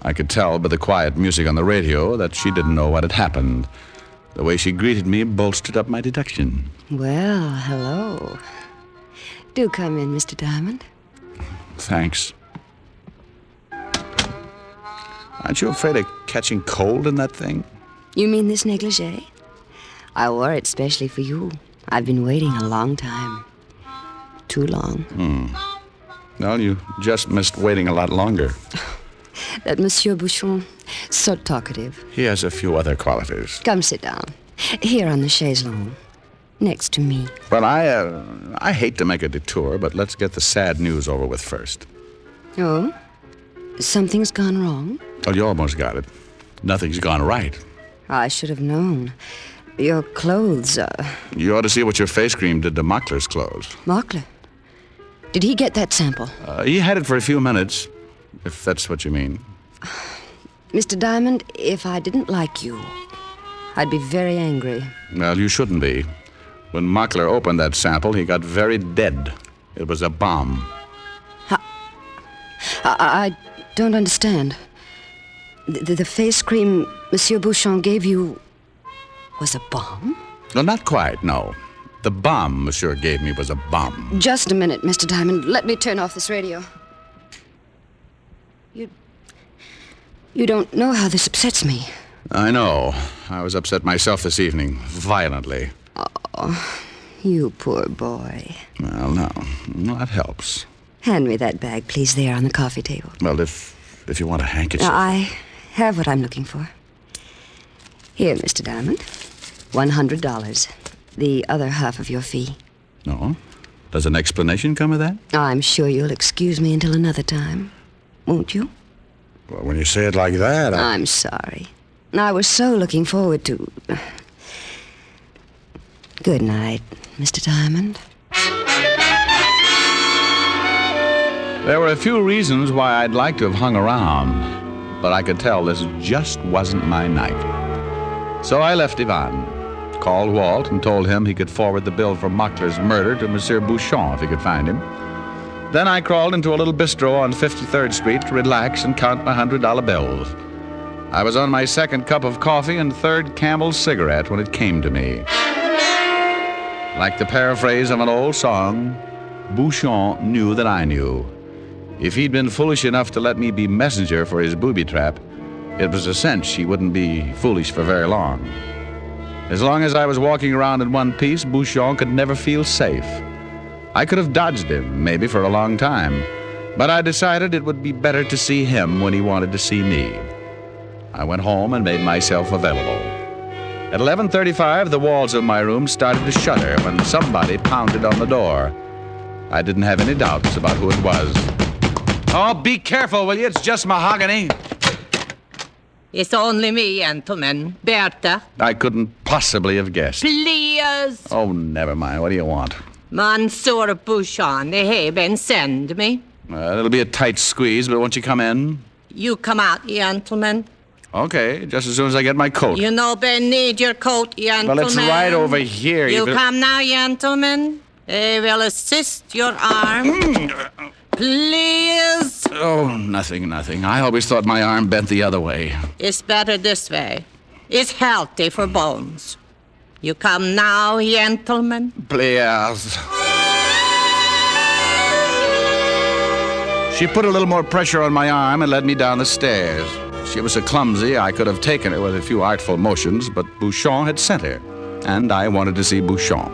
I could tell by the quiet music on the radio that she didn't know what had happened. The way she greeted me bolstered up my deduction. Well, hello. Do come in, Mr. Diamond. Thanks. Aren't you afraid of catching cold in that thing? You mean this negligee? I wore it specially for you. I've been waiting a long time. Too long. Well, you just missed waiting a lot longer. That Monsieur Bouchon, so talkative. He has a few other qualities. Come sit down. Here on the chaise longue. Next to me. Well, I hate to make a detour, but let's get the sad news over with first. Oh? Something's gone wrong? Oh, you almost got it. Nothing's gone right. I should have known. Your clothes, You ought to see what your face cream did to Mockler's clothes. Mockler? Did he get that sample? He had it for a few minutes, if that's what you mean. Mr. Diamond, if I didn't like you, I'd be very angry. Well, you shouldn't be. When Mockler opened that sample, he got very dead. It was a bomb. I don't understand. The face cream Monsieur Bouchon gave you was a bomb? No, not quite, no. The bomb Monsieur gave me was a bomb. Just a minute, Mr. Diamond. Let me turn off this radio. You don't know how this upsets me. I know. I was upset myself this evening, violently. Oh, you poor boy. Well, no. That helps. Hand me that bag, please, there on the coffee table. Well, if you want a handkerchief. I have what I'm looking for. Here, Mr. Diamond. $100. The other half of your fee. No? Does an explanation come of that? I'm sure you'll excuse me until another time. Won't you? Well, when you say it like that, I'm sorry. I was so looking forward to... Good night, Mr. Diamond. There were a few reasons why I'd like to have hung around, but I could tell this just wasn't my night. So I left Yvonne, called Walt, and told him he could forward the bill for Mockler's murder to Monsieur Bouchon if he could find him. Then I crawled into a little bistro on 53rd Street to relax and count my $100 bills. I was on my second cup of coffee and third Campbell's cigarette when it came to me. Like the paraphrase of an old song, Bouchon knew that I knew. If he'd been foolish enough to let me be messenger for his booby trap, it was a cinch he wouldn't be foolish for very long. As long as I was walking around in one piece, Bouchon could never feel safe. I could have dodged him, maybe for a long time, but I decided it would be better to see him when he wanted to see me. I went home and made myself available. At 11:35, the walls of my room started to shudder when somebody pounded on the door. I didn't have any doubts about who it was. Oh, be careful, will you? It's just mahogany. It's only me, gentlemen. Bertha. I couldn't possibly have guessed. Please. Oh, never mind. What do you want? Monsieur Bouchon, they have been send me. It'll be a tight squeeze, but won't you come in? You come out, gentlemen. Okay, just as soon as I get my coat. You know Ben need your coat, gentlemen. Well, it's right over here. You come now, gentlemen. They will assist your arm. Please. Oh, nothing. I always thought my arm bent the other way. It's better this way. It's healthy for bones. You come now, gentlemen. Please. She put a little more pressure on my arm and led me down the stairs. She was so clumsy I could have taken her with a few artful motions, but Bouchon had sent her, and I wanted to see Bouchon.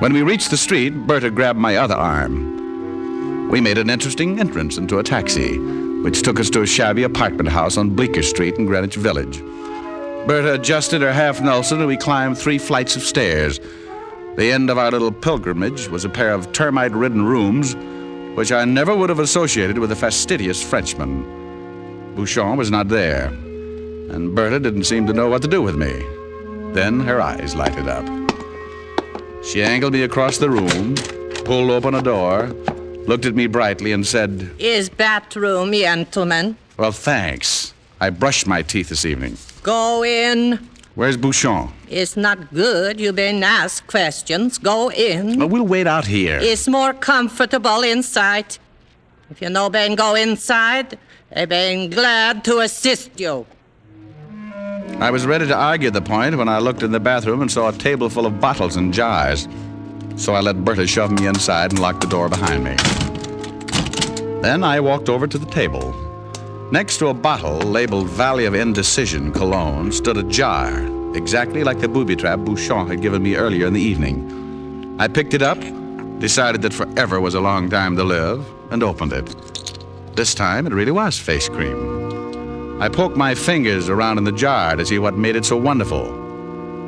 When we reached the street, Berta grabbed my other arm. We made an interesting entrance into a taxi, which took us to a shabby apartment house on Bleecker Street in Greenwich Village. Berta adjusted her half Nelson, and we climbed 3 flights of stairs. The end of our little pilgrimage was a pair of termite-ridden rooms, which I never would have associated with a fastidious Frenchman. Bouchon was not there, and Berta didn't seem to know what to do with me. Then her eyes lighted up. She angled me across the room, pulled open a door, looked at me brightly, and said, Is bathroom, gentlemen. Well, thanks. I brushed my teeth this evening. Go in. Where's Bouchon? It's not good. You been asked questions. Go in. Well, we'll wait out here. It's more comfortable inside. If you no been go inside, I been glad to assist you. I was ready to argue the point when I looked in the bathroom and saw a table full of bottles and jars. So I let Berta shove me inside and lock the door behind me. Then I walked over to the table. Next to a bottle labeled Valley of Indecision Cologne stood a jar, exactly like the booby trap Bouchon had given me earlier in the evening. I picked it up, decided that forever was a long time to live, and opened it. This time it really was face cream. I poked my fingers around in the jar to see what made it so wonderful.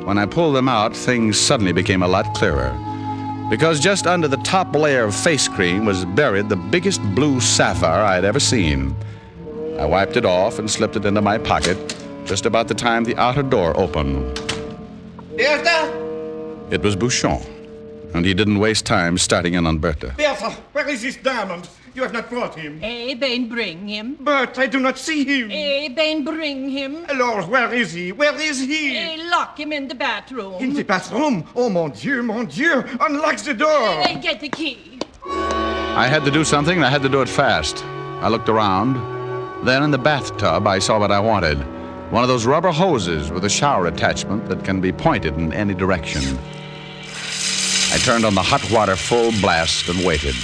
When I pulled them out, things suddenly became a lot clearer. Because just under the top layer of face cream was buried the biggest blue sapphire I had ever seen. I wiped it off and slipped it into my pocket just about the time the outer door opened. Bertha? It was Bouchon, and he didn't waste time starting in on Bertha. Bertha, where is this diamond? You have not brought him. Ben, bring him. But I do not see him. Ben, bring him. Lord, where is he? Where is he? Lock him in the bathroom. In the bathroom? Oh, mon Dieu, mon Dieu. Unlock the door. Get the key. I had to do something, and I had to do it fast. I looked around. Then in the bathtub, I saw what I wanted. One of those rubber hoses with a shower attachment that can be pointed in any direction. I turned on the hot water full blast and waited.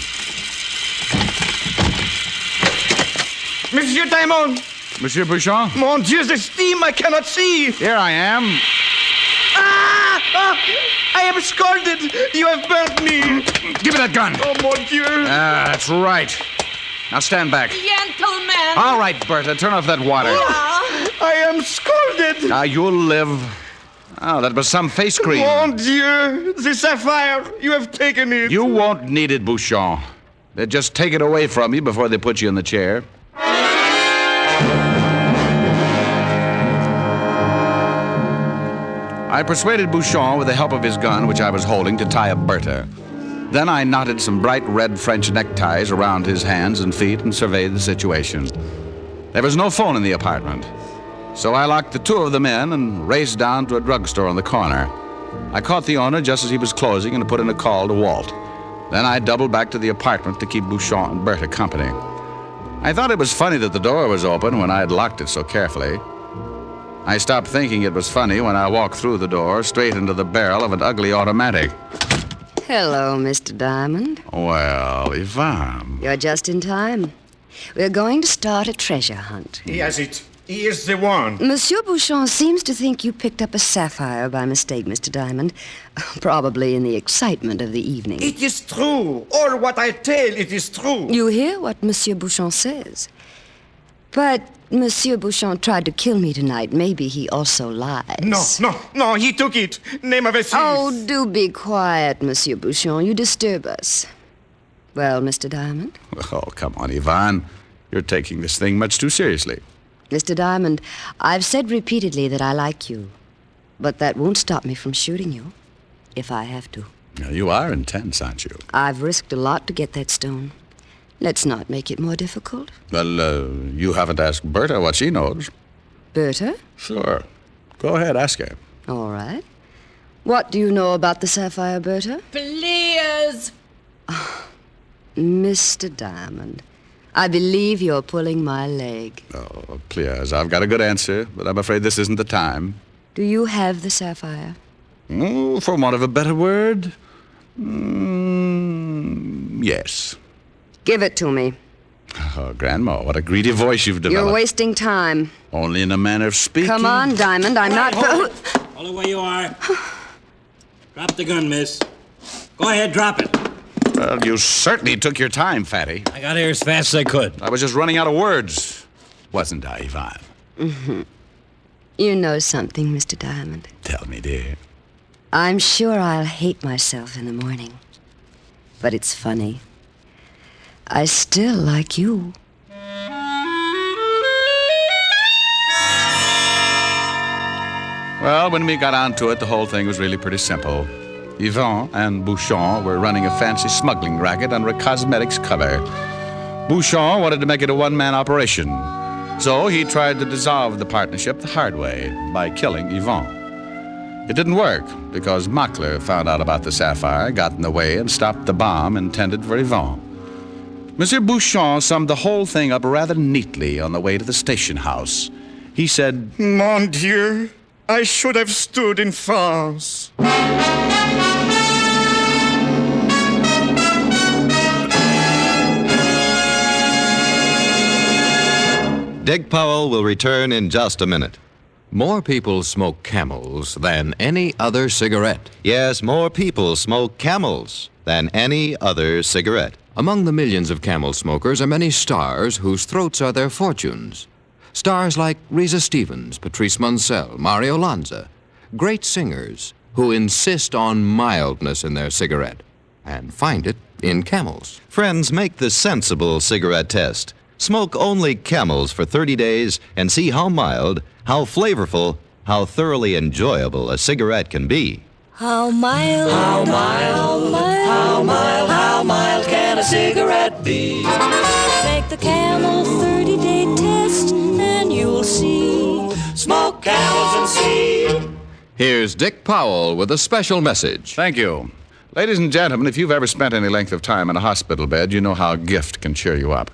Monsieur Diamond! Monsieur Bouchon? Mon Dieu, the steam I cannot see! Here I am. I am scalded! You have burnt me! Give me that gun! Oh, mon Dieu! That's right. Now stand back. Gentlemen! All right, Bertha, turn off that water. I am scalded! Now, you'll live. Oh, that was some face cream. Mon Dieu! The sapphire! You have taken it! You won't need it, Bouchon. They'd just take it away from you before they put you in the chair. I persuaded Bouchon with the help of his gun, which I was holding, to tie up Bertha. Then I knotted some bright red French neckties around his hands and feet and surveyed the situation. There was no phone in the apartment, so I locked the 2 of them in and raced down to a drugstore on the corner. I caught the owner just as he was closing and put in a call to Walt. Then I doubled back to the apartment to keep Bouchon and Bertha company. I thought it was funny that the door was open when I had locked it so carefully. I stopped thinking it was funny when I walked through the door straight into the barrel of an ugly automatic. Hello, Mr. Diamond. Well, Yvonne. You're just in time. We're going to start a treasure hunt. He has it. He is the one. Monsieur Bouchon seems to think you picked up a sapphire by mistake, Mr. Diamond. Probably in the excitement of the evening. It is true. All what I tell, it is true. You hear what Monsieur Bouchon says. But Monsieur Bouchon tried to kill me tonight. Maybe he also lies. No, he took it. Name of a thief. Oh, do be quiet, Monsieur Bouchon. You disturb us. Well, Mr. Diamond? Oh, come on, Yvonne. You're taking this thing much too seriously. Mr. Diamond, I've said repeatedly that I like you. But that won't stop me from shooting you, if I have to. Now, you are intense, aren't you? I've risked a lot to get that stone. Let's not make it more difficult. Well, you haven't asked Bertha what she knows. Bertha? Sure. Go ahead, ask her. All right. What do you know about the sapphire, Bertha? Please! Oh, Mr. Diamond, I believe you're pulling my leg. Oh, please, I've got a good answer, but I'm afraid this isn't the time. Do you have the sapphire? Oh, for want of a better word, yes. Give it to me. Oh, Grandma, what a greedy voice you've developed. You're wasting time. Only in a manner of speaking. Come on, Diamond, I'm not... Hold it where you are. Drop the gun, miss. Go ahead, drop it. Well, you certainly took your time, Fatty. I got here as fast as I could. I was just running out of words. Wasn't I, Ivan? Mm-hmm. You know something, Mr. Diamond. Tell me, dear. I'm sure I'll hate myself in the morning. But it's funny. I still like you. Well, when we got onto it, the whole thing was really pretty simple. Yvon and Bouchon were running a fancy smuggling racket under a cosmetics cover. Bouchon wanted to make it a one-man operation, so he tried to dissolve the partnership the hard way by killing Yvon. It didn't work because Mockler found out about the sapphire, got in the way, and stopped the bomb intended for Yvon. Monsieur Bouchon summed the whole thing up rather neatly on the way to the station house. He said, Mon Dieu, I should have stood in France. Dick Powell will return in just a minute. More people smoke Camels than any other cigarette. Yes, more people smoke Camels than any other cigarette. Among the millions of Camel smokers are many stars whose throats are their fortunes. Stars like Reza Stevens, Patrice Munsell, Mario Lanza. Great singers who insist on mildness in their cigarette and find it in Camels. Friends, make the sensible cigarette test. Smoke only Camels for 30 days and see how mild, how flavorful, how thoroughly enjoyable a cigarette can be. How mild, how mild, how mild, how mild can a cigarette be? Make the Camel 30-day test and you'll see. Smoke Camels and see. Here's Dick Powell with a special message. Thank you. Ladies and gentlemen, if you've ever spent any length of time in a hospital bed, you know how a gift can cheer you up.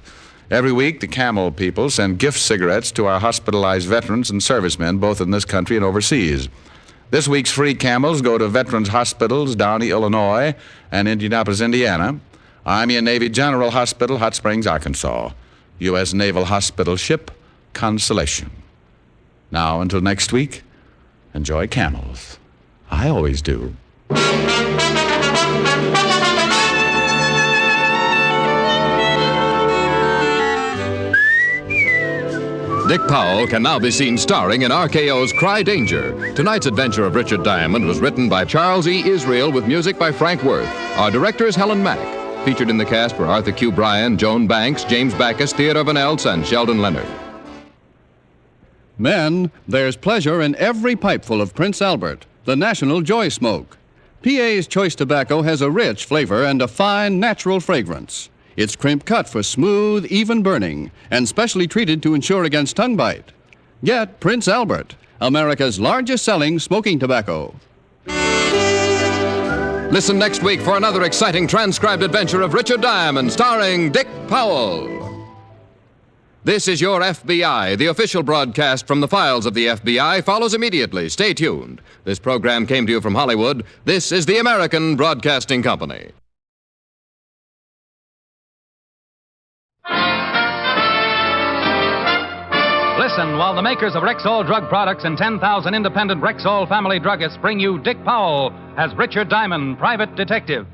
Every week, the Camel people send gift cigarettes to our hospitalized veterans and servicemen, both in this country and overseas. This week's free Camels go to Veterans Hospitals, Downey, Illinois, and Indianapolis, Indiana, Army and Navy General Hospital, Hot Springs, Arkansas, U.S. Naval Hospital Ship, Constellation. Now, until next week, enjoy Camels. I always do. Dick Powell can now be seen starring in RKO's Cry Danger. Tonight's adventure of Richard Diamond was written by Charles E. Israel with music by Frank Worth. Our director is Helen Mack. Featured in the cast were Arthur Q. Bryan, Joan Banks, James Backus, Theodore Van Eltz, and Sheldon Leonard. Men, there's pleasure in every pipeful of Prince Albert, the national joy smoke. PA's Choice Tobacco has a rich flavor and a fine, natural fragrance. It's crimp cut for smooth, even burning, and specially treated to ensure against tongue bite. Get Prince Albert, America's largest selling smoking tobacco. Listen next week for another exciting transcribed adventure of Richard Diamond, starring Dick Powell. This is Your FBI. The official broadcast from the files of the FBI follows immediately. Stay tuned. This program came to you from Hollywood. This is the American Broadcasting Company. Listen while the makers of Rexall drug products and 10,000 independent Rexall family druggists bring you Dick Powell as Richard Diamond, private detective.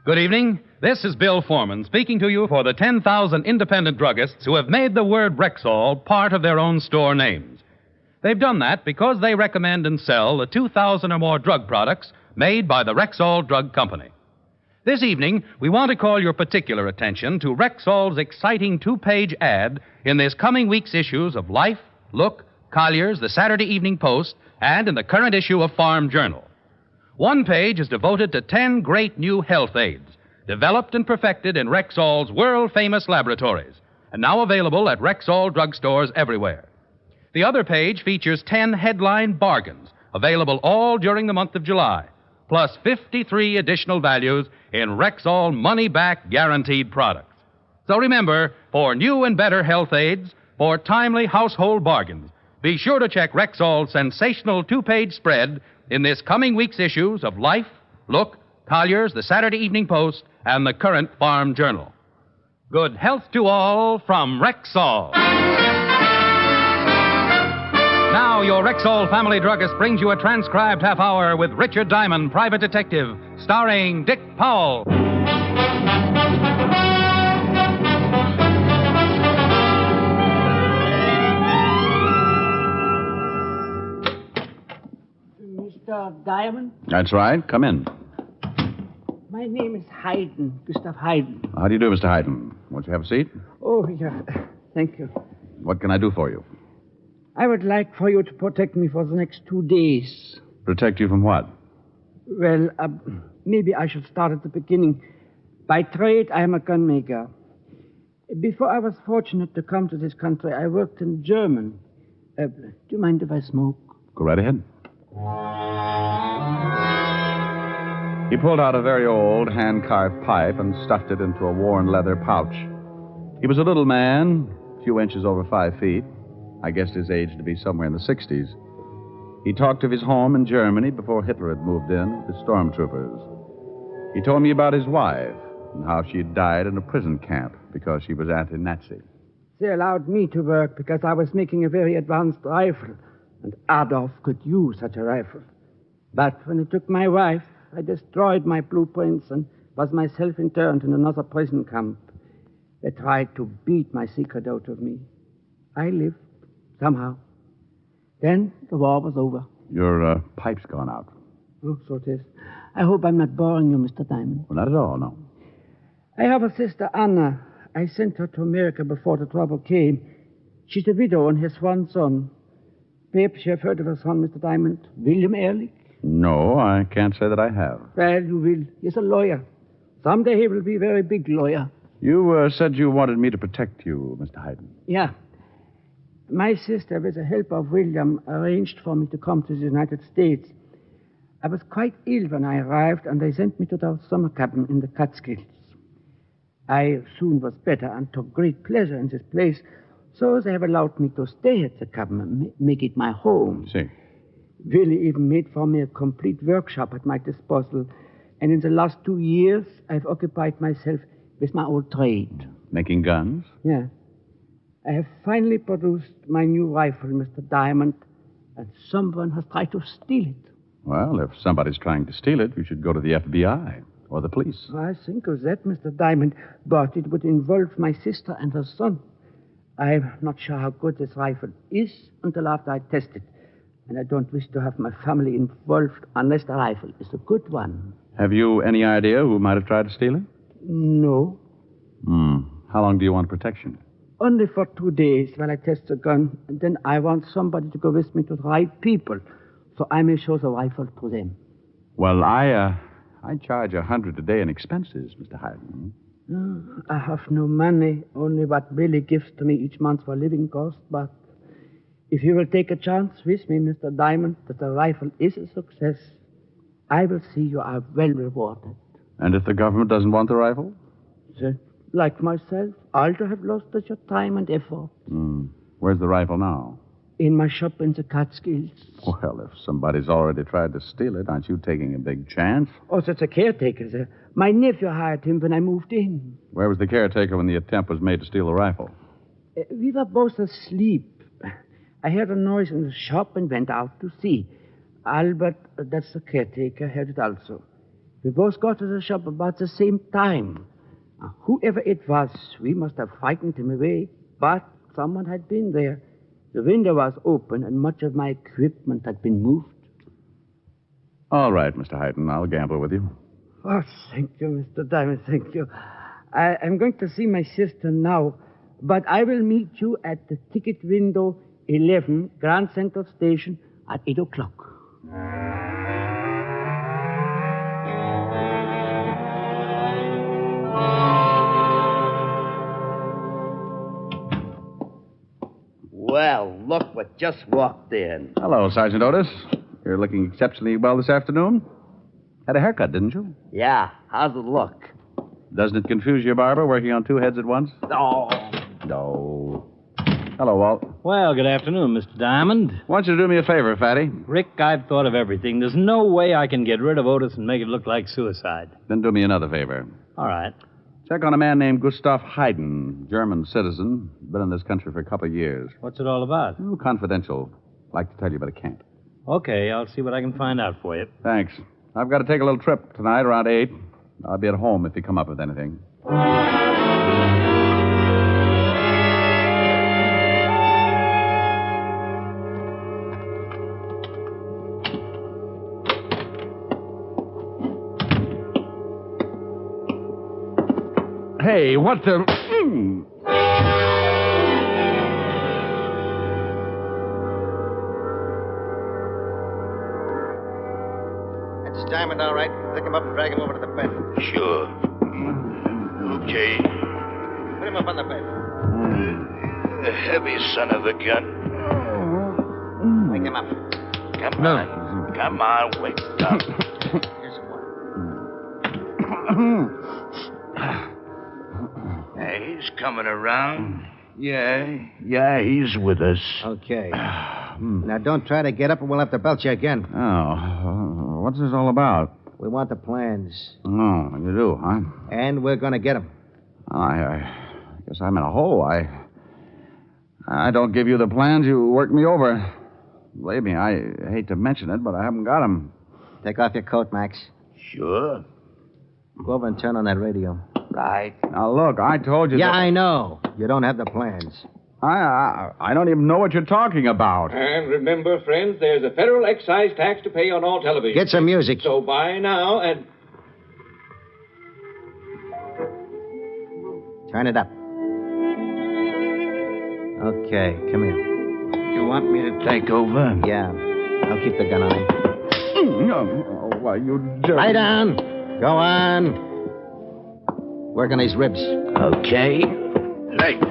Good evening. This is Bill Foreman speaking to you for the 10,000 independent druggists who have made the word Rexall part of their own store names. They've done that because they recommend and sell the 2,000 or more drug products made by the Rexall Drug Company. This evening, we want to call your particular attention to Rexall's exciting two-page ad in this coming week's issues of Life, Look, Collier's, the Saturday Evening Post, and in the current issue of Farm Journal. One page is devoted to 10 great new health aids, developed and perfected in Rexall's world-famous laboratories, and now available at Rexall drugstores everywhere. The other page features 10 headline bargains, available all during the month of July, plus 53 additional values in Rexall money-back guaranteed products. So remember, for new and better health aids, for timely household bargains, be sure to check Rexall's sensational two-page spread in this coming week's issues of Life, Look, Collier's, the Saturday Evening Post, and the Current Farm Journal. Good health to all from Rexall. Now, your Rexall family druggist brings you a transcribed half hour with Richard Diamond, Private Detective, starring Dick Powell. Mr. Diamond? That's right. Come in. My name is Hayden, Gustav Hayden. How do you do, Mr. Hayden? Won't you have a seat? Oh, yeah. Thank you. What can I do for you? I would like for you to protect me for the next 2 days. Protect you from what? Well, maybe I should start at the beginning. By trade, I am a gunmaker. Before I was fortunate to come to this country, I worked in German. Do you mind if I smoke? Go right ahead. He pulled out a very old hand-carved pipe and stuffed it into a worn leather pouch. He was a little man, a few inches over 5 feet. I guessed his age to be somewhere in the 60s. He talked of his home in Germany before Hitler had moved in with the stormtroopers. He told me about his wife and how she had died in a prison camp because she was anti-Nazi. They allowed me to work because I was making a very advanced rifle, and Adolf could use such a rifle. But when they took my wife, I destroyed my blueprints and was myself interned in another prison camp. They tried to beat my secret out of me. I lived, somehow. Then the war was over. Your pipe's gone out. Oh, so it is. I hope I'm not boring you, Mr. Diamond. Well, not at all, no. I have a sister, Anna. I sent her to America before the trouble came. She's a widow and has one son. Perhaps you have heard of her son, Mr. Diamond, William Ehrlich? No, I can't say that I have. Well, you will. He's a lawyer. Someday he will be a very big lawyer. You said you wanted me to protect you, Mr. Hayden. Yeah. My sister, with the help of William, arranged for me to come to the United States. I was quite ill when I arrived, and they sent me to their summer cabin in the Catskills. I soon was better and took great pleasure in this place, so they have allowed me to stay at the cabin and make it my home. See. Willie even made for me a complete workshop at my disposal, and in the last 2 years, I've occupied myself with my old trade. Making guns? Yeah. I have finally produced my new rifle, Mr. Diamond, and someone has tried to steal it. Well, if somebody's trying to steal it, you should go to the FBI or the police. I think of that, Mr. Diamond, but it would involve my sister and her son. I'm not sure how good this rifle is until after I test it, and I don't wish to have my family involved unless the rifle is a good one. Have you any idea who might have tried to steal it? No. How long do you want protection? Only for 2 days while I test the gun, and then I want somebody to go with me to the right people, so I may show the rifle to them. Well, I charge $100 a day in expenses, Mr. Hayden. I have no money, only what Billy gives to me each month for living costs, but if you will take a chance with me, Mr. Diamond, that the rifle is a success, I will see you are well rewarded. And if the government doesn't want the rifle? Then, like myself, I'll have lost such your time and effort. Where's the rifle now? In my shop in the Catskills. Well, if somebody's already tried to steal it, aren't you taking a big chance? Oh, that's a caretaker, sir. My nephew hired him when I moved in. Where was the caretaker when the attempt was made to steal the rifle? We were both asleep. I heard a noise in the shop and went out to see. Albert, that's the caretaker, heard it also. We both got to the shop about the same time. Whoever it was, we must have frightened him away, but someone had been there. The window was open, and much of my equipment had been moved. All right, Mr. Hayden, I'll gamble with you. Oh, thank you, Mr. Diamond, thank you. I'm going to see my sister now, but I will meet you at the ticket window 11, Grand Central Station, at 8 o'clock. Well, look what just walked in. Hello, Sergeant Otis. You're looking exceptionally well this afternoon. Had a haircut, didn't you? Yeah, how's it look? Doesn't it confuse your barber working on 2 heads at once? No. No. Hello, Walt. Well, good afternoon, Mr. Diamond. Why don't you do me a favor, Fatty? Rick, I've thought of everything. There's no way I can get rid of Otis and make it look like suicide. Then do me another favor. All right. Check on a man named Gustav Haydn, German citizen. Been in this country for a couple of years. What's it all about? Confidential. Like to tell you, but I can't. Okay, I'll see what I can find out for you. Thanks. I've got to take a little trip tonight around 8. I'll be at home if you come up with anything. Hey, what the... That's Diamond, all right. Pick him up and drag him over to the bed. Sure. Okay. Put him up on the bed. The heavy son of a gun. Wake him up. Come on. Come on, wake up. Here's one. Hey, he's coming around. Yeah, he's with us. Okay. Now, don't try to get up or we'll have to belt you again. Oh, what's this all about? We want the plans. Oh, you do, huh? And we're going to get them. I guess I'm in a hole. I don't give you the plans, you work me over. Believe me, I hate to mention it, but I haven't got them. Take off your coat, Max. Sure. Go over and turn on that radio. Right. Now, look, I told you Yeah, that... I know. You don't have the plans. I don't even know what you're talking about. And remember, friends, there's a federal excise tax to pay on all television. Get some music. So buy now and... Turn it up. Okay, come here. You want me to take over? Yeah. I'll keep the gun on him. No. Oh, why, you jerk. Lie down. Go on. Work on these ribs. Okay. Leg.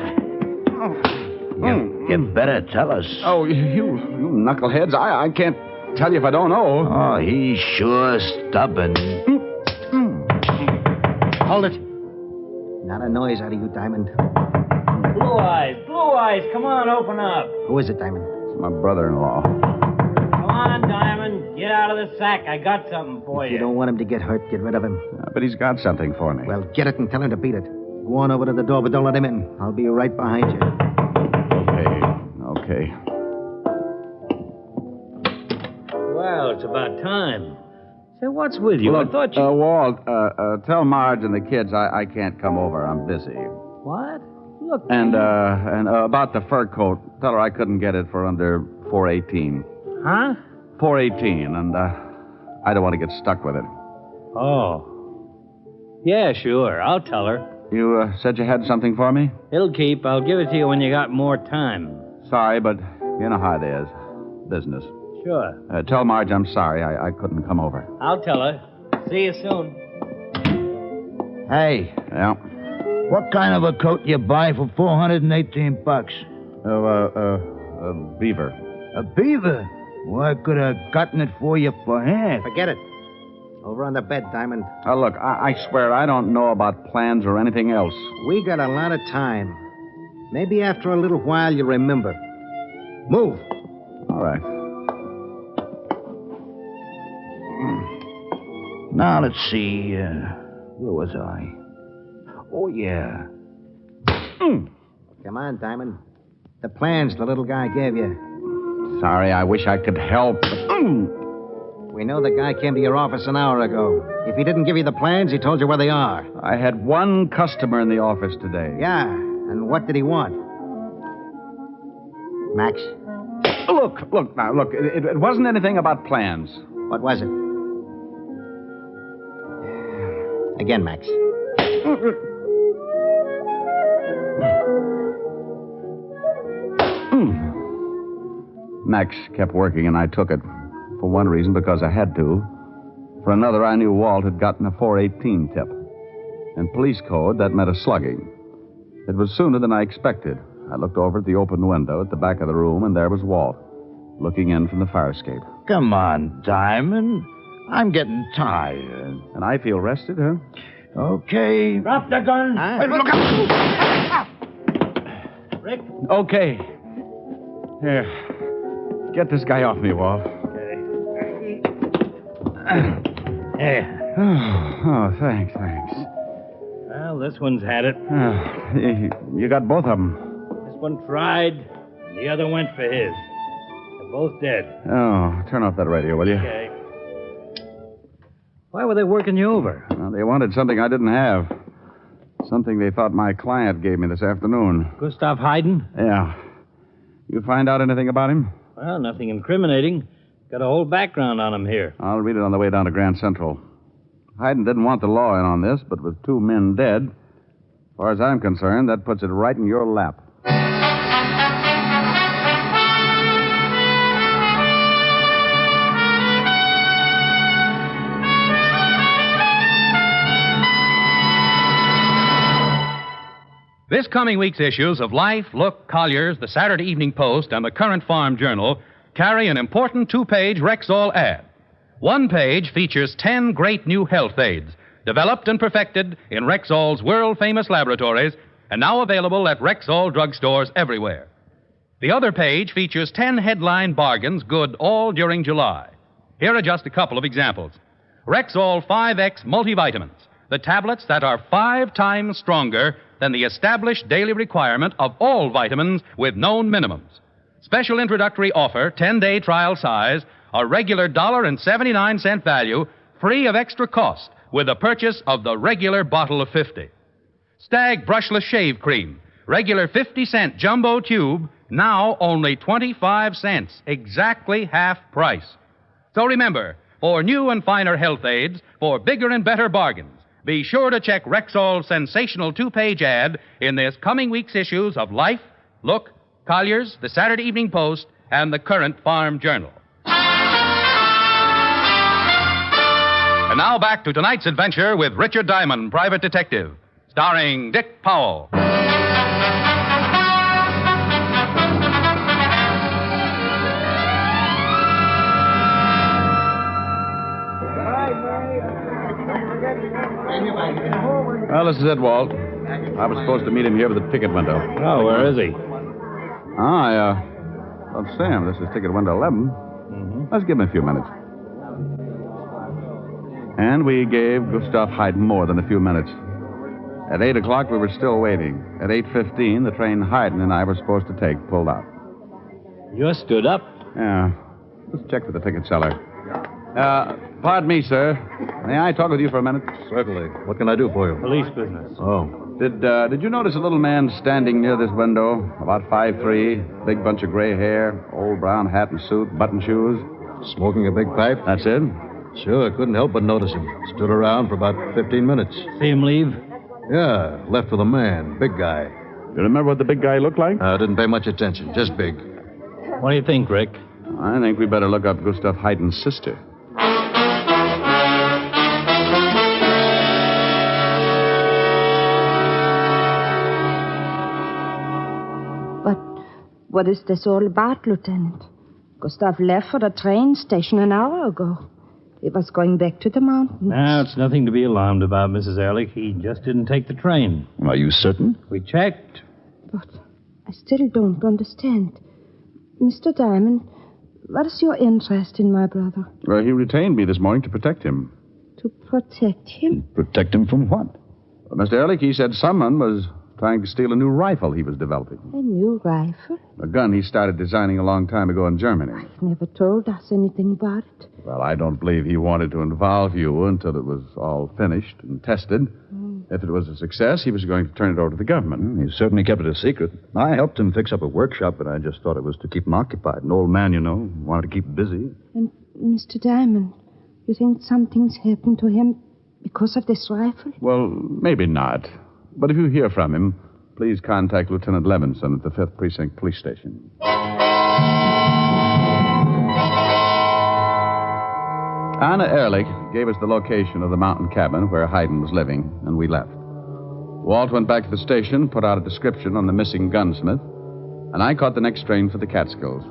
You better tell us. Oh, you knuckleheads. I can't tell you if I don't know. Oh, he's sure stubborn. Hold it. Not a noise out of you, Diamond. Blue eyes, come on, open up. Who is it, Diamond? It's my brother-in-law. Come on, Diamond, get out of the sack. I got something for If you. you don't want him to get hurt, get rid of him. But he's got something for me. Well, get it and tell him to beat it. Go on over to the door, but don't let him in. I'll be right behind you. Okay. Well, it's about time. Say, what's with you? Look, I thought you... Walt, tell Marge and the kids I can't come over. I'm busy. What? Look... And about the fur coat, tell her I couldn't get it for under $4.18. Huh? $4.18, and I don't want to get stuck with it. Oh. Yeah, sure. I'll tell her. You said you had something for me? It'll keep. I'll give it to you when you got more time. Sorry, but you know how it is. Business. Sure. Tell Marge I'm sorry. I couldn't come over. I'll tell her. See you soon. Hey. Yeah? What kind of a coat you buy for $418? A beaver. A beaver? Well, I could have gotten it for you for half. Forget it. Over on the bed, Diamond. Look, I swear I don't know about plans or anything else. We got a lot of time. Maybe after a little while you'll remember. Move. All right. Now, let's see. Where was I? Oh, yeah. Come on, Diamond. The plans the little guy gave you. Sorry, I wish I could help. We know the guy came to your office an hour ago. If he didn't give you the plans, he told you where they are. I had one customer in the office today. Yeah, and what did he want? Max? Look. It wasn't anything about plans. What was it? Again, Max. Max kept working, and I took it. For one reason, because I had to. For another, I knew Walt had gotten a 418 tip. In police code, that meant a slugging. It was sooner than I expected. I looked over at the open window at the back of the room, and there was Walt, looking in from the fire escape. Come on, Diamond. I'm getting tired. And I feel rested, huh? Okay. Drop the gun. Hey, look out! Rick? Okay. Here. Get this guy off me, Walt. Yeah. Oh, thanks. Well, this one's had it. You got both of them. This one tried, and the other went for his. They're both dead. Oh, turn off that radio, will you? Okay. Why were they working you over? Well, they wanted something I didn't have. Something they thought my client gave me this afternoon. Gustav Hayden? Yeah. You find out anything about him? Well, nothing incriminating. Got a whole background on him here. I'll read it on the way down to Grand Central. Hayden didn't want the law in on this, but with 2 men dead, as far as I'm concerned, that puts it right in your lap. This coming week's issues of Life, Look, Collier's, the Saturday Evening Post, and the Current Farm Journal carry an important 2-page Rexall ad. One page features 10 great new health aids, developed and perfected in Rexall's world-famous laboratories, and now available at Rexall drugstores everywhere. The other page features 10 headline bargains good all during July. Here are just a couple of examples. Rexall 5X multivitamins, the tablets that are 5 times stronger than the established daily requirement of all vitamins with known minimums. Special introductory offer, 10-day trial size, a regular $1.79 value, free of extra cost, with the purchase of the regular bottle of 50. Stag Brushless Shave Cream, regular 50-cent jumbo tube, now only 25 cents, exactly half price. So remember, for new and finer health aids, for bigger and better bargains, be sure to check Rexall's sensational 2-page ad in this coming week's issues of Life, Look, Collier's, the Saturday Evening Post, and the Current Farm Journal. And now back to tonight's adventure with Richard Diamond, Private Detective, starring Dick Powell. Well, this is it, Walt. I was supposed to meet him here with the ticket window. Oh, where is he? I don't see him. This is ticket window 11. Let's give him a few minutes. And we gave Gustav Hayden more than a few minutes. At 8 o'clock, we were still waiting. At 8:15, the train Hayden and I were supposed to take pulled out. You stood up? Yeah. Let's check with the ticket seller. Pardon me, sir. May I talk with you for a minute? Certainly. What can I do for you? Police business. Oh. Did you notice a little man standing near this window? About 5'3", big bunch of gray hair, old brown hat and suit, button shoes. Smoking a big pipe? That's it? Sure, couldn't help but notice him. Stood around for about 15 minutes. See him leave? Yeah, left with a man, big guy. You remember what the big guy looked like? I didn't pay much attention, just big. What do you think, Rick? I think we better look up Gustav Hayden's sister. What is this all about, Lieutenant? Gustav left for the train station an hour ago. He was going back to the mountains. No, it's nothing to be alarmed about, Mrs. Ehrlich. He just didn't take the train. Are you certain? We checked. But I still don't understand. Mr. Diamond, what is your interest in my brother? Well, he retained me this morning to protect him. To protect him? Protect him from what? Well, Mr. Ehrlich, he said someone was trying to steal a new rifle he was developing. A new rifle? A gun he started designing a long time ago in Germany. He never told us anything about it. Well, I don't believe he wanted to involve you until it was all finished and tested. If it was a success, he was going to turn it over to the government. He certainly kept it a secret. I helped him fix up a workshop, but I just thought it was to keep him occupied. An old man, you know, wanted to keep him busy. And, Mr. Diamond, you think something's happened to him because of this rifle? Well, maybe not. But if you hear from him, please contact Lieutenant Levinson at the 5th Precinct Police Station. Anna Ehrlich gave us the location of the mountain cabin where Hayden was living, and we left. Walt went back to the station, put out a description on the missing gunsmith, and I caught the next train for the Catskills.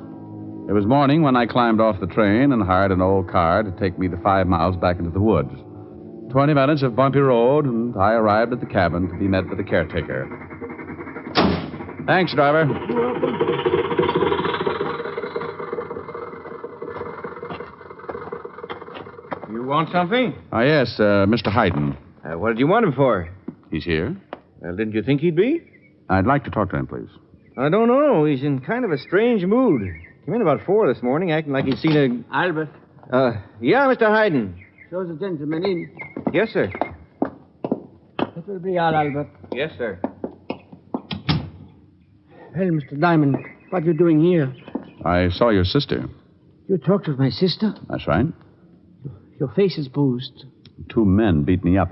It was morning when I climbed off the train and hired an old car to take me the 5 miles back into the woods. 20 minutes of bumpy road, and I arrived at the cabin to be met by the caretaker. Thanks, driver. want something? Ah, yes, Mr. Hayden. What did you want him for? He's here. Well, didn't you think he'd be? I'd like to talk to him, please. I don't know. He's in kind of a strange mood. Came in about 4 this morning, acting like he'd seen a... Albert. Yeah, Mr. Hayden. Show the gentleman in. Yes, sir. That will be all, Albert. Yes, sir. Well, Mr. Diamond, what are you doing here? I saw your sister. You talked with my sister? That's right. Your face is bruised. 2 men beat me up.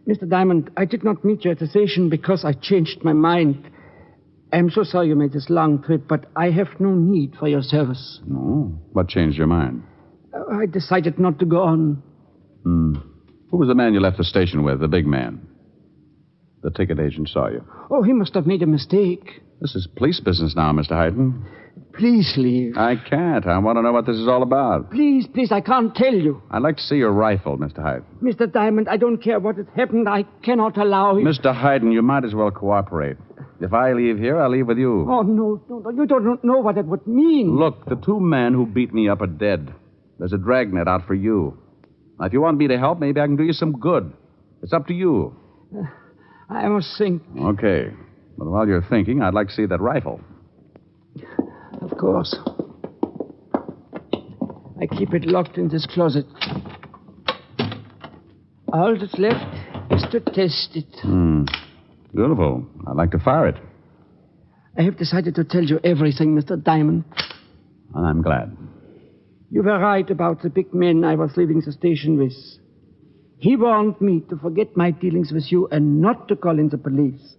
Mr. Diamond, I did not meet you at the station because I changed my mind. I'm so sorry you made this long trip, but I have no need for your service. No? What changed your mind? I decided not to go on. Who was the man you left the station with, the big man? The ticket agent saw you. Oh, he must have made a mistake. This is police business now, Mr. Hayden. Please leave. I can't. I want to know what this is all about. Please, I can't tell you. I'd like to see your rifle, Mr. Hayden. Mr. Diamond, I don't care what has happened. I cannot allow it. Mr. Hayden, you might as well cooperate. If I leave here, I'll leave with you. Oh, no. You don't know what that would mean. Look, the 2 men who beat me up are dead. There's a dragnet out for you. Now, if you want me to help, maybe I can do you some good. It's up to you. I must think. Okay. But while you're thinking, I'd like to see that rifle. Of course. I keep it locked in this closet. All that's left is to test it. Beautiful. I'd like to fire it. I have decided to tell you everything, Mr. Diamond. And I'm glad. You were right about the big man I was leaving the station with. He warned me to forget my dealings with you and not to call in the police.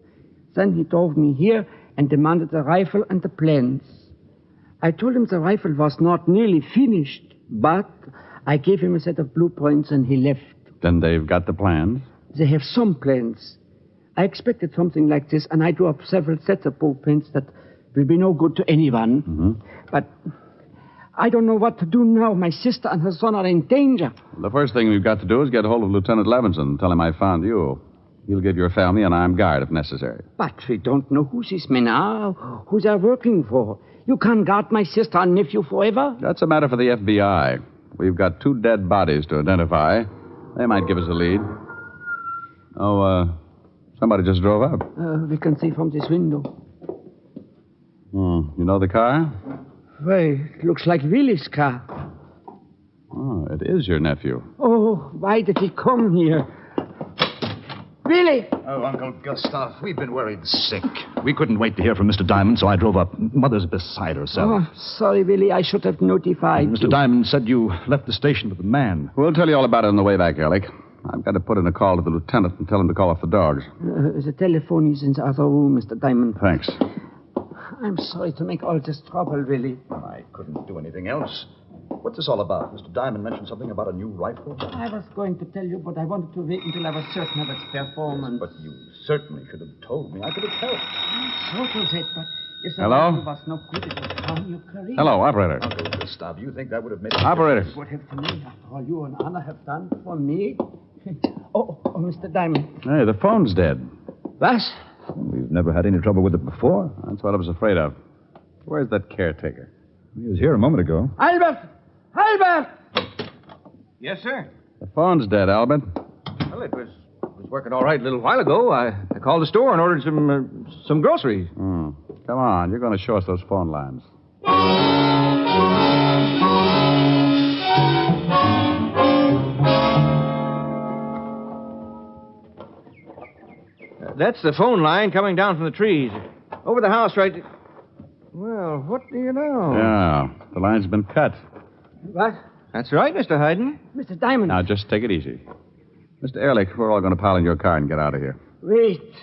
Then he drove me here and demanded the rifle and the plans. I told him the rifle was not nearly finished, but I gave him a set of blueprints and he left. Then they've got the plans? They have some plans. I expected something like this, and I drew up several sets of blueprints that will be no good to anyone. But I don't know what to do now. My sister and her son are in danger. The first thing we've got to do is get hold of Lieutenant Levinson and tell him I found you. He'll give your family an armed guard if necessary. But we don't know who these men are, who they're working for. You can't guard my sister and nephew forever. That's a matter for the FBI. We've got 2 dead bodies to identify. They might give us a lead. Somebody just drove up. We can see from this window. You know the car? Well, it looks like Willy's car. Oh, it is your nephew. Oh, why did he come here? Willy! Oh, Uncle Gustav, we've been worried sick. We couldn't wait to hear from Mr. Diamond, so I drove up. Mother's beside herself. Oh, sorry, Willy. I should have notified Mr. you. Diamond said you left the station with a man. We'll tell you all about it on the way back, Alec. I've got to put in a call to the lieutenant and tell him to call off the dogs. The telephone is in the other room, Mr. Diamond. Thanks. I'm sorry to make all this trouble, Willy. I couldn't do anything else. What's this all about? Mr. Diamond mentioned something about a new rifle. I was going to tell you, but I wanted to wait until I was certain of its performance. But you certainly should have told me. I could have helped. So to that, but if the Hello? rifle was no good, it would harm your career. Hello, operator. Uncle Gustav, you think that would have made... Operator. What have to me, after all you and Anna have done for me? Oh, Mr. Diamond. Hey, the phone's dead. What? We've never had any trouble with it before. That's what I was afraid of. Where's that caretaker? He was here a moment ago. Albert! Albert! Yes, sir. The phone's dead, Albert. Well, it was working all right a little while ago. I called the store and ordered some groceries. Come on, you're going to show us those phone lines. That's the phone line coming down from the trees. Over the house right... Well, what do you know? Yeah, the line's been cut. What? That's right, Mr. Hayden. Mr. Diamond. Now, just take it easy. Mr. Ehrlich, we're all going to pile in your car and get out of here. Wait.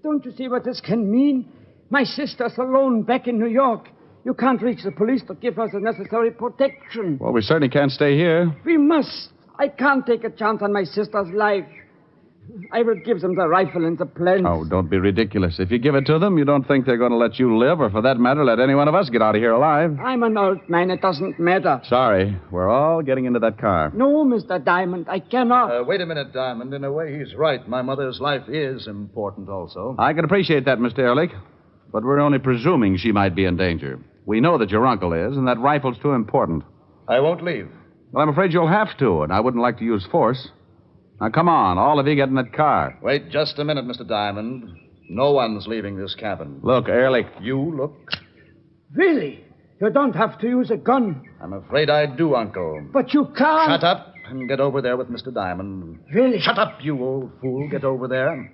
Don't you see what this can mean? My sister's alone back in New York. You can't reach the police to give us the necessary protection. Well, we certainly can't stay here. We must. I can't take a chance on my sister's life. I will give them the rifle and the plans. Oh, don't be ridiculous. If you give it to them, you don't think they're going to let you live, or for that matter, let any one of us get out of here alive. I'm an old man. It doesn't matter. Sorry. We're all getting into that car. No, Mr. Diamond. I cannot. Wait a minute, Diamond. In a way, he's right. My mother's life is important also. I can appreciate that, Mr. Ehrlich. But we're only presuming she might be in danger. We know that your uncle is, and that rifle's too important. I won't leave. Well, I'm afraid you'll have to, and I wouldn't like to use force. Now, come on. All of you get in that car. Wait just a minute, Mr. Diamond. No one's leaving this cabin. Look, Ehrlich. You look. Really? You don't have to use a gun. I'm afraid I do, Uncle. But you can't. Shut up and get over there with Mr. Diamond. Really? Shut up, you old fool. Get over there.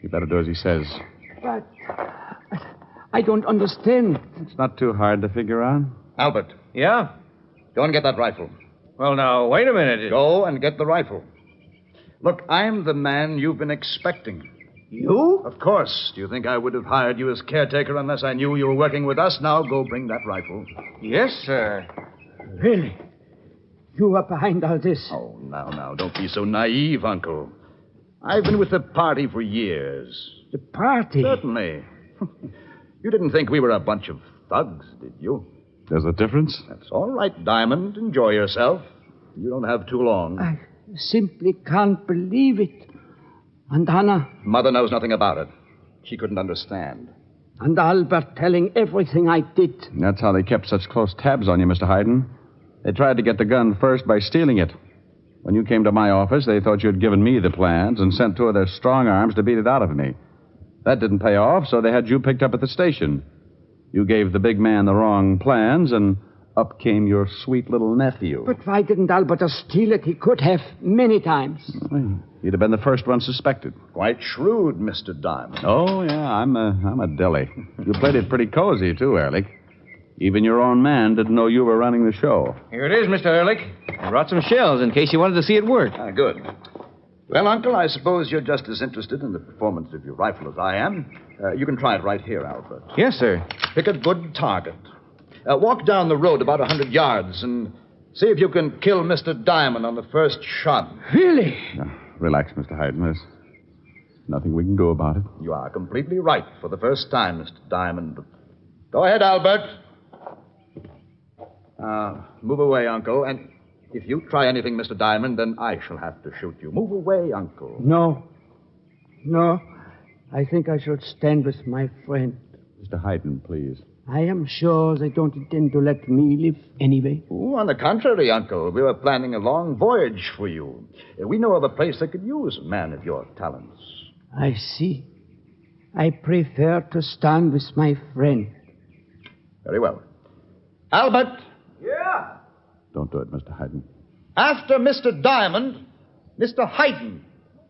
You better do as he says. But I don't understand. It's not too hard to figure out. Albert. Yeah? Go and get that rifle. Well, now, wait a minute. Go and get the rifle. Look, I'm the man you've been expecting. You? Of course. Do you think I would have hired you as caretaker unless I knew you were working with us? Now go bring that rifle. Yes, sir. Really? You are behind all this? Oh, now, don't be so naive, Uncle. I've been with the party for years. The party? Certainly. You didn't think we were a bunch of thugs, did you? There's a difference? That's all right, Diamond. Enjoy yourself. You don't have too long. I simply can't believe it. And Anna? Mother knows nothing about it. She couldn't understand. And Albert telling everything I did. That's how they kept such close tabs on you, Mr. Hayden. They tried to get the gun first by stealing it. When you came to my office, they thought you'd given me the plans and sent two of their strong arms to beat it out of me. That didn't pay off, so they had you picked up at the station. You gave the big man the wrong plans, and up came your sweet little nephew. But why didn't Albert steal it? He could have many times. He'd have been the first one suspected. Quite shrewd, Mr. Diamond. Oh, yeah, I'm a dilly. You played it pretty cozy, too, Ehrlich. Even your own man didn't know you were running the show. Here it is, Mr. Ehrlich. I brought some shells in case you wanted to see it work. Ah, good. Well, Uncle, I suppose you're just as interested in the performance of your rifle as I am. You can try it right here, Albert. Yes, sir. Pick a good target. Walk down the road about 100 yards and see if you can kill Mr. Diamond on the first shot. Really? Now, relax, Mr. Hayden. There's nothing we can do about it. You are completely right for the first time, Mr. Diamond. Go ahead, Albert. Move away, Uncle, and if you try anything, Mr. Diamond, then I shall have to shoot you. Move away, Uncle. No. I think I should stand with my friend. Mr. Hayden, please. I am sure they don't intend to let me live anyway. Oh, on the contrary, Uncle. We were planning a long voyage for you. We know of a place that could use a man of your talents. I see. I prefer to stand with my friend. Very well. Albert. Yeah? Don't do it, Mr. Hayden. After Mr. Diamond, Mr. Hayden.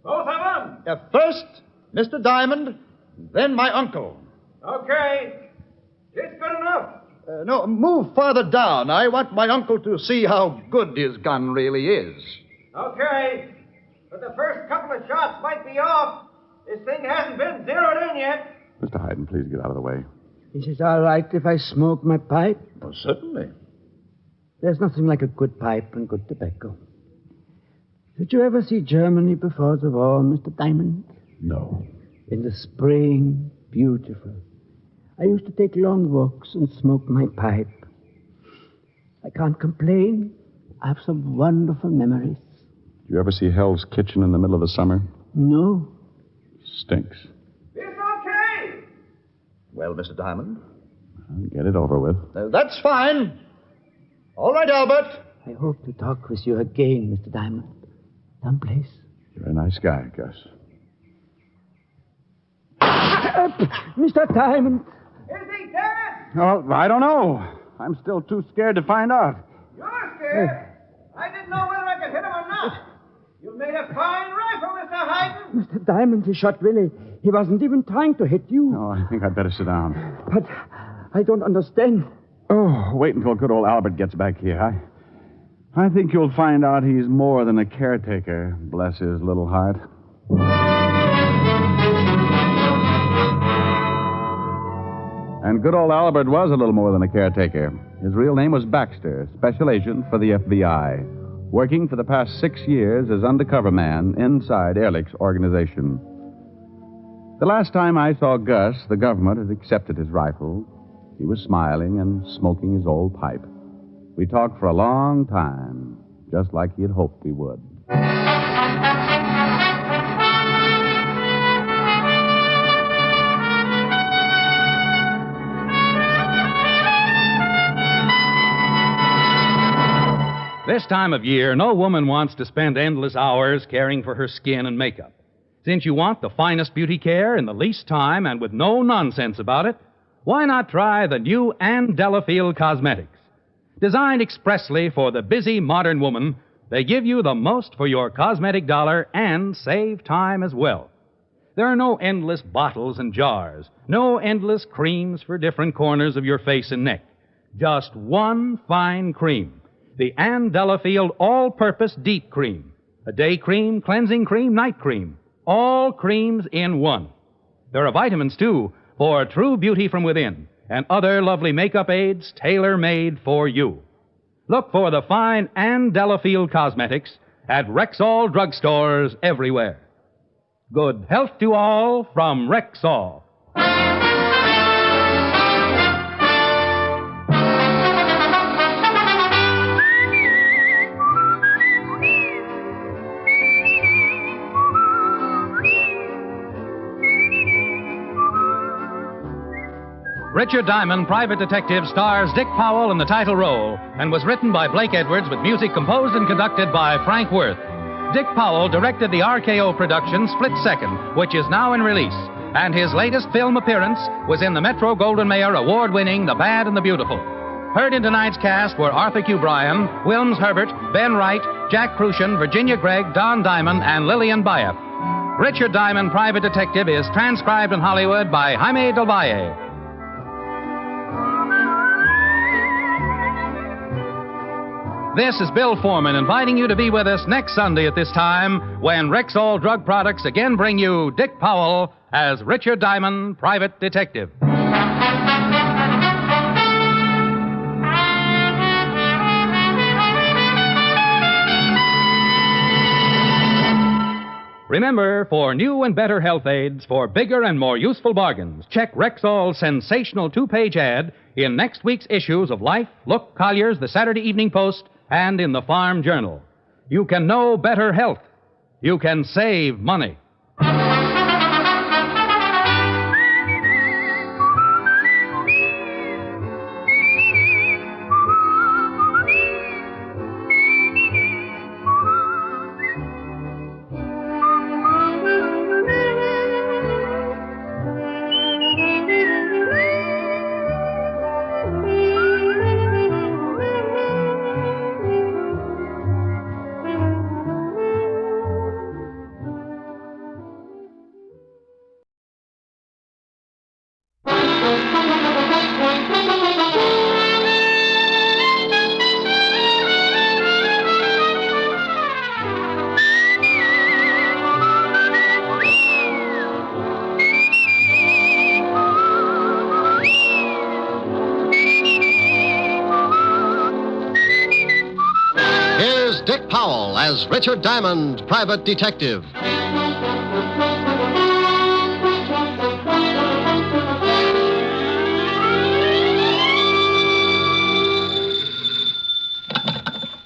Both of them? First, Mr. Diamond, then my uncle. Okay. It's good enough. No, move farther down. I want my uncle to see how good his gun really is. Okay. But the first couple of shots might be off. This thing hasn't been zeroed in yet. Mr. Hayden, please get out of the way. Is it all right if I smoke my pipe? Oh, certainly. There's nothing like a good pipe and good tobacco. Did you ever see Germany before the war, Mr. Diamond? No. In the spring, beautiful. I used to take long walks and smoke my pipe. I can't complain. I have some wonderful memories. Did you ever see Hell's Kitchen in the middle of the summer? No. Stinks. It's okay. Well, Mr. Diamond? Get it over with. That's fine. All right, Albert. I hope to talk with you again, Mr. Diamond. Someplace. You're a nice guy, Gus. Mr. Diamond. Is he dead? Oh, I don't know. I'm still too scared to find out. You're scared? I didn't know whether I could hit him or not. You've made a fine rifle, Mr. Hayden. Mr. Diamond, he shot Willie. He wasn't even trying to hit you. Oh, I think I'd better sit down. But I don't understand. Oh, wait until good old Albert gets back here. I think you'll find out he's more than a caretaker, bless his little heart. And good old Albert was a little more than a caretaker. His real name was Baxter, special agent for the FBI, working for the past 6 years as undercover man inside Ehrlich's organization. The last time I saw Gus, the government had accepted his rifle. He was smiling and smoking his old pipe. We talked for a long time, just like he had hoped we would. this time of year, no woman wants to spend endless hours caring for her skin and makeup. Since you want the finest beauty care in the least time and with no nonsense about it, why not try the new Ann Delafield Cosmetics? Designed expressly for the busy modern woman, they give you the most for your cosmetic dollar and save time as well. There are no endless bottles and jars, no endless creams for different corners of your face and neck. Just one fine cream, the Ann Delafield All-Purpose Deep Cream. A day cream, cleansing cream, night cream. All creams in one. There are vitamins, too, for true beauty from within, and other lovely makeup aids tailor-made for you. Look for the fine Ann Delafield Cosmetics at Rexall drugstores everywhere. Good health to all from Rexall. Richard Diamond, Private Detective, stars Dick Powell in the title role and was written by Blake Edwards with music composed and conducted by Frank Worth. Dick Powell directed the RKO production Split Second, which is now in release, and his latest film appearance was in the Metro-Goldwyn-Mayer award-winning The Bad and the Beautiful. Heard in tonight's cast were Arthur Q. Bryan, Wilms Herbert, Ben Wright, Jack Crucian, Virginia Gregg, Don Diamond, and Lillian Bayef. Richard Diamond, Private Detective, is transcribed in Hollywood by Jaime Del Valle. This is Bill Foreman inviting you to be with us next Sunday at this time when Rexall Drug Products again bring you Dick Powell as Richard Diamond, Private Detective. Remember, for new and better health aids, for bigger and more useful bargains, check Rexall's sensational two-page ad in next week's issues of Life, Look, Collier's, the Saturday Evening Post, and in the Farm Journal. You can know better health. You can save money. Dick Powell as Richard Diamond, Private Detective.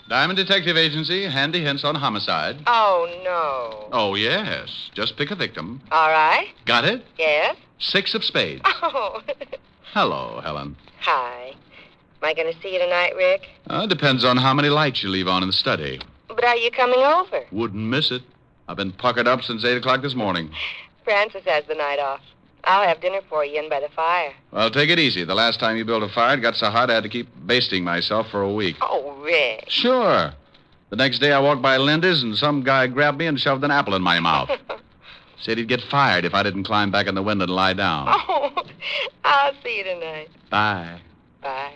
Diamond Detective Agency, handy hints on homicide. Oh, no. Oh, yes. Just pick a victim. All right. Got it? Yes? 6 of spades. Oh. Hello, Helen. Hi. Am I going to see you tonight, Rick? Depends on how many lights you leave on in the study. But are you coming over? Wouldn't miss it. I've been puckered up since 8 o'clock this morning. Francis has the night off. I'll have dinner for you in by the fire. Well, take it easy. The last time you built a fire, it got so hot I had to keep basting myself for a week. Oh, Rick. Sure. The next day I walked by Linda's and some guy grabbed me and shoved an apple in my mouth. Said he'd get fired if I didn't climb back in the window and lie down. Oh, I'll see you tonight. Bye. Bye.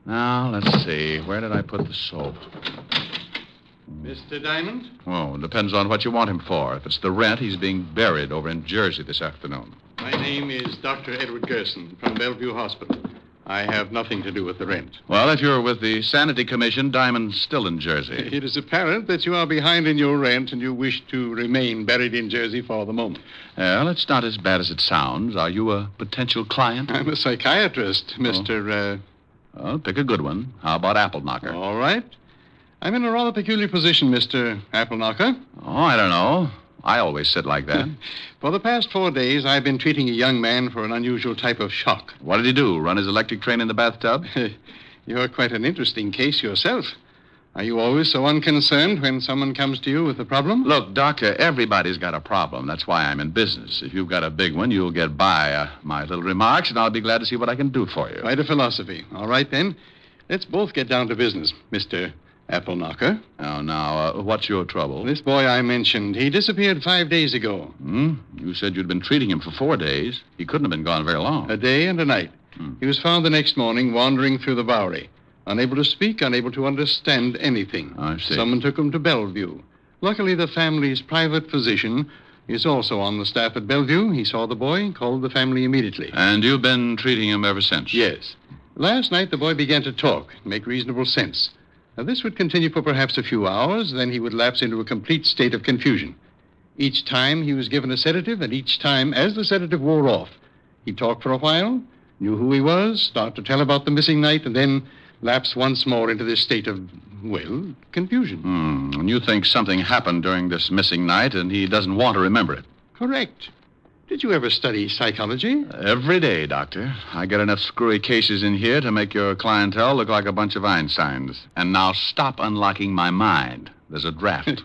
Now, let's see. Where did I put the soap? Mr. Diamond? Oh, it depends on what you want him for. If it's the rent, he's being buried over in Jersey this afternoon. My name is Dr. Edward Gerson from Bellevue Hospital. I have nothing to do with the rent. Well, if you're with the Sanity Commission, Diamond's still in Jersey. It is apparent that you are behind in your rent and you wish to remain buried in Jersey for the moment. Well, it's not as bad as it sounds. Are you a potential client? I'm a psychiatrist, Mr. Well, pick a good one. How about Apple Knocker? All right. I'm in a rather peculiar position, Mr. Apple Knocker. Oh, I don't know. I always sit like that. For the past 4 days, I've been treating a young man for an unusual type of shock. What did he do? Run his electric train in the bathtub? You're quite an interesting case yourself. Are you always so unconcerned when someone comes to you with a problem? Look, Doctor, everybody's got a problem. That's why I'm in business. If you've got a big one, you'll get by my little remarks, and I'll be glad to see what I can do for you. Quite a philosophy. All right, then. Let's both get down to business, Mr. Apple Knocker. Oh, now, what's your trouble? This boy I mentioned, he disappeared 5 days ago. You said you'd been treating him for 4 days. He couldn't have been gone very long. A day and a night. He was found the next morning wandering through the Bowery. Unable to speak, unable to understand anything. I see. Someone took him to Bellevue. Luckily, the family's private physician is also on the staff at Bellevue. He saw the boy and called the family immediately. And you've been treating him ever since? Yes. Last night, the boy began to talk, make reasonable sense. Now, this would continue for perhaps a few hours, then he would lapse into a complete state of confusion. Each time he was given a sedative, and each time, as the sedative wore off, he talked for a while, knew who he was, started to tell about the missing night, and then lapse once more into this state of, well, confusion. And you think something happened during this missing night, and he doesn't want to remember it? Correct. Did you ever study psychology? Every day, Doctor. I get enough screwy cases in here to make your clientele look like a bunch of Einsteins. And now stop unlocking my mind. There's a draft.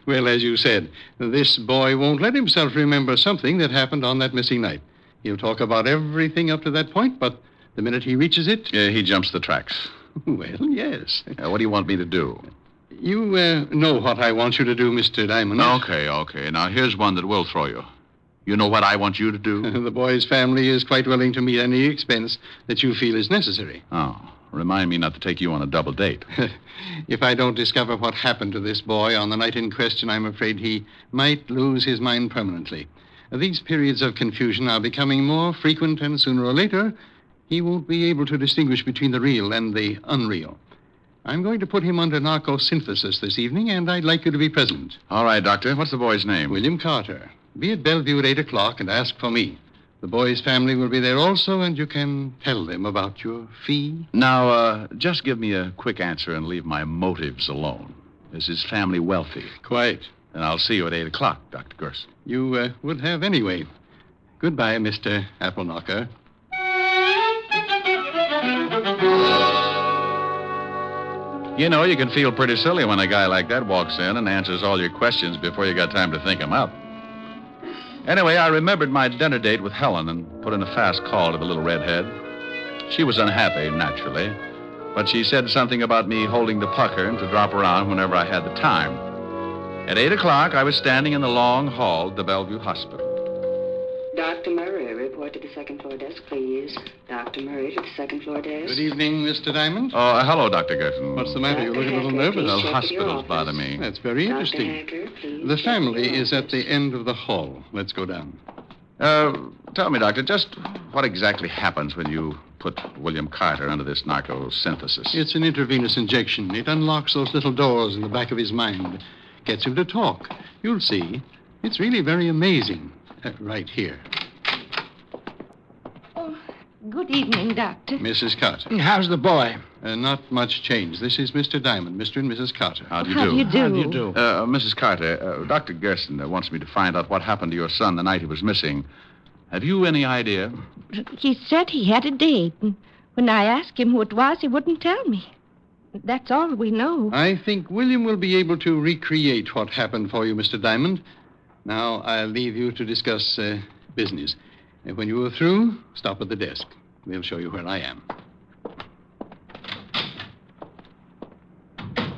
Well, as you said, this boy won't let himself remember something that happened on that missing night. He'll talk about everything up to that point, but the minute he reaches it... he jumps the tracks. Well, yes. What do you want me to do? You know what I want you to do, Mr. Diamond. Okay. Now, here's one that will throw you. You know what I want you to do? The boy's family is quite willing to meet any expense that you feel is necessary. Oh, remind me not to take you on a double date. If I don't discover what happened to this boy on the night in question, I'm afraid he might lose his mind permanently. These periods of confusion are becoming more frequent, and sooner or later, he won't be able to distinguish between the real and the unreal. I'm going to put him under narcosynthesis this evening, and I'd like you to be present. All right, Doctor. What's the boy's name? William Carter. Be at Bellevue at 8 o'clock and ask for me. The boy's family will be there also, and you can tell them about your fee. Now, just give me a quick answer and leave my motives alone. Is his family wealthy? Quite. And I'll see you at 8 o'clock, Dr. Gerson. You would have anyway. Goodbye, Mr. Apple Knocker. You know, you can feel pretty silly when a guy like that walks in and answers all your questions before you got time to think them up. Anyway, I remembered my dinner date with Helen and put in a fast call to the little redhead. She was unhappy, naturally, but she said something about me holding the pucker and to drop around whenever I had the time. At 8 o'clock, I was standing in the long hall at the Bellevue Hospital. Dr. Murray, report to the second floor desk, please. Dr. Murray to the second floor desk. Good evening, Mr. Diamond. Oh, hello, Dr. Gerson. What's the matter? You look a little nervous. Well, hospitals bother me. That's very interesting. The family is at the end of the hall. Let's go down. Tell me, Doctor, just what exactly happens when you put William Carter under this narcosynthesis? It's an intravenous injection. It unlocks those little doors in the back of his mind. Gets him to talk. You'll see. It's really very amazing. Right here. Oh, good evening, Doctor. Mrs. Carter. How's the boy? Not much change. This is Mr. Diamond, Mr. and Mrs. Carter. How do you How do? do you do? How do you do? Mrs. Carter, Dr. Gerson wants me to find out what happened to your son the night he was missing. Have you any idea? He said he had a date, and when I asked him who it was, he wouldn't tell me. That's all we know. I think William will be able to recreate what happened for you, Mr. Diamond. Now, I'll leave you to discuss business. And when you are through, stop at the desk. We'll show you where I am.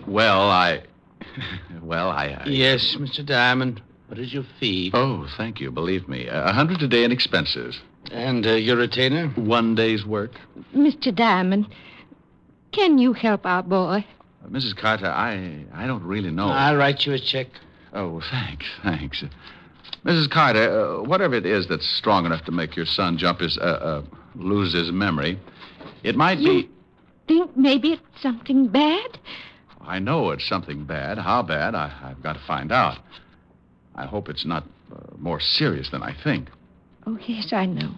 Well, I... Yes, Mr. Diamond. What is your fee? Oh, thank you. Believe me. 100 a day in expenses. And your retainer? 1 day's work. Mr. Diamond, can you help our boy? Mrs. Carter, I don't really know. I'll write you a check. Oh, thanks. Mrs. Carter, whatever it is that's strong enough to make your son lose his memory, it might be... Think maybe it's something bad? I know it's something bad. How bad, I've got to find out. I hope it's not more serious than I think. Oh, yes, I know.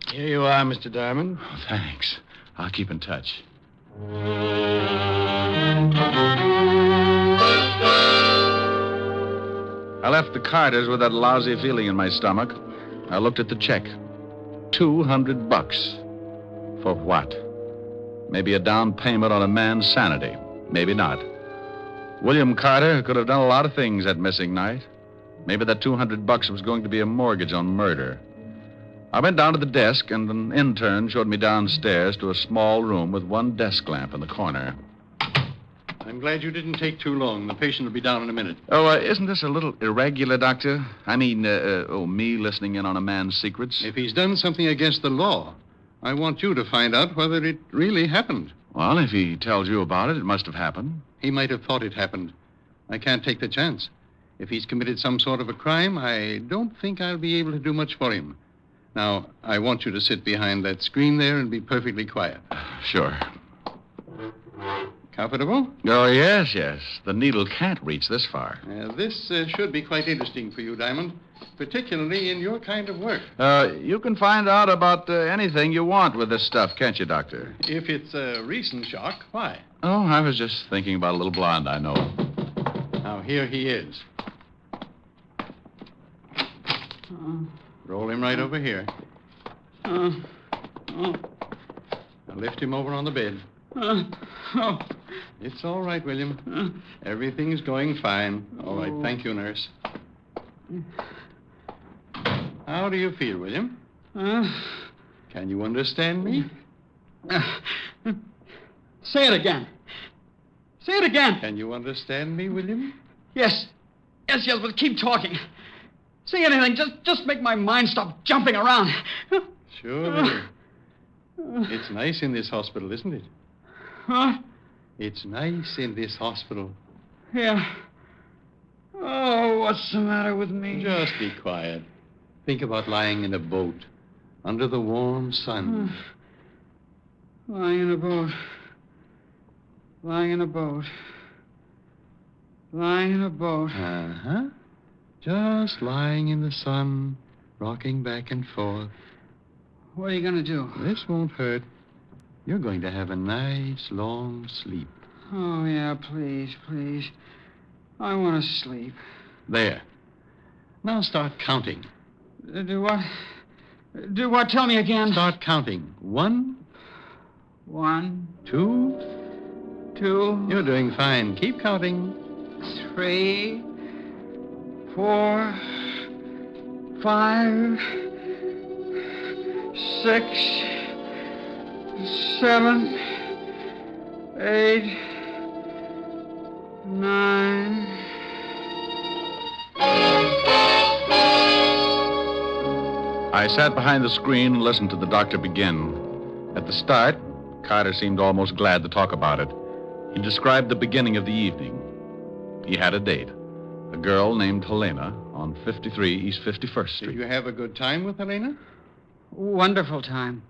Here you are, Mr. Diamond. Oh, thanks. I'll keep in touch. I left the Carters with that lousy feeling in my stomach. I looked at the check. $200. For what? Maybe a down payment on a man's sanity. maybe not. William Carter could have done a lot of things that missing night. Maybe that $200 was going to be a mortgage on murder. I went down to the desk, and an intern showed me downstairs to a small room with one desk lamp in the corner. I'm glad you didn't take too long. The patient will be down in a minute. Oh, isn't this a little irregular, Doctor? I mean, me listening in on a man's secrets? If he's done something against the law, I want you to find out whether it really happened. Well, if he tells you about it, it must have happened. He might have thought it happened. I can't take the chance. If he's committed some sort of a crime, I don't think I'll be able to do much for him. Now, I want you to sit behind that screen there and be perfectly quiet. Sure. Comfortable? Oh, yes. The needle can't reach this far. This should be quite interesting for you, Diamond, particularly in your kind of work. You can find out about anything you want with this stuff, can't you, Doctor? If it's a recent shock, why? Oh, I was just thinking about a little blonde I know. Now, here he is. Roll him right over here. Now lift him over on the bed. It's all right, William. Everything's going fine. All right, thank you, nurse. How do you feel, William? Can you understand me? Say it again. Say it again. Can you understand me, William? Yes, but keep talking. Say anything. Just make my mind stop jumping around. Sure. It's nice in this hospital, isn't it? Huh? It's nice in this hospital. Yeah. Oh, what's the matter with me? Just be quiet. Think about lying in a boat under the warm sun. Lying in a boat. Lying in a boat. Lying in a boat. Uh-huh. Just lying in the sun, rocking back and forth. What are you going to do? This won't hurt. You're going to have a nice, long sleep. Oh, yeah, please. I want to sleep. There. Now start counting. Do what? Do what? Tell me again. Start counting. 1. 2. You're doing fine. Keep counting. 3, 4, 5, 6, 7, 8, 9. I sat behind the screen and listened to the doctor begin. At the start, Carter seemed almost glad to talk about it. He described the beginning of the evening. He had a date. A girl named Helena on 53 East 51st Street. Did you have a good time with Helena? Wonderful time.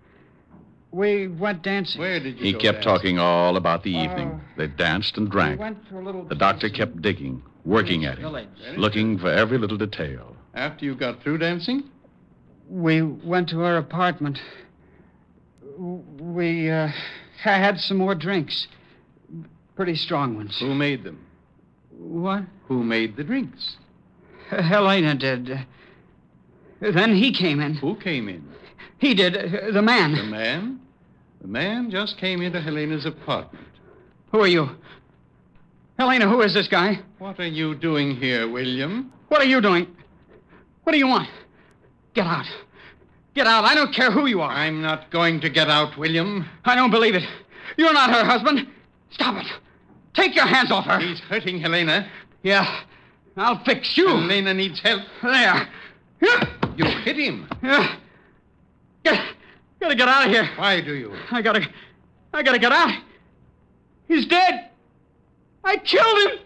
We went dancing. Where did you He go kept dancing? talking all about the evening. They danced and drank. We went to a little The doctor kept digging, working at him, looking for every little detail. After you got through dancing? We went to her apartment. We had some more drinks. Pretty strong ones. Who made them? What? Who made the drinks? Helena did. Then he came in. Who came in? He did. The man. The man? The man just came into Helena's apartment. Who are you? Helena, who is this guy? What are you doing here, William? What are you doing? What do you want? Get out. Get out. I don't care who you are. I'm not going to get out, William. I don't believe it. You're not her husband. Stop it. Take your hands off her. He's hurting Helena. Yeah. I'll fix you. Helena needs help. There. You hit him. Yeah. Gotta get out of here. Why do you? I gotta get out. He's dead. I killed him.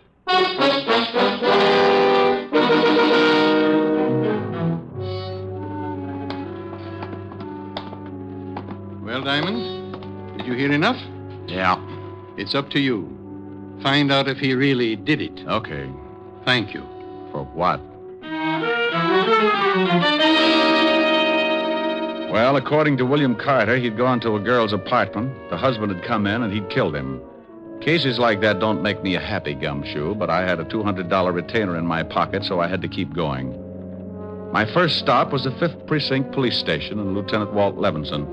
Well, Diamond, did you hear enough? Yeah. It's up to you. Find out if he really did it. Okay. Thank you. For what? Well, according to William Carter, he'd gone to a girl's apartment. The husband had come in and he'd killed him. Cases like that don't make me a happy gumshoe, but I had a $200 retainer in my pocket, so I had to keep going. My first stop was the 5th Precinct Police Station and Lieutenant Walt Levinson.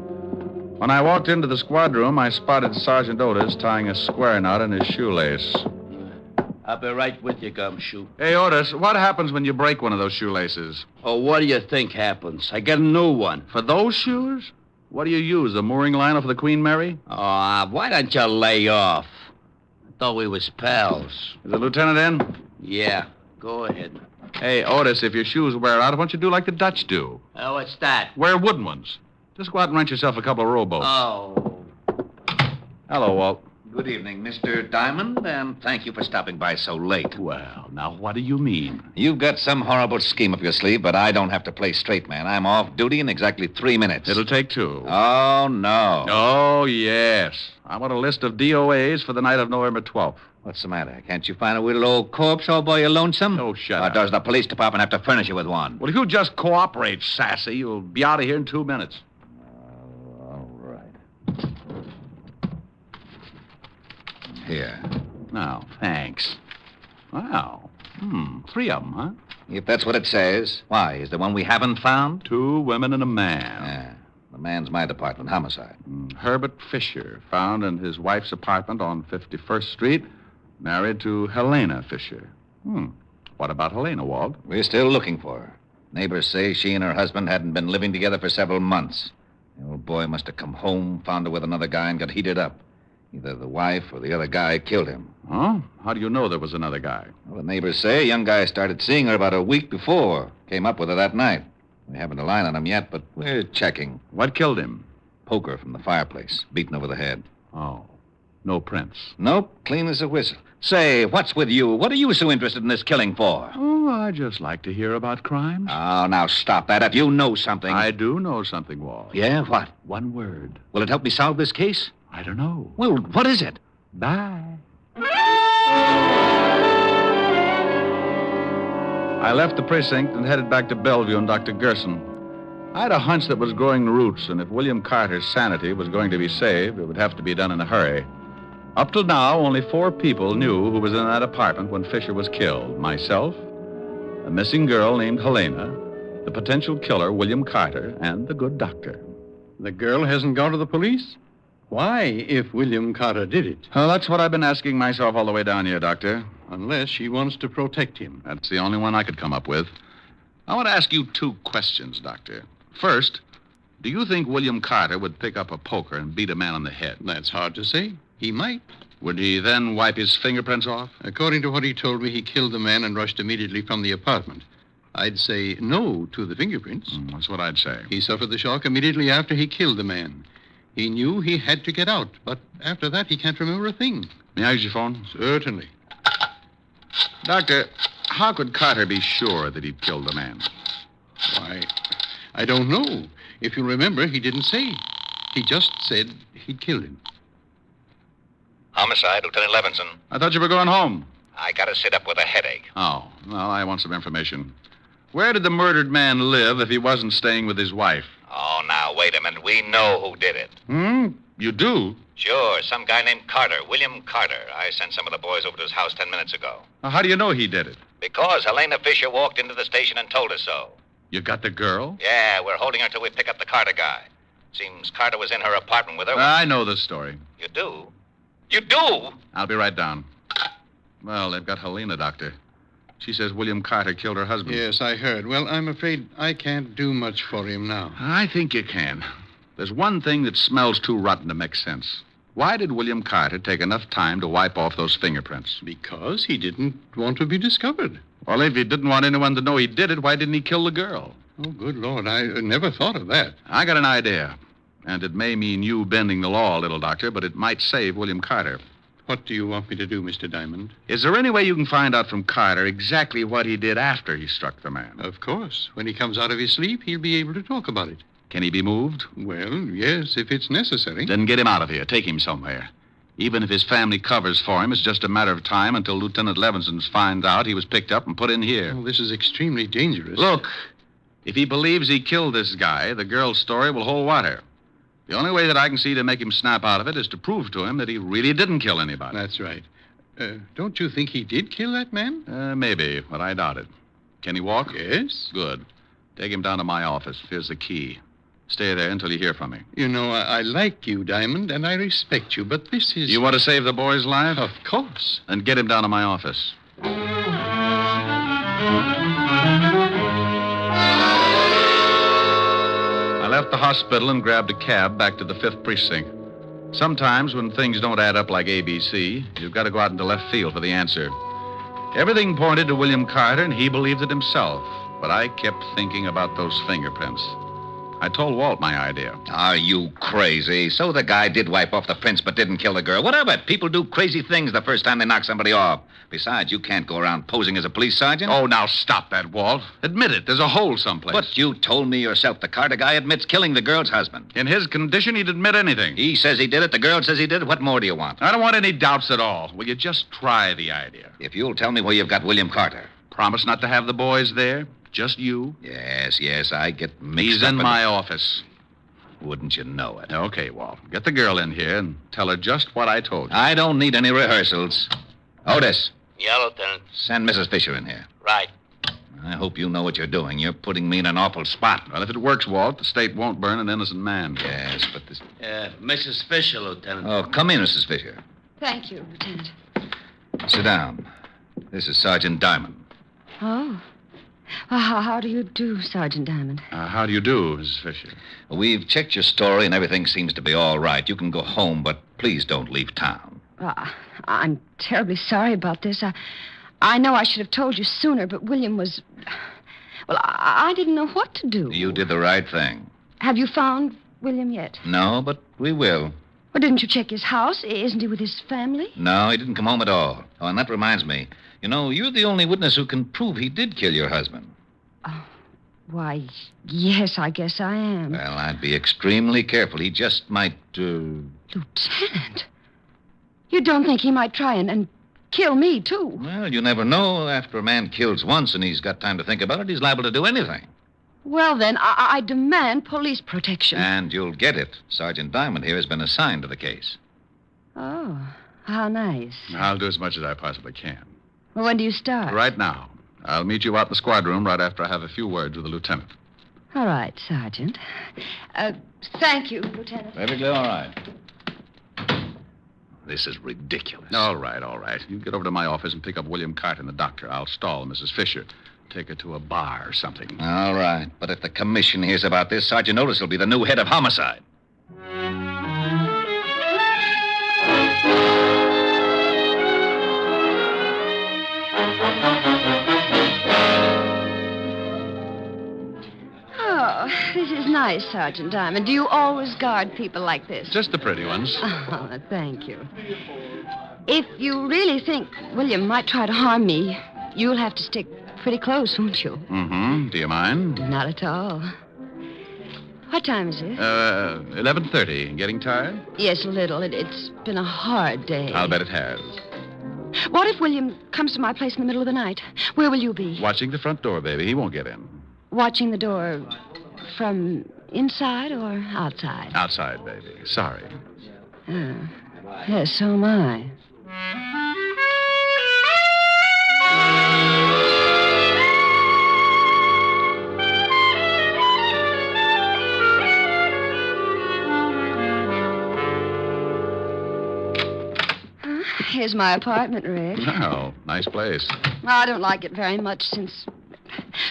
When I walked into the squad room, I spotted Sergeant Otis tying a square knot in his shoelace. I'll be right with you, Gumshoe. Hey, Otis, what happens when you break one of those shoelaces? Oh, what do you think happens? I get a new one. For those shoes? What do you use, the mooring line off the Queen Mary? Oh, why don't you lay off? I thought we was pals. Is the lieutenant in? Yeah, go ahead. Hey, Otis, if your shoes wear out, why don't you do like the Dutch do? Oh, what's that? Wear wooden ones. Just go out and rent yourself a couple of rowboats. Oh. Hello, Walt. Good evening, Mr. Diamond, and thank you for stopping by so late. Well, now, what do you mean? You've got some horrible scheme up your sleeve, but I don't have to play straight man. I'm off duty in exactly 3 minutes. It'll take 2. Oh, no. Oh, yes. I want a list of DOAs for the night of November 12th. What's the matter? Can't you find a little old corpse all by your lonesome? Oh, shut Or up. does the police department have to furnish you with one? Well, if you just cooperate, Sassy, you'll be out of here in 2 minutes. All right. Here. Now, thanks. Wow. 3 of them, huh? If that's what it says, why? Is there one we haven't found? 2 women and a man. Yeah. The man's my department, homicide. Herbert Fisher, found in his wife's apartment on 51st Street, married to Helena Fisher. What about Helena, Walt? We're still looking for her. Neighbors say she and her husband hadn't been living together for several months. The old boy must have come home, found her with another guy, and got heated up. Either the wife or the other guy killed him. Huh? How do you know there was another guy? Well, the neighbors say a young guy started seeing her about a week before. Came up with her that night. We haven't a line on him yet, but we're checking. What killed him? Poker from the fireplace, beaten over the head. Oh. No prints? Nope, clean as a whistle. Say, what's with you? What are you so interested in this killing for? Oh, I just like to hear about crimes. Oh, now stop that. If you know something... I do know something, Walt. Yeah, what? One word. Will it help me solve this case? I don't know. Well, what is it? Bye. I left the precinct and headed back to Bellevue and Dr. Gerson. I had a hunch that was growing roots, and if William Carter's sanity was going to be saved, it would have to be done in a hurry. Up till now, only 4 people knew who was in that apartment when Fisher was killed. Myself, a missing girl named Helena, the potential killer, William Carter, and the good doctor. The girl hasn't gone to the police? Why, if William Carter did it? Well, that's what I've been asking myself all the way down here, Doctor. Unless she wants to protect him. That's the only one I could come up with. I want to ask you 2 questions, Doctor. First, do you think William Carter would pick up a poker and beat a man on the head? That's hard to say. He might. Would he then wipe his fingerprints off? According to what he told me, he killed the man and rushed immediately from the apartment. I'd say no to the fingerprints. That's what I'd say. He suffered the shock immediately after he killed the man. He knew he had to get out, but after that, he can't remember a thing. May I use your phone? Certainly. Doctor, how could Carter be sure that he'd killed the man? Why, I don't know. If you remember, he didn't say. He just said he'd killed him. Homicide, Lieutenant Levinson. I thought you were going home. I gotta sit up with a headache. Oh, well, I want some information. Where did the murdered man live if he wasn't staying with his wife? Oh, now, wait a minute. We know who did it. You do? Sure, some guy named Carter, William Carter. I sent some of the boys over to his house 10 minutes ago. How do you know he did it? Because Helena Fisher walked into the station and told us so. You got the girl? Yeah, we're holding her till we pick up the Carter guy. Seems Carter was in her apartment with her. I know the story. You do? You do? I'll be right down. Well, they've got Helena, Doctor. She says William Carter killed her husband. Yes, I heard. Well, I'm afraid I can't do much for him now. I think you can. There's one thing that smells too rotten to make sense. Why did William Carter take enough time to wipe off those fingerprints? Because he didn't want to be discovered. Well, if he didn't want anyone to know he did it, why didn't he kill the girl? Oh, good Lord, I never thought of that. I got an idea. And it may mean you bending the law a little, Doctor, but it might save William Carter. What do you want me to do, Mr. Diamond? Is there any way you can find out from Carter exactly what he did after he struck the man? Of course. When he comes out of his sleep, he'll be able to talk about it. Can he be moved? Well, yes, if it's necessary. Then get him out of here. Take him somewhere. Even if his family covers for him, it's just a matter of time until Lieutenant Levinson finds out he was picked up and put in here. Oh, this is extremely dangerous. Look, if he believes he killed this guy, the girl's story will hold water. The only way that I can see to make him snap out of it is to prove to him that he really didn't kill anybody. That's right. Don't you think he did kill that man? Maybe, but I doubt it. Can he walk? Yes. Good. Take him down to my office. Here's the key. Stay there until you hear from me. You know, I like you, Diamond, and I respect you, but this is... You want to save the boy's life? Of course. Then get him down to my office. I left the hospital and grabbed a cab back to the 5th Precinct. Sometimes when things don't add up like ABC, you've got to go out into left field for the answer. Everything pointed to William Carter, and he believed it himself. But I kept thinking about those fingerprints. I told Walt my idea. Are you crazy? So the guy did wipe off the prints but didn't kill the girl. What of it? People do crazy things the first time they knock somebody off. Besides, you can't go around posing as a police sergeant. Oh, now stop that, Walt. Admit it. There's a hole someplace. But you told me yourself the Carter guy admits killing the girl's husband. In his condition, he'd admit anything. He says he did it. The girl says he did it. What more do you want? I don't want any doubts at all. Will you just try the idea? If you'll tell me where you've got William Carter. Promise not to have the boys there? Just you? Yes, I get mixed He's up in my office. Wouldn't you know it? Okay, Walt. Get the girl in here and tell her just what I told you. I don't need any rehearsals. Otis. Yeah, Lieutenant. Send Mrs. Fisher in here. Right. I hope you know what you're doing. You're putting me in an awful spot. Well, if it works, Walt, the state won't burn an innocent man. Yes, but this... Mrs. Fisher, Lieutenant. Oh, come in, Mrs. Fisher. Thank you, Lieutenant. Sit down. This is Sergeant Diamond. Oh. Well, how do you do, Sergeant Diamond? How do you do, Mrs. Fisher? We've checked your story, and everything seems to be all right. You can go home, but please don't leave town. I'm terribly sorry about this. I know I should have told you sooner, but William was... Well, I didn't know what to do. You did the right thing. Have you found William yet? No, but we will. Well, didn't you check his house? Isn't he with his family? No, he didn't come home at all. Oh, and that reminds me. You know, you're the only witness who can prove he did kill your husband. Oh, why, yes, I guess I am. Well, I'd be extremely careful. He just might, Lieutenant, you don't think he might try and kill me, too? Well, you never know. After a man kills once and he's got time to think about it, he's liable to do anything. Well, then, I demand police protection. And you'll get it. Sergeant Diamond here has been assigned to the case. Oh, how nice. I'll do as much as I possibly can. Well, when do you start? Right now. I'll meet you out in the squad room right after I have a few words with the lieutenant. All right, Sergeant. Thank you, Lieutenant. Perfectly all right. This is ridiculous. All right. You get over to my office and pick up William Carter and the doctor. I'll stall Mrs. Fisher. Take her to a bar or something. All right. But if the commission hears about this, Sergeant Otis will be the new head of homicide. This is nice, Sergeant Diamond. Do you always guard people like this? Just the pretty ones. Oh, thank you. If you really think William might try to harm me, you'll have to stick pretty close, won't you? Mm-hmm. Do you mind? Not at all. What time is it? 11:30. Getting tired? Yes, a little. It's been a hard day. I'll bet it has. What if William comes to my place in the middle of the night? Where will you be? Watching the front door, baby. He won't get in. Watching the door from inside or outside? Outside, baby. Sorry. Yes, so am I. Here's my apartment, Rick. Oh, nice place. I don't like it very much since...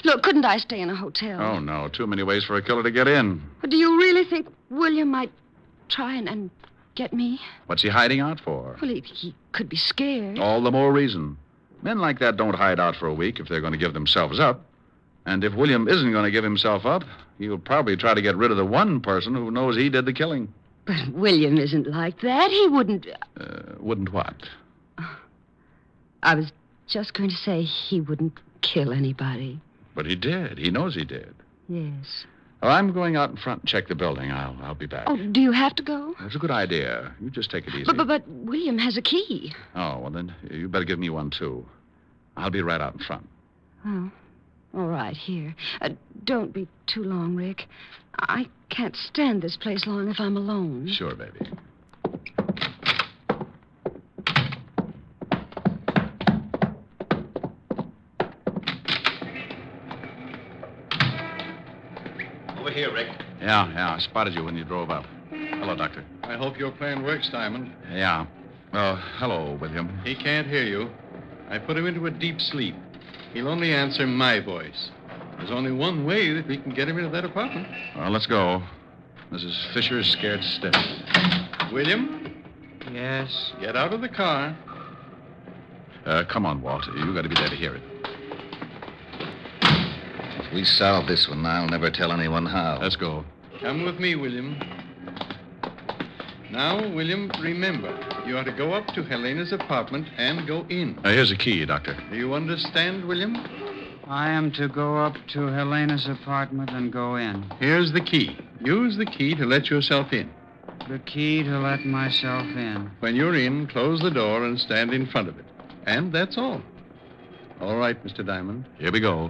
Look, couldn't I stay in a hotel? Oh, no. Too many ways for a killer to get in. But do you really think William might try and get me? What's he hiding out for? Well, he could be scared. All the more reason. Men like that don't hide out for a week if they're going to give themselves up. And if William isn't going to give himself up, he'll probably try to get rid of the one person who knows he did the killing. But William isn't like that. He wouldn't... Wouldn't what? I was just going to say he wouldn't kill anybody. But he did. He knows he did. Yes. Oh, I'm going out in front and check the building. I'll be back. Oh, do you have to go? That's a good idea. You just take it easy. But William has a key. Oh, well, then you better give me one, too. I'll be right out in front. Oh, all right, here. Don't be too long, Rick. I can't stand this place long if I'm alone. Sure, baby. Over here, Rick. Yeah, I spotted you when you drove up. Hello, Doctor. I hope your plan works, Diamond. Yeah. Hello, William. He can't hear you. I put him into a deep sleep. He'll only answer my voice. There's only one way that we can get him into that apartment. Well, let's go. Mrs. Fisher is scared stiff. William? Yes? Get out of the car. Come on, Walter. You got to be there to hear it. If we solve this one, I'll never tell anyone how. Let's go. Come with me, William. Now, William, remember, you are to go up to Helena's apartment and go in. Here's the key, Doctor. Do you understand, William? I am to go up to Helena's apartment and go in. Here's the key. Use the key to let yourself in. The key to let myself in. When you're in, close the door and stand in front of it. And that's all. All right, Mr. Diamond. Here we go.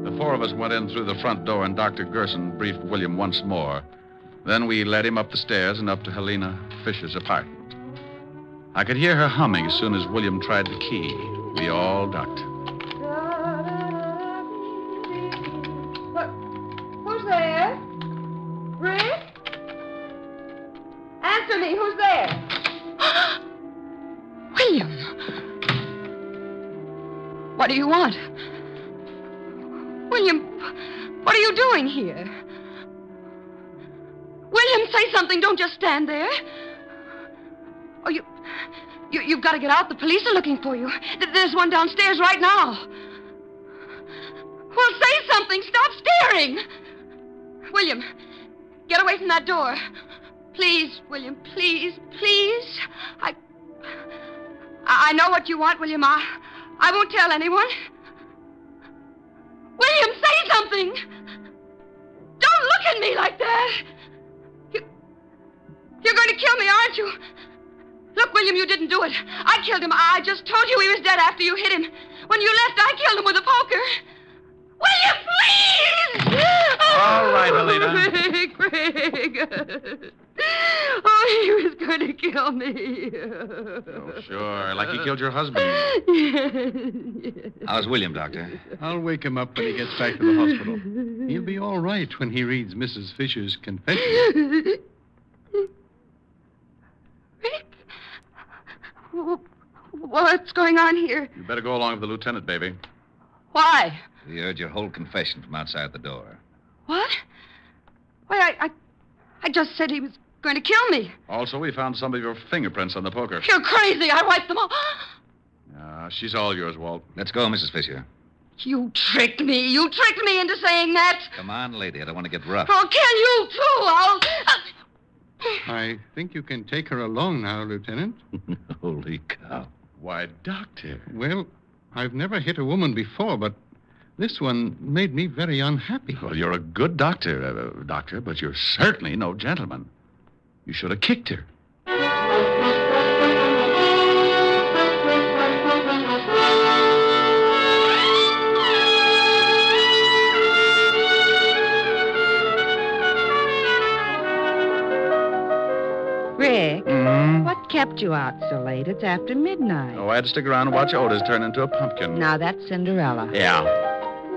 The four of us went in through the front door, and Dr. Gerson briefed William once more. Then we led him up the stairs and up to Helena Fisher's apartment. I could hear her humming as soon as William tried the key. We all ducked. Who's there? Rick? Answer me. Who's there? William. What do you want? William, what are you doing here? William, say something. Don't just stand there. Oh, you've got to get out. The police are looking for you. There's one downstairs right now. Well, say something. Stop staring. William, get away from that door. Please, William, please, please. I know what you want, William. I won't tell anyone. William, say something. Don't look at me like that. You're going to kill me, aren't you? Look, William, you didn't do it. I killed him. I just told you he was dead after you hit him. When you left, I killed him with a poker. William, please! All right, Helena. Craig. Oh, he was going to kill me. Oh, sure. Like he killed your husband. Yes. How's William, Doctor? I'll wake him up when he gets back to the hospital. He'll be all right when he reads Mrs. Fisher's confession. Rick? What's going on here? You better go along with the lieutenant, baby. Why? We heard your whole confession from outside the door. What? Why, I just said he was going to kill me. Also, we found some of your fingerprints on the poker. You're crazy. I wiped them all. She's all yours, Walt. Let's go, Mrs. Fisher. You tricked me. You tricked me into saying that. Come on, lady. I don't want to get rough. I'll kill you, too. I think you can take her along now, Lieutenant. Holy cow. Why, Doctor. Well, I've never hit a woman before, but this one made me very unhappy. Well, you're a good doctor, Doctor, but you're certainly no gentleman. You should have kicked her. Rick, what kept you out so late? It's after midnight. Oh, I had to stick around and watch Otis turn into a pumpkin. Now that's Cinderella. Yeah.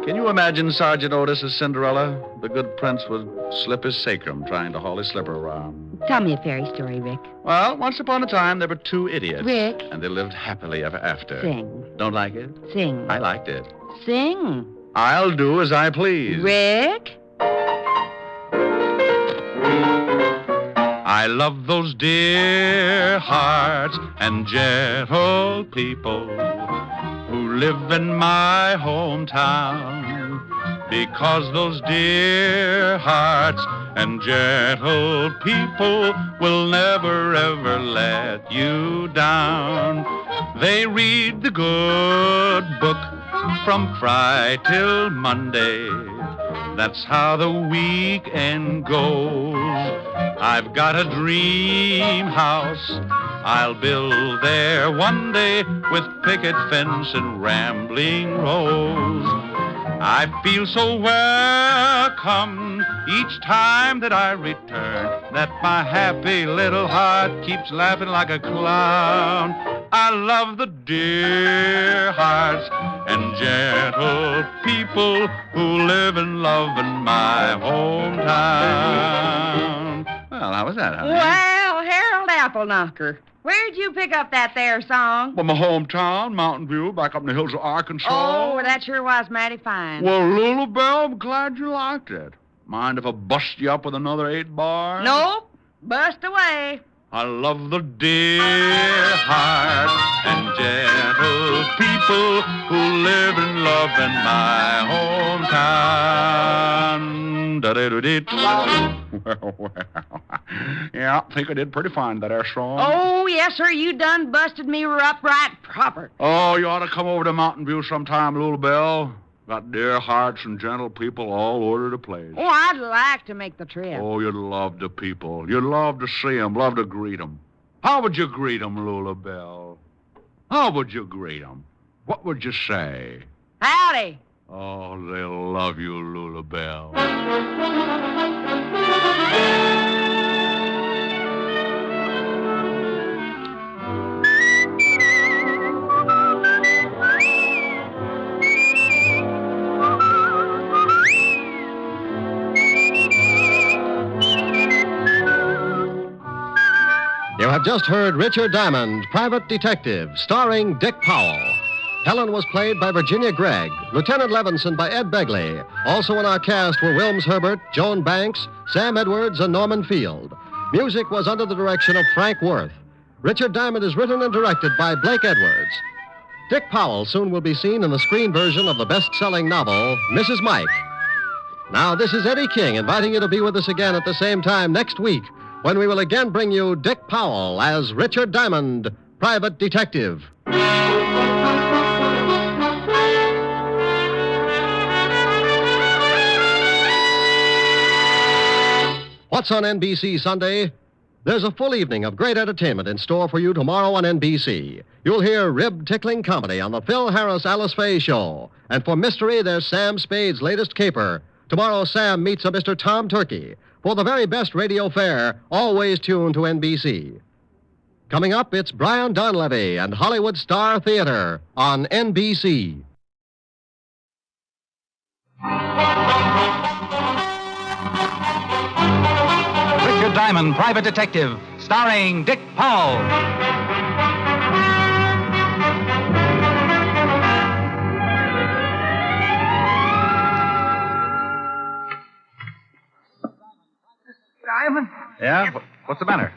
Can you imagine Sergeant Otis as Cinderella? The good prince would slip his sacrum trying to haul his slipper around. Tell me a fairy story, Rick. Well, once upon a time, there were two idiots. Rick. And they lived happily ever after. Sing. Don't like it? Sing. I liked it. Sing. I'll do as I please. Rick? I love those dear hearts and gentle people who live in my hometown, because those dear hearts and gentle people will never, ever let you down. They read the good book from Friday till Monday. That's how the weekend goes. I've got a dream house I'll build there one day with picket fence and rambling rose. I feel so welcome each time that I return that my happy little heart keeps laughing like a clown. I love the dear hearts and gentle people who live and love in my hometown. Well, how was that, honey? Well, Harold Appleknocker, where'd you pick up that there song? Well, my hometown, Mountain View, back up in the hills of Arkansas. Oh, that sure was mighty fine. Well, Lulu Bell, I'm glad you liked it. Mind if I bust you up with another 8 bars? Nope. Bust away. I love the dear heart and gentle people who live and love in my hometown. Da-da-da-dee. Well. Yeah, I think I did pretty fine that air song. Oh, yes, sir. You done busted me up right proper. Oh, you ought to come over to Mountain View sometime, Little Bell. Got dear hearts and gentle people all over the place. Oh, I'd like to make the trip. Oh, you'd love the people. You'd love to see them, love to greet them. How would you greet them, Lula Bell? How would you greet them? What would you say? Howdy. Oh, they'll love you, Lula Bell. You have just heard Richard Diamond, Private Detective, starring Dick Powell. Helen was played by Virginia Gregg, Lieutenant Levinson by Ed Begley. Also in our cast were Wilms Herbert, Joan Banks, Sam Edwards, and Norman Field. Music was under the direction of Frank Worth. Richard Diamond is written and directed by Blake Edwards. Dick Powell soon will be seen in the screen version of the best-selling novel, Mrs. Mike. Now, this is Eddie King inviting you to be with us again at the same time next week, when we will again bring you Dick Powell as Richard Diamond, Private Detective. What's on NBC Sunday? There's a full evening of great entertainment in store for you tomorrow on NBC. You'll hear rib-tickling comedy on the Phil Harris-Alice Faye Show. And for mystery, there's Sam Spade's latest caper. Tomorrow, Sam meets a Mr. Tom Turkey. For the very best radio fare, always tuned to NBC. Coming up, it's Brian Donlevy and Hollywood Star Theater on NBC. Richard Diamond, Private Detective, starring Dick Powell. Diamond? Yeah? What's the matter?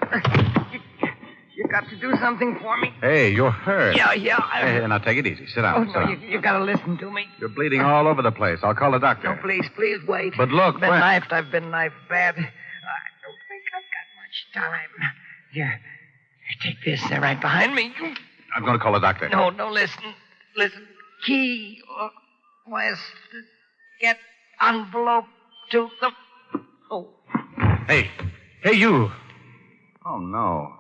You got to do something for me. Hey, you're hurt. Yeah. Hey, now take it easy. Sit down. Oh, no, you got to listen to me. You're bleeding all over the place. I'll call the doctor. No, please wait. But look, I've been knifed bad. I don't think I've got much time. Here, take this. They're right behind me. I'm going to call the doctor. No, listen. Key west. Get envelope to the... Oh. Hey, you. Oh, no.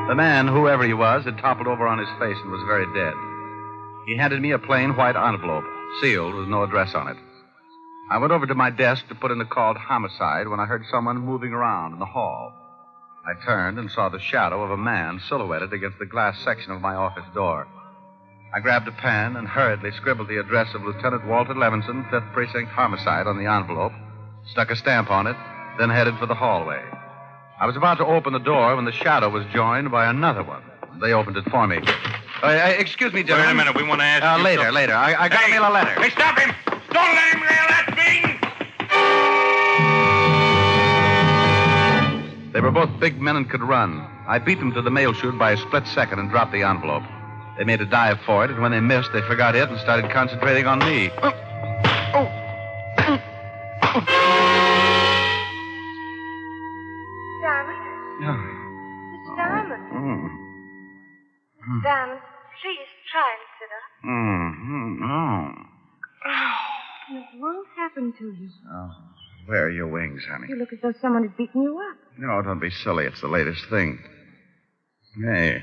The man, whoever he was, had toppled over on his face and was very dead. He handed me a plain white envelope, sealed with no address on it. I went over to my desk to put in the called homicide when I heard someone moving around in the hall. I turned and saw the shadow of a man silhouetted against the glass section of my office door. I grabbed a pen and hurriedly scribbled the address of Lieutenant Walter Levinson, 5th Precinct Homicide, on the envelope, stuck a stamp on it, then headed for the hallway. I was about to open the door when the shadow was joined by another one. They opened it for me. Excuse me, gentlemen. Wait a minute. We want to ask you Later. I got to mail a letter. Hey, stop him! Don't let him mail that thing! They were both big men and could run. I beat them to the mail chute by a split second and dropped the envelope. They made a dive for it, and when they missed, they forgot it and started concentrating on me. Diamond? It's Diamond. Diamond, please try and sit up. It won't happen to you. Oh, where are your wings, honey? You look as though someone had beaten you up. No, don't be silly. It's the latest thing. Hey,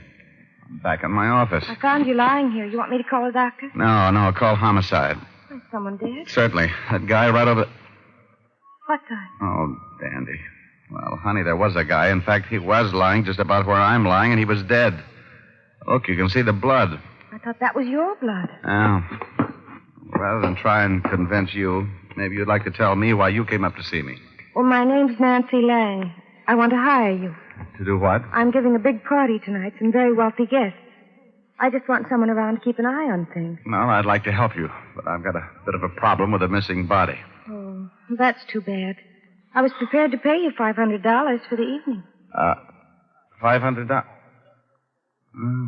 I'm back in my office. I found you lying here. You want me to call a doctor? No, call homicide. Is someone dead? Certainly. That guy right over... What guy? Oh, dandy. Well, honey, there was a guy. In fact, he was lying just about where I'm lying, and he was dead. Look, you can see the blood. I thought that was your blood. Now, rather than try and convince you, maybe you'd like to tell me why you came up to see me. Well, my name's Nancy Lang. I want to hire you. To do what? I'm giving a big party tonight, some very wealthy guests. I just want someone around to keep an eye on things. Well, I'd like to help you, but I've got a bit of a problem with a missing body. Oh, that's too bad. I was prepared to pay you $500 for the evening. $500?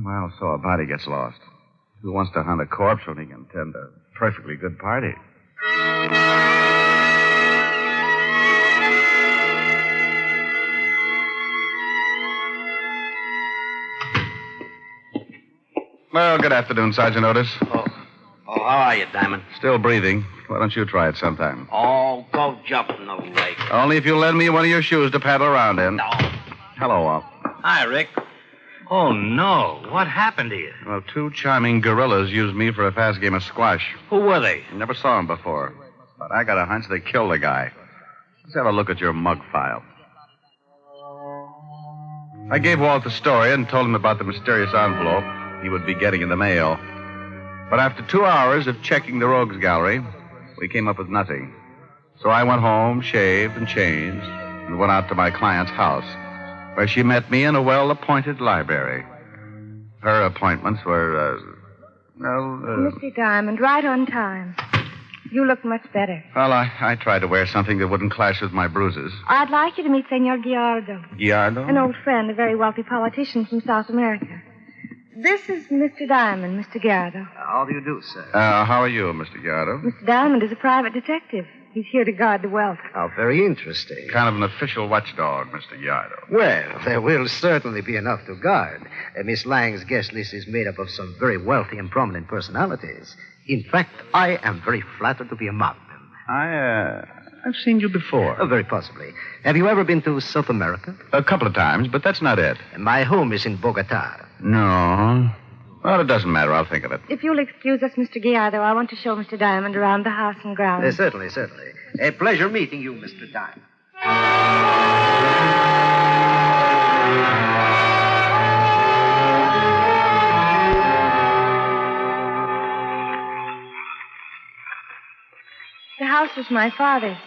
Well, so a body gets lost. Who wants to hunt a corpse when he can attend a perfectly good party? Well, good afternoon, Sergeant Otis. Oh, how are you, Diamond? Still breathing. Why don't you try it sometime? Oh, go jump in the lake. Only if you'll lend me one of your shoes to paddle around in. No. Hello, Walt. Hi, Rick. Oh, no. What happened to you? Well, two charming gorillas used me for a fast game of squash. Who were they? Never saw them before. But I got a hunch they killed the guy. Let's have a look at your mug file. I gave Walt the story and told him about the mysterious envelope he would be getting in the mail. But after 2 hours of checking the rogues gallery, we came up with nothing. So I went home, shaved and changed, and went out to my client's house, where she met me in a well-appointed library. Her appointments were, Mr. Diamond, right on time. You look much better. Well, I tried to wear something that wouldn't clash with my bruises. I'd like you to meet Senor Gallardo. Gallardo? An old friend, a very wealthy politician from South America. This is Mr. Diamond, Mr. Gallardo. How do you do, sir? How are you, Mr. Gallardo? Mr. Diamond is a private detective. He's here to guard the wealth. How very interesting. Kind of an official watchdog, Mr. Gallardo. Well, there will certainly be enough to guard. Miss Lang's guest list is made up of some very wealthy and prominent personalities. In fact, I am very flattered to be among them. I've seen you before. Very possibly. Have you ever been to South America? A couple of times, but that's not it. My home is in Bogota. No. Well, it doesn't matter. I'll think of it. If you'll excuse us, Mr. Gallardo, I want to show Mr. Diamond around the house and grounds. Certainly, certainly. A pleasure meeting you, Mr. Diamond. The house was my father's.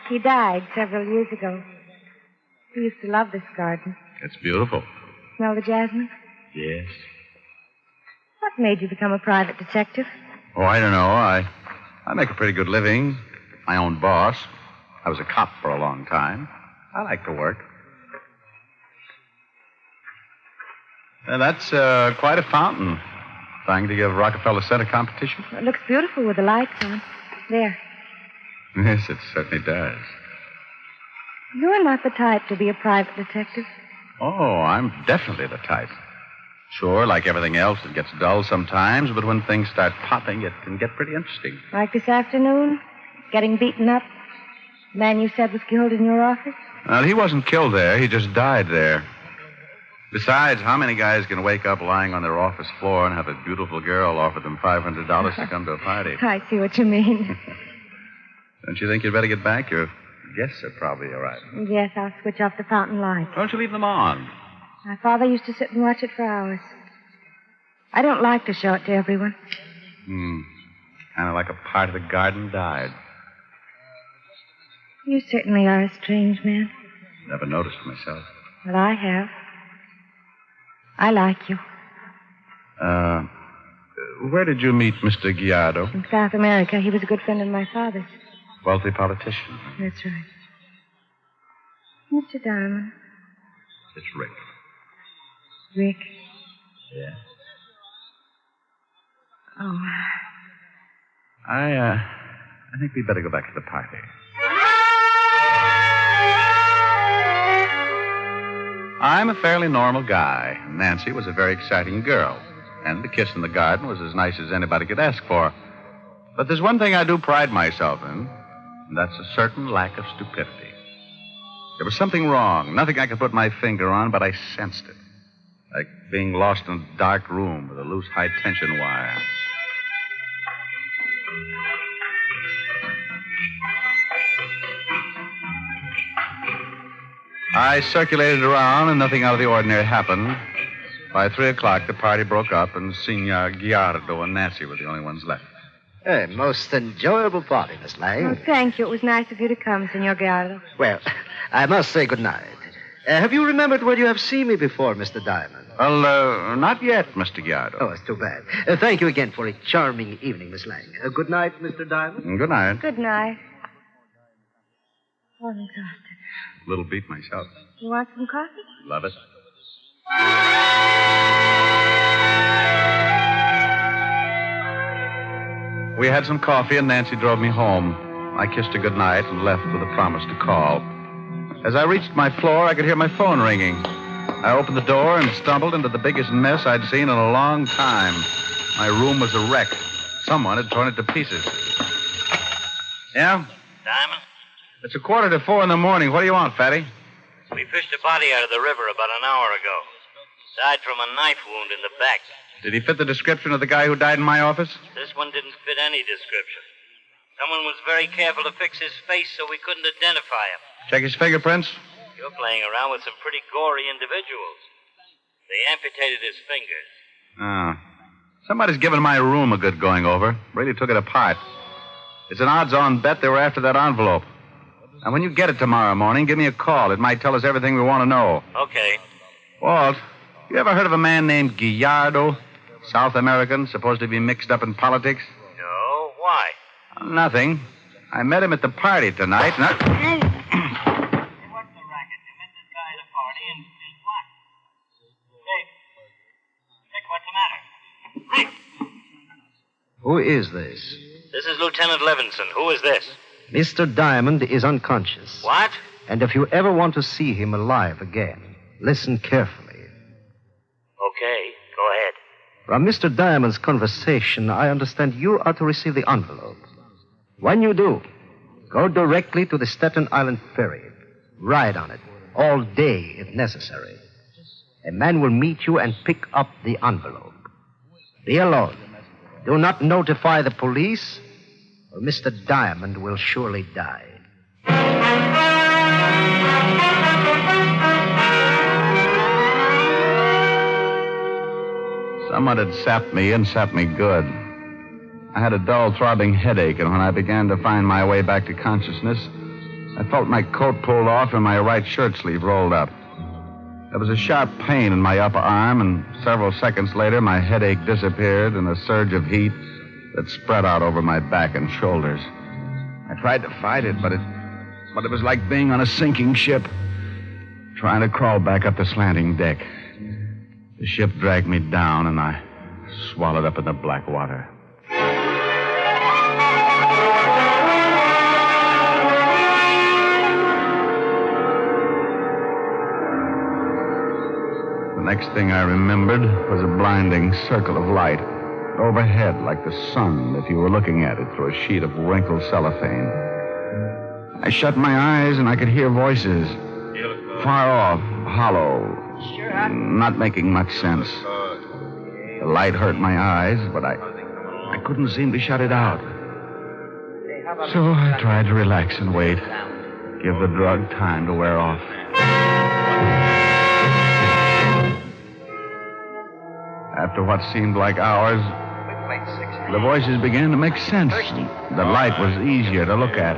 He died several years ago. He used to love this garden. It's beautiful. Smell the jasmine? Yes. What made you become a private detective? Oh, I don't know. I make a pretty good living. My own boss. I was a cop for a long time. I like to work. And that's quite a fountain. Trying to give Rockefeller Center competition? It looks beautiful with the lights on. There. Yes, it certainly does. You're not the type to be a private detective. Oh, I'm definitely the type. Sure, like everything else, it gets dull sometimes, but when things start popping, it can get pretty interesting. Like this afternoon? Getting beaten up? The man you said was killed in your office? Well, he wasn't killed there. He just died there. Besides, how many guys can wake up lying on their office floor and have a beautiful girl offer them $500 to come to a party? I see what you mean. Don't you think you'd better get back? Your guests are probably arriving. Yes, I'll switch off the fountain lights. Don't you leave them on? My father used to sit and watch it for hours. I don't like to show it to everyone. Kind of like a part of the garden died. You certainly are a strange man. Never noticed myself. Well, I have. I like you. Where did you meet Mr. Gallardo? In South America. He was a good friend of my father's. Wealthy politician. That's right. Mr. Diamond. It's Rick. Rick? Yeah. Oh. I think we'd better go back to the party. I'm a fairly normal guy. Nancy was a very exciting girl. And the kiss in the garden was as nice as anybody could ask for. But there's one thing I do pride myself in, and that's a certain lack of stupidity. There was something wrong, nothing I could put my finger on, but I sensed it. Like being lost in a dark room with a loose high-tension wire. I circulated around, and nothing out of the ordinary happened. By 3 o'clock, the party broke up, and Senor Guiardo and Nancy were the only ones left. A most enjoyable party, Miss Lang. Oh, thank you. It was nice of you to come, Senor Gallardo. Well, I must say good night. Have you remembered where you have seen me before, Mr. Diamond? Well, not yet, Mr. Guiardo. Oh, it's too bad. Thank you again for a charming evening, Miss Lang. Good night, Mr. Diamond. Good night. Good night. Oh, I'm exhausted. A little beat myself. You want some coffee? Love it. We had some coffee, and Nancy drove me home. I kissed her goodnight and left with a promise to call. As I reached my floor, I could hear my phone ringing. I opened the door and stumbled into the biggest mess I'd seen in a long time. My room was a wreck. Someone had torn it to pieces. Yeah? Diamond? It's 3:45 in the morning. What do you want, Fatty? We fished a body out of the river about an hour ago. Died from a knife wound in the back. Did he fit the description of the guy who died in my office? This one didn't fit any description. Someone was very careful to fix his face so we couldn't identify him. Check his fingerprints? You're playing around with some pretty gory individuals. They amputated his fingers. Oh. Somebody's given my room a good going over. Really took it apart. It's an odds-on bet they were after that envelope. Now, when you get it tomorrow morning, give me a call. It might tell us everything we want to know. Okay. Walt, you ever heard of a man named Guiardo? South American, supposed to be mixed up in politics? No, why? Nothing. I met him at the party tonight, and I... What's the racket? You met this guy at a party and what? Dick, what's the matter? Rick! Who is this? This is Lieutenant Levinson. Who is this? Mr. Diamond is unconscious. What? And if you ever want to see him alive again, listen carefully. Okay, go ahead. From Mr. Diamond's conversation, I understand you are to receive the envelope. When you do, go directly to the Staten Island ferry. Ride on it, all day if necessary. A man will meet you and pick up the envelope. Be alone. Do not notify the police, or Mr. Diamond will surely die. Someone had sapped me and sapped me good. I had a dull, throbbing headache, and when I began to find my way back to consciousness, I felt my coat pulled off and my right shirt sleeve rolled up. There was a sharp pain in my upper arm, and several seconds later, my headache disappeared in a surge of heat that spread out over my back and shoulders. I tried to fight it, but it was like being on a sinking ship, trying to crawl back up the slanting deck. The ship dragged me down, and I swallowed up in the black water. The next thing I remembered was a blinding circle of light overhead, like the sun if you were looking at it through a sheet of wrinkled cellophane. I shut my eyes, and I could hear voices, far off, hollow, not making much sense. The light hurt my eyes, but I couldn't seem to shut it out. So I tried to relax and wait, give the drug time to wear off. After what seemed like hours, the voices began to make sense. The light was easier to look at.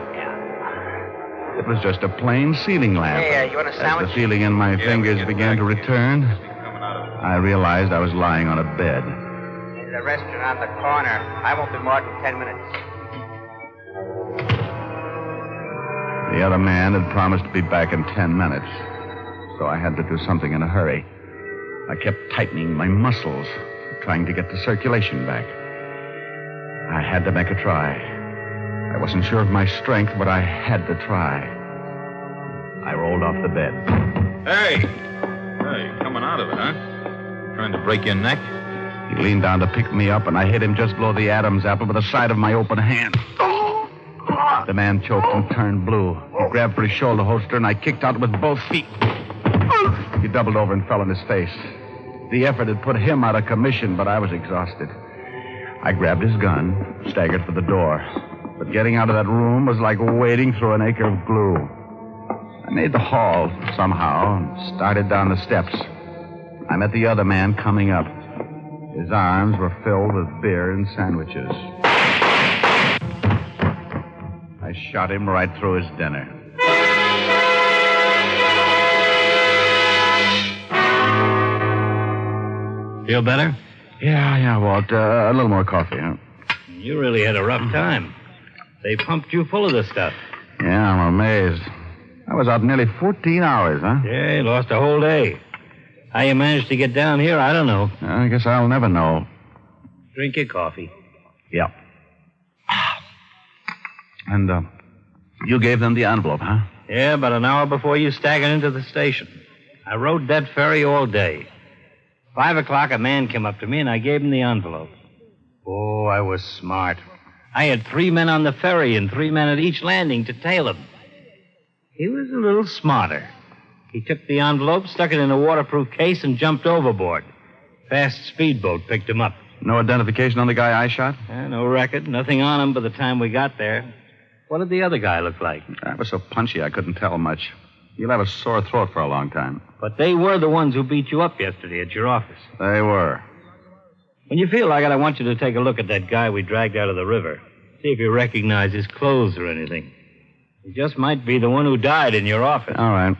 It was just a plain ceiling lamp. Hey, you want a sandwich? As the feeling in my fingers began to return, I realized I was lying on a bed. There's a restaurant on the corner. I won't be more than 10 minutes. The other man had promised to be back in 10 minutes, so I had to do something in a hurry. I kept tightening my muscles, trying to get the circulation back. I had to make a try. I wasn't sure of my strength, but I had to try. I rolled off the bed. Hey, coming out of it, huh? Trying to break your neck? He leaned down to pick me up, and I hit him just below the Adam's apple with the side of my open hand. The man choked and turned blue. He grabbed for his shoulder holster, and I kicked out with both feet. He doubled over and fell on his face. The effort had put him out of commission, but I was exhausted. I grabbed his gun, staggered for the door. But getting out of that room was like wading through an acre of glue. I made the hall somehow and started down the steps. I met the other man coming up. His arms were filled with beer and sandwiches. I shot him right through his dinner. Feel better? Yeah, Walt. A little more coffee, huh? You really had a rough time. They pumped you full of this stuff. Yeah, I'm amazed. I was out nearly 14 hours, huh? Yeah, you lost a whole day. How you managed to get down here, I don't know. I guess I'll never know. Drink your coffee. Yeah. And, you gave them the envelope, huh? Yeah, about an hour before you staggered into the station. I rode that ferry all day. 5 o'clock, a man came up to me, and I gave him the envelope. Oh, I was smart. I had 3 men on the ferry and 3 men at each landing to tail him. He was a little smarter. He took the envelope, stuck it in a waterproof case, and jumped overboard. Fast speedboat picked him up. No identification on the guy I shot? No record, nothing on him by the time we got there. What did the other guy look like? I was so punchy I couldn't tell much. You'll have a sore throat for a long time. But they were the ones who beat you up yesterday at your office. They were. When you feel like it, I want you to take a look at that guy we dragged out of the river. See if you recognize his clothes or anything. He just might be the one who died in your office. All right.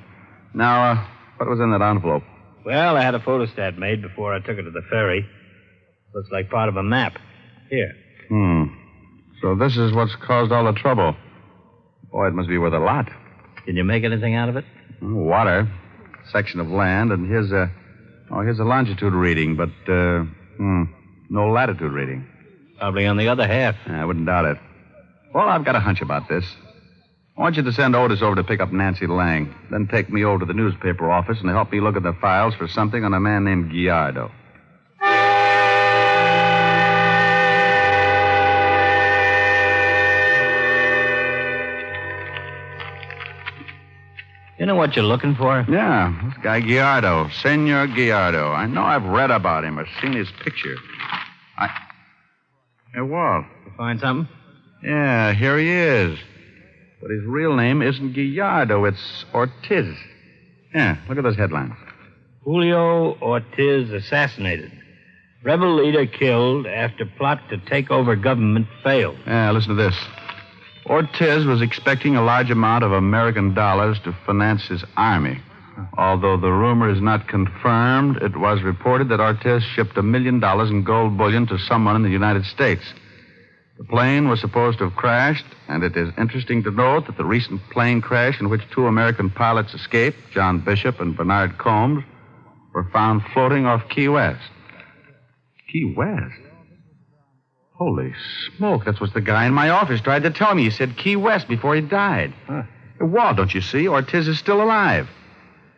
Now, what was in that envelope? Well, I had a photostat made before I took it to the ferry. Looks like part of a map. Here. So this is what's caused all the trouble. Boy, it must be worth a lot. Can you make anything out of it? Water, section of land, and here's a longitude reading, but, no latitude reading. Probably on the other half. I wouldn't doubt it. Well, I've got a hunch about this. I want you to send Otis over to pick up Nancy Lang, then take me over to the newspaper office and help me look at the files for something on a man named Gallardo. You know what you're looking for? Yeah, this guy Gallardo, Senor Gallardo. I know I've read about him or seen his picture. Hey, Walt. You find something? Yeah, here he is. But his real name isn't Gallardo, it's Ortiz. Yeah, look at those headlines. Julio Ortiz assassinated. Rebel leader killed after plot to take over government failed. Yeah, listen to this. Ortiz was expecting a large amount of American dollars to finance his army. Although the rumor is not confirmed, it was reported that Ortiz shipped $1 million in gold bullion to someone in the United States. The plane was supposed to have crashed, and it is interesting to note that the recent plane crash in which 2 American pilots escaped, John Bishop and Bernard Combs, were found floating off Key West. Key West? Holy smoke, that's what the guy in my office tried to tell me. He said Key West before he died. Huh. Walt, don't you see? Ortiz is still alive.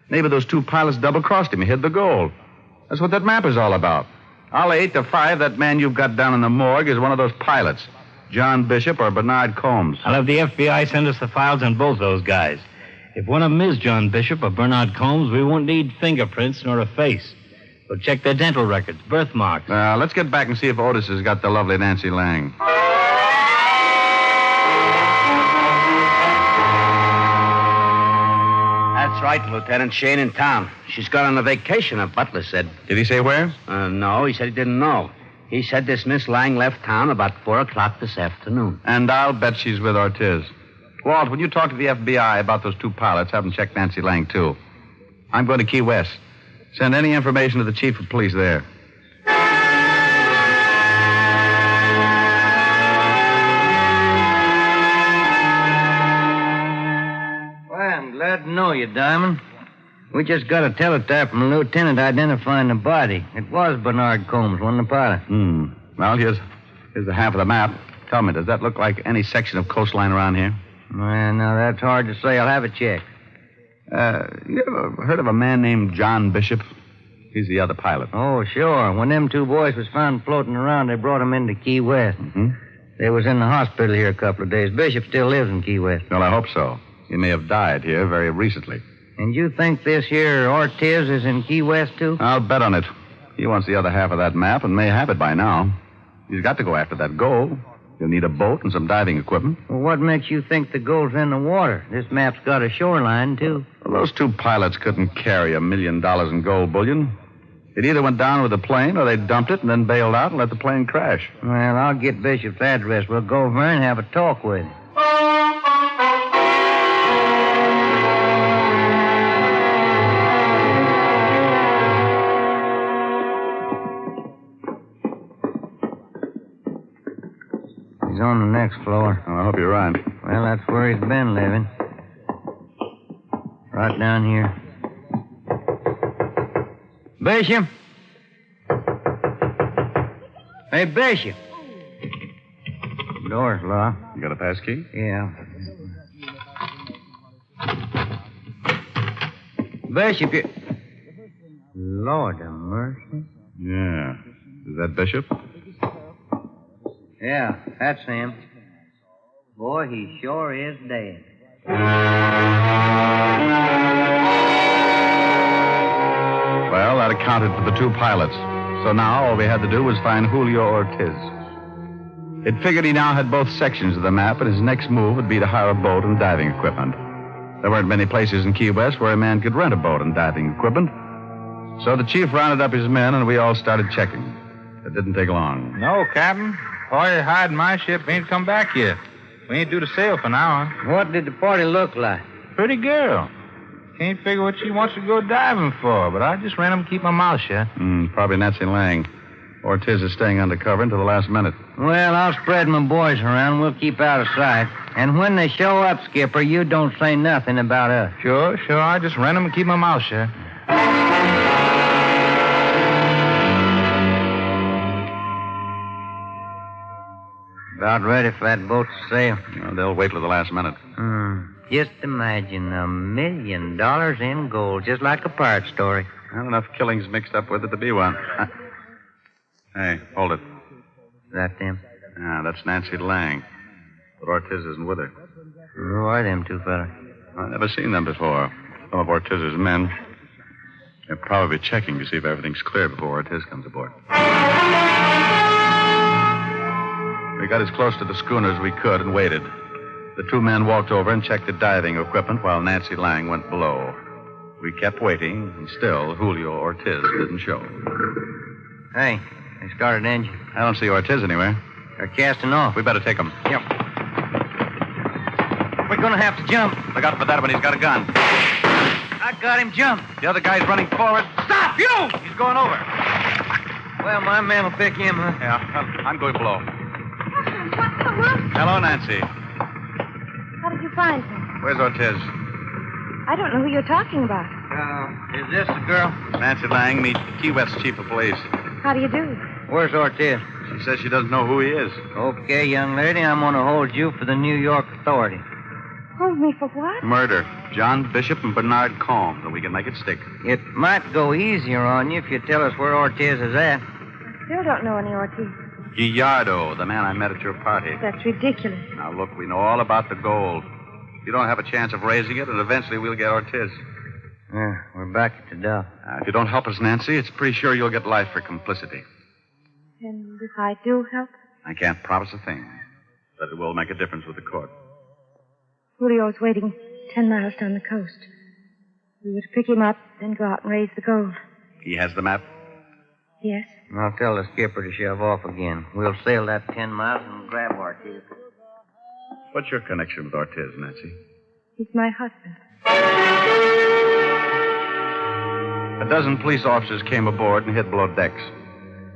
Maybe those 2 pilots double-crossed him. He hid the gold. That's what that map is all about. I'll lay 8 to 5 that man you've got down in the morgue is one of those pilots. John Bishop or Bernard Combs. I'll have the FBI send us the files on both those guys. If one of them is John Bishop or Bernard Combs, we won't need fingerprints nor a face. We'll check their dental records, birthmarks. Let's get back and see if Otis has got the lovely Nancy Lang. That's right, Lieutenant. She ain't in town. She's gone on a vacation, a butler said. Did he say where? No, he said he didn't know. He said this Miss Lang left town about 4 o'clock this afternoon. And I'll bet she's with Ortiz. Walt, when you talk to the FBI about those 2 pilots, have them check Nancy Lang, too. I'm going to Key West. Send any information to the chief of police there. Well, I'm glad to know you, Diamond. We just got a teletype from the lieutenant identifying the body. It was Bernard Combs, one of the pilots. Well, here's the half of the map. Tell me, does that look like any section of coastline around here? Well, now, that's hard to say. I'll have it checked. You ever heard of a man named John Bishop? He's the other pilot. Oh, sure. When them 2 boys was found floating around, they brought them into Key West. They was in the hospital here a couple of days. Bishop still lives in Key West. Well, I hope so. He may have died here very recently. And you think this here Ortiz is in Key West, too? I'll bet on it. He wants the other half of that map and may have it by now. He's got to go after that gold. You'll need a boat and some diving equipment. Well, what makes you think the gold's in the water? This map's got a shoreline, too. Well, those two pilots couldn't carry $1 million in gold bullion. It either went down with the plane or they dumped it and then bailed out and let the plane crash. Well, I'll get Bishop's address. We'll go over and have a talk with him. He's on the next floor. Oh, I hope you're right. Well, that's where he's been living. Right down here. Bishop? Hey, Bishop. Door's locked. You got a pass key? Yeah. Bishop, you... Lord have mercy. Yeah. Is that Bishop? Yeah, that's him. Boy, he sure is dead. Well, that accounted for the two pilots. So now all we had to do was find Julio Ortiz. It figured he now had both sections of the map, and his next move would be to hire a boat and diving equipment. There weren't many places in Key West where a man could rent a boat and diving equipment. So the chief rounded up his men, and we all started checking. It didn't take long. No, Captain. Party hiding my ship ain't come back yet. We ain't due to sail for now. What did the party look like? Pretty girl. Can't figure what she wants to go diving for, but I just ran them to keep my mouth shut. Probably Nancy Lang. Ortiz is staying undercover until the last minute. Well, I'll spread my boys around. We'll keep out of sight. And when they show up, Skipper, you don't say nothing about us. Sure. I just ran them to keep my mouth shut. About ready for that boat to sail. Well, they'll wait till the last minute. Just imagine $1 million in gold, just like a pirate story. Not enough killings mixed up with it to be one. Hey, hold it. Is that them? Yeah, that's Nancy Lang. But Ortiz isn't with her. Who are them two fellas? I've never seen them before. Some of Ortiz's men. They're probably checking to see if everything's clear before Ortiz comes aboard. We got as close to the schooner as we could and waited. The two men walked over and checked the diving equipment while Nancy Lang went below. We kept waiting, and still Julio Ortiz didn't show. Hey, they started engine. I don't see Ortiz anywhere. They're casting off. We better take him. Yep. We're gonna have to jump. Look out for that one. He's got a gun. I got him jumped. The other guy's running forward. Stop, you! He's going over. Well, my man will pick him, huh? Yeah, I'm going below. What? Hello, Nancy. How did you find him? Where's Ortiz? I don't know who you're talking about. Is this the girl? Nancy Lang, meet Key West Chief of Police. How do you do? Where's Ortiz? She says she doesn't know who he is. Okay, young lady, I'm going to hold you for the New York authority. Hold me for what? Murder. John Bishop and Bernard Combs, and we can make it stick. It might go easier on you if you tell us where Ortiz is at. I still don't know any Ortiz. Gallardo, the man I met at your party. That's ridiculous. Now, look, we know all about the gold. You don't have a chance of raising it, and eventually we'll get Ortiz. Yeah, we're back at the dock. If you don't help us, Nancy, it's pretty sure you'll get life for complicity. And if I do help? I can't promise a thing, but it will make a difference with the court. Julio's waiting 10 miles down the coast. We were to pick him up, then go out and raise the gold. He has the map? Yes. I'll tell the skipper to shove off again. We'll sail that 10 miles and grab Ortiz. What's your connection with Ortiz, Nancy? He's my husband. A dozen police officers came aboard and hid below decks.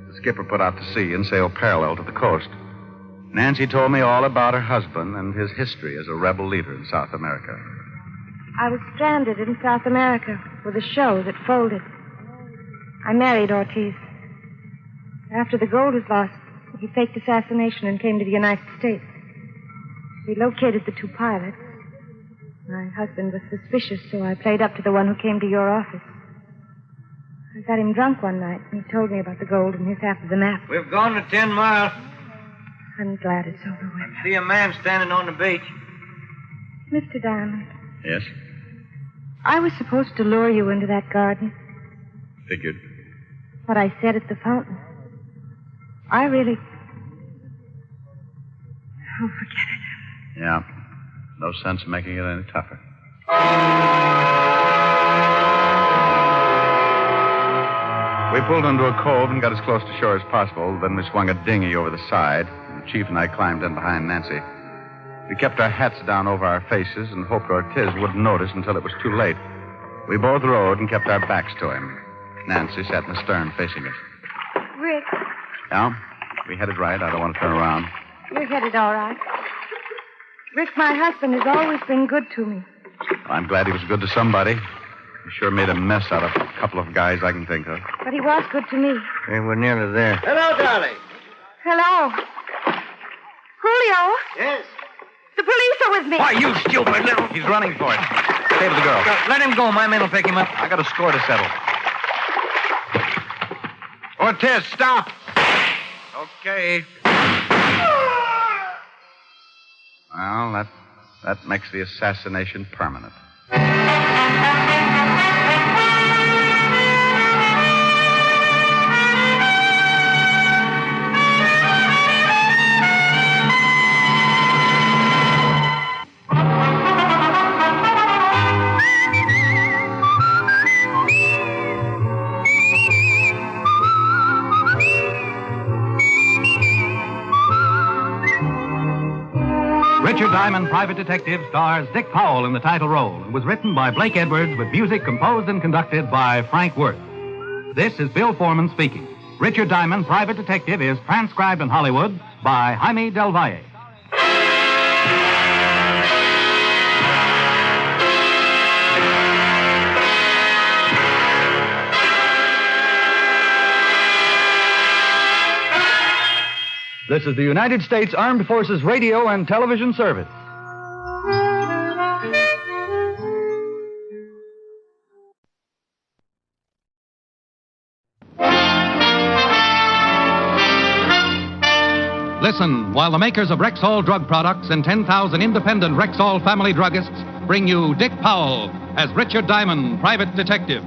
The skipper put out to sea and sailed parallel to the coast. Nancy told me all about her husband and his history as a rebel leader in South America. I was stranded in South America with a show that folded. I married Ortiz. After the gold was lost, he faked assassination and came to the United States. We located the two pilots. My husband was suspicious, so I played up to the one who came to your office. I got him drunk one night, and he told me about the gold and his half of the map. We've gone to 10 miles. I'm glad it's over with. I see a man standing on the beach. Mr. Diamond, Yes? I was supposed to lure you into that garden. Figured. What I said at the fountain. I really... Oh, forget it. Yeah. No sense in making it any tougher. We pulled into a cove and got as close to shore as possible. Then we swung a dinghy over the side. The chief and I climbed in behind Nancy. We kept our hats down over our faces and hoped Ortiz wouldn't notice until it was too late. We both rowed and kept our backs to him. Nancy sat in the stern facing us. Rick, Yeah? We headed right. I don't want to turn around. you're headed all right. Rick, my husband has always been good to me. Well, I'm glad he was good to somebody. He sure made a mess out of a couple of guys I can think of. But he was good to me. Hey, we're nearly there. Hello, darling. Hello. Julio? Yes? The police are with me. Why, you stupid little... He's running for it. Stay with the girl. Let him go. My men will pick him up. I got a score to settle. Ortiz, stop. Okay. Well, that makes the assassination permanent. Richard Diamond, Private Detective, stars Dick Powell in the title role and was written by Blake Edwards with music composed and conducted by Frank Worth. This is Bill Foreman speaking. Richard Diamond, Private Detective is transcribed in Hollywood by Jaime Del Valle. This is the United States Armed Forces Radio and Television Service. Listen while the makers of Rexall drug products and 10,000 independent Rexall family druggists bring you Dick Powell as Richard Diamond, Private Detective.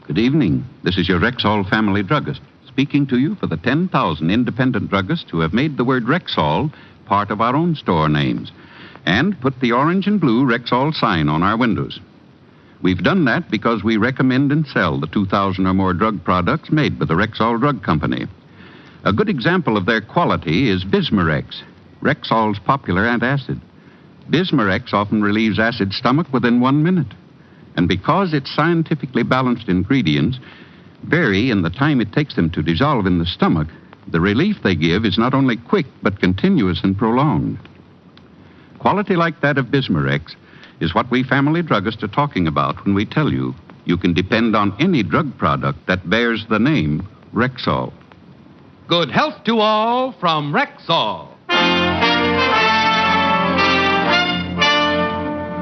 Good evening. This is your Rexall family druggist, speaking to you for the 10,000 independent druggists who have made the word Rexall part of our own store names and put the orange and blue Rexall sign on our windows. We've done that because we recommend and sell the 2,000 or more drug products made by the Rexall Drug Company. A good example of their quality is Bismarex, Rexall's popular antacid. Bismarex often relieves acid stomach within 1 minute. And because its scientifically balanced ingredients vary in the time it takes them to dissolve in the stomach, the relief they give is not only quick, but continuous and prolonged. Quality like that of Bismarex is what we family druggists are talking about when we tell you you can depend on any drug product that bears the name Rexall. Good health to all from Rexall.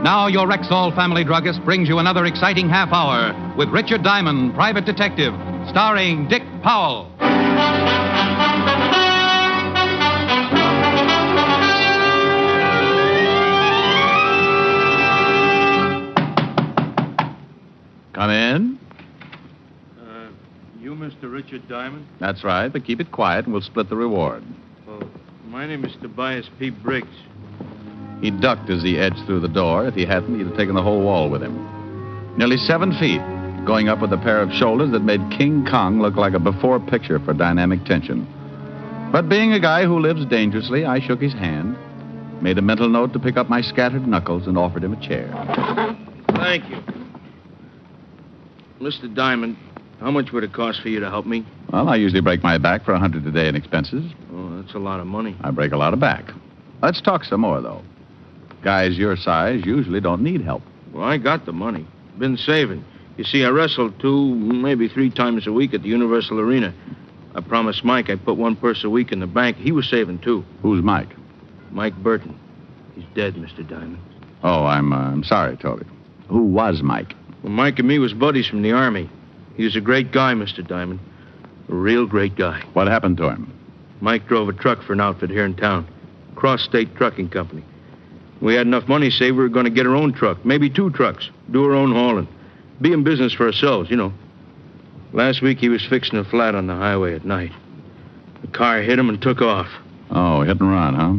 Now your Rexall family druggist brings you another exciting half hour with Richard Diamond, Private Detective, starring Dick Powell. Come in. You Mr. Richard Diamond? That's right, but keep it quiet and we'll split the reward. Well, my name is Tobias P. Briggs. He ducked as he edged through the door. If he hadn't, he'd have taken the whole wall with him. Nearly 7 feet, going up with a pair of shoulders that made King Kong look like a before picture for dynamic tension. But being a guy who lives dangerously, I shook his hand, made a mental note to pick up my scattered knuckles, and offered him a chair. Thank you. Mr. Diamond, how much would it cost for you to help me? Well, I usually break my back for $100 a day in expenses. Oh, that's a lot of money. I break a lot of back. Let's talk some more, though. Guys your size usually don't need help. Well, I got the money. Been saving. You see, I wrestled 2, maybe 3 times a week at the Universal Arena. I promised Mike I'd put 1 purse a week in the bank. He was saving, too. Who's Mike? Mike Burton. He's dead, Mr. Diamond. Oh, I'm sorry, Toby. Who was Mike? Well, Mike and me was buddies from the Army. He was a great guy, Mr. Diamond. A real great guy. What happened to him? Mike drove a truck for an outfit here in town. Cross-State Trucking Company. We had enough money saved, we were going to get our own truck. Maybe 2 trucks. Do our own hauling. Be in business for ourselves, you know. Last week, he was fixing a flat on the highway at night. The car hit him and took off. Oh, hit and run, huh?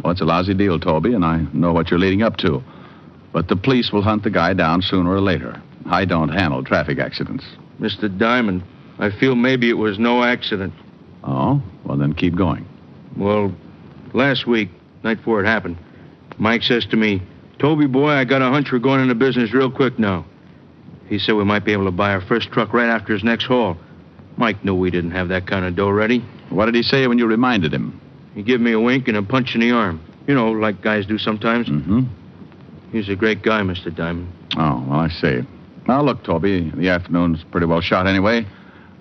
Well, it's a lousy deal, Toby, and I know what you're leading up to. But the police will hunt the guy down sooner or later. I don't handle traffic accidents. Mr. Diamond, I feel maybe it was no accident. Oh? Well, then keep going. Well, last week, night before it happened, Mike says to me, Toby, boy, I got a hunch we're going into business real quick now. He said we might be able to buy our first truck right after his next haul. Mike knew we didn't have that kind of dough ready. What did he say when you reminded him? He gave me a wink and a punch in the arm. You know, like guys do sometimes. Mm-hmm. He's a great guy, Mr. Diamond. Oh, well, I see. Now, look, Toby, the afternoon's pretty well shot anyway.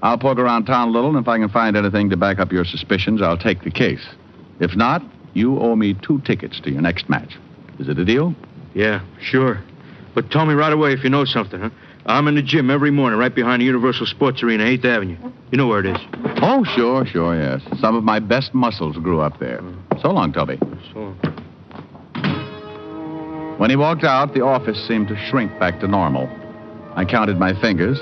I'll poke around town a little, and if I can find anything to back up your suspicions, I'll take the case. If not, you owe me 2 tickets to your next match. Is it a deal? Yeah, sure. But tell me right away if you know something, huh? I'm in the gym every morning right behind the Universal Sports Arena, 8th Avenue. You know where it is. Oh, sure, yes. Some of my best muscles grew up there. So long, Toby. So. When he walked out, the office seemed to shrink back to normal. I counted my fingers,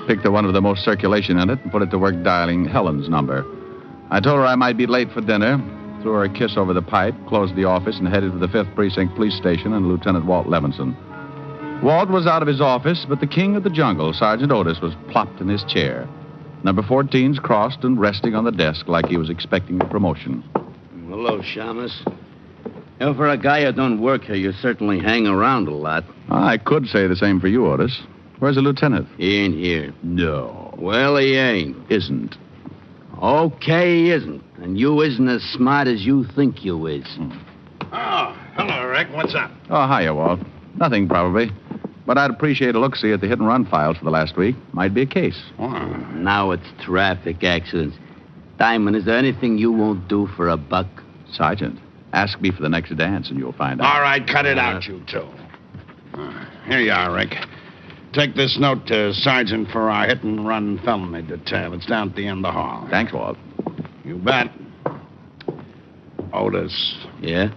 picked the one with the most circulation in it, and put it to work dialing Helen's number. I told her I might be late for dinner, threw her a kiss over the pipe, closed the office, and headed for the 5th Precinct Police Station and Lieutenant Walt Levinson. Walt was out of his office, but the king of the jungle, Sergeant Otis, was plopped in his chair. Number 14's crossed and resting on the desk like he was expecting a promotion. Hello, Shamus. Well, for a guy who don't work here, you certainly hang around a lot. I could say the same for you, Otis. Where's the lieutenant? He ain't here. No. Well, he ain't. Isn't. Okay, he isn't. And you isn't as smart as you think you is. Oh, hello, Rick. What's up? Oh, hiya, Walt. Nothing, probably. But I'd appreciate a look-see at the hit-and-run files for the last week. Might be a case. Now it's traffic accidents. Diamond, is there anything you won't do for a buck? Sergeant, ask me for the next dance and you'll find out. All right, cut it out, you two. Here you are, Rick. Take this note to Sergeant for our hit-and-run felony detail. It's down at the end of the hall. Thanks, Walt. You bet. Otis. Yeah?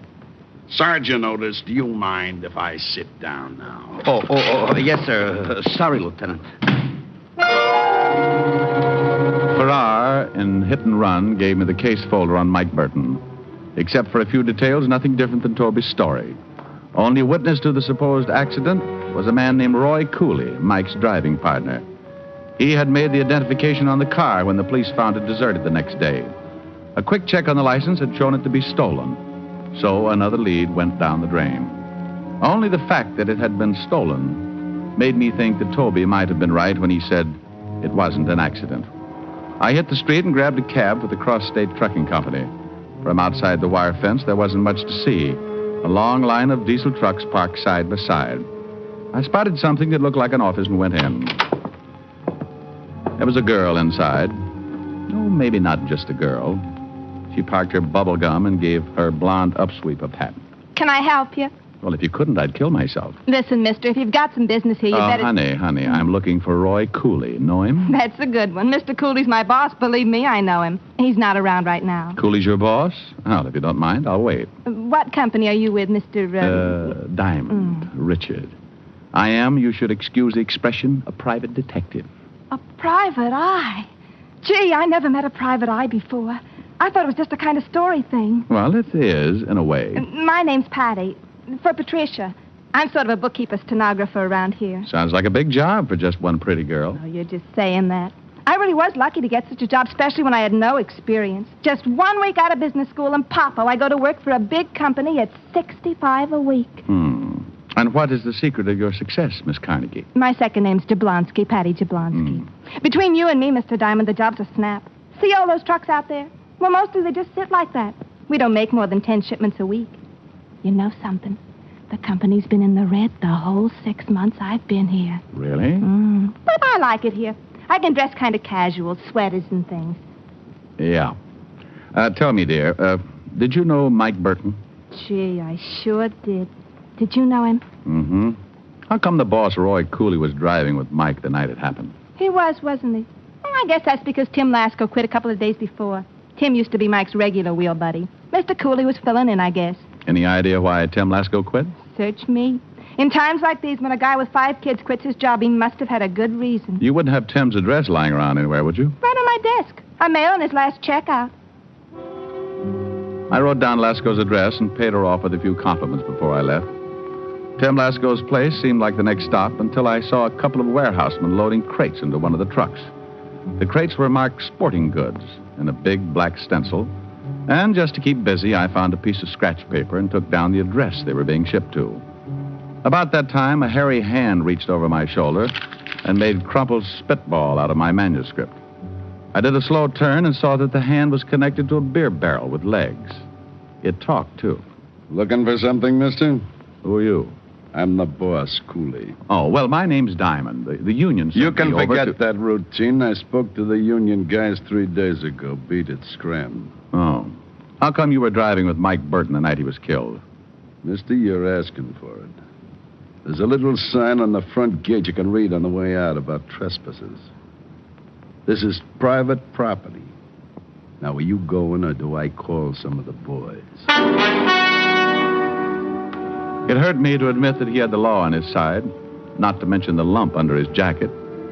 Sergeant Otis, do you mind if I sit down now? Oh, yes, sir. Sorry, Lieutenant. Farrar in Hit and Run gave me the case folder on Mike Burton. Except for a few details, nothing different than Toby's story. Only witness to the supposed accident was a man named Roy Cooley, Mike's driving partner. He had made the identification on the car when the police found it deserted the next day. A quick check on the license had shown it to be stolen. So another lead went down the drain. Only the fact that it had been stolen made me think that Toby might have been right when he said it wasn't an accident. I hit the street and grabbed a cab for the Cross-State Trucking Company. From outside the wire fence, there wasn't much to see. A long line of diesel trucks parked side by side. I spotted something that looked like an office and went in. There was a girl inside. No, maybe not just a girl. She parked her bubble gum and gave her blonde upsweep a pat. Can I help you? Well, if you couldn't, I'd kill myself. Listen, mister, if you've got some business here, you better... Honey, I'm looking for Roy Cooley. Know him? That's a good one. Mr. Cooley's my boss. Believe me, I know him. He's not around right now. Cooley's your boss? Well, if you don't mind, I'll wait. What company are you with, Mr. Diamond. Richard. I am, you should excuse the expression, a private detective. A private eye? Gee, I never met a private eye before. I thought it was just a kind of story thing. Well, it is, in a way. My name's Patty. For Patricia. I'm sort of a bookkeeper stenographer around here. Sounds like a big job for just one pretty girl. Oh, you're just saying that. I really was lucky to get such a job, especially when I had no experience. Just 1 week out of business school, and popo, I go to work for a big company at $65 a week. And what is the secret of your success, Miss Carnegie? My second name's Jablonski, Patty Jablonski. Between you and me, Mr. Diamond, the job's a snap. See all those trucks out there? Well, mostly they just sit like that. We don't make more than 10 shipments a week. You know something? The company's been in the red the whole 6 months I've been here. Really? But I like it here. I can dress kind of casual, sweaters and things. Yeah. Tell me, dear, did you know Mike Burton? Gee, I sure did. Did you know him? How come the boss, Roy Cooley, was driving with Mike the night it happened? He was, wasn't he? Well, I guess that's because Tim Lasco quit a couple of days before. Tim used to be Mike's regular wheel buddy. Mr. Cooley was filling in, I guess. Any idea why Tim Lasco quit? Search me. In times like these, when a guy with 5 kids quits his job, he must have had a good reason. You wouldn't have Tim's address lying around anywhere, would you? Right on my desk. I mailed his last check out. I wrote down Lasco's address and paid her off with a few compliments before I left. Tim Lasco's place seemed like the next stop until I saw a couple of warehousemen loading crates into one of the trucks. The crates were marked sporting goods in a big black stencil, and just to keep busy, I found a piece of scratch paper and took down the address they were being shipped to. About that time, a hairy hand reached over my shoulder and made crumpled spitball out of my manuscript. I did a slow turn and saw that the hand was connected to a beer barrel with legs. It talked, too. Looking for something, mister? Who are you? I'm the boss, Cooley. Oh, well, my name's Diamond. The union sent You can me over forget that routine. I spoke to the union guys 3 days ago. Beat it, scram. Oh. How come you were driving with Mike Burton the night he was killed? Mister, you're asking for it. There's a little sign on the front gate you can read on the way out about trespassers. This is private property. Now, are you going, or do I call some of the boys? It hurt me to admit that he had the law on his side, not to mention the lump under his jacket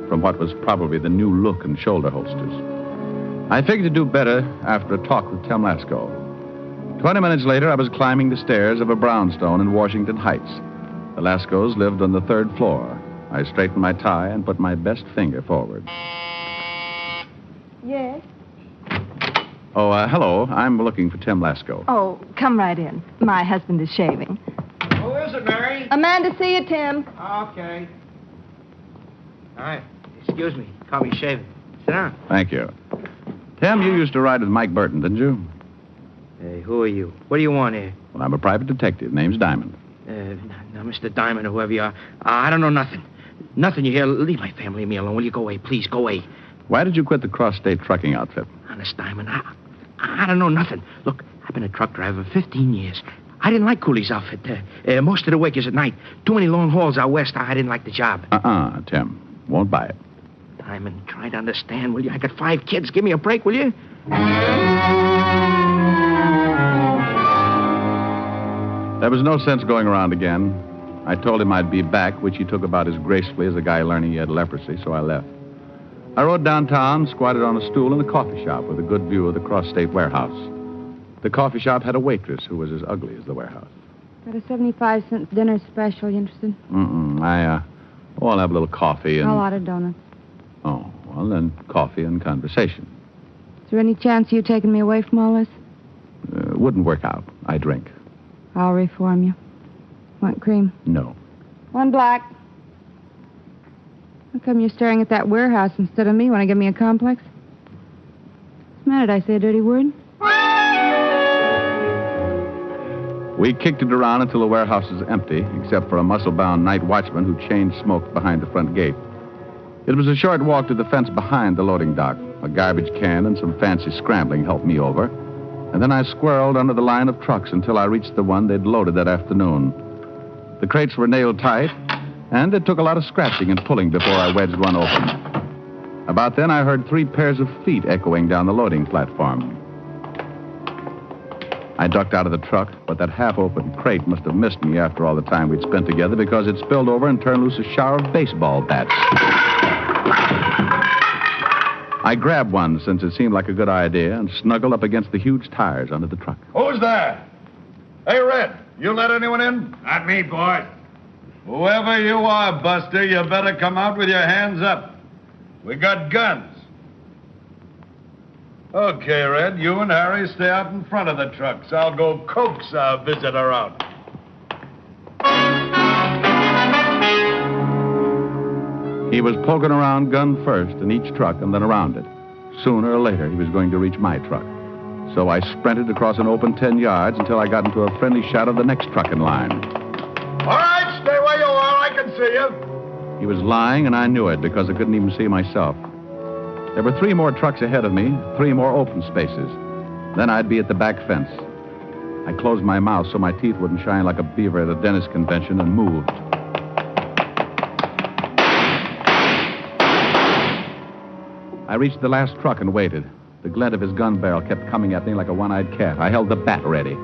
from what was probably the new look and shoulder holsters. I figured to do better after a talk with Tim Lasco. 20 minutes later, I was climbing the stairs of a brownstone in Washington Heights. The Lascos lived on the 3rd floor. I straightened my tie and put my best finger forward. Yes? Oh, hello. I'm looking for Tim Lasco. Oh, come right in. My husband is shaving. Who is it, Mary? A man to see you, Tim. Okay. All right. Excuse me. Call me shaving. Sit down. Thank you. Tim, you used to ride with Mike Burton, didn't you? Hey, who are you? What do you want here? Well, I'm a private detective. Name's Diamond. Now, Mr. Diamond, or whoever you are, I don't know nothing. Nothing you hear. Leave my family and me alone. Will you go away? Please, go away. Why did you quit the cross-state trucking outfit? Honest, Diamond, I don't know nothing. Look, I've been a truck driver 15 years. I didn't like Cooley's outfit. Most of the work is at night. Too many long hauls out west. I didn't like the job. Tim. Won't buy it. Diamond, try to understand, will you? I got 5 kids. Give me a break, will you? There was no sense going around again. I told him I'd be back, which he took about as gracefully as a guy learning he had leprosy, so I left. I rode downtown, squatted on a stool in a coffee shop with a good view of the cross-state warehouse. The coffee shop had a waitress who was as ugly as the warehouse. Got a 75-cent dinner special. You interested? I'll have a little coffee and... A lot of donuts. Oh, well, then coffee and conversation. Is there any chance of you taking me away from all this? Wouldn't work out. I drink. I'll reform you. Want cream? No. 1 black. How come you're staring at that warehouse instead of me? Want to give me a complex? What's the matter? Did I say a dirty word? We kicked it around until the warehouse was empty, except for a muscle-bound night watchman who chain-smoked behind the front gate. It was a short walk to the fence behind the loading dock. A garbage can and some fancy scrambling helped me over. And then I squirreled under the line of trucks until I reached the one they'd loaded that afternoon. The crates were nailed tight, and it took a lot of scratching and pulling before I wedged one open. About then, I heard 3 pairs of feet echoing down the loading platform. I ducked out of the truck, but that half-open crate must have missed me after all the time we'd spent together because it spilled over and turned loose a shower of baseball bats. I grabbed one since it seemed like a good idea and snuggled up against the huge tires under the truck. Who's there? Hey, Red, you let anyone in? Not me, boy. Whoever you are, Buster, you better come out with your hands up. We got guns. Okay, Red, you and Harry stay out in front of the trucks. I'll go coax our visitor out. He was poking around gun first in each truck and then around it. Sooner or later, he was going to reach my truck. So I sprinted across an open 10 yards until I got into a friendly shadow of the next truck in line. All right, stay where you are. I can see you. He was lying, and I knew it because I couldn't even see myself. There were 3 more trucks ahead of me, 3 more open spaces. Then I'd be at the back fence. I closed my mouth so my teeth wouldn't shine like a beaver at a dentist convention and moved. I reached the last truck and waited. The glint of his gun barrel kept coming at me like a one-eyed cat. I held the bat ready.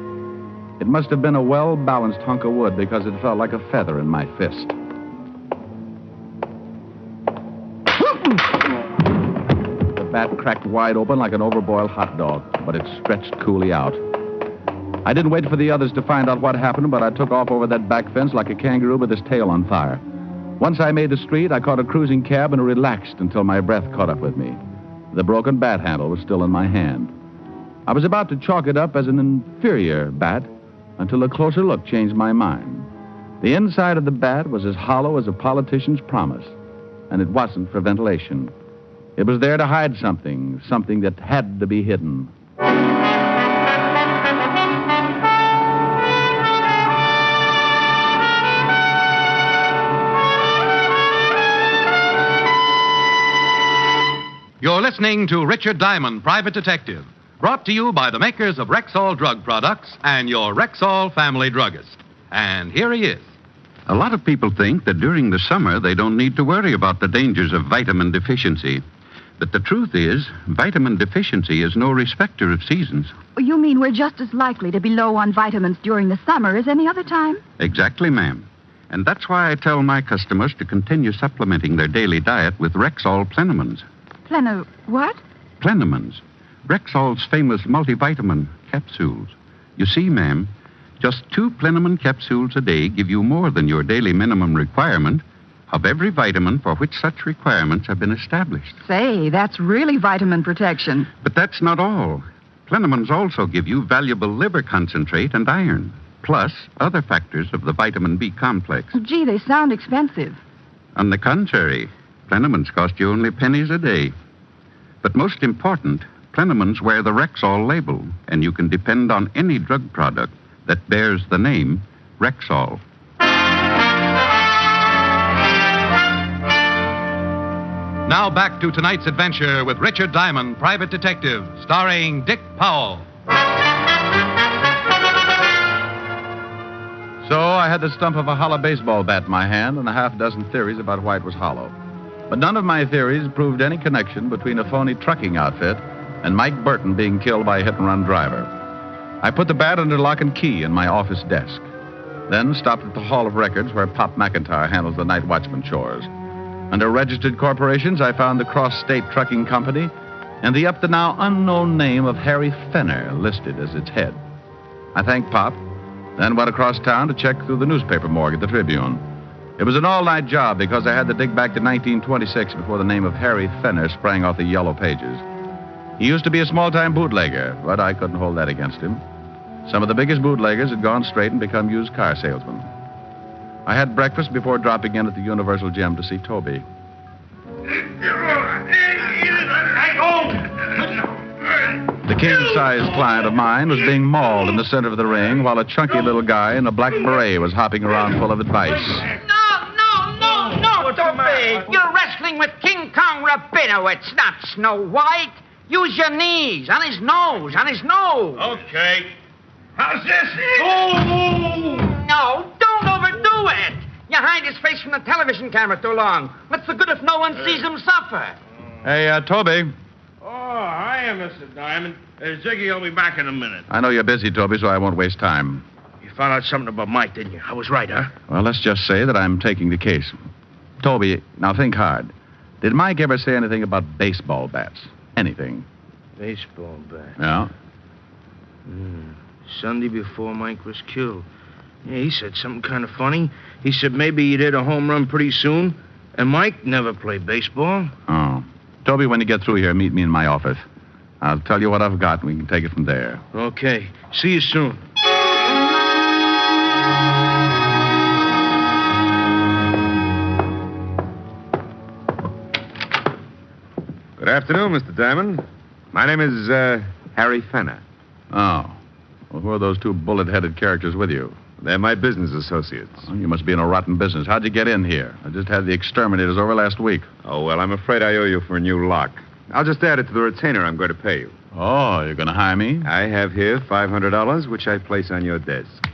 It must have been a well-balanced hunk of wood because it felt like a feather in my fist. The bat cracked wide open like an overboiled hot dog, but it stretched coolly out. I didn't wait for the others to find out what happened, but I took off over that back fence like a kangaroo with his tail on fire. Once I made the street, I caught a cruising cab and relaxed until my breath caught up with me. The broken bat handle was still in my hand. I was about to chalk it up as an inferior bat until a closer look changed my mind. The inside of the bat was as hollow as a politician's promise, and it wasn't for ventilation. It was there to hide something that had to be hidden. You're listening to Richard Diamond, Private Detective, brought to you by the makers of Rexall Drug Products and your Rexall family druggist. And here he is. A lot of people think that during the summer they don't need to worry about the dangers of vitamin deficiency. But the truth is, vitamin deficiency is no respecter of seasons. You mean we're just as likely to be low on vitamins during the summer as any other time? Exactly, ma'am. And that's why I tell my customers to continue supplementing their daily diet with Rexall Plenamins. What? Plenamins. Rexall's famous multivitamin capsules. You see, ma'am, just 2 Plenamin capsules a day give you more than your daily minimum requirement of every vitamin for which such requirements have been established. Say, that's really vitamin protection. But that's not all. Plenamins also give you valuable liver concentrate and iron, plus other factors of the vitamin B complex. Gee, they sound expensive. On the contrary, Plenamins cost you only pennies a day. But most important, Plenamins wear the Rexall label, and you can depend on any drug product that bears the name Rexall. Now back to tonight's adventure with Richard Diamond, Private Detective, starring Dick Powell. So I had the stump of a hollow baseball bat in my hand and a half dozen theories about why it was hollow. But none of my theories proved any connection between a phony trucking outfit and Mike Burton being killed by a hit-and-run driver. I put the bat under lock and key in my office desk, then stopped at the Hall of Records where Pop McIntyre handles the night watchman chores. Under registered corporations, I found the Cross-State Trucking Company and the up-to-now unknown name of Harry Fenner listed as its head. I thanked Pop, then went across town to check through the newspaper morgue at the Tribune. It was an all-night job because I had to dig back to 1926 before the name of Harry Fenner sprang off the yellow pages. He used to be a small-time bootlegger, but I couldn't hold that against him. Some of the biggest bootleggers had gone straight and become used car salesmen. I had breakfast before dropping in at the Universal Gym to see Toby. The king-sized client of mine was being mauled in the center of the ring while a chunky little guy in a black beret was hopping around full of advice. No, Toby. You're wrestling with King Kong Rabinowitz, not Snow White. Use your knees, on his nose. Okay. How's this? Oh! No, don't overdo it. You hide his face from the television camera too long. What's the good if no one sees him suffer? Hey, Toby. Oh, hiya, Mr. Diamond. Ziggy will be back in a minute. I know you're busy, Toby, so I won't waste time. You found out something about Mike, didn't you? I was right, huh? Well, let's just say that I'm taking the case. Toby, now think hard. Did Mike ever say anything about baseball bats? Anything? Baseball bat. Yeah? Sunday before Mike was killed. Yeah, he said something kind of funny. He said maybe he'd hit a home run pretty soon, and Mike never played baseball. Oh. Toby, when you get through here, meet me in my office. I'll tell you what I've got, and we can take it from there. Okay. See you soon. Good afternoon, Mr. Diamond. My name is, Harry Fenner. Oh. Well, who are those 2 bullet-headed characters with you? They're my business associates. Oh, you must be in a rotten business. How'd you get in here? I just had the exterminators over last week. Oh, well, I'm afraid I owe you for a new lock. I'll just add it to the retainer I'm going to pay you. Oh, you're going to hire me? I have here $500, which I place on your desk.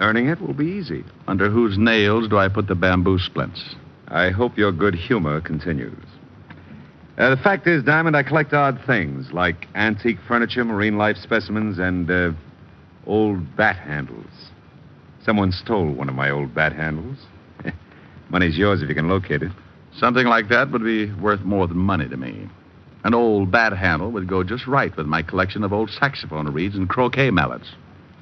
Earning it will be easy. Under whose nails do I put the bamboo splints? I hope your good humor continues. The fact is, Diamond, I collect odd things like antique furniture, marine life specimens, and old bat handles. Someone stole one of my old bat handles. Money's yours if you can locate it. Something like that would be worth more than money to me. An old bat handle would go just right with my collection of old saxophone reeds and croquet mallets.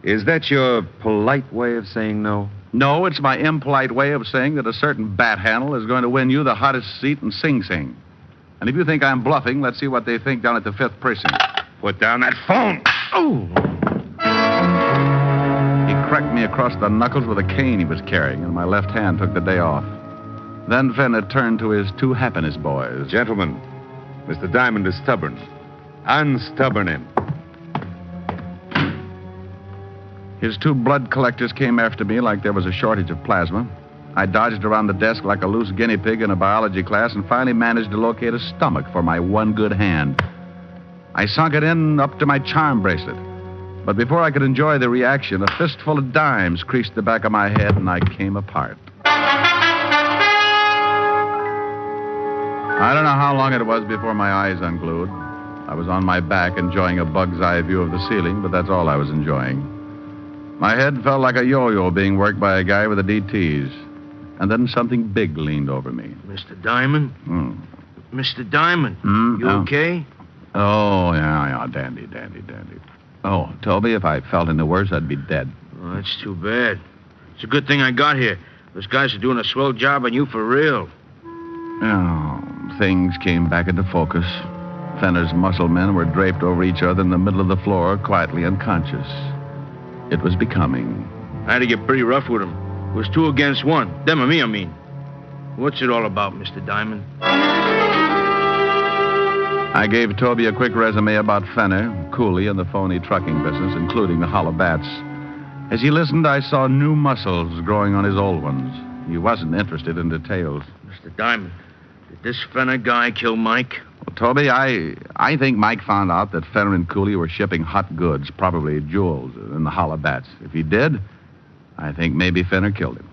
Is that your polite way of saying no? No, it's my impolite way of saying that a certain bat handle is going to win you the hottest seat in Sing Sing. And if you think I'm bluffing, let's see what they think down at the 5th Precinct. Put down that phone! Oh! He cracked me across the knuckles with a cane he was carrying, and my left hand took the day off. Then Fenner turned to his 2 happiness boys. Gentlemen, Mr. Diamond is stubborn. Unstubborn him. His 2 blood collectors came after me like there was a shortage of plasma. I dodged around the desk like a loose guinea pig in a biology class and finally managed to locate a stomach for my one good hand. I sunk it in up to my charm bracelet. But before I could enjoy the reaction, a fistful of dimes creased the back of my head and I came apart. I don't know how long it was before my eyes unglued. I was on my back enjoying a bug's eye view of the ceiling, but that's all I was enjoying. My head felt like a yo-yo being worked by a guy with a DTs. And then something big leaned over me. Mr. Diamond? Mr. Diamond, you okay? Oh, yeah, dandy. Oh, Toby, if I felt any worse, I'd be dead. Oh, that's too bad. It's a good thing I got here. Those guys are doing a swell job on you for real. Oh, things came back into focus. Fenner's muscle men were draped over each other in the middle of the floor, quietly unconscious. It was becoming. I had to get pretty rough with them. It was 2 against 1. Them and me, I mean. What's it all about, Mr. Diamond? I gave Toby a quick resume about Fenner, Cooley, and the phony trucking business, including the hollow bats. As he listened, I saw new muscles growing on his old ones. He wasn't interested in details. Mr. Diamond, did this Fenner guy kill Mike? Well, Toby, I think Mike found out that Fenner and Cooley were shipping hot goods, probably jewels, in the hollow bats. If he did, I think maybe Fenner killed him.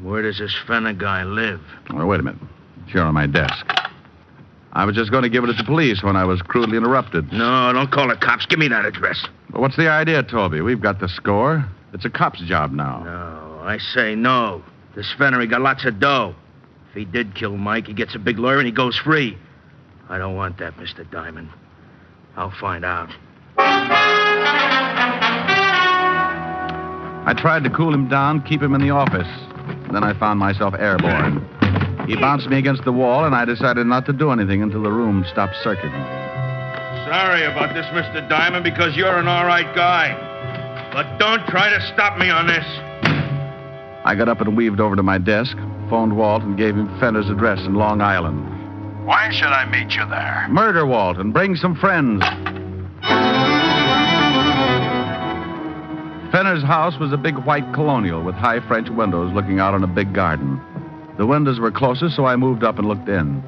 Where does this Fenner guy live? Oh, wait a minute. It's here on my desk. I was just going to give it to the police when I was crudely interrupted. No, don't call the cops. Give me that address. Well, what's the idea, Toby? We've got the score. It's a cop's job now. No, I say no. This Fenner, he got lots of dough. If he did kill Mike, he gets a big lawyer and he goes free. I don't want that, Mr. Diamond. I'll find out. I tried to cool him down, keep him in the office. Then I found myself airborne. He bounced me against the wall, and I decided not to do anything until the room stopped circuiting. Sorry about this, Mr. Diamond, because you're an all right guy. But don't try to stop me on this. I got up and weaved over to my desk, phoned Walt, and gave him Fenner's address in Long Island. Why should I meet you there? Murder, Walt, and bring some friends. Fenner's house was a big white colonial with high French windows looking out on a big garden. The windows were closest, so I moved up and looked in.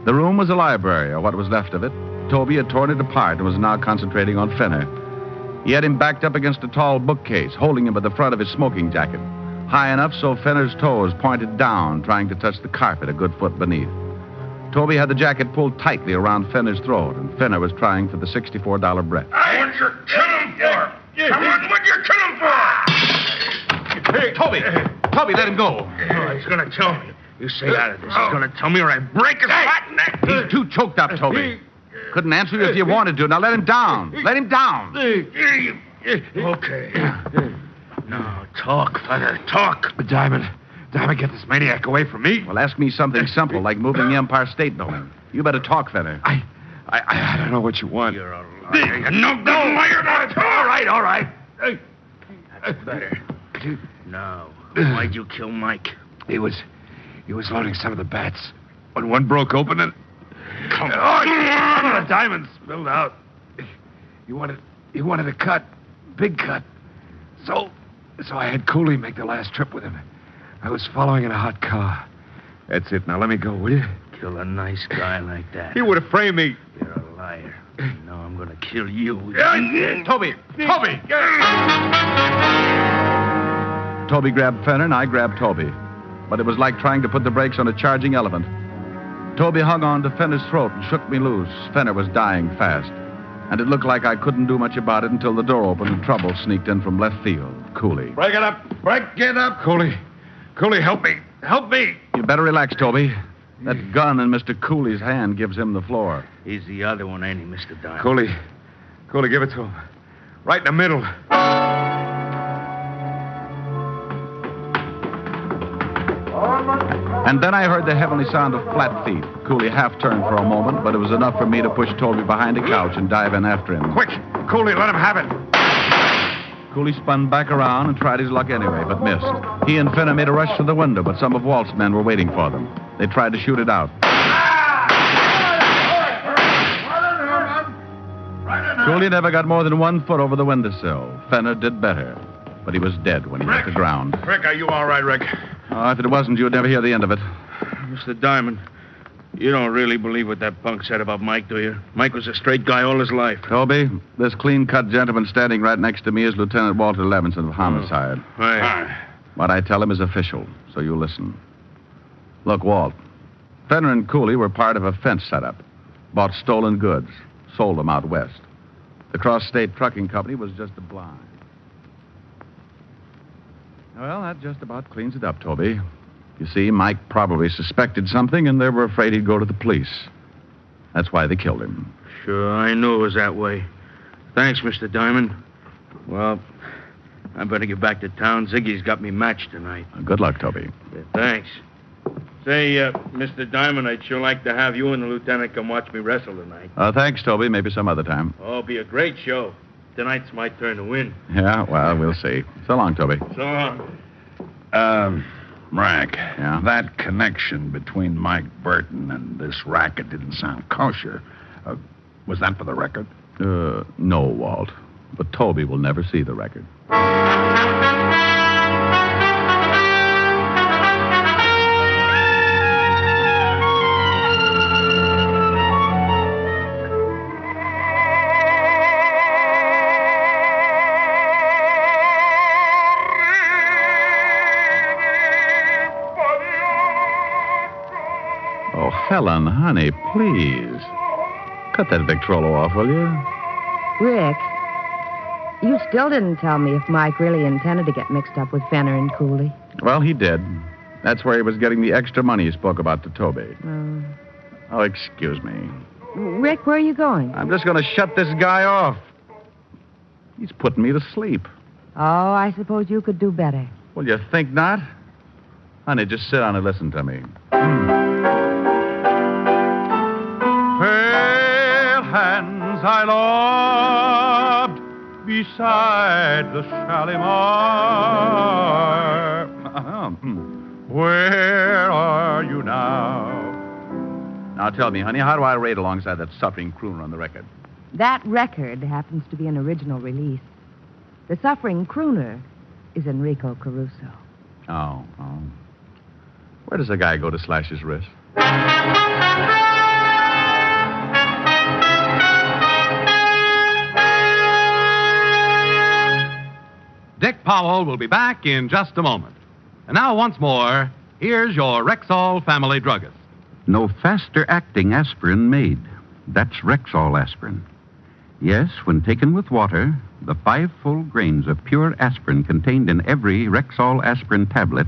The room was a library, or what was left of it. Toby had torn it apart and was now concentrating on Fenner. He had him backed up against a tall bookcase, holding him by the front of his smoking jacket, high enough so Fenner's toes pointed down, trying to touch the carpet a good foot beneath. Toby had the jacket pulled tightly around Fenner's throat, and Fenner was trying for the $64 breath. What'd you kill him for? Come on, what'd you kill him for? Hey, Toby, let him go. Oh, he's going to tell me. You stay out of this. He's going to tell me or I break his fat neck. He's too choked up, Toby. Couldn't answer you if you wanted to. Now let him down. Let him down. Okay. Now, talk, Fenner, talk. Diamond, get this maniac away from me. Well, ask me something simple, like moving the Empire State Building. You better talk, Fenner. I don't know what you want. You're a liar. You're no good liar. All right. That's better. Now, why'd you kill Mike? He was loading some of the bats. When one broke open and... Come on. The diamonds spilled out. He wanted a cut. Big cut. So I had Cooley make the last trip with him. I was following in a hot car. That's it. Now let me go, will you? Kill a nice guy like that. He would have framed me. You're a liar. Now I'm going to kill you. Toby! Toby grabbed Fenner, and I grabbed Toby. But it was like trying to put the brakes on a charging elephant. Toby hung on to Fenner's throat and shook me loose. Fenner was dying fast. And it looked like I couldn't do much about it until the door opened and trouble sneaked in from left field. Cooley. Break it up. Break it up. Cooley, help me. Help me. You better relax, Toby. That gun in Mr. Cooley's hand gives him the floor. He's the other one, ain't he, Mr. Diamond? Cooley, give it to him. Right in the middle. And then I heard the heavenly sound of flat feet. Cooley half turned for a moment, but it was enough for me to push Toby behind a couch and dive in after him. Quick! Cooley, let him have it. Cooley spun back around and tried his luck anyway, but missed. He and Fenner made a rush to the window, but some of Walt's men were waiting for them. They tried to shoot it out. Cooley never got more than 1 foot over the windowsill. Fenner did better, but he was dead when he hit the ground. Rick, are you all right, Rick? Oh, if it wasn't, you would never hear the end of it. Mr. Diamond, you don't really believe what that punk said about Mike, do you? Mike was a straight guy all his life. Toby, this clean-cut gentleman standing right next to me is Lieutenant Walter Levinson of Homicide. Right. What I tell him is official, so you listen. Look, Walt, Fenner and Cooley were part of a fence setup. Bought stolen goods, sold them out west. The Cross-State Trucking Company was just a blind. Well, that just about cleans it up, Toby. You see, Mike probably suspected something, and they were afraid he'd go to the police. That's why they killed him. Sure, I knew it was that way. Thanks, Mr. Diamond. Well, I better get back to town. Ziggy's got me matched tonight. Good luck, Toby. Yeah, thanks. Say, Mr. Diamond, I'd sure like to have you and the lieutenant come watch me wrestle tonight. Thanks, Toby. Maybe some other time. Oh, it'll be a great show. Tonight's my turn to win. Yeah, well, we'll see. So long, Toby. So long. Rack. Yeah? That connection between Mike Burton and this racket didn't sound kosher. Was that for the record? No, Walt. But Toby will never see the record. Helen, honey, please. Cut that Victrola off, will you? Rick, you still didn't tell me if Mike really intended to get mixed up with Fenner and Cooley. Well, he did. That's where he was getting the extra money he spoke about to Toby. Oh, excuse me. Rick, where are you going? I'm just going to shut this guy off. He's putting me to sleep. Oh, I suppose you could do better. Well, you think not? Honey, just sit down and listen to me. Pale hands I loved beside the Shalimar. Where are you now? Now tell me, honey, how do I rate alongside that suffering crooner on the record? That record happens to be an original release. The suffering crooner is Enrico Caruso. Oh. Where does a guy go to slash his wrist? Dick Powell will be back in just a moment. And now, once more, here's your Rexall family druggist. No faster-acting aspirin made. That's Rexall aspirin. Yes, when taken with water, the 5 full grains of pure aspirin contained in every Rexall aspirin tablet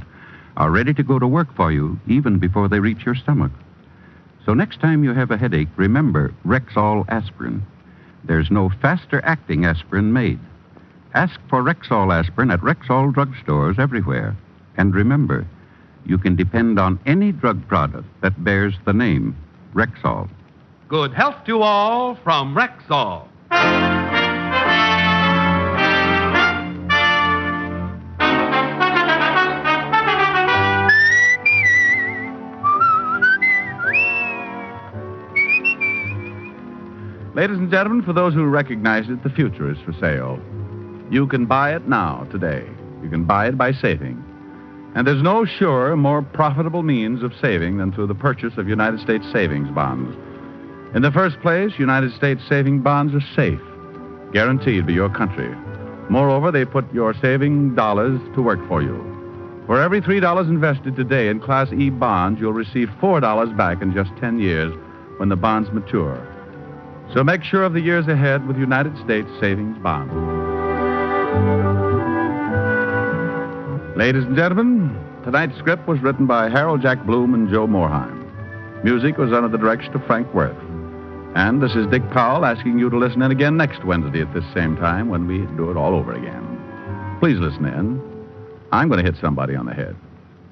are ready to go to work for you even before they reach your stomach. So next time you have a headache, remember Rexall aspirin. There's no faster-acting aspirin made. Ask for Rexall aspirin at Rexall drugstores everywhere. And remember, you can depend on any drug product that bears the name Rexall. Good health to all from Rexall. Ladies and gentlemen, for those who recognize it, the future is for sale. You can buy it now, today. You can buy it by saving. And there's no surer, more profitable means of saving than through the purchase of United States savings bonds. In the first place, United States saving bonds are safe, guaranteed by your country. Moreover, they put your saving dollars to work for you. For every $3 invested today in Class E bonds, you'll receive $4 back in just 10 years when the bonds mature. So make sure of the years ahead with United States Savings Bonds. Ladies and gentlemen, tonight's script was written by Harold Jack Bloom and Joe Morheim. Music was under the direction of Frank Worth. And this is Dick Powell asking you to listen in again next Wednesday at this same time when we do it all over again. Please listen in. I'm going to hit somebody on the head.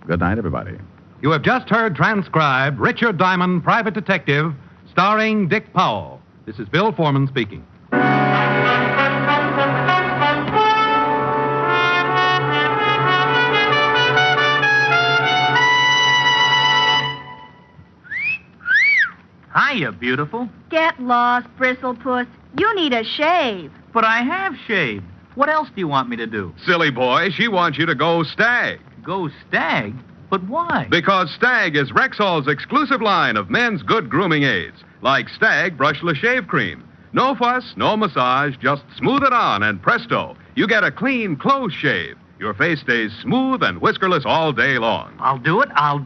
Good night, everybody. You have just heard transcribed Richard Diamond, Private Detective, starring Dick Powell. This is Bill Foreman speaking. Hiya, beautiful. Get lost, Bristlepuss. You need a shave. But I have shaved. What else do you want me to do? Silly boy, she wants you to go Stag. Go Stag? But why? Because Stag is Rexall's exclusive line of men's good grooming aids, like Stag Brushless Shave Cream. No fuss, no massage, just smooth it on, and presto, you get a clean, close shave. Your face stays smooth and whiskerless all day long. I'll do it. I'll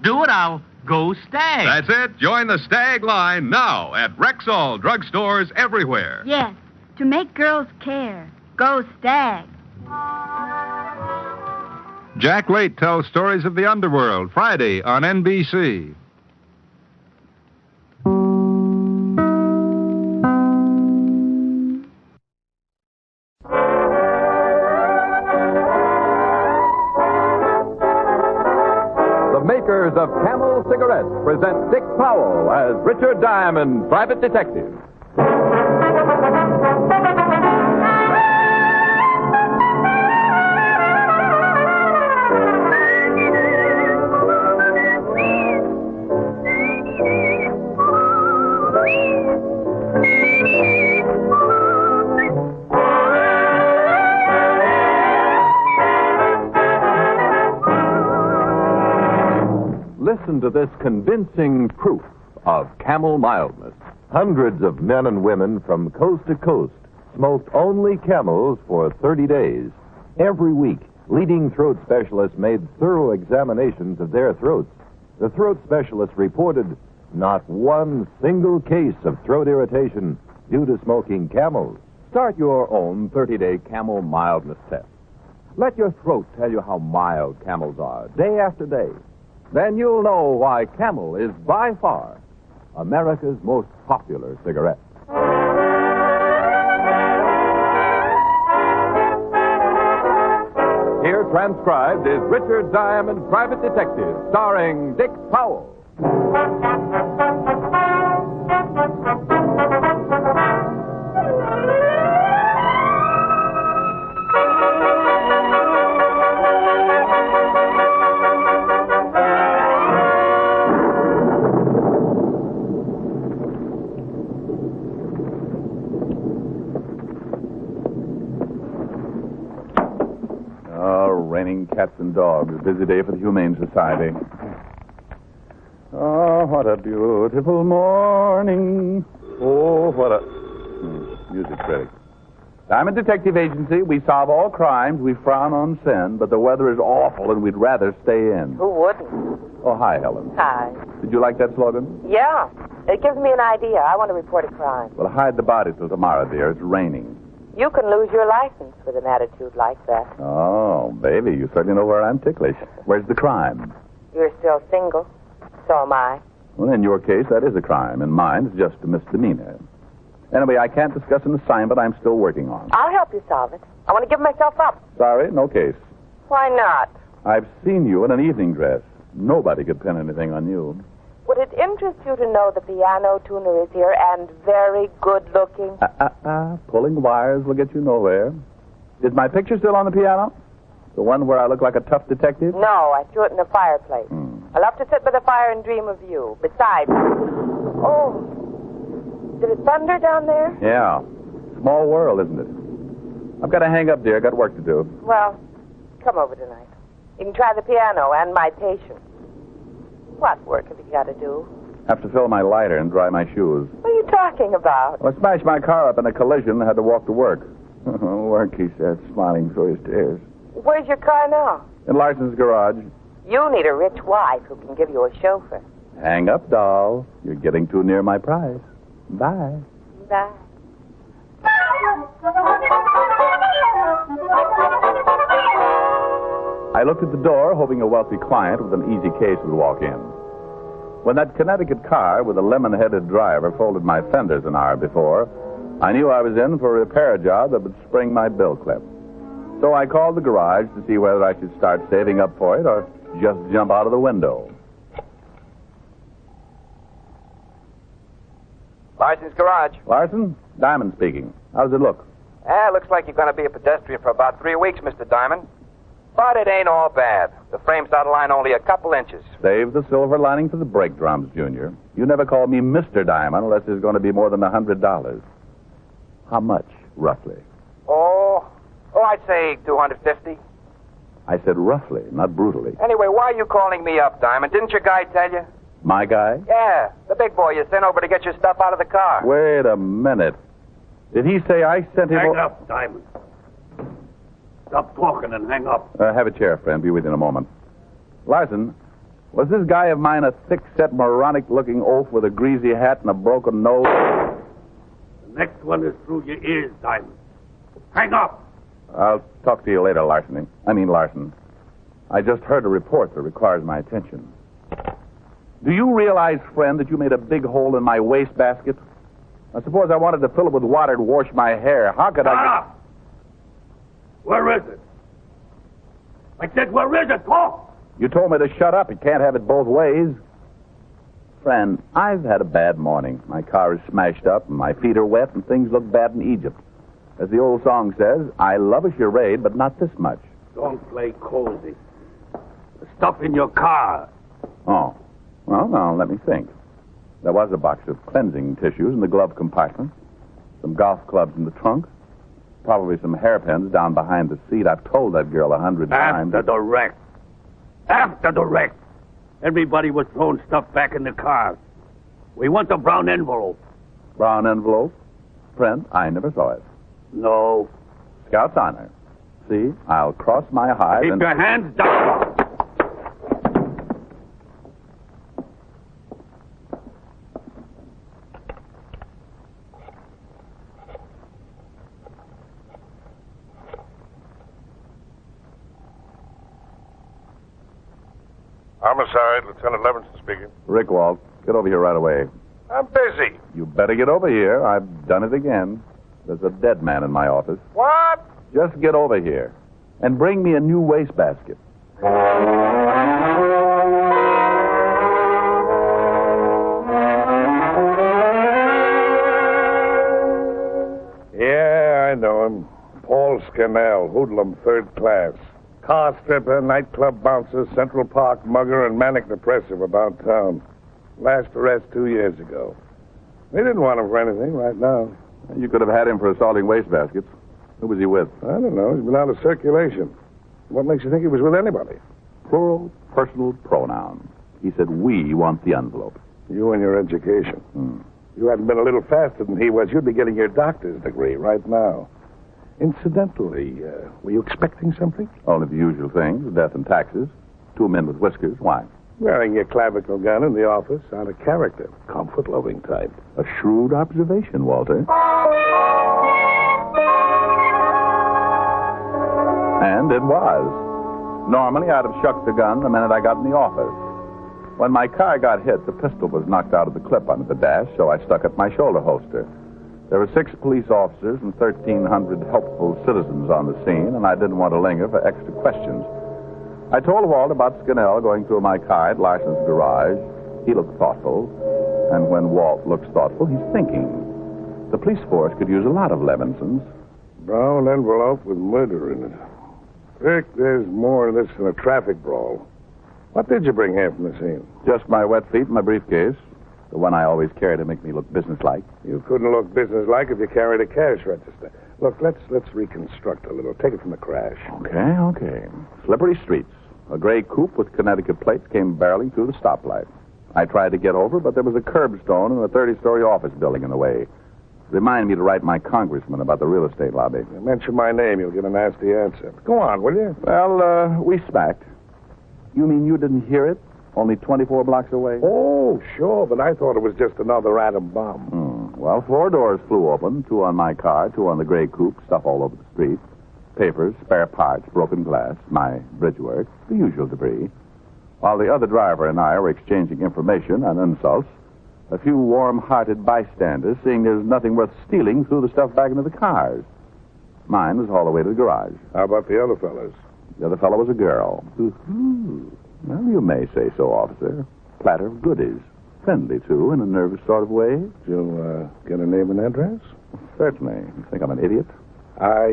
go Stag. That's it. Join the Stag line now at Rexall drugstores everywhere. Yes, to make girls care. Go Stag. Jack Late tells stories of the underworld, Friday on NBC. The makers of Camel Cigarettes present Dick Powell as Richard Diamond, Private Detective. Listen to this convincing proof of Camel mildness. Hundreds of men and women from coast to coast smoked only Camels for 30 days. Every week, leading throat specialists made thorough examinations of their throats. The throat specialists reported not one single case of throat irritation due to smoking Camels. Start your own 30-day Camel mildness test. Let your throat tell you how mild Camels are, day after day. Then you'll know why Camel is by far America's most popular cigarette. Here transcribed is Richard Diamond, Private Detective, starring Dick Powell. Cats and dogs. A busy day for the Humane Society. Oh, what a beautiful morning. Oh, what a... Music critic. Diamond Detective Agency, we solve all crimes, we frown on sin, but the weather is awful and we'd rather stay in. Who wouldn't? Oh, hi, Helen. Hi. Did you like that slogan? Yeah. It gives me an idea. I want to report a crime. Well, hide the body till tomorrow, dear. It's raining. You can lose your license with an attitude like that. Oh, baby, you certainly know where I'm ticklish. Where's the crime? You're still single. So am I. Well, in your case, that is a crime. In mine, it's just a misdemeanor. Anyway, I can't discuss an assignment I'm still working on. I'll help you solve it. I want to give myself up. Sorry, no case. Why not? I've seen you in an evening dress. Nobody could pin anything on you. Would it interest you to know the piano tuner is here and very good looking? Pulling wires will get you nowhere. Is my picture still on the piano? The one where I look like a tough detective? No, I threw it in the fireplace. I love to sit by the fire and dream of you. Besides... Oh, did it thunder down there? Yeah. Small world, isn't it? I've got to hang up, dear. Got work to do. Well, come over tonight. You can try the piano and my patience. What work have you got to do? Have to fill my lighter and dry my shoes. What are you talking about? Well, I smashed my car up in a collision and had to walk to work. Work, he said, smiling through his tears. Where's your car now? In Larson's garage. You need a rich wife who can give you a chauffeur. Hang up, doll. You're getting too near my price. Bye. Bye. I looked at the door, hoping a wealthy client with an easy case would walk in. When that Connecticut car with a lemon-headed driver folded my fenders an hour before, I knew I was in for a repair job that would spring my bill clip. So I called the garage to see whether I should start saving up for it or just jump out of the window. Larson's garage. Larson? Diamond speaking. How does it look? Looks like you're going to be a pedestrian for about 3 weeks, Mr. Diamond. But it ain't all bad. The frame's out of line only a couple inches. Save the silver lining for the brake drums, Junior. You never call me Mr. Diamond unless there's going to be more than $100. How much, roughly? Oh, I'd say $250. I said roughly, not brutally. Anyway, why are you calling me up, Diamond? Didn't your guy tell you? My guy? Yeah, the big boy you sent over to get your stuff out of the car. Wait a minute. Did he say I sent him... Hang up, Diamond. Stop talking and hang up. Have a chair, friend. Be with you in a moment. Larson, was this guy of mine a thick-set, moronic-looking oaf with a greasy hat and a broken nose? The next one is through your ears, Diamond. Hang up. I'll talk to you later, Larson. I just heard a report that requires my attention. Do you realize, friend, that you made a big hole in my wastebasket? Now, suppose I wanted to fill it with water to wash my hair. How could I... Shut up! Where is it? I said, where is it? Talk! You told me to shut up. You can't have it both ways. Friend, I've had a bad morning. My car is smashed up, and my feet are wet, and things look bad in Egypt. As the old song says, I love a charade, but not this much. Don't play cozy. The stuff in your car. Oh. Well, now, let me think. There was a box of cleansing tissues in the glove compartment, some golf clubs in the trunk, probably some hairpins down behind the seat. I've told that girl 100 times. After the wreck. After the wreck. Everybody was throwing stuff back in the car. We want the brown envelope. Brown envelope? Friend, I never saw it. No. Scout's honor. See, I'll cross my hide Keep and... your hands down. Homicide, Lieutenant Levinson speaking. Rick Walt, get over here right away. I'm busy. You better get over here. I've done it again. There's a dead man in my office. What? Just get over here and bring me a new wastebasket. Yeah, I know him. Paul Scannell, hoodlum, third class. Car stripper, nightclub bouncer, Central Park mugger, and manic depressive about town. Last arrest 2 years ago. They didn't want him for anything right now. You could have had him for assaulting wastebaskets. Who was he with? I don't know. He's been out of circulation. What makes you think he was with anybody? Plural personal pronoun. He said, we want the envelope. You and your education. You hadn't been a little faster than he was, you'd be getting your doctor's degree right now. Incidentally, were you expecting something? Only the usual things, death and taxes. 2 men with whiskers. Why? Wearing your clavicle gun in the office, out of character. Comfort-loving type. A shrewd observation, Walter. And it was. Normally, I'd have shucked the gun the minute I got in the office. When my car got hit, the pistol was knocked out of the clip under the dash, so I stuck it in my shoulder holster. There were 6 police officers and 1,300 helpful citizens on the scene, and I didn't want to linger for extra questions. I told Walt about Scannell going through my car at Larson's garage. He looked thoughtful, and when Walt looks thoughtful, he's thinking. The police force could use a lot of Levinsons. Brown envelope with murder in it. Rick, there's more of this than a traffic brawl. What did you bring here from the scene? Just my wet feet and my briefcase. The one I always carry to make me look businesslike. You couldn't look businesslike if you carried a cash register. Look, let's reconstruct a little. Take it from the crash. Okay. Slippery streets. A gray coupe with Connecticut plates came barreling through the stoplight. I tried to get over, but there was a curbstone and a 30-story office building in the way. Remind me to write my congressman about the real estate lobby. Mention my name, you'll get a nasty answer. Go on, will you? Well, we smacked. You mean you didn't hear it? Only 24 blocks away? Oh, sure, but I thought it was just another atom bomb. Well, 4 doors flew open, 2 on my car, 2 on the gray coupe, stuff all over the street. Papers, spare parts, broken glass, my bridge work, the usual debris. While the other driver and I were exchanging information and insults, a few warm-hearted bystanders, seeing there's nothing worth stealing, threw the stuff back into the cars. Mine was hauled away to the garage. How about the other fellas? The other fellow was a girl. Well, you may say so, officer. Platter of goodies. Friendly, too, in a nervous sort of way. Did you get a name and address? Certainly. You think I'm an idiot? I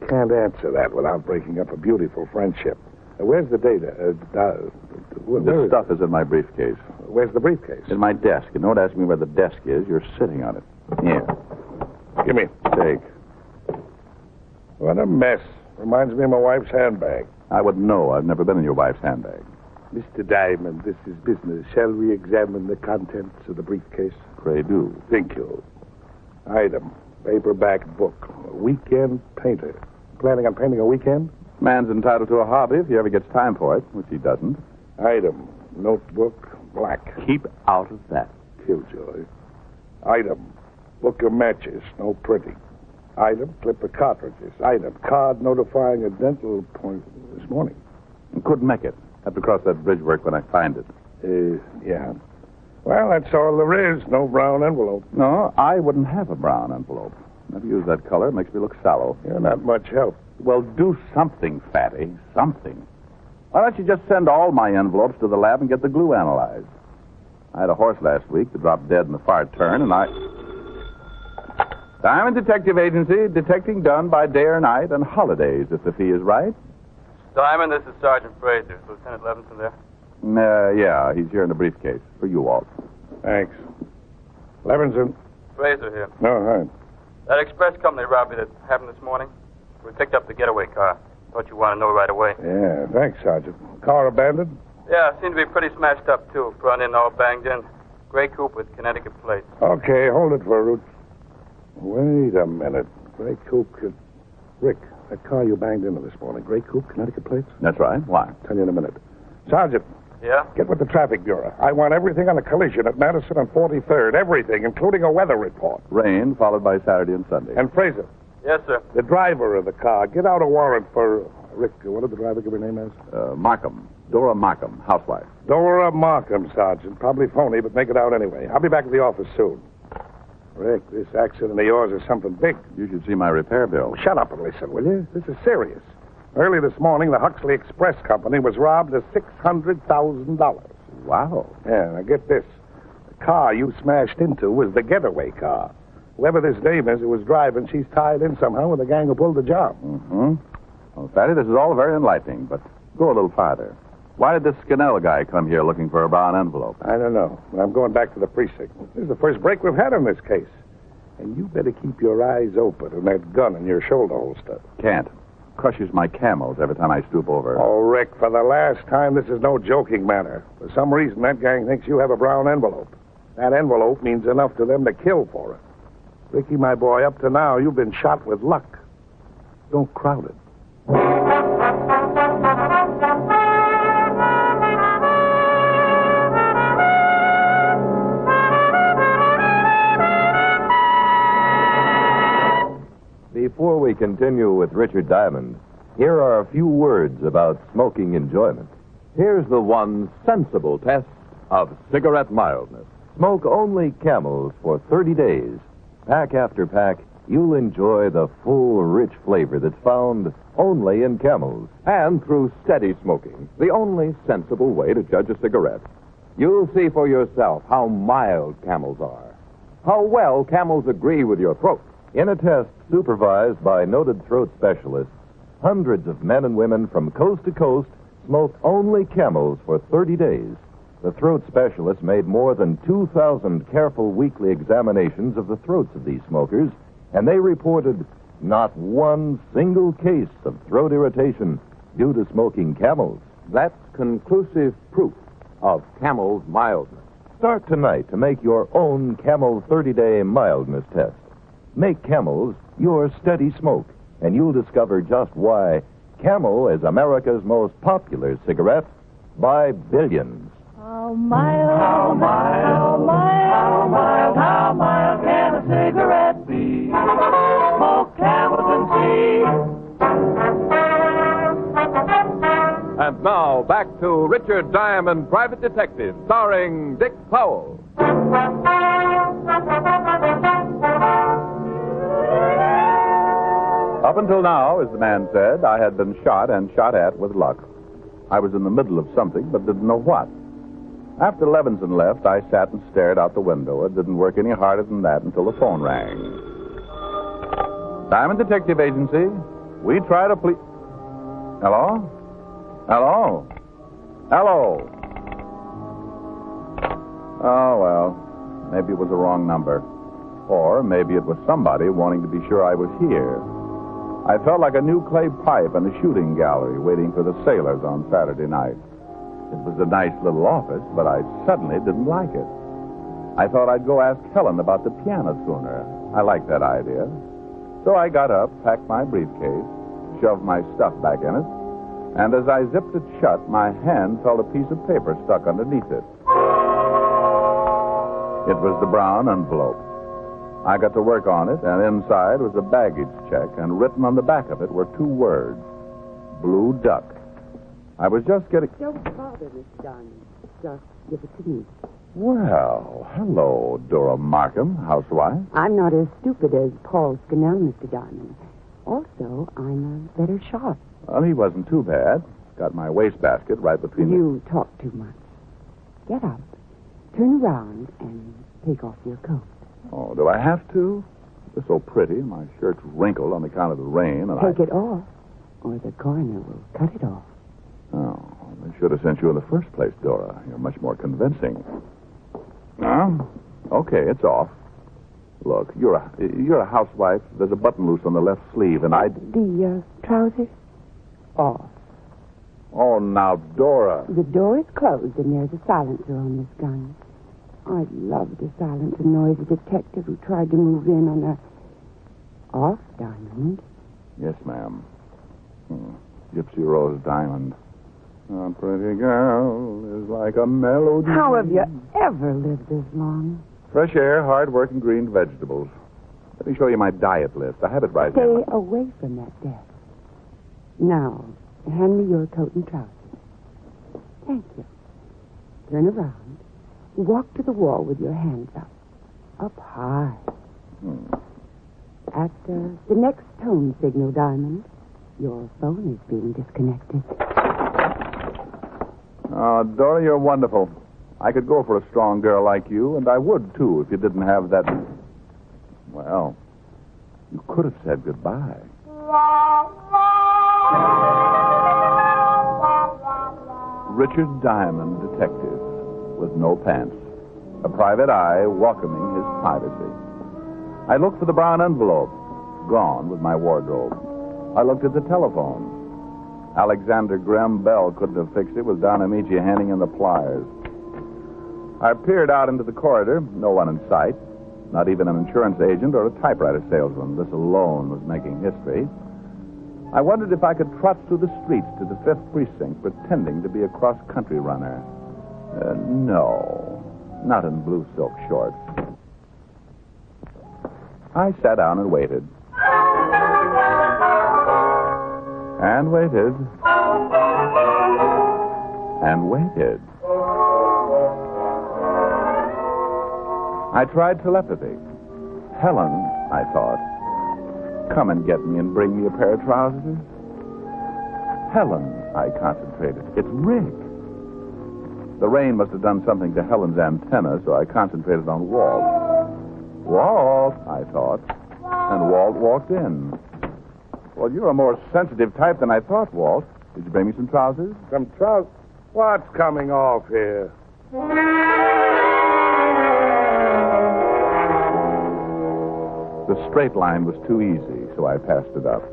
can't answer that without breaking up a beautiful friendship. Where's the data? The stuff is in my briefcase. Where's the briefcase? In my desk. And don't ask me where the desk is. You're sitting on it. Here. Give me. Take. What a mess. Reminds me of my wife's handbag. I would know. I've never been in your wife's handbag. Mr. Diamond, this is business. Shall we examine the contents of the briefcase? Pray do. Thank you. Item. Paperback book. A weekend painter. Planning on painting a weekend? Man's entitled to a hobby if he ever gets time for it, which he doesn't. Item. Notebook. Black. Keep out of that. Killjoy. Item. Book of matches. No printing. Item. Clip of cartridges. Item. Card notifying a dental appointment this morning. Couldn't make it. Have to cross that bridge work when I find it. Yeah. Well, that's all there is. No brown envelope. No, I wouldn't have a brown envelope. Never use that color. It makes me look sallow. You're not much help. Well, do something, Fatty. Something. Why don't you just send all my envelopes to the lab and get the glue analyzed? I had a horse last week that dropped dead in the far turn, and I... Diamond Detective Agency, detecting done by day or night and holidays, if the fee is right. Diamond, this is Sergeant Fraser. Is Lieutenant Levinson there? Yeah, he's here in the briefcase. For you, Walt. Thanks. Levinson. Fraser here. Oh, hi. That express company robbery that happened this morning, we picked up the getaway car. Thought you want to know right away. Yeah, thanks, Sergeant. Car abandoned? Yeah, seemed to be pretty smashed up, too. Front end all banged in. Gray coupe with Connecticut plates. Okay, hold it for a route. Wait a minute. Gray coupe could... Rick, that car you banged into this morning, Gray coupe, Connecticut plates? That's right. Why? Tell you in a minute. Sergeant. Yeah? Get with the traffic bureau. I want everything on a collision at Madison and 43rd. Everything, including a weather report. Rain, followed by Saturday and Sunday. And Fraser. Yes, sir. The driver of the car. Get out a warrant for... Rick, what did the driver give her name as? Markham. Dora Markham, housewife. Dora Markham, Sergeant. Probably phony, but make it out anyway. I'll be back at the office soon. Rick, this accident of yours is something big. You should see my repair bill. Shut up and listen, will you? This is serious. Early this morning, the Huxley Express Company was robbed of $600,000. Wow. Yeah, now get this. The car you smashed into was the getaway car. Whoever this dame is who was driving, she's tied in somehow with the gang who pulled the job. Mm-hmm. Well, Fatty, this is all very enlightening, but go a little farther. Why did this Scannell guy come here looking for a brown envelope? I don't know. I'm going back to the precinct. This is the first break we've had on this case. And you better keep your eyes open and that gun in your shoulder holster. Can't. Crushes my camels every time I stoop over. Oh, Rick, for the last time, this is no joking matter. For some reason, that gang thinks you have a brown envelope. That envelope means enough to them to kill for it. Ricky, my boy, up to now, you've been shot with luck. Don't crowd it. Before we continue with Richard Diamond, here are a few words about smoking enjoyment. Here's the one sensible test of cigarette mildness. Smoke only Camels for 30 days. Pack after pack, you'll enjoy the full, rich flavor that's found only in Camels. And through steady smoking, the only sensible way to judge a cigarette. You'll see for yourself how mild Camels are, how well Camels agree with your throat. In a test supervised by noted throat specialists, hundreds of men and women from coast to coast smoked only Camels for 30 days. The throat specialists made more than 2,000 careful weekly examinations of the throats of these smokers, and they reported not one single case of throat irritation due to smoking Camels. That's conclusive proof of Camel's mildness. Start tonight to make your own Camel 30-day mildness test. Make Camels your steady smoke, and you'll discover just why Camel is America's most popular cigarette by billions. How mild, how mild, how mild can a cigarette be? Smoke Camels and see. And now, back to Richard Diamond, Private Detective, starring Dick Powell. Up until now, as the man said, I had been shot and shot at with luck. I was in the middle of something, but didn't know what. After Levinson left, I sat and stared out the window. It didn't work any harder than that until the phone rang. Diamond Detective Agency, we try to please... Hello? Hello? Hello? Oh, well, maybe it was the wrong number. Or maybe it was somebody wanting to be sure I was here. I felt like a new clay pipe in a shooting gallery waiting for the sailors on Saturday night. It was a nice little office, but I suddenly didn't like it. I thought I'd go ask Helen about the piano sooner. I liked that idea. So I got up, packed my briefcase, shoved my stuff back in it, and as I zipped it shut, my hand felt a piece of paper stuck underneath it. It was the brown envelope. I got to work on it, and inside was a baggage check, and written on the back of it were 2 words, Blue Duck. I was just getting... Don't bother, Miss Diamond. Just give it to me. Well, hello, Dora Markham, housewife. I'm not as stupid as Paul Scannell, Mr. Diamond. Also, I'm a better shot. Well, he wasn't too bad. Got my wastebasket right between You talk too much. Get up, turn around, and take off your coat. Oh, do I have to? It's so pretty. My shirt's wrinkled on account of the rain, and Take it off, or the coroner will cut it off. Oh, they should have sent you in the first place, Dora. You're much more convincing. Okay, it's off. Look, you're a housewife. There's a button loose on the left sleeve, and The trousers? Off. Oh, now, Dora. The door is closed, and there's a silencer on this gun. I'd love to silence a noisy detective who tried to move in on a off diamond. Yes, ma'am. Gypsy Rose Diamond. A pretty girl is like a melody. How have you ever lived this long? Fresh air, hard work, and green vegetables. Let me show you my diet list. I have it right Stay now. away from that desk. Now, hand me your coat and trousers. Thank you. Turn around. Walk to the wall with your hands up. Up high. At the next tone signal, Diamond, your phone is being disconnected. Oh, Dora, you're wonderful. I could go for a strong girl like you, and I would, too, if you didn't have that... Well, you could have said goodbye. Richard Diamond, detective, with no pants. A private eye welcoming his privacy. I looked for the brown envelope. Gone with my wardrobe. I looked at the telephone. Alexander Graham Bell couldn't have fixed it with Don Amici handing in the pliers. I peered out into the corridor. No one in sight. Not even an insurance agent or a typewriter salesman. This alone was making history. I wondered if I could trot through the streets to the 5th Precinct pretending to be a cross-country runner. No. Not in blue silk shorts. I sat down and waited. And waited. And waited. I tried telepathy. Helen, I thought, come and get me and bring me a pair of trousers. Helen, I concentrated. It's Rick. The rain must have done something to Helen's antenna, so I concentrated on Walt. Walt, I thought. And Walt walked in. Well, you're a more sensitive type than I thought, Walt. Did you bring me some trousers? Some trousers? What's coming off here? The straight line was too easy, so I passed it up.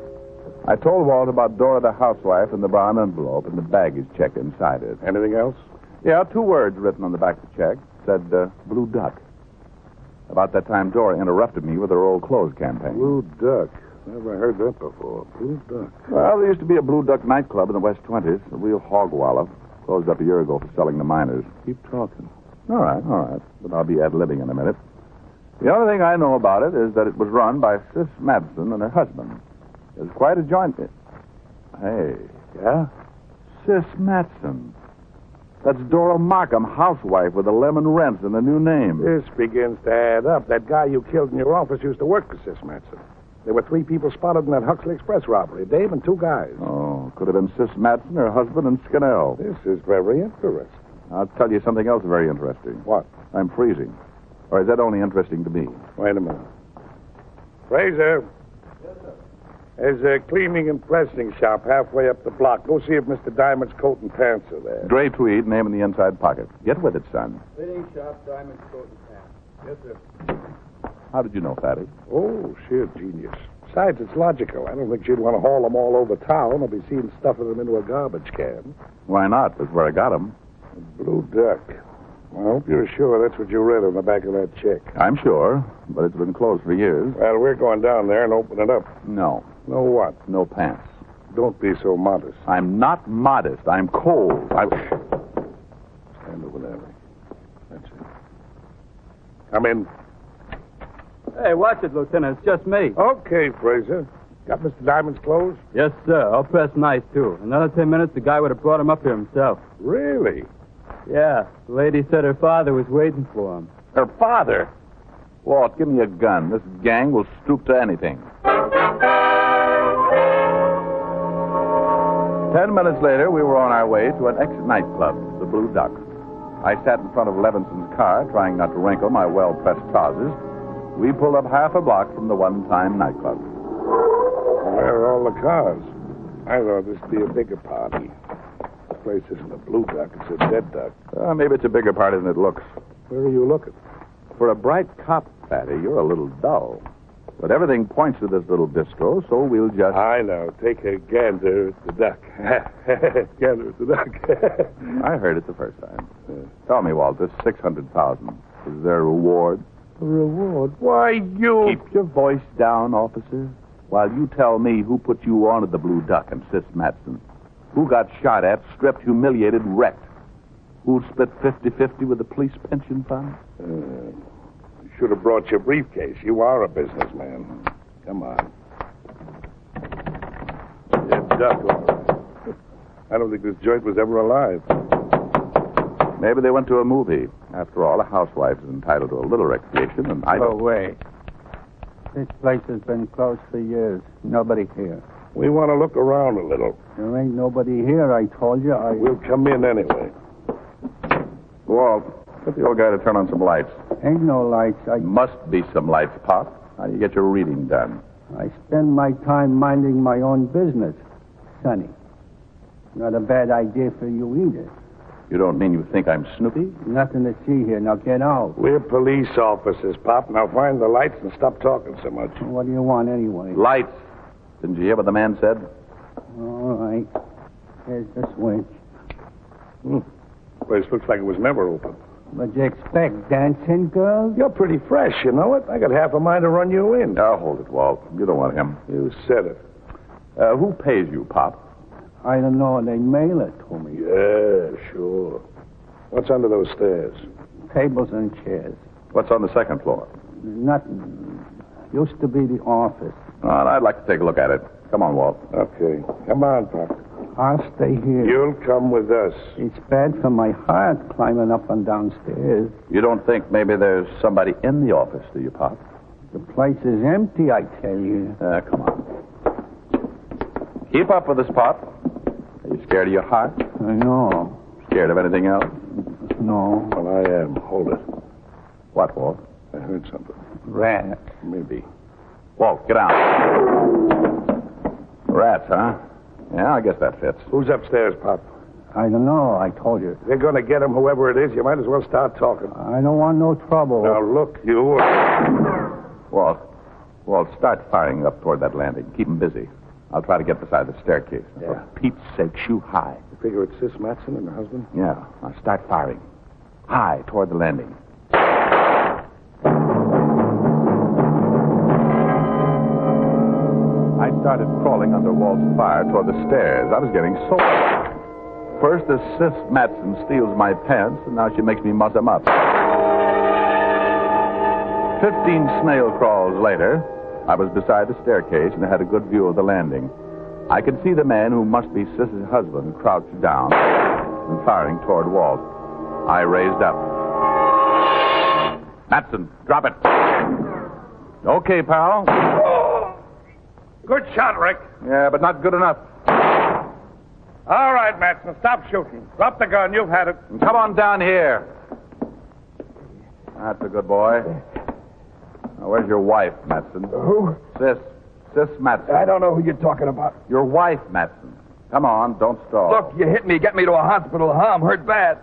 I told Walt about Dora the housewife and the brown envelope and the baggage check inside it. Anything else? Yeah, 2 words written on the back of the check. Said, Blue Duck. About that time, Dora interrupted me with her old clothes campaign. Blue Duck. Never heard that before. Blue Duck. Well, there used to be a Blue Duck nightclub in the West 20s, a real hog wallow. Closed up a year ago for selling to minors. Keep talking. All right. But I'll be ad-libbing in a minute. The only thing I know about it is that it was run by Sis Madsen and her husband. It was quite a joint. Hey. Yeah? Sis Madsen. That's Dora Markham, housewife with 11 rents and a new name. This begins to add up. That guy you killed in your office used to work for Sis Madsen. There were 3 people spotted in that Huxley Express robbery, a dame and 2 guys. Oh, could have been Sis Madsen, her husband, and Scannell. This is very interesting. I'll tell you something else very interesting. What? I'm freezing. Or is that only interesting to me? Wait a minute. Fraser. Yes, sir. There's a cleaning and pressing shop halfway up the block. Go see if Mr. Diamond's coat and pants are there. Gray tweed, name in the inside pocket. Get with it, son. Fitting shop, Diamond's coat and pants. Yes, sir. How did you know, Fatty? Oh, sheer genius. Besides, it's logical. I don't think she'd want to haul them all over town or be seen stuffing them into a garbage can. Why not? That's where I got them. Blue Duck. I hope you're sure that's what you read on the back of that check. I'm sure, but it's been closed for years. Well, we're going down there and open it up. No. No what? No pants. Don't be so modest. I'm not modest. I'm cold. Stand over there. That's it. Come in. Hey, watch it, Lieutenant. It's just me. Okay, Fraser. Got Mr. Diamond's clothes? Yes, sir. All pressed nice, too. Another 10 minutes, the guy would have brought him up here himself. Really? Yeah. The lady said her father was waiting for him. Her father? Walt, give me a gun. This gang will stoop to anything. 10 minutes later, we were on our way to an ex-nightclub, the Blue Duck. I sat in front of Levinson's car, trying not to wrinkle my well-pressed trousers. We pulled up half a block from the one-time nightclub. Where are all the cars? I thought this would be a bigger party. This place isn't a Blue Duck, it's a dead duck. Maybe it's a bigger party than it looks. Where are you looking? For a bright cop, Fatty, you're a little dull. But everything points to this little bistro, so we'll just... I know. Take a gander at the duck. Gander at the duck. I heard it the first time. Tell me, Walt, this $600,000, is there a reward? A reward? Why, you... Keep your voice down, officer, while you tell me who put you onto the Blue Duck and Sis Madsen. Who got shot at, stripped, humiliated, wrecked? Who split 50-50 with the police pension fund? You should have brought your briefcase. You are a businessman. Come on. Dead duck, all right. I don't think this joint was ever alive. Maybe they went to a movie. After all, a housewife is entitled to a little recreation, and I don't... No way. This place has been closed for years. Nobody here. We want to look around a little. There ain't nobody here, I told you. We'll come in anyway. Walt, get the old guy to turn on some lights. Ain't no lights. Must be some lights, Pop. How do you get your reading done? I spend my time minding my own business, Sonny. Not a bad idea for you either. You don't mean you think I'm Snoopy? Nothing to see here. Now get out. We're police officers, Pop. Now find the lights and stop talking so much. What do you want anyway? Lights. Didn't you hear what the man said? All right. Here's the switch. Place looks like it was never open. What'd you expect, dancing girls? You're pretty fresh, you know it. I got half a mind to run you in. Now, hold it, Walt. You don't want him. You said it. Who pays you, Pop? I don't know. They mail it to me. Yeah, sure. What's under those stairs? Tables and chairs. What's on the second floor? Nothing. Used to be the office. Well, I'd like to take a look at it. Come on, Walt. Okay. Come on, Pop. I'll stay here. You'll come with us. It's bad for my heart climbing up and down stairs. You don't think maybe there's somebody in the office, do you, Pop? The place is empty, I tell you. Come on. Keep up with us, Pop. Are you scared of your heart? No. Scared of anything else? No. Well, I am. Hold it. What, Walt? I heard something. Rat. Maybe. Walt, get out. Rats, huh? Yeah, I guess that fits. Who's upstairs, Pop? I don't know. I told you. They're going to get him, whoever it is. You might as well start talking. I don't want no trouble. Now, look, you... Walt, start firing up toward that landing. Keep him busy. I'll try to get beside the staircase. Yeah. For Pete's sake, shoot high. You figure it's Sis Madsen and her husband? Yeah. Now start firing. High toward the landing. I started crawling under Walt's fire toward the stairs. I was getting sore. First, this Sis Matson steals my pants, and now she makes me muss them up. 15 snail crawls later, I was beside the staircase and had a good view of the landing. I could see the man who must be Sis's husband crouched down and firing toward Walt. I raised up. Matson, drop it. Okay, pal. Good shot, Rick. Yeah, but not good enough. All right, Matson, stop shooting. Drop the gun. You've had it. Come on down here. That's a good boy. Now, where's your wife, Matson? Who? Sis Matson. I don't know who you're talking about. Your wife, Matson. Come on, don't stall. Look, you hit me. Get me to a hospital. I'm hurt bad.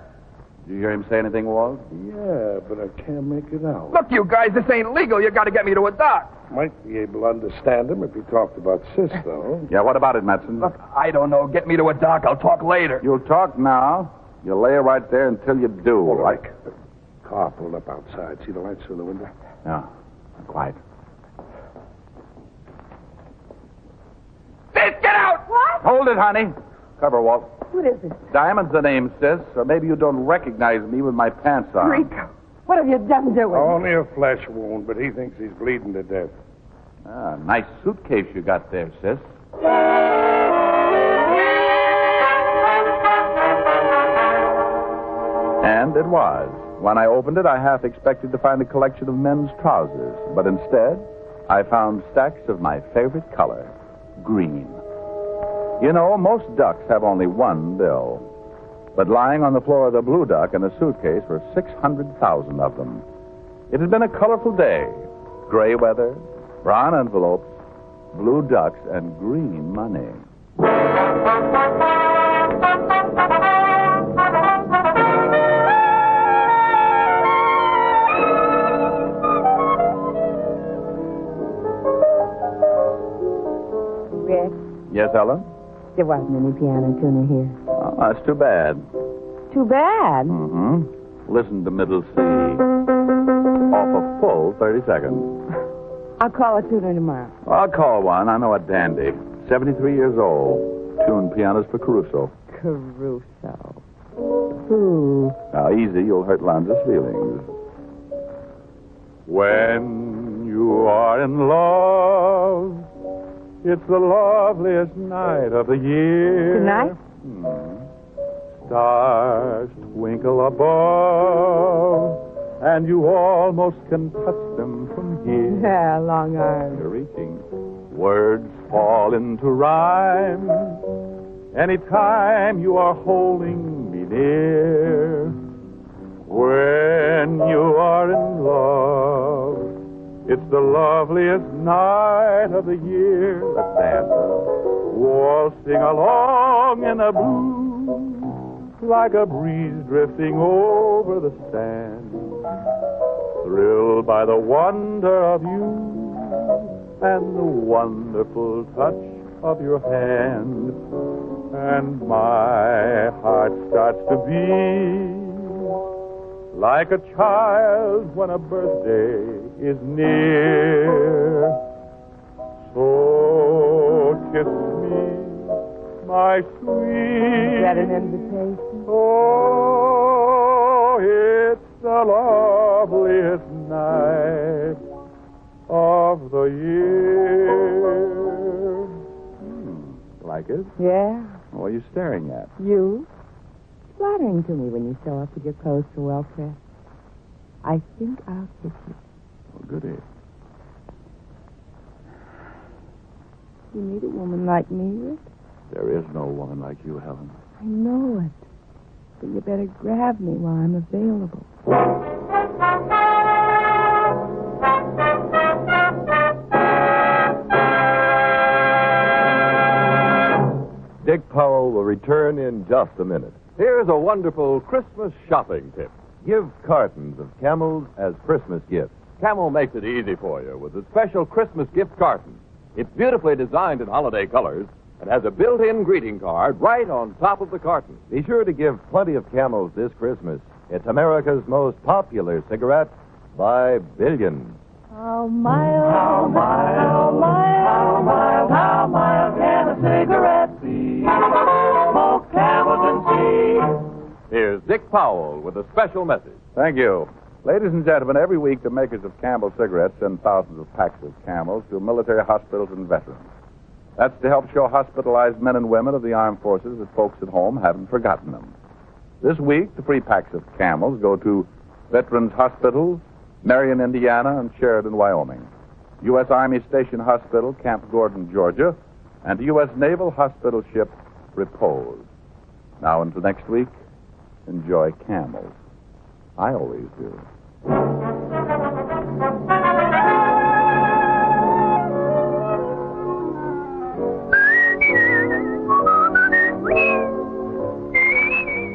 Did you hear him say anything, Walt? Yeah, but I can't make it out. Look, you guys, this ain't legal. You got to get me to a doc. Might be able to understand him if he talked about Sis, though. Yeah, what about it, Matson? Look, I don't know. Get me to a doc. I'll talk later. You'll talk now. You'll lay right there until you do. All right. Car pulled up outside. See the lights through the window? Yeah. Quiet. Sis, get out! What? Hold it, honey. Cover, Walt. What is it? Diamond's the name, Sis, or maybe you don't recognize me with my pants on. Rico, what have you done to him? Only a flesh wound, but he thinks he's bleeding to death. Ah, nice suitcase you got there, Sis. And it was. When I opened it, I half expected to find a collection of men's trousers, but instead, I found stacks of my favorite color, green. You know, most ducks have only one bill. But lying on the floor of the Blue Duck in a suitcase were 600,000 of them. It had been a colorful day. Gray weather, brown envelopes, blue ducks, and green money. Rick, Yes, Ellen? there wasn't any piano tuner here. Oh, that's too bad. Too bad. Mm-hmm. Listen to middle C. Off a full 30 seconds. I'll call a tuner tomorrow. I'll call one. I know a dandy. 73 years old. Tuned pianos for Caruso. Caruso. Who? Now, easy. You'll hurt Lanza's feelings. When you are in love, it's the loveliest night of the year. Tonight? Stars twinkle above, and you almost can touch them from here. Yeah, long arms. You're reaching. Words fall into rhyme anytime you are holding me near. When you are in love, it's the loveliest night of the year. Let's dance. Waltzing along in a blue, like a breeze drifting over the sand. Thrilled by the wonder of you and the wonderful touch of your hand. And my heart starts to beat like a child when a birthday is near. So kiss me, my sweet. Is that an invitation? Oh, it's the loveliest night of the year. Like it? Yeah. What are you staring at? You? Flattering to me when you show up with your clothes so well pressed. I think I'll kiss you. Well, goody. You need a woman like me, Rick? There is no woman like you, Helen. I know it. But you better grab me while I'm available. Dick Powell will return in just a minute. Here's a wonderful Christmas shopping tip. Give cartons of Camels as Christmas gifts. Camel makes it easy for you with a special Christmas gift carton. It's beautifully designed in holiday colors and has a built-in greeting card right on top of the carton. Be sure to give plenty of Camels this Christmas. It's America's most popular cigarette by billions. How mild can a cigarette be? Smoke camels and see. Here's Dick Powell with a special message. Thank you. Ladies and gentlemen, every week the makers of Camel cigarettes send thousands of packs of Camels to military hospitals and veterans. That's to help show hospitalized men and women of the armed forces that folks at home haven't forgotten them. This week, the free packs of Camels go to Veterans Hospitals, Marion, Indiana, and Sheridan, Wyoming, U.S. Army Station Hospital, Camp Gordon, Georgia, and U.S. Naval Hospital ship Repose. Now until next week, enjoy Camels. I always do.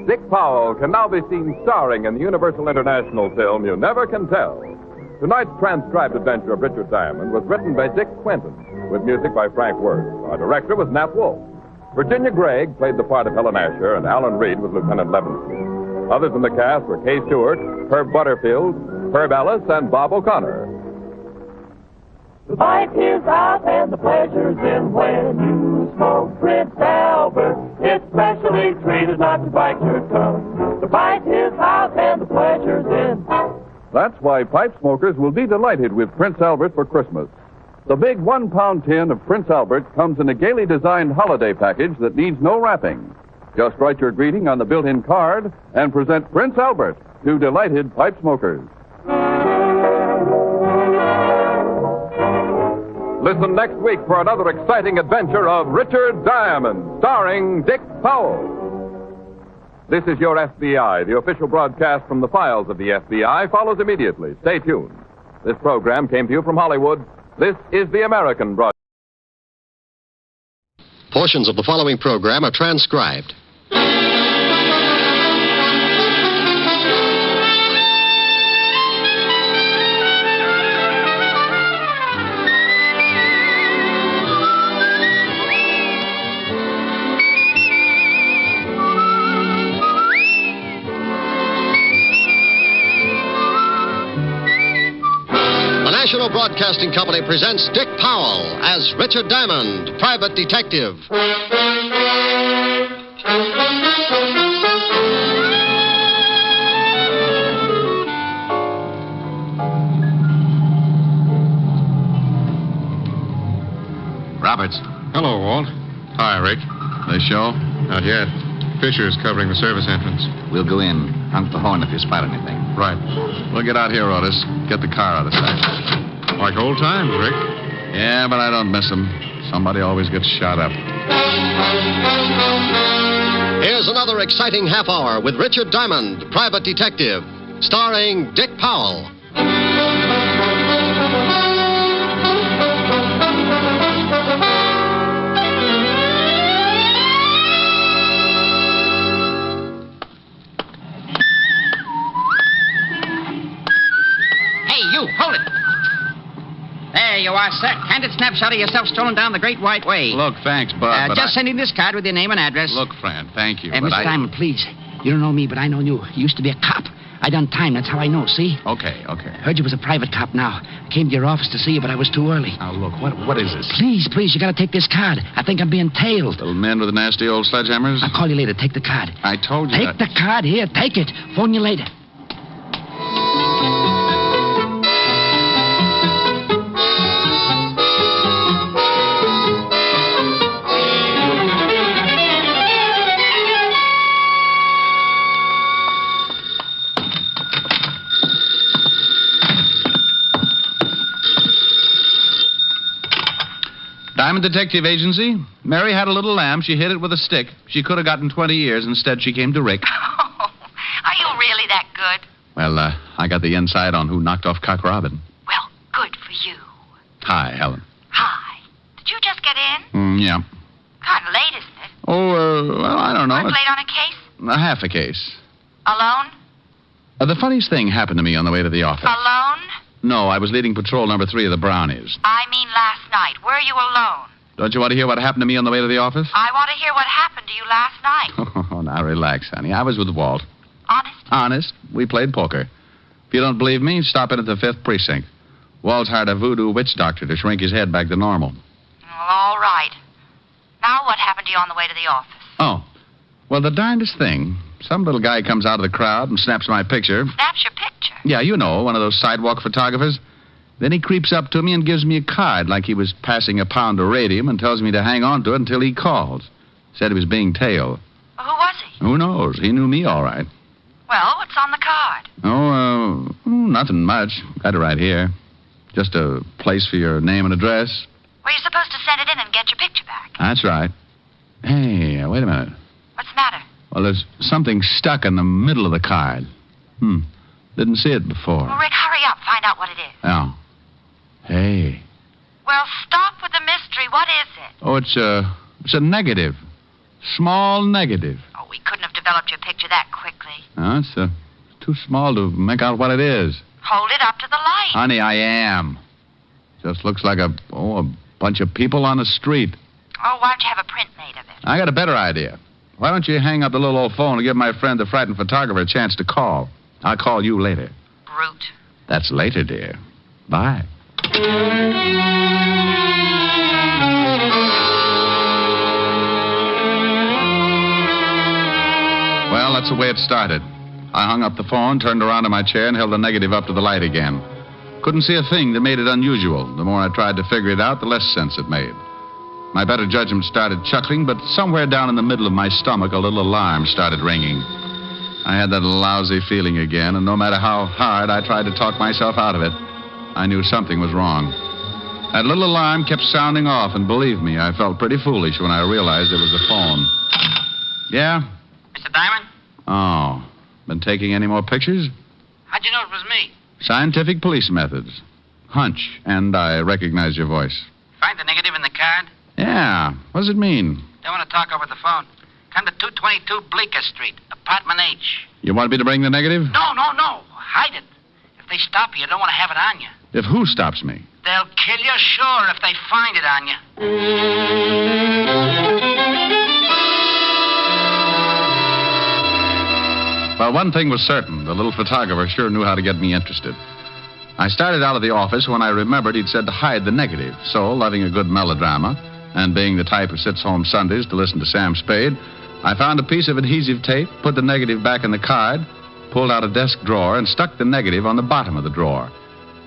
Dick Powell can now be seen starring in the Universal International film You Never Can Tell. Tonight's transcribed adventure of Richard Diamond was written by Dick Quentin, with music by Frank Worth. Our director was Nat Wolfe. Virginia Gregg played the part of Helen Asher, and Alan Reed was Lieutenant Levinson. Others in the cast were Kay Stewart, Herb Butterfield, Herb Ellis, and Bob O'Connor. The bite is out and the pleasure's in when you smoke Prince Albert. It's specially treated not to bite your tongue. The bite is out and the pleasure's in. That's why pipe smokers will be delighted with Prince Albert for Christmas. The big 1-pound tin of Prince Albert comes in a gaily designed holiday package that needs no wrapping. Just write your greeting on the built-in card and present Prince Albert to delighted pipe smokers. Listen next week for another exciting adventure of Richard Diamond, starring Dick Powell. This is Your FBI. The official broadcast from the files of the FBI follows immediately. Stay tuned. This program came to you from Hollywood. This is the American broadcast. Portions of the following program are transcribed. The National Broadcasting Company presents Dick Powell as Richard Diamond, private detective. Roberts. Hello, Walt. Hi, Rick. The show? Not yet. Fisher's covering the service entrance. We'll go in. Honk the horn if you spot anything. Right. We'll get out here, Otis. Get the car out of sight. Like old times, Rick. Yeah, but I don't miss them. Somebody always gets shot up. Here's another exciting half hour with Richard Diamond, private detective, starring Dick Powell. Hold it. There you are, sir. Candid snapshot of yourself strolling down the Great White Way. Look, thanks, Bud, but just sending this card with your name and address. Look, friend, thank you, Mr. Diamond, please. You don't know me, but I know you. You used to be a cop. I done time. That's how I know, see? Okay. Heard you was a private cop now. Came to your office to see you, but I was too early. Now, look, what is this? Please, you gotta take this card. I think I'm being tailed. Little men with the nasty old sledgehammers? I'll call you later. Take the card. I told you Take the card. Here, take it. Phone you later. Diamond Detective Agency. Mary had a little lamb. She hit it with a stick. She could have gotten 20 years. Instead, she came to Rick. Oh, are you really that good? Well, I got the inside on who knocked off Cock Robin. Well, good for you. Hi, Helen. Hi. Did you just get in? Yeah. Kind of late, isn't it? Oh, well, I don't know. Work late on a case? Half a case. Alone? The funniest thing happened to me on the way to the office. Alone? No, I was leading patrol number 3 of the Brownies. I mean last night. Were you alone? Don't you want to hear what happened to me on the way to the office? I want to hear what happened to you last night. Oh, now relax, honey. I was with Walt. Honest? Honest. We played poker. If you don't believe me, stop in at the 5th precinct. Walt's hired a voodoo witch doctor to shrink his head back to normal. Well, all right. Now what happened to you on the way to the office? Oh. Well, the darndest thing. Some little guy comes out of the crowd and snaps my picture. Snaps your picture? Yeah, you know, one of those sidewalk photographers. Then he creeps up to me and gives me a card like he was passing a pound of radium and tells me to hang on to it until he calls. Said he was being tailed. Well, who was he? Who knows? He knew me all right. Well, what's on the card? Nothing much. Got it right here. Just a place for your name and address. Well, you're supposed to send it in and get your picture back. That's right. Hey, wait a minute. What's the matter? Well, there's something stuck in the middle of the card. Didn't see it before. Well, Rick, hurry up. Find out what it is. Oh. Hey. Well, stop with the mystery. What is it? Oh, it's a negative. Small negative. Oh, we couldn't have developed your picture that quickly. No, it's too small to make out what it is. Hold it up to the light. Honey, I am. Just looks like a bunch of people on the street. Oh, why don't you have a print made of it? I got a better idea. Why don't you hang up the little old phone and give my friend the frightened photographer a chance to call? I'll call you later. Brute. That's later, dear. Bye. Well, that's the way it started. I hung up the phone, turned around in my chair, and held the negative up to the light again. Couldn't see a thing that made it unusual. The more I tried to figure it out, the less sense it made. My better judgment started chuckling, but somewhere down in the middle of my stomach, a little alarm started ringing. I had that lousy feeling again, and no matter how hard I tried to talk myself out of it, I knew something was wrong. That little alarm kept sounding off, and believe me, I felt pretty foolish when I realized it was a phone. Yeah? Mr. Diamond? Oh. Been taking any more pictures? How'd you know it was me? Scientific police methods. Hunch, and I recognize your voice. Find the negative in the card? Yeah. What does it mean? Don't want to talk over the phone. Come to 222 Bleecker Street, apartment H. You want me to bring the negative? No. Hide it. If they stop you, don't want to have it on you. If who stops me? They'll kill you, sure, if they find it on you. Well, one thing was certain. The little photographer sure knew how to get me interested. I started out of the office when I remembered he'd said to hide the negative. So, loving a good melodrama, and being the type who sits home Sundays to listen to Sam Spade, I found a piece of adhesive tape, put the negative back in the card, pulled out a desk drawer, and stuck the negative on the bottom of the drawer.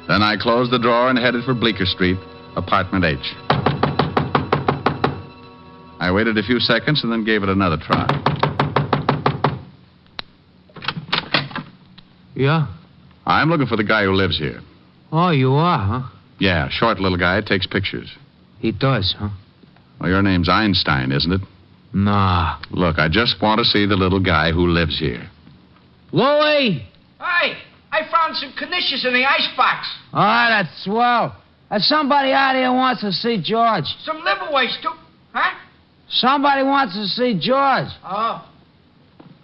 Then I closed the drawer and headed for Bleecker Street, apartment H. I waited a few seconds and then gave it another try. Yeah? I'm looking for the guy who lives here. Oh, you are, huh? Yeah, short little guy, takes pictures. He does, huh? Well, your name's Einstein, isn't it? Nah. Look, I just want to see the little guy who lives here. Louie! Hey, I found some knishes in the icebox. Oh, that's swell. Somebody out here wants to see George. Some liverweights, too. Huh? Somebody wants to see George. Oh.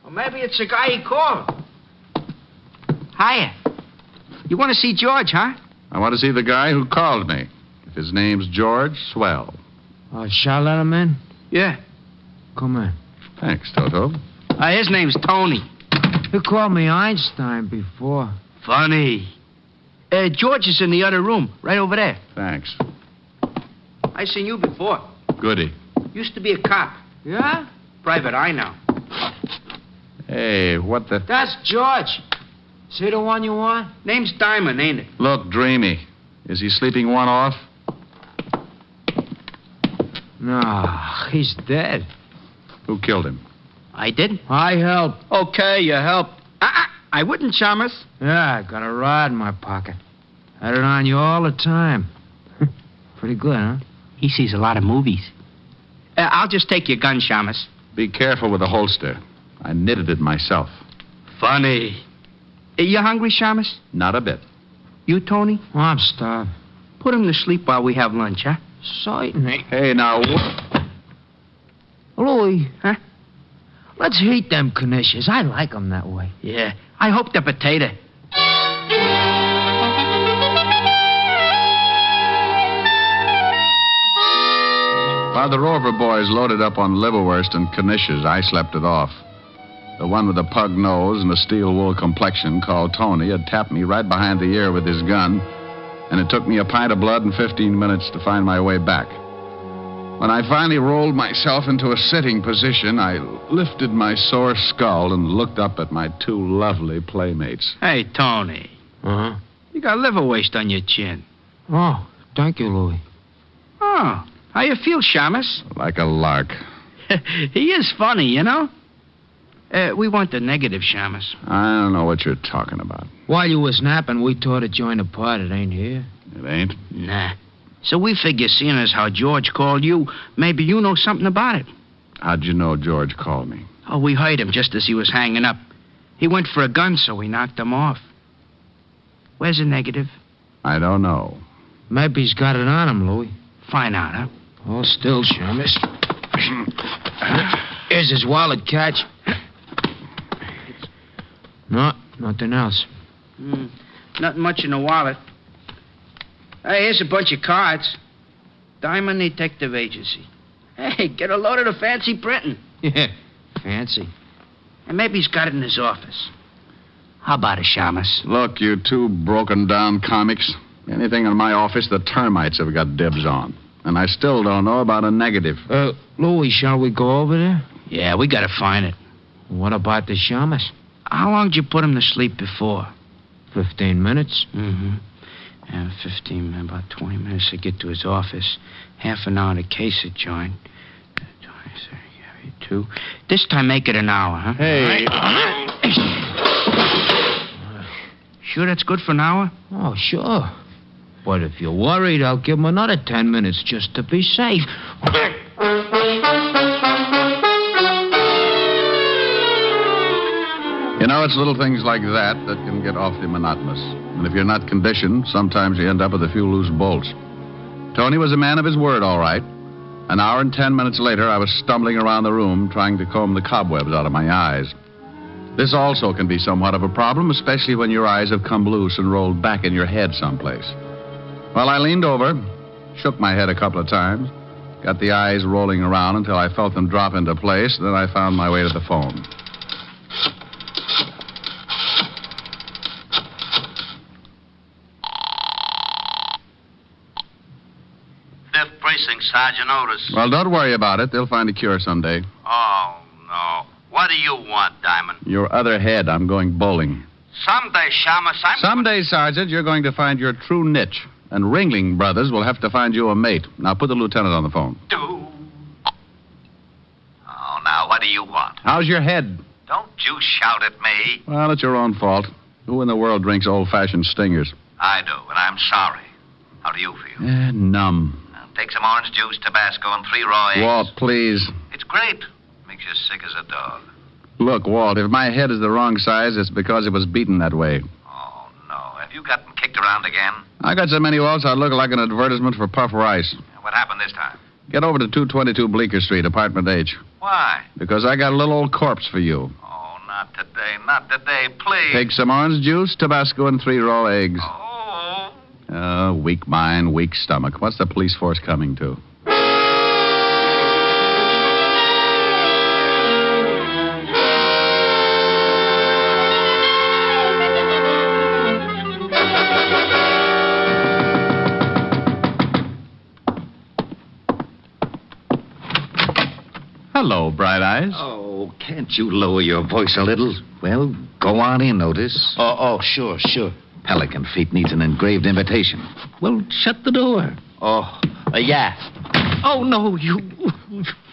Well, maybe it's the guy he called. Hiya. You want to see George, huh? I want to see the guy who called me. If his name's George, swell. Shall I let him in? Yeah. Come in. Thanks, Toto. His name's Tony. You called me Einstein before. Funny. George is in the other room, right over there. Thanks. I seen you before. Goody. Used to be a cop. Yeah? Private eye now. Hey, what the... That's George. See the one you want? Name's Diamond, ain't it? Look, dreamy. Is he sleeping one off? No, he's dead. Who killed him? I did? I helped. Okay, you helped. I wouldn't, Chalmers. Yeah, I got a rod in my pocket. Had it on you all the time. Pretty good, huh? He sees a lot of movies. I'll just take your gun, Chalmers. Be careful with the holster. I knitted it myself. Funny. You hungry, Chalmers? Not a bit. You, Tony? Oh, I'm starved. Put him to sleep while we have lunch, huh? Certainly. Hey, now... Louie. Huh? Let's heat them knishes. I like them that way. Yeah. I hope they're potato. While the Rover boys loaded up on liverwurst and knishes, I slept it off. The one with the pug nose and the steel wool complexion, called Tony, had tapped me right behind the ear with his gun and it took me a pint of blood and 15 minutes to find my way back. When I finally rolled myself into a sitting position, I lifted my sore skull and looked up at my two lovely playmates. Hey, Tony. Uh-huh. You got liver waste on your chin. Oh, thank you, Louis. Oh, how you feel, Shamus? Like a lark. He is funny, you know. We want the negative, Shamus. I don't know what you're talking about. While you was napping, we thought of join the part. It ain't here. It ain't? Nah. So we figure, seeing as how George called you, maybe you know something about it. How'd you know George called me? Oh, we heard him just as he was hanging up. He went for a gun, so we knocked him off. Where's the negative? I don't know. Maybe he's got it on him, Louis. Find out, huh? Hold still, Shamus. Here's his wallet, Catch. No, nothing else. Nothing much in the wallet. Hey, here's a bunch of cards. Diamond Detective Agency. Hey, get a load of the fancy printing. Yeah, fancy. And maybe he's got it in his office. How about it, Shamus? Look, you two broken-down comics. Anything in my office, the termites have got dibs on. And I still don't know about a negative. Louis, shall we go over there? Yeah, we gotta find it. What about the Shamus? How long did you put him to sleep before? 15 minutes. Mm-hmm. And 15, about 20 minutes to get to his office. Half an hour to case it, join. 32. This time make it an hour, huh? Hey. Sure that's good for an hour? Oh, sure. But if you're worried, I'll give him another 10 minutes just to be safe. You know, it's little things like that that can get awfully monotonous. And if you're not conditioned, sometimes you end up with a few loose bolts. Tony was a man of his word, all right. An hour and 10 minutes later, I was stumbling around the room trying to comb the cobwebs out of my eyes. This also can be somewhat of a problem, especially when your eyes have come loose and rolled back in your head someplace. Well, I leaned over, shook my head a couple of times, got the eyes rolling around until I felt them drop into place, then I found my way to the phone. Fifth Precinct, Sergeant Otis. Well, don't worry about it. They'll find a cure someday. Oh, no. What do you want, Diamond? Your other head. I'm going bowling. Someday, Shamus, Someday, Sergeant, you're going to find your true niche. And Ringling Brothers will have to find you a mate. Now, put the lieutenant on the phone. Oh, now, what do you want? How's your head? Don't you shout at me. Well, it's your own fault. Who in the world drinks old-fashioned stingers? I do, and I'm sorry. How do you feel? Numb. Now, take some orange juice, Tabasco, and 3 raw eggs. Walt, please. It's great. Makes you sick as a dog. Look, Walt, if my head is the wrong size, it's because it was beaten that way. Oh, no. Have you gotten kicked around again? I got so many Walts, I'd look like an advertisement for Puff Rice. What happened this time? Get over to 222 Bleecker Street, Apartment H. Why? Because I got a little old corpse for you. Oh, not today. Not today, please. Take some orange juice, Tabasco, and 3 raw eggs. Oh. Weak mind, weak stomach. What's the police force coming to? Hello, Bright Eyes. Oh, can't you lower your voice a little? Well, go on in, Otis. Oh, sure. Pelican Feet needs an engraved invitation. Well, shut the door. Yeah. Oh, no, you...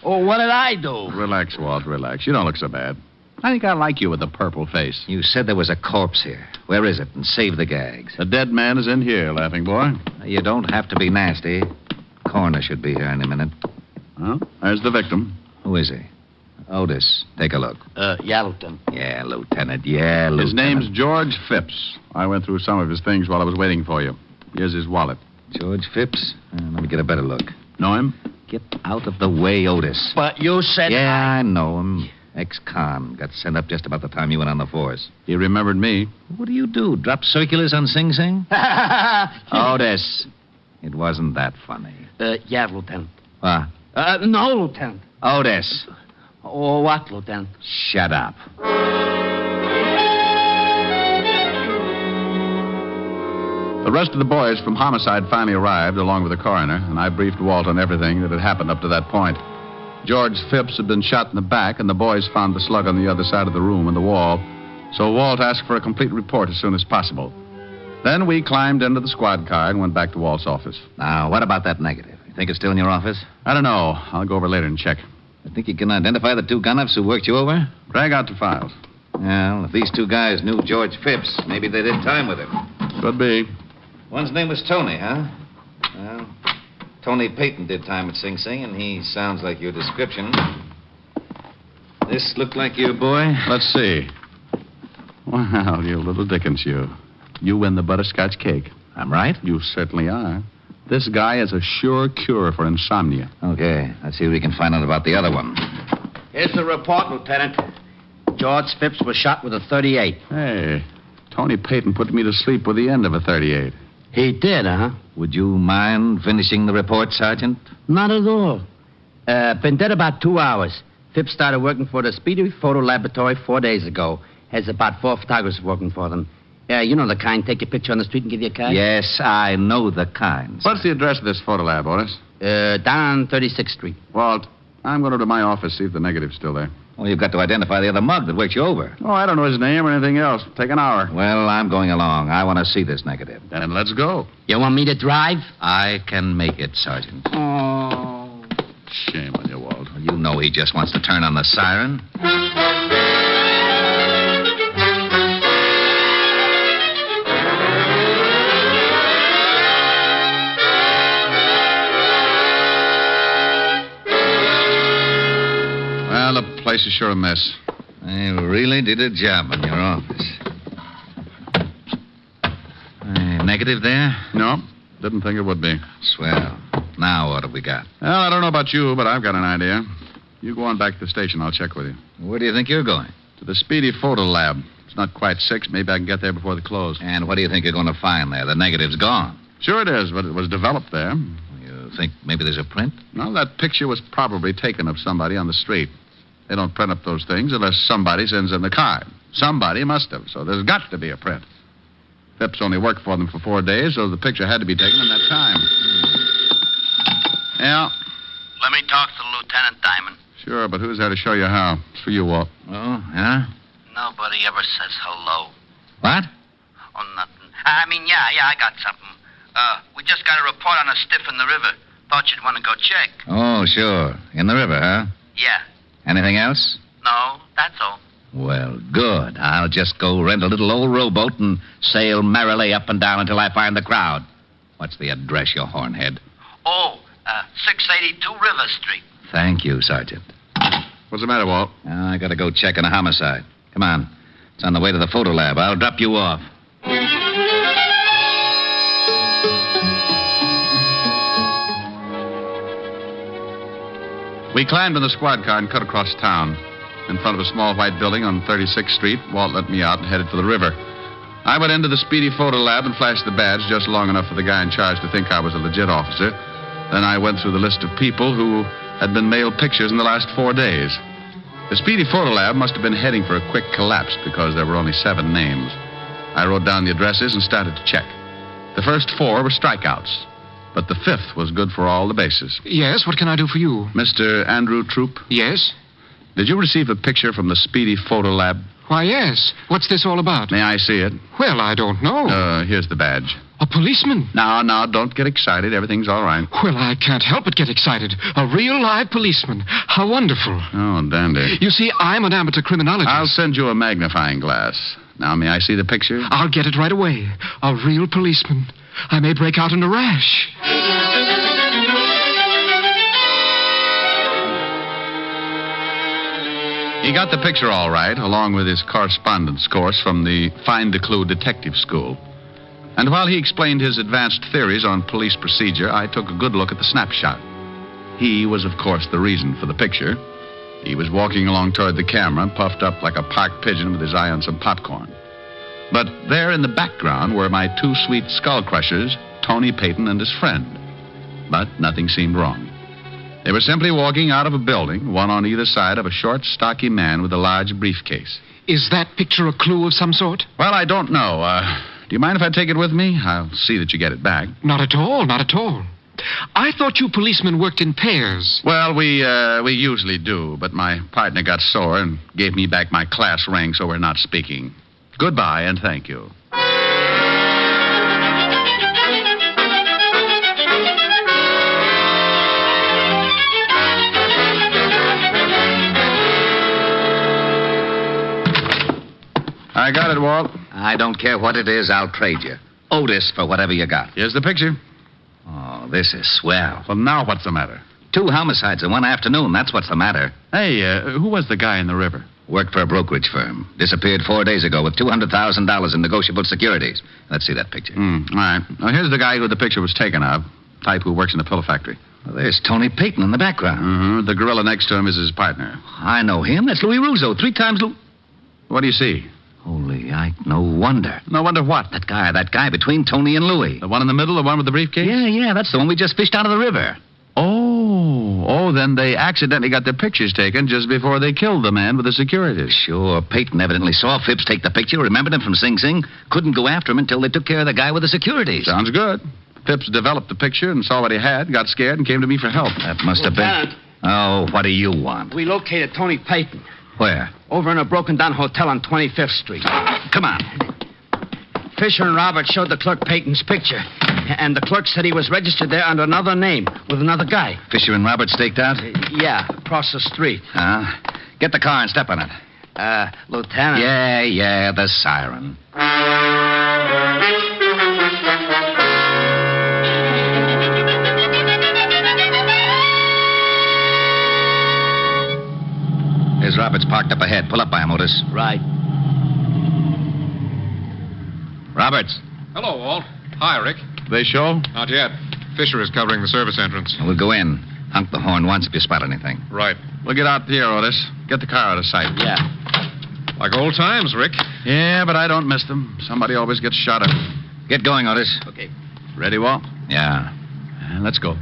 Oh, what did I do? Relax, Walt, relax. You don't look so bad. I think I like you with the purple face. You said there was a corpse here. Where is it? And save the gags. The dead man is in here, laughing boy. You don't have to be nasty. Coroner should be here any minute. Well, there's the victim. Who is he? Otis, take a look. Yeah, Lieutenant. Yeah, Lieutenant. Yeah, Lieutenant. His name's George Phipps. I went through some of his things while I was waiting for you. Here's his wallet. George Phipps? Let me get a better look. Know him? Get out of the way, Otis. But you said... Yeah, I know him. Ex-con. Got sent up just about the time you went on the force. He remembered me. What do you do? Drop circulars on Sing Sing? Otis. It wasn't that funny. Yeah, Lieutenant. What? No, Lieutenant. Otis. Oh, what, Lieutenant? Shut up. The rest of the boys from Homicide finally arrived, along with the coroner, and I briefed Walt on everything that had happened up to that point. George Phipps had been shot in the back, and the boys found the slug on the other side of the room in the wall. So Walt asked for a complete report as soon as possible. Then we climbed into the squad car and went back to Walt's office. Now, what about that negative? You think it's still in your office? I don't know. I'll go over later and check. You think you can identify the two gun-ups who worked you over? Drag out the files. Well, if these two guys knew George Phipps, maybe they did time with him. Could be. One's name was Tony, huh? Well, Tony Payton did time at Sing Sing, and he sounds like your description. This look like your boy? Let's see. Well, you little Dickens, you. You win the butterscotch cake. I'm right? You certainly are. This guy is a sure cure for insomnia. Okay, let's see if we can find out about the other one. Here's the report, Lieutenant. George Phipps was shot with a .38. Hey, Tony Payton put me to sleep with the end of a .38. He did, huh? Would you mind finishing the report, Sergeant? Not at all. Been dead about 2 hours. Phipps started working for the Speedy Photo Laboratory 4 days ago. Has about 4 photographers working for them. You know the kind. Take your picture on the street and give you a card? Yes, I know the kind. What's the address of this photo lab, Otis? Down on 36th Street. Walt, I'm going to my office, see if the negative's still there. Well, you've got to identify the other mug that worked you over. Oh, I don't know his name or anything else. Take an hour. Well, I'm going along. I want to see this negative. Then let's go. You want me to drive? I can make it, Sergeant. Oh. Shame on you, Walt. Well, you know he just wants to turn on the siren. Well, the place is sure a mess. They really did a job in your office. Negative there? No, didn't think it would be. Swell. Now what have we got? Well, I don't know about you, but I've got an idea. You go on back to the station. I'll check with you. Where do you think you're going? To the Speedy Photo Lab. It's not quite 6. Maybe I can get there before the close. And what do you think you're going to find there? The negative's gone. Sure it is, but it was developed there. You think maybe there's a print? No, that picture was probably taken of somebody on the street. They don't print up those things unless somebody sends in the card. Somebody must have, so there's got to be a print. Phipps only worked for them for 4 days, so the picture had to be taken in that time. Yeah. Let me talk to Lieutenant Diamond. Sure, but who's there to show you how? It's for you, Walt. Oh, yeah? Nobody ever says hello. What? Oh, nothing. Yeah, I got something. We just got a report on a stiff in the river. Thought you'd want to go check. Oh, sure. In the river, huh? Yeah. Anything else? No, that's all. Well, good. I'll just go rent a little old rowboat and sail merrily up and down until I find the crowd. What's the address, you hornhead? 682 River Street. Thank you, Sergeant. What's the matter, Walt? I gotta go check on a homicide. Come on. It's on the way to the photo lab. I'll drop you off. We climbed in the squad car and cut across town. In front of a small white building on 36th Street, Walt let me out and headed for the river. I went into the Speedy Photo Lab and flashed the badge just long enough for the guy in charge to think I was a legit officer. Then I went through the list of people who had been mailed pictures in the last 4 days. The Speedy Photo Lab must have been heading for a quick collapse because there were only 7 names. I wrote down the addresses and started to check. The first 4 were strikeouts, but the 5th was good for all the bases. Yes, what can I do for you? Mr. Andrew Troop? Yes? Did you receive a picture from the Speedy Photo Lab? Why, yes. What's this all about? May I see it? Well, I don't know. Here's the badge. A policeman? No, don't get excited. Everything's all right. Well, I can't help but get excited. A real live policeman. How wonderful. Oh, dandy. You see, I'm an amateur criminologist. I'll send you a magnifying glass. Now, may I see the picture? I'll get it right away. A real policeman. I may break out in a rash. He got the picture all right, along with his correspondence course from the Find the Clue Detective School. And while he explained his advanced theories on police procedure, I took a good look at the snapshot. He was, of course, the reason for the picture. He was walking along toward the camera, puffed up like a park pigeon with his eye on some popcorn. But there in the background were my 2 sweet skull crushers, Tony Payton and his friend. But nothing seemed wrong. They were simply walking out of a building, one on either side of a short, stocky man with a large briefcase. Is that picture a clue of some sort? Well, I don't know. Do you mind if I take it with me? I'll see that you get it back. Not at all, not at all. I thought you policemen worked in pairs. Well, we usually do, but my partner got sore and gave me back my class ring, so we're not speaking. Goodbye, and thank you. I got it, Walt. I don't care what it is, I'll trade you. Otis for whatever you got. Here's the picture. Oh, this is swell. Well, now what's the matter? 2 homicides in one afternoon, that's what's the matter. Hey, who was the guy in the river? Worked for a brokerage firm. Disappeared 4 days ago with $200,000 in negotiable securities. Let's see that picture. All right. Now, here's the guy who the picture was taken of. Type who works in the pillow factory. Well, there's Tony Payton in the background. Mm-hmm. The gorilla next to him is his partner. I know him. That's Louis Russo. 3 times What do you see? Holy, no wonder. No wonder what? That guy between Tony and Louis. The one in the middle, the one with the briefcase? Yeah, that's the one we just fished out of the river. Oh, then they accidentally got their pictures taken just before they killed the man with the securities. Sure, Payton evidently saw Phipps take the picture, remembered him from Sing Sing, couldn't go after him until they took care of the guy with the securities. Sounds good. Phipps developed the picture and saw what he had, got scared, and came to me for help. That must have been... Oh, what do you want? We located Tony Payton. Where? Over in a broken-down hotel on 25th Street. Come on. Fisher and Robert showed the clerk Payton's picture, and the clerk said he was registered there under another name with another guy. Fisher and Robert staked out? Yeah, across the street. Get the car and step on it. Lieutenant. Yeah, the siren. There's Roberts parked up ahead. Pull up by him, Otis. Right. Roberts. Hello, Walt. Hi, Rick. They show? Not yet. Fisher is covering the service entrance. We'll go in. Honk the horn once if you spot anything. Right. We'll get out here, Otis. Get the car out of sight. Yeah. Like old times, Rick. Yeah, but I don't miss them. Somebody always gets shot at. Get going, Otis. Okay. Ready, Walt? Yeah. Let's go.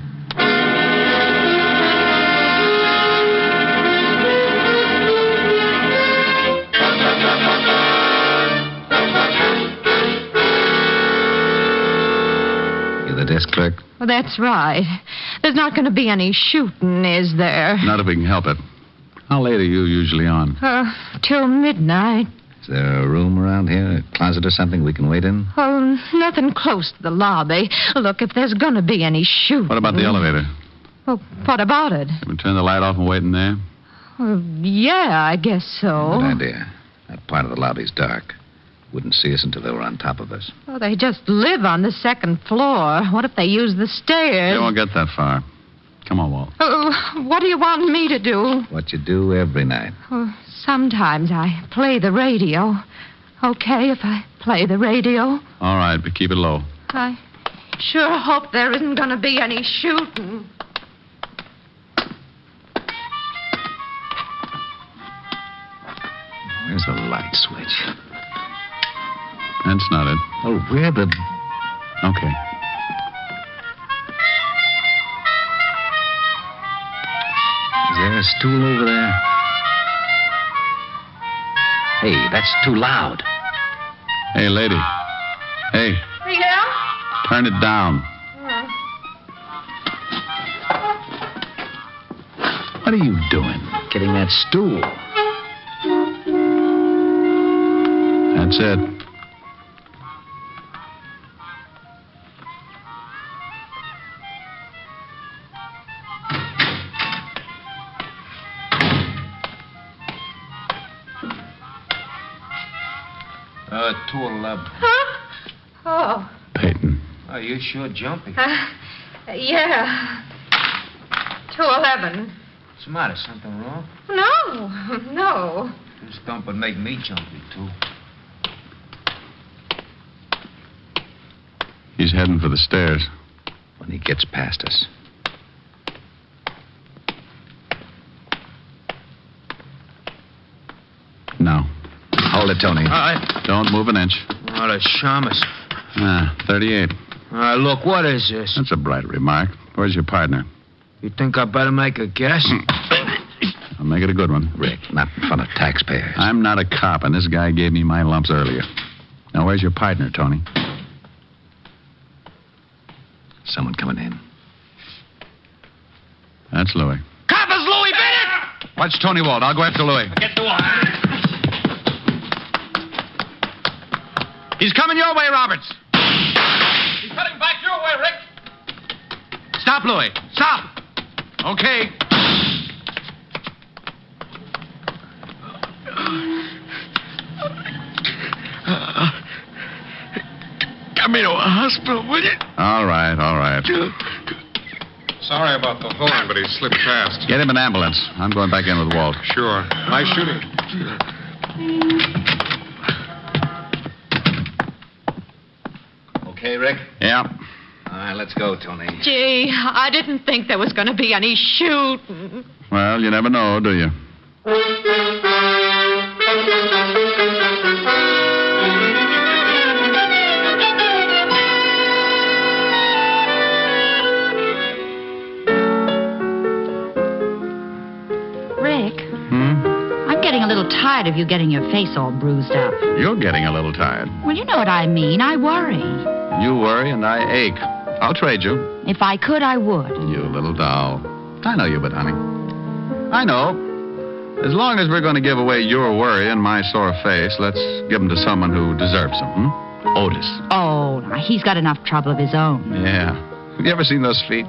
The desk clerk? Well, that's right. There's not going to be any shooting, is there? Not if we can help it. How late are you usually on? Till midnight. Is there a room around here, a closet or something we can wait in? Oh, nothing close to the lobby. Look, if there's going to be any shooting... What about the elevator? Well, what about it? Can we turn the light off and wait in there? Yeah, I guess so. Good idea. That part of the lobby's dark. Wouldn't see us until they were on top of us. Well, they just live on the 2nd floor. What if they use the stairs? They won't get that far. Come on, Walt. What do you want me to do? What you do every night. Sometimes I play the radio. Okay if I play the radio? All right, but keep it low. I sure hope there isn't going to be any shooting. Where's the light switch? That's not it. Oh, where the... Okay. Is there a stool over there? Hey, that's too loud. Hey, lady. Hey. Yeah? Turn it down. What are you doing? Getting that stool. That's it. Tool, Huh? Oh. Peyton. Oh, you're sure jumpy. Yeah. 211. What's the matter? Something wrong? No. This dump would make me jumpy, too. He's heading for the stairs. When he gets past us. No. Hold it, Tony. Don't move an inch. Oh, the shamus. 38. Look, what is this? That's a bright remark. Where's your partner? You think I better make a guess? I'll make it a good one. Rick, not in front of taxpayers. I'm not a cop, and this guy gave me my lumps earlier. Now, where's your partner, Tony? That's Louis. Coppers, Louis Bennett! Watch Tony Walt. I'll go after Louis. Get the wall. He's coming your way, Roberts. He's cutting back your way, Rick. Stop, Louis. Stop. Okay. Get me to a hospital, will you? All right. Sorry about the horn, but he slipped past. Get him an ambulance. I'm going back in with Walt. Sure. Nice shooting. Okay, Rick? Yeah. All right, let's go, Tony. Gee, I didn't think there was going to be any shooting. Well, you never know, do you? Rick? I'm getting a little tired of you getting your face all bruised up. You're getting a little tired. Well, you know what I mean. I worry. You worry and I ache. I'll trade you. If I could, I would. You little doll. I know you, but honey. I know. As long as we're going to give away your worry and my sore face, let's give them to someone who deserves them. Otis. Oh, he's got enough trouble of his own. Yeah. Have you ever seen those feet?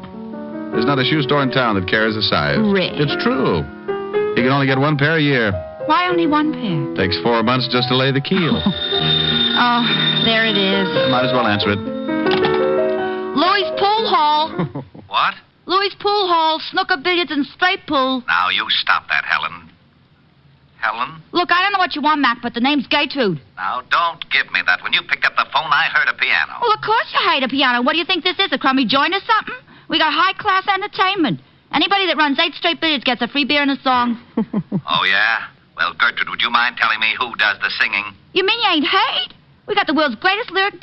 There's not a shoe store in town that carries a size. Rick. It's true. He can only get one pair a year. Why only one pair? Takes 4 months just to lay the keel. Oh, there it is. Might as well answer it. Louis' Pool Hall. What? Louis' Pool Hall, snooker, billiards, and straight pool. Now, you stop that, Helen. Helen? Look, I don't know what you want, Mac, but the name's Gertrude. Now, don't give me that. When you picked up the phone, I heard a piano. Well, of course you hate a piano. What do you think this is, a crummy joint or something? We got high-class entertainment. Anybody that runs 8 straight billiards gets a free beer and a song. Oh, yeah? Well, Gertrude, would you mind telling me who does the singing? You mean you ain't hate? We got the world's greatest lyric